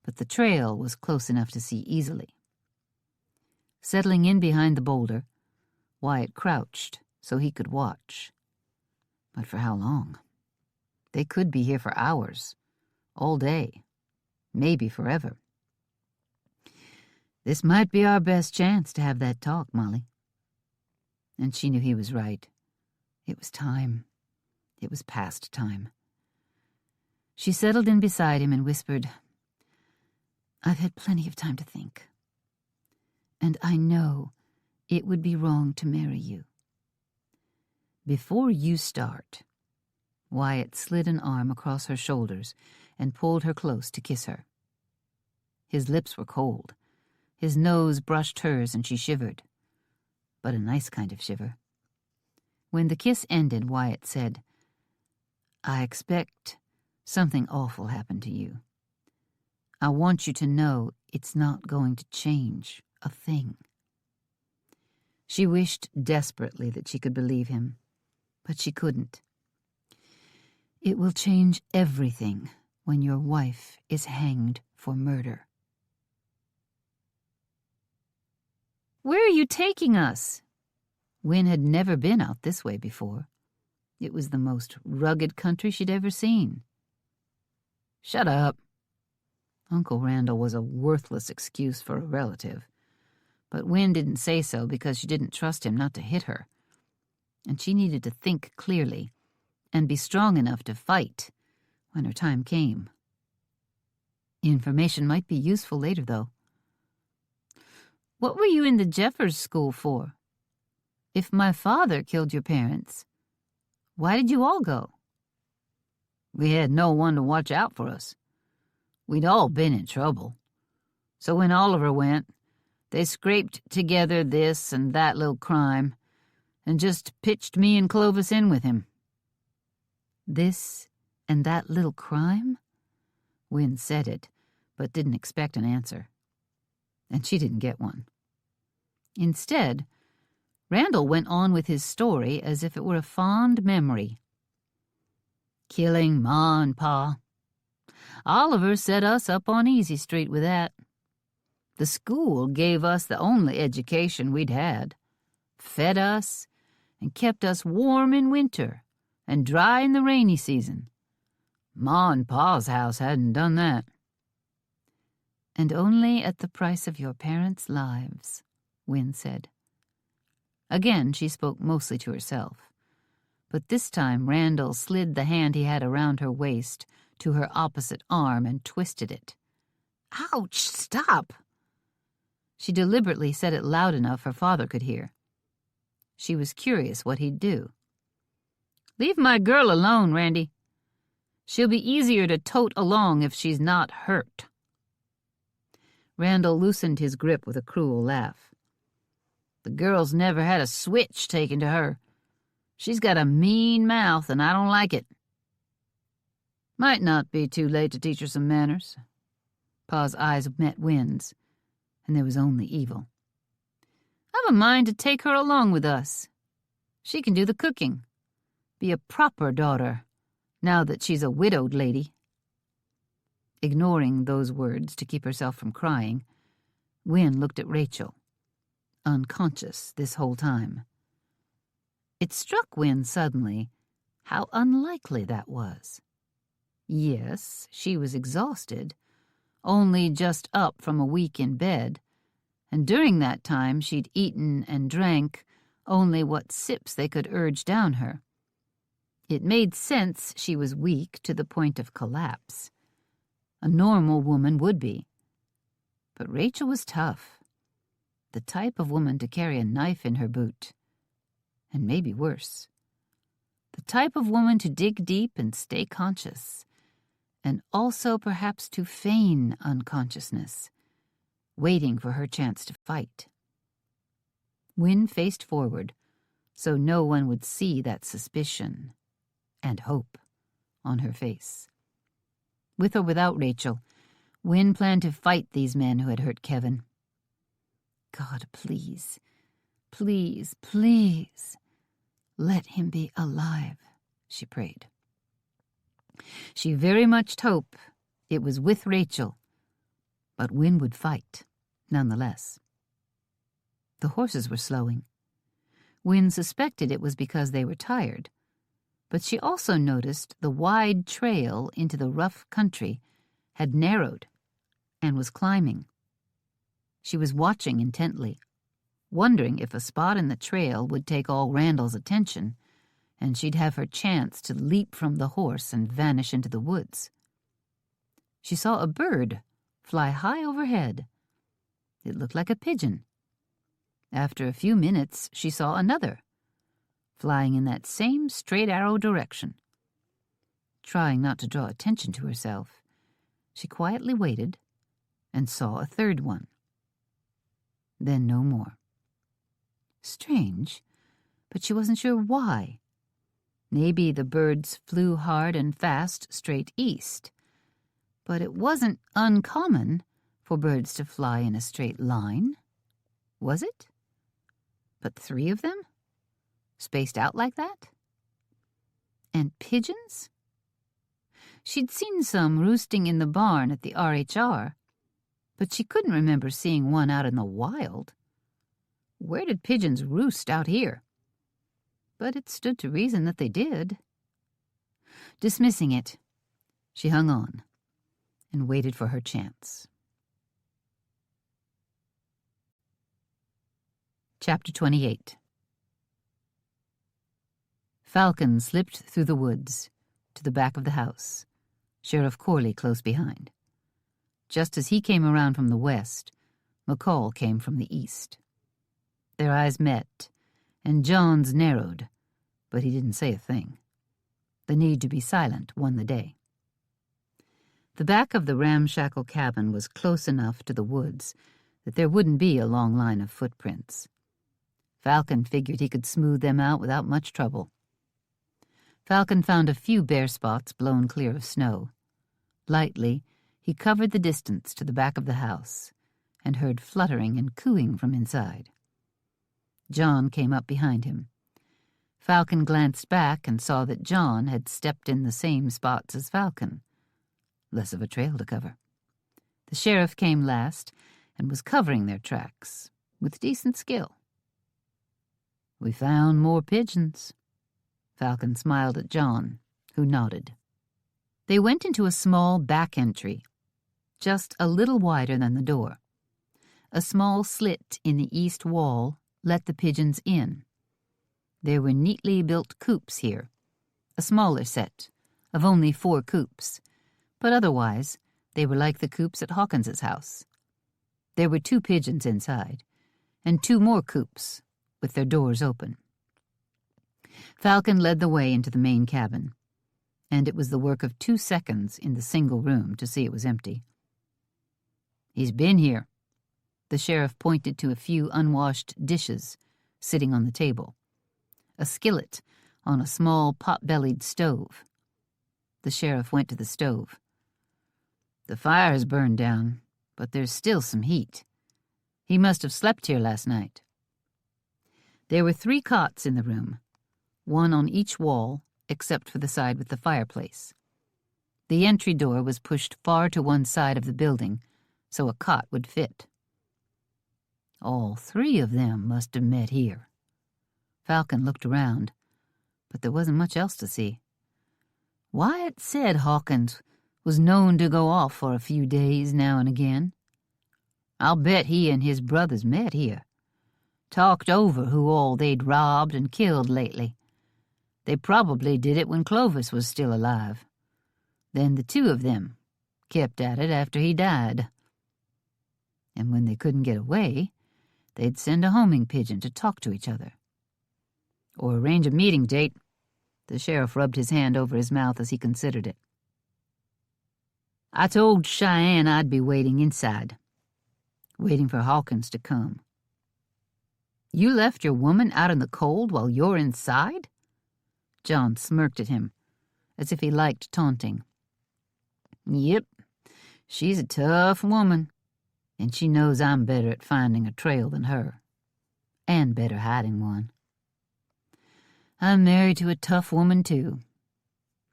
but the trail was close enough to see easily. Settling in behind the boulder, Wyatt crouched so he could watch. But for how long? They could be here for hours, all day, maybe forever. "This might be our best chance to have that talk, Molly." And she knew he was right. It was time. It was past time. She settled in beside him and whispered, "I've had plenty of time to think. And I know it would be wrong to marry you." "Before you start," Wyatt slid an arm across her shoulders and pulled her close to kiss her. His lips were cold. His nose brushed hers and she shivered. But a nice kind of shiver. When the kiss ended, Wyatt said, "I expect something awful happened to you. I want you to know it's not going to change a thing." She wished desperately that she could believe him, but she couldn't. "It will change everything when your wife is hanged for murder." "Where are you taking us?" Wynne had never been out this way before. It was the most rugged country she'd ever seen. "Shut up." Uncle Randall was a worthless excuse for a relative, but Wynne didn't say so because she didn't trust him not to hit her, and she needed to think clearly and be strong enough to fight when her time came. Information might be useful later, though. "What were you in the Jeffers school for? If my father killed your parents, why did you all go?" "We had no one to watch out for us. We'd all been in trouble. So when Oliver went, they scraped together this and that little crime and just pitched me and Clovis in with him." "This and that little crime?" Wynne said it, but didn't expect an answer. And she didn't get one. Instead, Randall went on with his story as if it were a fond memory. "Killing Ma and Pa. Oliver set us up on Easy Street with that. The school gave us the only education we'd had, fed us, and kept us warm in winter and dry in the rainy season. Ma and Pa's house hadn't done that." "And only at the price of your parents' lives," Wynne said. Again, she spoke mostly to herself. But this time Randall slid the hand he had around her waist to her opposite arm and twisted it. "Ouch, stop!" She deliberately said it loud enough her father could hear. She was curious what he'd do. "Leave my girl alone, Randy. She'll be easier to tote along if she's not hurt." Randall loosened his grip with a cruel laugh. "The girl's never had a switch taken to her. She's got a mean mouth, and I don't like it." Might not be too late to teach her some manners. Pa's eyes met Wynn's, and there was only evil. I've a mind to take her along with us. She can do the cooking. Be a proper daughter, now that she's a widowed lady. Ignoring those words to keep herself from crying, Wynn looked at Rachel, unconscious this whole time. It struck Wynn suddenly how unlikely that was. Yes, she was exhausted, only just up from a week in bed, and during that time she'd eaten and drank only what sips they could urge down her. It made sense she was weak to the point of collapse. A normal woman would be. But Rachel was tough, the type of woman to carry a knife in her boot, and maybe worse. The type of woman to dig deep and stay conscious, and also perhaps to feign unconsciousness, waiting for her chance to fight. Wynn faced forward, so no one would see that suspicion and hope on her face. With or without Rachel, Wynn planned to fight these men who had hurt Kevin. God, please, please, please, let him be alive, she prayed. She very much hoped it was with Rachel, but Wynn would fight, nonetheless. The horses were slowing. Wynn suspected it was because they were tired, but she also noticed the wide trail into the rough country had narrowed and was climbing. She was watching intently, wondering if a spot in the trail would take all Randall's attention, and she'd have her chance to leap from the horse and vanish into the woods. She saw a bird fly high overhead. It looked like a pigeon. After a few minutes, she saw another, flying in that same straight arrow direction. Trying not to draw attention to herself, she quietly waited and saw a third one. Then no more. Strange, but she wasn't sure why. Maybe the birds flew hard and fast straight east, but it wasn't uncommon for birds to fly in a straight line, was it? But 3 of them? Spaced out like that? And pigeons? She'd seen some roosting in the barn at the RHR, but she couldn't remember seeing one out in the wild. Where did pigeons roost out here? But it stood to reason that they did. Dismissing it, she hung on and waited for her chance. Chapter 28. Falcon slipped through the woods to the back of the house, Sheriff Corley close behind. Just as he came around from the west, McCall came from the east. Their eyes met, and John's narrowed, but he didn't say a thing. The need to be silent won the day. The back of the ramshackle cabin was close enough to the woods that there wouldn't be a long line of footprints. Falcon figured he could smooth them out without much trouble. Falcon found a few bare spots blown clear of snow. Lightly, he covered the distance to the back of the house and heard fluttering and cooing from inside. John came up behind him. Falcon glanced back and saw that John had stepped in the same spots as Falcon. Less of a trail to cover. The sheriff came last and was covering their tracks with decent skill. "We found more pigeons." Falcon smiled at John, who nodded. They went into a small back entry, just a little wider than the door. A small slit in the east wall let the pigeons in. There were neatly built coops here, a smaller set of only 4 coops, but otherwise they were like the coops at Hawkins's house. There were 2 pigeons inside, and 2 more coops with their doors open. Falcon led the way into the main cabin, and it was the work of 2 seconds in the single room to see it was empty. "He's been here." The sheriff pointed to a few unwashed dishes sitting on the table, a skillet on a small pot-bellied stove. The sheriff went to the stove. "The fire has burned down, but there's still some heat. He must have slept here last night." There were 3 cots in the room, one on each wall except for the side with the fireplace. The entry door was pushed far to one side of the building, so a cot would fit. All 3 of them must have met here. Falcon looked around, but there wasn't much else to see. Wyatt said Hawkins was known to go off for a few days now and again. I'll bet he and his brothers met here. Talked over who all they'd robbed and killed lately. They probably did it when Clovis was still alive. Then the 2 of them kept at it after he died. And when they couldn't get away, they'd send a homing pigeon to talk to each other. Or arrange a meeting date. The sheriff rubbed his hand over his mouth as he considered it. I told Cheyenne I'd be waiting inside, waiting for Hawkins to come. You left your woman out in the cold while you're inside? John smirked at him, as if he liked taunting. Yep, she's a tough woman, and she knows I'm better at finding a trail than her, and better hiding one. I'm married to a tough woman, too.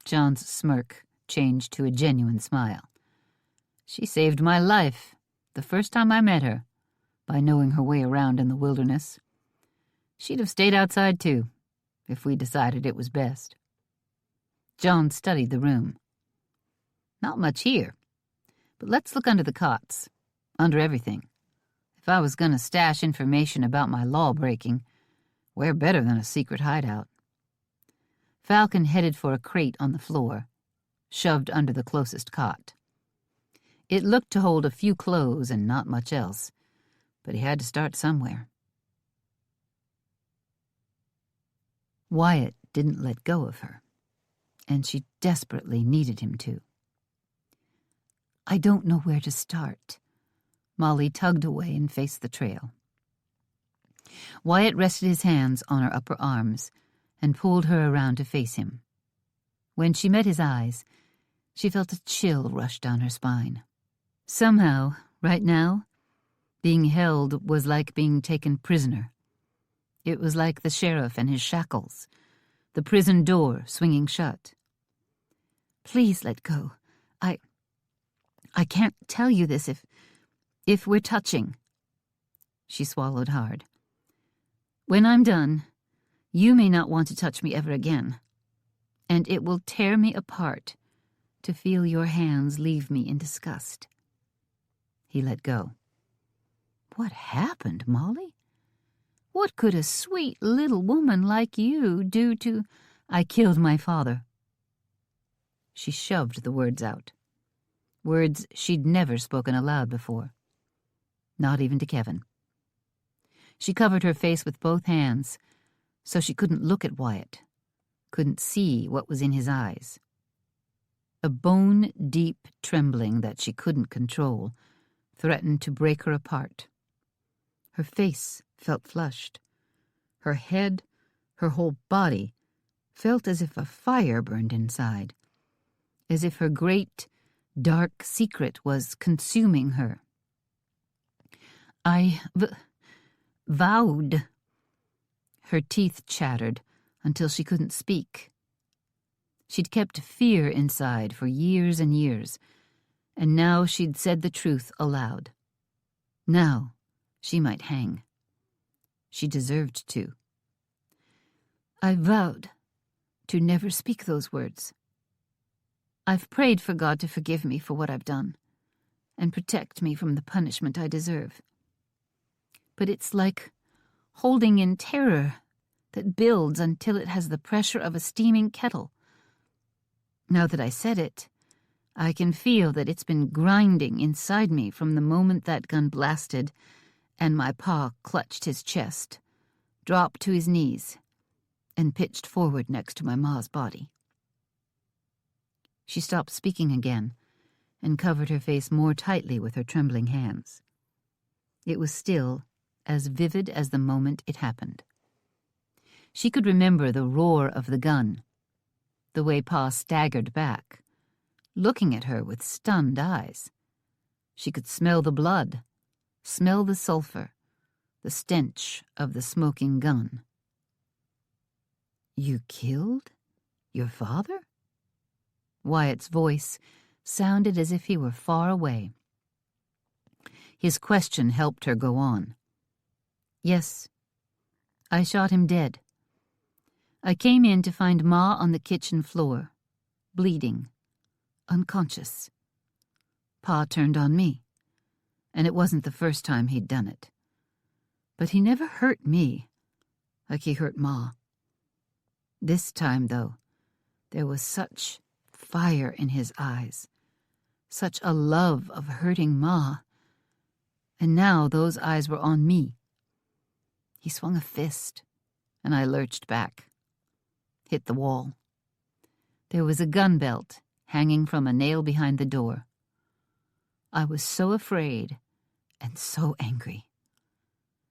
John's smirk changed to a genuine smile. She saved my life the first time I met her, by knowing her way around in the wilderness. She'd have stayed outside, too, if we decided it was best. John studied the room. Not much here, but let's look under the cots, under everything. If I was going to stash information about my law-breaking, where better than a secret hideout? Falcon headed for a crate on the floor, shoved under the closest cot. It looked to hold a few clothes and not much else, but he had to start somewhere. Wyatt didn't let go of her, and she desperately needed him to. I don't know where to start. Molly tugged away and faced the trail. Wyatt rested his hands on her upper arms and pulled her around to face him. When she met his eyes, she felt a chill rush down her spine. Somehow, right now, being held was like being taken prisoner. It was like the sheriff and his shackles, the prison door swinging shut. Please let go. I can't tell you this if we're touching. She swallowed hard. When I'm done, you may not want to touch me ever again, and it will tear me apart to feel your hands leave me in disgust. He let go. What happened, Molly? What could a sweet little woman like you do to... I killed my father. She shoved the words out. Words she'd never spoken aloud before. Not even to Kevin. She covered her face with both hands, so she couldn't look at Wyatt, couldn't see what was in his eyes. A bone-deep trembling that she couldn't control threatened to break her apart. Her face felt flushed. Her head, her whole body, felt as if a fire burned inside, as if her great, dark secret was consuming her. I vowed. Her teeth chattered until she couldn't speak. She'd kept fear inside for years and years, and now she'd said the truth aloud. Now she might hang. She deserved to. I vowed to never speak those words. I've prayed for God to forgive me for what I've done and protect me from the punishment I deserve. But it's like holding in terror that builds until it has the pressure of a steaming kettle. Now that I said it, I can feel that it's been grinding inside me from the moment that gun blasted and my pa clutched his chest, dropped to his knees, and pitched forward next to my ma's body. She stopped speaking again and covered her face more tightly with her trembling hands. It was still as vivid as the moment it happened. She could remember the roar of the gun, the way Pa staggered back, looking at her with stunned eyes. She could smell the blood, smell the sulfur, the stench of the smoking gun. "You killed your father?" Wyatt's voice sounded as if he were far away. His question helped her go on. "Yes, I shot him dead. I came in to find Ma on the kitchen floor, bleeding, unconscious. Pa turned on me, and it wasn't the first time he'd done it. But he never hurt me like he hurt Ma. This time, though, there was such fire in his eyes, such a love of hurting Ma, and now those eyes were on me. He swung a fist, and I lurched back, hit the wall. There was a gun belt hanging from a nail behind the door. I was so afraid and so angry.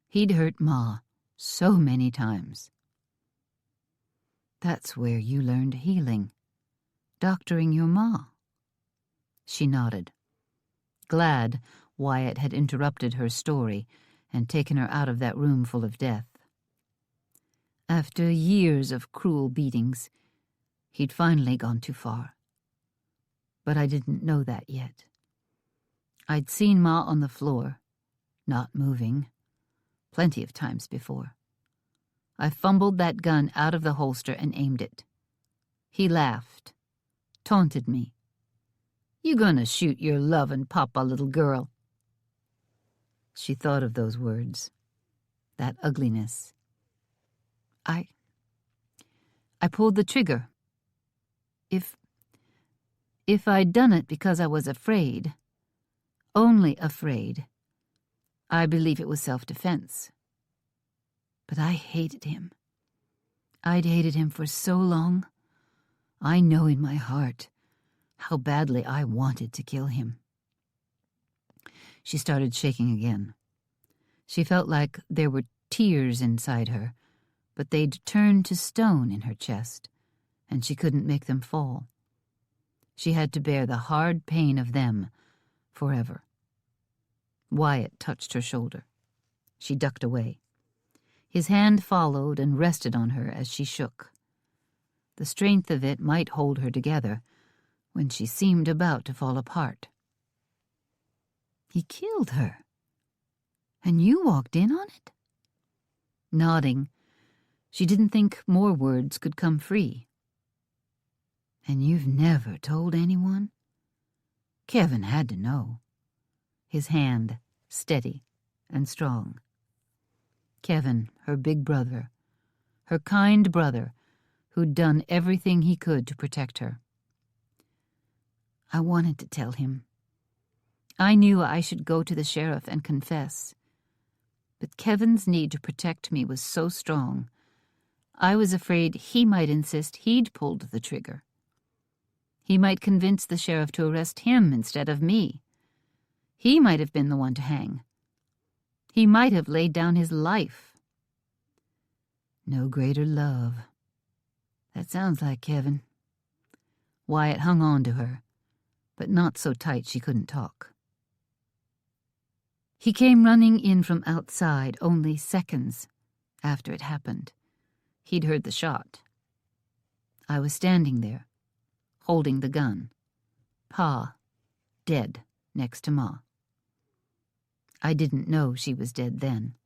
He'd hurt Ma so many times." "That's where you learned healing, doctoring your Ma." She nodded, glad Wyatt had interrupted her story and taken her out of that room full of death. After years of cruel beatings, he'd finally gone too far. But I didn't know that yet. I'd seen Ma on the floor, not moving, plenty of times before. I fumbled that gun out of the holster and aimed it. He laughed, taunted me. "You gonna shoot your lovin' papa, little girl?" She thought of those words, that ugliness. I pulled the trigger. If I'd done it because I was afraid, only afraid, I believe it was self-defense. But I hated him. I'd hated him for so long. I know in my heart how badly I wanted to kill him. She started shaking again. She felt like there were tears inside her, but they'd turned to stone in her chest, and she couldn't make them fall. She had to bear the hard pain of them forever. Wyatt touched her shoulder. She ducked away. His hand followed and rested on her as she shook. The strength of it might hold her together when she seemed about to fall apart. "He killed her, and you walked in on it?" Nodding, she didn't think more words could come free. "And you've never told anyone?" Kevin had to know. His hand steady and strong. Kevin, her big brother, her kind brother, who'd done everything he could to protect her. "I wanted to tell him. I knew I should go to the sheriff and confess. But Kevin's need to protect me was so strong, I was afraid he might insist he'd pulled the trigger. He might convince the sheriff to arrest him instead of me. He might have been the one to hang. He might have laid down his life." "No greater love. That sounds like Kevin." Wyatt hung on to her, but not so tight she couldn't talk. He came running in from outside only seconds after it happened. He'd heard the shot. I was standing there, holding the gun. Pa, dead next to Ma. I didn't know she was dead then,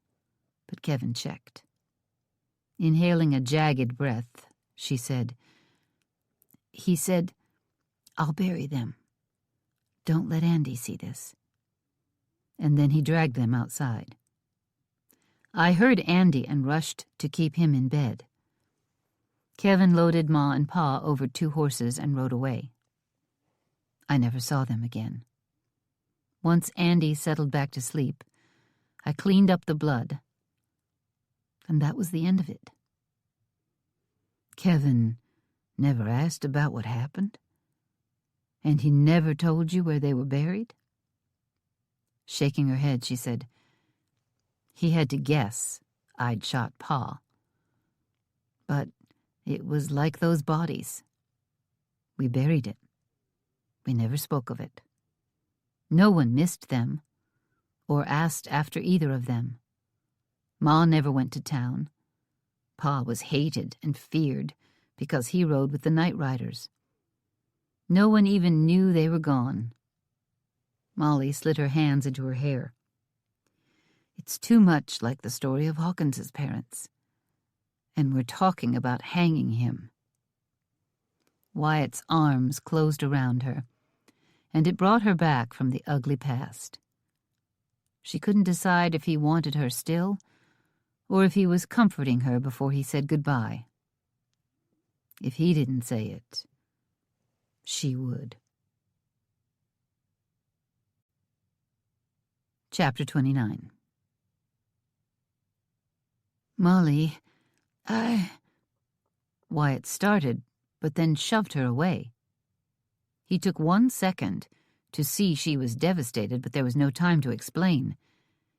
but Kevin checked. Inhaling a jagged breath, she said, "He said, 'I'll bury them. Don't let Andy see this.' And then he dragged them outside. I heard Andy and rushed to keep him in bed. Kevin loaded Ma and Pa over 2 horses and rode away. I never saw them again. Once Andy settled back to sleep, I cleaned up the blood, and that was the end of it." "Kevin never asked about what happened? And he never told you where they were buried?" Shaking her head, she said, "He had to guess I'd shot Pa. But it was like those bodies. We buried it. We never spoke of it. No one missed them or asked after either of them. Ma never went to town. Pa was hated and feared because he rode with the night riders. No one even knew they were gone. Molly slid her hands into her hair. It's too much like the story of Hawkins's parents. And we're talking about hanging him. Wyatt's arms closed around her, and it brought her back from the ugly past. She couldn't decide if he wanted her still, or if he was comforting her before he said goodbye. If he didn't say it, she would. Chapter 29. Molly, Wyatt started, but then shoved her away. He took 1 second to see she was devastated, but there was no time to explain.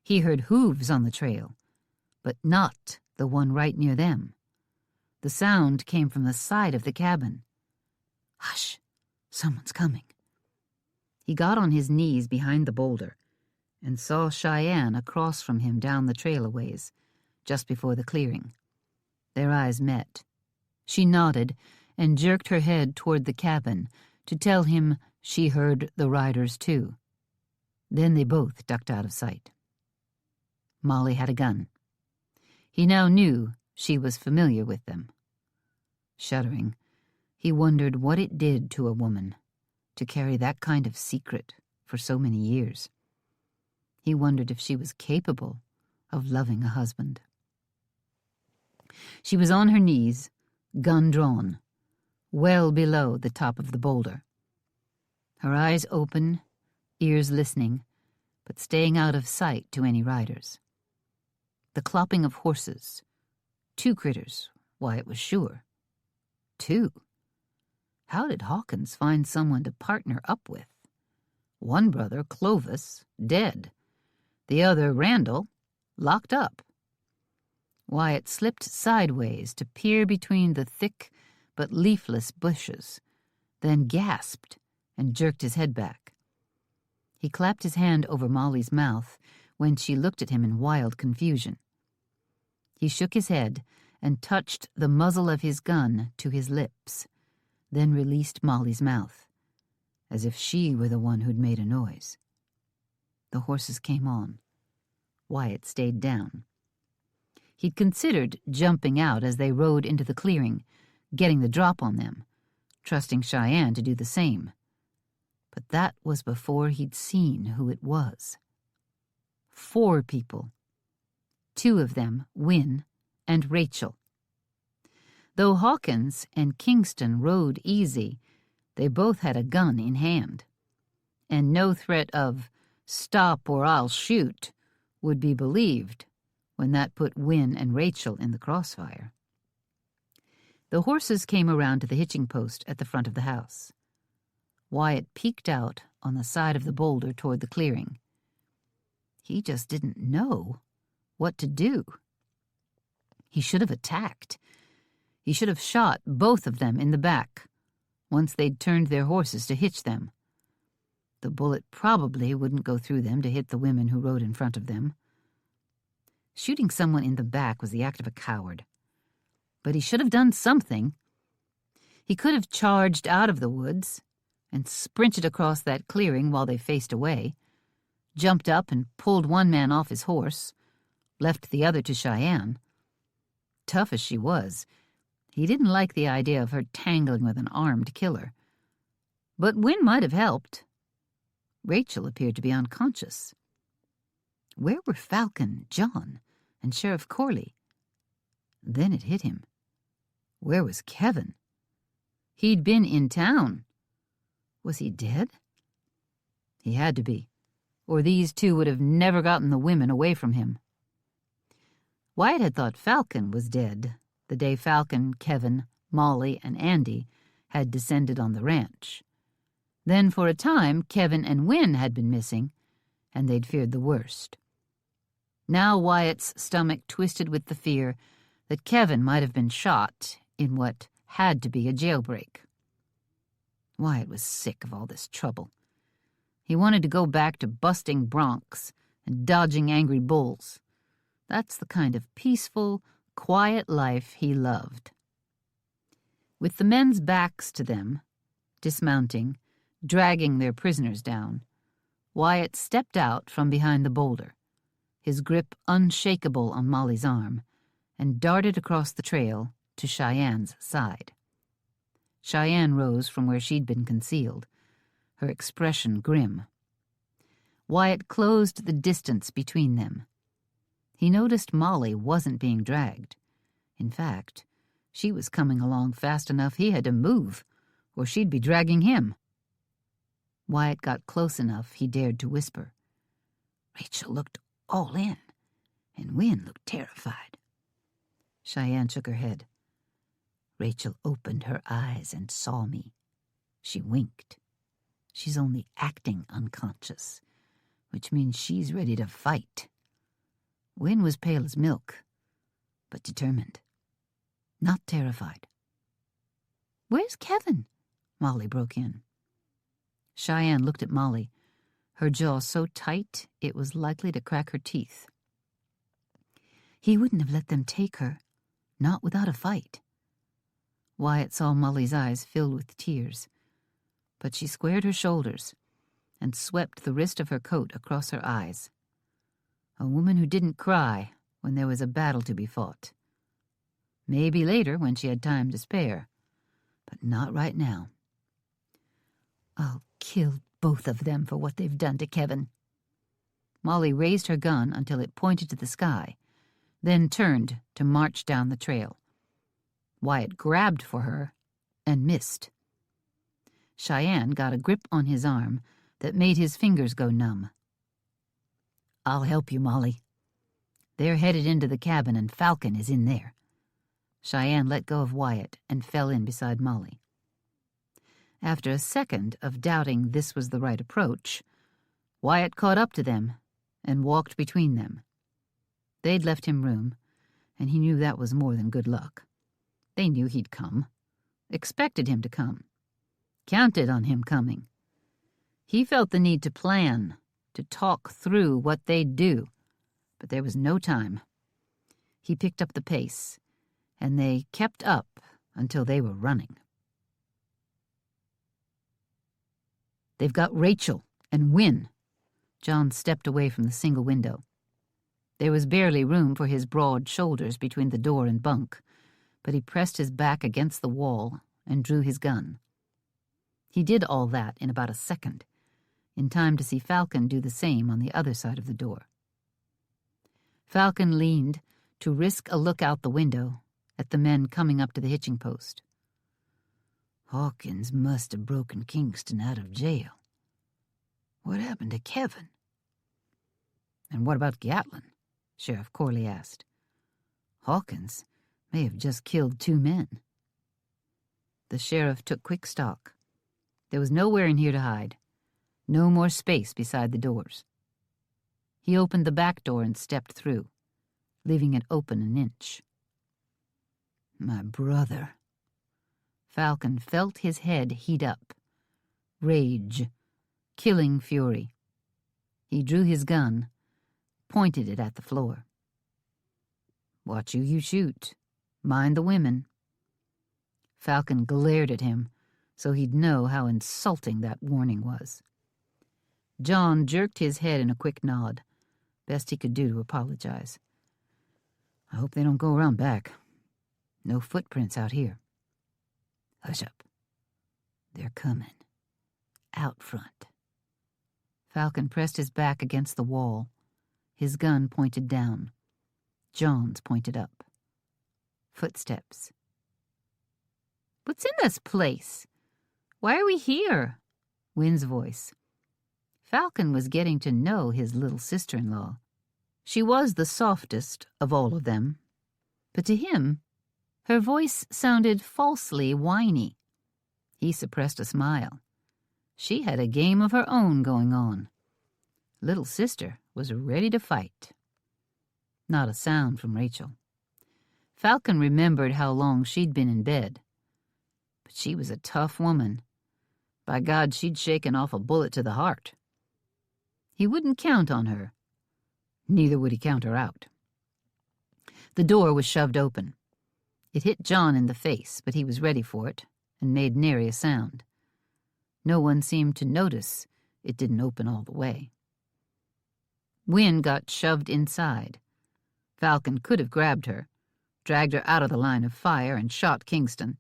He heard hooves on the trail, but not the one right near them. The sound came from the side of the cabin. Hush, someone's coming. He got on his knees behind the boulder and saw Cheyenne across from him down the trail a ways, just before the clearing. Their eyes met. She nodded and jerked her head toward the cabin to tell him she heard the riders too. Then they both ducked out of sight. Molly had a gun. He now knew she was familiar with them. Shuddering, he wondered what it did to a woman to carry that kind of secret for so many years. He wondered if she was capable of loving a husband. She was on her knees, gun drawn, well below the top of the boulder. Her eyes open, ears listening, but staying out of sight to any riders. The clopping of horses. 2 critters, Wyatt was sure. 2. How did Hawkins find someone to partner up with? One brother, Clovis, dead. The other, Randall, locked up. Wyatt slipped sideways to peer between the thick but leafless bushes, then gasped and jerked his head back. He clapped his hand over Molly's mouth when she looked at him in wild confusion. He shook his head and touched the muzzle of his gun to his lips, then released Molly's mouth, as if she were the one who'd made a noise. The horses came on. Wyatt stayed down. He'd considered jumping out as they rode into the clearing, getting the drop on them, trusting Cheyenne to do the same. But that was before he'd seen who it was. 4 people. 2 of them, Wynne and Rachel. Though Hawkins and Kingston rode easy, they both had a gun in hand, and no threat of "stop or I'll shoot" would be believed when that put Wynne and Rachel in the crossfire. The horses came around to the hitching post at the front of the house. Wyatt peeked out on the side of the boulder toward the clearing. He just didn't know what to do. He should have attacked. He should have shot both of them in the back once they'd turned their horses to hitch them. The bullet probably wouldn't go through them to hit the women who rode in front of them. Shooting someone in the back was the act of a coward. But he should have done something. He could have charged out of the woods and sprinted across that clearing while they faced away, jumped up and pulled one man off his horse, left the other to Cheyenne. Tough as she was, he didn't like the idea of her tangling with an armed killer. But Wynne might have helped. Rachel appeared to be unconscious. Where were Falcon, John, and Sheriff Corley? Then it hit him. Where was Kevin? He'd been in town. Was he dead? He had to be, or these 2 would have never gotten the women away from him. Wyatt had thought Falcon was dead the day Falcon, Kevin, Molly, and Andy had descended on the ranch. Then for a time Kevin and Wynne had been missing, and they'd feared the worst. Now Wyatt's stomach twisted with the fear that Kevin might have been shot in what had to be a jailbreak. Wyatt was sick of all this trouble. He wanted to go back to busting broncs and dodging angry bulls. That's the kind of peaceful, quiet life he loved. With the men's backs to them, dismounting, dragging their prisoners down, Wyatt stepped out from behind the boulder, his grip unshakable on Molly's arm, and darted across the trail to Cheyenne's side. Cheyenne rose from where she'd been concealed, her expression grim. Wyatt closed the distance between them. He noticed Molly wasn't being dragged. In fact, she was coming along fast enough he had to move, or she'd be dragging him. Wyatt got close enough he dared to whisper. Rachel looked all in, and Wynne looked terrified. Cheyenne shook her head. Rachel opened her eyes and saw me. She winked. She's only acting unconscious, which means she's ready to fight. Wynne was pale as milk, but determined. Not terrified. Where's Kevin? Molly broke in. Cheyenne looked at Molly, her jaw so tight it was likely to crack her teeth. He wouldn't have let them take her, not without a fight. Wyatt saw Molly's eyes filled with tears, but she squared her shoulders and swept the wrist of her coat across her eyes. A woman who didn't cry when there was a battle to be fought. Maybe later when she had time to spare, but not right now. I'll kill both of them for what they've done to Kevin. Molly raised her gun until it pointed to the sky, then turned to march down the trail. Wyatt grabbed for her and missed. Cheyenne got a grip on his arm that made his fingers go numb. I'll help you, Molly. They're headed into the cabin and Falcon is in there. Cheyenne let go of Wyatt and fell in beside Molly. After a second of doubting this was the right approach, Wyatt caught up to them and walked between them. They'd left him room, and he knew that was more than good luck. They knew he'd come, expected him to come, counted on him coming. He felt the need to plan, to talk through what they'd do, but there was no time. He picked up the pace, and they kept up until they were running. They've got Rachel and Wynne. John stepped away from the single window. There was barely room for his broad shoulders between the door and bunk, but he pressed his back against the wall and drew his gun. He did all that in about a second, in time to see Falcon do the same on the other side of the door. Falcon leaned to risk a look out the window at the men coming up to the hitching post. Hawkins must have broken Kingston out of jail. What happened to Kevin? And what about Gatlin? Sheriff Corley asked. Hawkins may have just killed 2 men. The sheriff took quick stock. There was nowhere in here to hide. No more space beside the doors. He opened the back door and stepped through, leaving it open an inch. My brother. Falcon felt his head heat up. Rage. Killing fury. He drew his gun, pointed it at the floor. Watch who you shoot. Mind the women. Falcon glared at him, so he'd know how insulting that warning was. John jerked his head in a quick nod, best he could do to apologize. I hope they don't go around back. No footprints out here. Hush up. They're coming. Out front. Falcon pressed his back against the wall. His gun pointed down. John's pointed up. Footsteps. What's in this place? Why are we here? Wynne's voice. Falcon was getting to know his little sister-in-law. She was the softest of all of them, but to him, her voice sounded falsely whiny. He suppressed a smile. She had a game of her own going on. Little sister was ready to fight. Not a sound from Rachel. Falcon remembered how long she'd been in bed. But she was a tough woman. By God, she'd shaken off a bullet to the heart. He wouldn't count on her. Neither would he count her out. The door was shoved open. It hit John in the face, but he was ready for it and made nary a sound. No one seemed to notice it didn't open all the way. Wynne got shoved inside. Falcon could have grabbed her, dragged her out of the line of fire, and shot Kingston,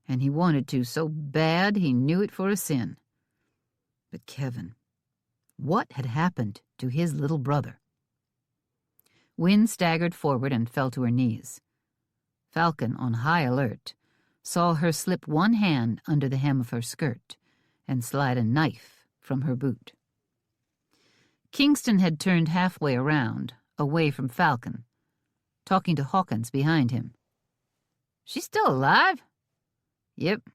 and he wanted to so bad he knew it for a sin. But Kevin, what had happened to his little brother? Wynne staggered forward and fell to her knees. Falcon, on high alert, saw her slip one hand under the hem of her skirt and slide a knife from her boot. Kingston had turned halfway around, away from Falcon, talking to Hawkins behind him. "She's still alive?" "Yep,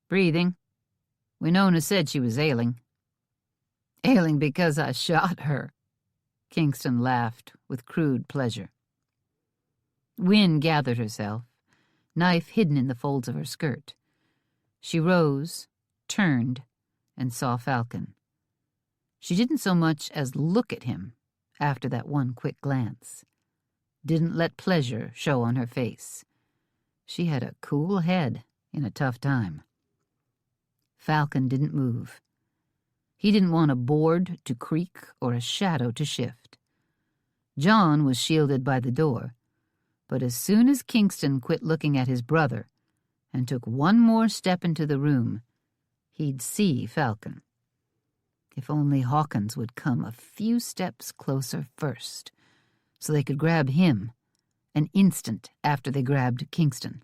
breathing. Winona said she was ailing." "Ailing because I shot her," Kingston laughed with crude pleasure. Wynne gathered herself, knife hidden in the folds of her skirt. She rose, turned, and saw Falcon. She didn't so much as look at him after that one quick glance. Didn't let pleasure show on her face. She had a cool head in a tough time. Falcon didn't move. He didn't want a board to creak or a shadow to shift. John was shielded by the door, but as soon as Kingston quit looking at his brother and took one more step into the room, he'd see Falcon. If only Hawkins would come a few steps closer first, so they could grab him an instant after they grabbed Kingston.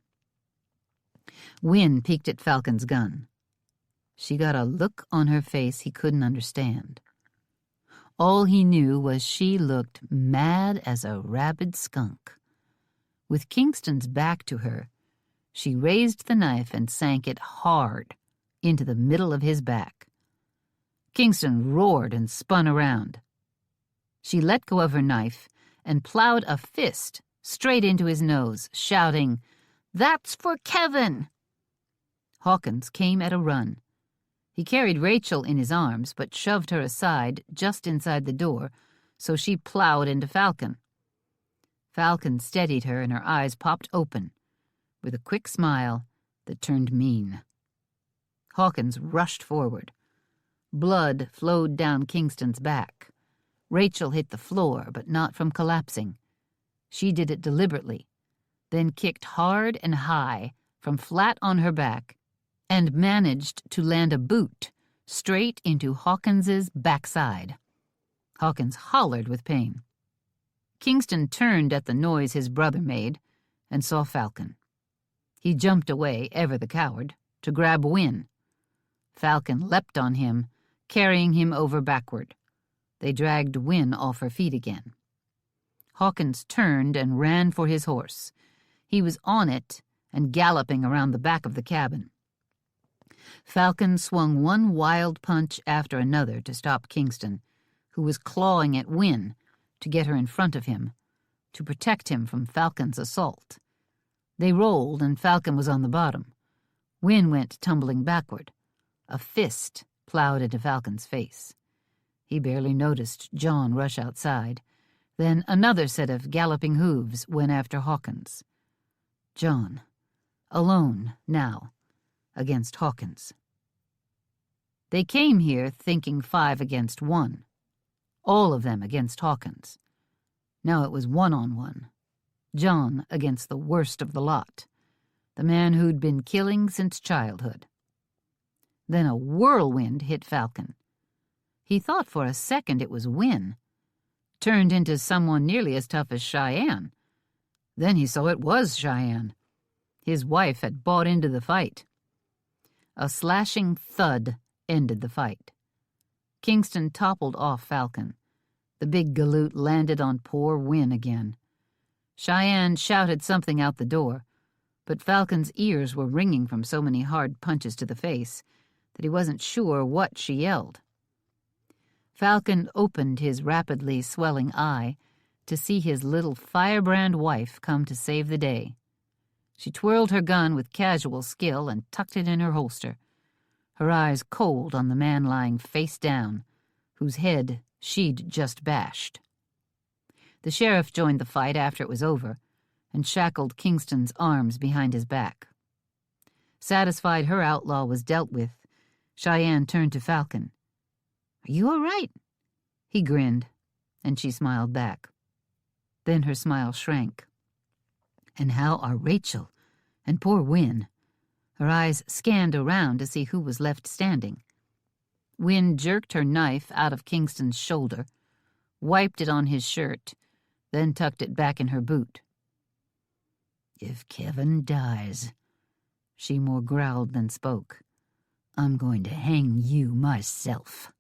Wynne peeked at Falcon's gun. She got a look on her face he couldn't understand. All he knew was she looked mad as a rabid skunk. With Kingston's back to her, she raised the knife and sank it hard into the middle of his back. Kingston roared and spun around. She let go of her knife and plowed a fist straight into his nose, shouting, "That's for Kevin!" Hawkins came at a run. He carried Rachel in his arms, but shoved her aside just inside the door, so she plowed into Falcon. Falcon steadied her, and her eyes popped open, with a quick smile that turned mean. Hawkins rushed forward. Blood flowed down Kingston's back. Rachel hit the floor, but not from collapsing. She did it deliberately, then kicked hard and high from flat on her back and managed to land a boot straight into Hawkins's backside. Hawkins hollered with pain. Kingston turned at the noise his brother made and saw Falcon. He jumped away, ever the coward, to grab Wynne. Falcon leapt on him, carrying him over backward. They dragged Wynne off her feet again. Hawkins turned and ran for his horse. He was on it and galloping around the back of the cabin. Falcon swung one wild punch after another to stop Kingston, who was clawing at Wynne to get her in front of him, to protect him from Falcon's assault. They rolled, and Falcon was on the bottom. Wynne went tumbling backward. A fist plowed into Falcon's face. He barely noticed John rush outside. Then another set of galloping hooves went after Hawkins. John, alone now, against Hawkins. They came here thinking 5 against 1. All of them against Hawkins. Now it was 1-on-1. John against the worst of the lot, the man who'd been killing since childhood. Then a whirlwind hit Falcon. He thought for a second it was Wynne, turned into someone nearly as tough as Cheyenne. Then he saw it was Cheyenne. His wife had bought into the fight. A slashing thud ended the fight. Kingston toppled off Falcon. The big galoot landed on poor Wynne again. Cheyenne shouted something out the door, but Falcon's ears were ringing from so many hard punches to the face that he wasn't sure what she yelled. Falcon opened his rapidly swelling eye to see his little firebrand wife come to save the day. She twirled her gun with casual skill and tucked it in her holster. her eyes cold on the man lying face down, whose head she'd just bashed. The sheriff joined the fight after it was over and shackled Kingston's arms behind his back. Satisfied her outlaw was dealt with, Cheyenne turned to Falcon. "Are you all right?" He grinned, and she smiled back. Then her smile shrank. "And how are Rachel and poor Win?" Her eyes scanned around to see who was left standing. Win jerked her knife out of Kingston's shoulder, wiped it on his shirt, then tucked it back in her boot. "If Kevin dies," she more growled than spoke, "I'm going to hang you myself."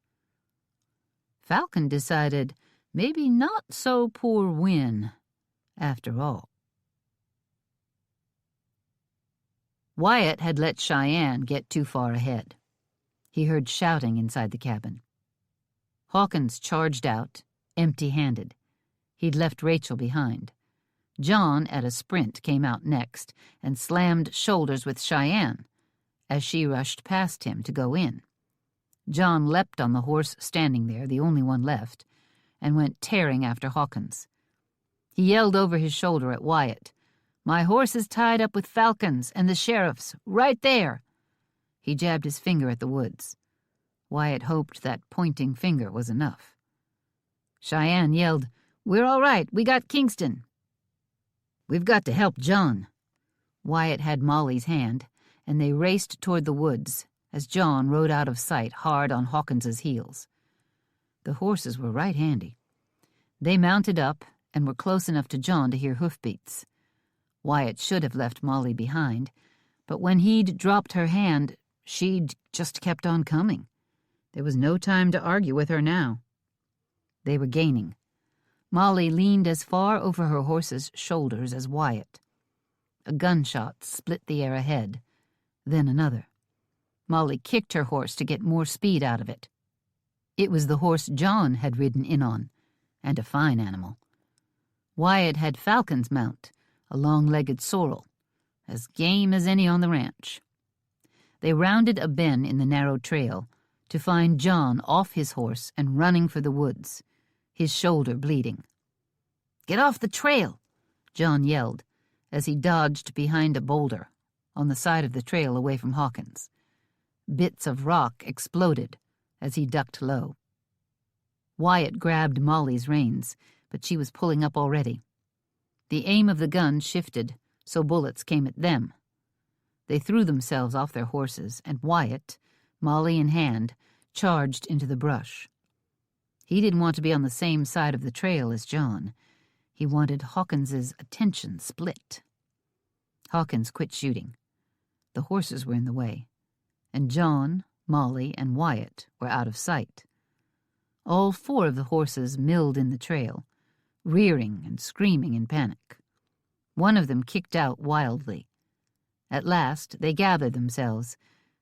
Falcon decided maybe not so poor Win, after all. Wyatt had let Cheyenne get too far ahead. He heard shouting inside the cabin. Hawkins charged out, empty-handed. He'd left Rachel behind. John, at a sprint, came out next and slammed shoulders with Cheyenne as she rushed past him to go in. John leapt on the horse standing there, the only one left, and went tearing after Hawkins. He yelled over his shoulder at Wyatt, "My horse is tied up with Falcon's and the sheriff's, right there." He jabbed his finger at the woods. Wyatt hoped that pointing finger was enough. Cheyenne yelled, "We're all right, we got Kingston." "We've got to help John." Wyatt had Molly's hand, and they raced toward the woods as John rode out of sight hard on Hawkins's heels. The horses were right handy. They mounted up and were close enough to John to hear hoofbeats. Wyatt should have left Molly behind, but when he'd dropped her hand, she'd just kept on coming. There was no time to argue with her now. They were gaining. Molly leaned as far over her horse's shoulders as Wyatt. A gunshot split the air ahead, then another. Molly kicked her horse to get more speed out of it. It was the horse John had ridden in on, and a fine animal. Wyatt had Falcon's mount, a long-legged sorrel, as game as any on the ranch. They rounded a bend in the narrow trail to find John off his horse and running for the woods, his shoulder bleeding. "Get off the trail!" John yelled as he dodged behind a boulder on the side of the trail away from Hawkins. Bits of rock exploded as he ducked low. Wyatt grabbed Molly's reins, but she was pulling up already. The aim of the gun shifted, so bullets came at them. They threw themselves off their horses, and Wyatt, Molly in hand, charged into the brush. He didn't want to be on the same side of the trail as John. He wanted Hawkins's attention split. Hawkins quit shooting. The horses were in the way, and John, Molly, and Wyatt were out of sight. All four of the horses milled in the trail, rearing and screaming in panic. One of them kicked out wildly. At last they gathered themselves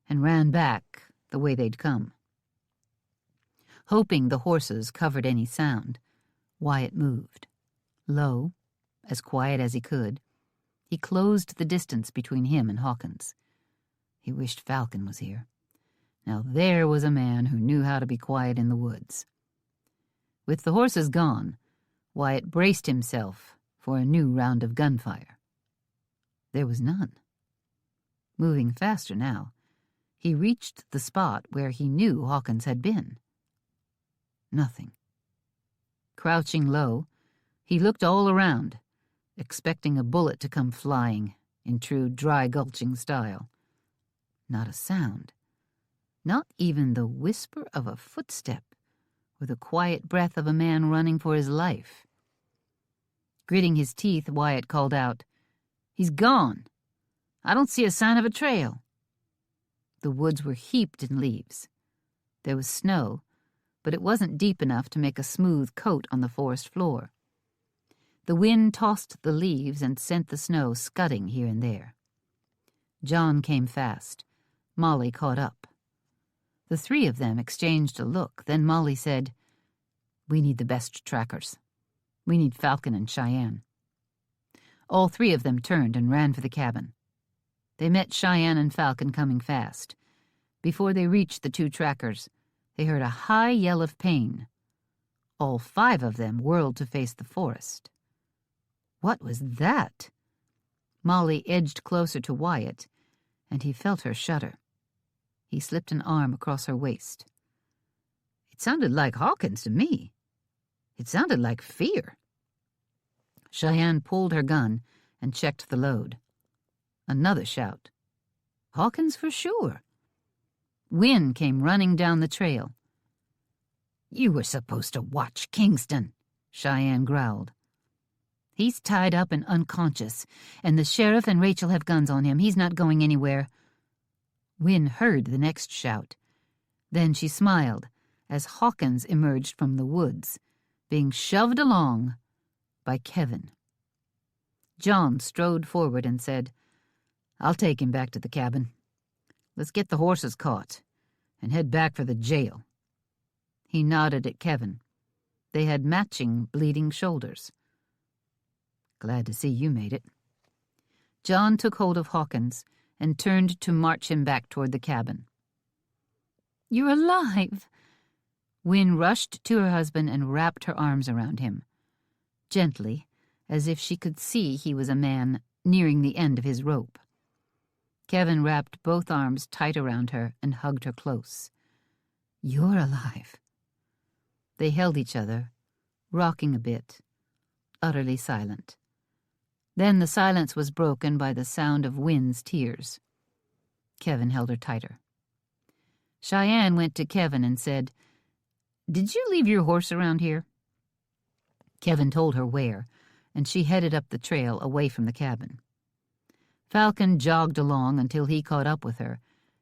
and ran back the way they'd come. Hoping the horses covered any sound, Wyatt moved. Low, as quiet as he could, he closed the distance between him and Hawkins. He wished Falcon was here. Now there was a man who knew how to be quiet in the woods. With the horses gone, Wyatt braced himself for a new round of gunfire. There was none. Moving faster now, he reached the spot where he knew Hawkins had been. Nothing. Crouching low, he looked all around, expecting a bullet to come flying in true dry-gulching style. Not a sound. Not even the whisper of a footstep or the quiet breath of a man running for his life. Gritting his teeth, Wyatt called out, "He's gone! I don't see a sign of a trail." The woods were heaped in leaves. There was snow, but it wasn't deep enough to make a smooth coat on the forest floor. The wind tossed the leaves and sent the snow scudding here and there. John came fast. Molly caught up. The three of them exchanged a look. Then Molly said, "We need the best trackers. We need Falcon and Cheyenne." All three of them turned and ran for the cabin. They met Cheyenne and Falcon coming fast. Before they reached the two trackers, they heard a high yell of pain. All 5 of them whirled to face the forest. What was that? Molly edged closer to Wyatt, and he felt her shudder. He slipped an arm across her waist. It sounded like Hawkins to me. It sounded like fear. Cheyenne pulled her gun and checked the load. Another shout. Hawkins for sure. Wynne came running down the trail. You were supposed to watch Kingston, Cheyenne growled. He's tied up and unconscious, and the sheriff and Rachel have guns on him. He's not going anywhere. Wynne heard the next shout. Then she smiled as Hawkins emerged from the woods, being shoved along by Kevin. John strode forward and said, I'll take him back to the cabin. Let's get the horses caught and head back for the jail. He nodded at Kevin. They had matching bleeding shoulders. Glad to see you made it. John took hold of Hawkins and turned to march him back toward the cabin. You're alive! Wynne rushed to her husband and wrapped her arms around him. Gently, as if she could see he was a man nearing the end of his rope. Kevin wrapped both arms tight around her and hugged her close. You're alive. They held each other, rocking a bit, utterly silent. Then the silence was broken by the sound of Wynne's tears. Kevin held her tighter. Cheyenne went to Kevin and said, Did you leave your horse around here? Kevin told her where, and she headed up the trail away from the cabin. Falcon jogged along until he caught up with her,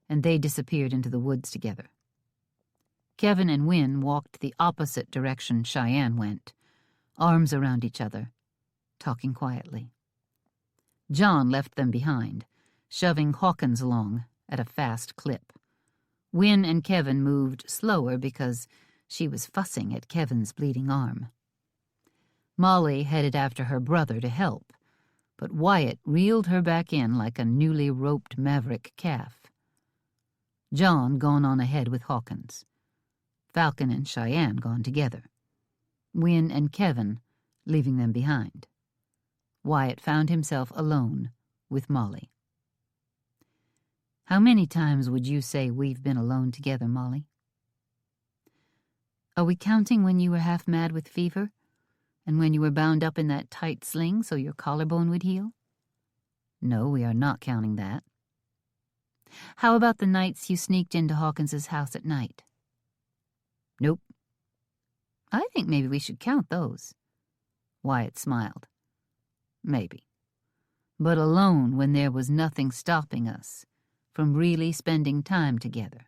and they disappeared into the woods together. Kevin and Wynne walked the opposite direction Cheyenne went, arms around each other, talking quietly. John left them behind, shoving Hawkins along at a fast clip. Wynne and Kevin moved slower because she was fussing at Kevin's bleeding arm. Molly headed after her brother to help, but Wyatt reeled her back in like a newly roped maverick calf. John gone on ahead with Hawkins. Falcon and Cheyenne gone together. Wynne and Kevin leaving them behind. Wyatt found himself alone with Molly. How many times would you say we've been alone together, Molly? Are we counting when you were half mad with fever? And when you were bound up in that tight sling so your collarbone would heal? No, we are not counting that. How about the nights you sneaked into Hawkins's house at night? Nope. I think maybe we should count those. Wyatt smiled. Maybe. But alone when there was nothing stopping us from really spending time together.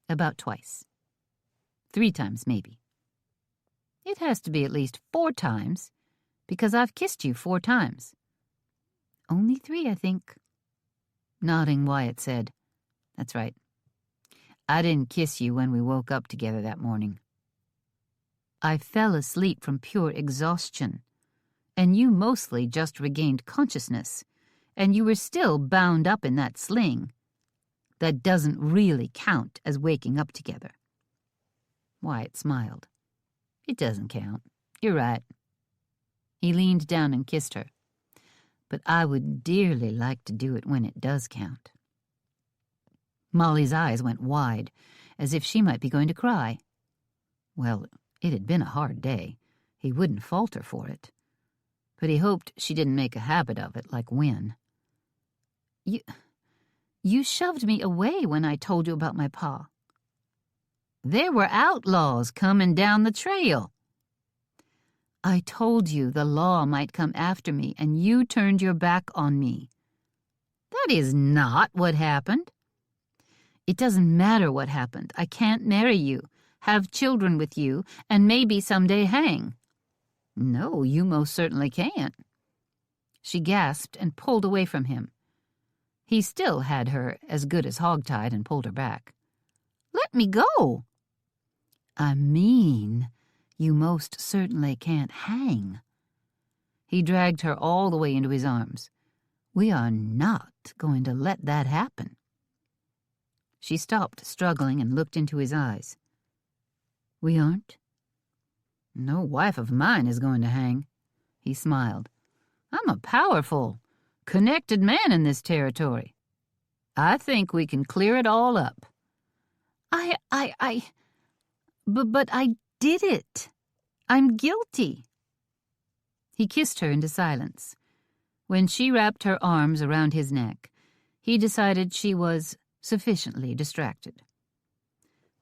About twice. 3 times, maybe. It has to be at least 4 times, because I've kissed you 4 times. Only 3, I think. Nodding, Wyatt said, That's right. I didn't kiss you when we woke up together that morning. I fell asleep from pure exhaustion, and you mostly just regained consciousness, and you were still bound up in that sling. That doesn't really count as waking up together. Wyatt smiled. It doesn't count. You're right. He leaned down and kissed her. But I would dearly like to do it when it does count. Molly's eyes went wide, as if she might be going to cry. Well, it had been a hard day. He wouldn't fault her for it. But he hoped she didn't make a habit of it like Wynne. You shoved me away when I told you about my pa. There were outlaws coming down the trail. I told you the law might come after me, and you turned your back on me. That is not what happened. It doesn't matter what happened. I can't marry you, have children with you, and maybe someday hang. No, you most certainly can't. She gasped and pulled away from him. He still had her as good as hogtied and pulled her back. Let me go. I mean, you most certainly can't hang. He dragged her all the way into his arms. We are not going to let that happen. She stopped struggling and looked into his eyes. "We aren't?" "No wife of mine is going to hang." He smiled. "I'm a powerful, connected man in this territory. I think we can clear it all up." But I did it. I'm guilty." He kissed her into silence. When she wrapped her arms around his neck, he decided she was sufficiently distracted.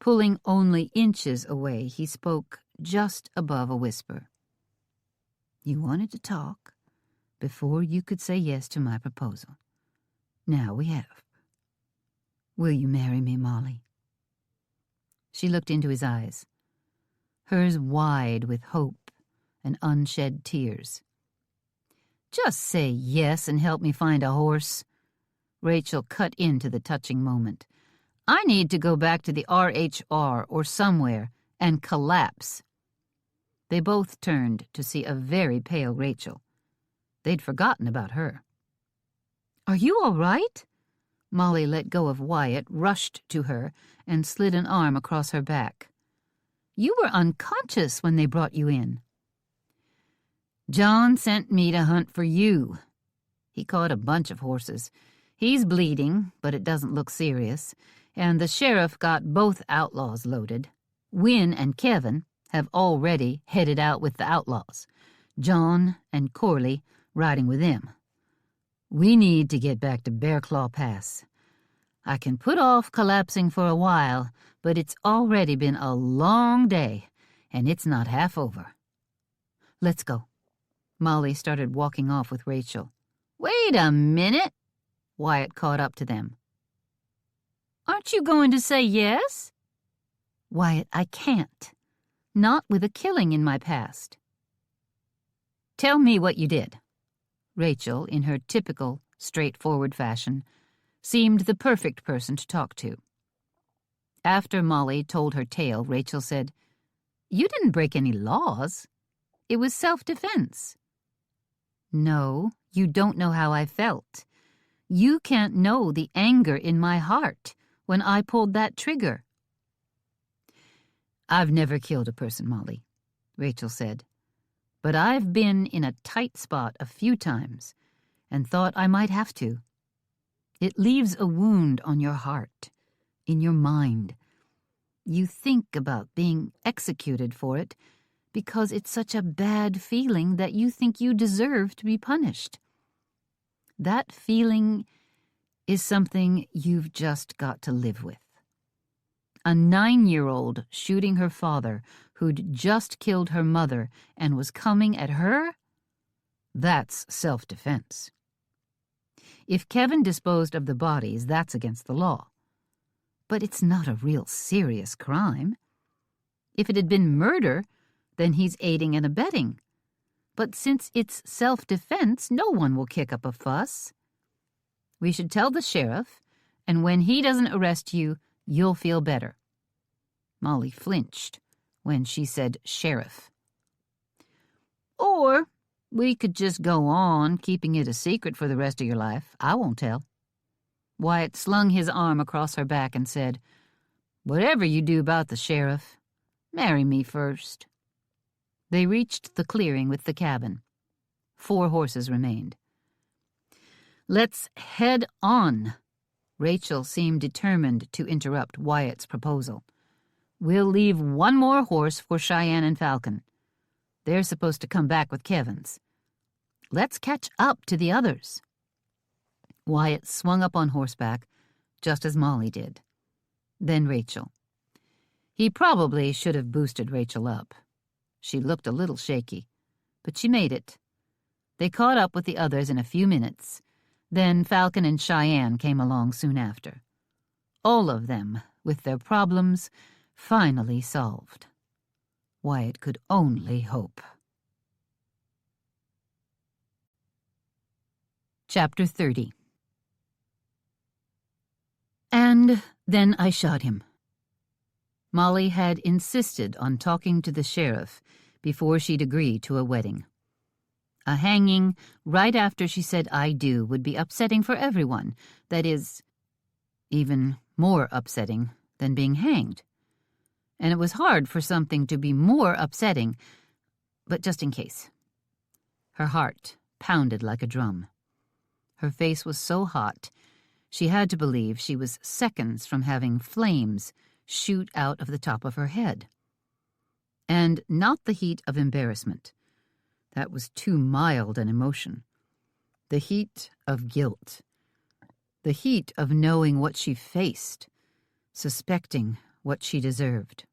Pulling only inches away, he spoke just above a whisper. "You wanted to talk before you could say yes to my proposal. Now we have. Will you marry me, Molly?" She looked into his eyes, hers wide with hope and unshed tears. "Just say yes and help me find a horse." Rachel cut into the touching moment. "I need to go back to the RHR or somewhere and collapse." They both turned to see a very pale Rachel. They'd forgotten about her. "Are you all right?" Molly let go of Wyatt, rushed to her, and slid an arm across her back. "You were unconscious when they brought you in." "John sent me to hunt for you. He caught a bunch of horses. He's bleeding, but it doesn't look serious, and the sheriff got both outlaws loaded. Wynne and Kevin have already headed out with the outlaws. John and Corley riding with them. We need to get back to Bear Claw Pass. I can put off collapsing for a while, but it's already been a long day, and it's not half over. Let's go." Molly started walking off with Rachel. "Wait a minute." Wyatt caught up to them. "Aren't you going to say yes?" "Wyatt, I can't. Not with a killing in my past." "Tell me what you did." Rachel, in her typical, straightforward fashion, seemed the perfect person to talk to. After Molly told her tale, Rachel said, "You didn't break any laws. It was self-defense." "No, you don't know how I felt. You can't know the anger in my heart when I pulled that trigger." "I've never killed a person, Molly," Rachel said. "But I've been in a tight spot a few times and thought I might have to. It leaves a wound on your heart, in your mind. You think about being executed for it because it's such a bad feeling that you think you deserve to be punished. That feeling is something you've just got to live with. A 9-year-old shooting her father who'd just killed her mother and was coming at her? That's self-defense. If Kevin disposed of the bodies, that's against the law. But it's not a real serious crime. If it had been murder, then he's aiding and abetting. But since it's self-defense, no one will kick up a fuss. We should tell the sheriff, and when he doesn't arrest you, you'll feel better." Molly flinched when she said sheriff. "Or we could just go on keeping it a secret for the rest of your life. I won't tell." Wyatt slung his arm across her back and said, "Whatever you do about the sheriff, marry me first." They reached the clearing with the cabin. 4 horses remained. "Let's head on." Rachel seemed determined to interrupt Wyatt's proposal. "We'll leave one more horse for Cheyenne and Falcon. They're supposed to come back with Kevin's. Let's catch up to the others." Wyatt swung up on horseback, just as Molly did. Then Rachel. He probably should have boosted Rachel up. She looked a little shaky, but she made it. They caught up with the others in a few minutes. Then Falcon and Cheyenne came along soon after. All of them, with their problems, finally solved. Wyatt could only hope. Chapter 30. And then I shot him. Molly had insisted on talking to the sheriff before she'd agreed to a wedding. A hanging right after she said "I do" would be upsetting for everyone, that is, even more upsetting than being hanged. And it was hard for something to be more upsetting, but just in case. Her heart pounded like a drum. Her face was so hot, she had to believe she was seconds from having flames shoot out of the top of her head. And not the heat of embarrassment. That was too mild an emotion. The heat of guilt. The heat of knowing what she faced, suspecting what she deserved.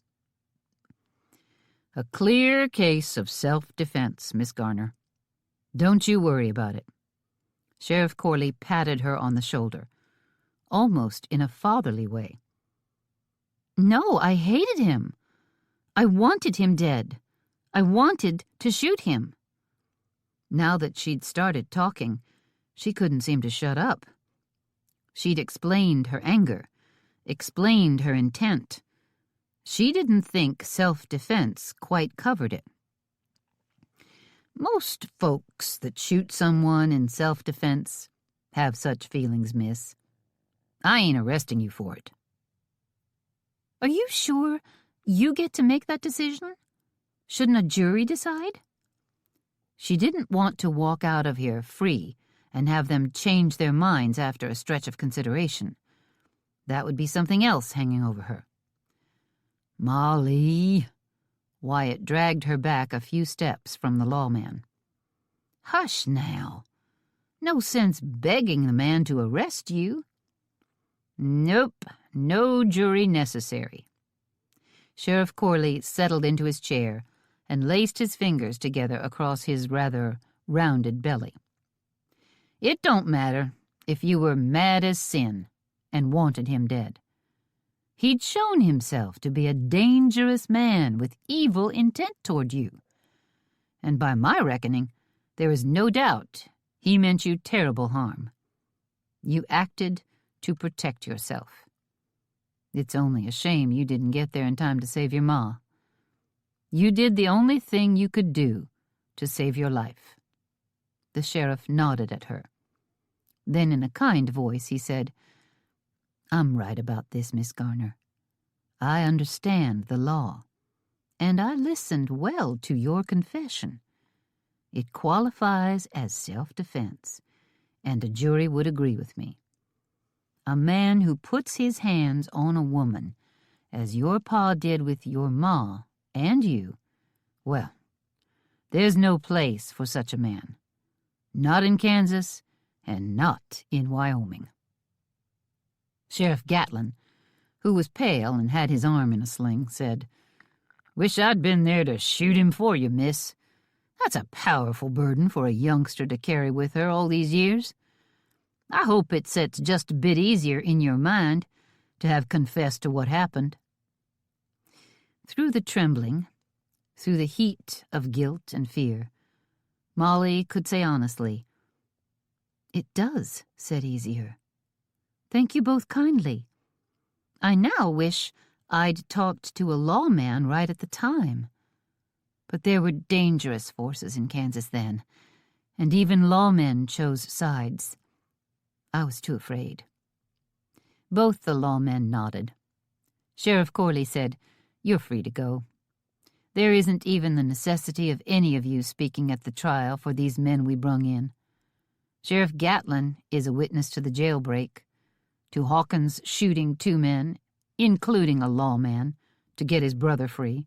A clear case of self-defense, Miss Garner. Don't you worry about it. Sheriff Corley patted her on the shoulder, almost in a fatherly way. No, I hated him. I wanted him dead. I wanted to shoot him. Now that she'd started talking, she couldn't seem to shut up. She'd explained her anger, explained her intent. She didn't think self-defense quite covered it. Most folks that shoot someone in self-defense have such feelings, miss. I ain't arresting you for it. Are you sure you get to make that decision? Shouldn't a jury decide? She didn't want to walk out of here free and have them change their minds after a stretch of consideration. That would be something else hanging over her. Molly. Wyatt dragged her back a few steps from the lawman. Hush now. No sense begging the man to arrest you. Nope, no jury necessary. Sheriff Corley settled into his chair and laced his fingers together across his rather rounded belly. It don't matter if you were mad as sin and wanted him dead. He'd shown himself to be a dangerous man with evil intent toward you. And by my reckoning, there is no doubt he meant you terrible harm. You acted to protect yourself. It's only a shame you didn't get there in time to save your ma. You did the only thing you could do to save your life. The sheriff nodded at her. Then in a kind voice he said, I'm right about this, Miss Garner. I understand the law, and I listened well to your confession. It qualifies as self-defense, and a jury would agree with me. A man who puts his hands on a woman, as your pa did with your ma and you, well, there's no place for such a man. Not in Kansas, and not in Wyoming. Sheriff Gatlin, who was pale and had his arm in a sling, said, Wish I'd been there to shoot him for you, miss. That's a powerful burden for a youngster to carry with her all these years. I hope it sets just a bit easier in your mind to have confessed to what happened. Through the trembling, through the heat of guilt and fear, Molly could say honestly, It does set easier. Thank you both kindly. I now wish I'd talked to a lawman right at the time. But there were dangerous forces in Kansas then, and even lawmen chose sides. I was too afraid. Both the lawmen nodded. Sheriff Corley said, You're free to go. There isn't even the necessity of any of you speaking at the trial for these men we brung in. Sheriff Gatlin is a witness to the jailbreak, to Hawkins shooting 2 men, including a lawman, to get his brother free.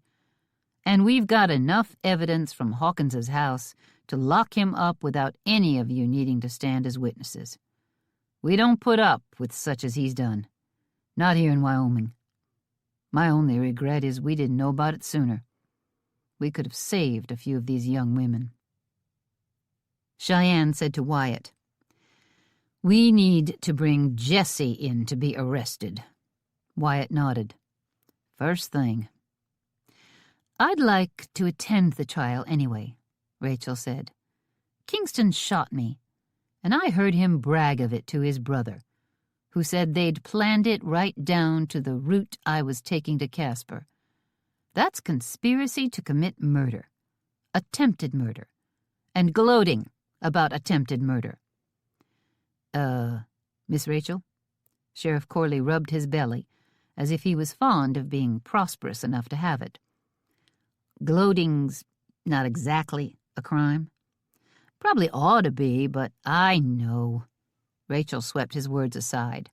And we've got enough evidence from Hawkins's house to lock him up without any of you needing to stand as witnesses. We don't put up with such as he's done. Not here in Wyoming. My only regret is we didn't know about it sooner. We could have saved a few of these young women. Cheyenne said to Wyatt, We need to bring Jesse in to be arrested. Wyatt nodded. First thing. I'd like to attend the trial anyway, Rachel said. Kingston shot me, and I heard him brag of it to his brother, who said they'd planned it right down to the route I was taking to Casper. That's conspiracy to commit murder, attempted murder, and gloating about attempted murder. Miss Rachel? Sheriff Corley rubbed his belly, as if he was fond of being prosperous enough to have it. Gloating's not exactly a crime. Probably ought to be, but I know. Rachel swept his words aside.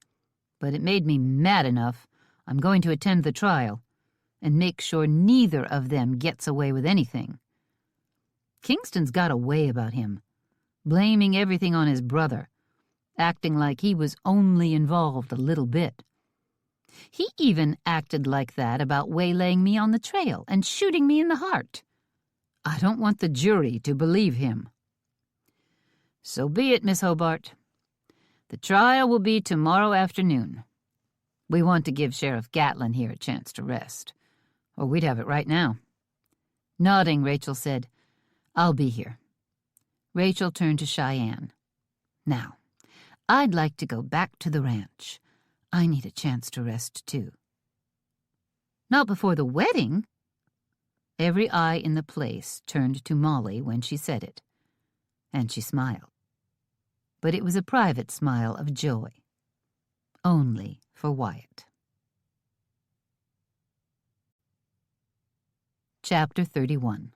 But it made me mad enough. I'm going to attend the trial and make sure neither of them gets away with anything. Kingston's got a way about him, blaming everything on his brother, acting like he was only involved a little bit. He even acted like that about waylaying me on the trail and shooting me in the heart. I don't want the jury to believe him. So be it, Miss Hobart. The trial will be tomorrow afternoon. We want to give Sheriff Gatlin here a chance to rest, or we'd have it right now. Nodding, Rachel said, I'll be here. Rachel turned to Cheyenne. Now, I'd like to go back to the ranch. I need a chance to rest, too. Not before the wedding? Every eye in the place turned to Molly when she said it, and she smiled. But it was a private smile of joy, only for Wyatt. Chapter 31.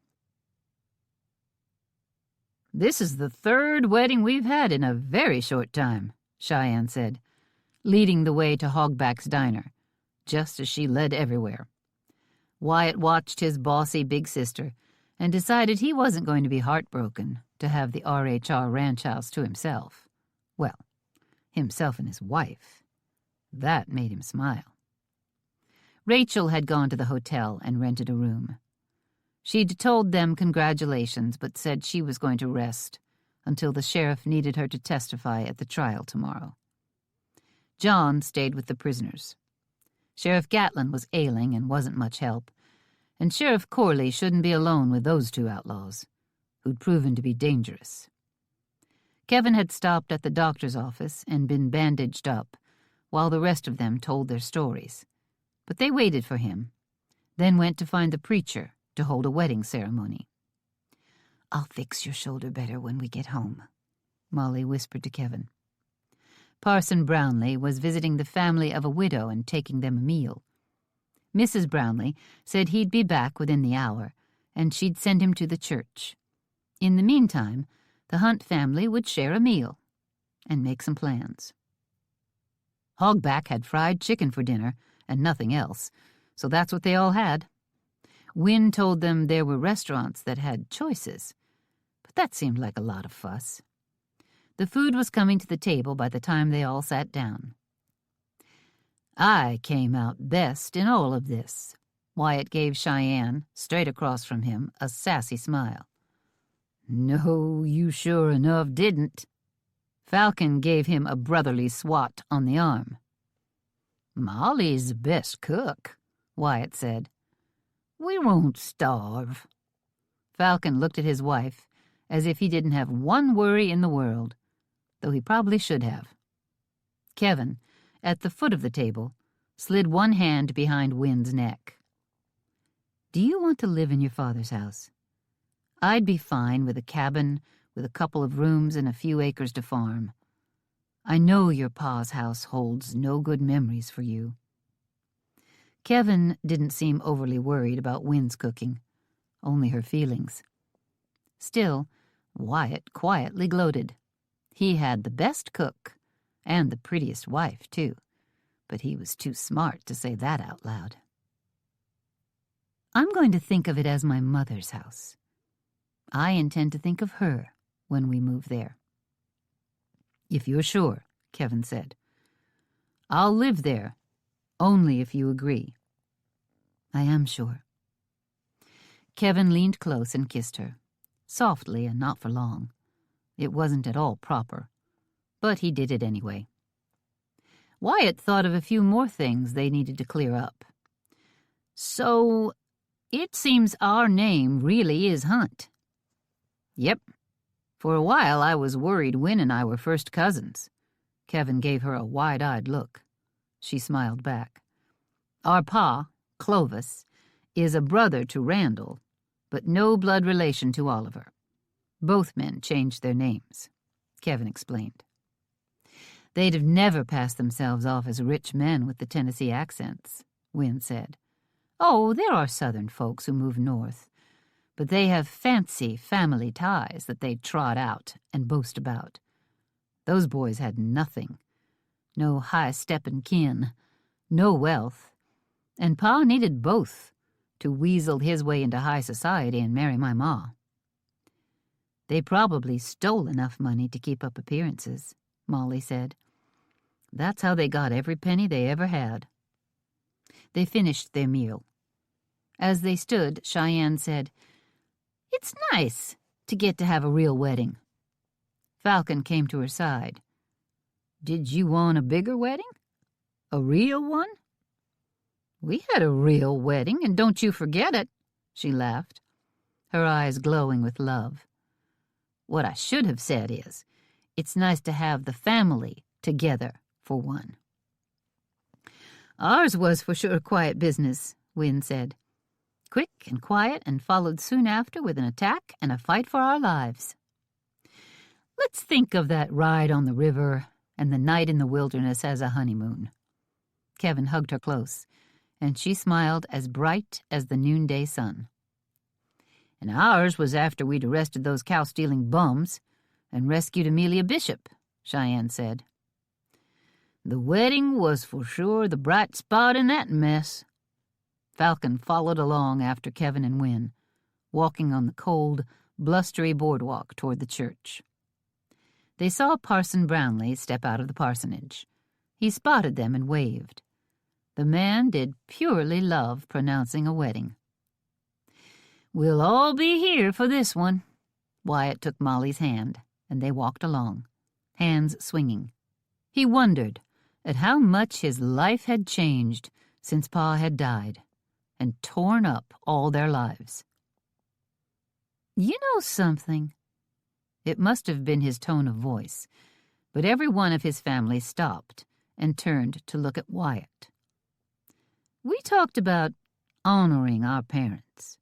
This is the third wedding we've had in a very short time, Cheyenne said, leading the way to Hogback's diner, just as she led everywhere. Wyatt watched his bossy big sister and decided he wasn't going to be heartbroken to have the RHR ranch house to himself. Well, himself and his wife. That made him smile. Rachel had gone to the hotel and rented a room. She'd told them congratulations, but said she was going to rest until the sheriff needed her to testify at the trial tomorrow. John stayed with the prisoners. Sheriff Gatlin was ailing and wasn't much help, and Sheriff Corley shouldn't be alone with those two outlaws, who'd proven to be dangerous. Kevin had stopped at the doctor's office and been bandaged up, while the rest of them told their stories. But they waited for him, then went to find the preacher to hold a wedding ceremony. "I'll fix your shoulder better when we get home," Molly whispered to Kevin. Parson Brownlee was visiting the family of a widow and taking them a meal. Mrs. Brownlee said he'd be back within the hour, and she'd send him to the church. In the meantime, the Hunt family would share a meal and make some plans. Hogback had fried chicken for dinner and nothing else, so that's what they all had. Wynne told them there were restaurants that had choices, but that seemed like a lot of fuss. The food was coming to the table by the time they all sat down. "I came out best in all of this," Wyatt gave Cheyenne, straight across from him, a sassy smile. "No, you sure enough didn't." Falcon gave him a brotherly swat on the arm. "Molly's the best cook," Wyatt said. "We won't starve." Falcon looked at his wife as if he didn't have one worry in the world, though he probably should have. Kevin, at the foot of the table, slid one hand behind Wynne's neck. "Do you want to live in your father's house? I'd be fine with a cabin with a couple of rooms and a few acres to farm. I know your pa's house holds no good memories for you." Kevin didn't seem overly worried about Wynne's cooking, only her feelings. Still, Wyatt quietly gloated. He had the best cook, and the prettiest wife, too, but he was too smart to say that out loud. "I'm going to think of it as my mother's house. I intend to think of her when we move there." "If you're sure," Kevin said. "I'll live there, only if you agree." "I am sure." Kevin leaned close and kissed her, softly and not for long. It wasn't at all proper, but he did it anyway. Wyatt thought of a few more things they needed to clear up. "So, it seems our name really is Hunt." "Yep. For a while I was worried Wynne and I were first cousins." Kevin gave her a wide-eyed look. She smiled back. "Our pa, Clovis, is a brother to Randall, but no blood relation to Oliver. Both men changed their names," Kevin explained. They'd have never passed themselves off as rich men with the Tennessee accents, Wynne said. Oh, there are Southern folks who move north, but they have fancy family ties that they trot out and boast about. Those boys had nothing. No high-steppin' kin, no wealth, and Pa needed both to weasel his way into high society and marry my ma. They probably stole enough money to keep up appearances, Molly said. That's how they got every penny they ever had. They finished their meal. As they stood, Cheyenne said, It's nice to get to have a real wedding. Falcon came to her side. Did you want a bigger wedding? A real one? We had a real wedding, and don't you forget it, she laughed, her eyes glowing with love. What I should have said is, it's nice to have the family together for one. Ours was for sure quiet business, Wynne said. Quick and quiet, and followed soon after with an attack and a fight for our lives. Let's think of that ride on the river and the night in the wilderness as a honeymoon. Kevin hugged her close, and she smiled as bright as the noonday sun. And ours was after we'd arrested those cow-stealing bums and rescued Amelia Bishop, Cheyenne said. The wedding was for sure the bright spot in that mess. Falcon followed along after Kevin and Wynne, walking on the cold, blustery boardwalk toward the church. They saw Parson Brownlee step out of the parsonage. He spotted them and waved. The man did purely love pronouncing a wedding. We'll all be here for this one. Wyatt took Molly's hand, and they walked along, hands swinging. He wondered at how much his life had changed since Pa had died and torn up all their lives. You know something? It must have been his tone of voice, but every one of his family stopped and turned to look at Wyatt. We talked about honoring our parents,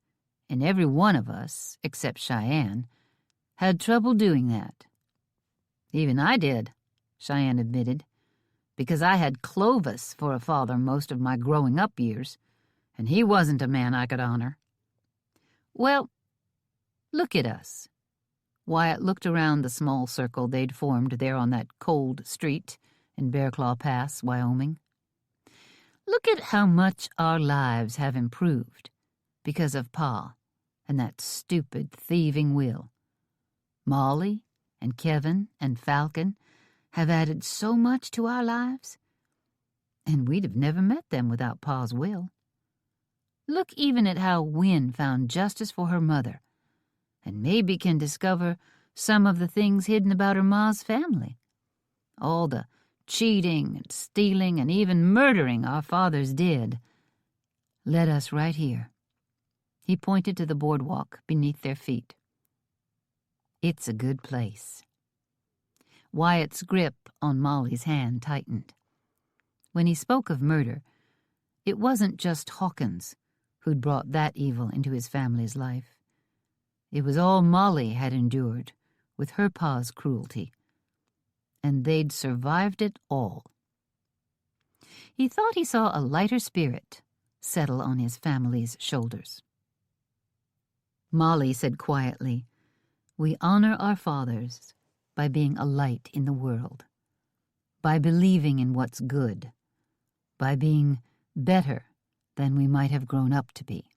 and every one of us, except Cheyenne, had trouble doing that. Even I did, Cheyenne admitted, because I had Clovis for a father most of my growing-up years, and he wasn't a man I could honor. Well, look at us. Wyatt looked around the small circle they'd formed there on that cold street in Bear Claw Pass, Wyoming. Look at how much our lives have improved because of Pa and that stupid, thieving Will. Molly and Kevin and Falcon have added so much to our lives, and we'd have never met them without Pa's will. Look even at how Wynne found justice for her mother, and maybe can discover some of the things hidden about her ma's family. All the cheating and stealing and even murdering our fathers did led us right here. He pointed to the boardwalk beneath their feet. It's a good place. Wyatt's grip on Molly's hand tightened. When he spoke of murder, it wasn't just Hawkins who'd brought that evil into his family's life. It was all Molly had endured with her pa's cruelty, and they'd survived it all. He thought he saw a lighter spirit settle on his family's shoulders. Molly said quietly, "We honor our fathers by being a light in the world, by believing in what's good, by being better than we might have grown up to be."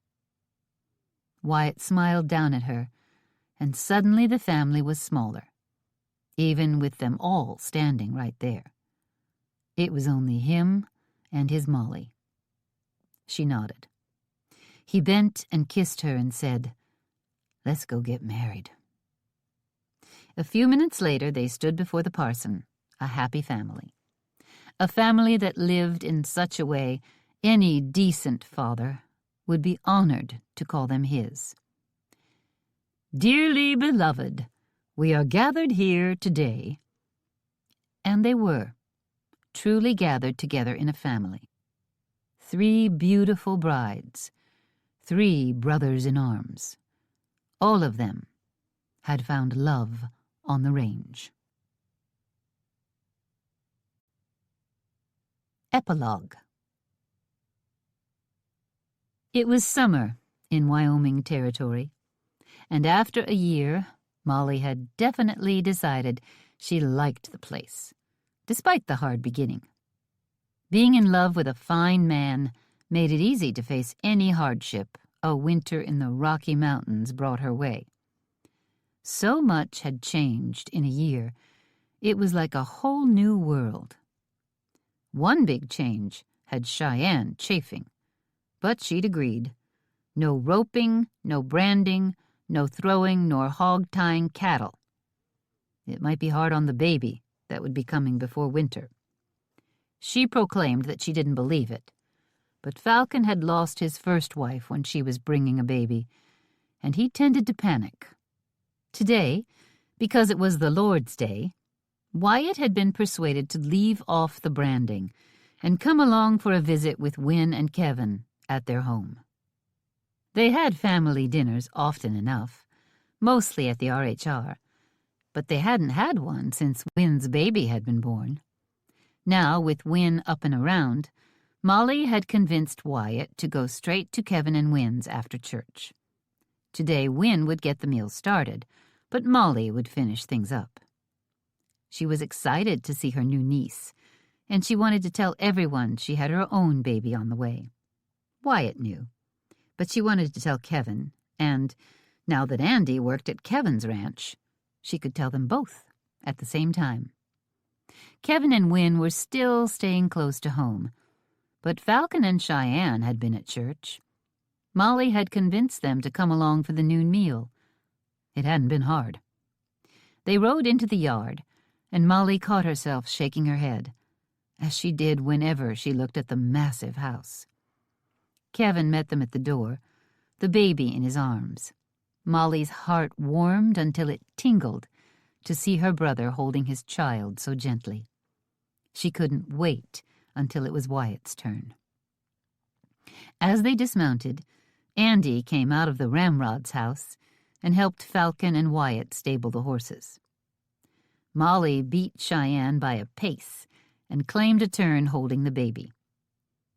Wyatt smiled down at her, and suddenly the family was smaller, even with them all standing right there. It was only him and his Molly. She nodded. He bent and kissed her and said, "Let's go get married." A few minutes later, they stood before the parson, a happy family. A family that lived in such a way any decent father would be honored to call them his. "Dearly beloved, we are gathered here today." And they were, truly gathered together in a family. 3 beautiful brides, 3 brothers in arms. All of them had found love on the range. Epilogue. It was summer in Wyoming Territory, and after a year, Molly had definitely decided she liked the place, despite the hard beginning. Being in love with a fine man made it easy to face any hardship a winter in the Rocky Mountains brought her way. So much had changed in a year, it was like a whole new world. One big change had Cheyenne chafing, but she'd agreed. No roping, no branding, no throwing nor hog-tying cattle. It might be hard on the baby that would be coming before winter. She proclaimed that she didn't believe it, but Falcon had lost his first wife when she was bringing a baby, and he tended to panic. Today, because it was the Lord's Day, Wyatt had been persuaded to leave off the branding and come along for a visit with Win and Kevin at their home. They had family dinners often enough, mostly at the RHR, but they hadn't had one since Win's baby had been born. Now, with Win up and around, Molly had convinced Wyatt to go straight to Kevin and Win's after church. Today, Win would get the meal started, but Molly would finish things up. She was excited to see her new niece, and she wanted to tell everyone she had her own baby on the way. Wyatt knew, but she wanted to tell Kevin, and now that Andy worked at Kevin's ranch, she could tell them both at the same time. Kevin and Win were still staying close to home, but Falcon and Cheyenne had been at church. Molly had convinced them to come along for the noon meal. It hadn't been hard. They rode into the yard, and Molly caught herself shaking her head, as she did whenever she looked at the massive house. Kevin met them at the door, the baby in his arms. Molly's heart warmed until it tingled to see her brother holding his child so gently. She couldn't wait until it was Wyatt's turn. As they dismounted, Andy came out of the Ramrod's house and helped Falcon and Wyatt stable the horses. Molly beat Cheyenne by a pace and claimed a turn holding the baby.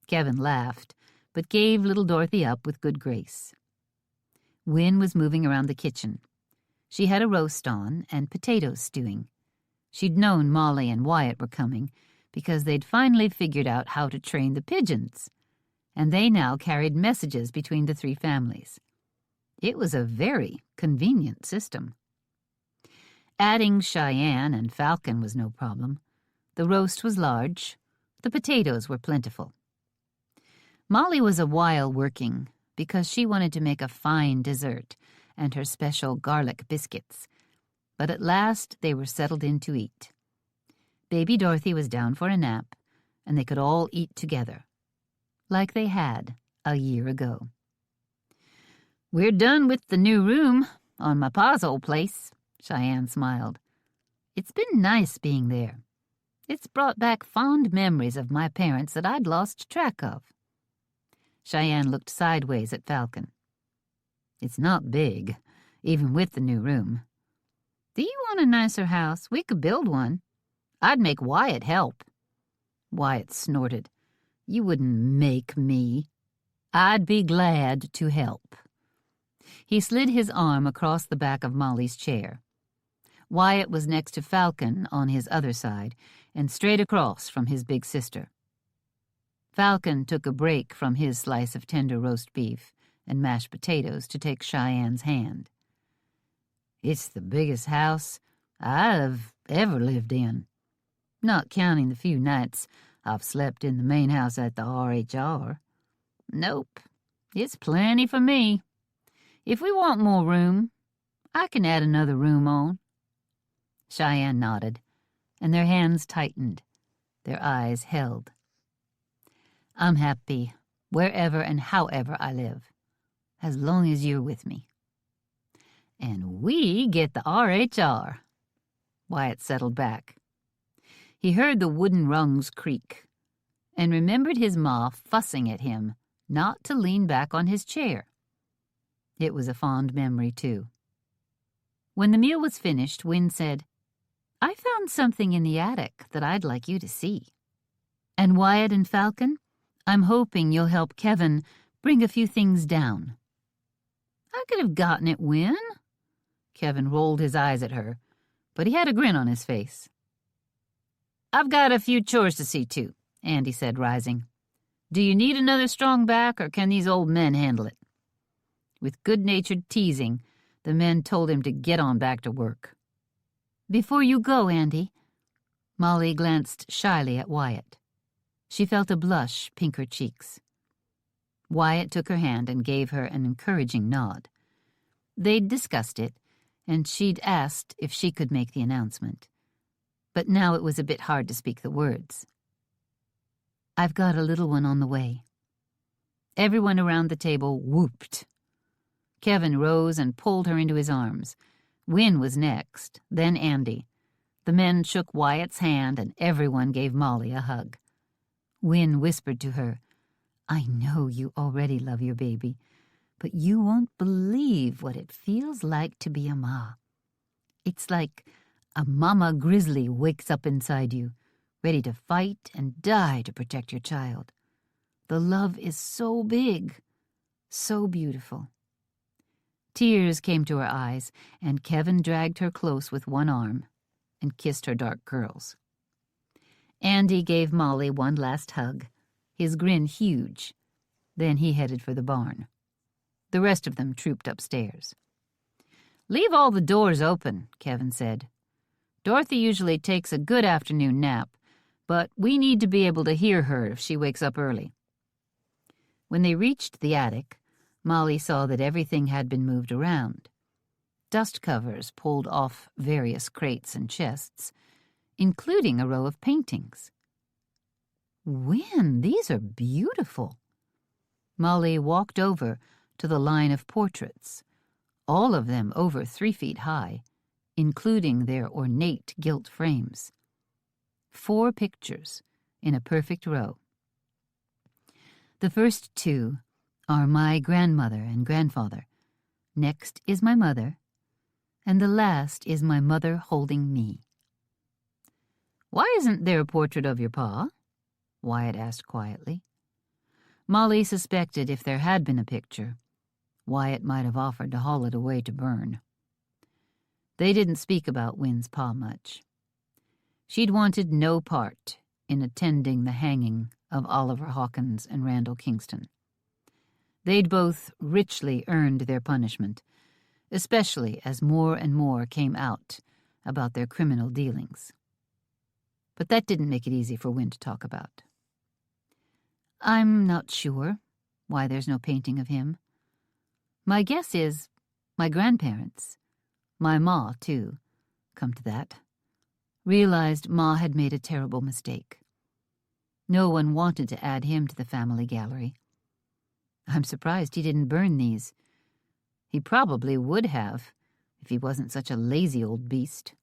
Kevin laughed, but gave little Dorothy up with good grace. Win was moving around the kitchen. She had a roast on and potatoes stewing. She'd known Molly and Wyatt were coming because they'd finally figured out how to train the pigeons, and they now carried messages between the three families. It was a very convenient system. Adding Cheyenne and Falcon was no problem. The roast was large. The potatoes were plentiful. Molly was a while working because she wanted to make a fine dessert and her special garlic biscuits, but at last they were settled in to eat. Baby Dorothy was down for a nap, and they could all eat together, like they had a year ago. "We're done with the new room on my pa's old place," Cheyenne smiled. "It's been nice being there. It's brought back fond memories of my parents that I'd lost track of." Cheyenne looked sideways at Falcon. "It's not big, even with the new room. Do you want a nicer house? We could build one. I'd make Wyatt help." Wyatt snorted. "You wouldn't make me." "I'd be glad to help." He slid his arm across the back of Molly's chair. Wyatt was next to Falcon on his other side and straight across from his big sister. Falcon took a break from his slice of tender roast beef and mashed potatoes to take Cheyenne's hand. "It's the biggest house I've ever lived in, not counting the few nights I've slept in the main house at the RHR. Nope, it's plenty for me. If we want more room, I can add another room on." Cheyenne nodded, and their hands tightened. Their eyes held. "I'm happy wherever and however I live, as long as you're with me." "And we get the RHR." Wyatt settled back. He heard the wooden rungs creak and remembered his ma fussing at him not to lean back on his chair. It was a fond memory, too. When the meal was finished, Win said, "I found something in the attic that I'd like you to see." And Wyatt and Falcon, I'm hoping you'll help Kevin bring a few things down." "I could have gotten it, Win." Kevin rolled his eyes at her, but he had a grin on his face. "I've got a few chores to see to," Andy said, rising. "Do you need another strong back, or can these old men handle it?" With good-natured teasing, the men told him to get on back to work. "Before you go, Andy," Molly glanced shyly at Wyatt. She felt a blush pink her cheeks. Wyatt took her hand and gave her an encouraging nod. They'd discussed it, and she'd asked if she could make the announcement. But now it was a bit hard to speak the words. "I've got a little one on the way." Everyone around the table whooped. Kevin rose and pulled her into his arms. Win was next, then Andy. The men shook Wyatt's hand, and everyone gave Molly a hug. Win whispered to her, "I know you already love your baby, but you won't believe what it feels like to be a ma. It's like a mama grizzly wakes up inside you, ready to fight and die to protect your child. The love is so big, so beautiful." Tears came to her eyes, and Kevin dragged her close with one arm and kissed her dark curls. Andy gave Molly one last hug, his grin huge. Then he headed for the barn. The rest of them trooped upstairs. "Leave all the doors open," Kevin said. "Dorothy usually takes a good afternoon nap, but we need to be able to hear her if she wakes up early." When they reached the attic, Molly saw that everything had been moved around. Dust covers pulled off various crates and chests, including a row of paintings. "Win, these are beautiful." Molly walked over to the line of portraits, all of them over 3 feet high, including their ornate gilt frames. 4 pictures in a perfect row. The first 2 are my grandmother and grandfather. Next is my mother, and the last is my mother holding me. "Why isn't there a portrait of your pa?" Wyatt asked quietly. Molly suspected if there had been a picture, Wyatt might have offered to haul it away to burn. They didn't speak about Win's pa much. She'd wanted no part in attending the hanging of Oliver Hawkins and Randall Kingston. They'd both richly earned their punishment, especially as more and more came out about their criminal dealings. But that didn't make it easy for Win to talk about. "I'm not sure why there's no painting of him. My guess is my grandparents, my ma, too, come to that, realized Ma had made a terrible mistake. No one wanted to add him to the family gallery. I'm surprised he didn't burn these. He probably would have if he wasn't such a lazy old beast."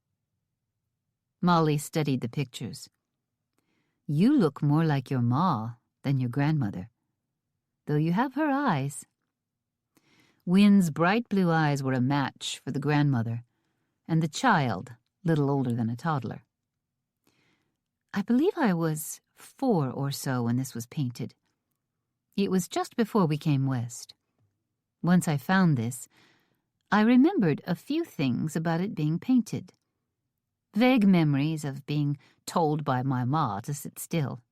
Molly studied the pictures. "You look more like your ma than your grandmother, though you have her eyes." Win's bright blue eyes were a match for the grandmother, and the child little older than a toddler. "I believe I was 4 or so when this was painted. It was just before we came west. Once I found this, I remembered a few things about it being painted. Vague memories of being told by my ma to sit still."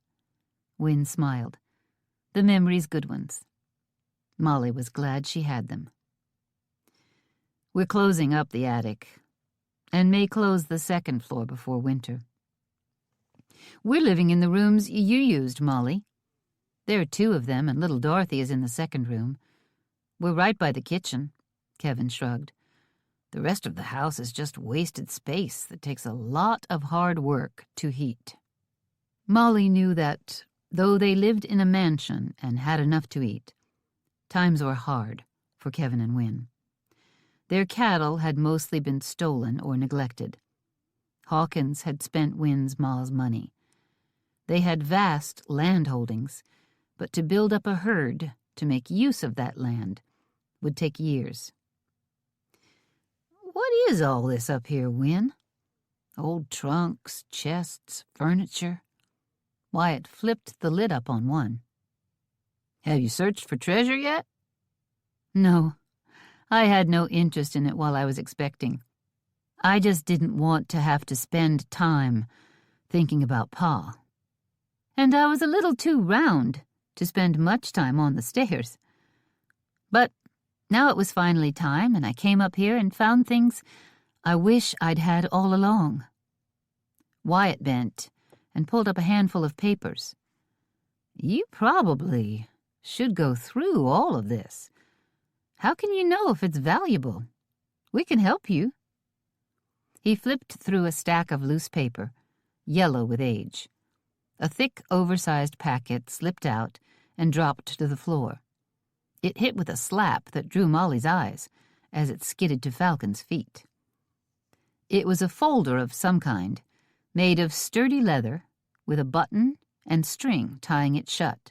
Win smiled. The memories good ones. Molly was glad she had them. "We're closing up the attic, and may close the 2nd floor before winter. We're living in the rooms you used, Molly. There are 2 of them, and little Dorothy is in the 2nd room. We're right by the kitchen," Kevin shrugged. "The rest of the house is just wasted space that takes a lot of hard work to heat." Molly knew that, though they lived in a mansion and had enough to eat, times were hard for Kevin and Win. Their cattle had mostly been stolen or neglected. Hawkins had spent Win's ma's money. They had vast land holdings, but to build up a herd to make use of that land would take years. "What is all this up here, Win? Old trunks, chests, furniture. Wyatt flipped the lid up on one. "Have you searched for treasure yet?" "No. I had no interest in it while I was expecting. I just didn't want to have to spend time thinking about Pa. And I was a little too round to spend much time on the stairs. But now it was finally time, and I came up here and found things I wish I'd had all along." Wyatt bent and pulled up a handful of papers. "You probably should go through all of this. How can you know if it's valuable? We can help you." He flipped through a stack of loose paper, yellow with age. A thick, oversized packet slipped out and dropped to the floor. It hit with a slap that drew Molly's eyes as it skidded to Falcon's feet. It was a folder of some kind, made of sturdy leather, with a button and string tying it shut.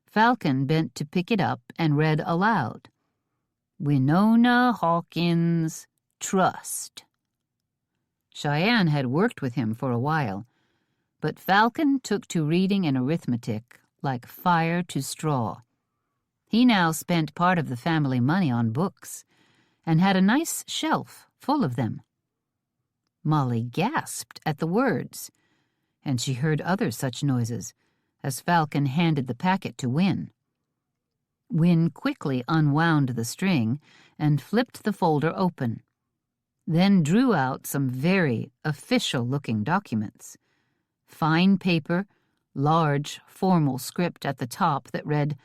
Falcon bent to pick it up and read aloud, "Winona Hawkins Trust." Cheyenne had worked with him for a while, but Falcon took to reading and arithmetic like fire to straw. He now spent part of the family money on books and had a nice shelf full of them. Molly gasped at the words, and she heard other such noises as Falcon handed the packet to Wynne. Wynne quickly unwound the string and flipped the folder open, then drew out some very official-looking documents. Fine paper, large, formal script at the top that read,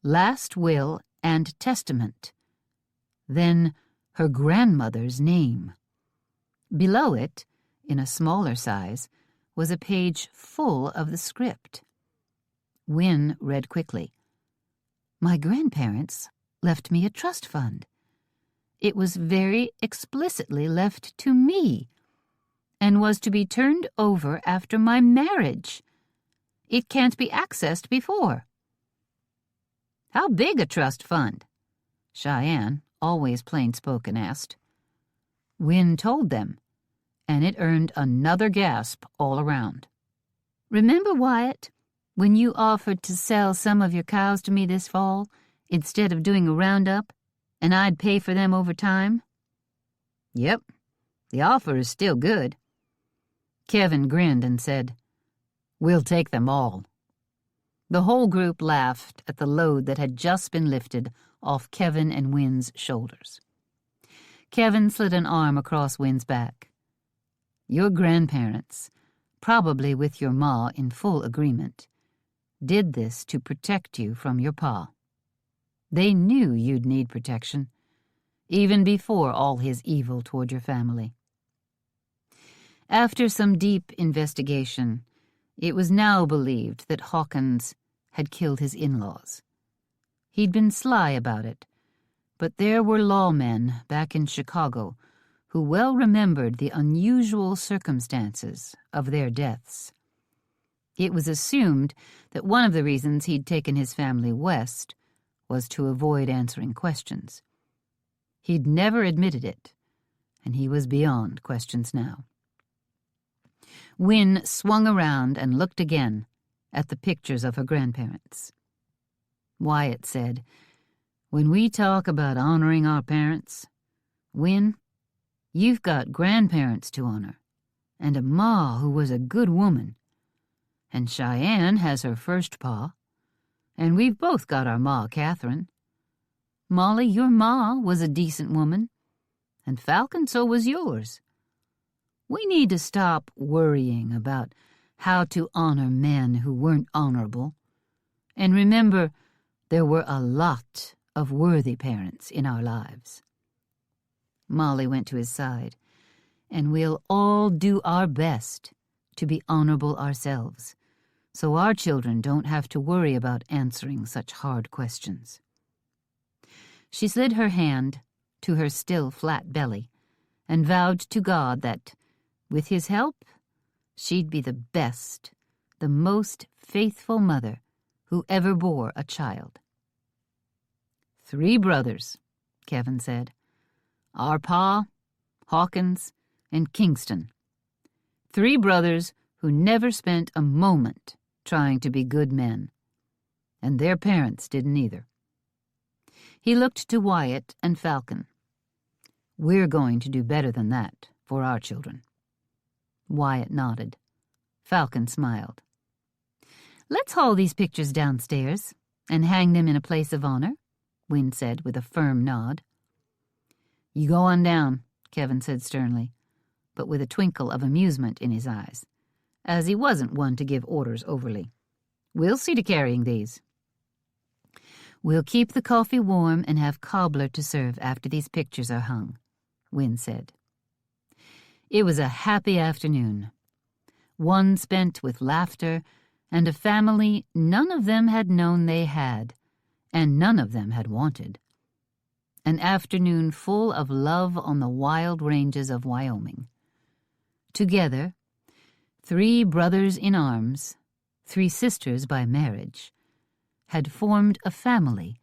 "Last Will and Testament." Then her grandmother's name. Below it, in a smaller size, was a page full of the script. Wynne read quickly. "My grandparents left me a trust fund. It was very explicitly left to me and was to be turned over after my marriage. It can't be accessed before." "How big a trust fund?" Cheyenne, always plain-spoken, asked. Wynne told them, and it earned another gasp all around. "Remember, Wyatt, when you offered to sell some of your cows to me this fall instead of doing a roundup, and I'd pay for them over time?" "Yep, the offer is still good." Kevin grinned and said, "We'll take them all." The whole group laughed at the load that had just been lifted off Kevin and Wynne's shoulders. Kevin slid an arm across Wynne's back. "Your grandparents, probably with your ma in full agreement, did this to protect you from your pa. They knew you'd need protection, even before all his evil toward your family." After some deep investigation, it was now believed that Hawkins had killed his in-laws. He'd been sly about it, but there were lawmen back in Chicago who well remembered the unusual circumstances of their deaths. It was assumed that one of the reasons he'd taken his family west was to avoid answering questions. He'd never admitted it, and he was beyond questions now. Wynne swung around and looked again at the pictures of her grandparents. Wyatt said, "When we talk about honoring our parents, Wynne, you've got grandparents to honor, and a ma who was a good woman. And Cheyenne has her first pa, and we've both got our ma, Catherine. Molly, your ma was a decent woman, and Falcon, so was yours. We need to stop worrying about how to honor men who weren't honorable, and remember there were a lot of worthy parents in our lives." Molly went to his side. "And we'll all do our best to be honorable ourselves, so our children don't have to worry about answering such hard questions." She slid her hand to her still flat belly and vowed to God that, with his help, she'd be the best, the most faithful mother who ever bore a child. "3 brothers," Kevin said. "Our pa, Hawkins, and Kingston. 3 brothers who never spent a moment trying to be good men. And their parents didn't either. He looked to Wyatt and Falcon. We're going to do better than that for our children. Wyatt nodded. Falcon smiled. Let's haul these pictures downstairs and hang them in a place of honor, Wynne said with a firm nod. You go on down, Kevin said sternly, but with a twinkle of amusement in his eyes, as he wasn't one to give orders overly. We'll see to carrying these. We'll keep the coffee warm and have cobbler to serve after these pictures are hung, Wynne said. It was a happy afternoon, one spent with laughter and a family none of them had known they had, and none of them had wanted. An afternoon full of love on the wild ranges of Wyoming. Together, 3 brothers in arms, 3 sisters by marriage, had formed a family